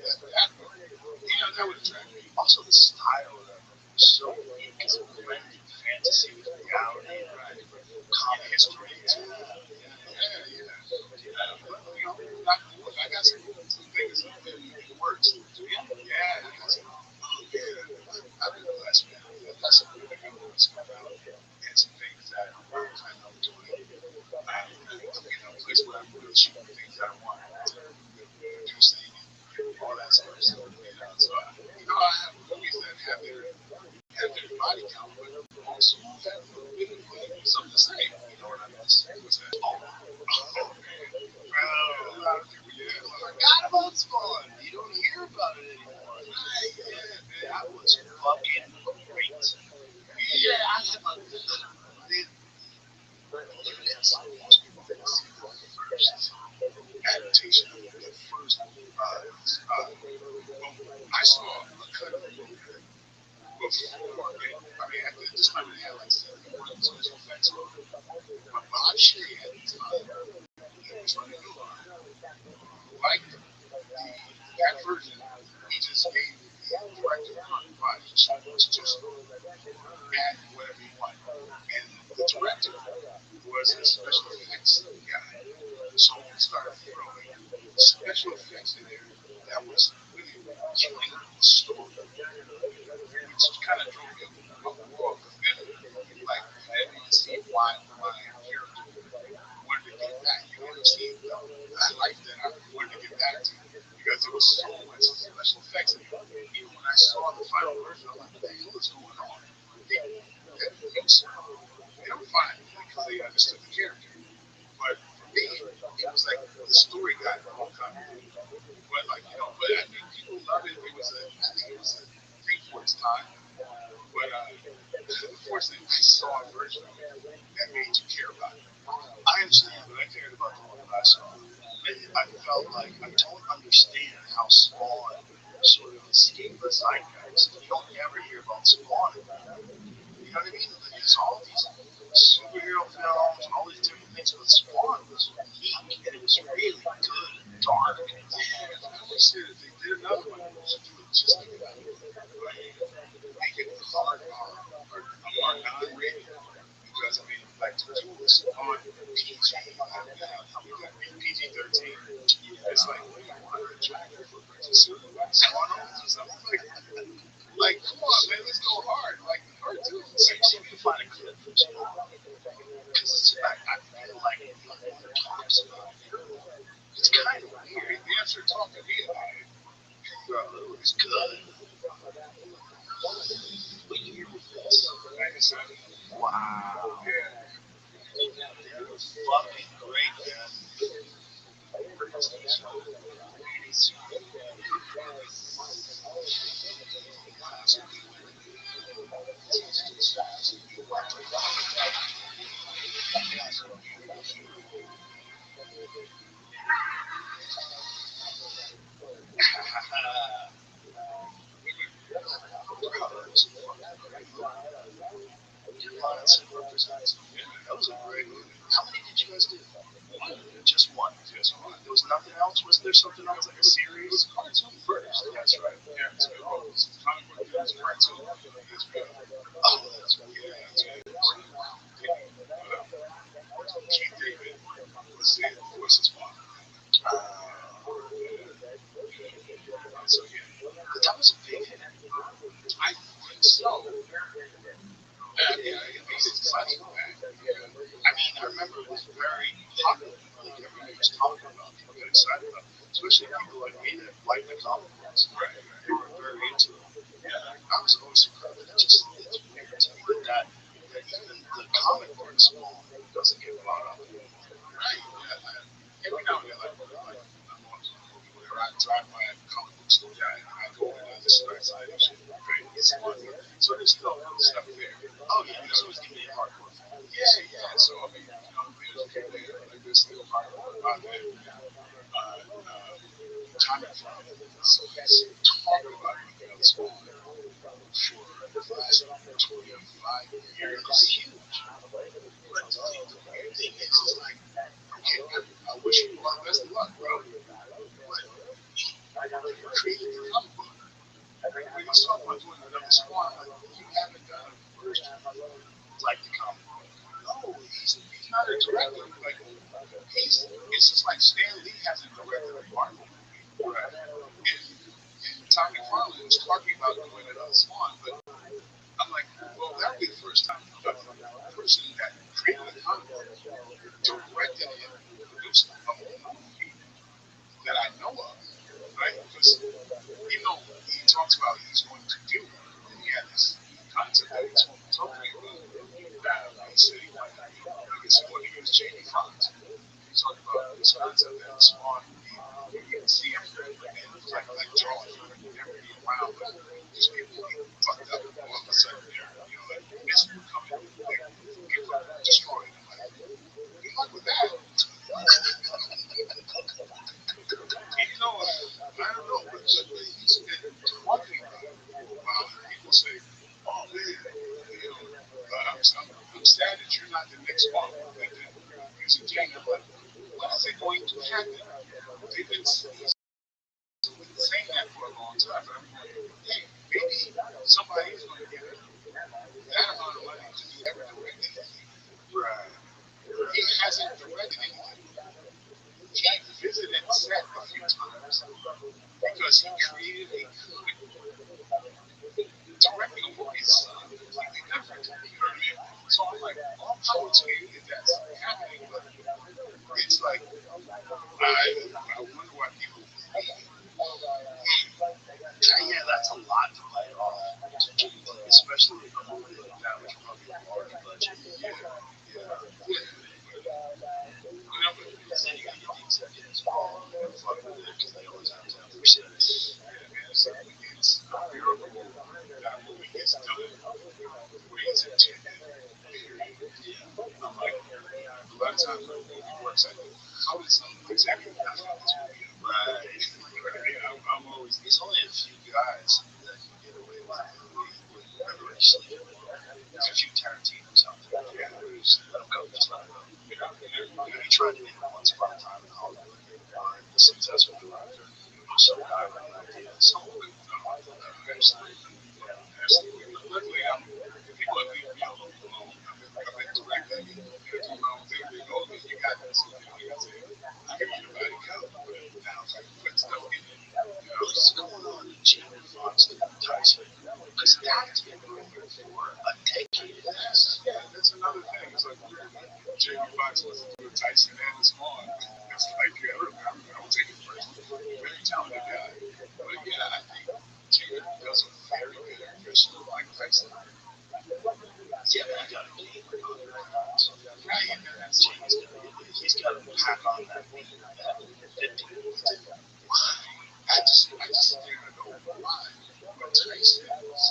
Speaker 6: That would attract me. Also, the style of that movie was so unique because it blended fantasy with reality, right? Comic history, too. But, look, I got some things in the works. Yeah, I got some. Oh, yeah. I've been blessed, man. That's something that I want to talk about. And some things that I know I'm doing. I'm in a place where I'm really shooting things that I want to producing and all that stuff. So, I have movies that have their body count, but also have a little bit of something to say. You know what I mean? What's that? Oh man. A lot of people, yeah. I forgot about Spawn. You don't hear about it anymore. Yeah, man. That was fucking great. Yeah, I have a lit most people didn't see the first adaptation of the first. Well, I saw a cut of the movie before. I mean, at this time it had like 71 special effects on it. But Bob Shea at the time, he was running the line, liked that version. He just gave the director carte blanche to just add whatever he wanted. And the director was a special effects guy. So he started throwing special effects in there that was really killing the story, which kind of drove me a world of film. Like, I didn't really see why my character wanted to get back. You know what I'm saying? I liked that I wanted to get back to because there was so much special effects in it. Even when I saw the final version, I'm like, what the hell is going on? They were fine because they understood the character. But for me, it was like the story got all convoluted. But but I think people loved it. I think it was a thing for its time. But unfortunately, I saw a version of it that made you care about it. I understand, but I cared about the one that I saw. I felt like I don't understand how Spawn sort of escaped the zeitgeist. You don't ever hear about Spawn anymore. You know what I mean? There's all these superhero films and all these different things, but Spawn was unique and it was really good and dark. And I wish that they did another one, they should do it just like that. Like, make it hard R or non-rated. Because I mean, like to do this on PG, we got PG-13. It's like, what do you want to attract for Princess like Sonos or something like that? Like, come on, man, let's go hard. Like the cartoon. So you see, we can find a clip from Spawn. Because I feel like no one talks about it. It's kind of weird. They have to talk to me about it. It's good. What year was this? 97. Wow. Yeah. They're fucking great, man. That was a great movie. How many did you guys do? One. Just one. Just one. There was nothing else. Was there something else like a series? It was a cartoon first. That's right. Yeah. It's good. Oh, it's comic book. It's cartoon. It's good. Oh, that's right. Yeah. That's right. Keith David was the voice of Spawn. So yeah, but that was a big hit. I think so. Yeah, it made it successful. Yeah. I mean, I remember it was very popular. Like everybody was talking about it. People got excited about it. Especially people like me that like the comic books. Right. They were very into it. Yeah. I was always surprised. It's weird to me that even the comic book Spawn doesn't get brought up anymore. Right. Yeah, every now and then, I'm on to a movie, whatever. I drive by a comic book store, I go in and just start signing shit. Right. It's fun. So there's still stuff there. Oh yeah, there's always gonna be a hardcore fan. Yeah. So I mean, there's people there, like there's still hardcore out there. Time and from so he's talking about nothing else for the last 25 years. Huge. But the weird thing not a director. Like it's just like Stan Lee hasn't directed a Marvel movie, right? And Tommy Farley was talking about doing it on Swan, but I'm like, well, that would be the first time a person that created a comic book directed and produced a movie that I know of, right? Because you know, he talks about he's going to do, and he had this concept that he's talking about. He said he wanted to do, I guess he wanted to use Jamie Foxx. He talked about this concept that Spawn would be, you can see him, and it's like drawing, you never be around, but these people get fucked up, and all of a sudden they're, you know, like mists will come in, like, people are destroyed. I'm like, good luck with that. You know, I don't know, but he's been talking about it for a while, and people say, "Oh man, you know, I'm sad that you're not the next one." And then using Jane, I'm like, when is it going to happen? He's been saying that for a long time, but I'm like, hey, maybe somebody is going to give him that amount of money to ever direct anything. Right. He hasn't directed anything. He visited set a few times because he created a comic book. Directing a movie is something completely different. You know what I mean? So I'm like, all power to you if that's happening, but it's like, I wonder why people believe.
Speaker 5: Yeah, that's a lot to bite off, especially a movie like that, which probably a large budget.
Speaker 6: Yeah. You know, but
Speaker 5: Then you gotta get the executives involved and fuck with it because they always have to have percentage.
Speaker 6: yeah, man, it's a miracle that movie gets done the way it's intended. Period. I'm like, a lot of times when a movie works, I think, how did some executive not fuck this movie up?
Speaker 5: Right.
Speaker 6: I'm always
Speaker 5: There's only a few guys that can get away with a movie with everybody sleeping on them. There's a few Tarantinos out there.
Speaker 6: yeah,
Speaker 5: Let them go, just let them go.
Speaker 6: yeah,
Speaker 5: He tried to make it once upon a time in Hollywood. The successful director. Some guy with the idea. So,
Speaker 6: absolutely. Absolutely. Luckily, people have leave me alone. I've been directing and doing my own thing. They go, okay, you got this. You know, like I say, I can be the body count, but now if I can put stuff in it, you know,
Speaker 5: what's going on in Jamie Foxx and Tyson? Because that's been rumored for a decade.
Speaker 6: that's another thing. It's like Jamie Foxx wasn't doing Tyson and Spawn. It's like, I don't take it personally. Very talented guy. But yeah, I think Jamie does a very good impression of Mike Tyson.
Speaker 5: Yeah, but he got a game like 100 pounds.
Speaker 6: Right, and then that's
Speaker 5: He's got to pack on that weight at 50.
Speaker 6: why. I just think I know why. But Tyson's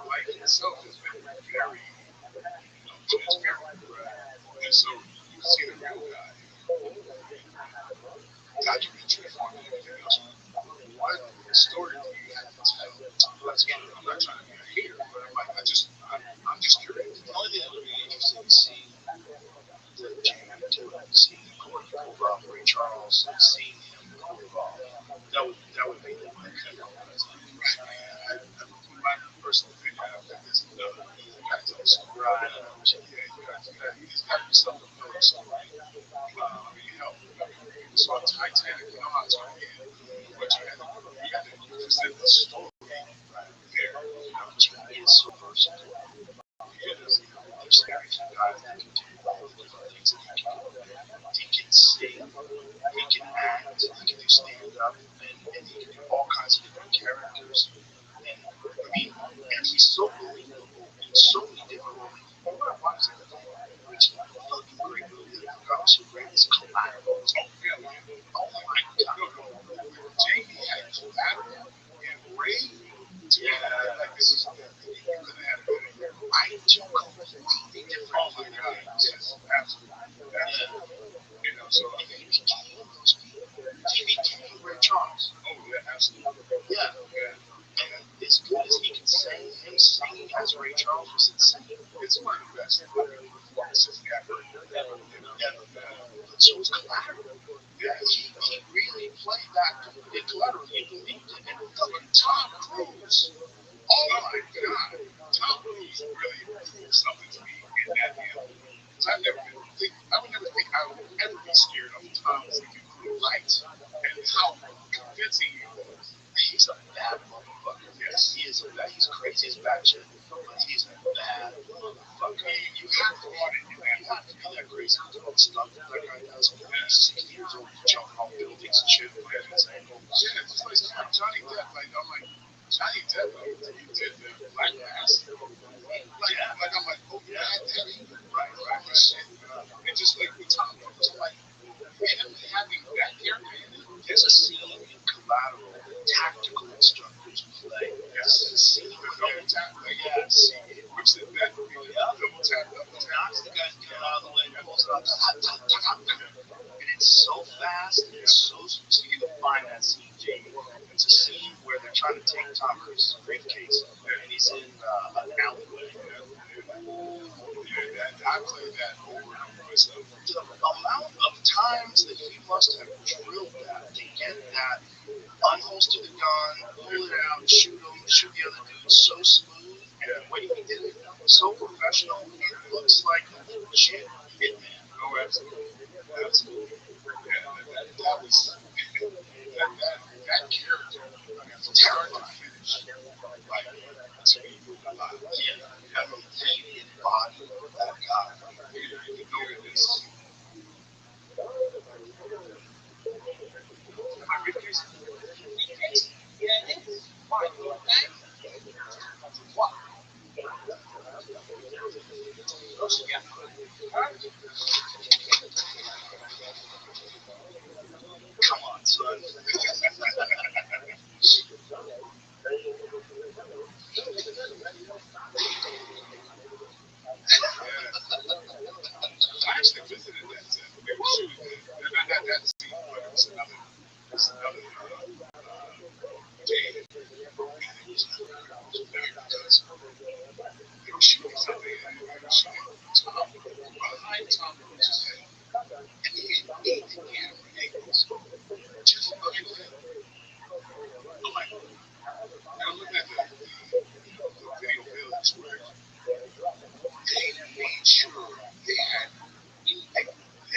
Speaker 6: life itself has been very, transparent. Right? And so you see the real guy documentary form and everything else. What story do you have to tell? I'm not trying to be a hater, but I'm just curious.
Speaker 5: The only thing that would be interesting is seeing the Jamie do it, seeing him over off Ray Charles, and seeing him evolve. That would be the one thing I want to see.
Speaker 6: My personal opinion, I think there's another. You got to tell a story.
Speaker 5: Right.
Speaker 6: Yeah, there's got to be something to tell a story. I mean, hell, you saw Titanic, you know how it's going to end, but you present the story there.
Speaker 5: Which movie is so versatile.
Speaker 6: Yes.
Speaker 5: There's very few guys that can do all the different things that he can do. He can sing, he can act, he can do stand up, and he can do all kinds of different characters. And I mean, and he's so believable in so many different movies. You want to watch it? Which fucking great movie that I forgot was so great is Collateral.
Speaker 6: Oh, yeah, man.
Speaker 5: Oh my god.
Speaker 6: Jamie had Collateral and Ray together. Like, it was, you couldn't have had a better.
Speaker 5: Right, two completely different
Speaker 6: Oh, my God. Yes, absolutely. You know, so,
Speaker 5: and he became those people. He became Ray Charles.
Speaker 6: oh, yeah, absolutely.
Speaker 5: Yeah.
Speaker 6: Yeah.
Speaker 5: And as good as he can sing, him singing as Ray Charles was insane.
Speaker 6: It's one of the best performances ever.
Speaker 5: Never. But so was Collateral.
Speaker 6: Yeah,
Speaker 5: He really played that in Collateral. You believed it. And fucking Tom Cruise.
Speaker 6: oh, my God. Tom Cruise really proved something to me in that deal. Because I never scared of the times that you put right and how convincing he was.
Speaker 5: He's a bad motherfucker.
Speaker 6: Yes.
Speaker 5: He is a bad. He's crazy as bad shit, but he's a bad motherfucker.
Speaker 6: You have to want it.
Speaker 5: You have to be that crazy to do all the stuff that guy does. When he's 60 years old, jumping off buildings and shit.
Speaker 6: Yeah, it's like Johnny Depp. I'm like, Johnny Depp, he did the Black Mass. I'm like, oh yeah, Daddy. Right. Shit. And just like with Tom Cruise, like, him having that character in it.
Speaker 5: There's a scene in Collateral, tactical instructors play.
Speaker 6: Yes.
Speaker 5: There's a scene
Speaker 6: The
Speaker 5: where
Speaker 6: double tap.
Speaker 5: yes.
Speaker 6: Whips it back. Double tap.
Speaker 5: Knocks the guy's head out of the way and pulls it out. And it's so fast and it's so so you can find that scene, Jamie. It's a scene where they're trying to take Tom Cruise's briefcase and he's in an alleyway.
Speaker 6: I played that over and over myself.
Speaker 5: The amount of times that he must have drilled that to get that, unholster the gun, pull it out, shoot him, shoot the other dude so smooth, and the way he did it, so professional, it looks like a legit hitman.
Speaker 6: Oh, absolutely. That was that character from start to finish. Like, to me, alive.
Speaker 5: Yeah, I mean, he embodied that guy.
Speaker 6: You know it is. My briefcase.
Speaker 3: Yeah, it is. Why?
Speaker 5: What? Yeah. Come on, son.
Speaker 6: I actually visited that set. They were shooting that scene, but it was another day. And it was weird because they were shooting something and they were shooting Tom behind Tom Cruise's head. And he had 8 camera angles just looking at him. I'm like, and I'm looking at the video village where they made sure they had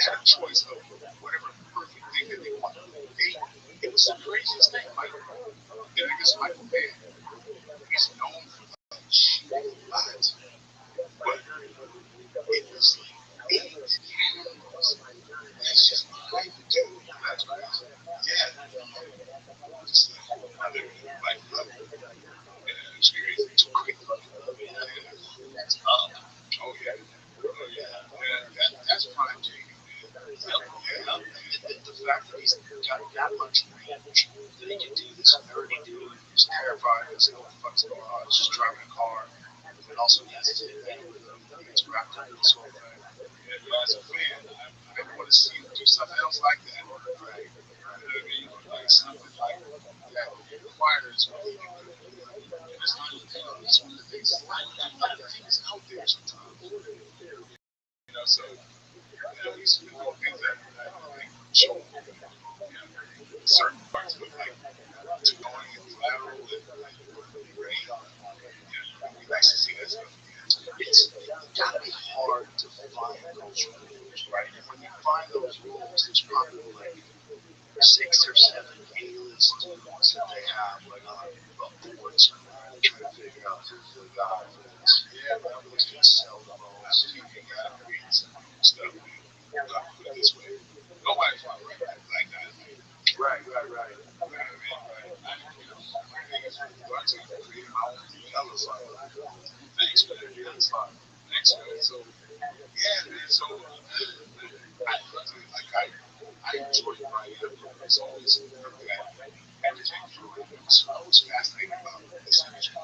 Speaker 6: a choice of whatever perfect thing that they wanted. It was the craziest thing. Like, and I guess Michael Bay, he's known for like shooting a lot, but it was like 8 cameras. That's just behind the dude. That's crazy. Yeah. Just like experience. It's a great fucking movie. That's up. Oh yeah. That's prime Jamie. The fact that he's got that much range, that he can do this nerdy dude who's terrified, doesn't know what the fuck's going on, is just driving a car, and also he has his hitman with him, and he's wrapped up in this whole thing. As a fan, I want to see him do something else like that. Right. You know what I mean? Like something like that requires what he can do. And it's not, it's one of the things, it's not the things out there sometimes. So he's doing things that I think show certain parts of it, like going in Collateral and Ray. It'd be nice to see that stuff.
Speaker 5: It's gotta be hard to find those rules, right? And when you find those rules, there's probably like 6 or 7 A-list dudes that they have like on a board somewhere trying to figure out who's the guy for this.
Speaker 6: Yeah, but I'm
Speaker 5: Who's gonna sell the most.
Speaker 6: you gotta create some stuff. Put it this way. Nobody's gonna write that like that.
Speaker 5: Right.
Speaker 6: You know what I mean? But my thing is, I take the creative out of the other side. Thanks, man. That's fine. Thanks, man. So, yeah, man. So, I enjoy writing. It's always that entertaining. I was fascinated about this industry.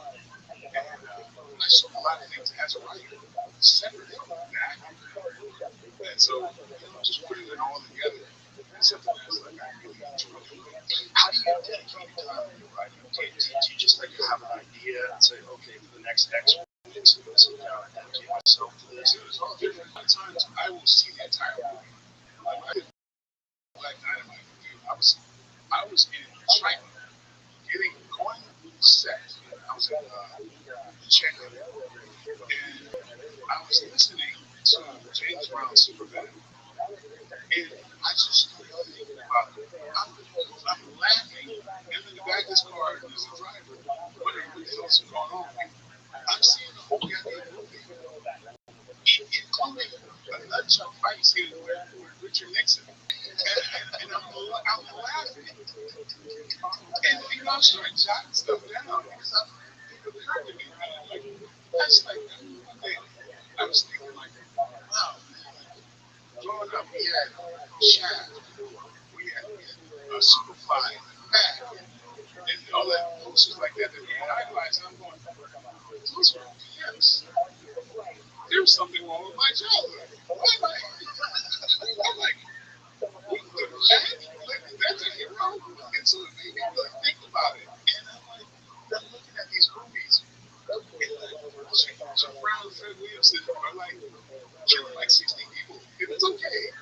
Speaker 6: And I saw a lot of things as a writer separate from that. And so, just putting it all together is something that's like I really enjoy doing.
Speaker 5: How do you dedicate time to your writing? Do you just like have an idea and say, okay, for the next X weeks, I'm going to sit down and dedicate myself to this?
Speaker 6: It's all different. At times, I will see the entire movie. Like I did Black Dynamite. Dude, I was in Detroit, going set. I was in Chandler, and I was listening to James Brown's Superbad. And I just started thinking about it. I'm laughing, and in the back of this car, there's a driver wondering what the hell's going on. I'm seeing the whole goddamn movie, including a nutshot fight scene with Richard Nixon. And I'm laughing. And I'm starting jotting stuff down because it occurred to me, man, like, that's like, one day I was thinking, like, wow, man, growing up, we had Shaft, we had Superfly, Mac, and all that posters like that that we idolized. And I'm going, those were pimps. There's something wrong with my childhood. Why am I? I'm like, that's a hero. And so it made me really think about it. And I'm like, I'm looking at these movies, and like, Jim Brown and Fred Williamson are like killing like 60 people. And it's okay.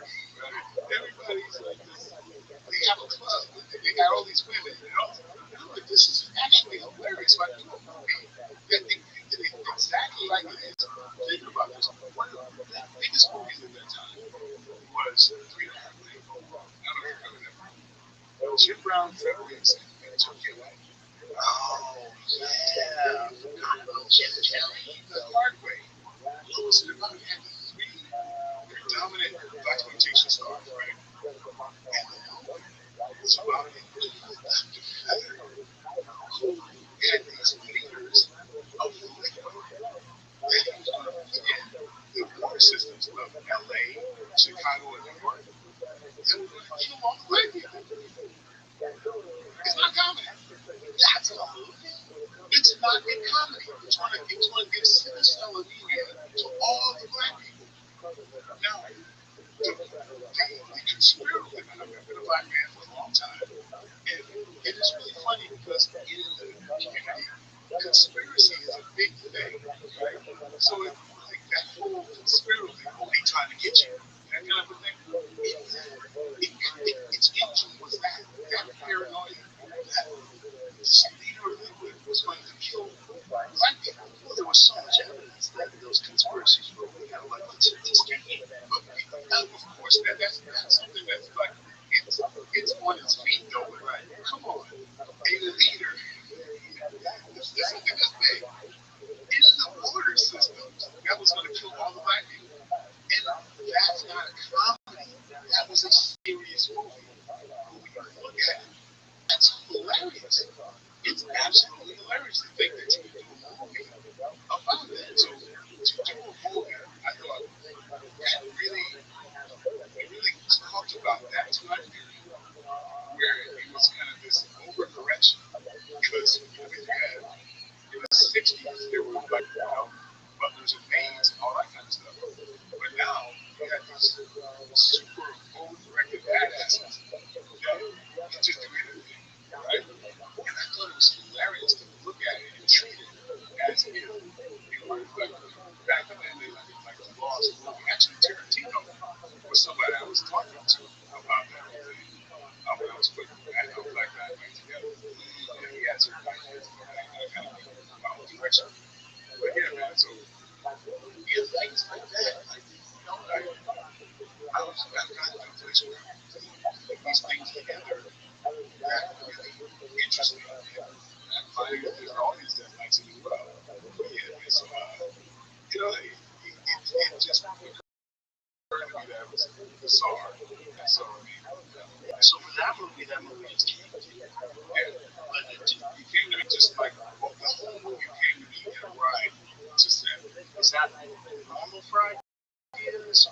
Speaker 6: Everybody's like this. They have a club. They got all these women, you know? And I'm like, this is actually hilarious. Like, do a movie that depicted it exactly like it is. Think about this. One of the biggest movies at that time was Three and a Half Men. I don't know if you remember that movie. Jim Brown, Fred Williamson, and Tokyo Life. Oh, yeah. I forgot about Jim Kelly. The hard way. Lewis and Rabbi had three dominant blaxploitation stars, right? And the movie was about a Dr. Feather who had these leaders of liquor that he was going to put in the water systems of LA, Chicago, and New York. And we're going to kill all the black people. It's not comedy. That's a movie. It's not a comedy. It's going to give sickle anemia to all the black people. Now, the conspiracy, and I've been a black man for a long time, and it is really funny because in the community, conspiracy is a big thing, right? So it's like that whole conspiracy, they trying to get you, that kind of a thing. Its engine was that paranoia that this leader of Liquid was going to kill black people. Well, there was so much evidence that those conspiracies were real. Like, let's get it. But of course, that's something that's like, it's on its feet, though. But right, come on. A leader, this is something that's big. In the water systems, that was going to kill all the black people. And that's not a comedy. That was a serious movie. When you look at it, that's hilarious. It's absolutely hilarious to think that you can do a movie about that. So to do a movie, I thought that really talked about that time period where it was kind of this overcorrection because you had in the 60s there were like butlers and maids and all that kind of stuff. But now you had these super overcorrected badasses that can just do anything, right? And I thought it was hilarious to look at it and treat it as if it were like back then they like the laws of movie. Actually, Tarantino was somebody I was talking to about that whole thing when I was putting Black Dynamite together. And he had certain ideas about that kind of about direction. But yeah, man, so yeah, things like that. Like, you know, I've gotten to a place where I'm putting these things together that really interest me. And I'm finding that there's an audience that likes it as well. But yeah, man, so, you know, it just occurred to me that it was bizarre. So, I mean,
Speaker 5: So for that movie just came to you.
Speaker 6: yeah.
Speaker 5: But
Speaker 6: It came to me just like the whole movie came to me in a ride to set.
Speaker 5: is that normal for ideas,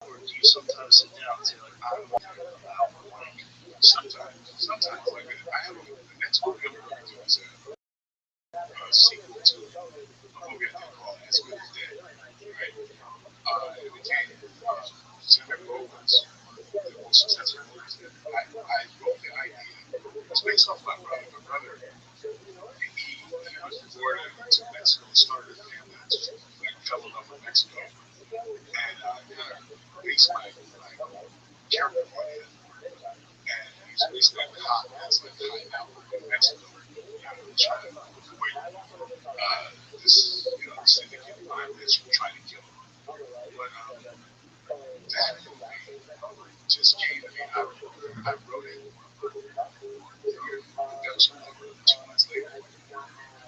Speaker 5: or do you sometimes sit down and say like, I don't know about like
Speaker 6: Sometimes, like I have the next movie I'm going to do is a sequel to a movie I did called As Good as Dead, right? It became Senator Rowan's the most successful movies that I wrote the idea. It's based off my brother. My brother, he was in Florida, went to Mexico, started a family, like fell in love with Mexico, and kind of based my character on him. And he's basically a cop that's like hiding out in Mexico, trying to avoid this, syndicate crime that's trying to kill him. But that in a way just came to me. I wrote it during production like 2 months later, and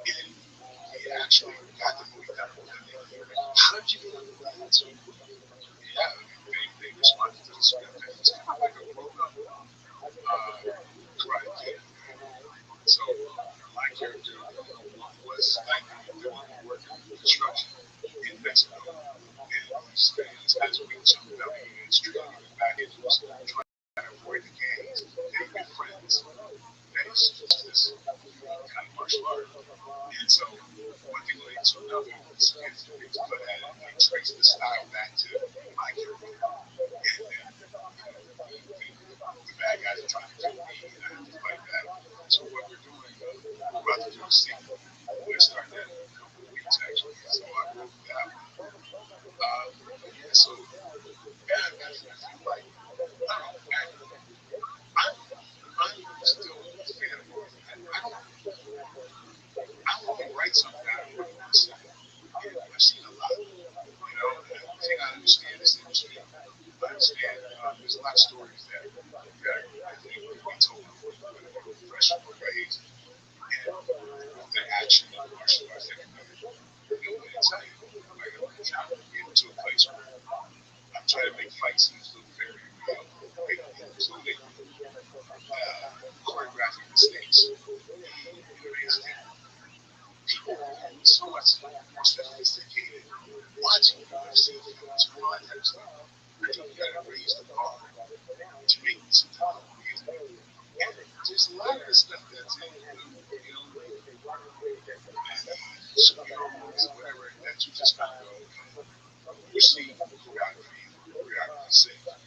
Speaker 6: we actually got the movie done within a year. How did you get up with that? So yeah, I mean, they responded to the script, and it's kind of like a grown up Karate Kid. So my character was like doing work in construction in Mexico, and he's spending his time being jumped up units, training his back injuries, trying to avoid the gangs, and he befriends that is this kind of martial art. And so one thing leads to another. It's good at it. He traced the style back to my character, and then the bad guys are trying to kill me, and I have to fight back. So what we're doing, we're about to do a sequel. We're starting that in a couple of weeks actually. So I wrote that one. Yeah, so yeah, I feel like I don't know. I'm still a fan of movies. I don't want to write something I don't really want to see. And I've seen a lot. You know, the thing I understand is the industry. I understand there's a lot of stories that I think could be told in a professional ways. And with the action of martial arts, that can be, when it's like I'm trying to get to a place where I'm trying to make fight scenes look very real, including choreographic mistakes. I mean, I think people are so much more sophisticated watching UFC films and all that type of stuff. I think you got to raise the bar to make something look real. And there's a lot of the stuff that's in superhero movies or whatever that you just kind of go, you see choreography sake, and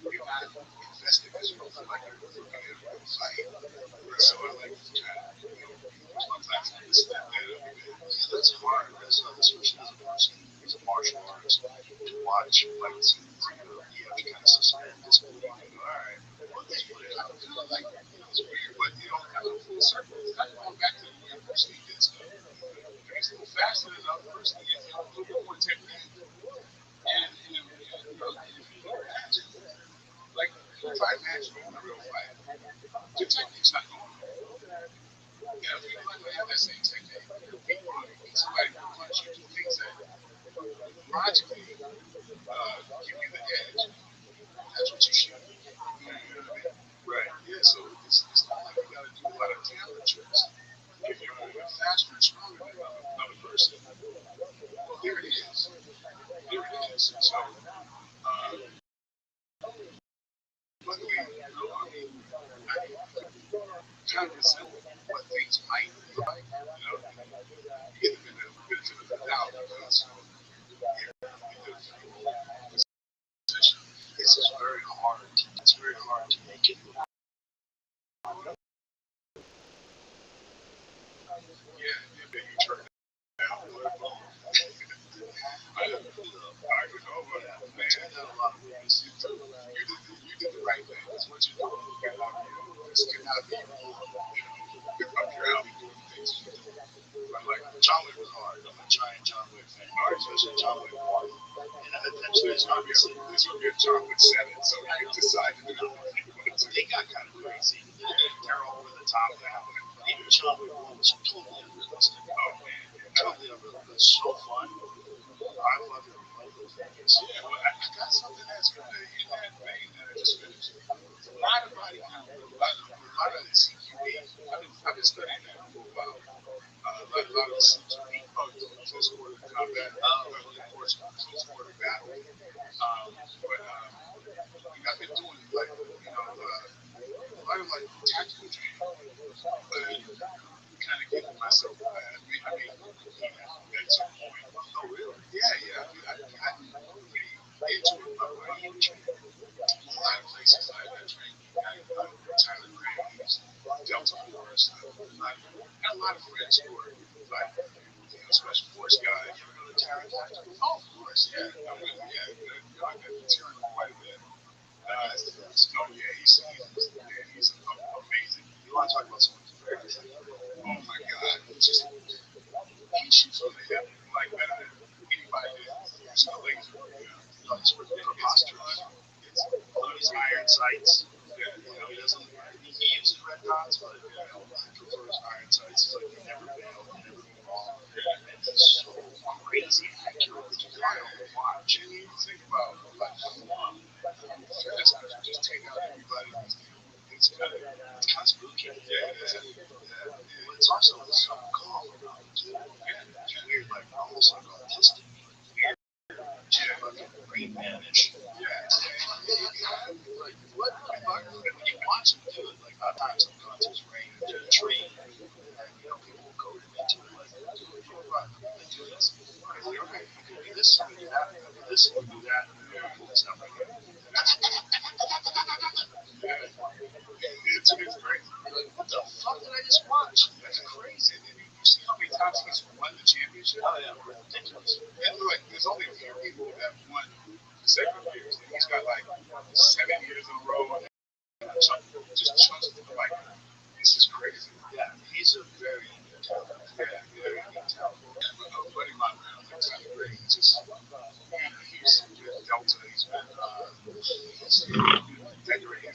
Speaker 6: you're not invested because you don't feel like you're looking at a real fight. So I like to kind of, use my platform to step that up a bit. Yeah, that's hard. That's especially as a person who's a martial artist to watch fight scenes. You have to kind of suspend disbelief and go, all right, well, this is what it is. Like, it's weird, but kind of full circle. It's not going back to the way Bruce Lee did stuff. He's a little faster than the other person, and a little bit more technique. And if you imagine, like, if I imagine you in a real fight, your technique's not going nowhere. If you're not going to have that same technique, people are going to beat somebody with a punch. You do things that logically give you the edge. That's what you should do. You know what I mean? Right. Yeah, so it's not like you got to do a lot of talent tricks. If you're faster and stronger than another person, well, there it is. There it is. So, luckily, I mean, kind of resemble what things might be like. You get the benefit of the doubt because you're in the position. It's just very hard. It's very hard to make it. Yeah, you turn it down. I don't know, but man, I got a lot of movies. You did the right thing. That's what you're doing. This cannot be your fault. If I'm your alley doing things you do. I'm like, John Wick was hard. I'm a giant John Wick fan. Alright, especially John Wick 1. And eventually it's going to be a John Wick 7, so you can decide to do it. They got kind of crazy. They're over the top now. Even John Wick 1 was totally unrealistic. Oh, man. Totally unrealistic. It's so fun. I love it. Yeah, well, I got something that's kind of in that vein that I just finished. A lot of body count, a lot of CQB. I've been studying that for a while. A lot of CQB, close quarter combat, of course, close quarter battle. But I've been doing like a lot of like tactical training, kind of giving myself. I mean, at some point. Oh, really? Yeah. I've gotten pretty into it. My training. A lot of places I trained. Tyler Graves, Delta Force. Got a lot of friends who are like, special force guys. You ever go to Terrence? Oh, of course, yeah. I've been touring quite a bit. Oh yeah, he's amazing. You want to talk about someone who's very good? Oh my God, he shoots from the hip like better than anybody that uses a laser.
Speaker 5: it's preposterous. It's all these iron sights. He doesn't. He uses red dots, but he prefers iron sights. He's like, you never bail, you never go wrong. And he's so crazy accurate that you fly on the watch. And you think about like fast guys who just take out everybody in this game. It's kind of spooky. Yeah. It's also so calm about it too. It's weird, like almost like autistic. Weird. Like brain manish. Like what the fuck? And when you watch him do it, like a lot of times I've gone to his range to train, and people will go to me to like, right, let's do this. I'm like, okay, you can do this, you can do that, you can do this, you can do that, and that's not right here. It's crazy. You're like, what the fuck did I just watch? That's crazy. And you see how many times he's won the championship? Oh yeah, ridiculous. And like, there's only a few people that won consecutive years. And he's got like 7 years in a row. Just chunks of like, this is crazy. Yeah, he's a very unique talent. Yeah, very unique talent. A buddy of mine, like Tyler Gray, he's with Delta. He's been he's decorating.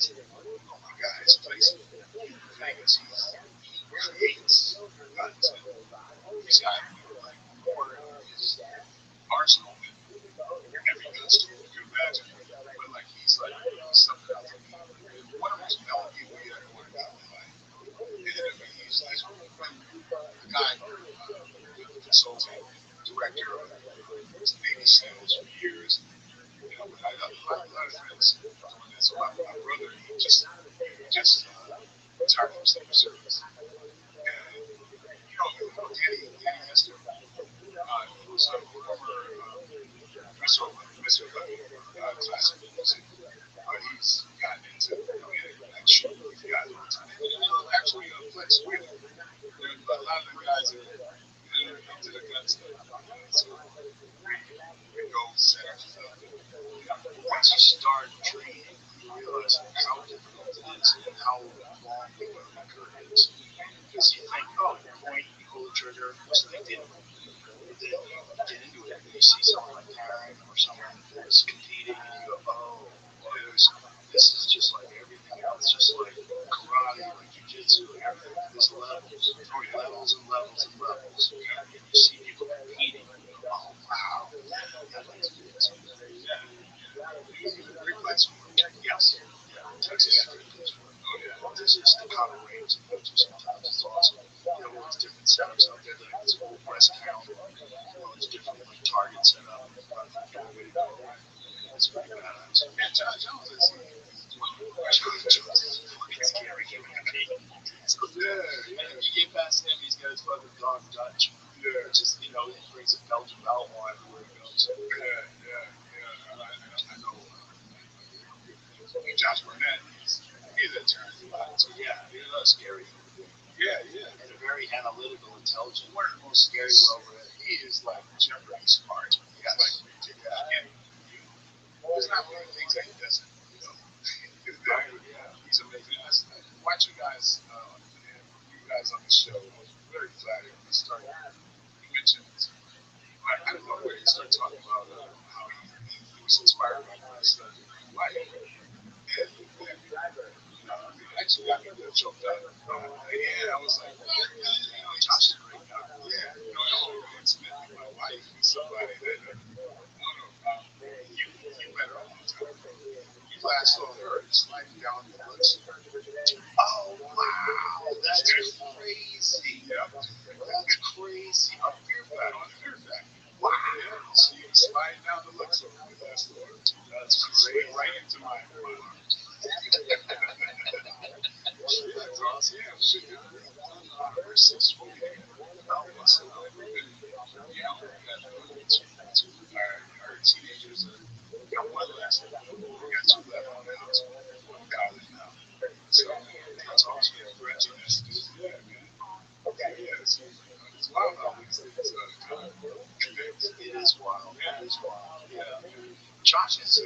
Speaker 5: Oh my God, his place in Vegas. He creates content. He's got like more in his arsenal than every gun store you can imagine. But like he's something out there. One of the most mellow people you ever want to meet in life. He's the guy, the consulting director of Navy SEALs for years. I got a lot of friends doing that. So my brother, he just retired from Secret Service. And Danny Hester, he was a former Mr. classical music. He's gotten into action. He's gotten actually Flex Wheeler. A lot of the guys are into the gun stuff. So we go set our stuff. Once you start training, you realize how difficult it is and how long the learning curve is. Because you think, oh, you point, you pull the trigger, which they did. But then you get into it and you see someone like Karen or someone that's competing and you go, oh, this is just like everything else, just like karate, like jiu-jitsu, everything. There's levels, levels and levels and levels. And you see people competing and you go, oh, wow, I'd like to do this. Great place for it. Yes. Yeah. Texas is a great place for it. Oh, yeah. There's just the power range to go to sometimes. It's awesome. There's different setups out there. Like it's a whole breast count. There's different like target setup. Different way to go. It's pretty badass. And John Jones is fucking scary. So you get past him, he's got his fucking dog Dutch. Yeah. Just he brings a Belgian Malinois everywhere he goes. Yeah. I know. Josh Burnett, he's a turn. So yeah, he's not scary. Yeah. And a very analytical, intelligent. One of the most scary well-read. He is like Jeopardy smart. Yes. And there's not many things that he doesn't. He's amazing. Watching you guys on the show, I was very flattered. You mentioned, I don't know where you started talking about how he was inspired by my son, wife. Actually got me a little choked up. I was like, what? Josh is a great guy. Yeah. I always intimate with my wife. He's somebody that, you met her a long time ago. You last saw her sliding down the woods. Oh, wow. That's crazy. Yeah. That's crazy. On Fear Flat, Wow. So you sliding down the woods over the last door. That's great. Right into my arms. That's awesome. Yeah, shit. We're 6 foot. Our teenagers got one left. We got two left on the house. One in college now. So that's awesome. Congratulations. Yeah, man. It's wild how these things connect. It is wild. It is wild. Yeah. Josh is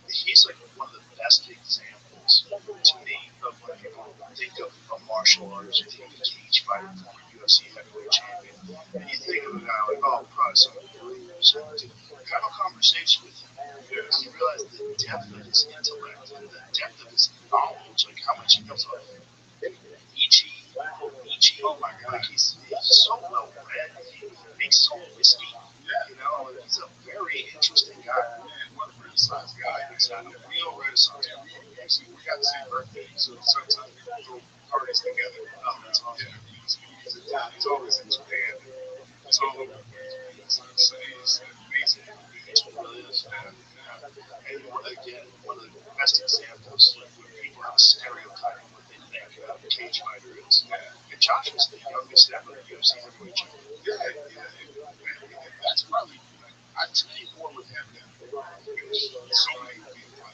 Speaker 5: he's like one of the best examples to me of when people think of a martial artist, you think of a cage fighter, former UFC heavyweight champion, and you think of a guy like, oh, probably some So to have a conversation with him, and you realize the depth of his intellect and the depth of his knowledge, like how much he knows about Nietzsche, Nietzsche. Oh my God, he's so well read. He makes his own whiskey. You know, he's a very interesting guy.
Speaker 6: Man, what a Renaissance guy. He's a real Renaissance guy. We got the same birthday, so sometimes we throw parties together.
Speaker 5: Oh, that's awesome.
Speaker 6: Yeah, he's always in Japan. He's all over the place, man. It's amazing.
Speaker 5: It really is.
Speaker 6: Yeah, yeah.
Speaker 5: And again, one of the best examples, like when people have a stereotype of what they think a cage fighter is. And Josh was the youngest ever UFC heavyweight champion.
Speaker 6: Yeah. That's probably, I'd say more with him than so many people.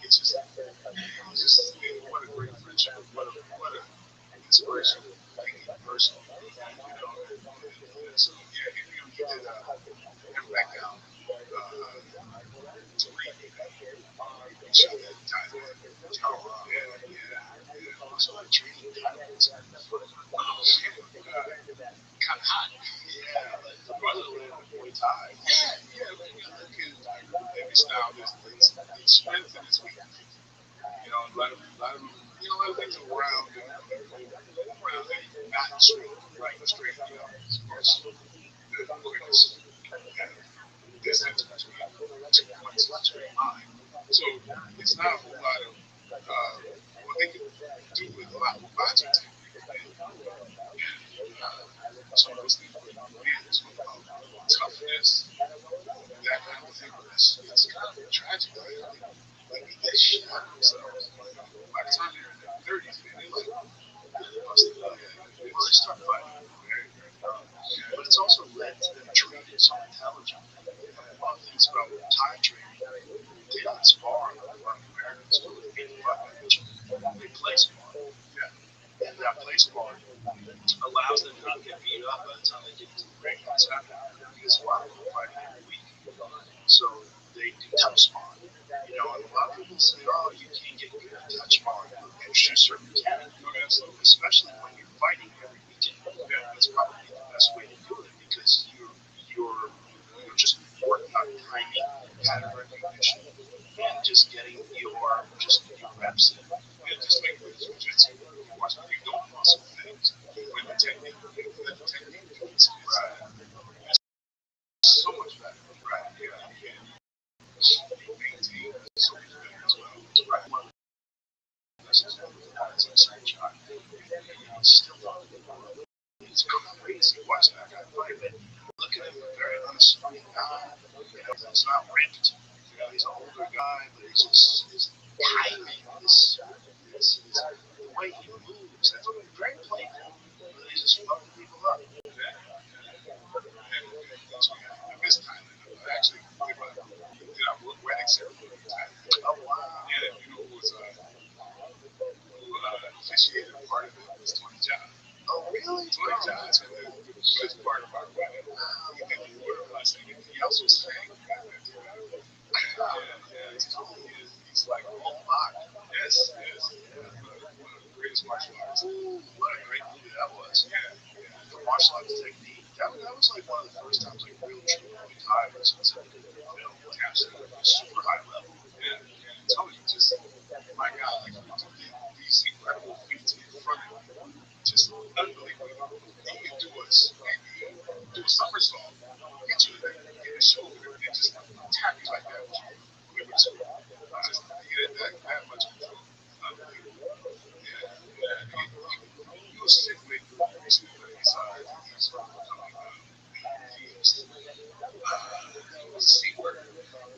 Speaker 6: It's just, what a great friendship. What a inspirational thinking person. So, yeah, he did, him back down, to Reed. He shot that Thailand.
Speaker 5: Oh, wow.
Speaker 6: Yeah.
Speaker 5: So the training titles.
Speaker 6: Oh, shit. Kind of hot.
Speaker 5: Yeah, like the brotherland of Muay Thai.
Speaker 6: Yeah, look at every style. There's strength and its weakness. A lot of things around and not straight, right? Straight, as far as the quickest distance between 2 points in a straight line. So it's not a whole lot of what they can do with a lot of boxing technique and some of those things. But man, it's about toughness, that kind of thing. It's kind of tragic. Like they shot themselves. By the time they're in their 30s, man, they're like really busted up.
Speaker 5: Well, they start fighting very, very young.
Speaker 6: Yeah.
Speaker 5: But it's also led to them training so intelligently. A lot of things about Thai training, they don't spar like a lot of Americans do with 85 inch. They play spar. And that play spar allows them to not get beat up by the time they get into the ring on Saturday. Because a lot of them are fighting every week. So they do tough spar. And a lot of people say, oh, you can't get good at touch spar. And you certainly can. Especially when you're fighting every weekend. That's probably the best way to do it because you're just working on timing, pattern recognition, and just getting your reps in.
Speaker 6: Just like with jiu-jitsu, you watch people don't muscle things, when the technique, let the technique do its it's so much better. Right. Yeah. And maintain so much better as well.
Speaker 5: Right. One of the best examples of that is inside shot. He's still not in the world. It's crazy watching that guy fight, but look at him, a very unassuming guy. He's not ripped. He's an older guy, but he's just his timing, the way he moves, it's very playful. But he's just fucking people up.
Speaker 6: I miss Thailand. I actually did a wedding ceremony in Thailand.
Speaker 5: Oh wow.
Speaker 6: Yeah, who was who officiated part of it was Tony Jaa.
Speaker 5: Oh really?
Speaker 6: Tony Jaa is the best part of our wedding. He did the water blessing, and he also sang. He's like all black. Yes. One of the greatest martial artists.
Speaker 5: What a great movie that was.
Speaker 6: Yeah.
Speaker 5: The martial arts technique. That was like one of the first times like real true Muay Thai was exhibited in film, like absolutely super high level.
Speaker 6: Yeah. Tony just, my God, like he do these incredible feats in front of you. Just unbelievable. He can do a somersault, hit you in the shoulder, and just tap you like that with his foot. Just that much control. Unbelievable. He was sitting with recently, but he's becoming he was a sealer.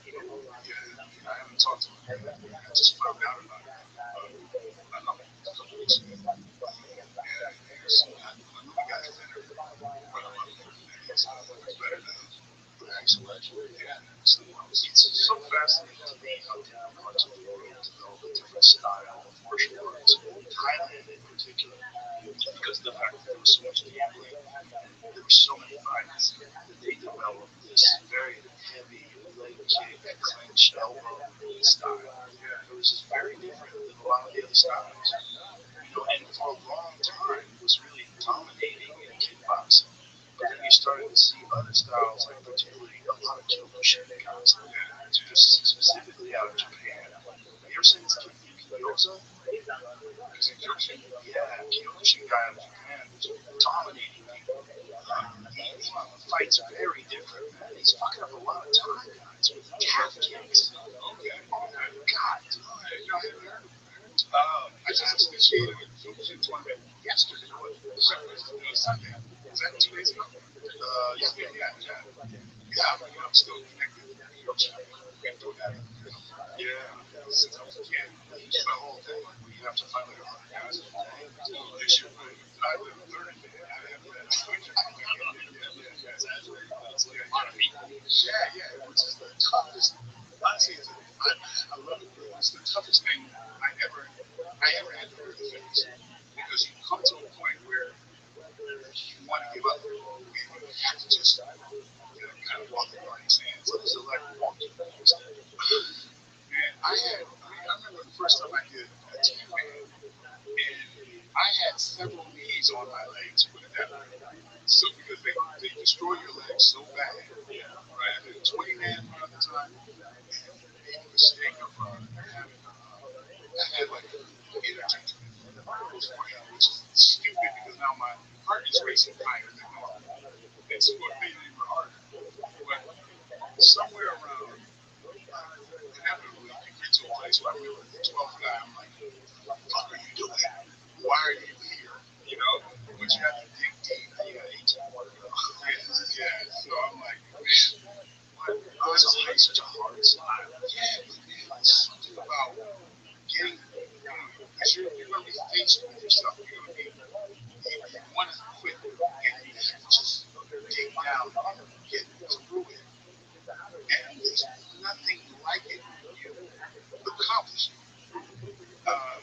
Speaker 6: Yeah, I haven't talked to him yet. I just found out about it a couple weeks ago. So I know the guy's better, but I'm up there. He's better now.
Speaker 5: Excellent.
Speaker 6: Yeah. So
Speaker 5: It's so fascinating to me how different parts of the world develop a different style of martial arts. Thailand in particular, because of the fact that there was so much gambling, there were so many fights that they developed this very heavy leg kick, clinch, elbow style. It was just very different than a lot of the other styles. And for a long time it was really dominating in kickboxing. But then you started to see other styles, like particularly a lot of Kyokushin guys like that, just specifically out of Japan. Have you ever seen this kid Kyoza? Because in Kyokushin, yeah, Kyokushin guy out of Japan was dominating people. He fights very different, man. He's fucking up a lot of time guys with calf kicks. Okay. God, you know, I just officiated a Kyokushin tournament yesterday. Sunday. Was that 2 days ago? Yeah. I'm still connected with Kyokushin. We can throw that in. Yeah, since I was a kid. It's my whole thing. You have to find like 100 guys in a day. This year, I live in 30 days. I have that. Yeah, which is the toughest. Honestly, I love it. It's the toughest thing I ever had to really face. Because you come to a point where you want to give up. And you have to just kind of walk the line in sand. So this is like walking. And I remember the first time I did a 10-man, and I had several knees on my legs, put it that way. So because they destroy your legs so bad. Right? I did a 20-man one other time, and made the mistake of having I had like an interchange which is stupid because now my heart is racing higher than normal. And so what made it even harder. But somewhere around, inevitably, you get to a place where I remember the 12th guy, I'm like, what the fuck are you doing? Why are you here? You know? But you have to dig deep. You got 18 more to go. Yeah. So I'm like, man, what? Oh, it's such a hard style. Yeah, but man, there's something about getting, because you're going to be faced with yourself. You're going to be, you want to quit, and you have to just dig down and get through it. And there's nothing like it when you accomplish it.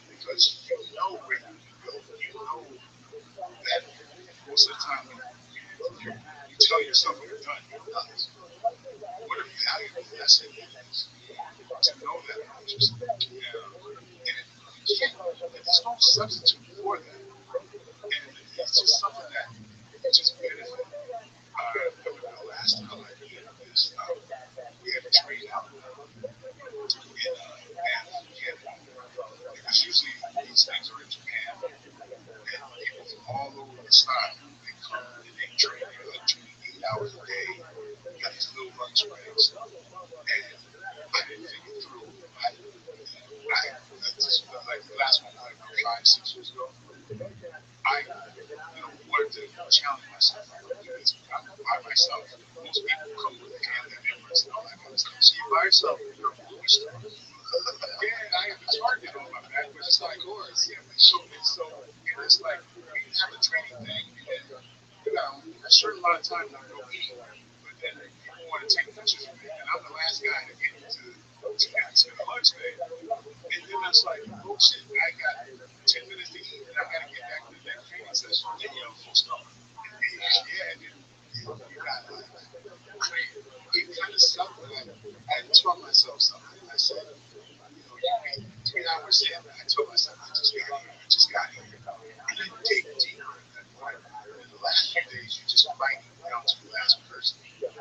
Speaker 5: Because you know where you can go. You know that most of the time when you tell yourself you're done, you're done. What a valuable lesson it is to know that about yourself. And you can't, there's no substitute for that. And it's just something that you just benefit. I remember the last time I did this, we had a train out and we had, because usually these things are in Japan, and people from all over the style, they come and they train, they're like training 8 hours a day, you got these little lunch breaks, and I didn't think it through. This was like the last one was like about 5, 6 years ago. I wanted to challenge myself because I'm by myself. Most people come with family members and all that kind of stuff. So you're by yourself, you're a movie star. Yeah, I have a target on my back, but it's like yours. Yeah, it's like you have a training thing, and then you got a certain amount of time to go eat, but then people want to take pictures of it, and I'm the last guy to get into the lunch day, and then it's like, oh shit, I got 10 minutes to eat, and I got to get back to the next training session. Then full stop. Yeah, and then you got like, it kind of sucked, but I taught myself something. I said, you wait 3 hours in, I told myself, I just got here. And I dig deeper in that fight. And in the last few days, you just fight down to the last person. And,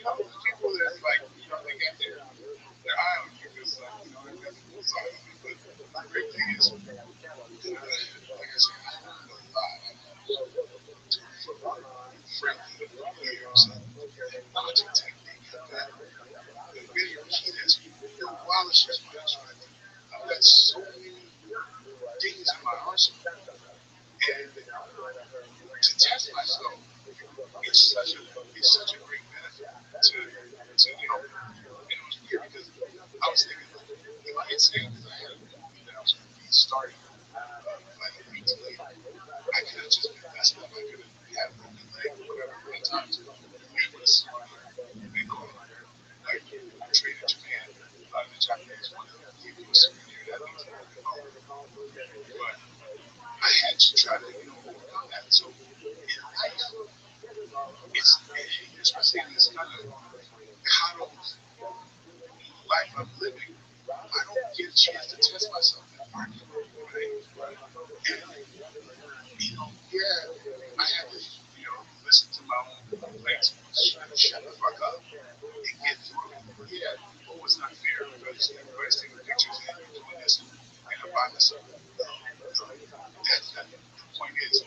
Speaker 5: the people that, like, they get their eye on you because, they're fools on you. But the great thing is, like I said, I learned a lot. I learned from friendly players and dodging technique and that. The video key that's it abolishes my strength. I've got so many things in my arsenal. And to test myself, it's such a great benefit and it was weird because I was thinking, if I had stayed, because I had a movie that I was going to be starting like a week later, I could have just been messed up. I could have had a broken leg or whatever. I had time to be able to see and go like trade in Japan. The Japanese want to give you a souvenir that means you're going home. But I had to try to, overcome that. So in life, especially in this kind of coddled life I'm living, I don't get a chance to test myself that hard, right? And, yeah, I had to, listen to my own,
Speaker 6: shut the fuck up and get through it. Yeah, oh, it's not fair because everybody's taking pictures and you're doing this and I'm by myself. No, no, that's not. The point is,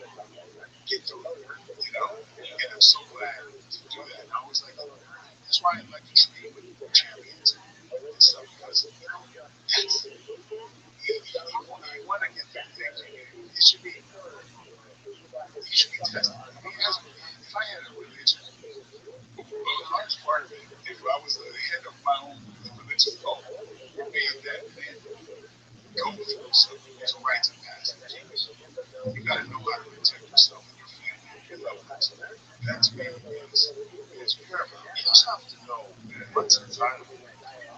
Speaker 6: get through it, you know? And I'm so glad to do that. And I always like, that's why I like to train with champions and stuff because, you know, that's, you want to get that thing. It should be, you should be tested. I mean, if I had a religion, well, the large part of it, if I was the head of my own religious cult, would be that man, go through something. There's a rite of passage. You got to know how to protect yourself and your family and your loved ones. That to me is paramount. You just have to know what's inside of you.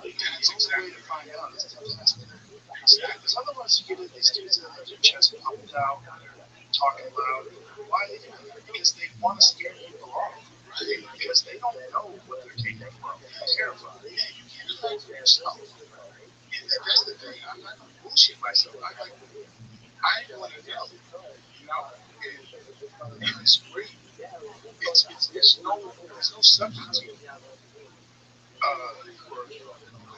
Speaker 6: And it's exactly to find out. It's the test. Exactly. Because otherwise, you get in these dudes that have their chest pumped out, they're talking loud. Why are they doing that? Because they want to scare people off. Right? Because they don't know what they're capable of. They're terrified. Yeah, you can't fight for yourself. And that's the thing. I'm not going to bullshit myself. I want to know. You know? And it's great. There's no substitute for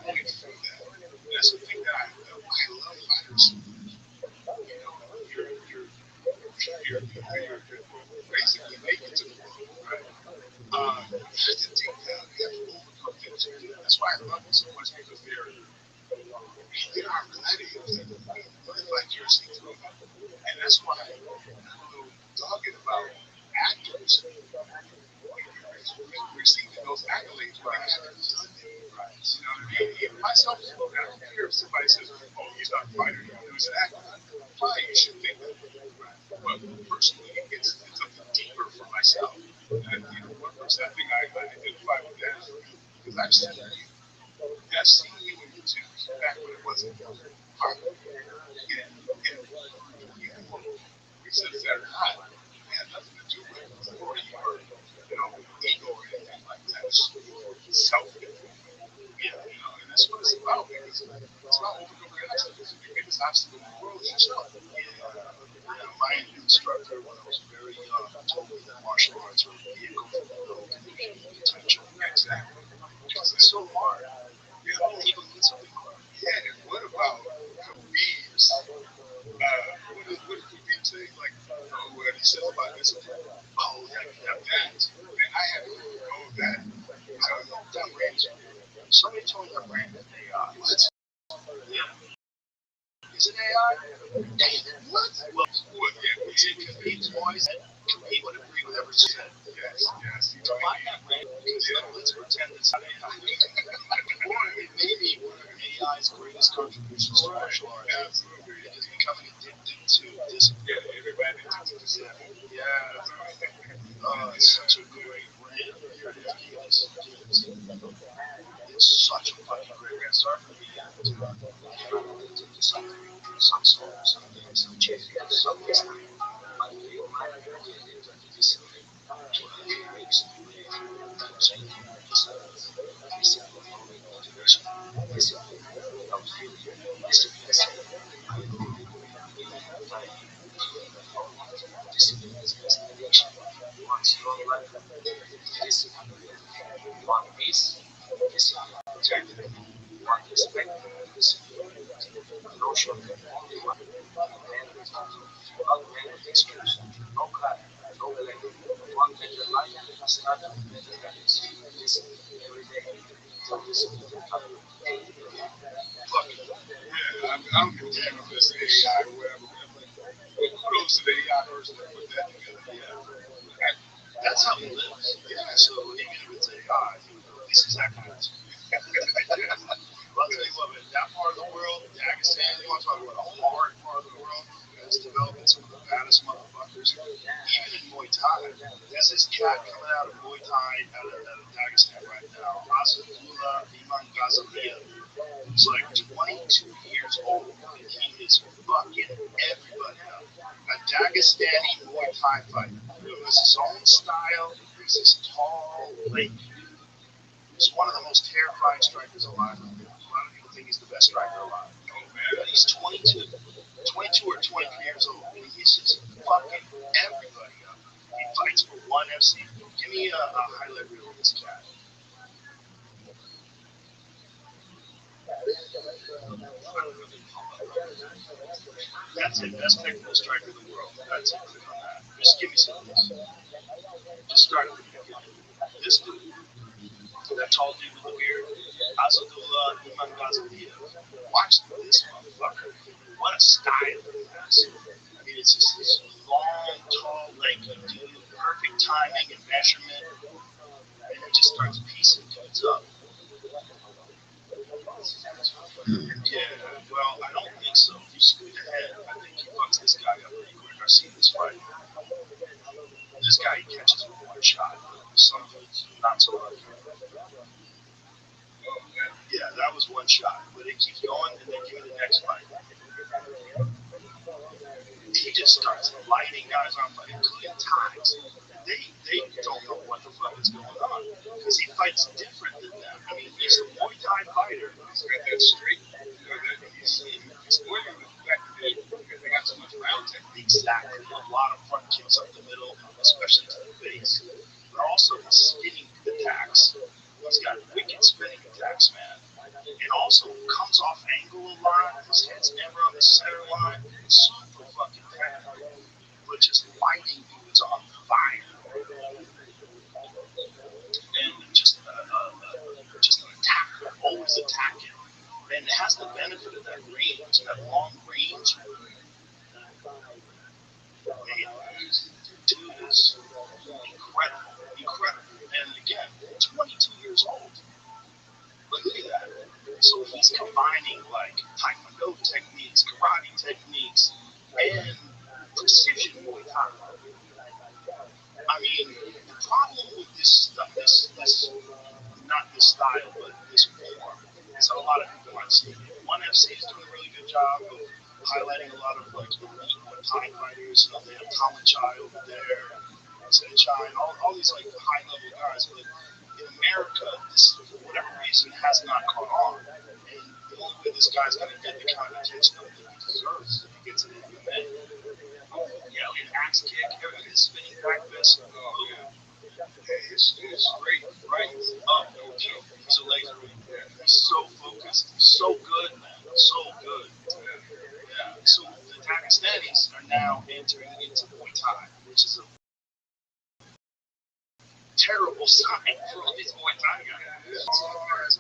Speaker 6: going through that. That's the thing that I love fighters. You know, you're basically making to the world, right? You have to take down, you have to overcome things. That's why I love them so much because they are gladiators. They live vicariously through them. And that's why I'm a little dogged about actors receiving those accolades when they haven't done it. Right. You know what I mean? Even myself, I don't care if somebody says, oh, he's not a fighter, he's an actor. Fine, you should think that. But personally, it's something deeper for myself. And you know what? There's that thing I identify with that because I've seen you. I've seen you in YouTube back when it wasn't popular. And you were reasons that are not. It had nothing to do with authority or ego or anything like that. It's self improvement. Yeah, and that's what it's about because it's about overcoming your obstacles. The biggest obstacle in the world is yourself. My instructor, when I was very young, told me that martial arts were a vehicle for developing human potential. Exactly. Because it's so hard. Even with something hard. Yeah, and what about Khabib's? What did Khabib say? Like, oh, what he says about discipline? Oh, you gotta have that. And I had to know that. That brain is weird. Somebody told me that brain is AI. What? Yeah. Is it AI? What? Well, yeah, is it Khabib's voice? Khabib would agree with everything you said. Yes. He told me. Because let's pretend it's not AI. Or it may be one of AI's greatest contributions to martial arts. Absolutely. It is becoming addicted to discipline. Yeah, everybody addicted to discipline. Yeah. It's such a great brand. Yes. It's such a fucking great brand. Sorry for being to some things, some changes, some things. But you might be discipline to makes discipline following motivation, discipline without failure, discipline I know time, discipline is best direction. Once your life, discipline, one peace, discipline, integrity, one respect, discipline, no shortcut, only one. Not many excuse, no cry, no blame. One better life, start with better habits. Discipline every day. So discipline fuck it. Yeah, I don't give a damn if it's AI or whatever. But kudos to the AI person that put that together. Yeah. That's how he lives. Yeah, so even if it's AI, this is accurate. Well, I'll tell you what, man, that part of the world, Dagestan, you want to talk about a hard part of the world, that's developing some of the baddest motherfuckers. Even in Muay Thai, there's this cat coming out of Muay Thai out of Dagestan right now, Asadullah Iman Ghazaliyev. He's like 22 years old, and he is fucking everybody up. A Dagestani Muay Thai fighter. He has his own style. He's this tall, lanky dude. He's one of the most terrifying strikers alive. A lot of people think he's the best striker alive. Oh, man. But he's 22 or 23 years old. And he's just fucking everybody up.
Speaker 5: He fights for one FC. Give me a highlight reel of this cat. That's it. Best technical striker in the world. That's it. Click on that. Just give me some of this. Just start at the beginning. This dude, that tall dude with the beard, Azadullah Iman Ghazaliyev. Watch this motherfucker. What a style he has. I mean, it's just this long, tall, lanky dude, perfect timing and measurement, and he just starts piecing dudes up. Yeah, well, I don't think so. If you scoot ahead, I think he fucks this guy up pretty quick. I've seen this fight. This guy he catches with one shot. Some dudes not so lucky. Yeah, that was one shot. But it keeps going, and then give me the next fight. He just starts lighting guys on fire, including ties. They don't know what the fuck is going on because he fights different than them. I mean, he's a Muay Thai fighter.
Speaker 6: He's got that straight, he's more than effective because they got so much round technique.
Speaker 5: Exactly. A lot of front kicks up the middle, especially to the face. But also his spinning attacks. He's got wicked spinning attacks, man. And also comes off angle a lot. His head's never on the center line. Super fucking technical. But just lighting dudes on fire. And just an attacker, always attacking. And it has the benefit of that range, that long range. Man, dude is incredible, incredible. And again, 22 years old. Look at that. So he's combining like taekwondo techniques, karate techniques, and precision Muay Thai. I mean, the problem with this stuff, not this style, but this form, is that a lot of people aren't seeing it. One FC is doing a really good job of highlighting a lot of like elite Muay Thai fighters. You know, they have Colin Chai over there, Sunshine, all these like high level guys. But in America, this for whatever reason has not caught on. And the only way this guy's gonna get the kind of attention that he deserves is if he gets an MMA. You know, an axe kick, his spinning back fist. Oh, yeah.
Speaker 6: Yeah, it's straight, right up, no joke.
Speaker 5: He's a laser. He's so focused. He's so good, man. So good. Yeah. So the Dagestanis are now entering into Muay Thai, which is a terrible sign for all these Muay Thai guys.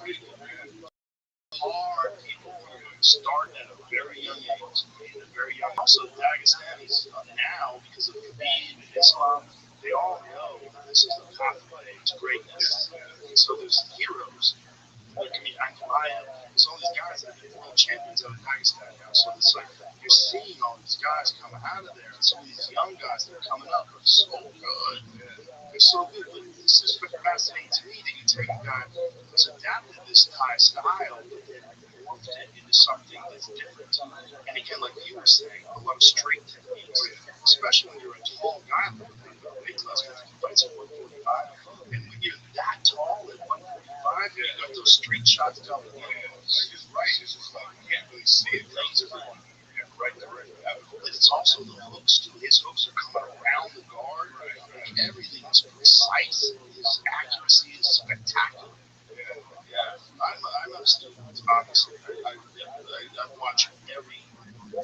Speaker 5: Hard people start at a very young age. Also, Dagestanis now, because of Khabib and Islam, they all know this is the pathway to greatness. So there's heroes. Like, I mean, Ankalaev, there's all these guys that are world champions out of Dagestan now. So it's like you're seeing all these guys come out of there, and some of these young guys that are coming up are so good. They're so good. But this is fascinating to me that you take a guy who's adapted this Thai style, but then morphed it into something that's different. And again, like you were saying, a lot of straight techniques, especially when you're a tall guy like that. Weight class fights at 145, and when you're that tall at 145, you got those straight shots down the line.
Speaker 6: Like his right is just like, you can't really see it. Laser right direct.
Speaker 5: But it's also the hooks too. His hooks are coming around the guard. Like everything is precise. His accuracy is spectacular. Yeah. I'm a student, obviously. I watch every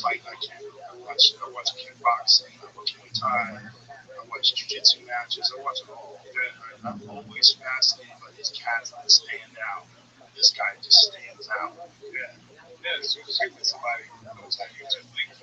Speaker 5: fight I can. I watch kickboxing. I watch Muay Thai. I watch jiu-jitsu matches. I watch it all. I'm always fascinated by these cats that stand out. This guy just stands out. Yeah.
Speaker 6: Yeah, so with somebody who knows how to use their legs.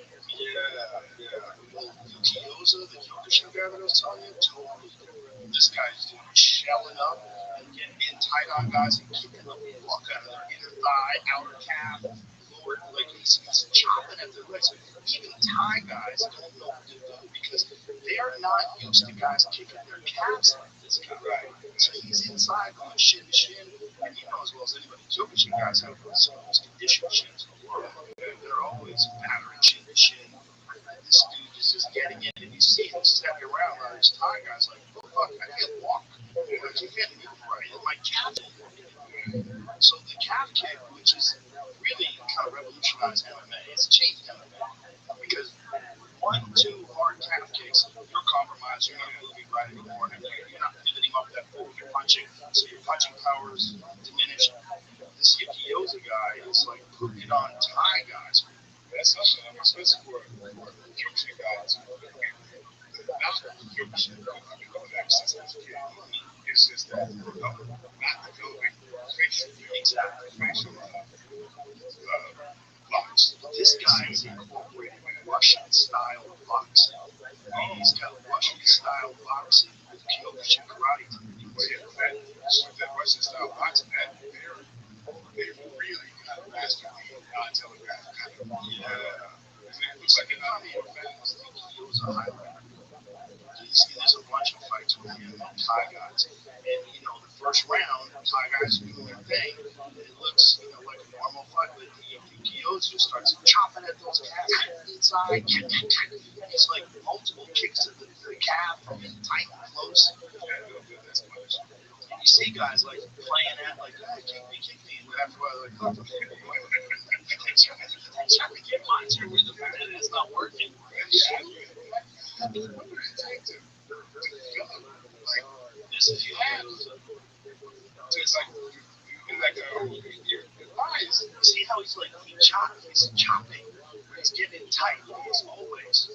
Speaker 5: Well, Yoza, the Kyokushin guy that I was telling you, totally different. This guy's doing shelling up and getting in tight on guys and kicking the fuck out of their inner thigh, outer calf, lower, like he's chopping at their legs. Even Thai guys don't know what to do because they are not used to guys kicking their calves like this guy. Right. So he's inside going shin to shin, and you know as well as anybody, Kyokushin guys have some of the most conditioned shins in the world. They're always battering shin to shin. This dude is just getting in, and you see him stepping around on his Thai guys like, oh fuck, I can't walk. I can't move right. My calf. So the calf kick, which is really kind of revolutionized MMA, it's changed MMA because 1, 2 hard calf kicks, you're compromised
Speaker 6: you're not moving right anymore. And you're not pivoting off that foot when you're punching, so your punching power is diminished. This Yuki Yoza guy is like putting it on Thai guys.
Speaker 5: That's also, especially for Kyokushin guys. Not Kyokushin, I've been doing that since I was a kid. It's just that not developing
Speaker 6: Exactly.
Speaker 5: facial blocks.
Speaker 6: This guy is incorporating Russian style boxing. He's got Russian style boxing with Kyokushin karate techniques.
Speaker 5: But yeah, that Russian style boxing, they really kind of mastered the non-telegraph kind of. It looks like they're not moving fast.
Speaker 6: He was a highlight. You see, there's a bunch of fights with him and Thai guys. And, the first round, Thai guys are doing their thing. And it looks, like a normal fight. But Kyo's just starts chopping at those calves inside. It's like multiple kicks to the calf from tight and close.
Speaker 5: That's much.
Speaker 6: And you see guys like playing at like, kick me. And after a while, they're like, oh, trying to get my turn with the fact that it's not working.
Speaker 5: What would it take to develop like
Speaker 6: There's a few
Speaker 5: have just like your eyes?
Speaker 6: You see how he's like he's chopping, he's getting it tight. He's always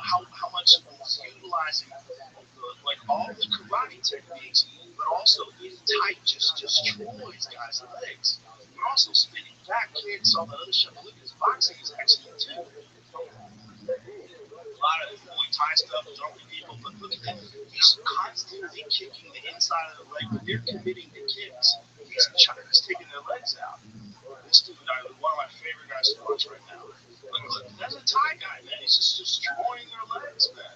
Speaker 6: how much he's utilizing like all the karate techniques, but also getting tight just destroys guys' legs. But also spinning back kicks, all the other stuff. Look, his boxing is excellent too. A lot of Muay Thai stuff, throwing people, but look at that. He's constantly kicking the inside of the leg, but they're committing to kicks. He's taking their legs out. This dude, one of my favorite guys to watch right now. Look, that's a Thai guy, man. He's just destroying their legs, man.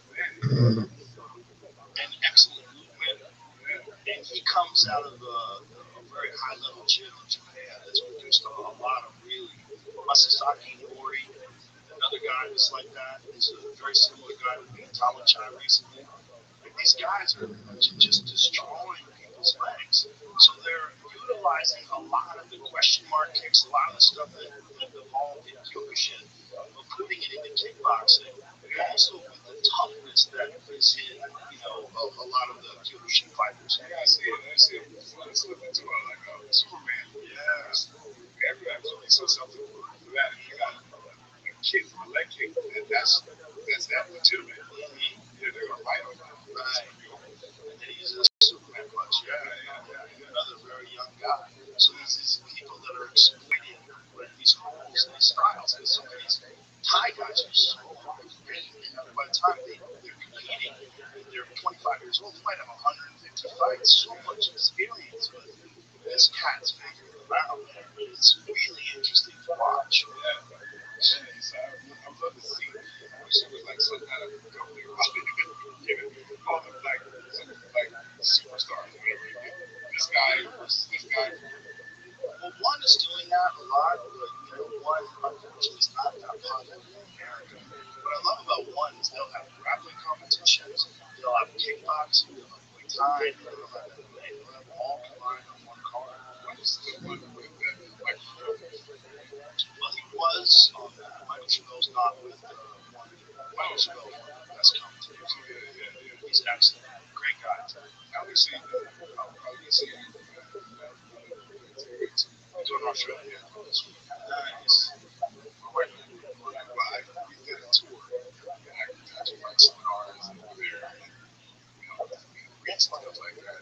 Speaker 6: And excellent movement. And he comes out of a very high level gym in Japan that's produced a lot of really Masasaki Mori. Another guy that's like that is a very similar guy to beat Tama Chai recently. Like these guys are just destroying people's legs. So they're utilizing a lot of the question mark kicks, a lot of the stuff that evolved in Kyokushin, but putting it into kickboxing. And also with the toughness that is in, a lot of the Kyokushin fighters.
Speaker 5: Yeah, I see it. It's looking to like Superman. Yeah. Every absolutely saw something for that. And you got a kick, a leg kick. That's that legitimate. Yeah, they're gonna fight on that.
Speaker 6: Right. And then he's a Superman punch. Yeah. Another very young guy. So these people that are exploiting these rules and these styles. Because some of these Thai guys are so hard to beat. And by the time they're competing, they're 25 years old. They might have 150 fights. So much experience. But this cat's figuring it out, man. It's really interesting to watch.
Speaker 5: I would love to see. I wish it was like some kind of company all the like superstars, whatever you get. This guy versus this guy.
Speaker 6: Well, one is doing that a lot, but one unfortunately is not that popular in America. What I love about one is they'll have grappling competitions, they'll have kickboxing, they'll have Muay Thai, they'll have MMA, they'll have all combined on one card.
Speaker 5: What is the one with Michael Phelps?
Speaker 6: Well, he was on that. Michael Chappelle's not with one. Michael Chappelle's one of the best commentators. He's an excellent, great guy.
Speaker 5: I would see that. I would see
Speaker 6: He's on Australia.
Speaker 5: nice. We did a tour. I took my seminars and there, and read stuff like that.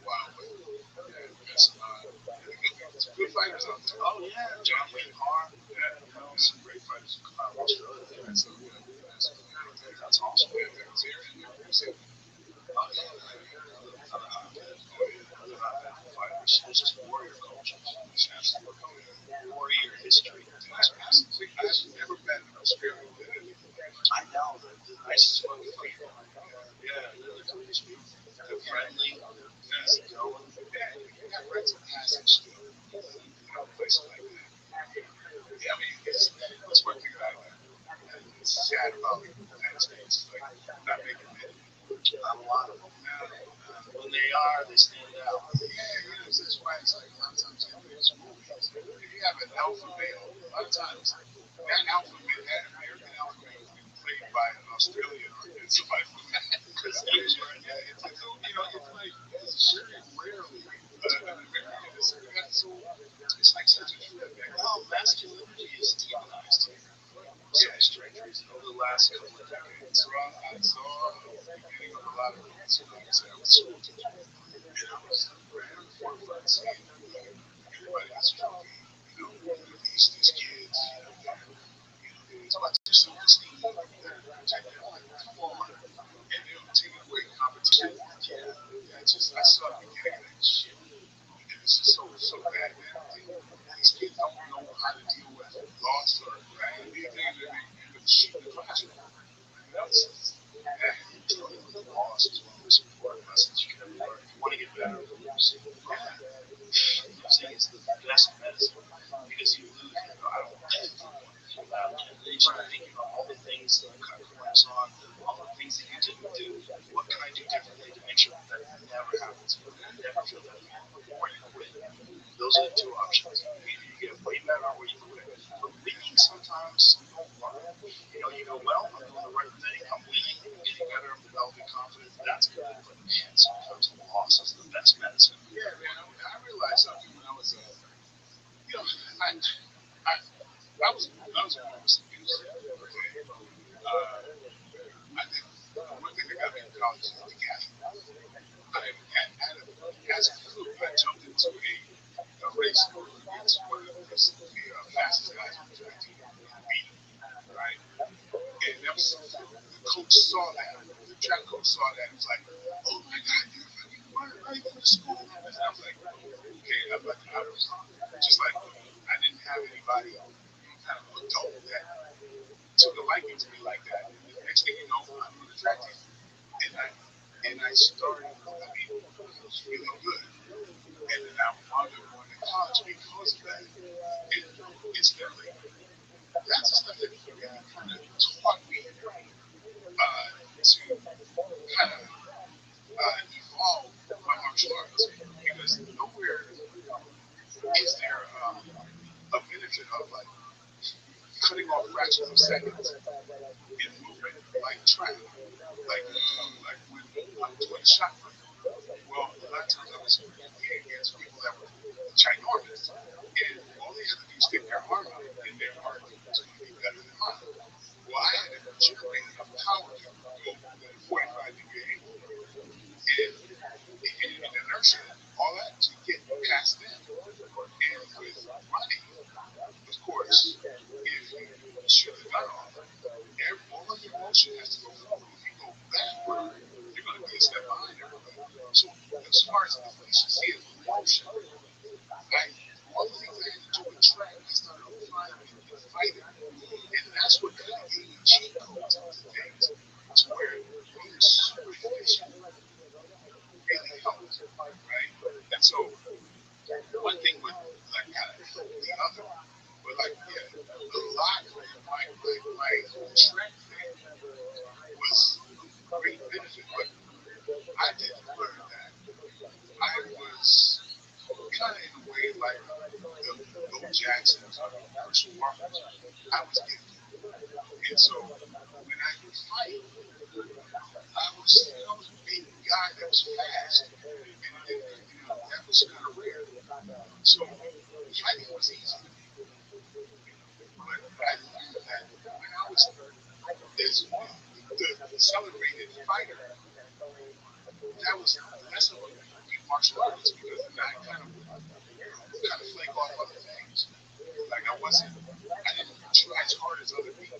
Speaker 5: Wow, but that's some good fighters out there.
Speaker 6: Oh, yeah. John Wayne Parr. Some great fighters who come out of Australia. That's awesome. Oh, yeah. Other non-medical fighters. There's just warrior culture. Warrior history.
Speaker 5: I've never met an Australian that had anything like that.
Speaker 6: I know. The nicest motherfucker. Yeah, they're cool as people. They're friendly. They're easy going.
Speaker 5: Yeah, you got rights of passage to places like that. Yeah, I mean, that's one thing that it's sad about the United States, like not making it.
Speaker 6: Not a lot of them. When they are, they stand out.
Speaker 5: Yeah, that's why it's like a lot of times in these movies, if you have an alpha male, a lot of times that alpha male, that American alpha male is being played by an Australian or somebody from that.
Speaker 6: Because it's you know, it's like it's very rarely an American is that's so it's like such a trip, man. Oh, masculinity is demonized here. So strange reason over the last couple of decades. So I saw the beginning of a lot of things. You know, like I said, I was a school teacher, and I was right on the forefront seeing like everybody is trophy. You know, these kids, you know, it's about their self-esteem. They're taking it like, come on, and they're taking away competition. Yeah, I saw the beginning of that shit. And it's just so bad, man. These kids don't know how to deal with loss or right? They end up shooting the classroom. You know, dealing with loss is one of the most important lessons you can ever learn. If you want to get better, lose. Yeah. Losing is the best medicine because you lose, you know, out of everyone in your lab generation. Thinking about all the things that you cut corners on, all the things that you didn't do. What can I do differently to make sure that never happens again? I never feel that feeling, or I quit. Those are the two options. Either you get way better or you quit. But winning sometimes you don't learn. You go, well, I'm doing the right thing, I'm winning, I'm getting better, I'm developing confidence. That's good. But man, sometimes loss is the best medicine. Yeah, man. I realized something when I was, you know, I was born with some music. Okay, I think the one thing that got me in college is the gas. As a fluke, I jumped into a race against one of the fastest guys on the track team and beat him, right? And that was so fluke. The coach saw that. The track coach saw that and was like, "Oh my God, you're fucking right for the school." And I was like, "Okay." I was just like, I didn't have anybody, kind of adult that took a liking to me like that. And the next thing you know, I'm on the track team, and I started. I mean, I was feeling good. And then I wound up going to college because of that. And incidentally, that's the stuff that really kind of taught me to kind of evolve my martial arts. Because nowhere is there a benefit of like cutting off fractions of seconds in movement like track. Like when I'm doing shot put. Well, a lot of times I was competing against people that were ginormous, and all they had to do is stick their arm out, and their arm was going to be better than mine. Well, I had to generate enough power to go at a 45-degree angle, and inertia, all that to get past them. And with running, of course, if you shoot the gun off, all of your motion has to go forward. If you go backward, you're going to be a step behind everybody. So as far as efficiency of motion, all the things I had to do with track, I started applying in fighting. And that's what kind of gave me cheat codes into things to where being super efficient really helped, right? And so one thing would like kind of help the other. But like, yeah, a lot of my track thing was a great benefit, but I didn't learn that. I was kind of in a way like the Bo Jacksons of martial arts. I was gifted, and so when I would fight, I was a big guy that was fast, and that was kind of rare. So fighting was easy to me, but I learned that when I was the celebrated fighter, that was less of a big martial artist because then I kind of would flake off other things. Like I didn't try as hard as other people.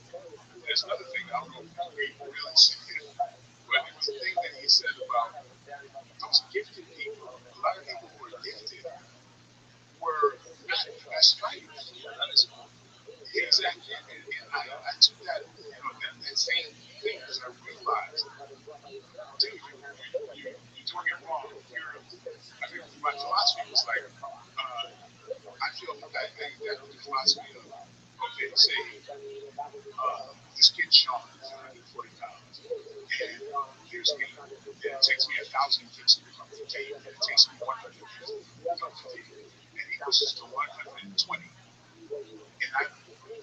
Speaker 6: There's another thing I don't know if we really see it, but it was a thing that he said about those gifted people. A lot of people who are gifted were not the best fighters.
Speaker 5: Yeah, that is cool.
Speaker 6: Exactly, and I took that, that same thing because I realized, dude, you're doing it wrong. I think my philosophy was like, I feel that the philosophy of, okay, say this kid Sean is 140 pounds, and here's me, and it takes me 1,000 fits to become fatigued, and it takes me 100 fits to become fatigued, and he pushes to 120, and I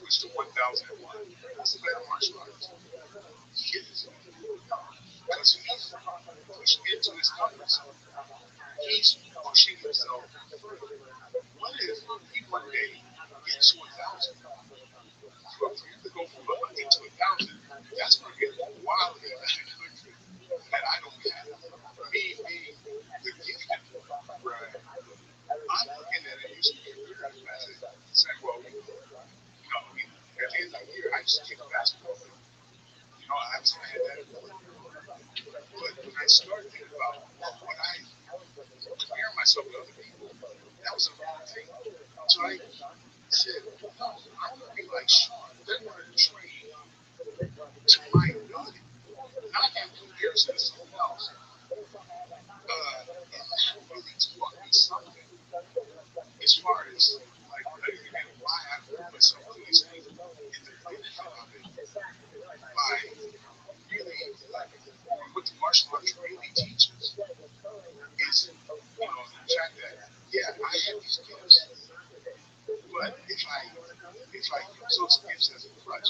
Speaker 6: push to 1,00001. That's a better martial artist. He is. because he's pushed into his comfort zone. He's pushing himself further. What if he one day gets to 1,000? For him to go from 100 to 1,000, that's going to be a quality that I don't have. Me being the gifted one, right? I'm looking at it using computers as it saying, well, I mean, at the end of the year, I just kicked a basketball hoop. I was I had that ability. But when I started thinking about, well, when I compare myself with other people, that was a wrong thing. So I said, no, I want to be like Sean. I want to train to my ability, not in comparison to someone else. And that really taught me something as far as like again why I put myself through these things and the benefit of it by really like what the martial arts really teaches is the fact that yeah I have these gifts, but if I use those gifts as a crutch,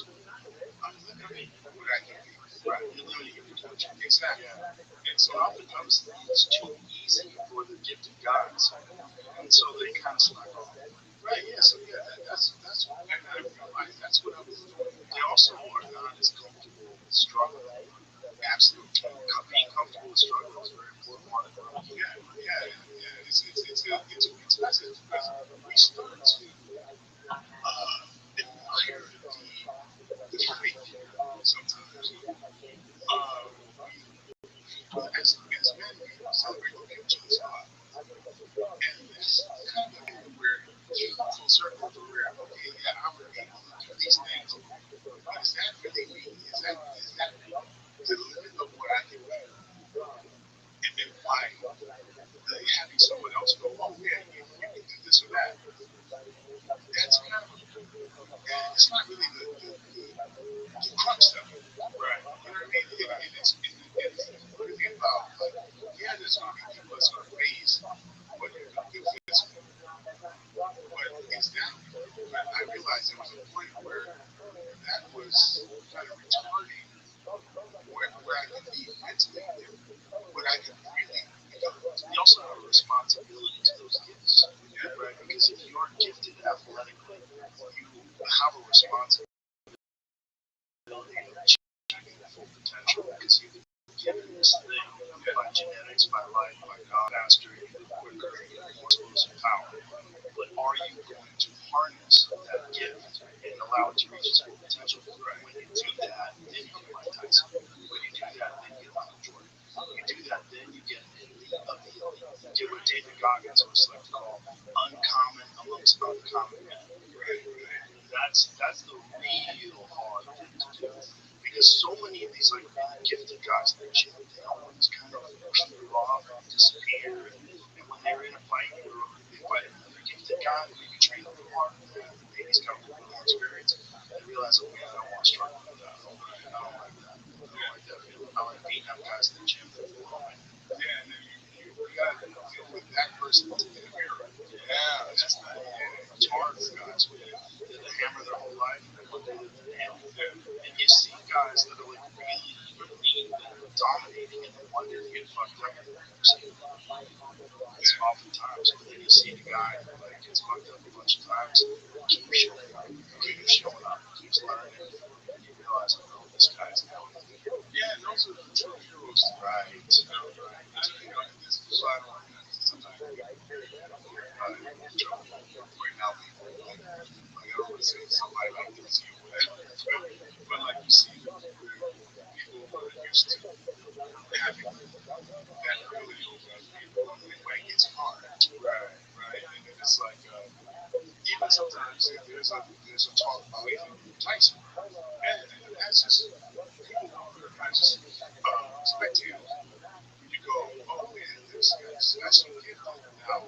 Speaker 6: I'm limiting what I can be. Right, you're limiting your potential. Exactly. And so oftentimes it's too easy for the gifted guys, and so they kind of slack off. Right. Yeah. So yeah, and I realized that's what I was doing. They also are not as comfortable with struggling. Absolutely. Being comfortable with struggle is a very important part of growth. Yeah. Yeah. It's massive because we start to admire the fake sometimes. As men, we celebrate the beauty of God. And that's kind of where you full circle to where, okay, yeah, I'm able to do these things, but is that really me? Is that the limit of what I can do? And then by having someone else go, oh yeah, you can do this or that, that's kind of it's not really the crux of it. Right. You know what I mean? It's really about like, yeah, there's gonna be people that's gonna praise what you can do physically. But is that? But I realized there was a point where that was kind of retarding where I could be mentally different, what I could really become. You also have a responsibility to those gifts, yeah, right? Because if you are gifted athletically, you have a responsibility of achieving full potential because you've been given this thing by genetics, by life, by God, faster, quicker, more explosive power. But are you going to harness that gift and allow it to reach its full potential? Right. When you do that, then you get Mike Tyson. When you do that, then you get Michael Jordan. When you do that, then you get an elite of the elite. You get what David Goggins always like to call uncommon amongst uncommon men. Right. That's the real hard thing to do. Because so many of these like really gifted guys in the gym, they always kind of peter off and disappear. And when they're in a fight or they fight another gifted guy who you train a little harder than that, maybe he's got a little bit more experience, they realize, oh man, I don't want to struggle with that. I don't like that. I don't like that feeling. I like beating up guys in the gym that feel like that. Yeah, and then you got to deal with that person in the mirror. Yeah, that's not it's hard for guys when they're the hammer their whole life and then one day they're the nail. Yeah. And you see guys that are like really elite that are dominating and then one day they get fucked up and they're never seen again. It's oftentimes, but then you see the guy who like gets fucked up a bunch of times, keeps showing up, keeps learning, and you realize, oh, this guy's going. Yeah, and those are the true heroes, right? This is why I don't like that. Sometimes trouble pointing out people like I don't want to say somebody like this or whatever, but like you see the people who are used to having that ability over other people when it gets hard, right, and then it's like even sometimes there's a talk about even Tyson, and that's just people who are not just spectators. You go, oh man, this guy's so gifted now.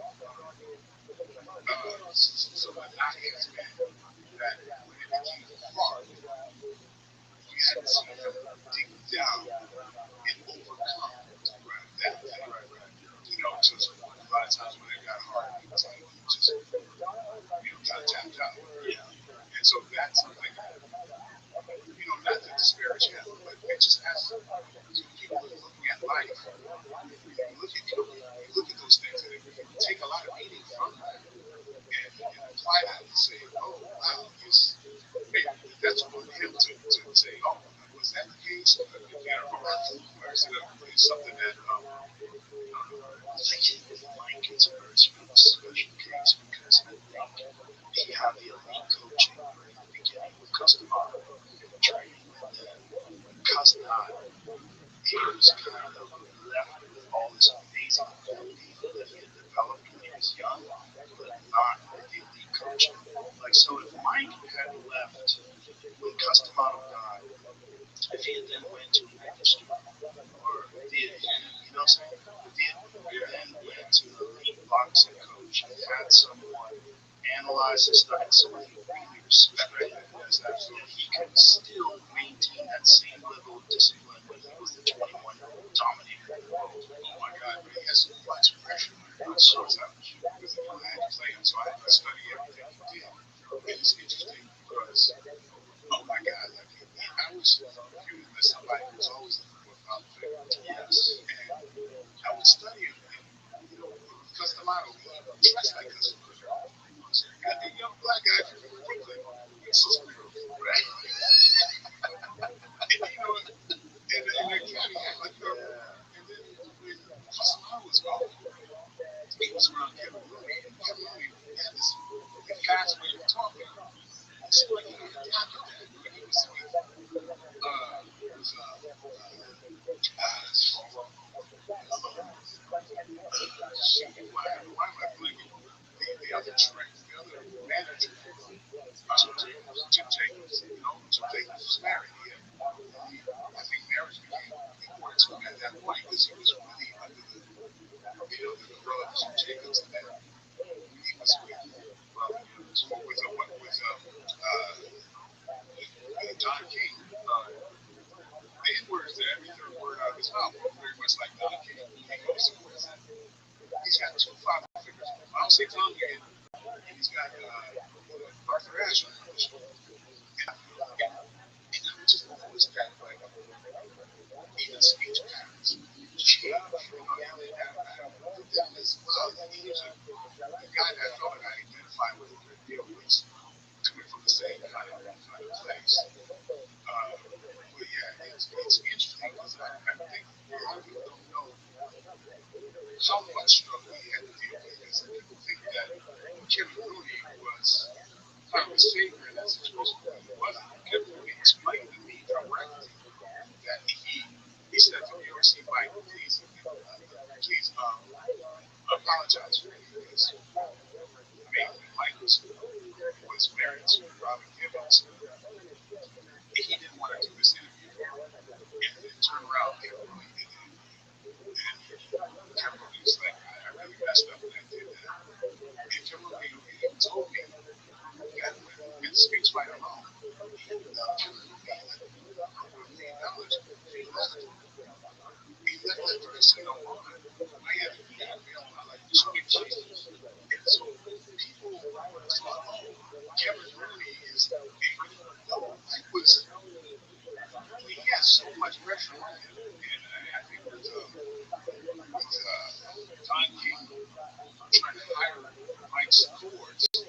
Speaker 6: So the knockouts, man, that when it became hard, you had to see him dig down and overcome that thing. So a lot of times when it got hard, he was like, he just, got tapped out. Yeah. And so that's something that, not to disparage him, but it just has people who life, you look at those things and you can take a lot of meaning from that and apply that and say, oh wow, yes, maybe that's what him to say, oh, was that the case? Or is it something that I think Mike is a very special case because I think he had the elite coaching right at the beginning with custom model training, and then because of that, he was kind of left with all this amazing ability that he had developed when he was young, but not with the elite coaching. Like, so if Mike had left when Custom Model died, if he had then went to a liquor store, or if he had, you know what I'm saying? If he had then went to an elite boxing coach and had someone analyze his stuff and someone he really respected as that, that he could still maintain that same level of discipline when he was the 21-year-old dominator in the world. Oh my God, but he has so much pressure on his shoulders because he I had to play him, so I had to study everything he did. And it's interesting because, oh my God, like I was viewed as somebody who was always looking for a father figure. Yes, and I would study him, and you know, Customado, he dressed like Customado. And the young black guy from Brooklyn, he's so beautiful, right? And you know, and the cat, he had like and then when Customado was gone, he was around Kevin Looney, and Kevin Looney had this fast way of talking. It seemed like he adapted that when he was with why am I blanking? The other trainer, the other manager for Jacobs, Jim Jacobs. You know, Jim Jacobs was married. I think marriage became important to him at that point because he was really under the umbrella of Jim Jacobs, and then when he was with, well, Don King. The N word is every third word out of his mouth, very much like Don King. He goes to prison. He's got two father figures. I don't say Tom again, and he's got Arthur Ashe on the show. And I just noticed that, like, even speech patterns change from him in that matter. But then as well, he was a guy that I felt like I identified with a good deal because coming from the same kind of place. But yeah, it's interesting because I think a lot of people don't know how much struggle he had to deal with. Because people think that Kevin Rooney was kind of a savior in that situation, but he wasn't. Kevin Rooney explained to me directly that he said, if you ever see Mike, please apologize for me because I mean Mike was married to Robin Gibbons. He didn't want to do this interview, and then turn around Kevin Rooney did the interview, and Kevin Rooney was like, I really messed up when I did that. And Kevin Rooney even told me that when the speech right along, Kevin Rooney, with the acknowledgement, he left that casino on Miami. Like two big changes. And so people thought, oh, Kevin Rooney is no, Mike was he had so much pressure on him. And I think with Don King trying to hire Mike's cohorts to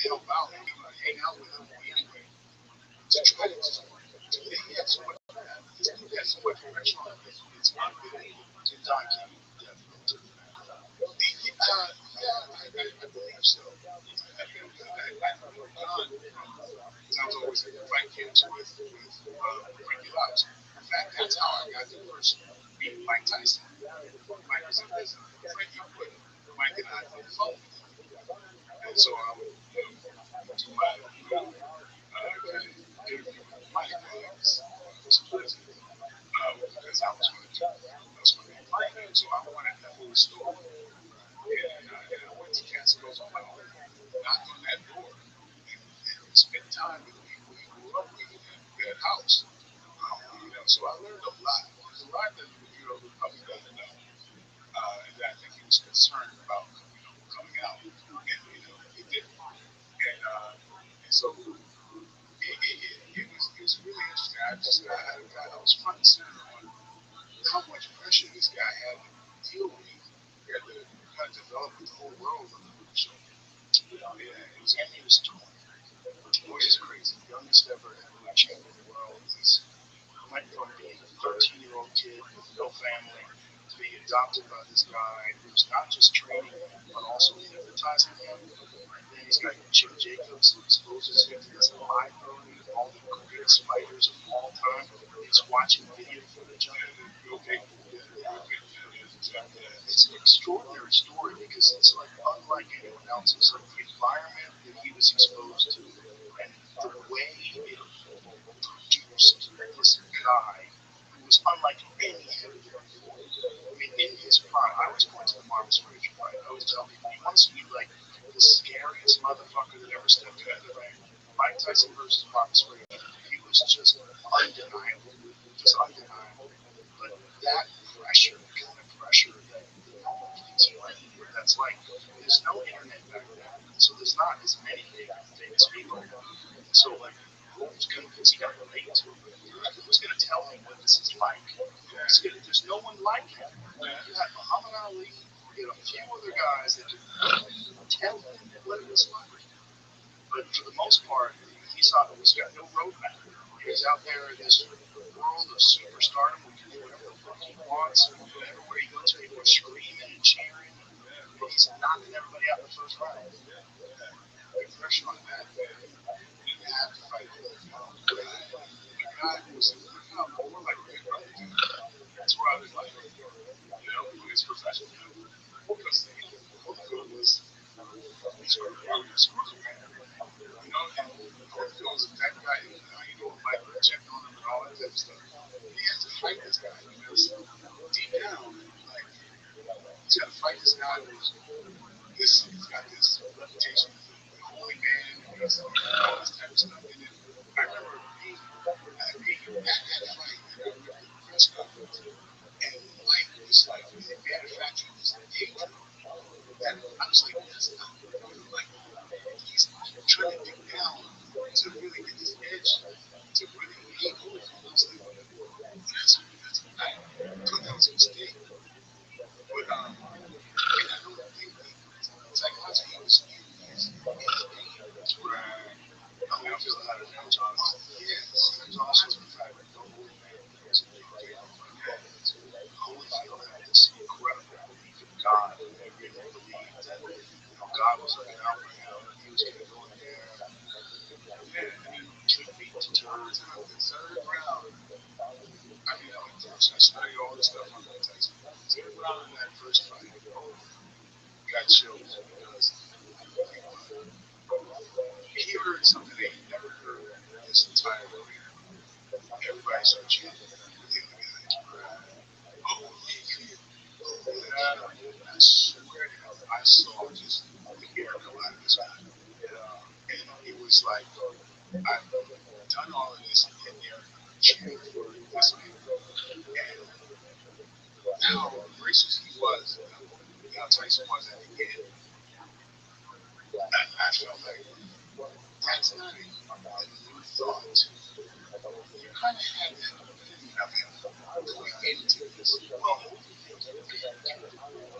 Speaker 6: help out and hang out with him anyway, to try to just he had so much this dude had so much pressure on him. It's unbelievable. And Don King definitely took that. I believe so. I know Don from because I was always at fight camps with Frankie Lodge. In fact, that's how I got to first meet Mike Tyson. Mike was in prison. Frankie put Mike and I on the phone with him. And so I would, do my kind of interview with Mike while he was in prison because I was going to be playing him. So I wanted the whole story. And I went to Catskills on my own, knocked on that door, and spent time with people he grew up with in that house. So I learned a lot. There's a lot that probably doesn't know, and that I think he was concerned about, coming out, and it didn't. And so it was really interesting. I was front and center on how much pressure bullshit this guy had to deal with. He had to kind of develop with the whole world on the movie show. Yeah, his name was Tony, which is crazy. Youngest ever heavyweight champion in the world. He's went from being a 13-year-old kid with no family to being adopted by this guy who's not just training him, but also hypnotizing him. And then he's got Jim Jacobs, who exposes him to this library of all the greatest fighters of all time. He's watching video footage of him. Okay. It's an extraordinary story because it's like unlike anyone else. It's like the environment that he was exposed to and the way it produced this guy who was unlike any heavyweight before. I mean, in his prime, I always point to the Marcus Frazier fight. I always tell people, you want to see like the scariest motherfucker that ever stepped out of the ring? Mike Tyson versus Marcus Frazier. He was just undeniable, just undeniable. But that pressure, the kind of pressure that no one can explain what that's like. There's no internet back then, so there's not as many famous people. So like, who's gonna relate to? Who's gonna tell him what this is like? There's no one like him. You had Muhammad Ali, you had a few other guys that could tell him what it was like. But for the most part, he's got no roadmap. He's out there in this world of superstardom where he can do whatever the fuck he wants. Everywhere he goes, people are screaming and cheering. And he's knocking everybody out in the first round. The pressure on that, you have to fight him. The guy who was more like Big Brother. That's where I was like, when it's professional. Because Holyfield was screwed, man. And Holyfield was that guy, Mike checked on him and all that type of stuff. He has to fight this guy because deep down, like, he's got to fight this guy who's he's got this reputation as a holy man, and he's all this type of stuff. And then I remember being at that fight, and I remember the press conference, and Mike was like, they manufactured this hatred. And I was like, that's not like, he's trying to dig down to really get this edge to really hate Holyfield. I was like, I thought that was a mistake. But and I don't think psychologically he was in his pain. Right. I mean, I feel a lot of damage on it. Yes. There's also the fact that the holy man was a big deal. Holyfield had this incredible belief in God. He really believed that God was looking out for him and he was going to go in there. Man, I mean, he couldn't be deterred. The third round, I mean, I studied all this stuff on Mike Tyson. Third round in that first fight, got chills because he heard something that he never heard his entire career. Everybody started chanting the other guy. Oh, yeah. I swear to God, I saw just the hair come out of his guy. And it was like, I've done all of this, and they're cheering for this man. And how gracious he was, how Tyson was at the end. I felt like that's not a new thought. You kind of had that opinion of him going into this. Well,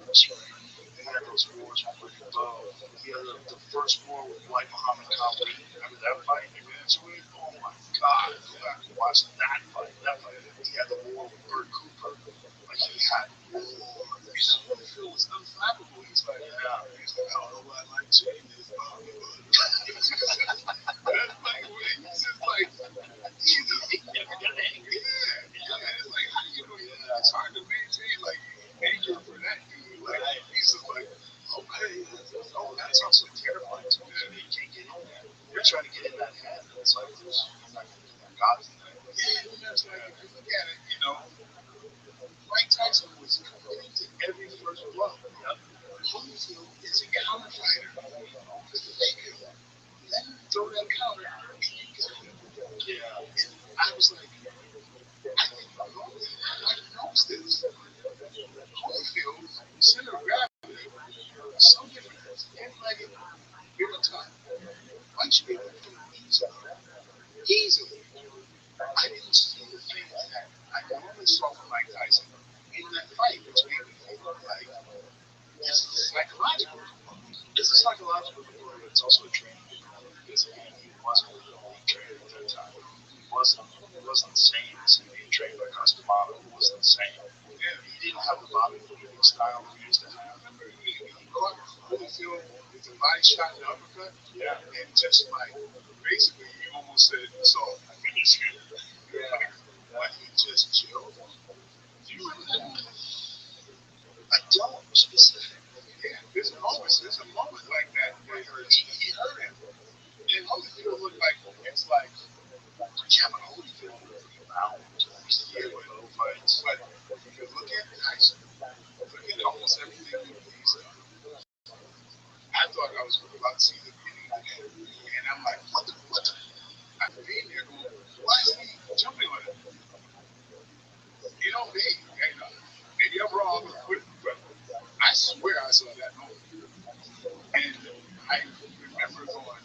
Speaker 6: that's right. They had those wars with he had the first war with like Muhammad Ali. Remember that fight eventually? Oh my God. Go back and watch that fight. He had the war with Bert Cooper. Like he had war. Holyfield was unflappable. He's like, yeah. He's like, I don't know what I like saying this. That's like, he's just like, he never got angry. Yeah. It's like, how do you know? It's hard to maintain like anger for that dude. Like, he's just like, okay. Oh, that's also terrifying to me. You can't get in there. You're trying to get in that head. It's like, I'm not going to get that God's in there. Yeah, that's like, if you look at it, Mike Tyson was committed to every first blow. Yep. Holyfield is a counter fighter. Because they could let him throw that counter and he got him. Yeah. And I was like, I think nobody knows this. Holyfield, center of gravity, is so different. Everybody here on top. Mike should be able to do easily. Easily. I didn't see the things that I normally saw from Mike Tyson in that fight, which made me feel like it's psychological. It's a psychological component, but it's also a training component because he wasn't an elite trainer at that time. He wasn't the same as him being trained by Costamano. It wasn't the same. Yeah, he didn't have the Bobby Lee style that he used to have. He caught Holyfield with the body shot and the uppercut. Yeah, and just like basically he almost said, "So I finished him." Yeah, but he just chilled. Do you remember that? I don't specifically. Yeah, there's a moment like that where he hurt him. And Holyfield looked like it's like yeah, but Holyfield would rebound. Yeah, with no fights. But if you look at Tyson, look at almost everything he's done. I thought I was about to see the beginning of the end. And I'm like, what the? I'm being there going, why is he jumping on it? You know, maybe I'm wrong, but I swear I saw that moment. And I remember going,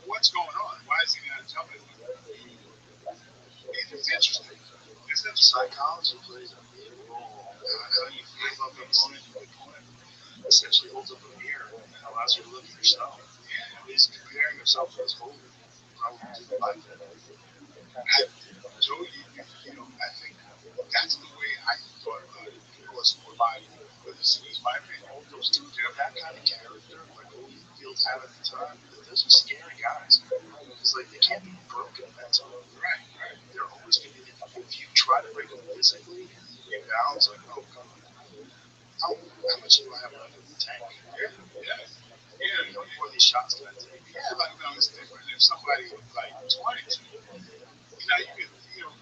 Speaker 6: what's going on? Why is he not jumping? It's interesting. It's interesting. Psychology plays a big role. How you feel about the opponent, and the opponent essentially holds up a mirror and allows you to look at yourself. And he's comparing himself to his holder. Probably didn't like that. Joe, I think that's the way I thought about it. Of course, but this is my opinion. Those two, they have that kind of character, like Holyfield had at the time. Those are scary guys. It's like they can't be broken mentally. Right, right. They're always going to be. If you try to break them physically, you're down. It's like, oh, come on. How much do I have left in the tank? Yeah, yeah. Yeah, before these shots can I take? Yeah, like, no, it's different. If somebody like 22, you can,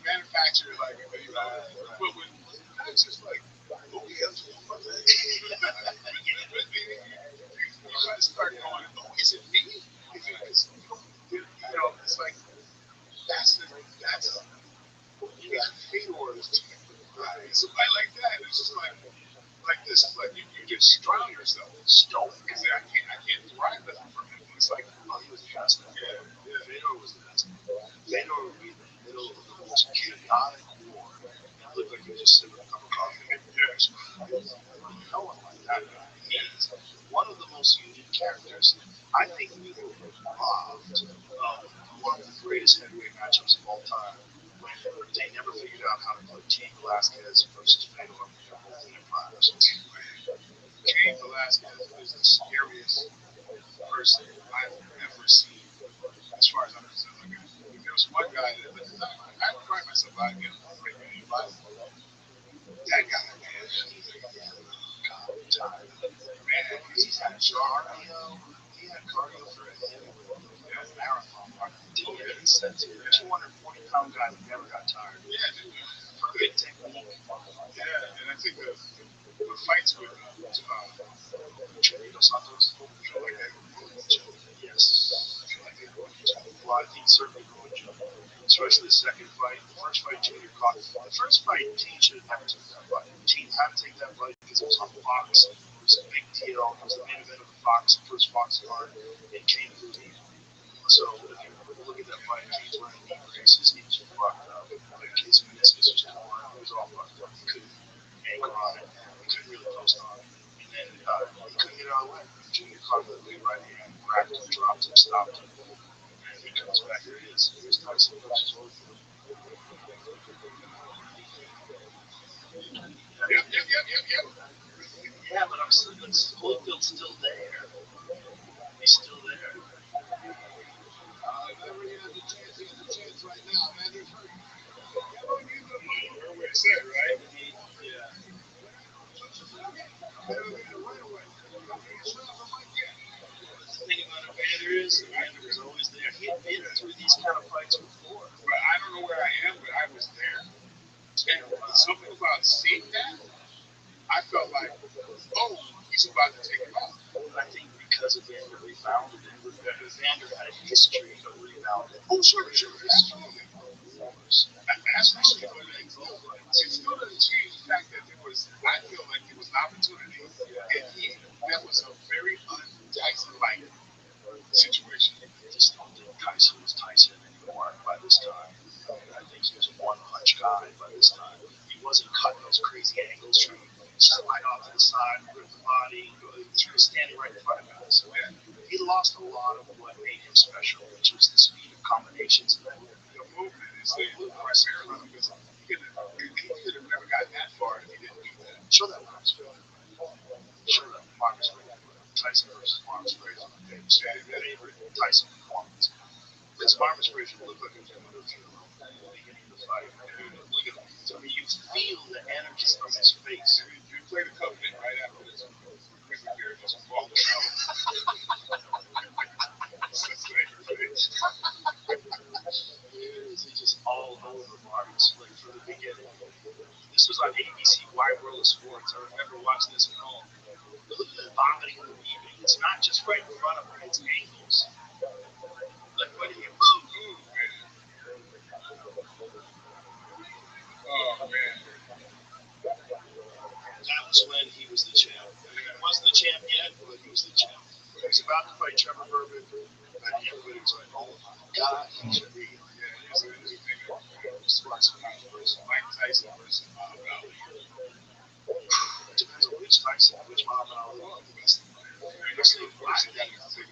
Speaker 6: manufacture it like, but when that's just like, okay, I'm just one thing. You gotta start going, oh, is it me? Because it's like, that's, you got Fedor's team. Somebody like that, it's just like this, it's like you just drown yourself. Stone, because I can't derive nothing from him. It's like, oh, he was the best. Yeah, yeah. Fedor was the best. Fedor would be in the middle of the most chaotic war and looked like he was just sipping a cup of coffee. Yes. No one like that guy. He's one of the most unique characters. I think we loved one of the greatest heavyweight matchups of all time when they never figured out how to put Cain Velasquez versus Fedor when they're both in their primes. Cain Velasquez is the scariest person I've ever seen, as far as I'm concerned. Like, there was one guy that I pride myself out again, but that guy, man, he's like, God, I'm tired. Man, he's had cardio. He had cardio for a heavyweight, marathon runner. Didn't get any sense. 240-pound guy that never got tired. Yeah, perfect technique. Yeah, and I think the fights with Chorito Santos, like that going each other. Yes. I feel like they go each other. Well, I think certainly go each other. Especially the second fight. The first fight, Junior caught. The first fight, Gene should have never took that fight. Gene had to take that fight because it was on Fox. It was a big deal. It was the main event of the Fox, first Fox card. It came to the so if you look at that fight, Gene's wearing knee brace. His knees were fucked up. Like his meniscus was torn. It was all fucked up. He couldn't anchor on it. He couldn't really post on it. And then he couldn't get out of the way. Junior caught him with a big right hand, cracked him, dropped him, stopped him. And he comes back. Here it is. Here's Tyson versus Holyfield. Yep. Yeah, but Holyfield's still there. He's still there. If I really had the chance right now, man, there's hurt. What it said, right? Yeah. Right away. The thing about Evander is always there. He had been through these kind of fights before. Well, I don't know where I am, but I was there. And something about seeing that, I felt like, oh, he's about to take him out. I think because Evander rebounded and Evander had a history of rebounding. Oh, sure, absolutely. Especially when they go, it still doesn't change the fact that I feel like there was an opportunity, and that was a very un-Tyson-like situation. I just don't think Tyson was Tyson anymore by this time. I think he was a one-punch guy by this time. He
Speaker 5: wasn't cutting those crazy angles, trying to slide off to the side, grip the body, standing right in front of guys. So he lost a lot of what made him special, which was the speed of combinations. And
Speaker 6: The movement is primarily because he could have never gotten that far if he didn't do that.
Speaker 5: show that Marcus Frazier. Show that Marcus Frazier. Tyson versus Marcus Frazier. Favorite Tyson performance. This Marcus Frazier looked like a gentleman at the beginning of the fight. Look at him. I mean, you feel the energy from his face.
Speaker 6: You played a covenant right after this. There was a ball.
Speaker 5: He's just all over Marcus like from the beginning. This was on ABC, Wide World of Sports. I remember watching this at home. But look at the vomiting and the weaving. It's not just right in front of him, it's angles. Like when he moved.
Speaker 6: Oh, man.
Speaker 5: That was when he was the champ. I mean, he wasn't the champ yet, but he was the champ. He was about to fight Trevor Berbick, and everybody was like, oh my God, he's real.
Speaker 6: Yeah, here's the thing versus Mike Tyson versus Muhammad Ali.
Speaker 5: It depends on which Tyson, which Muhammad Ali. The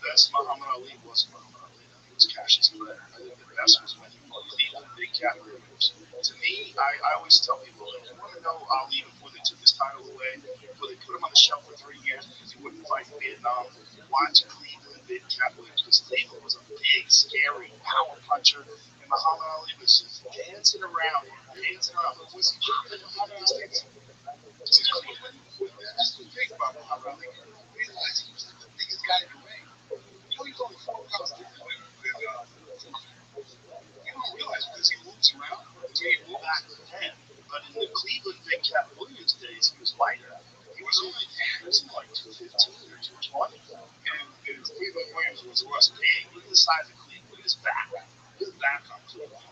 Speaker 5: best Muhammad Ali wasn't Muhammad Ali. It was Cassius Clay. I think the best was when he fought Cleveland Big Cat Williams. To me, I always tell people, if you want to know Ali before they took his title away, before they put him on the shelf for 3 years because he wouldn't fight in Vietnam, watch Cleveland Big Cat Williams. Because Cleveland was a big, scary power puncher, and Muhammad Ali was just dancing around him, But was he dropping Muhammad Ali?
Speaker 6: That's the thing about Muhammad Ali. You don't realize he was like the biggest guy in the ring. You know, he's only 4 pounds different than you don't realize because he moves around. The way he moves.
Speaker 5: Back then. But in the Cleveland Big Cat Williams days, he was lighter. He was only like 215 or 220.
Speaker 6: And Cleveland Williams was
Speaker 5: Big. Look at the size of Cleveland. Look at his back. Look at his back on Cleveland.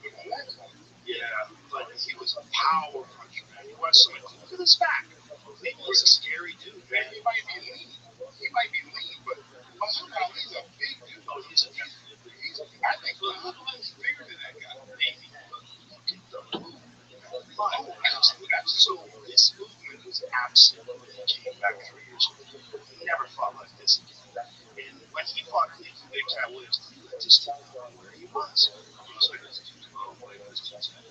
Speaker 5: Yeah, but he was a power puncher, man. You watch somebody, look at his back. Cleveland was a scary dude, man.
Speaker 6: He might be lean. But Muhammad Ali's a big dude.
Speaker 5: Oh, he's a beast.
Speaker 6: I think Muhammad Ali's bigger than that guy.
Speaker 5: Maybe, but look at the movement. So this movement was absent when he came back 3 years ago. He never fought like this again. And when he fought Cleveland Big Cat Williams, Cleveland just didn't know where he was. He was like, this is 212, this is 210.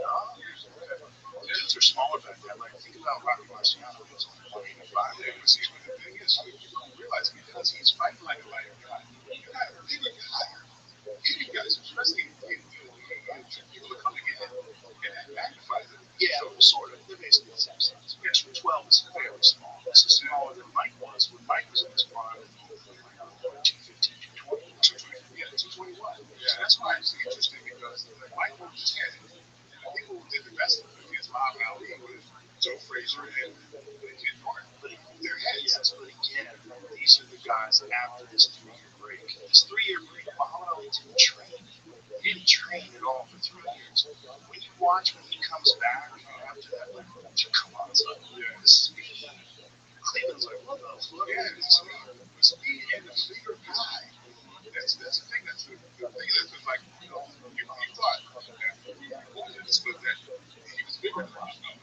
Speaker 5: The dudes are smaller back then. Like, think about Rocky Marciano. He was only 185.
Speaker 6: Yeah, but see, the thing is, you don't realize because he's fighting like a lighter guy. You're not a bigger guy. Hitting guys, especially people are coming in and that magnifies it.
Speaker 5: Yeah, sort of. They're basically the same size. Yeah, 212 is very small. This is smaller than Mike was when Mike was in his prime. 215, 220.
Speaker 6: Yeah, 221. Yeah, that's why it's interesting because Mike was 10. People who did the best against Muhammad Ali was Joe Frazier and Ken Norton.
Speaker 5: But
Speaker 6: Their heads.
Speaker 5: yes, but again, these are the guys after this 3-year break. This 3-year break, Muhammad Ali didn't train. He didn't train at all for 3 years. When you watch when he comes back after that, like, come on, son. The speed. Cleveland's like, what the fuck?
Speaker 6: Yeah, the speed and the bigger guy. That's the thing. That's the thing that's been like, you thought that this was that he was bigger than Muhammad.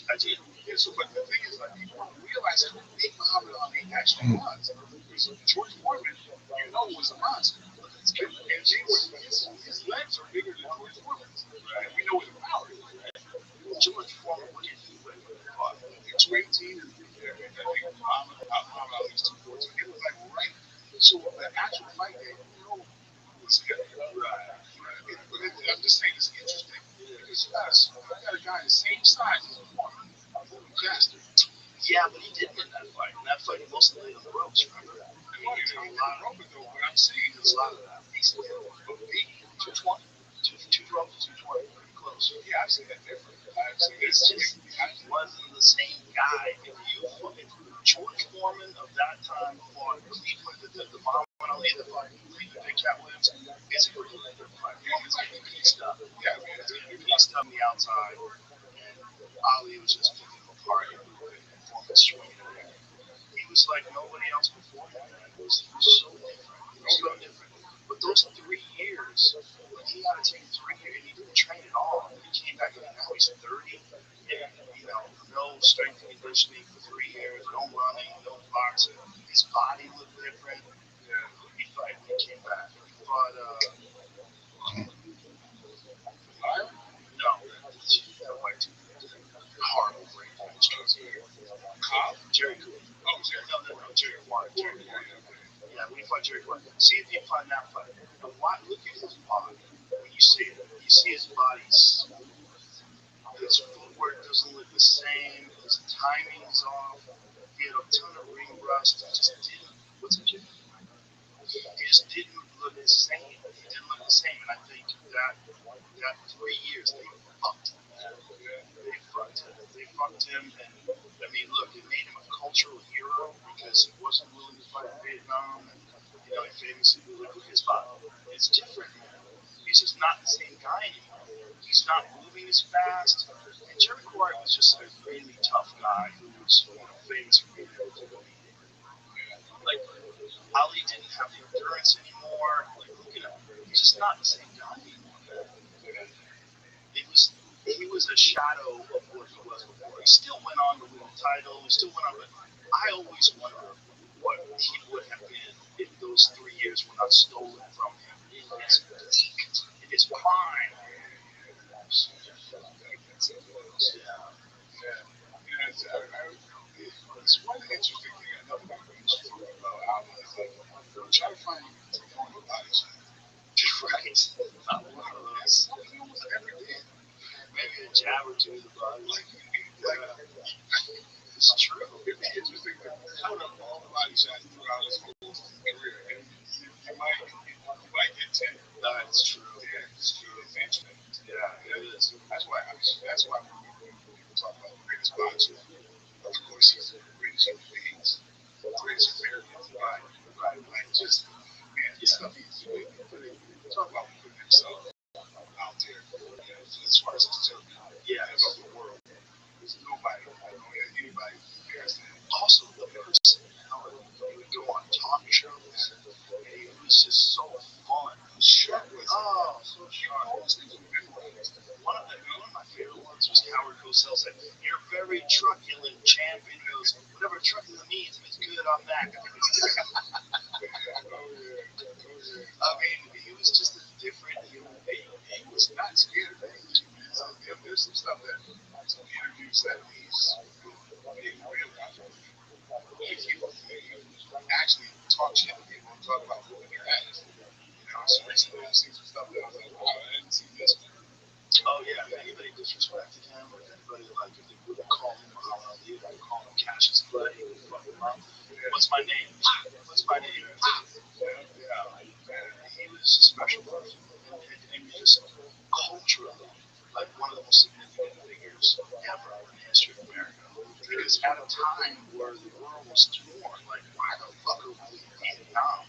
Speaker 5: I did.
Speaker 6: Yeah, so but the thing is like people don't realize how big Muhammad Ali actually was. Because George Foreman, was a monster. And his legs are bigger than George Foreman's. Right? We know what the power is. Right?
Speaker 5: George Foreman, what did he weigh when he fought?
Speaker 6: 218 and I think Muhammad Ali's 214. It was like right. So the actual fight game, who was good.
Speaker 5: Right.
Speaker 6: But I'm just saying it's interesting because I got a guy the same size as Foreman, faster.
Speaker 5: Yeah, but he did win that fight. In that fight, he mostly laid on the ropes, remember?
Speaker 6: I mean, there's a lot of though. What I'm saying is
Speaker 5: There's a lot of that. He's laid on the ropes. 220. 212 to 220. Pretty close.
Speaker 6: Yeah, I've seen that different. I've seen
Speaker 5: It's just, he wasn't the same guy. If George Foreman of that time fought Cleveland, the Muhammad Ali that fought Cleveland Big Cat Williams, is a pretty good fight. Foreman's like he pieced up.
Speaker 6: Yeah, I mean,
Speaker 5: He pieced up on the outside, and Ali was just picking him apart, and Foreman swinging around. He was like nobody else before him, man. He was so different. He was so different. But those 3 years, when he had to take 3 years, and he didn't train at all. And he came back, and now he's 30. And Drake White. See if you find that fight. Now, look at his body when you see it. You see his body smooth. His footwork doesn't look the same. His timing is off. He had a ton of ring rust. He just didn't. What's it? He just didn't look the same. He didn't look the same, and I think that 3 years they fucked him. They fucked him. They fucked him, and I mean, look, it made him a cultural hero because he wasn't willing to fight in Vietnam, and he famously look at his body. It's different, man. He's just not the same guy anymore. He's not moving as fast. And Jerry Ward was just a really tough guy who was famous for being able to compete. Like Ali didn't have the endurance anymore. Like look at him. He's just not the same guy anymore. He was a shadow of what he was before. He still went on to win the title. He still went on, but I always wonder what he would have been if those 3 years were not stolen from him in his peak, in his prime.
Speaker 6: It's one interesting thing. Another thing we used to talk about album is like try to find one body shot.
Speaker 5: Right. Not one of those.
Speaker 6: Almost every day.
Speaker 5: Maybe a jab or two to the body.
Speaker 6: It's true. It'd be interesting to count up all the body shots throughout his whole career. And you might get 10.
Speaker 5: That's true.
Speaker 6: Yeah, it's true. It's interesting.
Speaker 5: Yeah, it is.
Speaker 6: That's why when people talk about the greatest boxer, of course he's the greatest human beings, the greatest Americans. Right. Like just man, the stuff he's doing, talk about putting himself out there, as far as his children, of the world. There's nobody, anybody compares to him.
Speaker 5: Also, the personality. He would go on talk shows, and he was just so fun.
Speaker 6: Sharp was
Speaker 5: So sharp.
Speaker 6: always things were memorized.
Speaker 5: One of my favorite ones was Howard Cosell said, "You're very truculent, champ." And he goes, "Whatever truculent means, if it's good, I'm that guy." I mean, he was just a different human being.
Speaker 6: He was not scared of anything. There's some stuff that some interviews that he's made real confident. He actually talk shit to people and talk about whooping their ass. So recently I've seen some stuff that I was like, wow, I didn't see this.
Speaker 5: Oh yeah, if anybody disrespected him, or if anybody if they would call him Muhammad Ali, they would call him Cassius Clay, they would fuck him up. What's my name? What's my name? He was a special person, and he was just culturally like one of the most significant figures ever in the history of America. Because at a time where the world was torn, like why the fuck are we in Vietnam?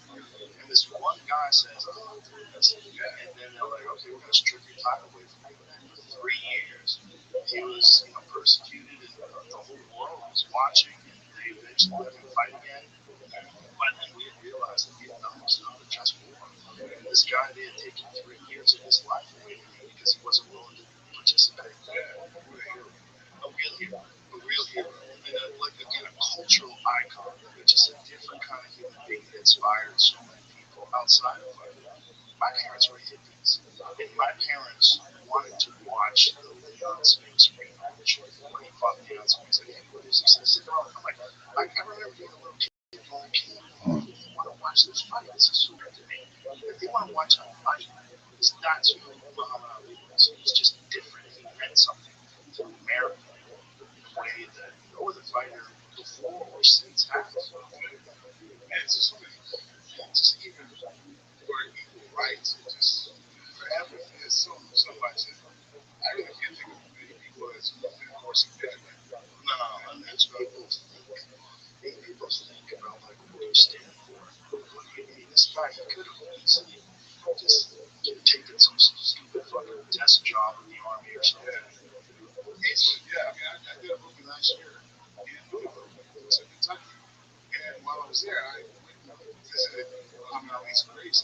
Speaker 5: And this one guy says, "Oh, and then they're like, okay, we're gonna strip your title away from you." And for 3 years, he was persecuted, and the whole world was watching. And they eventually let him fight again. But then we realized that Vietnam was not a just war. And this guy, they had taken 3 years of his life away from him because he wasn't willing to participate. A real hero. A real hero. And like again, a cultural icon, which is a different kind of human being that inspired so many people outside of fighting. My parents were hippies, and my parents wanted to watch the Leon Spinks rematch when he fought Leon Spinks. Like, hey, what is this? I said, "Oh," I'm like, I remember being a little kid going, "Hey, they want to watch this fight. This is so good to me. If they want to watch a fight, because that's who Muhammad Ali was. He was just different. He meant something to America in a way that no other fighter before or since has."
Speaker 6: And it's just even for equal rights, just for everything. There's so much. I really can't think of many people that's been more significant.
Speaker 5: No, and that's people think about like what you stand for. What do you mean? This guy, he could have easily just taken some stupid fucking desk job in the army or something.
Speaker 6: I did a movie last year in Louisville, Kentucky. And while I was there, I went and visited Muhammad Ali's graves.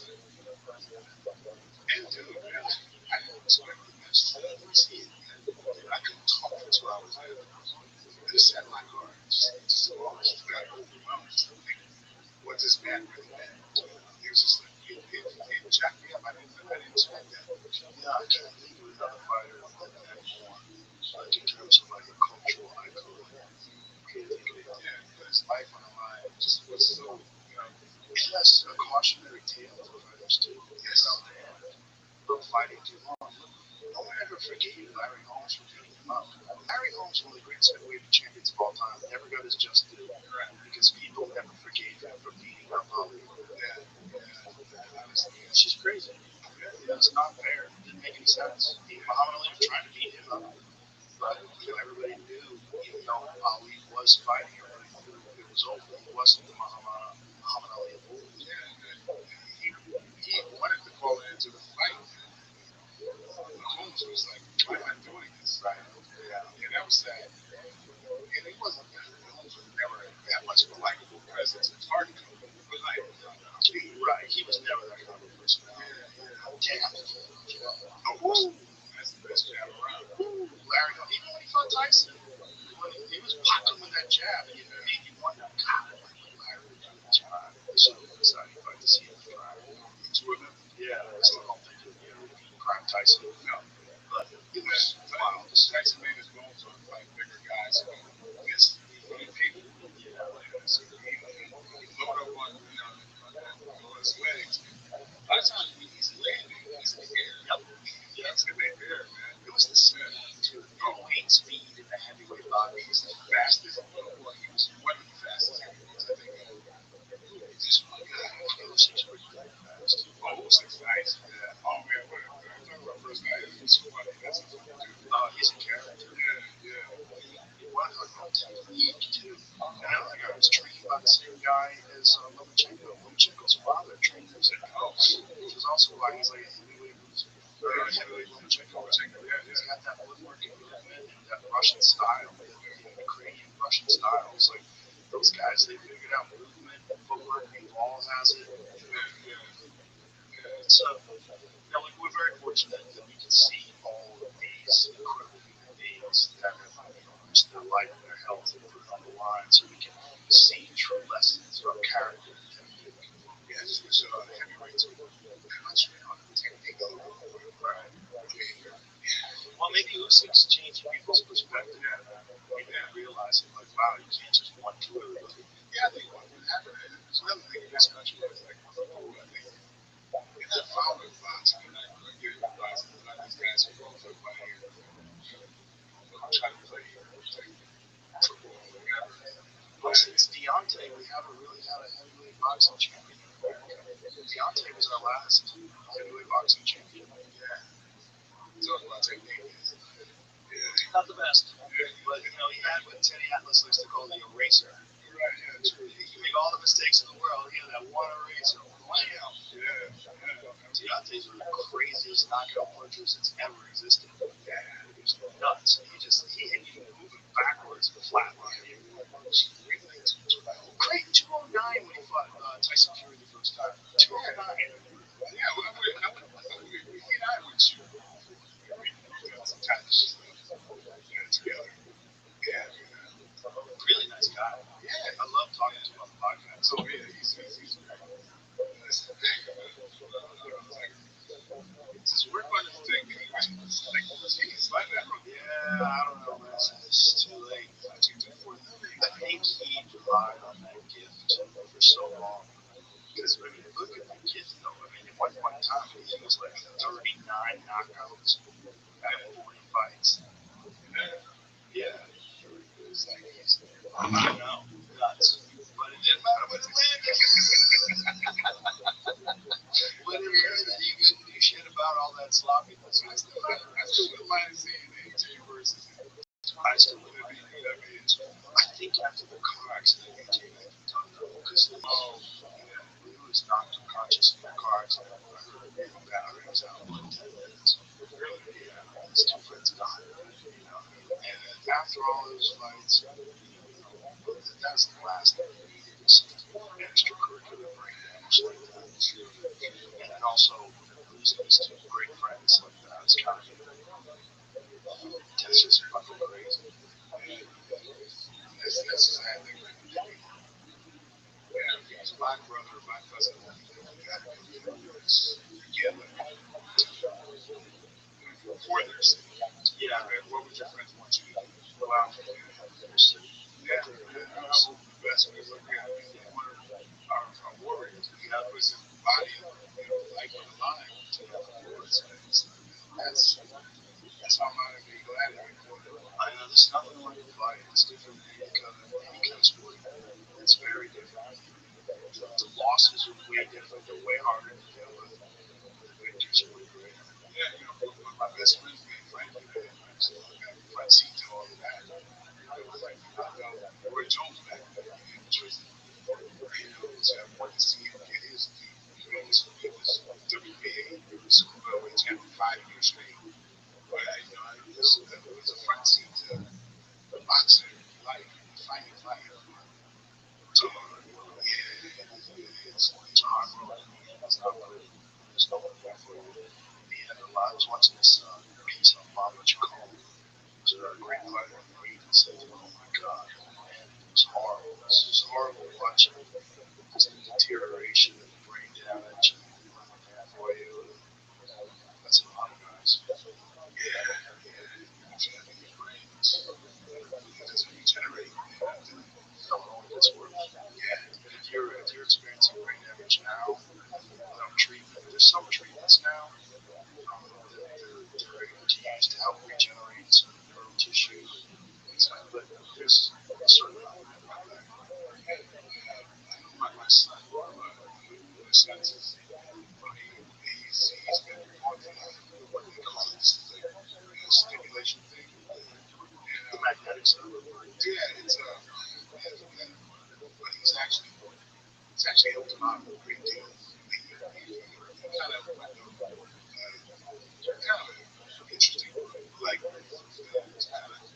Speaker 6: And dude, man, I didn't expect the message. I didn't see it. I couldn't talk for 2 hours later. I just sat in my car. Just almost got overwhelmed. Like, what this man really meant. He was just like, it jacked me up. I didn't expect that.
Speaker 5: Yeah, I can't think of another fighter that meant more, like in terms of like a cultural icon. Can't think of it.
Speaker 6: Yeah, he put his life on the line. It just was so,
Speaker 5: Yes, a caution cautionary tale for fighters too. Yes. About fighting too long. No one ever forgave Larry Holmes for beating him up. Larry Holmes, one of the greatest heavyweight champions of all time, never got his just due because people never forgave him for beating up Ali. It's just crazy. It's not fair. It didn't make any sense. Muhammad Ali was trying to beat him up, but everybody knew, even though Ali was fighting, everybody knew it was over. He wasn't the Muhammad Ali of old. He wanted to call it into the fight. Holmes was like, why am I doing this? Right? Yeah, that was sad. And he wasn't, Holmes was never that much of a likable presence. It's hard to come up with, like, right, he was never that kind of person. Damn. Oh, that's the best jab around. Larry, even when he fought Tyson, when he was popping with that jab, and it made you wonder, God, Larry would do that jab. So excited to see him try. Two of them? Yeah, so I don't think he'll be Prime Tyson. No. But it was wild. Tyson made his bones on like bigger guys who missed people. Yeah. So he looked up on, on his legs. A lot of times he's landing, he's in the air. Yep. Yeah, he's in the air, man. It was the speed, too. Weight speed in the heavyweight boxing. He was the fastest. Well, he was one of the fastest heavyweights, I think. This one guy, he was 6 foot fast. Oh, 6 nice. Yeah. Oh, man, what I talk about first night, it was funny. That's a funny dude. Oh, he's a character. Yeah. He was like on TV, too. And another guy was trained by the same guy as Lomachenko. Lomachenko's father trained him. Which is also why he's like a heavyweight loser. Heavyweight Lomachenko. He's got that woodworking movement and that Russian style, the Ukrainian Russian style. It's like those guys, they figured out movement, footwork, Ball has it. So, we're very fortunate that we can see all of these incredible human beings that have risked their life and their health and put it on the line, so we can see true lessons about character and technique. Yeah, just because heavyweights concentrate on technique a little bit, right? Well, maybe Usyk's changing people's perspective. Maybe they're realizing, like, wow, you can't just 1-2 everybody. Yeah, I think what happened is another thing in this country is like, I think it's a foul boxing. I'm not going to get into boxing. A lot of these guys who go for money and try to play football or whatever. Well, since Deontay, we haven't really had a heavyweight boxing champion in America. Deontay was our last heavyweight boxing champion. Yeah. Talk about technique. Not the best. But, he had what Teddy Atlas likes to call the eraser. Right, yeah, true. He can make all the mistakes in the world. He had that one eraser. Wow. Yeah. Deontay's one of the craziest knockout punchers that's ever existed. Yeah. He was nuts. He hit you moving backwards and flatline. Great 209 when he fought Tyson Fury the first time. 209. Yeah, I would shoot. Some kind of together. Yeah. Really nice guy. Yeah, I love talking to him on the podcast. Oh, yeah, he's great. Just work on his technique. He's like that. Yeah, I don't know, man. It's too late. I think he relied on that gift for so long. Because, look at the gift, though. At one point in time, he was like 39 knockouts out of 40 fights. Yeah. It was like, I know, nuts. But it didn't matter when it landed. When it landed, you couldn't do shit about all that sloppiness. I still wouldn't mind seeing AJ versus him. I still wouldn't be that bitch. I think after the car accident, AJ might be done though. Because, he was knocked unconscious in the car accident. I heard it really bad. I heard it was out in 10 minutes. Really? Yeah. His 2 friends died. And after all those fights, that was the last thing he needed was some extracurricular brain damage like that. And then also losing his 2 great friends like that is kind of, that's just fucking crazy. That's the sad thing. Yeah, he's my brother, my cousin. Yeah, for their sake. Yeah, what would your friends want you to do? Wow. Yeah, I was the best. We look at one of our warriors. We have was
Speaker 6: body, like on the line to the Lord's hands. That's how I'm a gladiator. I know there's nothing like a fight. It's different than any kind of sport. It's very different. The losses are way different. They're way harder to deal with. The victories are way greater. Yeah, one of my best friends, me and Frankie, man, so I got front seat to all of that. Frankie knocked out Roy Jones back then. Just, so I wanted to see him get his feet. He was WBA super middleweight champion 5 years straight. But it was a front seat to boxing life, fighting life. So it's a hard road. It's not one. There's no one there for you. I was watching this piece on Bob Chacon. It was a great fighter in the 80s. Oh my God, man, it was horrible. It's just horrible watching just the deterioration and the brain damage and for you. That's a lot of guys. Yeah, yeah. Your brain it doesn't regenerate. It only gets worse. Yeah, and if you're experiencing brain damage now without treatment, there's some treatments now they're able to use to help regenerate some neural tissue and things like that. But there's a certain amount of my back. I know my son, my son's he's been on what do they call it? This is like a stimulation thing. The magnetic stuff. Yeah, but he's actually helped him out a great deal. He kind of went kind of interesting, like kind of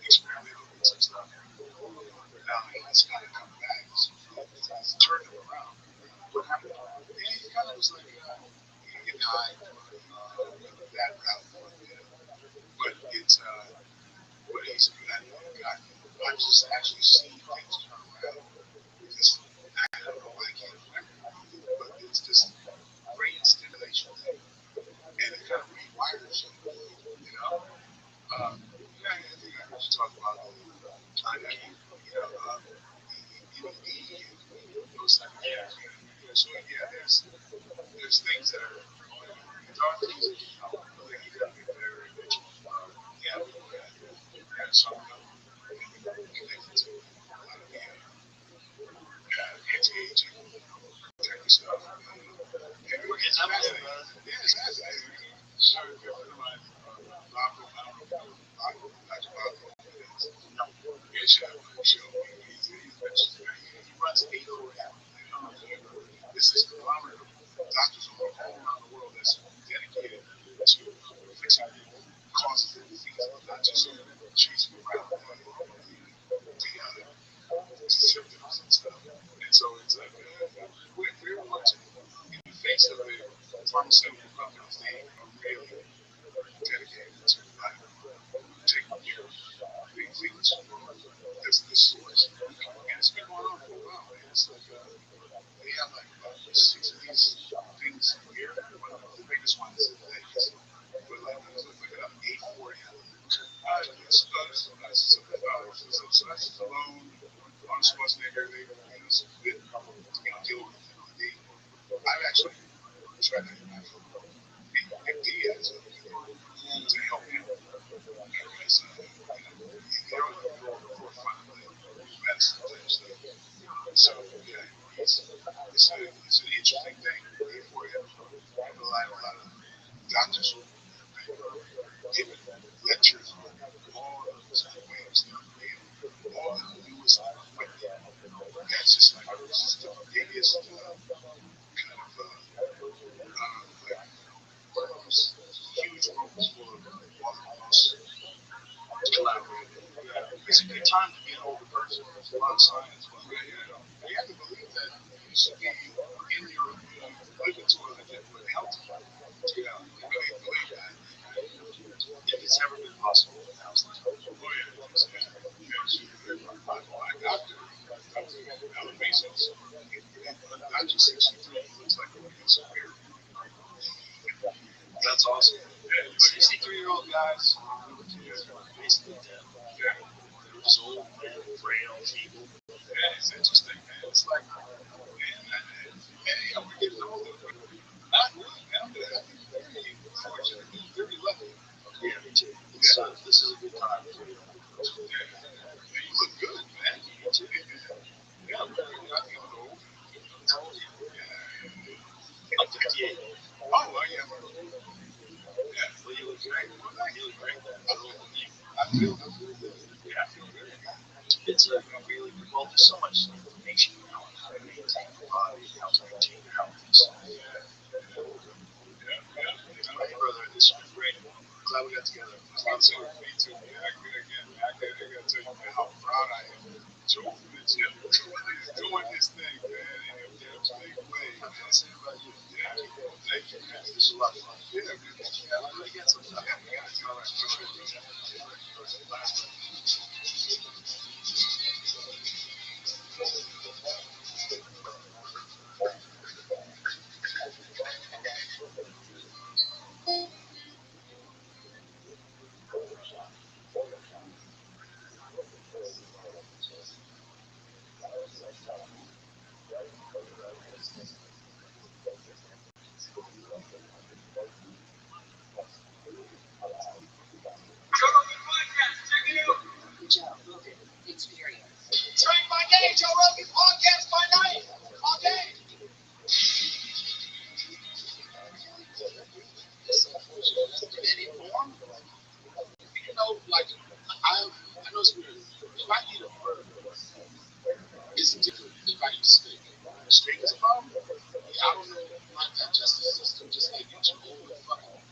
Speaker 6: experimental with some stuff. Now he's kind of come back. He's turned him around. What happened? Yeah, he kind of was like getting high that route for a bit, but but he's gotten. I've just actually seen things turn around because I don't know why I can't remember anything, but it's this brain stimulation thing, and it kind of rewires you. Yeah, I think I heard you talk about IQ, EED, and those type of things. So yeah, there's things that are going on. There are things that can help, but then you got to be very, very vigilant. Yeah, there's something connected to a lot of the anti-aging protective stuff. We're getting fascinating. Yeah, it's fascinating. Sure, a good friend of mine, Rocco, I don't know if you know Rocco, Dr. Rocco. No. Yeah, he's mentioned there. He runs 8 4M. This is a conglomerate of doctors from all around the world that's dedicated to fixing causes of disease, not just chasing around the symptoms and stuff. And so it's like we're watching in the face of the pharmaceutical companies. They are really dedicated to taking care of big things from the source. And it's been going on for a while, man. It's like they have like about 6 of these things a year. One of the biggest ones is the Vegas. But like, look it up, 840. So that's Stallone, Arnold Schwarzenegger. They, it's been, deal with it. I've actually tried to Nick Diaz to help him because they're on the forefront of the medicine type stuff. So yeah, it's an interesting thing for you. A lot of doctors who have been given lectures on all of this wave stuff, all the newest equipment. That's just like this is the biggest kind of like rooms, huge rooms full of all the most collaborating. It's a good time to be an older person. There's a lot of science. You have to believe that you should be in your living to a healthy. You really believe that. If it's ever been possible, now's the time. Oh yeah, my doctor, Dr. Alan Bezos, not just 63, he looks like he's a bear. That's awesome. Yeah, 63-year-old guys in wheelchairs are basically dead. Yeah. They're just old, frail, feeble. Yeah, it's interesting, man. It's like, man, we're getting older. not one, man. I think very fortunate. Very lucky.
Speaker 5: Yeah, me too. This is a good time for you.
Speaker 6: Yeah, you look good, man.
Speaker 5: Me too.
Speaker 6: Yeah, I'm very. I think I'm old.
Speaker 5: How old are you?
Speaker 6: Yeah.
Speaker 5: I'm 58.
Speaker 6: Oh, well, yeah. Yeah.
Speaker 5: Well, you look great.
Speaker 6: Well, thank
Speaker 5: You
Speaker 6: you.
Speaker 5: look great.
Speaker 6: I feel good. Yeah, I feel very good.
Speaker 5: It's a really well. There's so much information now on how to maintain your body, how to maintain your health. So,
Speaker 6: Yeah.
Speaker 5: hey, brother, this has been great. Glad we got together.
Speaker 6: Me too, man. Again, man, I gotta tell you, man, how proud I am of Joe for this, doing this thing, man, in a big way,
Speaker 5: I'm
Speaker 6: man.
Speaker 5: saying about you.
Speaker 6: Yeah, thank you, man.
Speaker 5: This is a lot of fun.
Speaker 6: Yeah, man.
Speaker 5: Yeah, we'll do it again sometime.
Speaker 6: Yeah, we gotta do
Speaker 5: All
Speaker 6: it.
Speaker 5: right, for sure.
Speaker 6: Last one.
Speaker 5: Drink by day, Joe Rogan podcast by night. All day. Any form?
Speaker 6: You know, like I know it's weird. If I eat a burger, it's different if I eat steak.
Speaker 5: Steak is a problem?
Speaker 6: Yeah, I don't know. My digestive system just like gets you over fucking.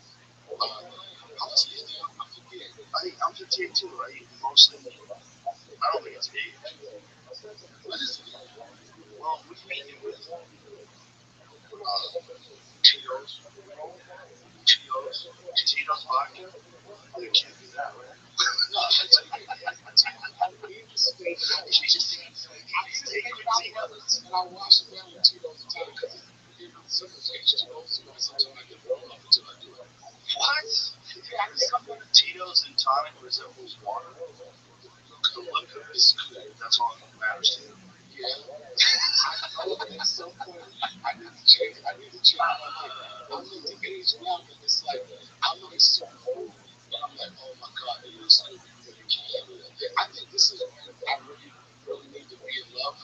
Speaker 6: How much is there? I forget.
Speaker 5: I'm 58 too. I eat mostly meat. I don't think it's age.
Speaker 6: What is it?
Speaker 5: Well, what do you eat it with?
Speaker 6: Cheetos.
Speaker 5: Cheetos. Cheetos vodka? Oh, you can't do that, right?
Speaker 6: No, I tell you, I eat steak. I eat steak and I wash it down with Cheetos and time because in some occasions, sometimes I get thrown off until I do it.
Speaker 5: What? Tito's and tonic resembles water? The liquor is cool. That's all that matters to you.
Speaker 6: Yeah. I know at some point I need to change. I need to change my life. I'm at the age now that it's like I look at certain food and I'm like, oh my god, it is good. You really can't handle it. I think this is when I really, really need to be in love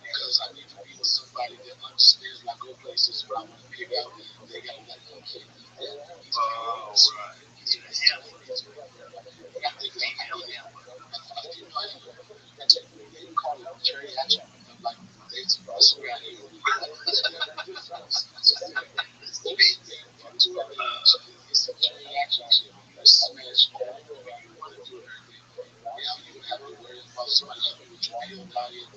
Speaker 6: because I need to be with somebody that understands when I go places where I want to pig out. They got to be like, okay, yeah, he's
Speaker 5: Oh, right. You need a handler.
Speaker 6: but I think it's
Speaker 5: Female handler.
Speaker 6: a female handler. They call it geriatric. I'm like, that's the way I hear it. It's the main thing. Into a age, it's a geriatric shit. You smash all over. You want to do everything. Now you don't have to worry about somebody helping with your meal diet,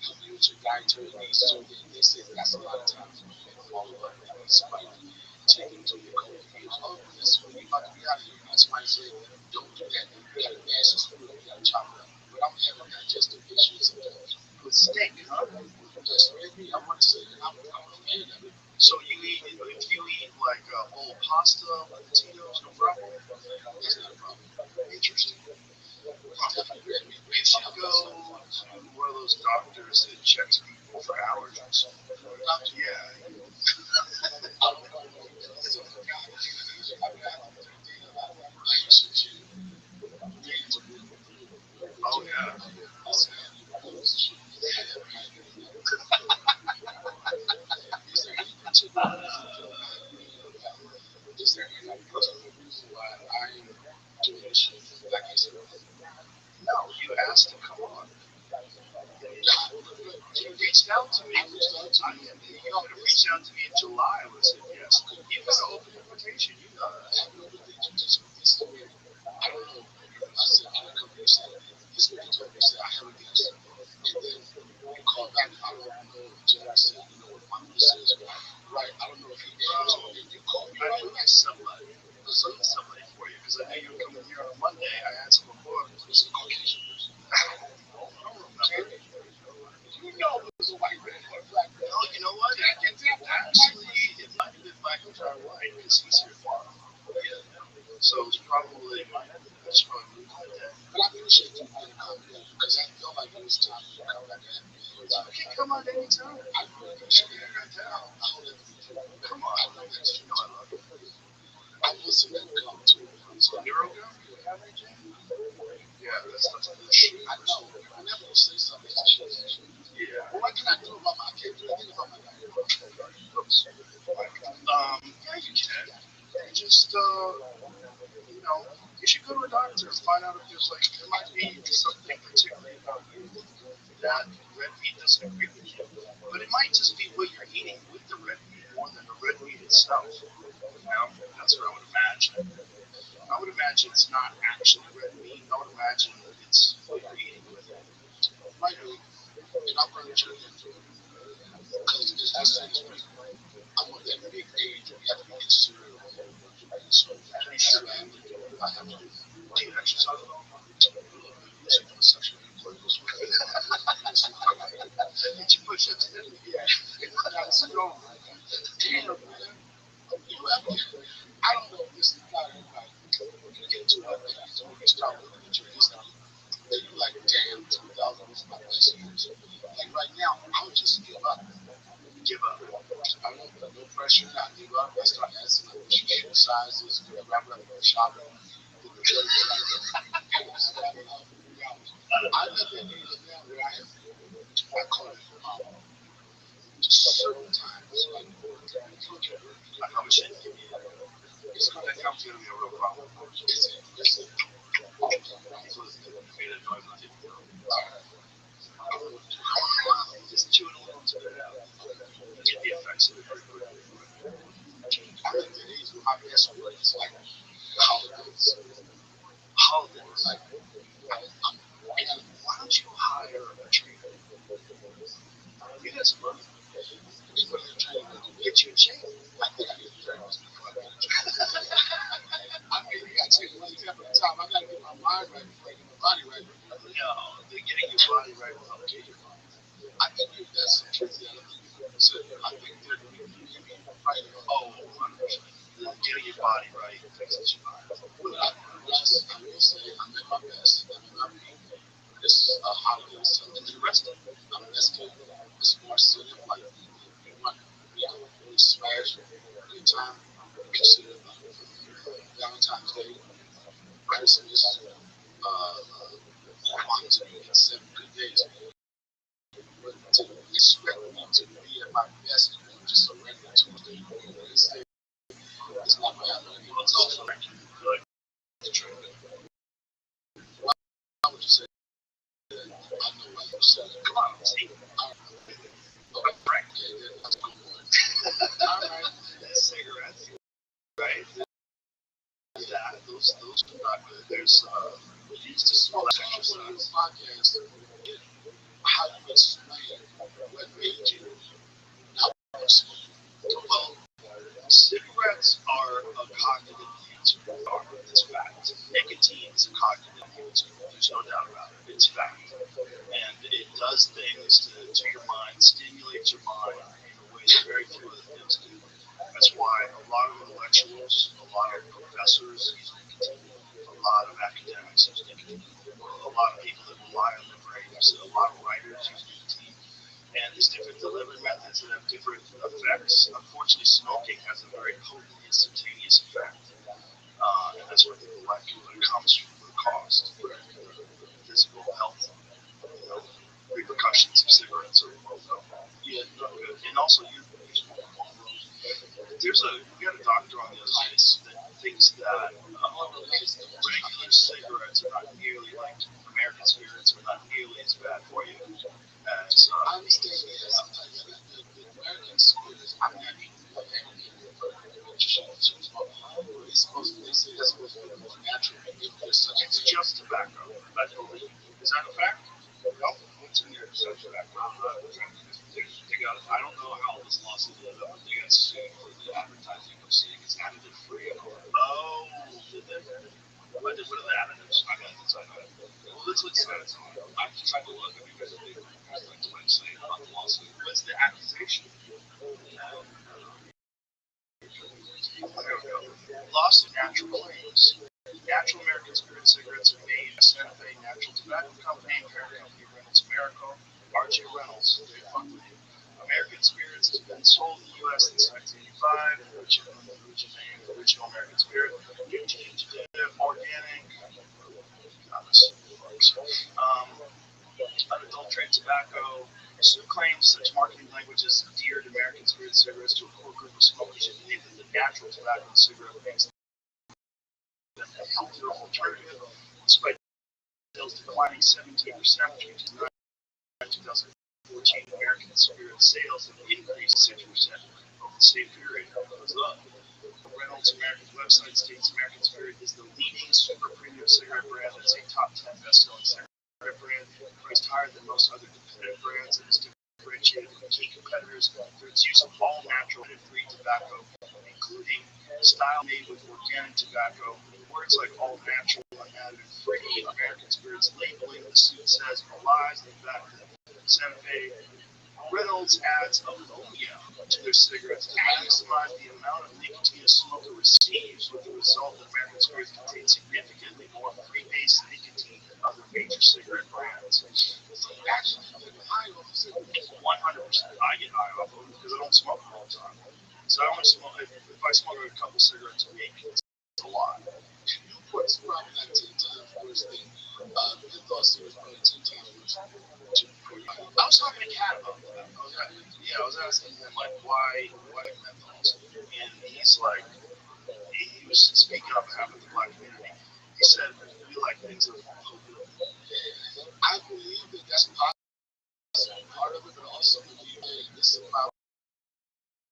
Speaker 6: helping you with your dietary needs. So they say that's a lot of times when you fall in love. You need somebody to take you to your golden years. Oh, listen, when you about to be out of here, and somebody say, don't do that. You got to mash this food, you got to chop it up. But I'm having digestive issues sometimes.
Speaker 5: With steak, huh?
Speaker 6: Just maybe I want to say that I'm a fan of it.
Speaker 5: So if you eat like a bowl of pasta with the Tito's, no problem?
Speaker 6: That's not a problem.
Speaker 5: Interesting.
Speaker 6: It's definitely great.
Speaker 5: You should go to one of those doctors that checks people for allergies. Yeah.
Speaker 6: I don't know what it is. So, God, I mean, I don't think they like some shit. Things are really good.
Speaker 5: Oh, yeah.
Speaker 6: Listen, shit. I never had any of that. Is there any particular reason for not being is there any particular reason why I'm doing this shit? Like I said,
Speaker 5: No, you asked to come on. You reached out to me.
Speaker 6: I reached out to you.
Speaker 5: You could have reached out to me in July. I would have said yes. You got an open invitation. You know that.
Speaker 6: I know that you just this is where I don't know. I said I don't know. You said this is what you told me. You said I have a guest, and then you called back. I don't know if Jerry said you know what my list is, right? I don't know if he did. And you called me
Speaker 5: I
Speaker 6: right
Speaker 5: knew
Speaker 6: back.
Speaker 5: somebody. I knew somebody for you because I knew you were coming here on Monday. I asked him before.
Speaker 6: It's a Caucasian person.
Speaker 5: I don't remember.
Speaker 6: You know it was a white man or a black man.
Speaker 5: Oh, you know what?
Speaker 6: I can tell that
Speaker 5: Actually, it might have been Michael John White because he's here tomorrow. Yeah. So it's probably Michael. That's probably like that.
Speaker 6: But I appreciate you being accommodating because I felt like it was time for you to come back and have me.
Speaker 5: You can come on anytime.
Speaker 6: I really appreciate it.
Speaker 5: I got down.
Speaker 6: I hope that
Speaker 5: Come on,
Speaker 6: see that gum too. So
Speaker 5: Neuro gum? Yeah, that's good shit.
Speaker 6: I know. Whenever you say something, it's just
Speaker 5: Yeah.
Speaker 6: what can I do about my? I can't do anything about my diet.
Speaker 5: Yeah, you can. You just, you should go to a doctor and find out if there's there might be something particularly about you that red meat doesn't agree with you. But it might just be what you're eating with the red meat more than the red meat itself. That's what I would imagine. I would imagine it's not actually red meat. I would imagine it's what you're eating with it.
Speaker 6: Might be, and I'm going to check into it because there's this thing. I'm at that big age where you have to be considerate of what you're doing. So that's what I have to do. I have to
Speaker 5: Do you exercise at all?
Speaker 6: use it for sexual intercourse.
Speaker 5: Did you push ups in?
Speaker 6: Yeah, that's strong. Damn, man. You ever? I don't know if this is not everybody. When you get to that age, when you start looking at your history, then you like, damn, 2000 was my best years. Like right now, I would just give up.
Speaker 5: Give up.
Speaker 6: I don't put no pressure. I give up. I start asking like shoe sizes, whatever. I'm ready for shopping. I live in Asia now where I call it certain times, like
Speaker 5: I probably shouldn't give you that.
Speaker 6: it's going to
Speaker 5: That comes going to be a real problem.
Speaker 6: it's all the time.
Speaker 5: So you made a noise with it.
Speaker 6: I'm going to
Speaker 5: Just chewing a little to it out. You get the effects of it very quickly.
Speaker 6: I'm at the age where my best work is like holidays.
Speaker 5: Holidays.
Speaker 6: Like,
Speaker 5: And why don't you hire a trainer? You got some money.
Speaker 6: it's what they're trying to do.
Speaker 5: Get you a chain.
Speaker 6: I think I get the trainers before I get a trainer. I mean, you got to take one step at a time. I got to get my mind right before I get my body right.
Speaker 5: No, getting your body right will help get your mind.
Speaker 6: I think that's some truth that I think you said. I think that we can be right on.
Speaker 5: Oh, 100%. Getting your body right fixes your mind.
Speaker 6: But I will say I'm at my best. I'm at my peak. This is a holiday, so
Speaker 5: And then resting.
Speaker 6: I'm resting. It's more silly. Like, you want to really smash good time. Consider Valentine's Day, Christmas, Kwanzaa, you get 7 good days. But to expect me to be at my best on just a regular Tuesday or Wednesday, it's not my happening.
Speaker 5: Well, it's also like the trainer.
Speaker 6: Why would you say that? I know why you said it.
Speaker 5: Come on, see.
Speaker 6: Okay,
Speaker 5: Right.
Speaker 6: okay, then let's go for it. All right.
Speaker 5: Cigarettes. Right. That those are not good. There's just a small exercise.
Speaker 6: Podcast, how you explain what made you not want to smoke?
Speaker 5: Well, cigarettes are a cognitive enhancer. It's fact. Nicotine is a cognitive enhancer. There's no doubt about it. It's fact. And it does things to your mind, stimulates your mind in a way that very few other things do. That's why a lot of intellectuals, a lot of professors use nicotine, a lot of academics use nicotine, a lot of people that rely on their brains, a lot of writers use nicotine. And there's different delivery methods that have different effects. Unfortunately, smoking has a very potent instantaneous effect. And that's what people like, but it comes from the cost, the physical health, repercussions of cigarettes are well known. Yeah, not good. And also, you smoke we got a doctor on the other side that thinks that regular cigarettes are not nearly like American cigarettes are not nearly as bad for you as
Speaker 6: I understand that sometimes the American cigarettes, I'm not even they say that's supposed to be more natural. If there's such a
Speaker 5: it's
Speaker 6: thing.
Speaker 5: just tobacco. I believe. Is that a fact? No, it's in there. It's just tobacco. I don't know how this lawsuit ended up, but they got sued for the advertising of saying it's additive free. Oh, did they? What are the additives? I got this. Well, let's look at it. I tried to look. I mean, there's a big website about the lawsuit. What's the accusation? Lawsuit natural claims. Natural American Spirit cigarettes are made by Santa Fe Natural Tobacco Company, parent company Reynolds America, RJ Reynolds, they fucked with you. American Spirits has been sold in the U.S. since 1985. The original American Spirit. Organic. Unadulterated tobacco. Sue claims such marketing language is endeared American Spirit cigarettes to a core group of smokers who believe that the natural tobacco cigarette makes them a healthier alternative, despite sales declining 17% between 2014. American Spirit sales have increased 6% over the same period. Reynolds American's website states American Spirit is the leading super premium cigarette brand that's a top 10 best-selling cigarette brand, priced higher than most other competitive brands, and is differentiated from key competitors through its use of all natural and free tobacco, including style made with organic tobacco. Words like all natural, unadded, and free. American Spirit's labeling, the suit says, belies the fact that Santa Fe Reynolds adds ammonia to their cigarettes to maximize the amount of nicotine a smoker receives, with the result that American Spirits contains significantly more free-base nicotine than other major cigarette brands. So actually, you get high off of cigarettes. 100%. I get high off of them because I don't smoke all the time. So I only smoke, if I smoke a couple cigarettes a week, it's a lot.
Speaker 6: Newport's probably like 10 times worse than menthol cigarettes, probably 10 times worse.
Speaker 5: I was talking to Kat about that. I was asking him like why menthols, and he's like, he was speaking on behalf of the black community. He said we like things that are popular.
Speaker 6: I believe that that's part of it, but also believe that this is about.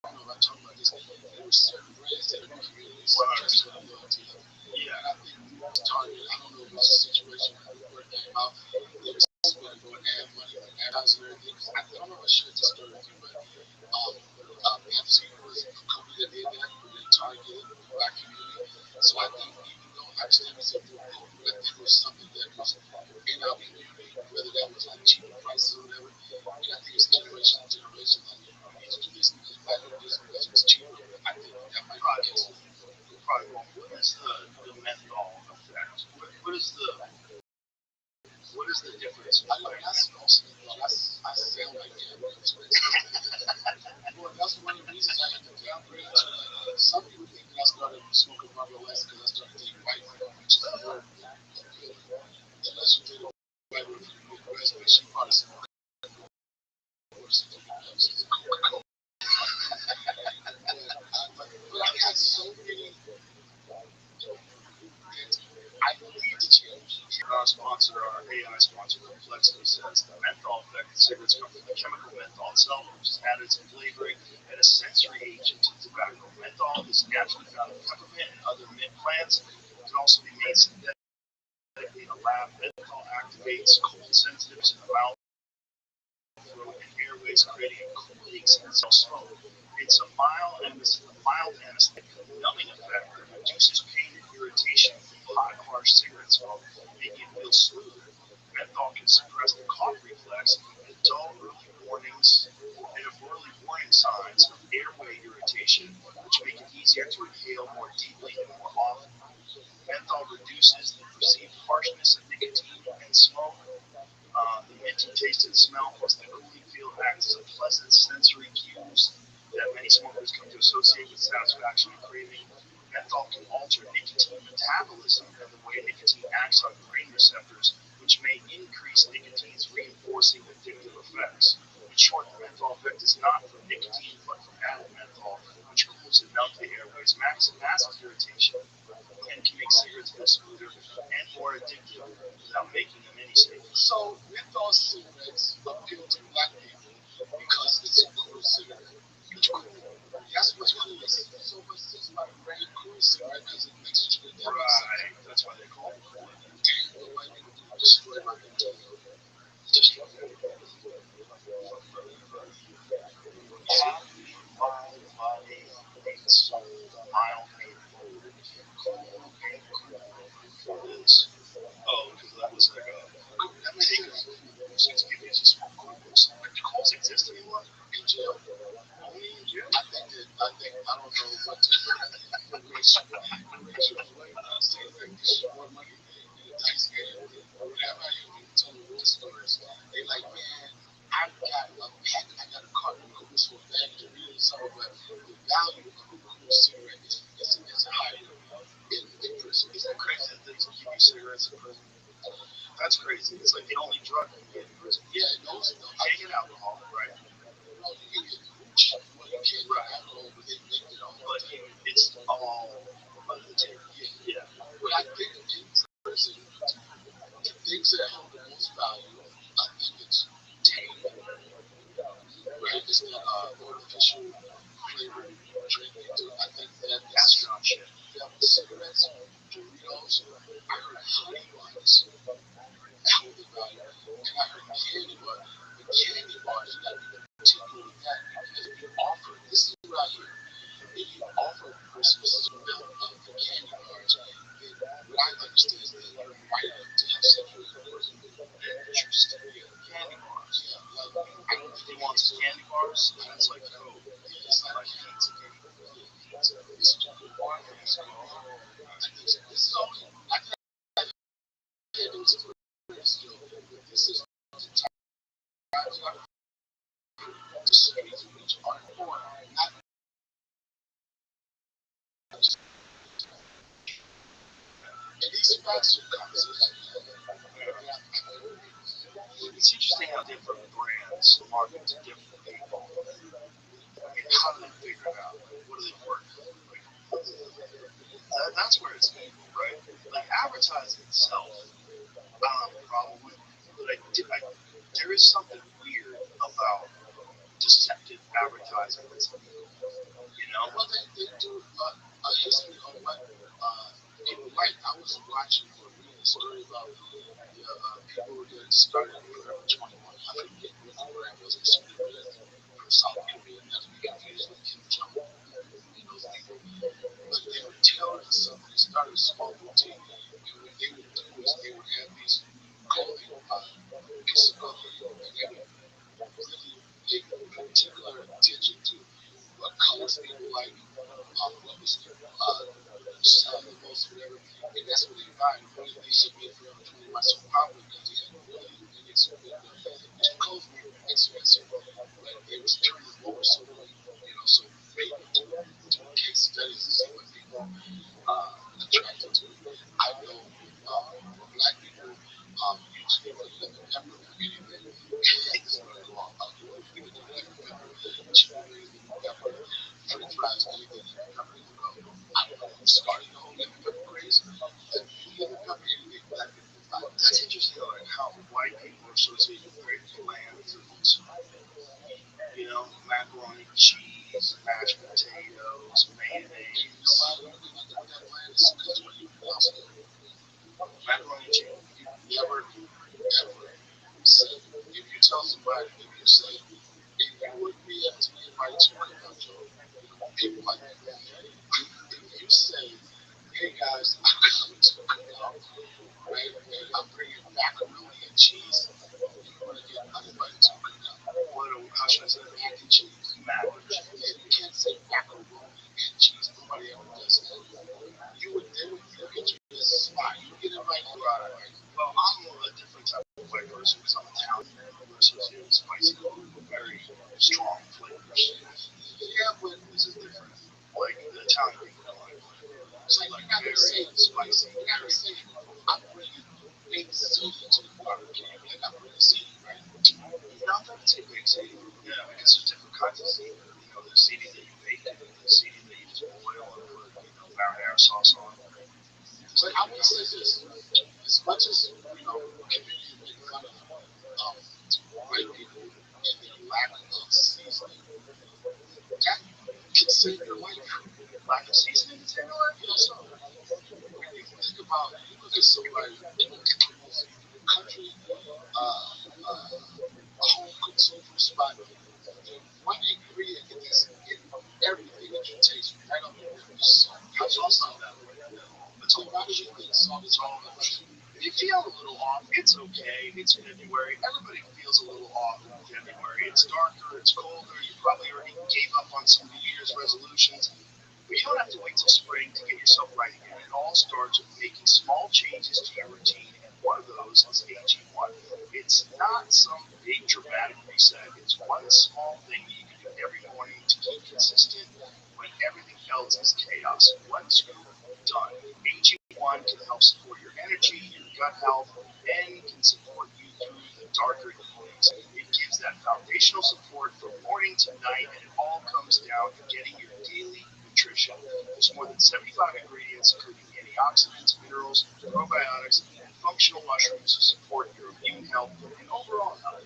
Speaker 6: I don't know if I talked about this. There were certain brands that were communities. Yeah, I think Target. I don't know if it's a situation where it came out. They were spending more ad money on advertising and everything. I don't know if I shared this story with you, but Pepsi was a company that did that, but they targeted the black community. So I think even though I understand it's a good thing, but I think it was something that was in our community, whether that was like cheaper prices or whatever. And I think it's generation to generation. Like, we need to do this because black people do this because it's cheaper. I think that might be the case.
Speaker 5: Probably wrong. What is the menthol effect? What is the difference?
Speaker 6: I know that's also, I sound like that. Well, that's one of the reasons I had to downgrade to like, some people think that I started smoking Marlboro Lights because I started taking white women, which is the word unless you did a white woman from the Midwest, but she probably smoked. But I got so many. I need to change.
Speaker 5: Our sponsor, our AI sponsor, Complexity, says the menthol effect in cigarettes come from the chemical menthol itself, which is added to flavoring and a sensory agent to tobacco. Menthol is naturally found in peppermint and other mint plants. It can also be made synthetically in a lab. Menthol activates cold sensitives in the mouth, throat, and airways, creating a cooling sense of smoke. It's a mild anesthetic numbing effect that reduces pain and irritation from hot, harsh cigarette smoke, making it feel smooth. Menthol can suppress the cough reflex and dull early warning signs of airway irritation, which make it easier to inhale more deeply and more often. Menthol reduces the perceived harshness of nicotine and smoke. The minty taste and smell, plus the cooling feel, acts as a pleasant sensory cues that many smokers come to associate with satisfaction and craving. Menthol can alter nicotine metabolism and the way nicotine acts on brain receptors, which may increase nicotine's reinforcing addictive effects. In short, the menthol effect is not from nicotine, but from added menthol, which cools and numbs the airways, masks irritation, and can make cigarettes feel smoother and more addictive without making them any safer.
Speaker 6: So menthol cigarettes appeal to black people because it's a cool cigarette. It's cool. That's what's cool. It's so much just about a very cool cigarette because it makes you feel that
Speaker 5: right. That's why they call it cool.
Speaker 6: Damn, what white people do destroy my mental. Destroy it.
Speaker 5: Mild body makes mild pain. Cool and cool is. Oh, because that was like a take of just give me just some coolers. Like the cools exist anymore in jail. Only in jail.
Speaker 6: I don't know what to do. crazy. It's like the only drug you get in prison. Yeah, it knows it. I can't get alcohol, right? Well, you can get hooch. Well, you can't get alcohol, but they make it all. But it's all under the table. Yeah. But I think in prison, the things that hold the most value, I think it's tame. Right? It's that artificial flavored drink. I think that's not shit. Yeah, with cigarettes, Doritos, I heard honey buns hold the value. And I heard candy bar. The candy bars, you gotta be particular with that. Because if you offer, this is what I hear. If you offer a person some milk for candy bars, then what I understand is that you're invited to have sex with a person. Interesting. Yeah, candy bars. Yeah, like I don't think he wants candy bars. That's like code. Yeah, it's not like pizza. Yeah, so this is just a bar. So this is only. I think it was a still. This is the time the cities which are important. Not and these facts are conversations. It's interesting how different brands market to different people. And how do they figure it out? Like, what do they work? Like, that's where it's evil, right? Like advertising itself, I don't have a problem with, but there is something weird about deceptive advertising that's illegal. You know? Well, they do a history on what people like. I was watching or reading a story about the people that started Forever 21. I forget what the brand was. It's from South Korea, not to be confused with Kim Jong Un and those people. But they were tailoring something. They started a small boutique, and what they would do is they would have these clothing pieces of clothing, and they would really pay particular attention to what colors people like, what was selling the most, whatever, and that's what they buy. And one of the things that made Forever 21 so popular because they had really inexpensive, the clothes were expensive, but they was turning them over so quick, so they would do case studies to see what people attracted to. I know black people usually put lemon pepper on anything. It's going to go off. We can do lemon pepper, chicken wings, lemon pepper, french fries, anything lemon pepper can go. I don't know who started the whole lemon pepper craze, but lemon pepper, anything black people buy. That's interesting, like how white people are associated with very bland foods. Macaroni and cheese, mashed potatoes, mayonnaise. Macaroni and cheese. You never, ever say, if you tell somebody, if you say, if you wouldn't be able to invite somebody about your people like that, if you say, hey guys, I'm coming to the cookout, right, and I'm bringing macaroni and cheese, you're going to get uninvited to the cookout. How should I say that? Mac and cheese. Mac and cheese. Yeah, you can't say macaroni and cheese. Nobody ever does that. They would look at you as a spy. You get invited, you are right. Well, I'm a different type of white person because I'm Italian. I'm associated with spicy food, very strong flavors. Yeah, but this is different. Like the Italian people don't like flavor. It's like very spicy. You gotta say, I'm bringing big ziti to the barbecue. Like I'm bringing ziti, right? Not that it's a big ziti. Yeah, because there's different kinds of ziti. The ziti that you bake and the ziti that you just boil and put, marinara sauce on. But I will say this: as much as comedians make fun of white people and their lack of seasoning, that can save your life. Lack of seasoning can save your life. Yes, sir. When you think about, you look at somebody who's country, home cooked soul food spot, the one ingredient that is in everything that you taste right up there is salt. How's your salt that way? But so why do you think salt is all over? You feel a little off. It's okay. It's February. Everybody feels a little off in February. It's darker. It's colder. You probably already gave up on some New Year's resolutions. But you don't have to wait till spring to get yourself right again. It all starts with making small changes to your routine, and one of those is AG1. It's not some big dramatic reset. It's one small thing that you can do every morning to keep consistent when everything else is chaos. One scoop, done. AG1
Speaker 5: AG1 can help support your energy and gut health and can support you through the darker evenings. It gives that foundational support from morning to night, and it all comes down to getting your daily nutrition. There's more than 75 ingredients, including antioxidants, minerals, probiotics, and functional mushrooms to support your immune health and overall health.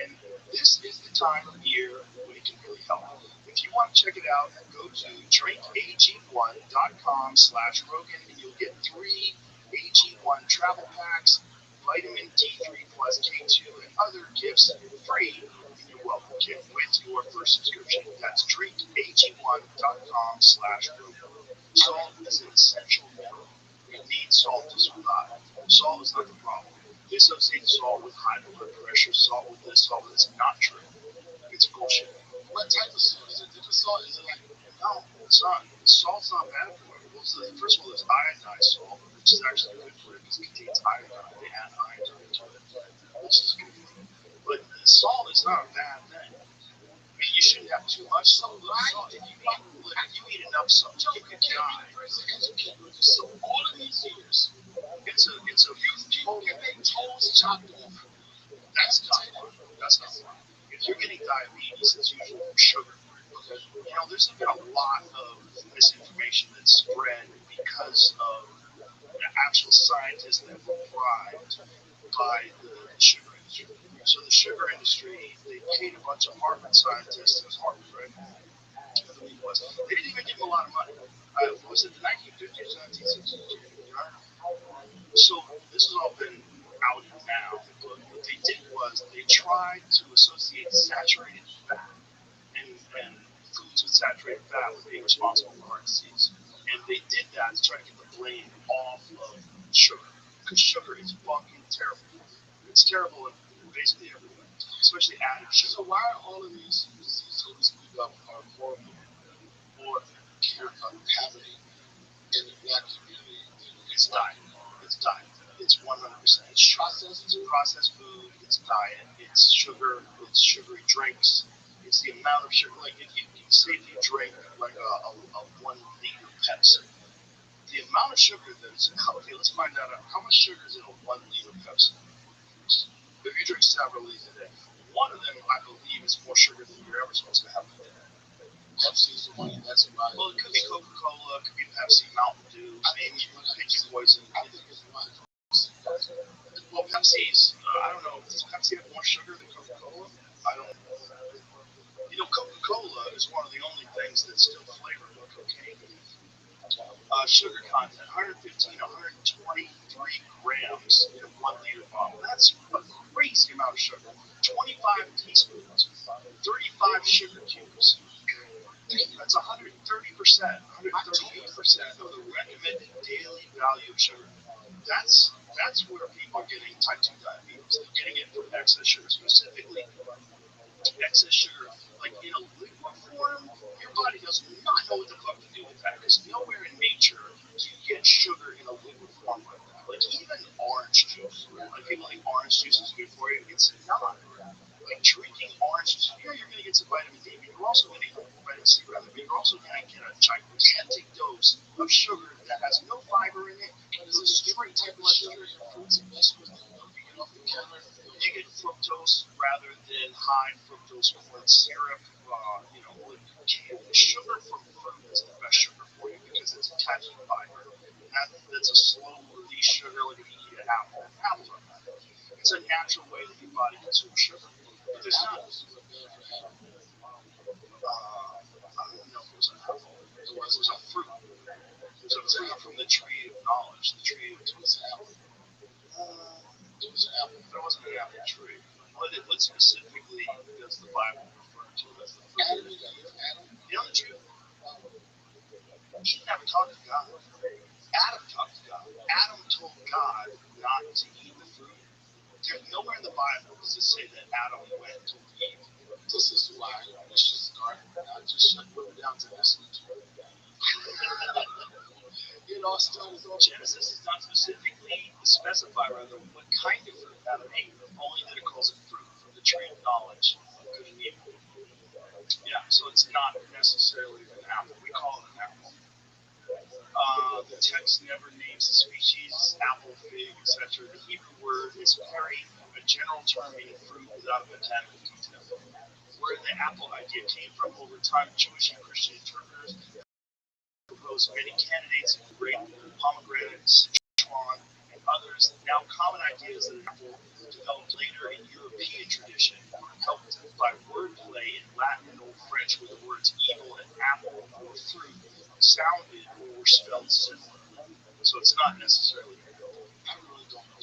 Speaker 5: And this is the time of year when it can really help. If you want to check it out, go to drinkag1.com/Rogan and you'll get 3 AG1 travel packs, vitamin D3 plus K2, and other gifts free in your welcome kit with your first subscription. That's drinkag1.com/Rogan. Salt is an essential mineral. We need salt to survive. Salt is not the problem. They associate salt with high blood pressure, salt with this, salt with this. Not true. It's bullshit.
Speaker 6: What type of salt? Is it different salt? Is it like
Speaker 5: No, it's not. Salt's not bad for you. Well, first of all, there's iodized salt, which is actually good for you because it contains iodine. They add iodine to it, which is good for you. But salt is not a bad thing. I mean, you shouldn't have too much salt. Salt. If you eat enough salt, you could die.
Speaker 6: So all of these years,
Speaker 5: It's a
Speaker 6: people get their toes chopped off.
Speaker 5: That's not fun. That's not fun. If you're getting diabetes, it's usually from sugar.
Speaker 6: Okay.
Speaker 5: There's been a lot of misinformation that's spread because of the actual scientists that were bribed by the sugar industry. So the sugar industry, they paid a bunch of Harvard scientists. It was Harvard, right? I believe it was. They didn't even give them a lot of money. Was it the 1950s, 1960s? So this has all been out now. But what they did was they tried to associate saturated fat and foods with saturated fat with being responsible for heart disease. And they did that to try to get the blame off of sugar. Because sugar is fucking terrible. It's terrible in basically everywhere, especially added sugar.
Speaker 6: So why are all of these diseases that we speak of are more happening in the black community?
Speaker 5: It's diet. It's diet. It's 100%. It's processed food. It's diet. It's sugar. It's sugary drinks. It's the amount of sugar. Like if you say if you drink like a 1 liter Pepsi, the amount of sugar that is in. Okay, let's find out how much sugar is in a 1 liter Pepsi. If you drink several liters a day, one of them I believe is more sugar than you're ever supposed to have a day.
Speaker 6: Pepsi is the one that's right.
Speaker 5: Well, it could be Coca-Cola, it could be Pepsi, Mountain Dew.
Speaker 6: I think
Speaker 5: pick your poison.
Speaker 6: I think it's one.
Speaker 5: Well, Pepsi's, I don't know, does Pepsi have more sugar than Coca-Cola? I don't know. Coca-Cola is one of the only things that's still flavored with cocaine. Sugar content, 115, 123 grams in a 1 liter bottle. That's a crazy amount of sugar. 25 teaspoons, 35 sugar cubes. That's 130%, 138% of the recommended daily value of sugar. That's where people are getting type 2 diabetes. They're getting it from excess sugar, specifically excess sugar, like in a liquid form. Your body does not know what the fuck to do with that because nowhere in nature do you get sugar in a liquid form like that. Like even orange juice, like people think orange juice is good for you. It's not. Like drinking orange juice, you're going to get some vitamin D, but you're also going to get vitamin C, rather, but you're also going to get a gigantic dose of sugar that has no fiber in it. It's a straight type of sugar.
Speaker 6: Fruits and vegetables that you get off the counter.
Speaker 5: You get fructose rather than high fructose corn syrup. Sugar from fruit is the best sugar for you because it's attached to fiber. That's a slow release sugar, like if you eat an apple. Apples are bad. It's a natural way that your body consumes sugar. But there's not. I don't know if it was an apple. It was a fruit. It was a fruit from the tree of knowledge. The tree of
Speaker 6: It was an apple.
Speaker 5: it was an apple. But it wasn't an apple tree. What specifically does the Bible refer to as the fruit?
Speaker 6: Adam and Eve. Adam.
Speaker 5: You know the truth? He never talked to God. Adam talked to God. Adam told God not to eat the fruit. There's nowhere in the Bible does it say that Adam went to Eve.
Speaker 6: This is why we should start not just shut women down to listening to it. It all started off.
Speaker 5: Genesis does not specifically specify rather what kind of fruit Adam ate, only that it calls it fruit from the tree of knowledge of good and evil. Yeah, so it's not necessarily an apple. We call it an apple. text never names the species, apple, fig, etc. The Hebrew word is a general term meaning fruit without a botanical detail. Where the apple idea came from over time, Jewish and Christian interpreters proposed many candidates, grape, pomegranate, Sichuan, and others. Now, common ideas that an apple developed later in European tradition, helped by wordplay in Latin and Old French, where the words evil and apple or fruit sounded or were spelled similar. So it's not necessarily.
Speaker 6: I really don't know.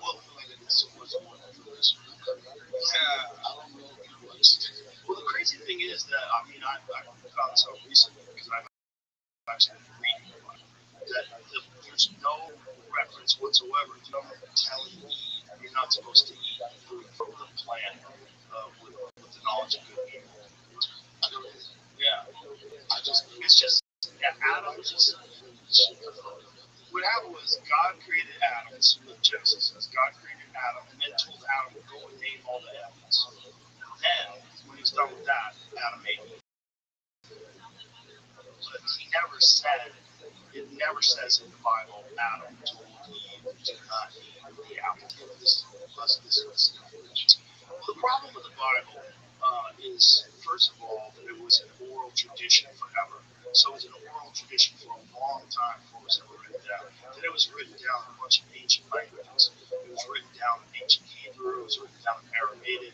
Speaker 6: Well, like I did so much more information.
Speaker 5: Yeah.
Speaker 6: I don't know if you understand.
Speaker 5: Well, the crazy thing is that I found this out recently because I've actually been reading about it, that there's no reference whatsoever to them telling Eve you're not supposed to eat fruit from the plant with the knowledge of good and evil.
Speaker 6: I don't know.
Speaker 5: Yeah. It's just Adam just. What happened was God created Adam. This is what Genesis says. God created Adam and then told Adam to go and name all the animals. Then, when he was done with that, Adam ate it. But he never said, it never says in the Bible, Adam told Eve to not eat the apple. Well, the problem with the Bible is, first of all, that it was an oral tradition forever. So it was an oral tradition for a long time before it was ever written down. Then it was written down in a bunch of ancient languages. It was written down in ancient Hebrew, it was written down in Aramaic.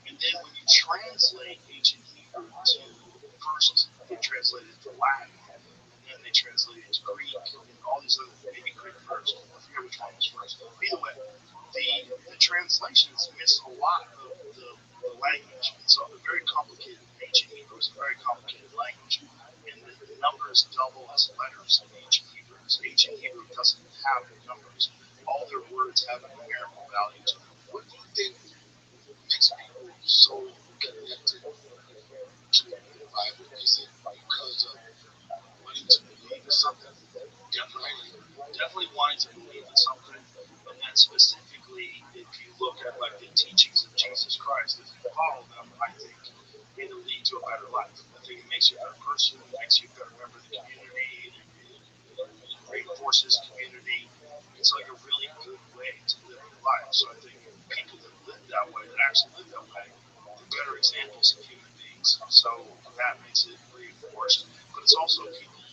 Speaker 5: And then when you translate ancient Hebrew to, first they translated it to Latin, and then they translated it to Greek, and all these other, maybe Greek first. I forget which one was first. Either way, the translations miss a lot of the language. It's a very complicated. Ancient Hebrew is a very complicated language, and the numbers double as letters in ancient Hebrew. Ancient Hebrew doesn't have numbers. All their words have a numerical value to them.
Speaker 6: What do you think makes people so connected to the Bible? Is it because of wanting to believe in something?
Speaker 5: Definitely wanting to believe in something, but then specifically, if you look at like the teachings of Jesus Christ, if you follow them, I think it'll lead to a better life. I think it makes you a better person, it makes you a better member of the community, it reinforces community. It's like a really good way to live your life. So I think people that live that way, that actually live that way, are better examples of human beings. So that makes it reinforced. But it's also people.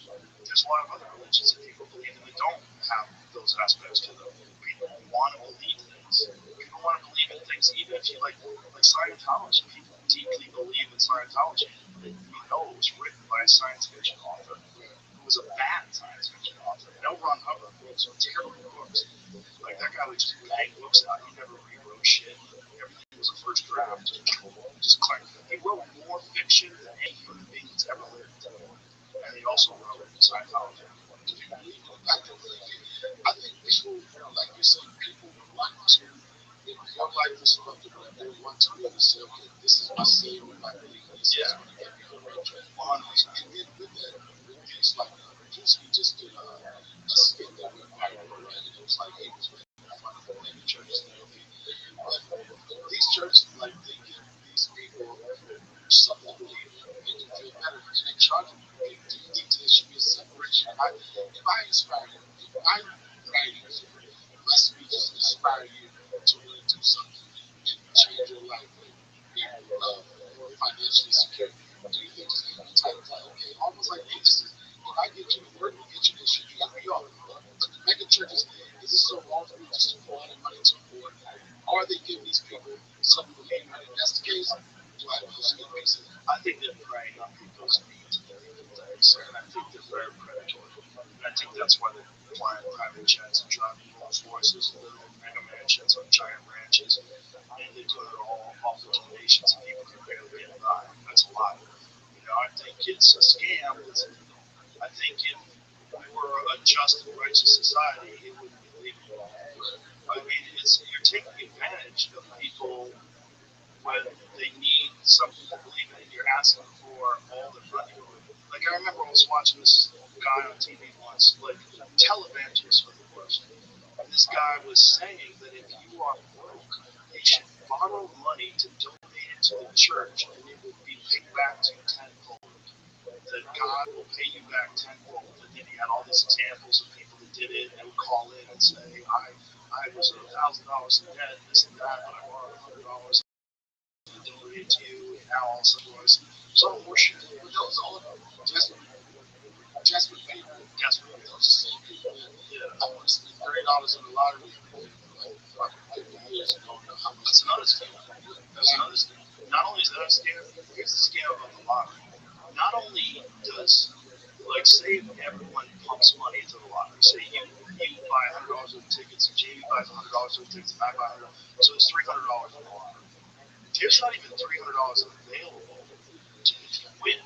Speaker 5: There's a lot of other religions that people believe in that don't have those aspects to them. People want to believe things. People want to believe in things, even if you like Scientology. People deeply believe in Scientology. You know it was written by a science fiction author who was a bad science fiction author. L. Ron Hubbard wrote some terrible books. Like that guy would just bang books out. He never rewrote shit. Everything was a first draft. He wrote more fiction than any human being that's ever lived. And he also wrote Scientology.
Speaker 6: I think people, like you said, people want to, if your life is fucked up, they want to really say, okay, this is my sin, my belief, this is going to get me on the right track. And then with that, it's like, we just did a skit that went viral, right? And it was like, hey, it was making fun of the mega churches and everything. But these churches, like, they give these people something to believe in, make them feel better, and they charge them. Do you think there should be a separation? If I inspire you, if I'm writing you, my speeches inspire you to want to do something and change your life and be more financially secure, do you think it's going to be type of like, okay, almost like, hey, this is, if I get you the word, we'll get you this shit, you got to be off. The mega churches, is it so wrong for me just to pour all the money to the board? Are they giving these people something to believe in? If that's the case, do I have to get piece of that?
Speaker 5: I think they're preying on people's needs and things, and I think they're very predatory. And I think that's why they're flying private jets and driving Rolls Royces and living in mega mansions on giant ranches, and they're doing it all off the donations, and people can barely get by. That's a lot. I think it's a scam. It's illegal. I think if we were a just and righteous society, it wouldn't be legal. I mean, you're taking advantage of people when they need something to believe in, and you're asking for all their money. Like I remember I was watching this guy on TV once, like televangelists for the worst. And this guy was saying that if you are broke, you should borrow money to donate it to the church, and it would be paid back to you tenfold.
Speaker 6: that God will pay you back tenfold. And then he had all these examples of people that did it, and they would call in and say, I was $1,000 in debt, this and that, but I borrowed $100 and donated to you, and now all of a sudden was some horseshit. But those all desperate people. Desperate people. Those are the same people that I want to spend $30 on the lottery and like fucking 50 years and don't know how much. That's another scam. That's another scam. Not only is that a scam, here's the scam about the lottery. Not only does, like, say everyone pumps money into the lottery. Say you buy $100 worth of tickets, and Jamie buys $100 worth of tickets, and I buy $100. So it's $300 in the lottery. There's not even $300 available if you win.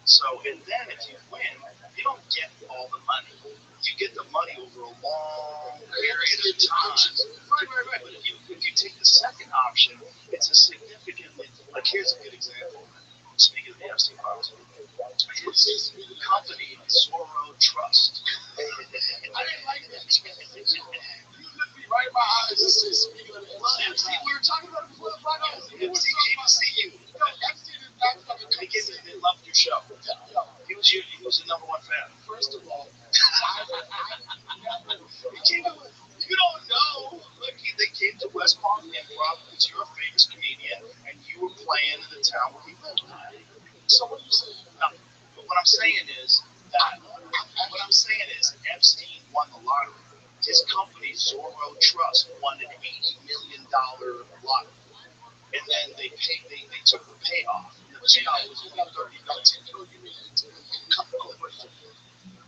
Speaker 6: So, and then if you win, you don't get all the money. You get the money over a long period of time. Right. But if you take the second option, it's a significantly, like, here's a good example. Speaking of the Epstein files, his company, Zorro Trust. I didn't like that. You looked me right in my eyes and said, speaking of the Epstein, we were talking about it before the podcast. Epstein came to see you. No, Epstein is not coming to see you. They loved your show. He was the number one fan. First of all, you don't know. Like, they came to West Palm Improv because you're a famous comedian and you were playing in the town where he lived. So what are you saying? Nothing. But what I'm saying is Epstein won the lottery. His company, Zorro Trust, won an $80 million lottery. And then they took the payoff. The payoff was only $30 million.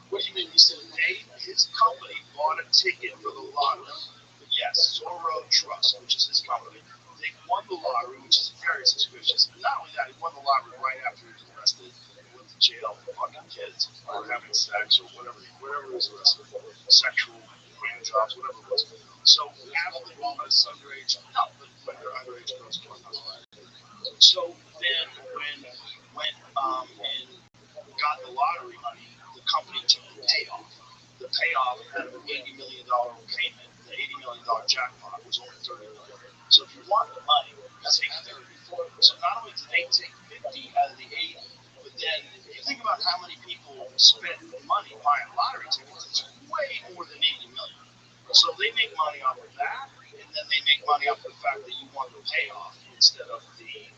Speaker 6: What do you mean? You said his company bought a ticket for the lottery. Yes, Zorro Trust, which is his company. They won the lottery, which is very suspicious. And not only that, he won the lottery right after he was arrested and went to jail for fucking kids or having sex or whatever he was arrested for. Sexual hand jobs, whatever it was. So after the woman's underage, no, but when they're underage girls, so then when he went and got the lottery money, the company took the payoff. The payoff had an $80 million payment. The $80 million jackpot was only $30 million. So if you want the money, you take 30. So not only did they take 50 out of the 80, but then if you think about how many people spent money buying lottery tickets, it's way more than 80 million. So they make money off of that, and then they make money off of the fact that you want the payoff instead of the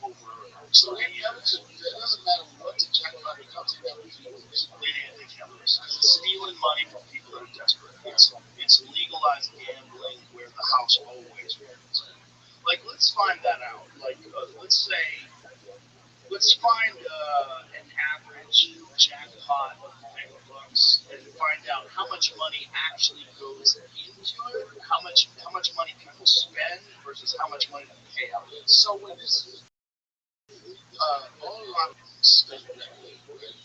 Speaker 6: over. So it doesn't matter what the jackpot becomes, they can't lose. Because it's stealing money from people that are desperate. It's legalized gambling where the house always wins. Like, let's find that out. Like, let's find an average jackpot of $10 and find out how much money actually goes into it, how much money people spend versus how much money they pay out. So when this is all a lot of state regulated, right?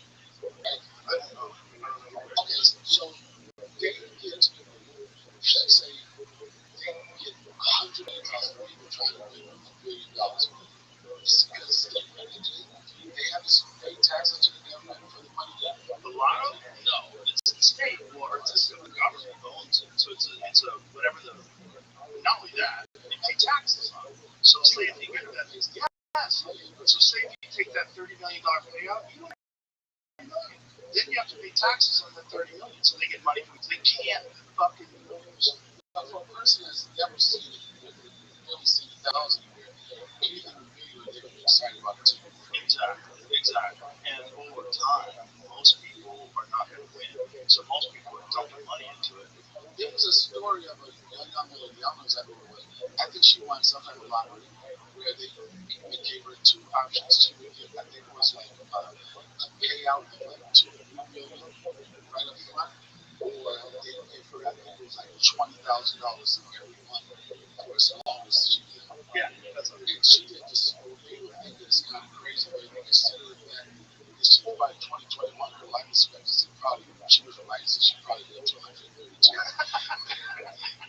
Speaker 6: I don't know. Okay, so they get, say, they get 100 million people trying to win $1 billion. It's because state regulated. They have to pay taxes to the government for the money they get. The lotto? No, it's the state or it's the government owns it. So it's a whatever the. Not only that, they pay taxes on it. So say if you get that, yes. So say if you take that $30 million payout, you don't get $30 million. Then you have to pay taxes on the $30 million. So they get money from it. They can't fucking lose. But for a person that's never seen it, never seen $1,000 anywhere, anything with million, they're gonna be excited about it too. Exactly. And over time, most people are not going to win. So most people are dumping money into it. There was a story of a young lady, I don't know exactly what it was. I think she won some type of lottery where they gave her two options. She would get, I think it was like a payout of like $2 million right up front, or they would give her, I think it was like $20,000 every month for as long as she did. Yeah, that's what it is. She did this. People think it's kind of crazy, but you consider that she was by 2021, her life expectancy probably, she was right, so she probably lived to 132.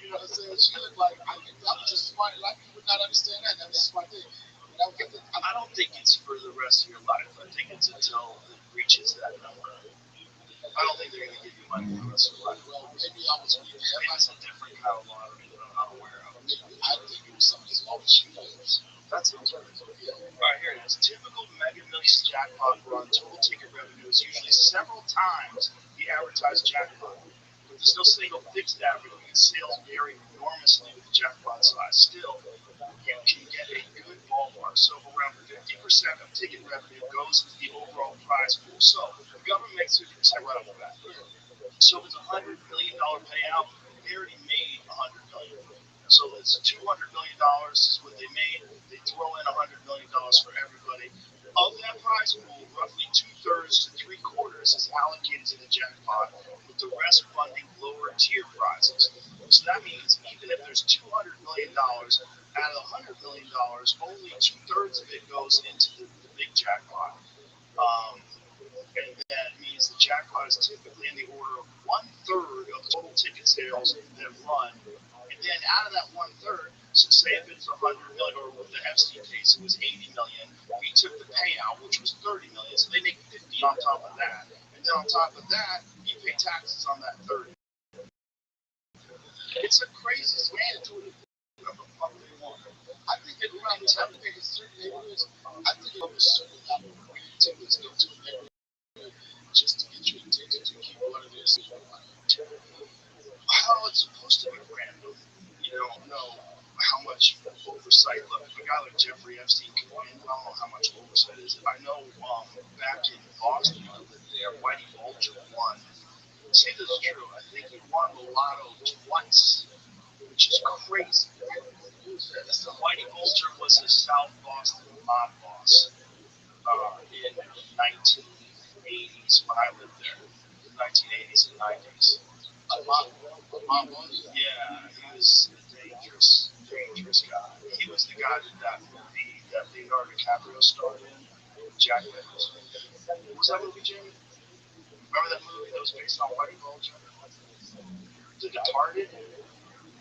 Speaker 6: You know what I'm saying? She looked like, that was just smart. A lot of people would not understand that. That was a smart thing. I don't think it's for the rest of your life. I think it's until it reaches that number. I don't think they're going to give you money for the rest of your life. Well, maybe I was reading the headlines. That's a different kind of lottery that I'm not aware of. I think it was something as low as $2.
Speaker 5: That sounds right. Yeah. All right, here it is. Typical Mega Millions jackpot run total ticket revenue is usually several times the advertised jackpot. But there's no single fixed average because sales vary enormously with the jackpot size. Still, you can get a good ballpark. So around 50% of ticket revenue goes into the overall prize pool. So the government makes 50% right off the bat. So if it's $100 million payout, they already made $100 million. So it's $200 million is what they made. They throw in $100 million for everybody. Of that prize pool, roughly 2/3 to 3/4 is allocated to the jackpot, with the rest funding lower tier prizes. So that means even if there's $200 million out of $100 million, only 2/3 of it goes into the big jackpot. And that means the jackpot is typically in the order of 1/3 of the total ticket sales that run. And then out of that 1/3, so say if it's 100 million, or with the Epstein case, it was 80 million. We took the payout, which was 30 million, so they make 50 on top of that. And then on top of that, you pay taxes on that 30. It's a crazy scam to it. Whatever the fuck they want.
Speaker 6: I think that around the time they make certain neighborhoods, I think it was certain level of creativity to go to a neighborhood just to get your attention to keep one of their social
Speaker 5: How it's supposed to be random. You don't know how much oversight. Look, a guy like Jeffrey Epstein can win. I don't know how much oversight is. I know back in Boston, I lived there, Whitey Bulger won. Say this is true. I think he won the lotto twice, which is crazy. Whitey Bulger was a South Boston mob boss in the 1980s when I lived there. The 1980s and 90s. Yeah, he was a dangerous guy. He was the guy that movie that Leonardo DiCaprio starred in, Jack Nicholson. What was that movie, Jimmy? Remember that movie that was based on Whitey Bulger? The Departed?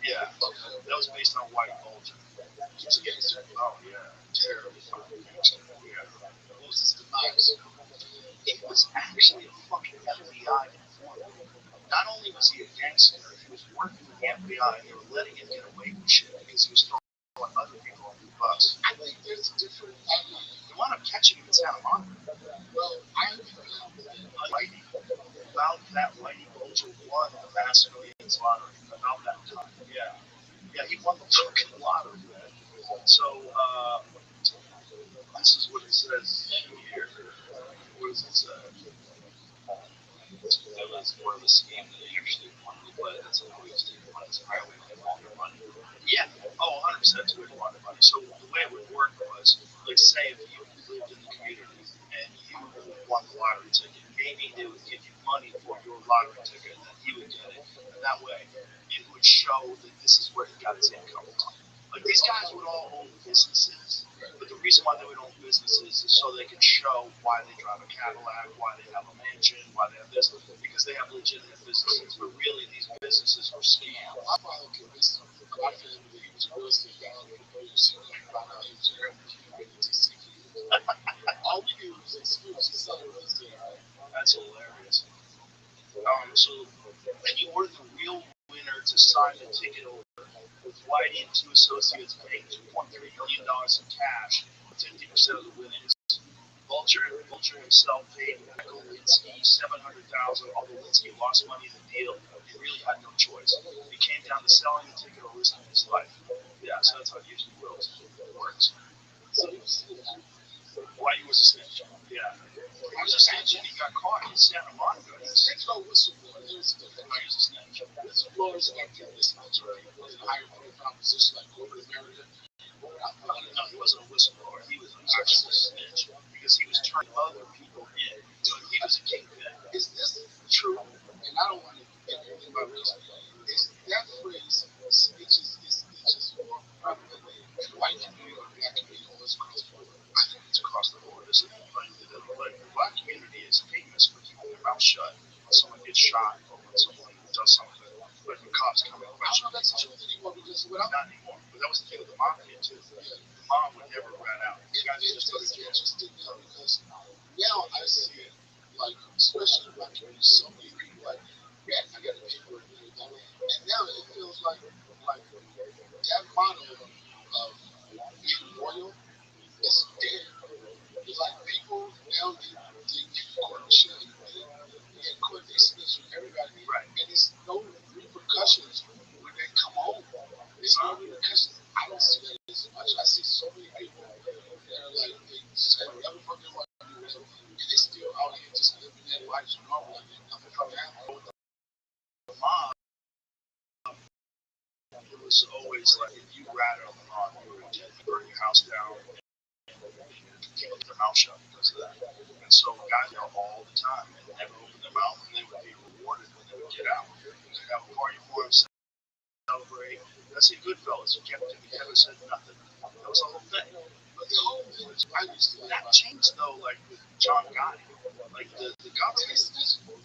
Speaker 5: Yeah, that was based on Whitey Bulger. Oh yeah, terrible fucking gangster. Yeah. What was his demise? It was actually a fucking FBI informant. Not only was he a gangster, he was working with the FBI and they were letting him get away with shit because he was throwing other people on the bus.
Speaker 6: I think there's a different.
Speaker 5: They wound up catching him in Santa Monica.
Speaker 6: Well, I understand.
Speaker 5: Whitey, about that, Whitey Bulger won the Mass Millions lottery. About that time. Yeah. Yeah, he won the fucking lottery, man. So, this is what it says here. What does it say?
Speaker 6: That was more of a scam than actually money, but that's a way to take money to highway to launder money.
Speaker 5: Yeah. Oh, 100% to win launder money. So the way it would work was, like, say if you lived in the community and you won the lottery ticket, maybe they would give you money for your lottery ticket, and then he would get it. And that way, it would show that this is where he got his income from. Like, these guys would all own businesses, but the reason why they would own businesses is so they can show why they drive a Cadillac, why they have a mansion, why they have this, because they have legitimate businesses. But really, these businesses were scams.
Speaker 6: My father convinced my family that he was a real estate guy. Found out he was a real estate. All we knew was excuses. Son was there.
Speaker 5: That's hilarious. So, and you were the real winner to sign the ticket over. With Whitey and two associates paying $2.3 million in cash, 50% of the winnings. Vulture himself paid Michael Linsky $700,000, although Linsky lost money in the deal. He really had no choice. It came down to selling the ticket or risking his life. Yeah, so that's how it usually works. Whitey was a snitch. Yeah. He was a snitch and he got caught in Santa Monica.
Speaker 6: He was no whistleblower. He was a
Speaker 5: snitch.
Speaker 6: Whistleblowers got to this much, right? He was in a higher profile position like corporate America.
Speaker 5: No, he wasn't a whistleblower. He was actually a snitch because he was turning other people in. So he was a kingpin.
Speaker 6: Is this true? And I don't want to get anything about race. Is that phrase snitches more prevalent in white community or black community or is across the board?
Speaker 5: I think it's across the board, isn't it? Like the black community is famous for keeping their mouth shut when someone gets shot or when someone does something. Like when cops come and question.
Speaker 6: I don't know if that's the truth anymore because what I'm
Speaker 5: not anymore. But that was the thing with the mafia too. The mob would never rat out. These guys would just go to jail.
Speaker 6: interesting now because now I see it like especially in black community, so many people like, yeah, I got to pay for it. And now it feels like that mob
Speaker 5: nothing from happened. With the mob, it was always like if you ratted on the mob, you were dead. You burn your house down. People keep their mouth shut because of that. And so guys are all the time and never open their mouth, and they would be rewarded when they would get out. You could have a party for them, celebrate. That's a Goodfellas. You never said nothing. That was the whole thing. But the whole thing is, that changed though, like with John Gotti. Like the Gotti, Samuel,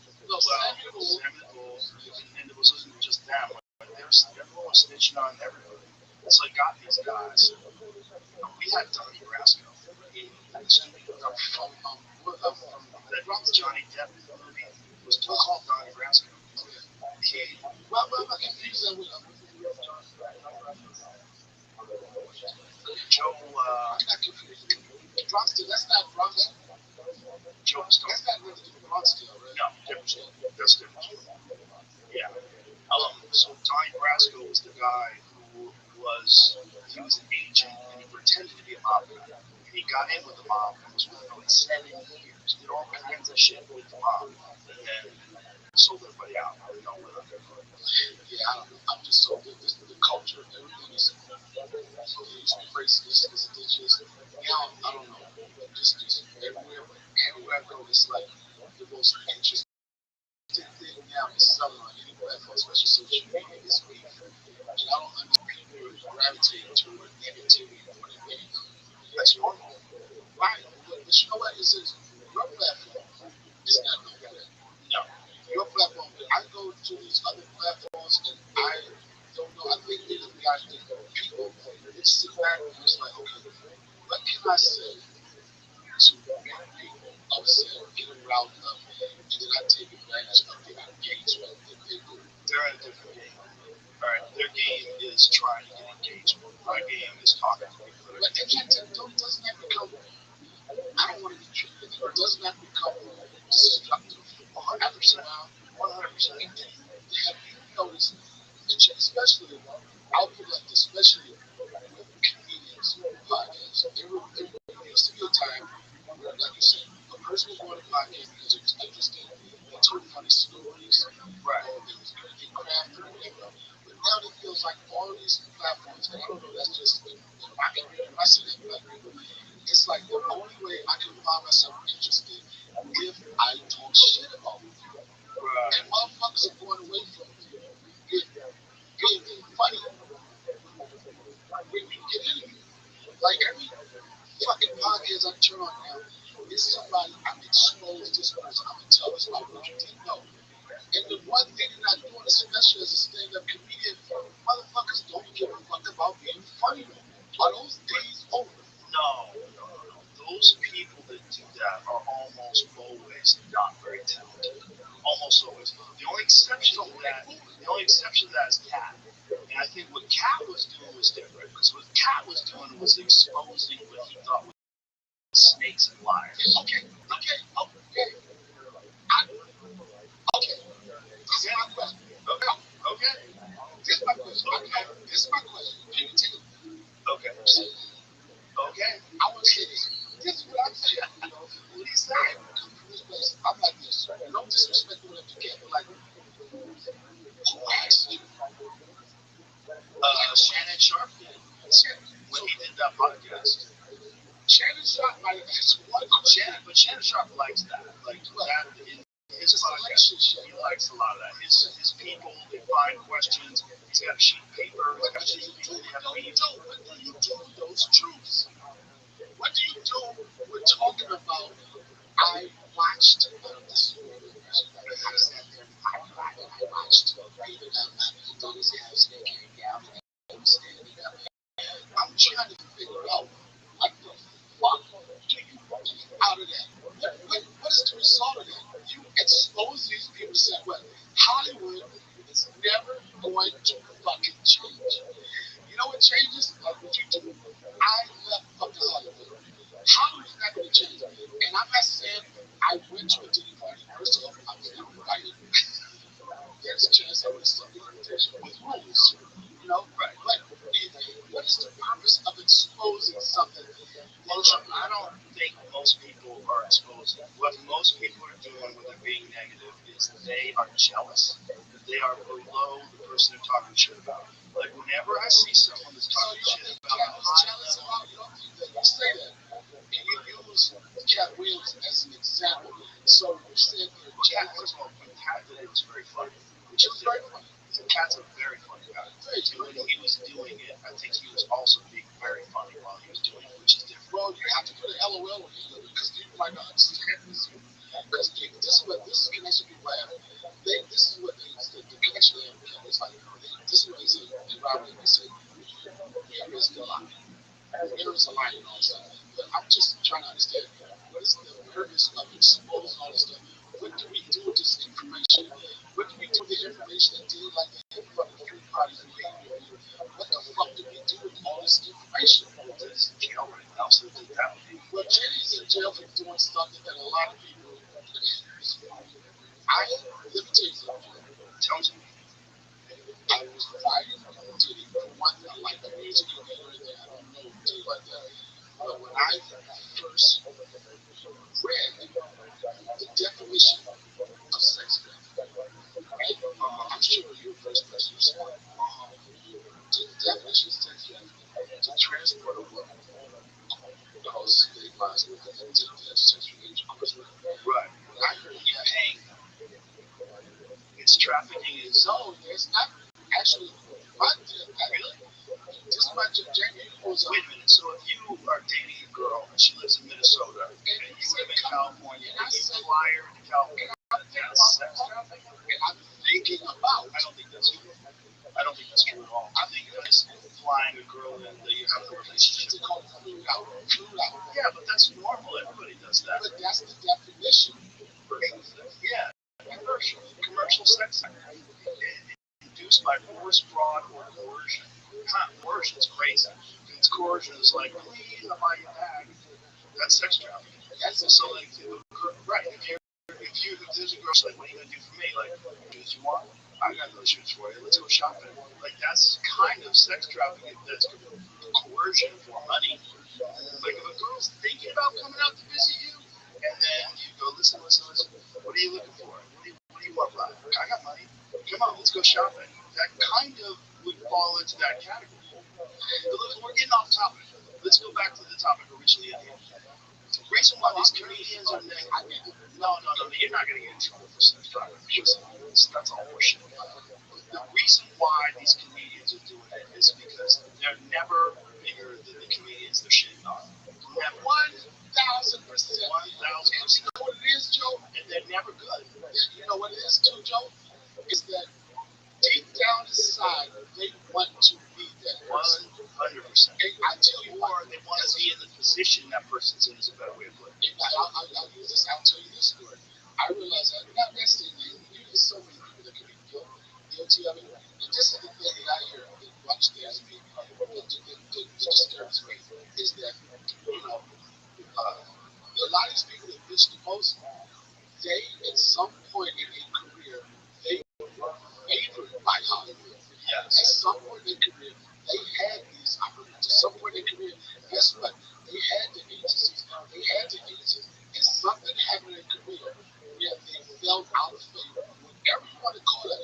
Speaker 5: and it wasn't just them. Like, everyone was snitching on everybody. It's like got these guys. We had Donnie Brasco in the studio from that Johnny Depp movie. It was called Donnie Brasco. Well, I confuse that with Joe. I'm not confused. Rothschild, that's not Rothschild. Joe Stone. That's not really Rothschild, right? No, different. That's different. Yeah. So Donnie Brasco was the guy who was an agent and he pretended to be a mob guy. And he got in with the mob and was with them like 7 years. Did all kinds of shit with the mob and then sold everybody out. I don't know what I'm doing. Yeah, I don't know. I'm just so good. This the culture, everything is crazy. It's just now I don't know. Just everywhere I go, it's like the most interesting thing now is selling on any platform, especially social media, is beef. And I don't understand people gravitate toward negativity more than anything. That's normal. Right. But you know what? It's your platform is not no better. No. Your platform, I go to these other platforms and I don't know. I think they look at the people, they sit back and it's like, okay, what can I say to make people upset, get them riled up, and then I take advantage of their engagement that they do. They're in a different game. All right, their game is trying to get engagement. My game is talking to people. But it doesn't have to become, I don't want to be treated, or it doesn't have to become destructive. 100%. 100%. Have you noticed, especially, I'll put it like this, especially with comedians, podcasts, there used to be a time where, like you said, a person was on a podcast because it was interesting, they told funny stories, right? They was good at craft or whatever. But now it feels like all of these platforms, and I don't know, that's just in my community, I see that in black people, it's like the only way I can find myself interested if I talk shit about people. Right. And motherfuckers are going away from being funny when you get into it. Like every fucking podcast I turn on now, it's somebody I'm exposed to this person. I'm gonna tell us about what you didn't know. And the one thing they're not doing, especially as a stand-up comedian, motherfuckers don't give a fuck about being funny. Are those days over? No. Those people that do that are almost always not very talented. Almost always. The only exception to that is Cat. And I think what Cat was doing was different. Because what Cat was doing was exposing what he thought was snakes and liars. Okay. This is my question. Okay. This is my question. People take it. Okay. I want to say this. This is what I'm saying. What he's saying. Come from this place. I'm like this. No disrespect to whatever you get, but like, who asked you? Shannon Sharp did. When he did that podcast. Shannon Sharp might have asked one question. But Shannon Sharp likes that. Like, that in his podcast. He likes a lot of that. His people, they find questions. He's got a sheet of paper. What do you do with those truths? What do you do? We're talking about. I watched this movie. I sat there and I watched Peter he thought his house came down and he was standing up. I'm trying to figure out what the fuck do you get out of that? What is the result of that? You expose these people say, well, Hollywood is never going to fucking change. You know what changes? Like what you do. I left fucking Hollywood. Hollywood's not going to change. And I'm not saying I went to a dinner party. First off, I was not invited. There's a chance I would have stuck the invitation with rules. You know? Right. But what is the purpose of exposing something? I don't think most people are exposed. What most people are doing when they're being negative is they are jealous. They are below the person they're talking shit about. Like whenever I see someone that's talking shit about a high level,
Speaker 6: You say that, and you use Cat Williams as an example. So you said you're
Speaker 5: Cat,
Speaker 6: jealous.
Speaker 5: first of all, when Cat did it was very funny.
Speaker 6: Which is very funny.
Speaker 5: Cat's a very funny guy. And when he was doing it, I think he was also being very funny while he was doing it, which is different.
Speaker 6: Well, you have to put an LOL on it because people might not understand this. Because this is connection people have. This is what the connection they have. It's like this is what they say. And Robert, they say, here is the line. There is a line and all that stuff. But I'm just trying to understand what is the purpose of exposing all this stuff. What do we do with this information? What do we do with the information that did like the fucking free parties and behavior? What the fuck do we do with all this information?
Speaker 5: He's in jail right now, so that would be.
Speaker 6: Well, Jenny's in jail for doing something that a lot of people. Let me tell you something.
Speaker 5: Tell me.
Speaker 6: I was fighting Diddy for one thing, like the music and everything. I don't know Diddy like that. But when I first read the definition of sex trafficking, right? I'm sure you're the first person who saw it. The definition of sex trafficking to transport a woman because they lies with them to have sexual intercourse with them.
Speaker 5: Right.
Speaker 6: When I heard that,
Speaker 5: Paying them. It's trafficking is
Speaker 6: no, it's not actually. Really? This is my Jamie goes
Speaker 5: Wait a minute. So if you are dating a girl and she lives in Minnesota and you live in California and you fly her to California, that's sex trafficking.
Speaker 6: and I'm thinking about.
Speaker 5: I don't think that's true. I don't think that's true at all. I think that's flying a girl in that you have a relationship.
Speaker 6: It's called flew out.
Speaker 5: Yeah, but that's normal. Everybody does that.
Speaker 6: But that's the definition.
Speaker 5: Yeah, commercial sex induced by force, fraud, or coercion. Not coercion, it's crazy. It's coercion is like, please, I'll buy you back. That's sex trafficking. That's so like, right? If there's a girl like, what are you gonna do for me? Like, shoes you want? I got those shoes for you. Let's go shopping. Like that's kind of sex trafficking. That's coercion for money. Like if a girl's thinking about coming out to visit you, and then you go, listen. What are you looking for? What do you want, Rob? I got money. Come on, let's go shopping. That kind of would fall into that category. But look, we're getting off topic. Let's go back to the topic originally at hand. The reason why these comedians are negative. No, you're not going to get in trouble for sex trafficking. That's all horseshit. The reason why these comedians are doing it is because they're never bigger than the comedians they're shitting on. Never.
Speaker 6: 1,000%.
Speaker 5: 1,000%.
Speaker 6: And you know what it is, Joe?
Speaker 5: And they're never good.
Speaker 6: You know what it is, too, Joe? Is that deep down inside, they want to be that person.
Speaker 5: 100%.
Speaker 6: And I tell you what,
Speaker 5: they want to be in the position that person's in is a better way of putting it.
Speaker 6: I'll use this. I'll tell you this story. I realize that not necessarily there's so many people that can be guilty of it. And this is the thing that I hear that upstairs me that disturbs me is that a lot of these people that bitch the most, they at some point in their career they were favored by Hollywood.
Speaker 5: Yes.
Speaker 6: At some point in their career, they had these opportunities. At some point in their career, guess what? They had the agencies. And something happened in their career where they fell out of favor. Whatever you want to call it,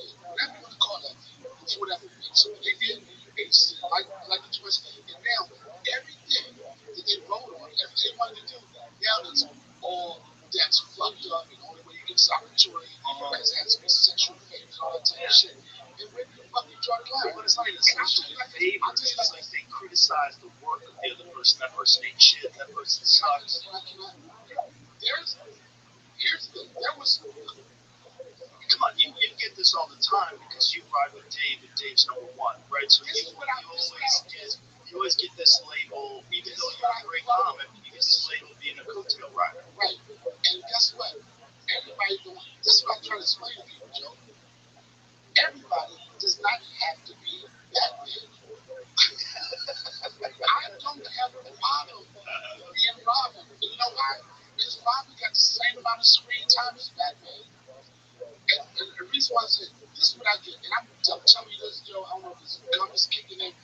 Speaker 6: it's whatever. So what they did, agencies, like the choice, and now everything that they wrote on, everything they wanted to do, now it's all that's fucked up, and the only way you get this opportunity is has to be sexual favor and all that type of shit. And where the fuck you draw the line?
Speaker 5: But it's not even sexual favor. It's just like they criticize the work of the other person. That person ain't shit. That person sucks.
Speaker 6: Here's the thing.
Speaker 5: Come on, you get this all the time because you ride with Dave and Dave's number one, right? So you always get this label, even though you're a great comic, you get this label being a coattail rider.
Speaker 6: Right. And guess what? Everybody this is what I'm trying to explain to people, Joe. Everybody does not have to be Batman. I don't have a problem being Robin. You know why? Because Robin got the same amount of screen time as Batman. And the reason why I said this is what I get, and I'm telling you this, Joe, I don't know if this gum is kicking in.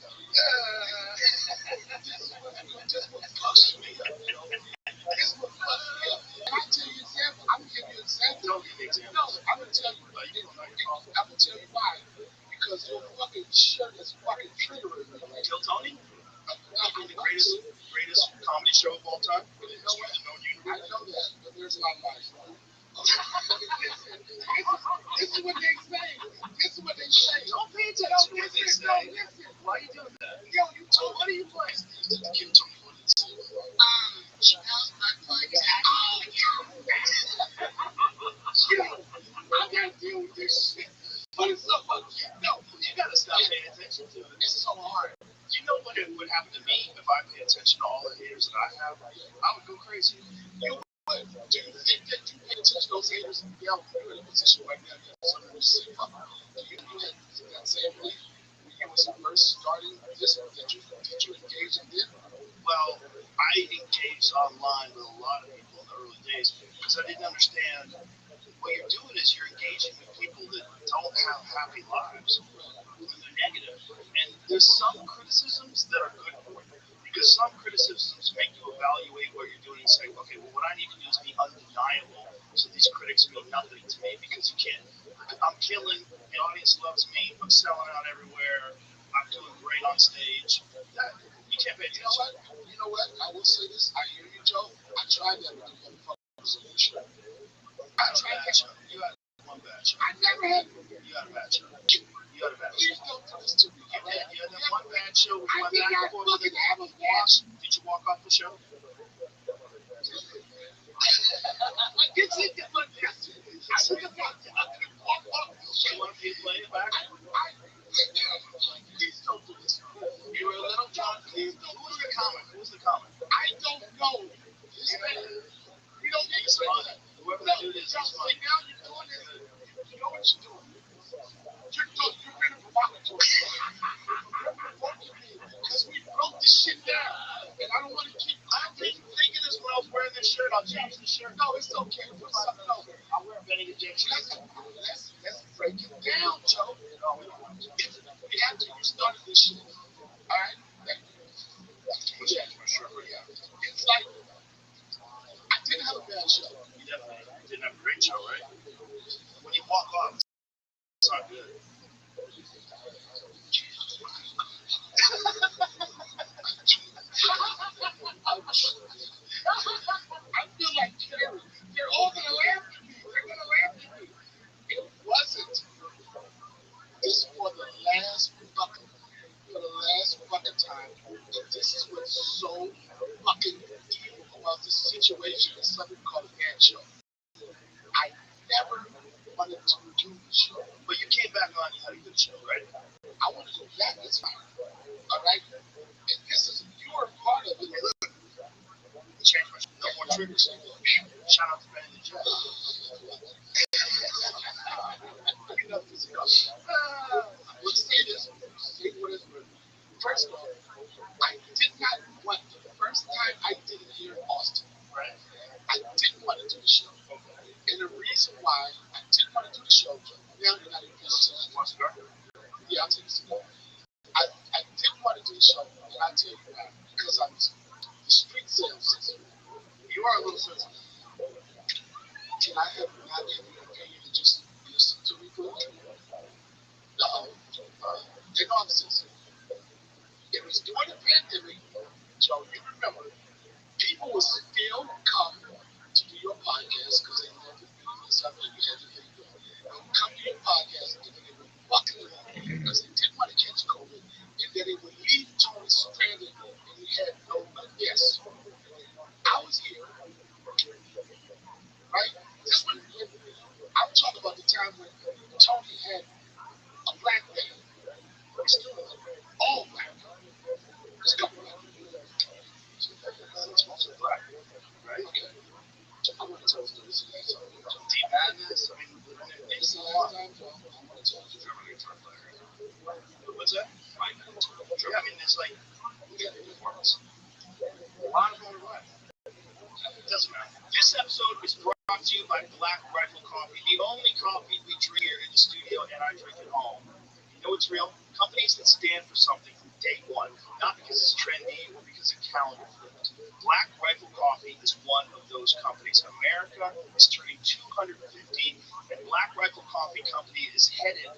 Speaker 6: This is what fucks me up, Joe. This was and I tell you an example. I'm gonna give you an example. Don't give me an example. No, I'm gonna tell you. I'm gonna tell you why. Because your fucking shirt is fucking triggering me. Right?
Speaker 5: Kill Tony? The greatest comedy show of all time.
Speaker 6: You know what? I know that, but there's a lot of lies. This is what they say. This is what they say.
Speaker 5: Don't pay attention to what they say.
Speaker 6: Listen.
Speaker 5: Why are you doing that?
Speaker 6: Yo, you told
Speaker 5: What are you playing?
Speaker 6: Kim Tony wanted to say. She knows my podcast. Oh, yo, I gotta deal with this shit. But it's so fucking no.
Speaker 5: You gotta stop paying attention to it.
Speaker 6: It's so hard.
Speaker 5: You know what would happen to me if I pay attention to all the haters that I have? I would go crazy.
Speaker 6: You would. Do you think that you pay attention to those haters? Yeah, you're in a position right now. You have something to say. You had that same belief when you was first starting this that you engaged in it?
Speaker 5: Well, I engaged online with a lot of people in the early days because I didn't understand what you're doing is you're engaging with people that don't have happy lives. And they're negative. And there's some criticisms that are good for you. Because some criticisms make you evaluate what you're doing and say, okay, well, what I need to do is be undeniable so these critics mean nothing to me because you can't. I'm killing, the audience loves me, I'm selling out everywhere, I'm doing great on stage. You can't pay attention.
Speaker 6: You know what? I will say this. I hear you, Joe. I tried that with the motherfuckers. I tried that.
Speaker 5: You had one bad show.
Speaker 6: I never had.
Speaker 5: You had a bad show. You had a bad show.
Speaker 6: Please don't do this to me.
Speaker 5: You had that one bad show with
Speaker 6: I
Speaker 5: one
Speaker 6: did
Speaker 5: back
Speaker 6: not
Speaker 5: and forth.
Speaker 6: fucking have a match.
Speaker 5: Did you walk off the show?
Speaker 6: It's in the one yes. I should have walked off the show.
Speaker 5: You want me to play it back?
Speaker 6: Please don't do this.
Speaker 5: You were a little drunk. Who was the comic? Who was the comic?
Speaker 6: I don't know. His name. We don't need to say that.
Speaker 5: Whoever that dude is, he's
Speaker 6: Just
Speaker 5: fine.
Speaker 6: say now you're doing this. You know what you're doing. You're being provocative. You're provoking me because we broke this shit down. And I don't want to keep
Speaker 5: Thinking this when I was wearing this shirt, I'll change the shirt.
Speaker 6: No, it's okay. Put something over.
Speaker 5: I'll wear a Benny Injection.
Speaker 6: Let's break it down, Joe. After you started this shit, all right? It's like I didn't have a bad show.
Speaker 5: You definitely didn't have a great show, right? When you walk off, it's not good.
Speaker 6: I feel like Carrie. They're all gonna laugh at me. They're gonna laugh at me. It wasn't. This for the last fucking time. And this is what's so fucking evil about this situation. It's something called a bad show. I never wanted to do the show.
Speaker 5: But you came back on, you had a good show, right?
Speaker 6: I want to go back this time. All right? And this is, you are part of it.
Speaker 5: Change my no more triggers. Shout out to Benny the Jet.
Speaker 6: Let's say this. Say what is first of all, I did not want the first time I did it here in Austin.
Speaker 5: Right.
Speaker 6: I didn't want to do the show. And the reason why I didn't want to do the show, now you're not even paying attention.
Speaker 5: Want a cigar?
Speaker 6: Yeah, I'll take a cigar. I didn't want to do the show, and I'll tell you why. Because I was the street sales.
Speaker 5: You are a little sensitive.
Speaker 6: Can I have not have your opinion and just listen to me, please? No. They know I'm sensitive. It was during the pandemic, Joe, you remember, people would still come to do your podcast because they love the business. I know you had your thing going. They would come to your podcast and then they would buckle it up because they didn't want to catch COVID. And then they would leave Tony stranded and he had no guests. I was here, right? This one, I'm talking about the time when Tony had a black man. All black. There's a couple black people. It's mostly black, right? Okay. I want to tell you this is the last time.
Speaker 5: Deep Madness. I mean,
Speaker 6: This is the last time, Joe. I want to tell you.
Speaker 5: what's that? Yeah, I mean, there's like, look at the performance. A lot of them are black. It doesn't matter. This episode is brought to you by Black Rifle Coffee, the only coffee we drink here in the studio and I drink at home. You know it's real. Companies that stand for something from day one, not because it's trendy or because the calendar flipped. Black Rifle Coffee is one of those companies. America is turning 250, and Black Rifle Coffee Company is headed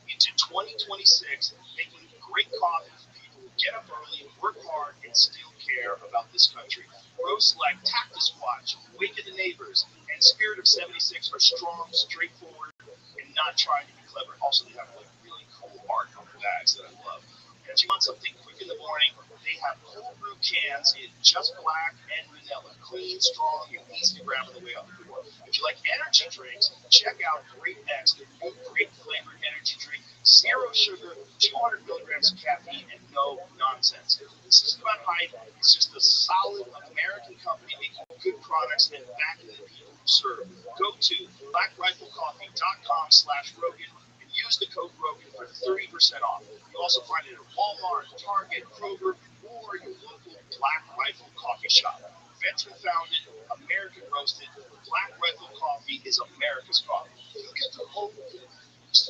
Speaker 5: into 2026, making great coffee for people who get up early, work hard, and still care about this country. Roasts like Cactus Watch, Wake of the Neighbors, and Spirit of 76 are strong, straightforward, and not trying to be clever. Also, they have like really cool art on their bags that I love. And if you want something quick in the morning, they have cold brew cans in just black and vanilla, clean, strong, and easy to grab on the way out the door. If you like energy drinks, check out Great Next, their new great flavored energy drink, zero sugar, 200 milligrams of caffeine, and no nonsense. This isn't about hype. It's just a solid American company making good products and backing the people who serve. Go to blackriflecoffee.com/Rogan and use the code Rogan for 30% off. You also find it at Walmart, Target, Kroger, or your local Black Rifle coffee shop. Veteran founded, American roasted, Black Rifle Coffee is America's coffee.
Speaker 6: You get the whole thing. It's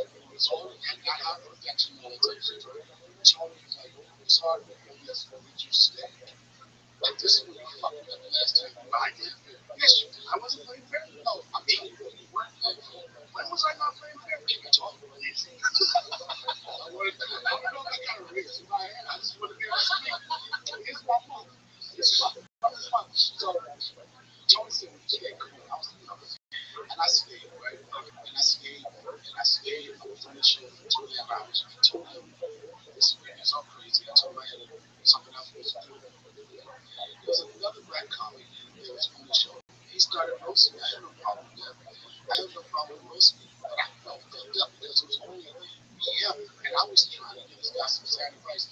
Speaker 6: all, and I have protection on it. Tony was like, it's hard for me. Yes, but did you stay? Like, this is what you fucked up the last time. I did. Yes, you did. I wasn't playing fair. No, I'm telling you, you weren't playing fair. When was I not playing fair? Can you talk? Please. I don't know if I got a raise in my hand. I just want to be able to speak. Here's my mom. It's my so, Tony said, "Yeah, come on." I was like, and I stayed, right? And I stayed, I was on the show for 2.5 hours. I told him, this is all crazy. I told him I had something else to do. There was another black comic that was on the show. He started roasting. I had no problem with that. I had no problem with roasting, but I felt fucked up because it was only me and him, and I was trying to give this guy some sad advice.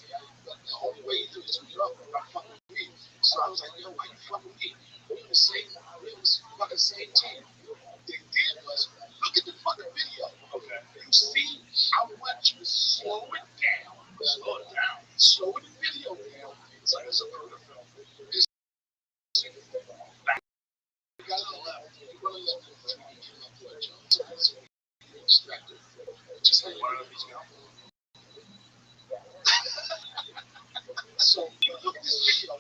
Speaker 6: But the only way he knew this was up by fucking with me. So I was like, yo, why you fucking with me? We were the fucking same team. What they did was, look at the fucking video.
Speaker 5: Okay.
Speaker 6: You see, I want you to slow it down. Slow the video down. It's like a Zapruder film. It's back. You gotta left. You wanna left it before you get up to it, Joe. So that's what you're distracted. Just like one of these guys. So you look at this video,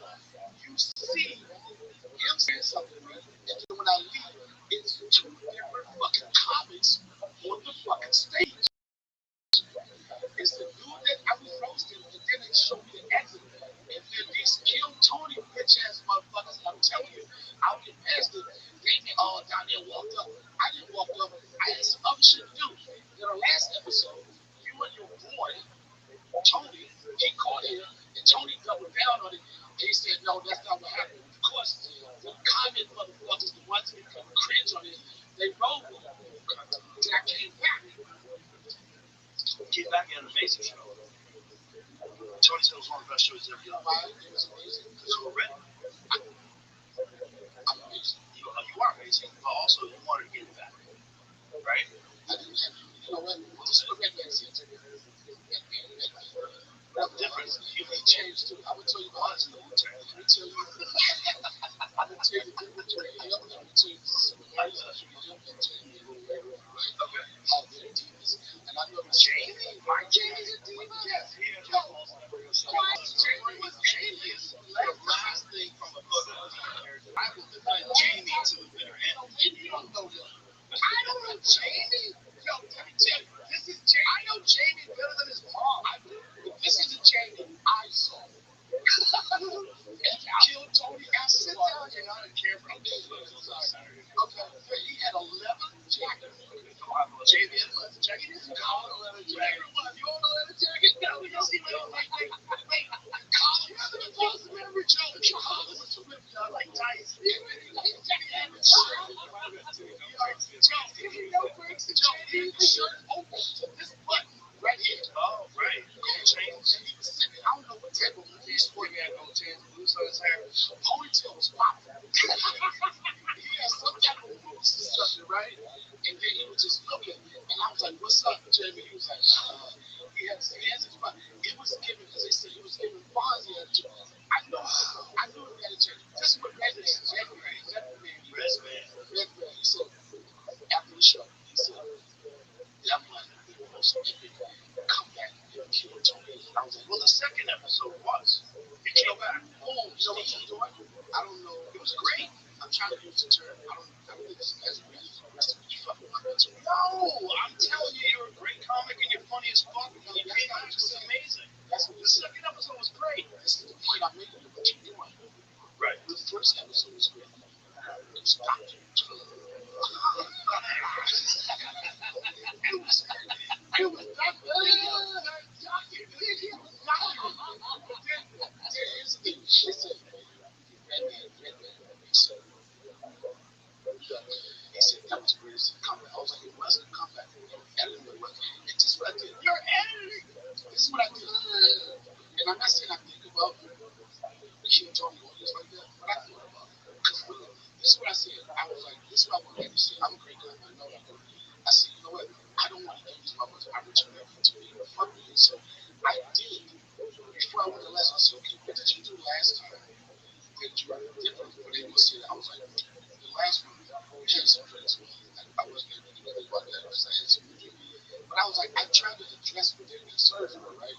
Speaker 6: you see him saying something, right? And then when I leave, it's two different fucking comics on the fucking stage. It's the dude that I was roasting, and then they showed me the exit. And then these killed Tony bitch ass motherfuckers, I'm telling you, I'll get past it. They all down there walked up. I didn't walk up. I had some other shit to do. In the last episode, you and your boy, Tony, he caught him, and Tony doubled down on it. And he said, no, that's not what happened. Of course, the comment motherfuckers, the ones that come cringe on it, they rolled with it. Then I came back.
Speaker 5: Get back in an amazing show. Tony said it was one of the best shows he's ever done.
Speaker 6: Why? It was amazing.
Speaker 5: Because you were ready.
Speaker 6: I'm amazing.
Speaker 5: You are amazing, but also you wanted to get it back. Right?
Speaker 6: I didn't have, you know what? This is what Redman said to me.
Speaker 5: What difference?
Speaker 6: He changed too. I would tell you about it. I would tell you. I would tell you different between him. I would tell you similarities between him and Jamie and Rivera, right?
Speaker 5: Okay.
Speaker 6: How they're divas. And I know Jamie. My Jamie's a diva. Yes. Jamie was genius. The last thing from a book. I will defend Jamie to the bitter end. Maybe you don't know him. I don't know Jamie. Yo, let me tell you, this is Jamie. I know Jamie better than his mom. I do. But this is the Jamie I saw. And he killed Tony after sit down. You're not in camera. Okay. He had 11 jackets. Jamie had 11 jackets. He didn't call it 11 jackets. You own a leather jacket? No, we don't see wait. Colin was supposed to remember Joe. Colin was supposed to remember like Dice. Joe, if you know breaks the Joe, his shirt open to this button right here.
Speaker 5: Oh, right.
Speaker 6: Change. He was sitting, I don't know what type of movie sport he had no chains loose on his hair. Ponytail was popping. He had some type of moves or something, right? And then he was just looking. And I was like, what's up, Jamie? He was like, he had his hands in his mouth. It was giving, because they said he was giving Fonzie attitude. I knew it had a change. This is what Redman said. Redman, he said, after the show, he said, I'm like, the most epic comeback in
Speaker 5: killed Tony. I was like, well, the second episode was. You came back. Oh, you know what you're doing? I don't know. It was great. I'm trying to use the term. I don't think it's as rest of you fucking my mental. No, I'm telling you, you're a great comic and you're funny as fuck. And you came out just amazing. That's the second episode was great. This is the point I'm making of what you're doing. Right. The first episode was great. It was doctor. It was doctor. Here's the thing. She said, he said that was great. Comeback. I was like, it wasn't a comeback. Editing it was. It's just what I did. You're editing. This is what I did. And I'm not saying I think about she told me all this like that, but I thought about it. Because this is what I said. I was like, this is what I want to have you say. I'm a great guy. I know that. I said, you know what? I don't want to use my much opportunity to be fuck with you. So I did. Before I went to lesson, I said, okay, what did you do last time that you were different? But they would say that. I was like, the last one, we had some friends. I wasn't able to do anything about that because I had some injury. But I was like, I tried to address what their concerns were, right?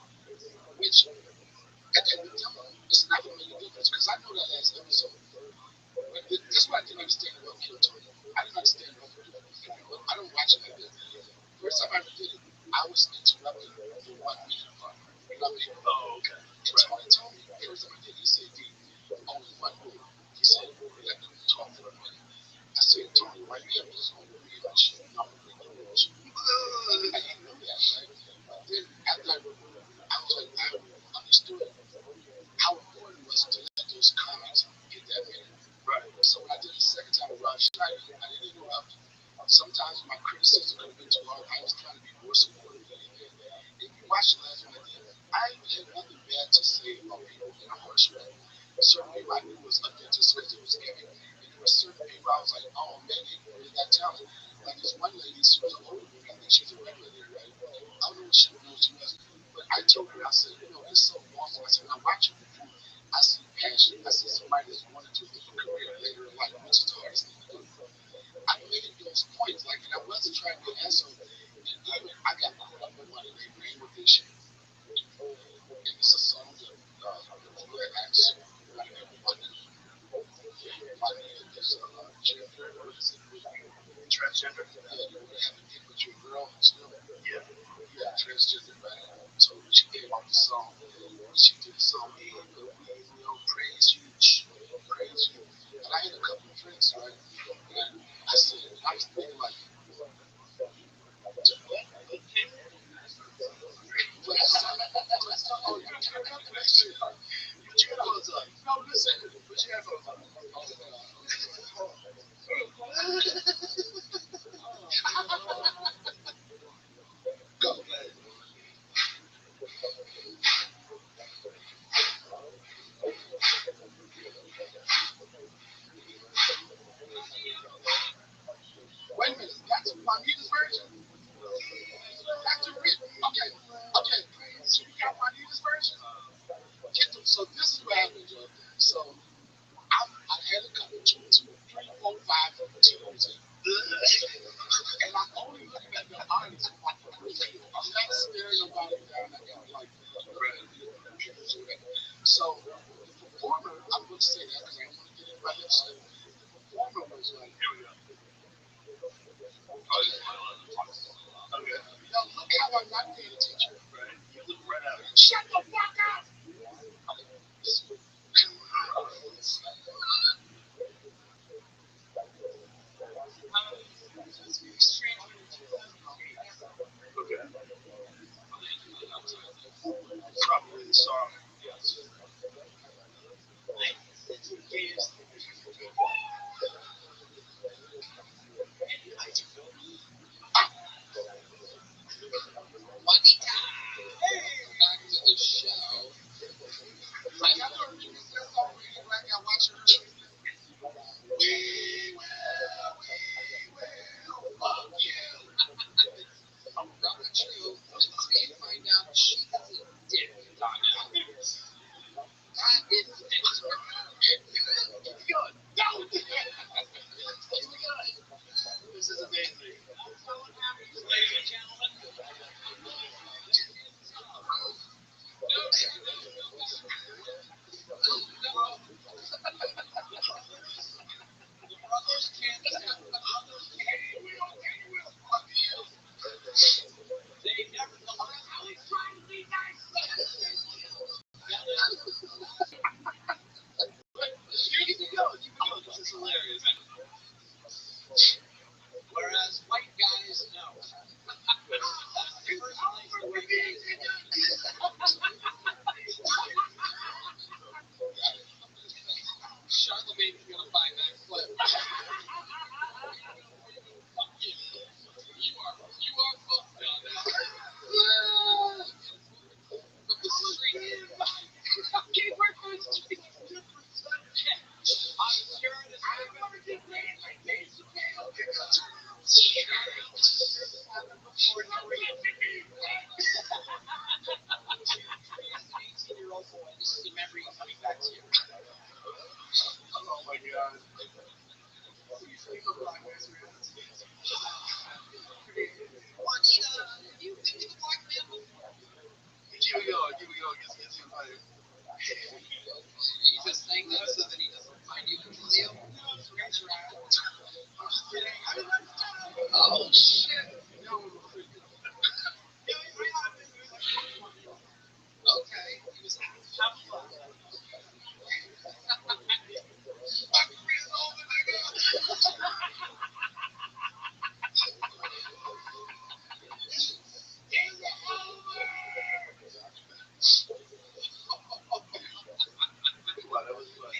Speaker 5: Which, at the end of the day, it's not going to make a difference because I know that last episode. But this is what I didn't understand about Kill Tony. I didn't understand what they're doing before, but I don't watch it like that. First time I ever did it, I was interrupted for 1 minute apart. You know what I mean? Oh, okay. And Tony told me, first time I did it, he said, D, only 1 minute. He said, let them talk for a minute. I said, Tony, right now, this whole movie, like, shit, I'm going to break the rules. I didn't know that, right? But then, after I was like, I understood how important it was to let those comments get that minute. Right. So when I did it the second time with Rothschild'S, I didn't interrupt. Sometimes my criticism could have been too hard. I was trying to be more supportive than anything. If you watch the last one I did, I had nothing bad to say about people in a harsh way. Certain people I knew was up there just because it was giving. And there were certain people I was like, oh man, they really got talent. Like this one lady, she was an older woman. I think she was a regular there, right? I don't know what she was. But I told her, I said, you know, it's so awesome. I said, when I watch you perform, I see passion. I see somebody that's wanted to do a career later in life, which is the hardest thing to do. I made those points, like, and I wasn't trying to be an asshole. And even I got caught up in one of their brain with this shit. And it's a song that Fleur acts by the name of Money. Money is gender, what is it? Transgender? Yeah, you would have a dick with your girl still. Yeah. Yeah, transgender, right? So when she came out the song, she did the song, hey, good weed, you know, praise you, praise you. And I had a couple of friends, right? And I said, I was thinking like, but I said, oh, you can't remember that shit. Put your headphones on. No, listen, put your headphones on. Go, man. Wait a minute, that's Juanita's version? That's the written. Okay, okay. So you got Juanita's version? So this is what happened, Joe. So I had a couple, two, three, four, five teams, and I'm only looking at the audience from my point of view. I'm not staring nobody down. I got like computers or whatever. So the performer, I'm going to say that because I don't want to get anybody upset. The performer was like, here we go. Okay. Now look how I'm not paying attention. Right. You look right at it. Shut the fuck up. Okay. Probably the song. Yes. Back to the show.
Speaker 6: 18-year-old boy. This is a memory coming back to you. Oh my God. So you think of black man's reality? Juanita, have you been to the black man before? Keep it going. It's too funny. He's just saying that so that he doesn't find you and kill you? No, it's right. I'm just kidding. Oh, shit. No. Okay. He was half blood. My career's over, nigga.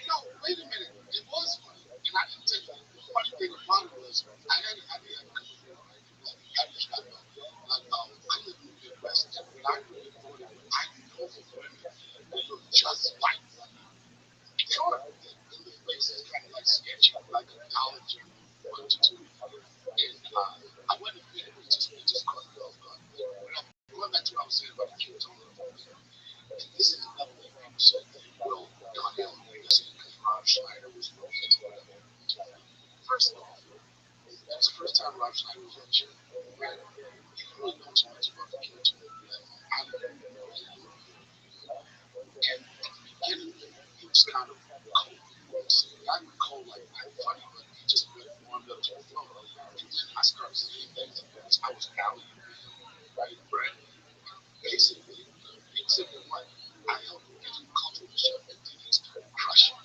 Speaker 6: No, wait a minute. It was funny. And I didn't take that. The funny thing about it was I had a couple of people. I just got I live in the Midwest, and when I really thought it, I know for women that look just like me. They don't have in the face is kind of like sketchy, like a college one to two. And I wasn't offended. It just caught me off guard. But going back to what I was saying about the kids on the phone, and this is another thing people say, well, Donnell, you said because Rob Schneider was moving or whatever. First off, that was the first time Rob Schneider was on the show. Right? You don't really know too much about the kids on the left. I didn't know that. And at the beginning, he was kind of cold. Not even cold like funny, but he just warmed up to the flow. And then I started saying things because I was valued, right? Right. Basically what? I helped him get him comfortable with the show, and then he started crushing,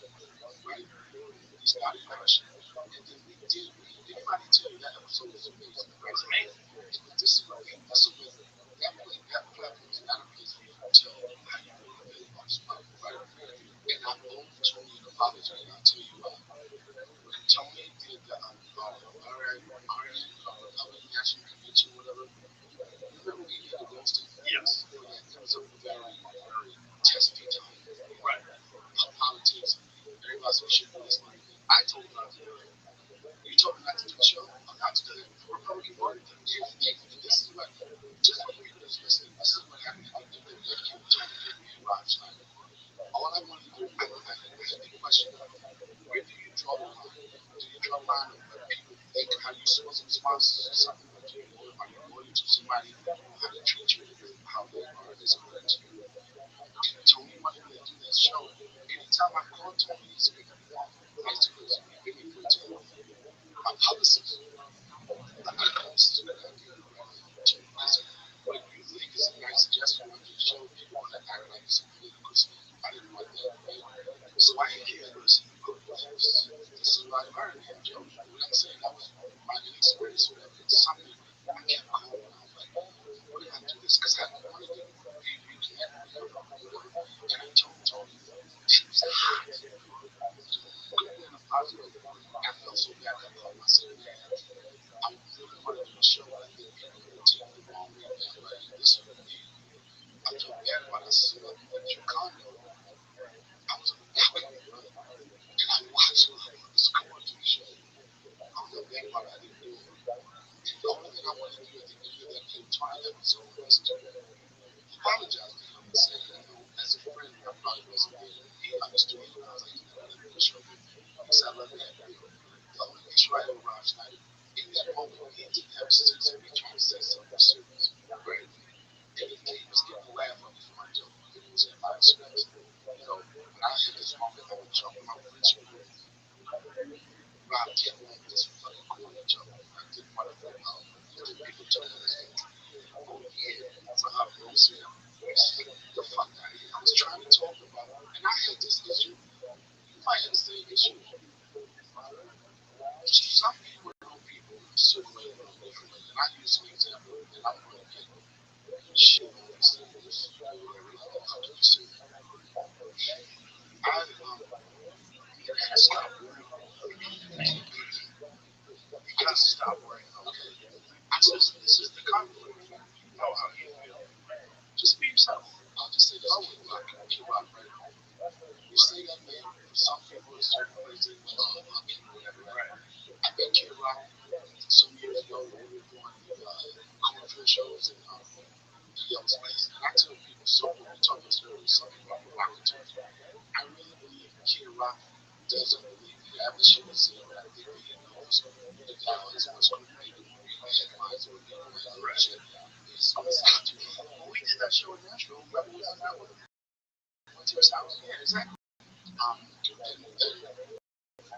Speaker 6: right? He started crushing. And then we did, anybody tell you that episode was amazing, right? It's amazing. But this is what that platform is not amazing until how you really feel about the spot, right? And I owe Tony an apology, and I'll tell you why. When Tony did the Republican National Convention, whatever, remember we did the roasting? Yes. It was a very, very testy time. Right. Politics, everybody said shit for this money. I told him not to do it. You told me not to do the show. I'm not to do it. The Republican Party did it. And this is what, just for people that's listening, this is what happened at the end of the day. Tony and Rob Schneider. All I wanted to do, I had the question, where do you draw the line? Do you draw the line of what people think, how you're supposed to respond to something? Are you loyal to somebody, how they treat you, how they are as a friend to you? And Tony wanted me to do that show. Anytime I call Tony, he's been nice to us. He's been good to me. My publicist, this is what I do. What you think is a nice gesture on your show, people want to act like it's a political speech. I didn't want that, right? So I came in and said, this is what I learned here, Joe. What I'm saying, that was my inexperience with it. It's something I kept calling out, like, what did I do this? Because I wanted to be reconnected, whatever. And I told Tony, she was hot. Good in a positive way. I felt so bad. I called myself, man, I really want to do a show, but I think people will take the wrong way now. But this is for me. I felt bad about it. So in Chicago, I was on the balcony, right? And I watched when I was going to the show. I felt bad about it. I didn't do it. And the only thing I wanted to do at the end of that Tony episode was to apologize to him and say, as a friend, I probably wasn't there. He understood it. I was like, I love you, show me. He said, I love you, that deal. The only issue I had with Rob Schneider, in that moment, he didn't have a sense of me trying to say something serious, right? And he was getting a laugh on me for my joke. It was at my expense. When I had this moment, I would jump in my friendship with Rob kept on this fucking corny joke. I didn't want to think about people told me this. Oh, yeah, for her, Rosie, the fuck out of here. I was trying to talk about, and I had this issue. You might have the same issue. Some people know people a certain way or a different way. And I use an example, and I'm going to get shit on this thing, this, whatever, how can you say that? I had to stop worrying. You got to stop worrying, okay? I just, this is the conflict. You know how you feel. Just be yourself. I'll just say this. I would like you up, right? You say that, man, for some people in certain places, oh, okay, whatever, right? I met Kid Rock some years years ago when we were doing the cornfield shows and the yellow space. And I tell people, so when we talk about stories, some people are provocateurs. I really believe Kid Rock doesn't believe the average shit is zero. I think that he knows the dial is what's going to make him read the headlines or people and other shit. Is out to me. Well, we did that show in Nashville. Rebel was in that with him. Went to his house. Yeah, exactly.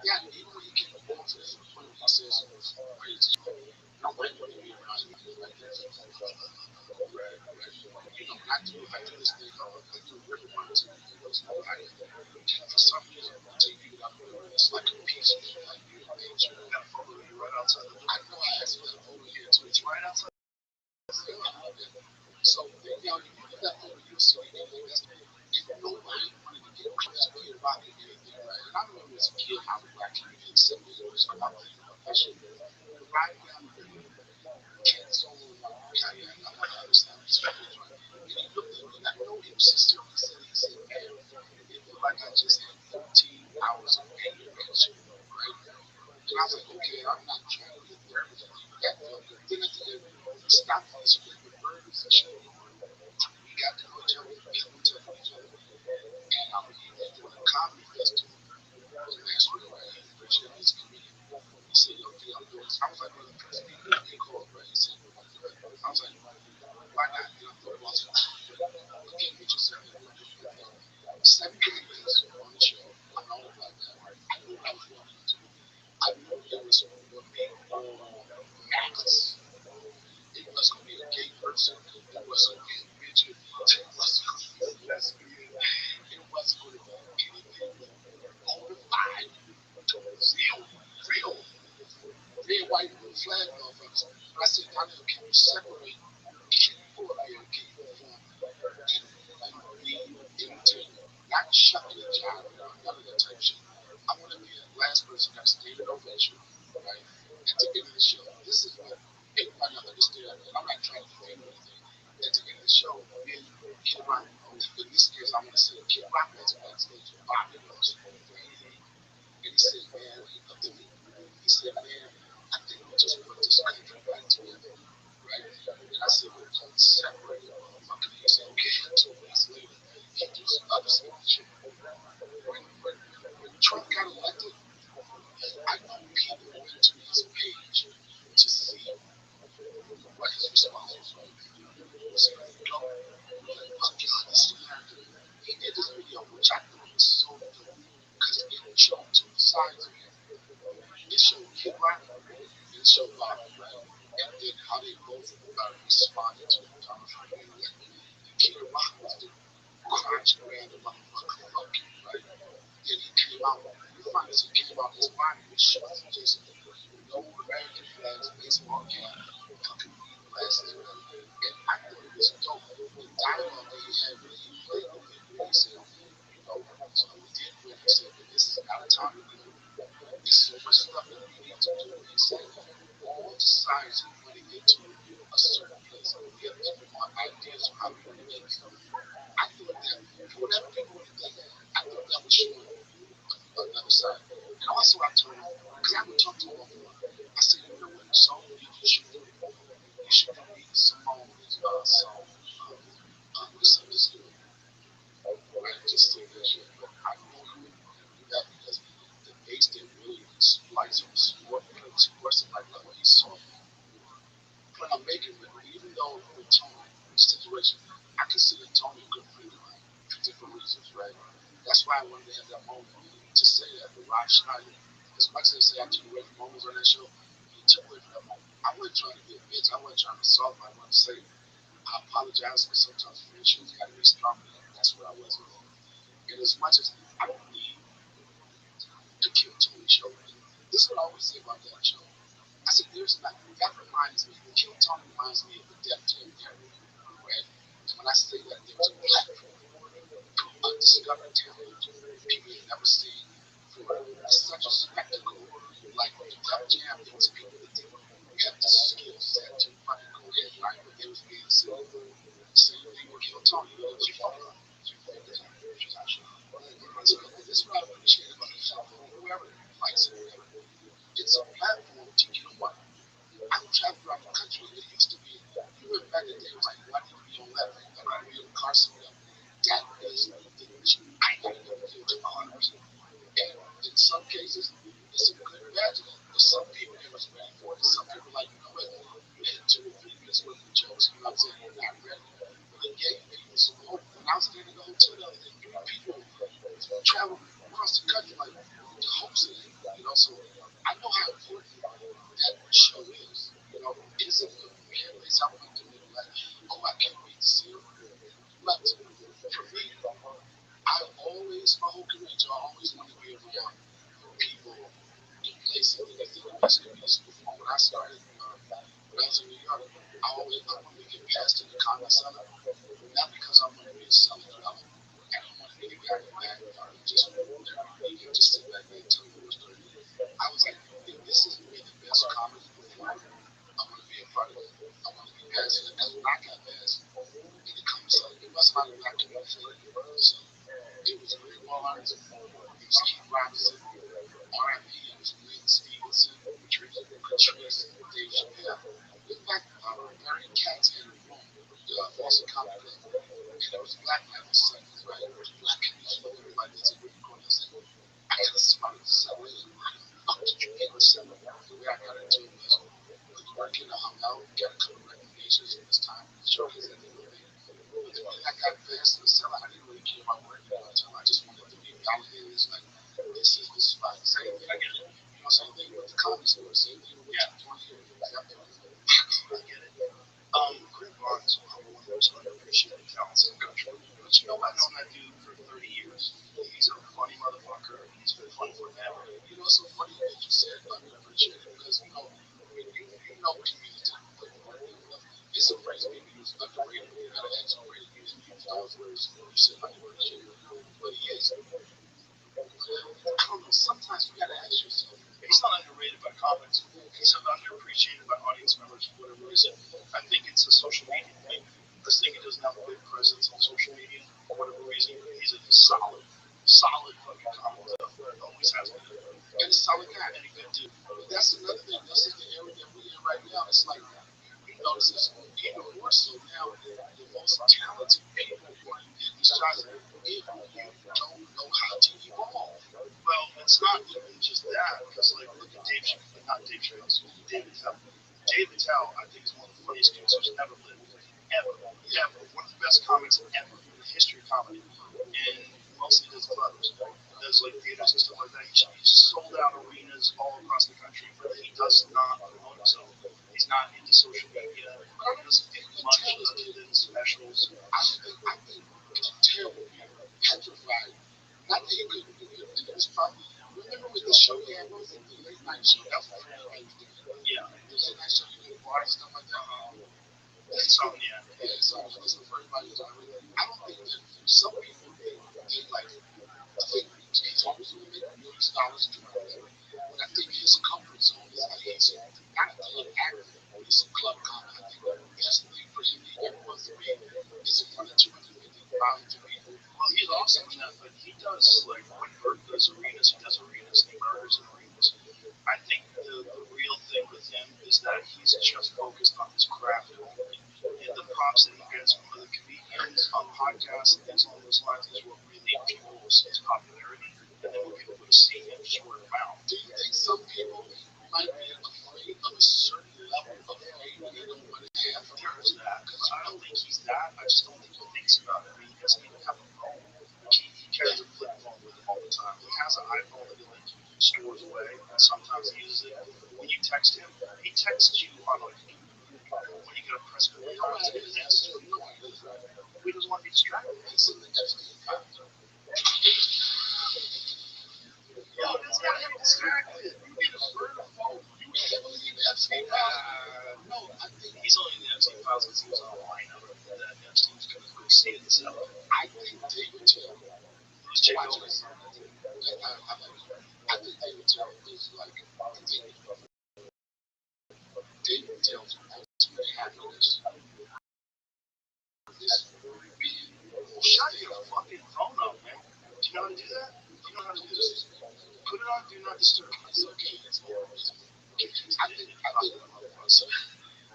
Speaker 6: Yeah, even when he came to Baltimore, to the point where he says it was crazy. I don't like when he be around you like that. I do this thing called I do river runs and videos and all that. And for some reason, when I take people out the river, it's like a peace of like nature. I got a photo of you right outside the river. I know I actually got a photo here too. It's right outside. So, you look at that photo, you'll see anything. If nobody wanted to get close to Kid Rock or anything, right? And I remember as a kid how the black community accepted it. So I was like, that shit. Right down the river, kids all over kayak. I want to understand respect. And he looked at me, and I know he was sincere. He said, man, it felt like I just had 13 hours of anger and shit, right? And I was like, okay, I'm not trying to get there, but that felt good. Then at the end, we stopped this with birds and shit. We got to know each other, we got to know each other. And he was doing a comedy festival in Nashville, right? He appreciated his comedian. He said, yo, D, I'm doing this. I was like, one of the first people he called, right? He said, I want to do it. I was like, why not? And I thought about it. Again, what you said, we'll do it. 7 comedians on the show. I'm the only black guy. I knew what I was walking into. I knew it was going to be all max. It was going to be a gay person. It wasn't going to be a midget. It wasn't going to be a lesbian. It wasn't going to be anything but over 5. Real, real, red, white, blue flag motherfuckers. I said, I know, can you separate people of their gay form and be entertainment? Not shucking and jiving, none of that type of shit. I want to be the last person that standing ovation, right? At the end of the show, this is what everybody understand, and I'm not trying to defend anything. At the end of the show, me and Kid Rock, in this case, I'm going to say Kid Rock was backstage, Bobby was, right? And he said, man, he looked at me. He said, man, I think we just put this country back together, right? And I said, well, let's separate it, motherfucker. He said, okay. 2 weeks later, he just understood the shit. When Trump got elected, I know people went to his page to see what his response was going to be. So, go. Oh, God, this is America. He did this video, which I thought was so dope, because it showed 2 sides of him. It showed Kid Rock and it showed Bobby, right? And then how they both responded to it. Jonathan being elected. And Kid Rock was the crotch grab the motherfucker, fuck you, right? Then he came out, you find this, he came out his body with shorts and just no American flags, baseball cap, fucking weed glasses, right? And I thought it was dope. The dialogue that he had when he played with him, when he said, so we did win. He said, but this is our time to do. There's so much stuff that we need to do. He said, all sides are running into a certain place. We have to come on ideas of how we want to get there. I thought that, for whatever people want to think, I thought that was showing another side. And also, I told him, because I would talk to him before, I said, you know what song you should do? You should do Nina Simone's song, Listen to You. Right? Just say that shit. But I know you wouldn't want to do that because the bass didn't really splice or support it like the way he saw it. But I'm making it, even though with Tony situation, I consider Tony a good friend of mine for different reasons, right? That's why I wanted to have that moment to say that with Rothschild'S. As much as they say I took away from moments on that show, he took away from that moment. I wasn't trying to be a bitch. I wasn't trying to solve it. I wanted to say, I apologize, but sometimes friendships got to be stronger. That's what I was with. And as much as I don't need to kill Tony show, this is what I always say about that show. I said, there's not, that reminds me, Kill Tony reminds me of the Def Jam era, right? And when I say that, there's a platform, undiscovered talent, people you've never seen, for such a spectacle. Like the Def Jam, there was people that didn't have the skill set to fucking go ahead, right? But they was being said, same thing with Kill Tony, it was fun. So this is what I appreciate about the show, whoever likes it, whatever. It's a platform to get on. I
Speaker 5: traveled around the country. It used to be, you went back in the day, it was like, well, I need to be on left, I need to be on the car seat up. That is, I gotta never give to 100%. And in some cases, it's some good magic. There's some people that was ready for it. Some people like, you know what, you had 2 or 3 minutes worth of jokes, you know what I'm saying? You're not ready. But it gave people some hope. When I was getting to go to the other day, people travel across the country like the hopes of it, you know. So I know how important that show is. You know, it's a man place I went to like, oh, I can't wait to see it. But for me, I always, my whole career, so I always want to be around people in places that they think it's going to be before. When I started, when I was in New York, I wanted to get past to the Congress Center, not because I wanted to be a selling developer. I don't want to be a guy in the backyard and just every week and just sit back there and tell me what's going on. I was like, if this is where the best comedy perform, I want to be a part of it. I want to be past it. That's when I got past and it comes up. It wasn't like a black community. So it was Ray Wallace, it was Keith Robinson, R.I.P. It was Glenn Stevenson, Patrice, Dave Chappelle. It was like Barry Katz in the room, Boston Comic Club. And it was black people saying, right? It was black people, everybody that's in the corner saying, I got a smart celebration. How did you get a celebration? The way I got into it was working, I hung out, got a couple recommendations in this time. Sure, because at the end of the day, but the minute I got past the cellar, I didn't really care about working all the time. I just wanted to be validated. It's like, this is fine. Same thing, I get it. You know, same thing with the comedy store. Same thing with what you're doing here. Like, I get it. Greg Barnes, one of the most underappreciated talents in the country. But you know, I've known that dude for 30 years. He's a funny motherfucker. He's been funny forever. You know, it's so funny that you said underappreciated because, you know, when you know comedians and it's a phrase people use underrated. You gotta ask underrated. You didn't use those words when you said underappreciated. But he is. I don't know. Sometimes you gotta ask yourself. He's not underrated by comics. He's underappreciated by audience members for whatever reason. I think it's a social media thing. This thing he doesn't have a big presence on social media for whatever reason. He's a solid fucking comic. Always has been. And a solid guy and a good dude. But that's another thing. This is the area that we're in right now. It's like you notice this even more so now. The most talented people want to get these shots if you don't know how to evolve. Well, it's not even just that, because like look at Dave Chappelle, not Dave Chappelle, David Tell. David Tell, I think is one of the funniest dudes who's ever lived, ever, ever. One of the best comics ever in the history of comedy, and mostly does clubs, does like theaters and stuff like that. He's sold out arenas all across the country, but he does not promote himself. He's not into social media. He doesn't do much other than specials. I think Tell would be petrified. Not that he couldn't do it, and it was probably. Remember with the show he had, what was it, the late night show? That was pretty right. Yeah, the late night show, you know, bar and stuff like that. Insomnia. Yeah, Insomnia. Listen for everybody. I don't think that some people think they like think he's always going to make $1 million and whatever. But I think his comfort zone is like he's not a club actor, but he's a club comic. I think the best thing for him he ever wants to be is in front of 250,000 people. Well, he's awesome in that, but he does like when Bert does arenas, he does arenas, he murders in arenas. I think the real thing with him is that he's just focused on his craft only. And the props that he gets from other comedians on podcasts and things along those lines is what really fuels his popularity. And then when people go to see him, just word of mouth. Do you think some people might be afraid of a certain level of fame they don't want to have? There is that, because I don't think he's that. I just don't think he thinks about it. I mean, he doesn't even have a phone. He carries a flip phone with him all the time. He has an iPhone that he like stores away, and sometimes he uses it. When you text him, he texts you on like when you get a press conference, he doesn't want to be distracted. He's in the Yo, this guy is distracted. You need a further phone. You heavily in the Epstein files. No, I think he's only in the Epstein files because he was on a lineup that Epstein was going to go see it himself. I think David Tell. Who's Jake Owens? I think David Tell is like David Tell's ultimate happiness is being. Well, shut your fucking phone up, man. Do you know how to do that? Do you know how to do this? Put it on Do Not Disturb. It's okay. It's all. I think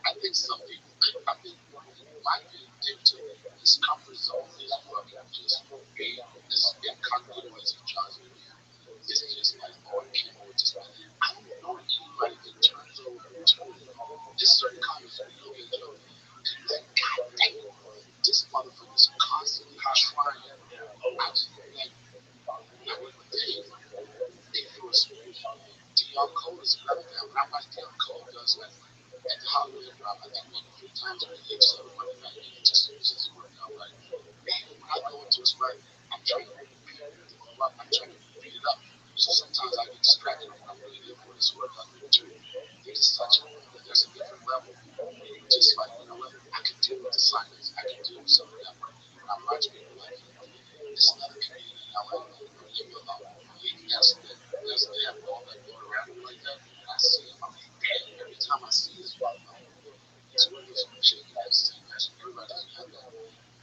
Speaker 5: I think some people, I think my thing to his comfort zone is fucking just being as incognito as he tries to be. It's just like, oh, I came over just. I don't know anybody that turns. There's certain comments we look at each other and you're like, God damn, this motherfucker's constantly trying. I just like, not with Dave. Dave was Dion Cole is another guy. When I watch Dion Cole does like at the Holiday Drop, I think maybe 3 times a week, so Monday night, maybe just as it's working out right. Man, when I go into a spot, I'm trying to beat the club, I'm trying to beat it up. So sometimes I get distracted when I'm really there for this workout too. There's such there's a different level where you just like, you know what, I can deal with the silence, I can deal with some of that. But when I watch people like this another comedian in LA, leave me alone. They have all that going around him like that. And I see him, I'm like, damn, every time I see this motherfucker, it's one of those shit that I've seen. Everybody doesn't have that.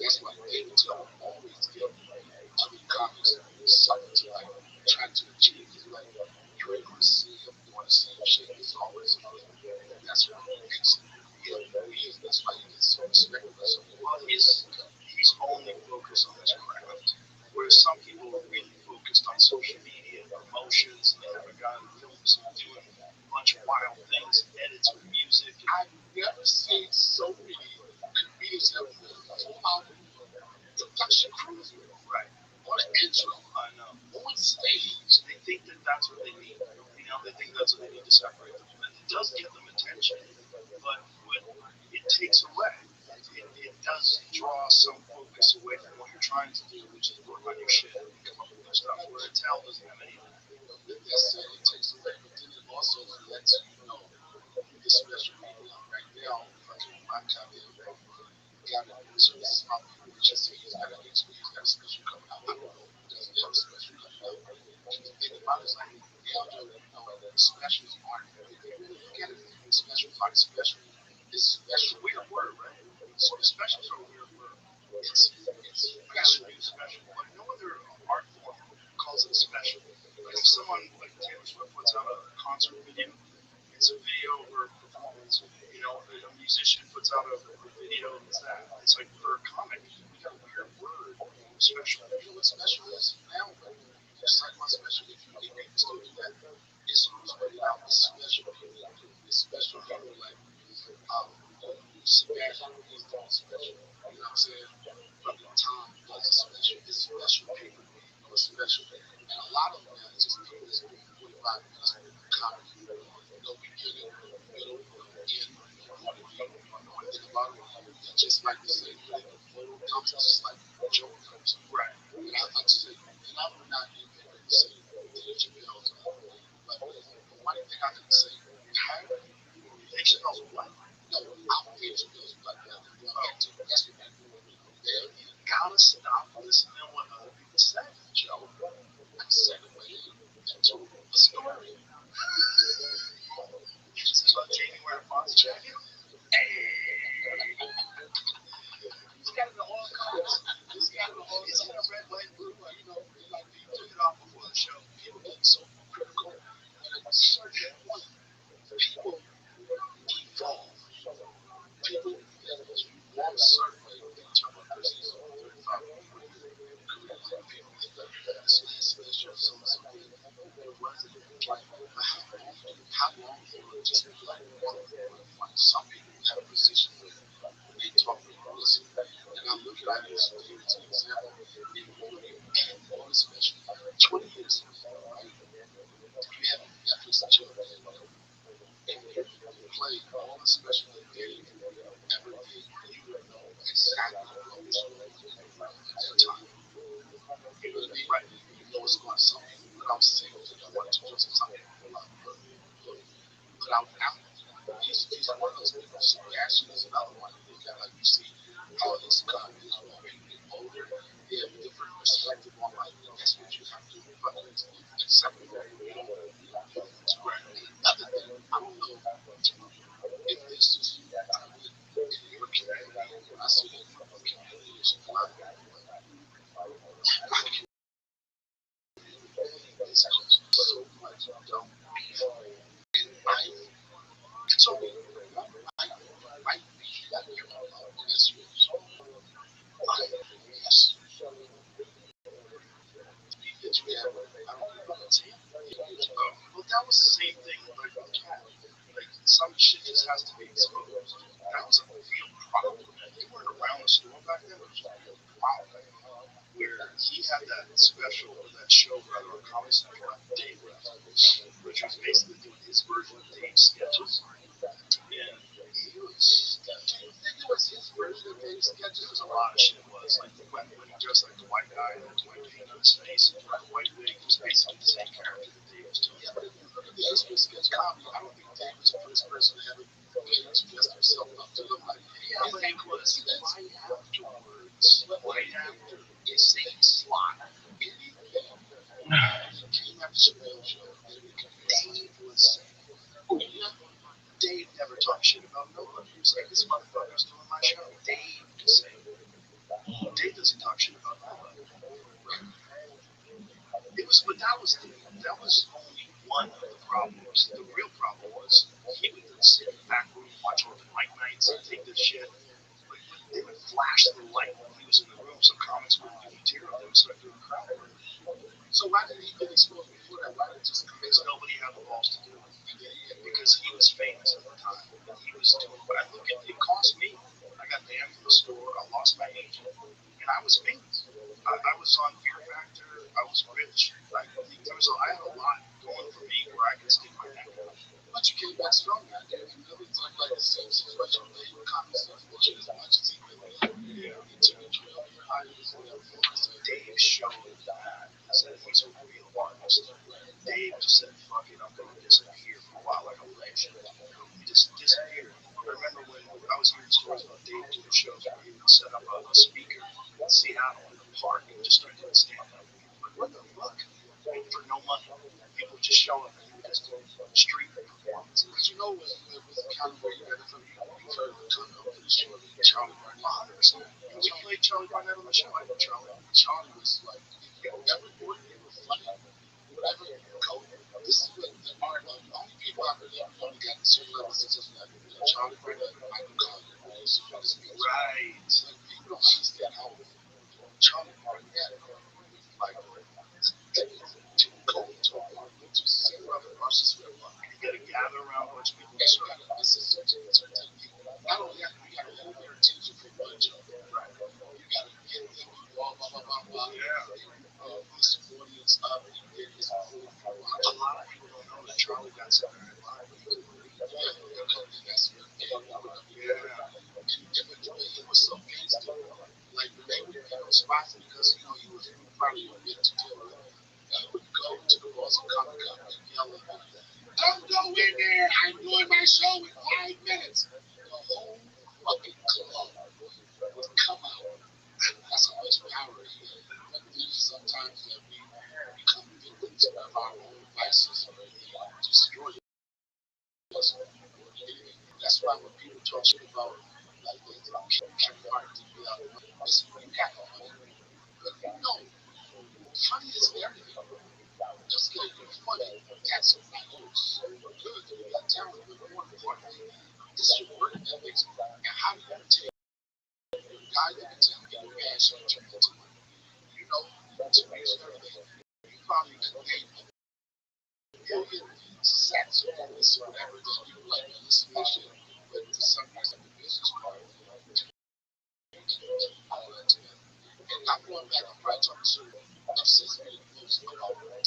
Speaker 5: That's why David Tell always give other comics something to like try to achieve. He's like, you ain't gonna see him doing the same shit. It's always another. That's what makes him who he is. That's why he gets so respected by so many.
Speaker 6: Well, he's only focused on his craft, whereas some people are really focused on social media and promotions, and they have a guy who films them doing a bunch of wild things and edits with music. And
Speaker 5: I've never seen so many comedians have full out production crews
Speaker 6: right,
Speaker 5: on an intro,
Speaker 6: I know.
Speaker 5: on stage.
Speaker 6: They think that that's what they need. You know, they think that's what they need to separate them. And it does get them attention, but what it takes away, it does draw some focus away from what you're trying to do, which is work on your shit and come up with new stuff. Where Tell doesn't have any of that.
Speaker 5: That's it. It takes away, but then it also lets you know who the special people are. Right now, fucking my caveat, got it. So this is my people. We just say he's got an HP, he's got a special coming out. I don't know who doesn't have a special coming out. And the thing about it is like now, specials aren't. If you really look at it, the specials aren't special. It's special.
Speaker 6: Weird word, right?
Speaker 5: So
Speaker 6: The specials are a weird word.
Speaker 5: it's
Speaker 6: Gotta
Speaker 5: special.
Speaker 6: be special. Like no other art form calls it a special. Like if someone like Taylor Swift puts out a concert video, it's a video of her performance. You know, a musician puts out a video and it's that. It's like for a comic, we got a weird word for special.
Speaker 5: You know what special is now? But just like my special, if you get people still do that, it's who's putting out the special people. The special people like Sebastian is doing special. You know what I'm saying? Fucking Tom does a special. It's special people doing a special. And a lot of them now is just people that's doing 45 minutes of comedy. No beginning, no middle, no end, no point of view. You don't know anything about it. And just like the same way the photo comes, it's just like the joke comes.
Speaker 6: Right.
Speaker 5: And I like to say, and I'm not even going to say Dave Chappelle's but the one thing I can say, how
Speaker 6: Dave Chappelle's what?
Speaker 5: no, I'm Dave Chappelle's black belt. That's what people want to know.
Speaker 6: You gotta stop listening to what other people say, Joe.
Speaker 5: I said it, but he told a story.
Speaker 6: You just about Jamie wearing a Fonzie jacket?
Speaker 5: He's got it in all colors. He's got it in all
Speaker 6: He's got a
Speaker 5: colors.
Speaker 6: red, white, and blue.
Speaker 5: You know, like
Speaker 6: He
Speaker 5: people,
Speaker 6: took it off before the show.
Speaker 5: people get so critical. At a certain point, people evolve. People that was born a certain way, they turn up their season 35, 40 years. People think that this last special, so and so, it wasn't like, but how long are you going to just be like, funny? Some people have a position where when they talk, people listen. And I look at it as an example. If you look at all the special, 20 years from now, right? You have Netflix and chill, if you play all the special that Dave ever did, you would know exactly what was going on at that time. You know what I mean? Right. You know what's going on. Some people put out singles and one, two, three, some people put out albums. He's one of those people. Sebastian is another one. You look at like you see how his his people get older. They have different perspective on life, and that's what you have to fucking accept. Right. And another thing, I don't know if this is prevalent in your community. When I say that my community is black, my community is just so much dumb people. And I this has to be exposed. That was a real problem. You weren't around the store back then, but it was a real problem where he had that special, or that show rather, on Comedy Central after Dave left, which was basically doing his version of Dave's sketches. And he was, do you think it was his version of Dave's sketches? There's a lot of shit was. Like when he dressed like the white guy and had the white paint on his face and wore the white wig, it was basically the same character that Dave was doing. Yeah, but if you look at the history of sketch comedy, I don't think Dave was the first person to ever to dress himself up to look like that. Yeah, but it was right afterwards, right after the same slot. Anything that came after Chappelle's show, Dave was saying, Dave never talked shit about nobody. He was like, this motherfucker's doing my show. Dave could say, Dave doesn't talk shit about nobody. Right. It was, but that was only one of the problems. The real problem was he would sit in the back room, watch open mic nights, and take this shit. But they would flash the light when he was in the room, so comics wouldn't do material. They would start doing crowd work. So why did he get exposed before that? Why did it just come? Because nobody had the balls to do it. Because he was famous at the time. And he was doing what I look at. It cost me. I got banned from the store. I lost my agent, and I was famous. I was on Fear Factor. I was rich. I had a lot going for me where I could stick my neck out. But you came back strong, man. You really took like the same situation with Dave Common Sense, which as much as he really did. He took a 12-year hiatus and everything. So Dave showed that. He said he's a real artist. Dave just said, fuck it, I'm going to disappear for a while like a legend. He just disappeared. I remember when I was hearing stories about Dave doing shows where he would set up a speaker in Seattle in the park and just start doing stand-up. Like, what the fuck? For no money. People would just show up and he would just do street performances. But you know, with the kind of where you got it from, you've heard the term of the show, Charlie Barnett. 100%. We played Charlie Barnett on the show. I know Charlie. Charlie was like, everybody was funny. Whatever you go, this is what the art of the only people I believe who only got certain levels of success like Charlie Barnett and Michael Collier. Right. Like, people don't understand how Charlie Barnett, like, to go to a park, to see other artists with a park. You gotta gather around a bunch of people. You gotta listen to certain people. Not only that, you gotta hold their attention for one joke. Right. You gotta get them blah, blah, blah, blah, blah. Yeah. This audience up and get this whole. A lot of people don't know that Charlie got Saturday Night Live, but he couldn't believe it. Yeah, that's what it was so gangster. Like, they would be on spots because, he was probably a bit to deal with. Would go to the Boston Comic Con and yell at them, don't go in there, I'm doing my show in 5 minutes. The whole fucking club would come out. That's how much power he had. But then sometimes that we become victims of our own vices or destroy us. That's why when people talk shit about, like, Kevin Hart to be out of money, listen, you have money. But no, funny is everything. Just because you're funny, that's not you. So good, you got talent, but more importantly, it's your work ethics and how you take your guy that can tell me your passion and turn into money. To make everything. You probably could name a million sets or this or whatever that you like to listen to shit, but for some reason the business part all that together. And I'm going back, I'm probably talking to obsessively folks about my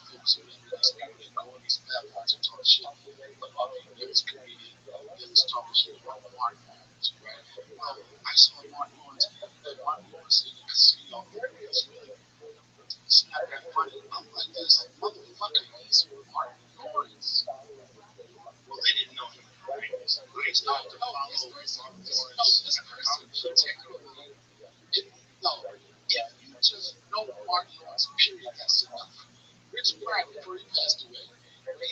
Speaker 5: folks or whatever, these people that go on these platforms and talk shit about people. There was a comedian that was talking shit about Martin Lawrence, right? Well, I saw Martin Lawrence in the casino. It's really, it's not that funny. I'm like, this motherfucker, he's Martin Lawrence. Well, they didn't know him. Right? They started to follow Martin Lawrence as a person, particularly. No, if you just know Martin Lawrence, period, that's enough. Richard Pryor, before he passed away, he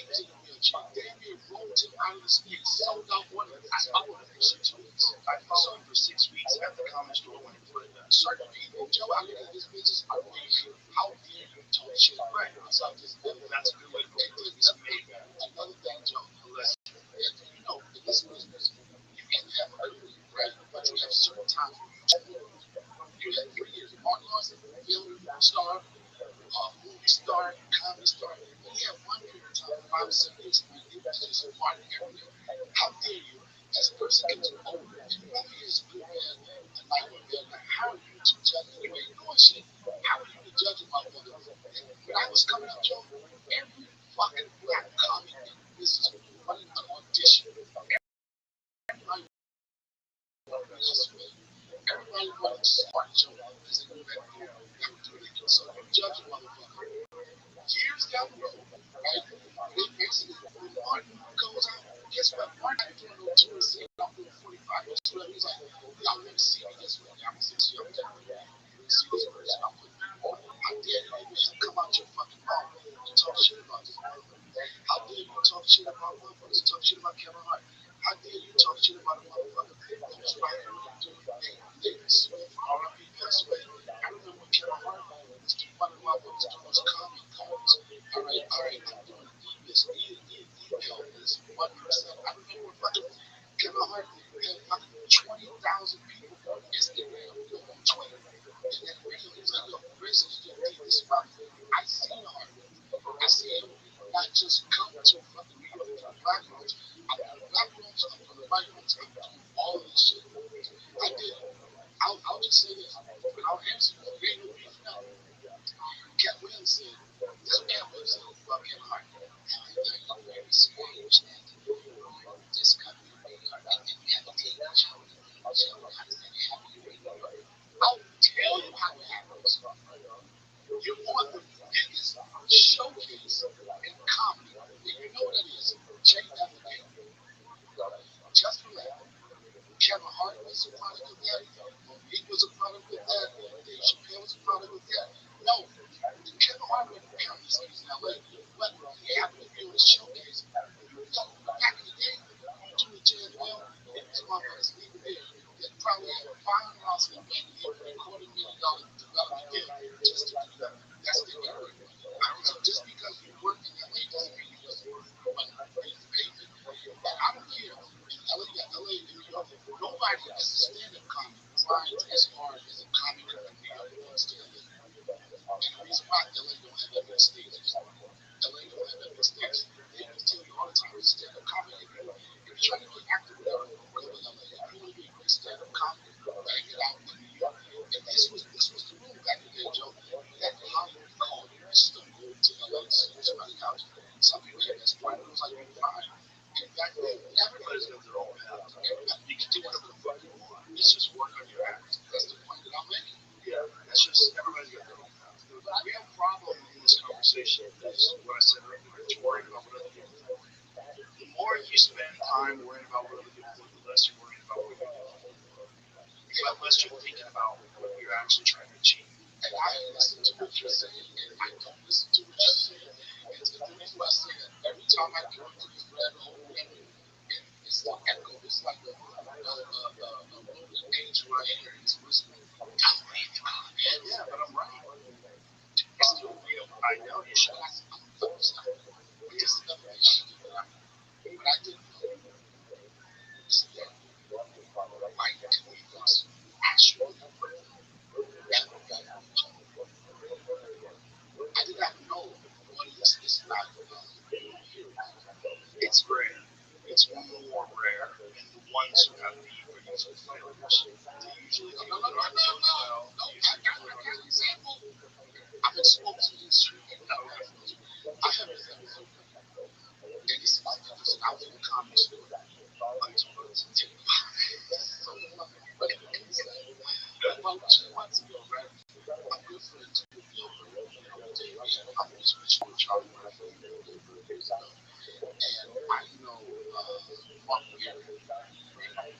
Speaker 5: was in a wheelchair. Damn near rolled him out of the stage, sold out one of them. I followed him for 6 weeks. I followed him for 6 weeks at the comic store when he put it down. Certain people, Joe, I look at this business, I really, how dare you talk shit? Right. So that's a good way to put it. It's made that. Another thing, Joe, in this business, you can have early, right? But you have certain times when you had 3 years. Martin Lawrence, film star, movie star, comedy star. He had one period of time, 5 or 7 years, he
Speaker 6: It's just a part of everything. How dare you, as a person gets older, and you know here's a good man, a night one man, like, how are you to judge the way you're doing shit? How are you to judge a motherfucker? When I was coming up, Joe, every fucking black comic in the business was running an audition. Everybody Everybody wanted to start Joe because they knew that they would do it. So you judge a motherfucker years down the road, right? They basically, when Martin goes out, guess what? Martin ain't doing no tour saying I'm doing 45 years. So he's like, y'all want to see me this way? I'm 6 years old. You want to see this person? I'm putting people on. How dare you come out your fucking mouth to talk shit about this motherfucker? How dare you talk shit about motherfuckers? Talk shit about Kevin Hart? How dare you talk shit about a motherfucker that was right here doing David Smith, R.I.P. passed away. I remember when Kevin Hart was doing one of the motherfuckers doing those comment cards. All right, I'm doing this, email this, 1%. I remember fucking Kevin Hart had fucking 20,000 people on Instagram, on Twitter, and then radio. He was like, yo, Grace is doing this about me. I seen Hart. I see him not just come to fucking New York for black rooms. I'm doing black rooms, I'm doing white rooms, I'm doing all of this shit. I did. I'll just say this. Without answering, there ain't no beef now. Cat Williams said, this Cat Williams said about Kevin Hart. You're very strange that you just come to New York and then you have to take the show. How does that happen in New York? I'll tell you how it happens. You're on the biggest showcase in comedy. And you know what that is. Check that again. Just for that. Kevin Hart was a product of that. Monique was a product of that. Dave Chappelle was a product of that. No, Kevin Hart went to Paris in LA. But he happened to be on a showcase. Back in the day, Julie Jan Bell, and motherfuckers even there, they probably had $500 in the bank and he put $250,000 development deal just to do that. That's the era. So just because you work in LA doesn't mean you just work in payment. But I don't care. In LA, in New York, nobody is a stand-up comic. Brian as hard as a comic in New York wants to LA. And the reason why LA don't have that many stages. LA don't have that many stages. They will tell you all the time, stand-up comic. If you're trying to get active, whatever, go to LA. If you want to be a great stand-up comic, bang it out in New York. And this was the rule back in the day, Joe. That Hollywood called you. This is the move to LA to see somebody couch. Some people had this point, it was like, you're fine. And back then, everybody's got their own path. You can do whatever the fuck you want. It's just work on your act. That's the point that I'm making. Yeah, that's just, everybody's got their own path. The real problem in this conversation is what I said earlier. It's worrying about what other people think. The more you spend time worrying about what other people think, the less you're worrying about what you're doing. The less you're thinking about what you're actually trying to achieve. And I listen to what you're saying, and I don't listen to what you're saying. It's the reason why I say that every time I go into this rabbit hole, whatever, it's the echo. It's like a rolling angel right here. It's whispering, don't read the comment. Yeah, but I'm right. It's still real. I know you should. I'm focused on it. But this is another thing I did that what I didn't know is that white comedians actually work at I did not know audience is not here. It's rare. It's more rare. And the ones who have the usual failures. They usually no. I got an example. I've exposed to this street. I have an example. And this is like this. I was in a comedy store. About 2 months ago, right? I'm good friends with Bill Burr, I'm just rich with Charlie Murphy, and I know Mark Maron.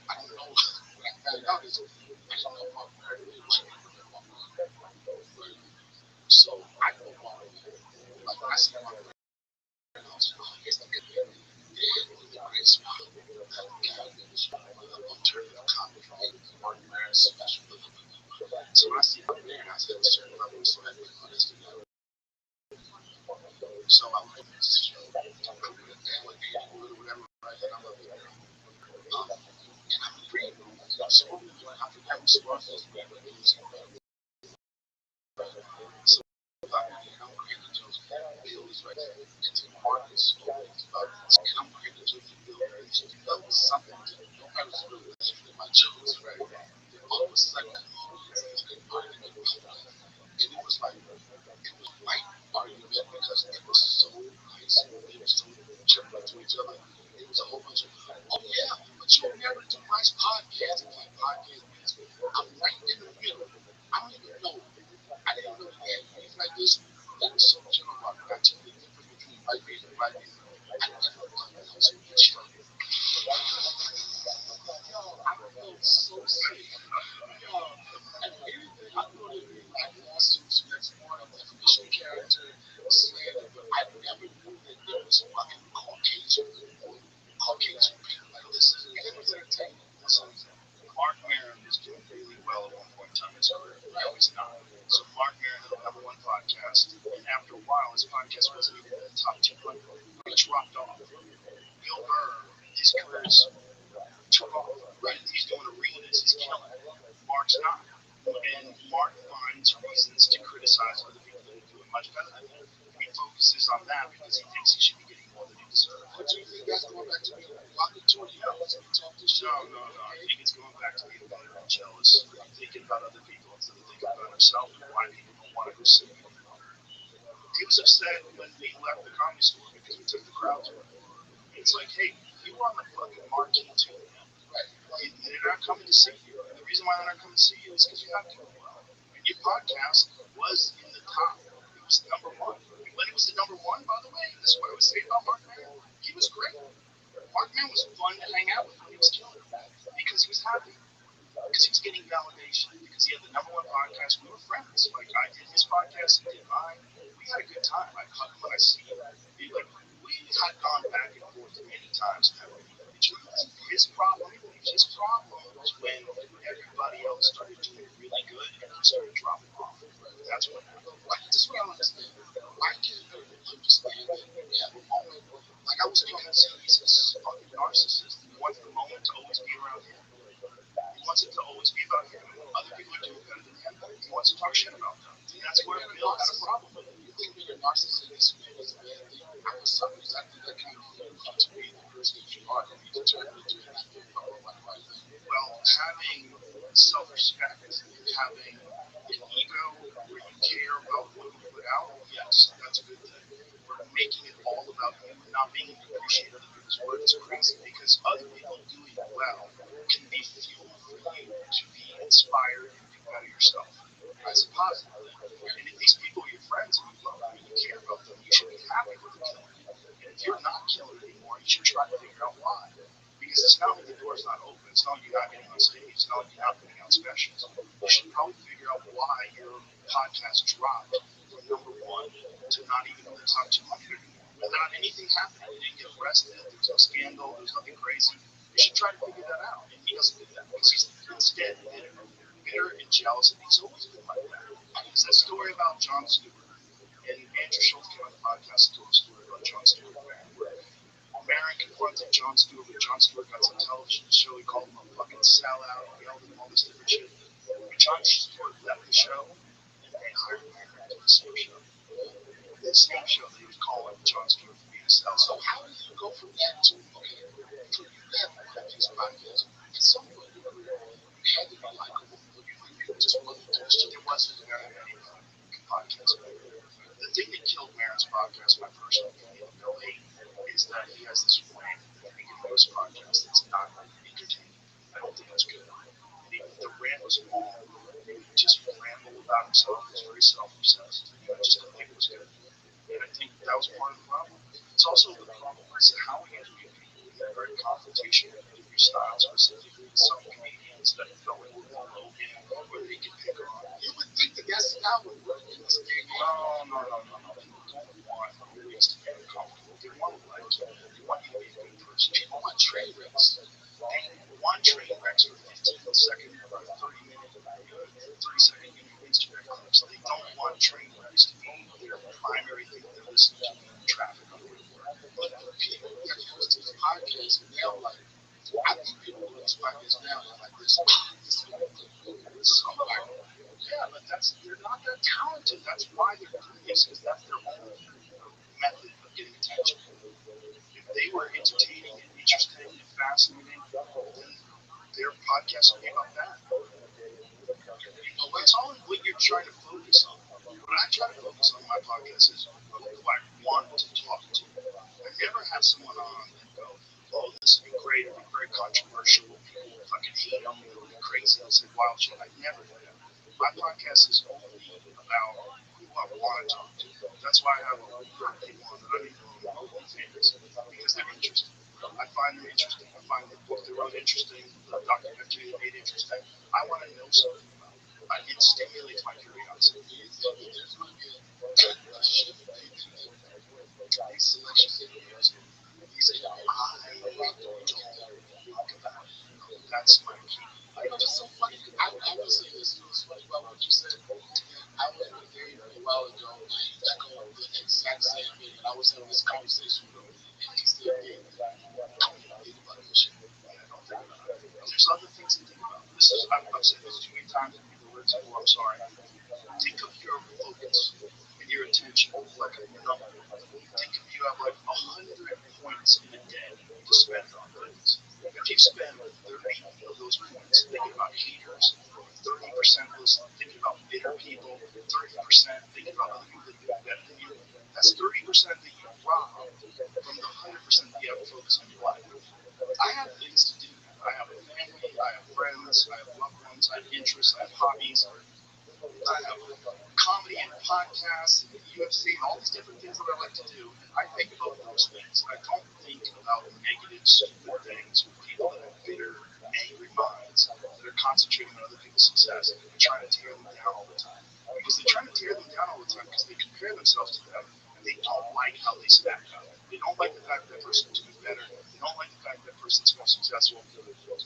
Speaker 6: I don't know what I found out is I don't know Mark Maron really well. So I know Mark Maron. Like when I see Mark Maron, I was like, he's like a great smile. Alternative comedy, Mark Maron special. So when I see Mark Maron, I said, certain level of respect on this together. So I went to this show, whatever, right? And I love it. And I'm pretty so I forgot what sport was, but it was so I'm creating those. Bill is And then Marcus spoke about this, and I'm here to tell you, Bill, that was something that nobody was really listening to my jokes, right? Then all of a sudden, an argument about that. And it was like, it was right argument because it was so nice. They were so gentle to each other. It was a whole bunch of, oh yeah, but you'll never do my podcast. It's like podcast means I'm right in the middle. I don't even know. I didn't know that. He's like this. They were so gentle about it. I took the difference between white man and black man. I never thought that was so much fun. Yo, I felt so safe. Yo, and anything, I know they be like lawsuits next morning, definition of character, slander, but I never knew that there was fucking Caucasian people. Like, listen, and it was entertaining. That's all.
Speaker 5: Mark Maron was doing really well at one point in time in his career. Now he's not. So Mark Maron had a number one podcast, and after a while, his podcast wasn't even in the top 200. He dropped off. Bill Burr, his career's took off. Right? He's doing arenas. He's killing it. Mark's not. And Mark finds reasons to criticize other people that are doing much better than him. And he focuses on that because he thinks he should be getting more than he deserves.
Speaker 6: But do you think that's going back to being derogatory? You know, we talk this shit.
Speaker 5: No. I think it's going back to being bitter and jealous, thinking about other people instead of thinking about himself and why people don't want to go see him anymore. He was upset when we left the Comedy Store because we took the crowd to it. It's like, hey, you were on the fucking marquee too, man.
Speaker 6: Right.
Speaker 5: They're not coming to see you. And the reason why they're not coming to see you is because you're not doing well. And your podcast was in the top. It was number one. And when it was the number one, by the way, this is what I would say about Mark Maron. He was great. Mark Maron was fun to hang out with when he was killing it because he was happy. Because he was getting validation. Because he had the number one podcast. We were friends. Like, I did his podcast, he did mine. We had a good time. I hug him when I see him. Like, we had gone back and forth many times now. His problem was when everybody else started doing really good and he started dropping off. That's what happened.
Speaker 6: Like, this is what I don't understand. Why can't you understand that you have a moment? Like, I was talking
Speaker 5: Because
Speaker 6: to
Speaker 5: he's a fucking narcissist. He wants the moment to always be around him. He wants it to always be about him. Other people are doing better than him. He wants to talk shit about them. And that's where Bill had a problem with it.
Speaker 6: you think being a narcissist is a bad thing? I was something I think that kind of comes to be the person that you are and be determined to do it. I think probably the right thing.
Speaker 5: Well, having self-respect and having an ego where you care about what you put out, yes, that's a good thing. But making it all about you and not being appreciative of people's work is crazy because other people doing well can be fuel for you to be inspired and do better yourself. That's a positive thing. And if these people are your friends and you love them and you care about them, you should be happy with the killing. And if you're not killing anymore, you should try to figure out why. Because it's not that the door's not open, it's not you're not getting on stage, it's not you're not putting out specials. You should probably figure out why your podcast dropped from number one to not even in the top 200 anymore without anything happening. You didn't get arrested, there was no scandal, there was nothing crazy. You should try to figure that out. And he doesn't do that because he's instead bitter and jealous, and he's always been like that. There's that story about Jon Stewart, and Andrew Schultz came on the podcast and told a story about Jon Stewart where Maron confronted Jon Stewart when Jon Stewart got some television show. He called him a fucking sellout, yelled at him all this different shit. When Jon Stewart left the show, and they hired Maron to do the same show. The same show that he was calling Jon Stewart for being a sellout.
Speaker 6: So how do you go from that to, okay, so you have one of these podcasts, at some point in your career, you had to be likable, or you just wasn't doing shit.
Speaker 5: There wasn't very many podcasts. The thing that killed Maron's podcast, my personal opinion, no hate, is that he has this rant at the beginning of his podcast that's not entertaining. I don't think it's good. The rant was long. He just rambled about himself. He was very self-obsessed. And I just didn't think it was good. And I think that was part of the problem. It's also the problem is how we interview people. We have very confrontational interview style, specifically some comedians that go in below him where they can pick on.
Speaker 6: You would think that that's how it would work in this game.
Speaker 5: No. People don't want always to be uncomfortable. They want to like you. They want you to be a good person.
Speaker 6: People want train wrecks.
Speaker 5: They want train wrecks for 15-second or 30-second Instagram clips. They don't want train wrecks to be their primary thing that they're listening to in traffic on the way to work.
Speaker 6: But people that used to this podcast and now like, I think people who listen to podcasts now are like this.
Speaker 5: Yeah, but they're not that talented. That's why they're doing this, because that's their home. method of getting attention. If they were entertaining and interesting and fascinating, then their podcast would be about that. It's all in what you're trying to focus on. What I try to focus on in my podcast is who I want to talk to. I never have someone on and go, oh, this would be great, it'll be very controversial, people will fucking hate them, it'll be crazy, they'll say wild shit. I never do that. My podcast is only about who I want to talk to. That's why I have a lot of people on that I don't even know who famous, because they're interesting. I find them interesting. I find the book they wrote interesting, the documentary they made interesting. I want to know something about it. It stimulates my curiosity.
Speaker 6: There's going to be a shift these selection videos. He said, I don't think about it.
Speaker 5: That's my key.
Speaker 6: It's so funny. I will say this, it's funny about what you said. I was with Dave a while ago, and he echoed the exact same thing. And I was having this conversation with him, and he said, Dave, I don't even think about this shit.
Speaker 5: I don't think about it. There's other things to think about. I've said this too many times, and people heard it before, I'm sorry. Think of your focus and your attention like a number. Think if you have like 100 points in a day to spend on things. If you spend 30 of those points thinking about haters, 30% of those thinking about bitter people, 30% thinking about other people that do better than you, that's 30% that you rob from the 100% that you have to focus on your life. I have things to do. I have a family, I have friends, I have loved ones, I have interests, I have hobbies, I have comedy and podcasts and UFC and all these different things that I like to do. And I think about those things. I don't think about negative, stupid things with people that have bitter, angry minds that are concentrating on other people's success and trying to tear them down all the time. Because they're trying to tear them down all the time because they compare themselves to them and they don't like how they stack up. They don't like the fact that person's doing better. They don't like the fact that person's more successful.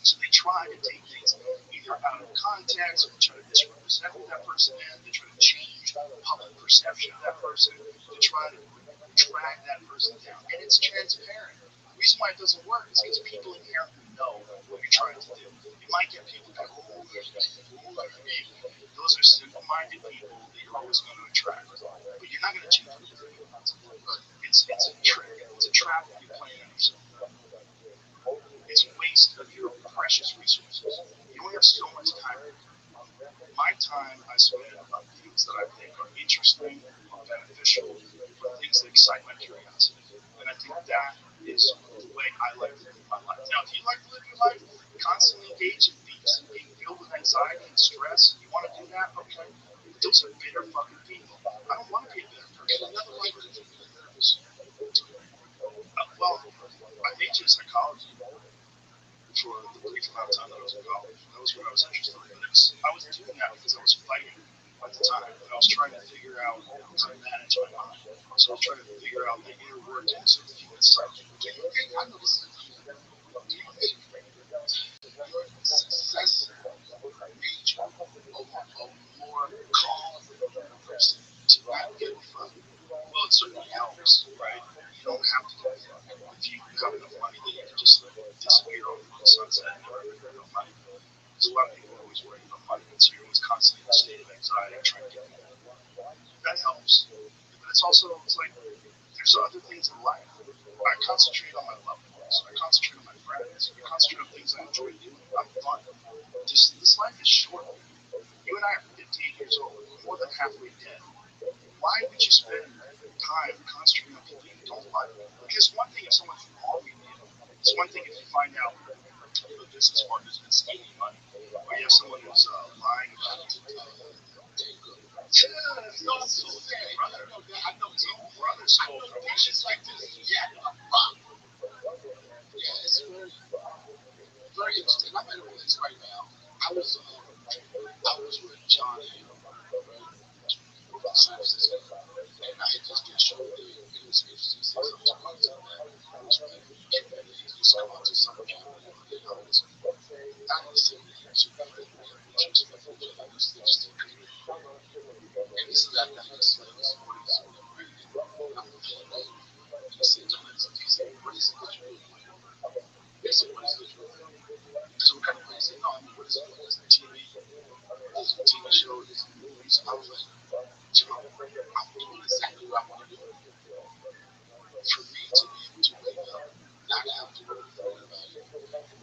Speaker 5: So they try to take things either out of context or they try to misrepresent who that person is. They try to change the public perception of that person. They try to drag that person down. And it's transparent. The reason why it doesn't work is because people inherently know what you're trying to do. You might get people that go, oh, there's people like me. Those are simple-minded people that you're always going to attract. But you're not going to change people's opinions. It's a trick. It's a trap that you're playing on yourself. It's a waste of your precious resources. You only have so much time. My time I spend on things that I think are interesting or beneficial, or things that excite my curiosity. And I think that is the way I like to live my life. Now, if you like to live your life constantly engaged in being filled with anxiety and stress, you want to do that, okay. But those are bitter fucking people. I don't want to be a bitter person.
Speaker 6: And another like to be a therapist.
Speaker 5: Well, I majored in psychology for the brief amount of time that I was in college. That was what I was interested in. But I was doing that because I was fighting at the time. And I was trying to figure out how to manage my mind. So I was trying to figure out the inner workings of the human psyche.
Speaker 6: I know this is do you think your success made you a more calm person to not give a fuck?
Speaker 5: Well, it certainly helps, right? You don't have to give a fuck. If you have enough money, then you can just disappear off into the sunset and never figure out money. Because a lot of people are always worried about money, and so you're always constantly in a state of anxiety trying to get more. That helps. But it's like there's other things in life. I concentrate on my loved ones. I concentrate on my friends. I concentrate on things I enjoy doing. I'm fun. This life is short. You and I are 58 years old. We're more than halfway dead. Why would you spend time concentrating on people you don't like? Because one thing if someone's wronging you, it's one thing if you find out you have a business partner who's been stealing money, or you have someone who's lying about it.
Speaker 6: Yeah, no, I'm so sad.
Speaker 5: Brother,
Speaker 6: I know
Speaker 5: it's
Speaker 6: too.
Speaker 5: all brother soul formation.
Speaker 6: It's like this. Yeah, fuck. Yeah, it's very, very interesting. I'm at a place right now. I was with John Hill, right? Services, and I had just been showing the it was interesting. So I'm talking to that. He used to come out to summer camp, and I was out of the city. So we had pictures of each other. I used to just and this is after I just like this morning, so right? And I'm feeling like, and he said, John, he said, what is it that you're doing? He said, what is it that you're doing? So what kind of place? He said, no, I mean, what is it? Is it TV? Is it a TV show? Is it movies? I was like, John, I'm doing exactly what I want to do. for me to be able to wake up, not have to worry about it,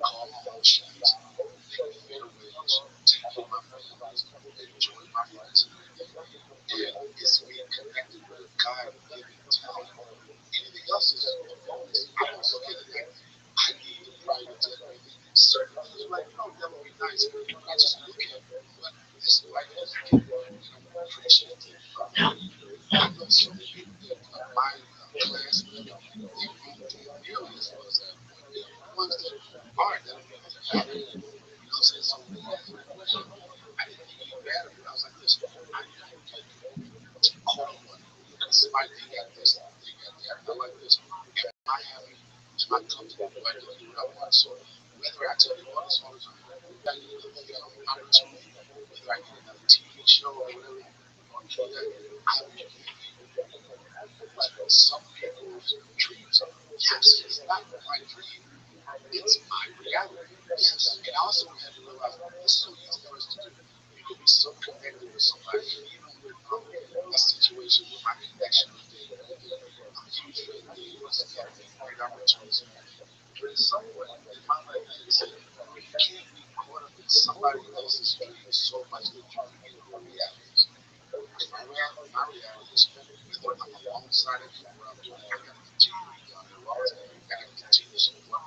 Speaker 6: call my own shots, make fair wage, take care of my families, enjoy my friends and everything. And it's me connected with a God-given talent. Anything else is a bonus. I don't look at it like I need the private jet or anything. Certain things are like, that would be nice. But I just look at what this life has given me, and I'm appreciative of it. I know some people that of my class, whatever, they won't do nearly as well as that. The ones that aren't, that don't know they're happy. You know what I'm saying? So when you ask me that question, I didn't think any bad of it. I was like, listen, I don't get caught up on it. Because somebody, they got this, they got that. I like this. Am I happy? Am I comfortable? Do I get to do what I want? So whether I tell you all this all the time, whether I get another film opportunity, whether I get another TV show or whatever, or any of that, I will give you some people's dreams. Yes, it's not my dream, it's my reality. Yes. And I also had to realize it's so easy for us to do. You can be so connected with somebody, and even with a situation where my connection with David, I'm huge fan of David, he's got great opportunities and everything. But at some point in my life, I had to say, you can't be caught up in somebody else's dreams so much that you forget your realities. My reality is whether I'm alongside of you or I'm doing, I gotta continue to be down there all the time. I gotta continue to support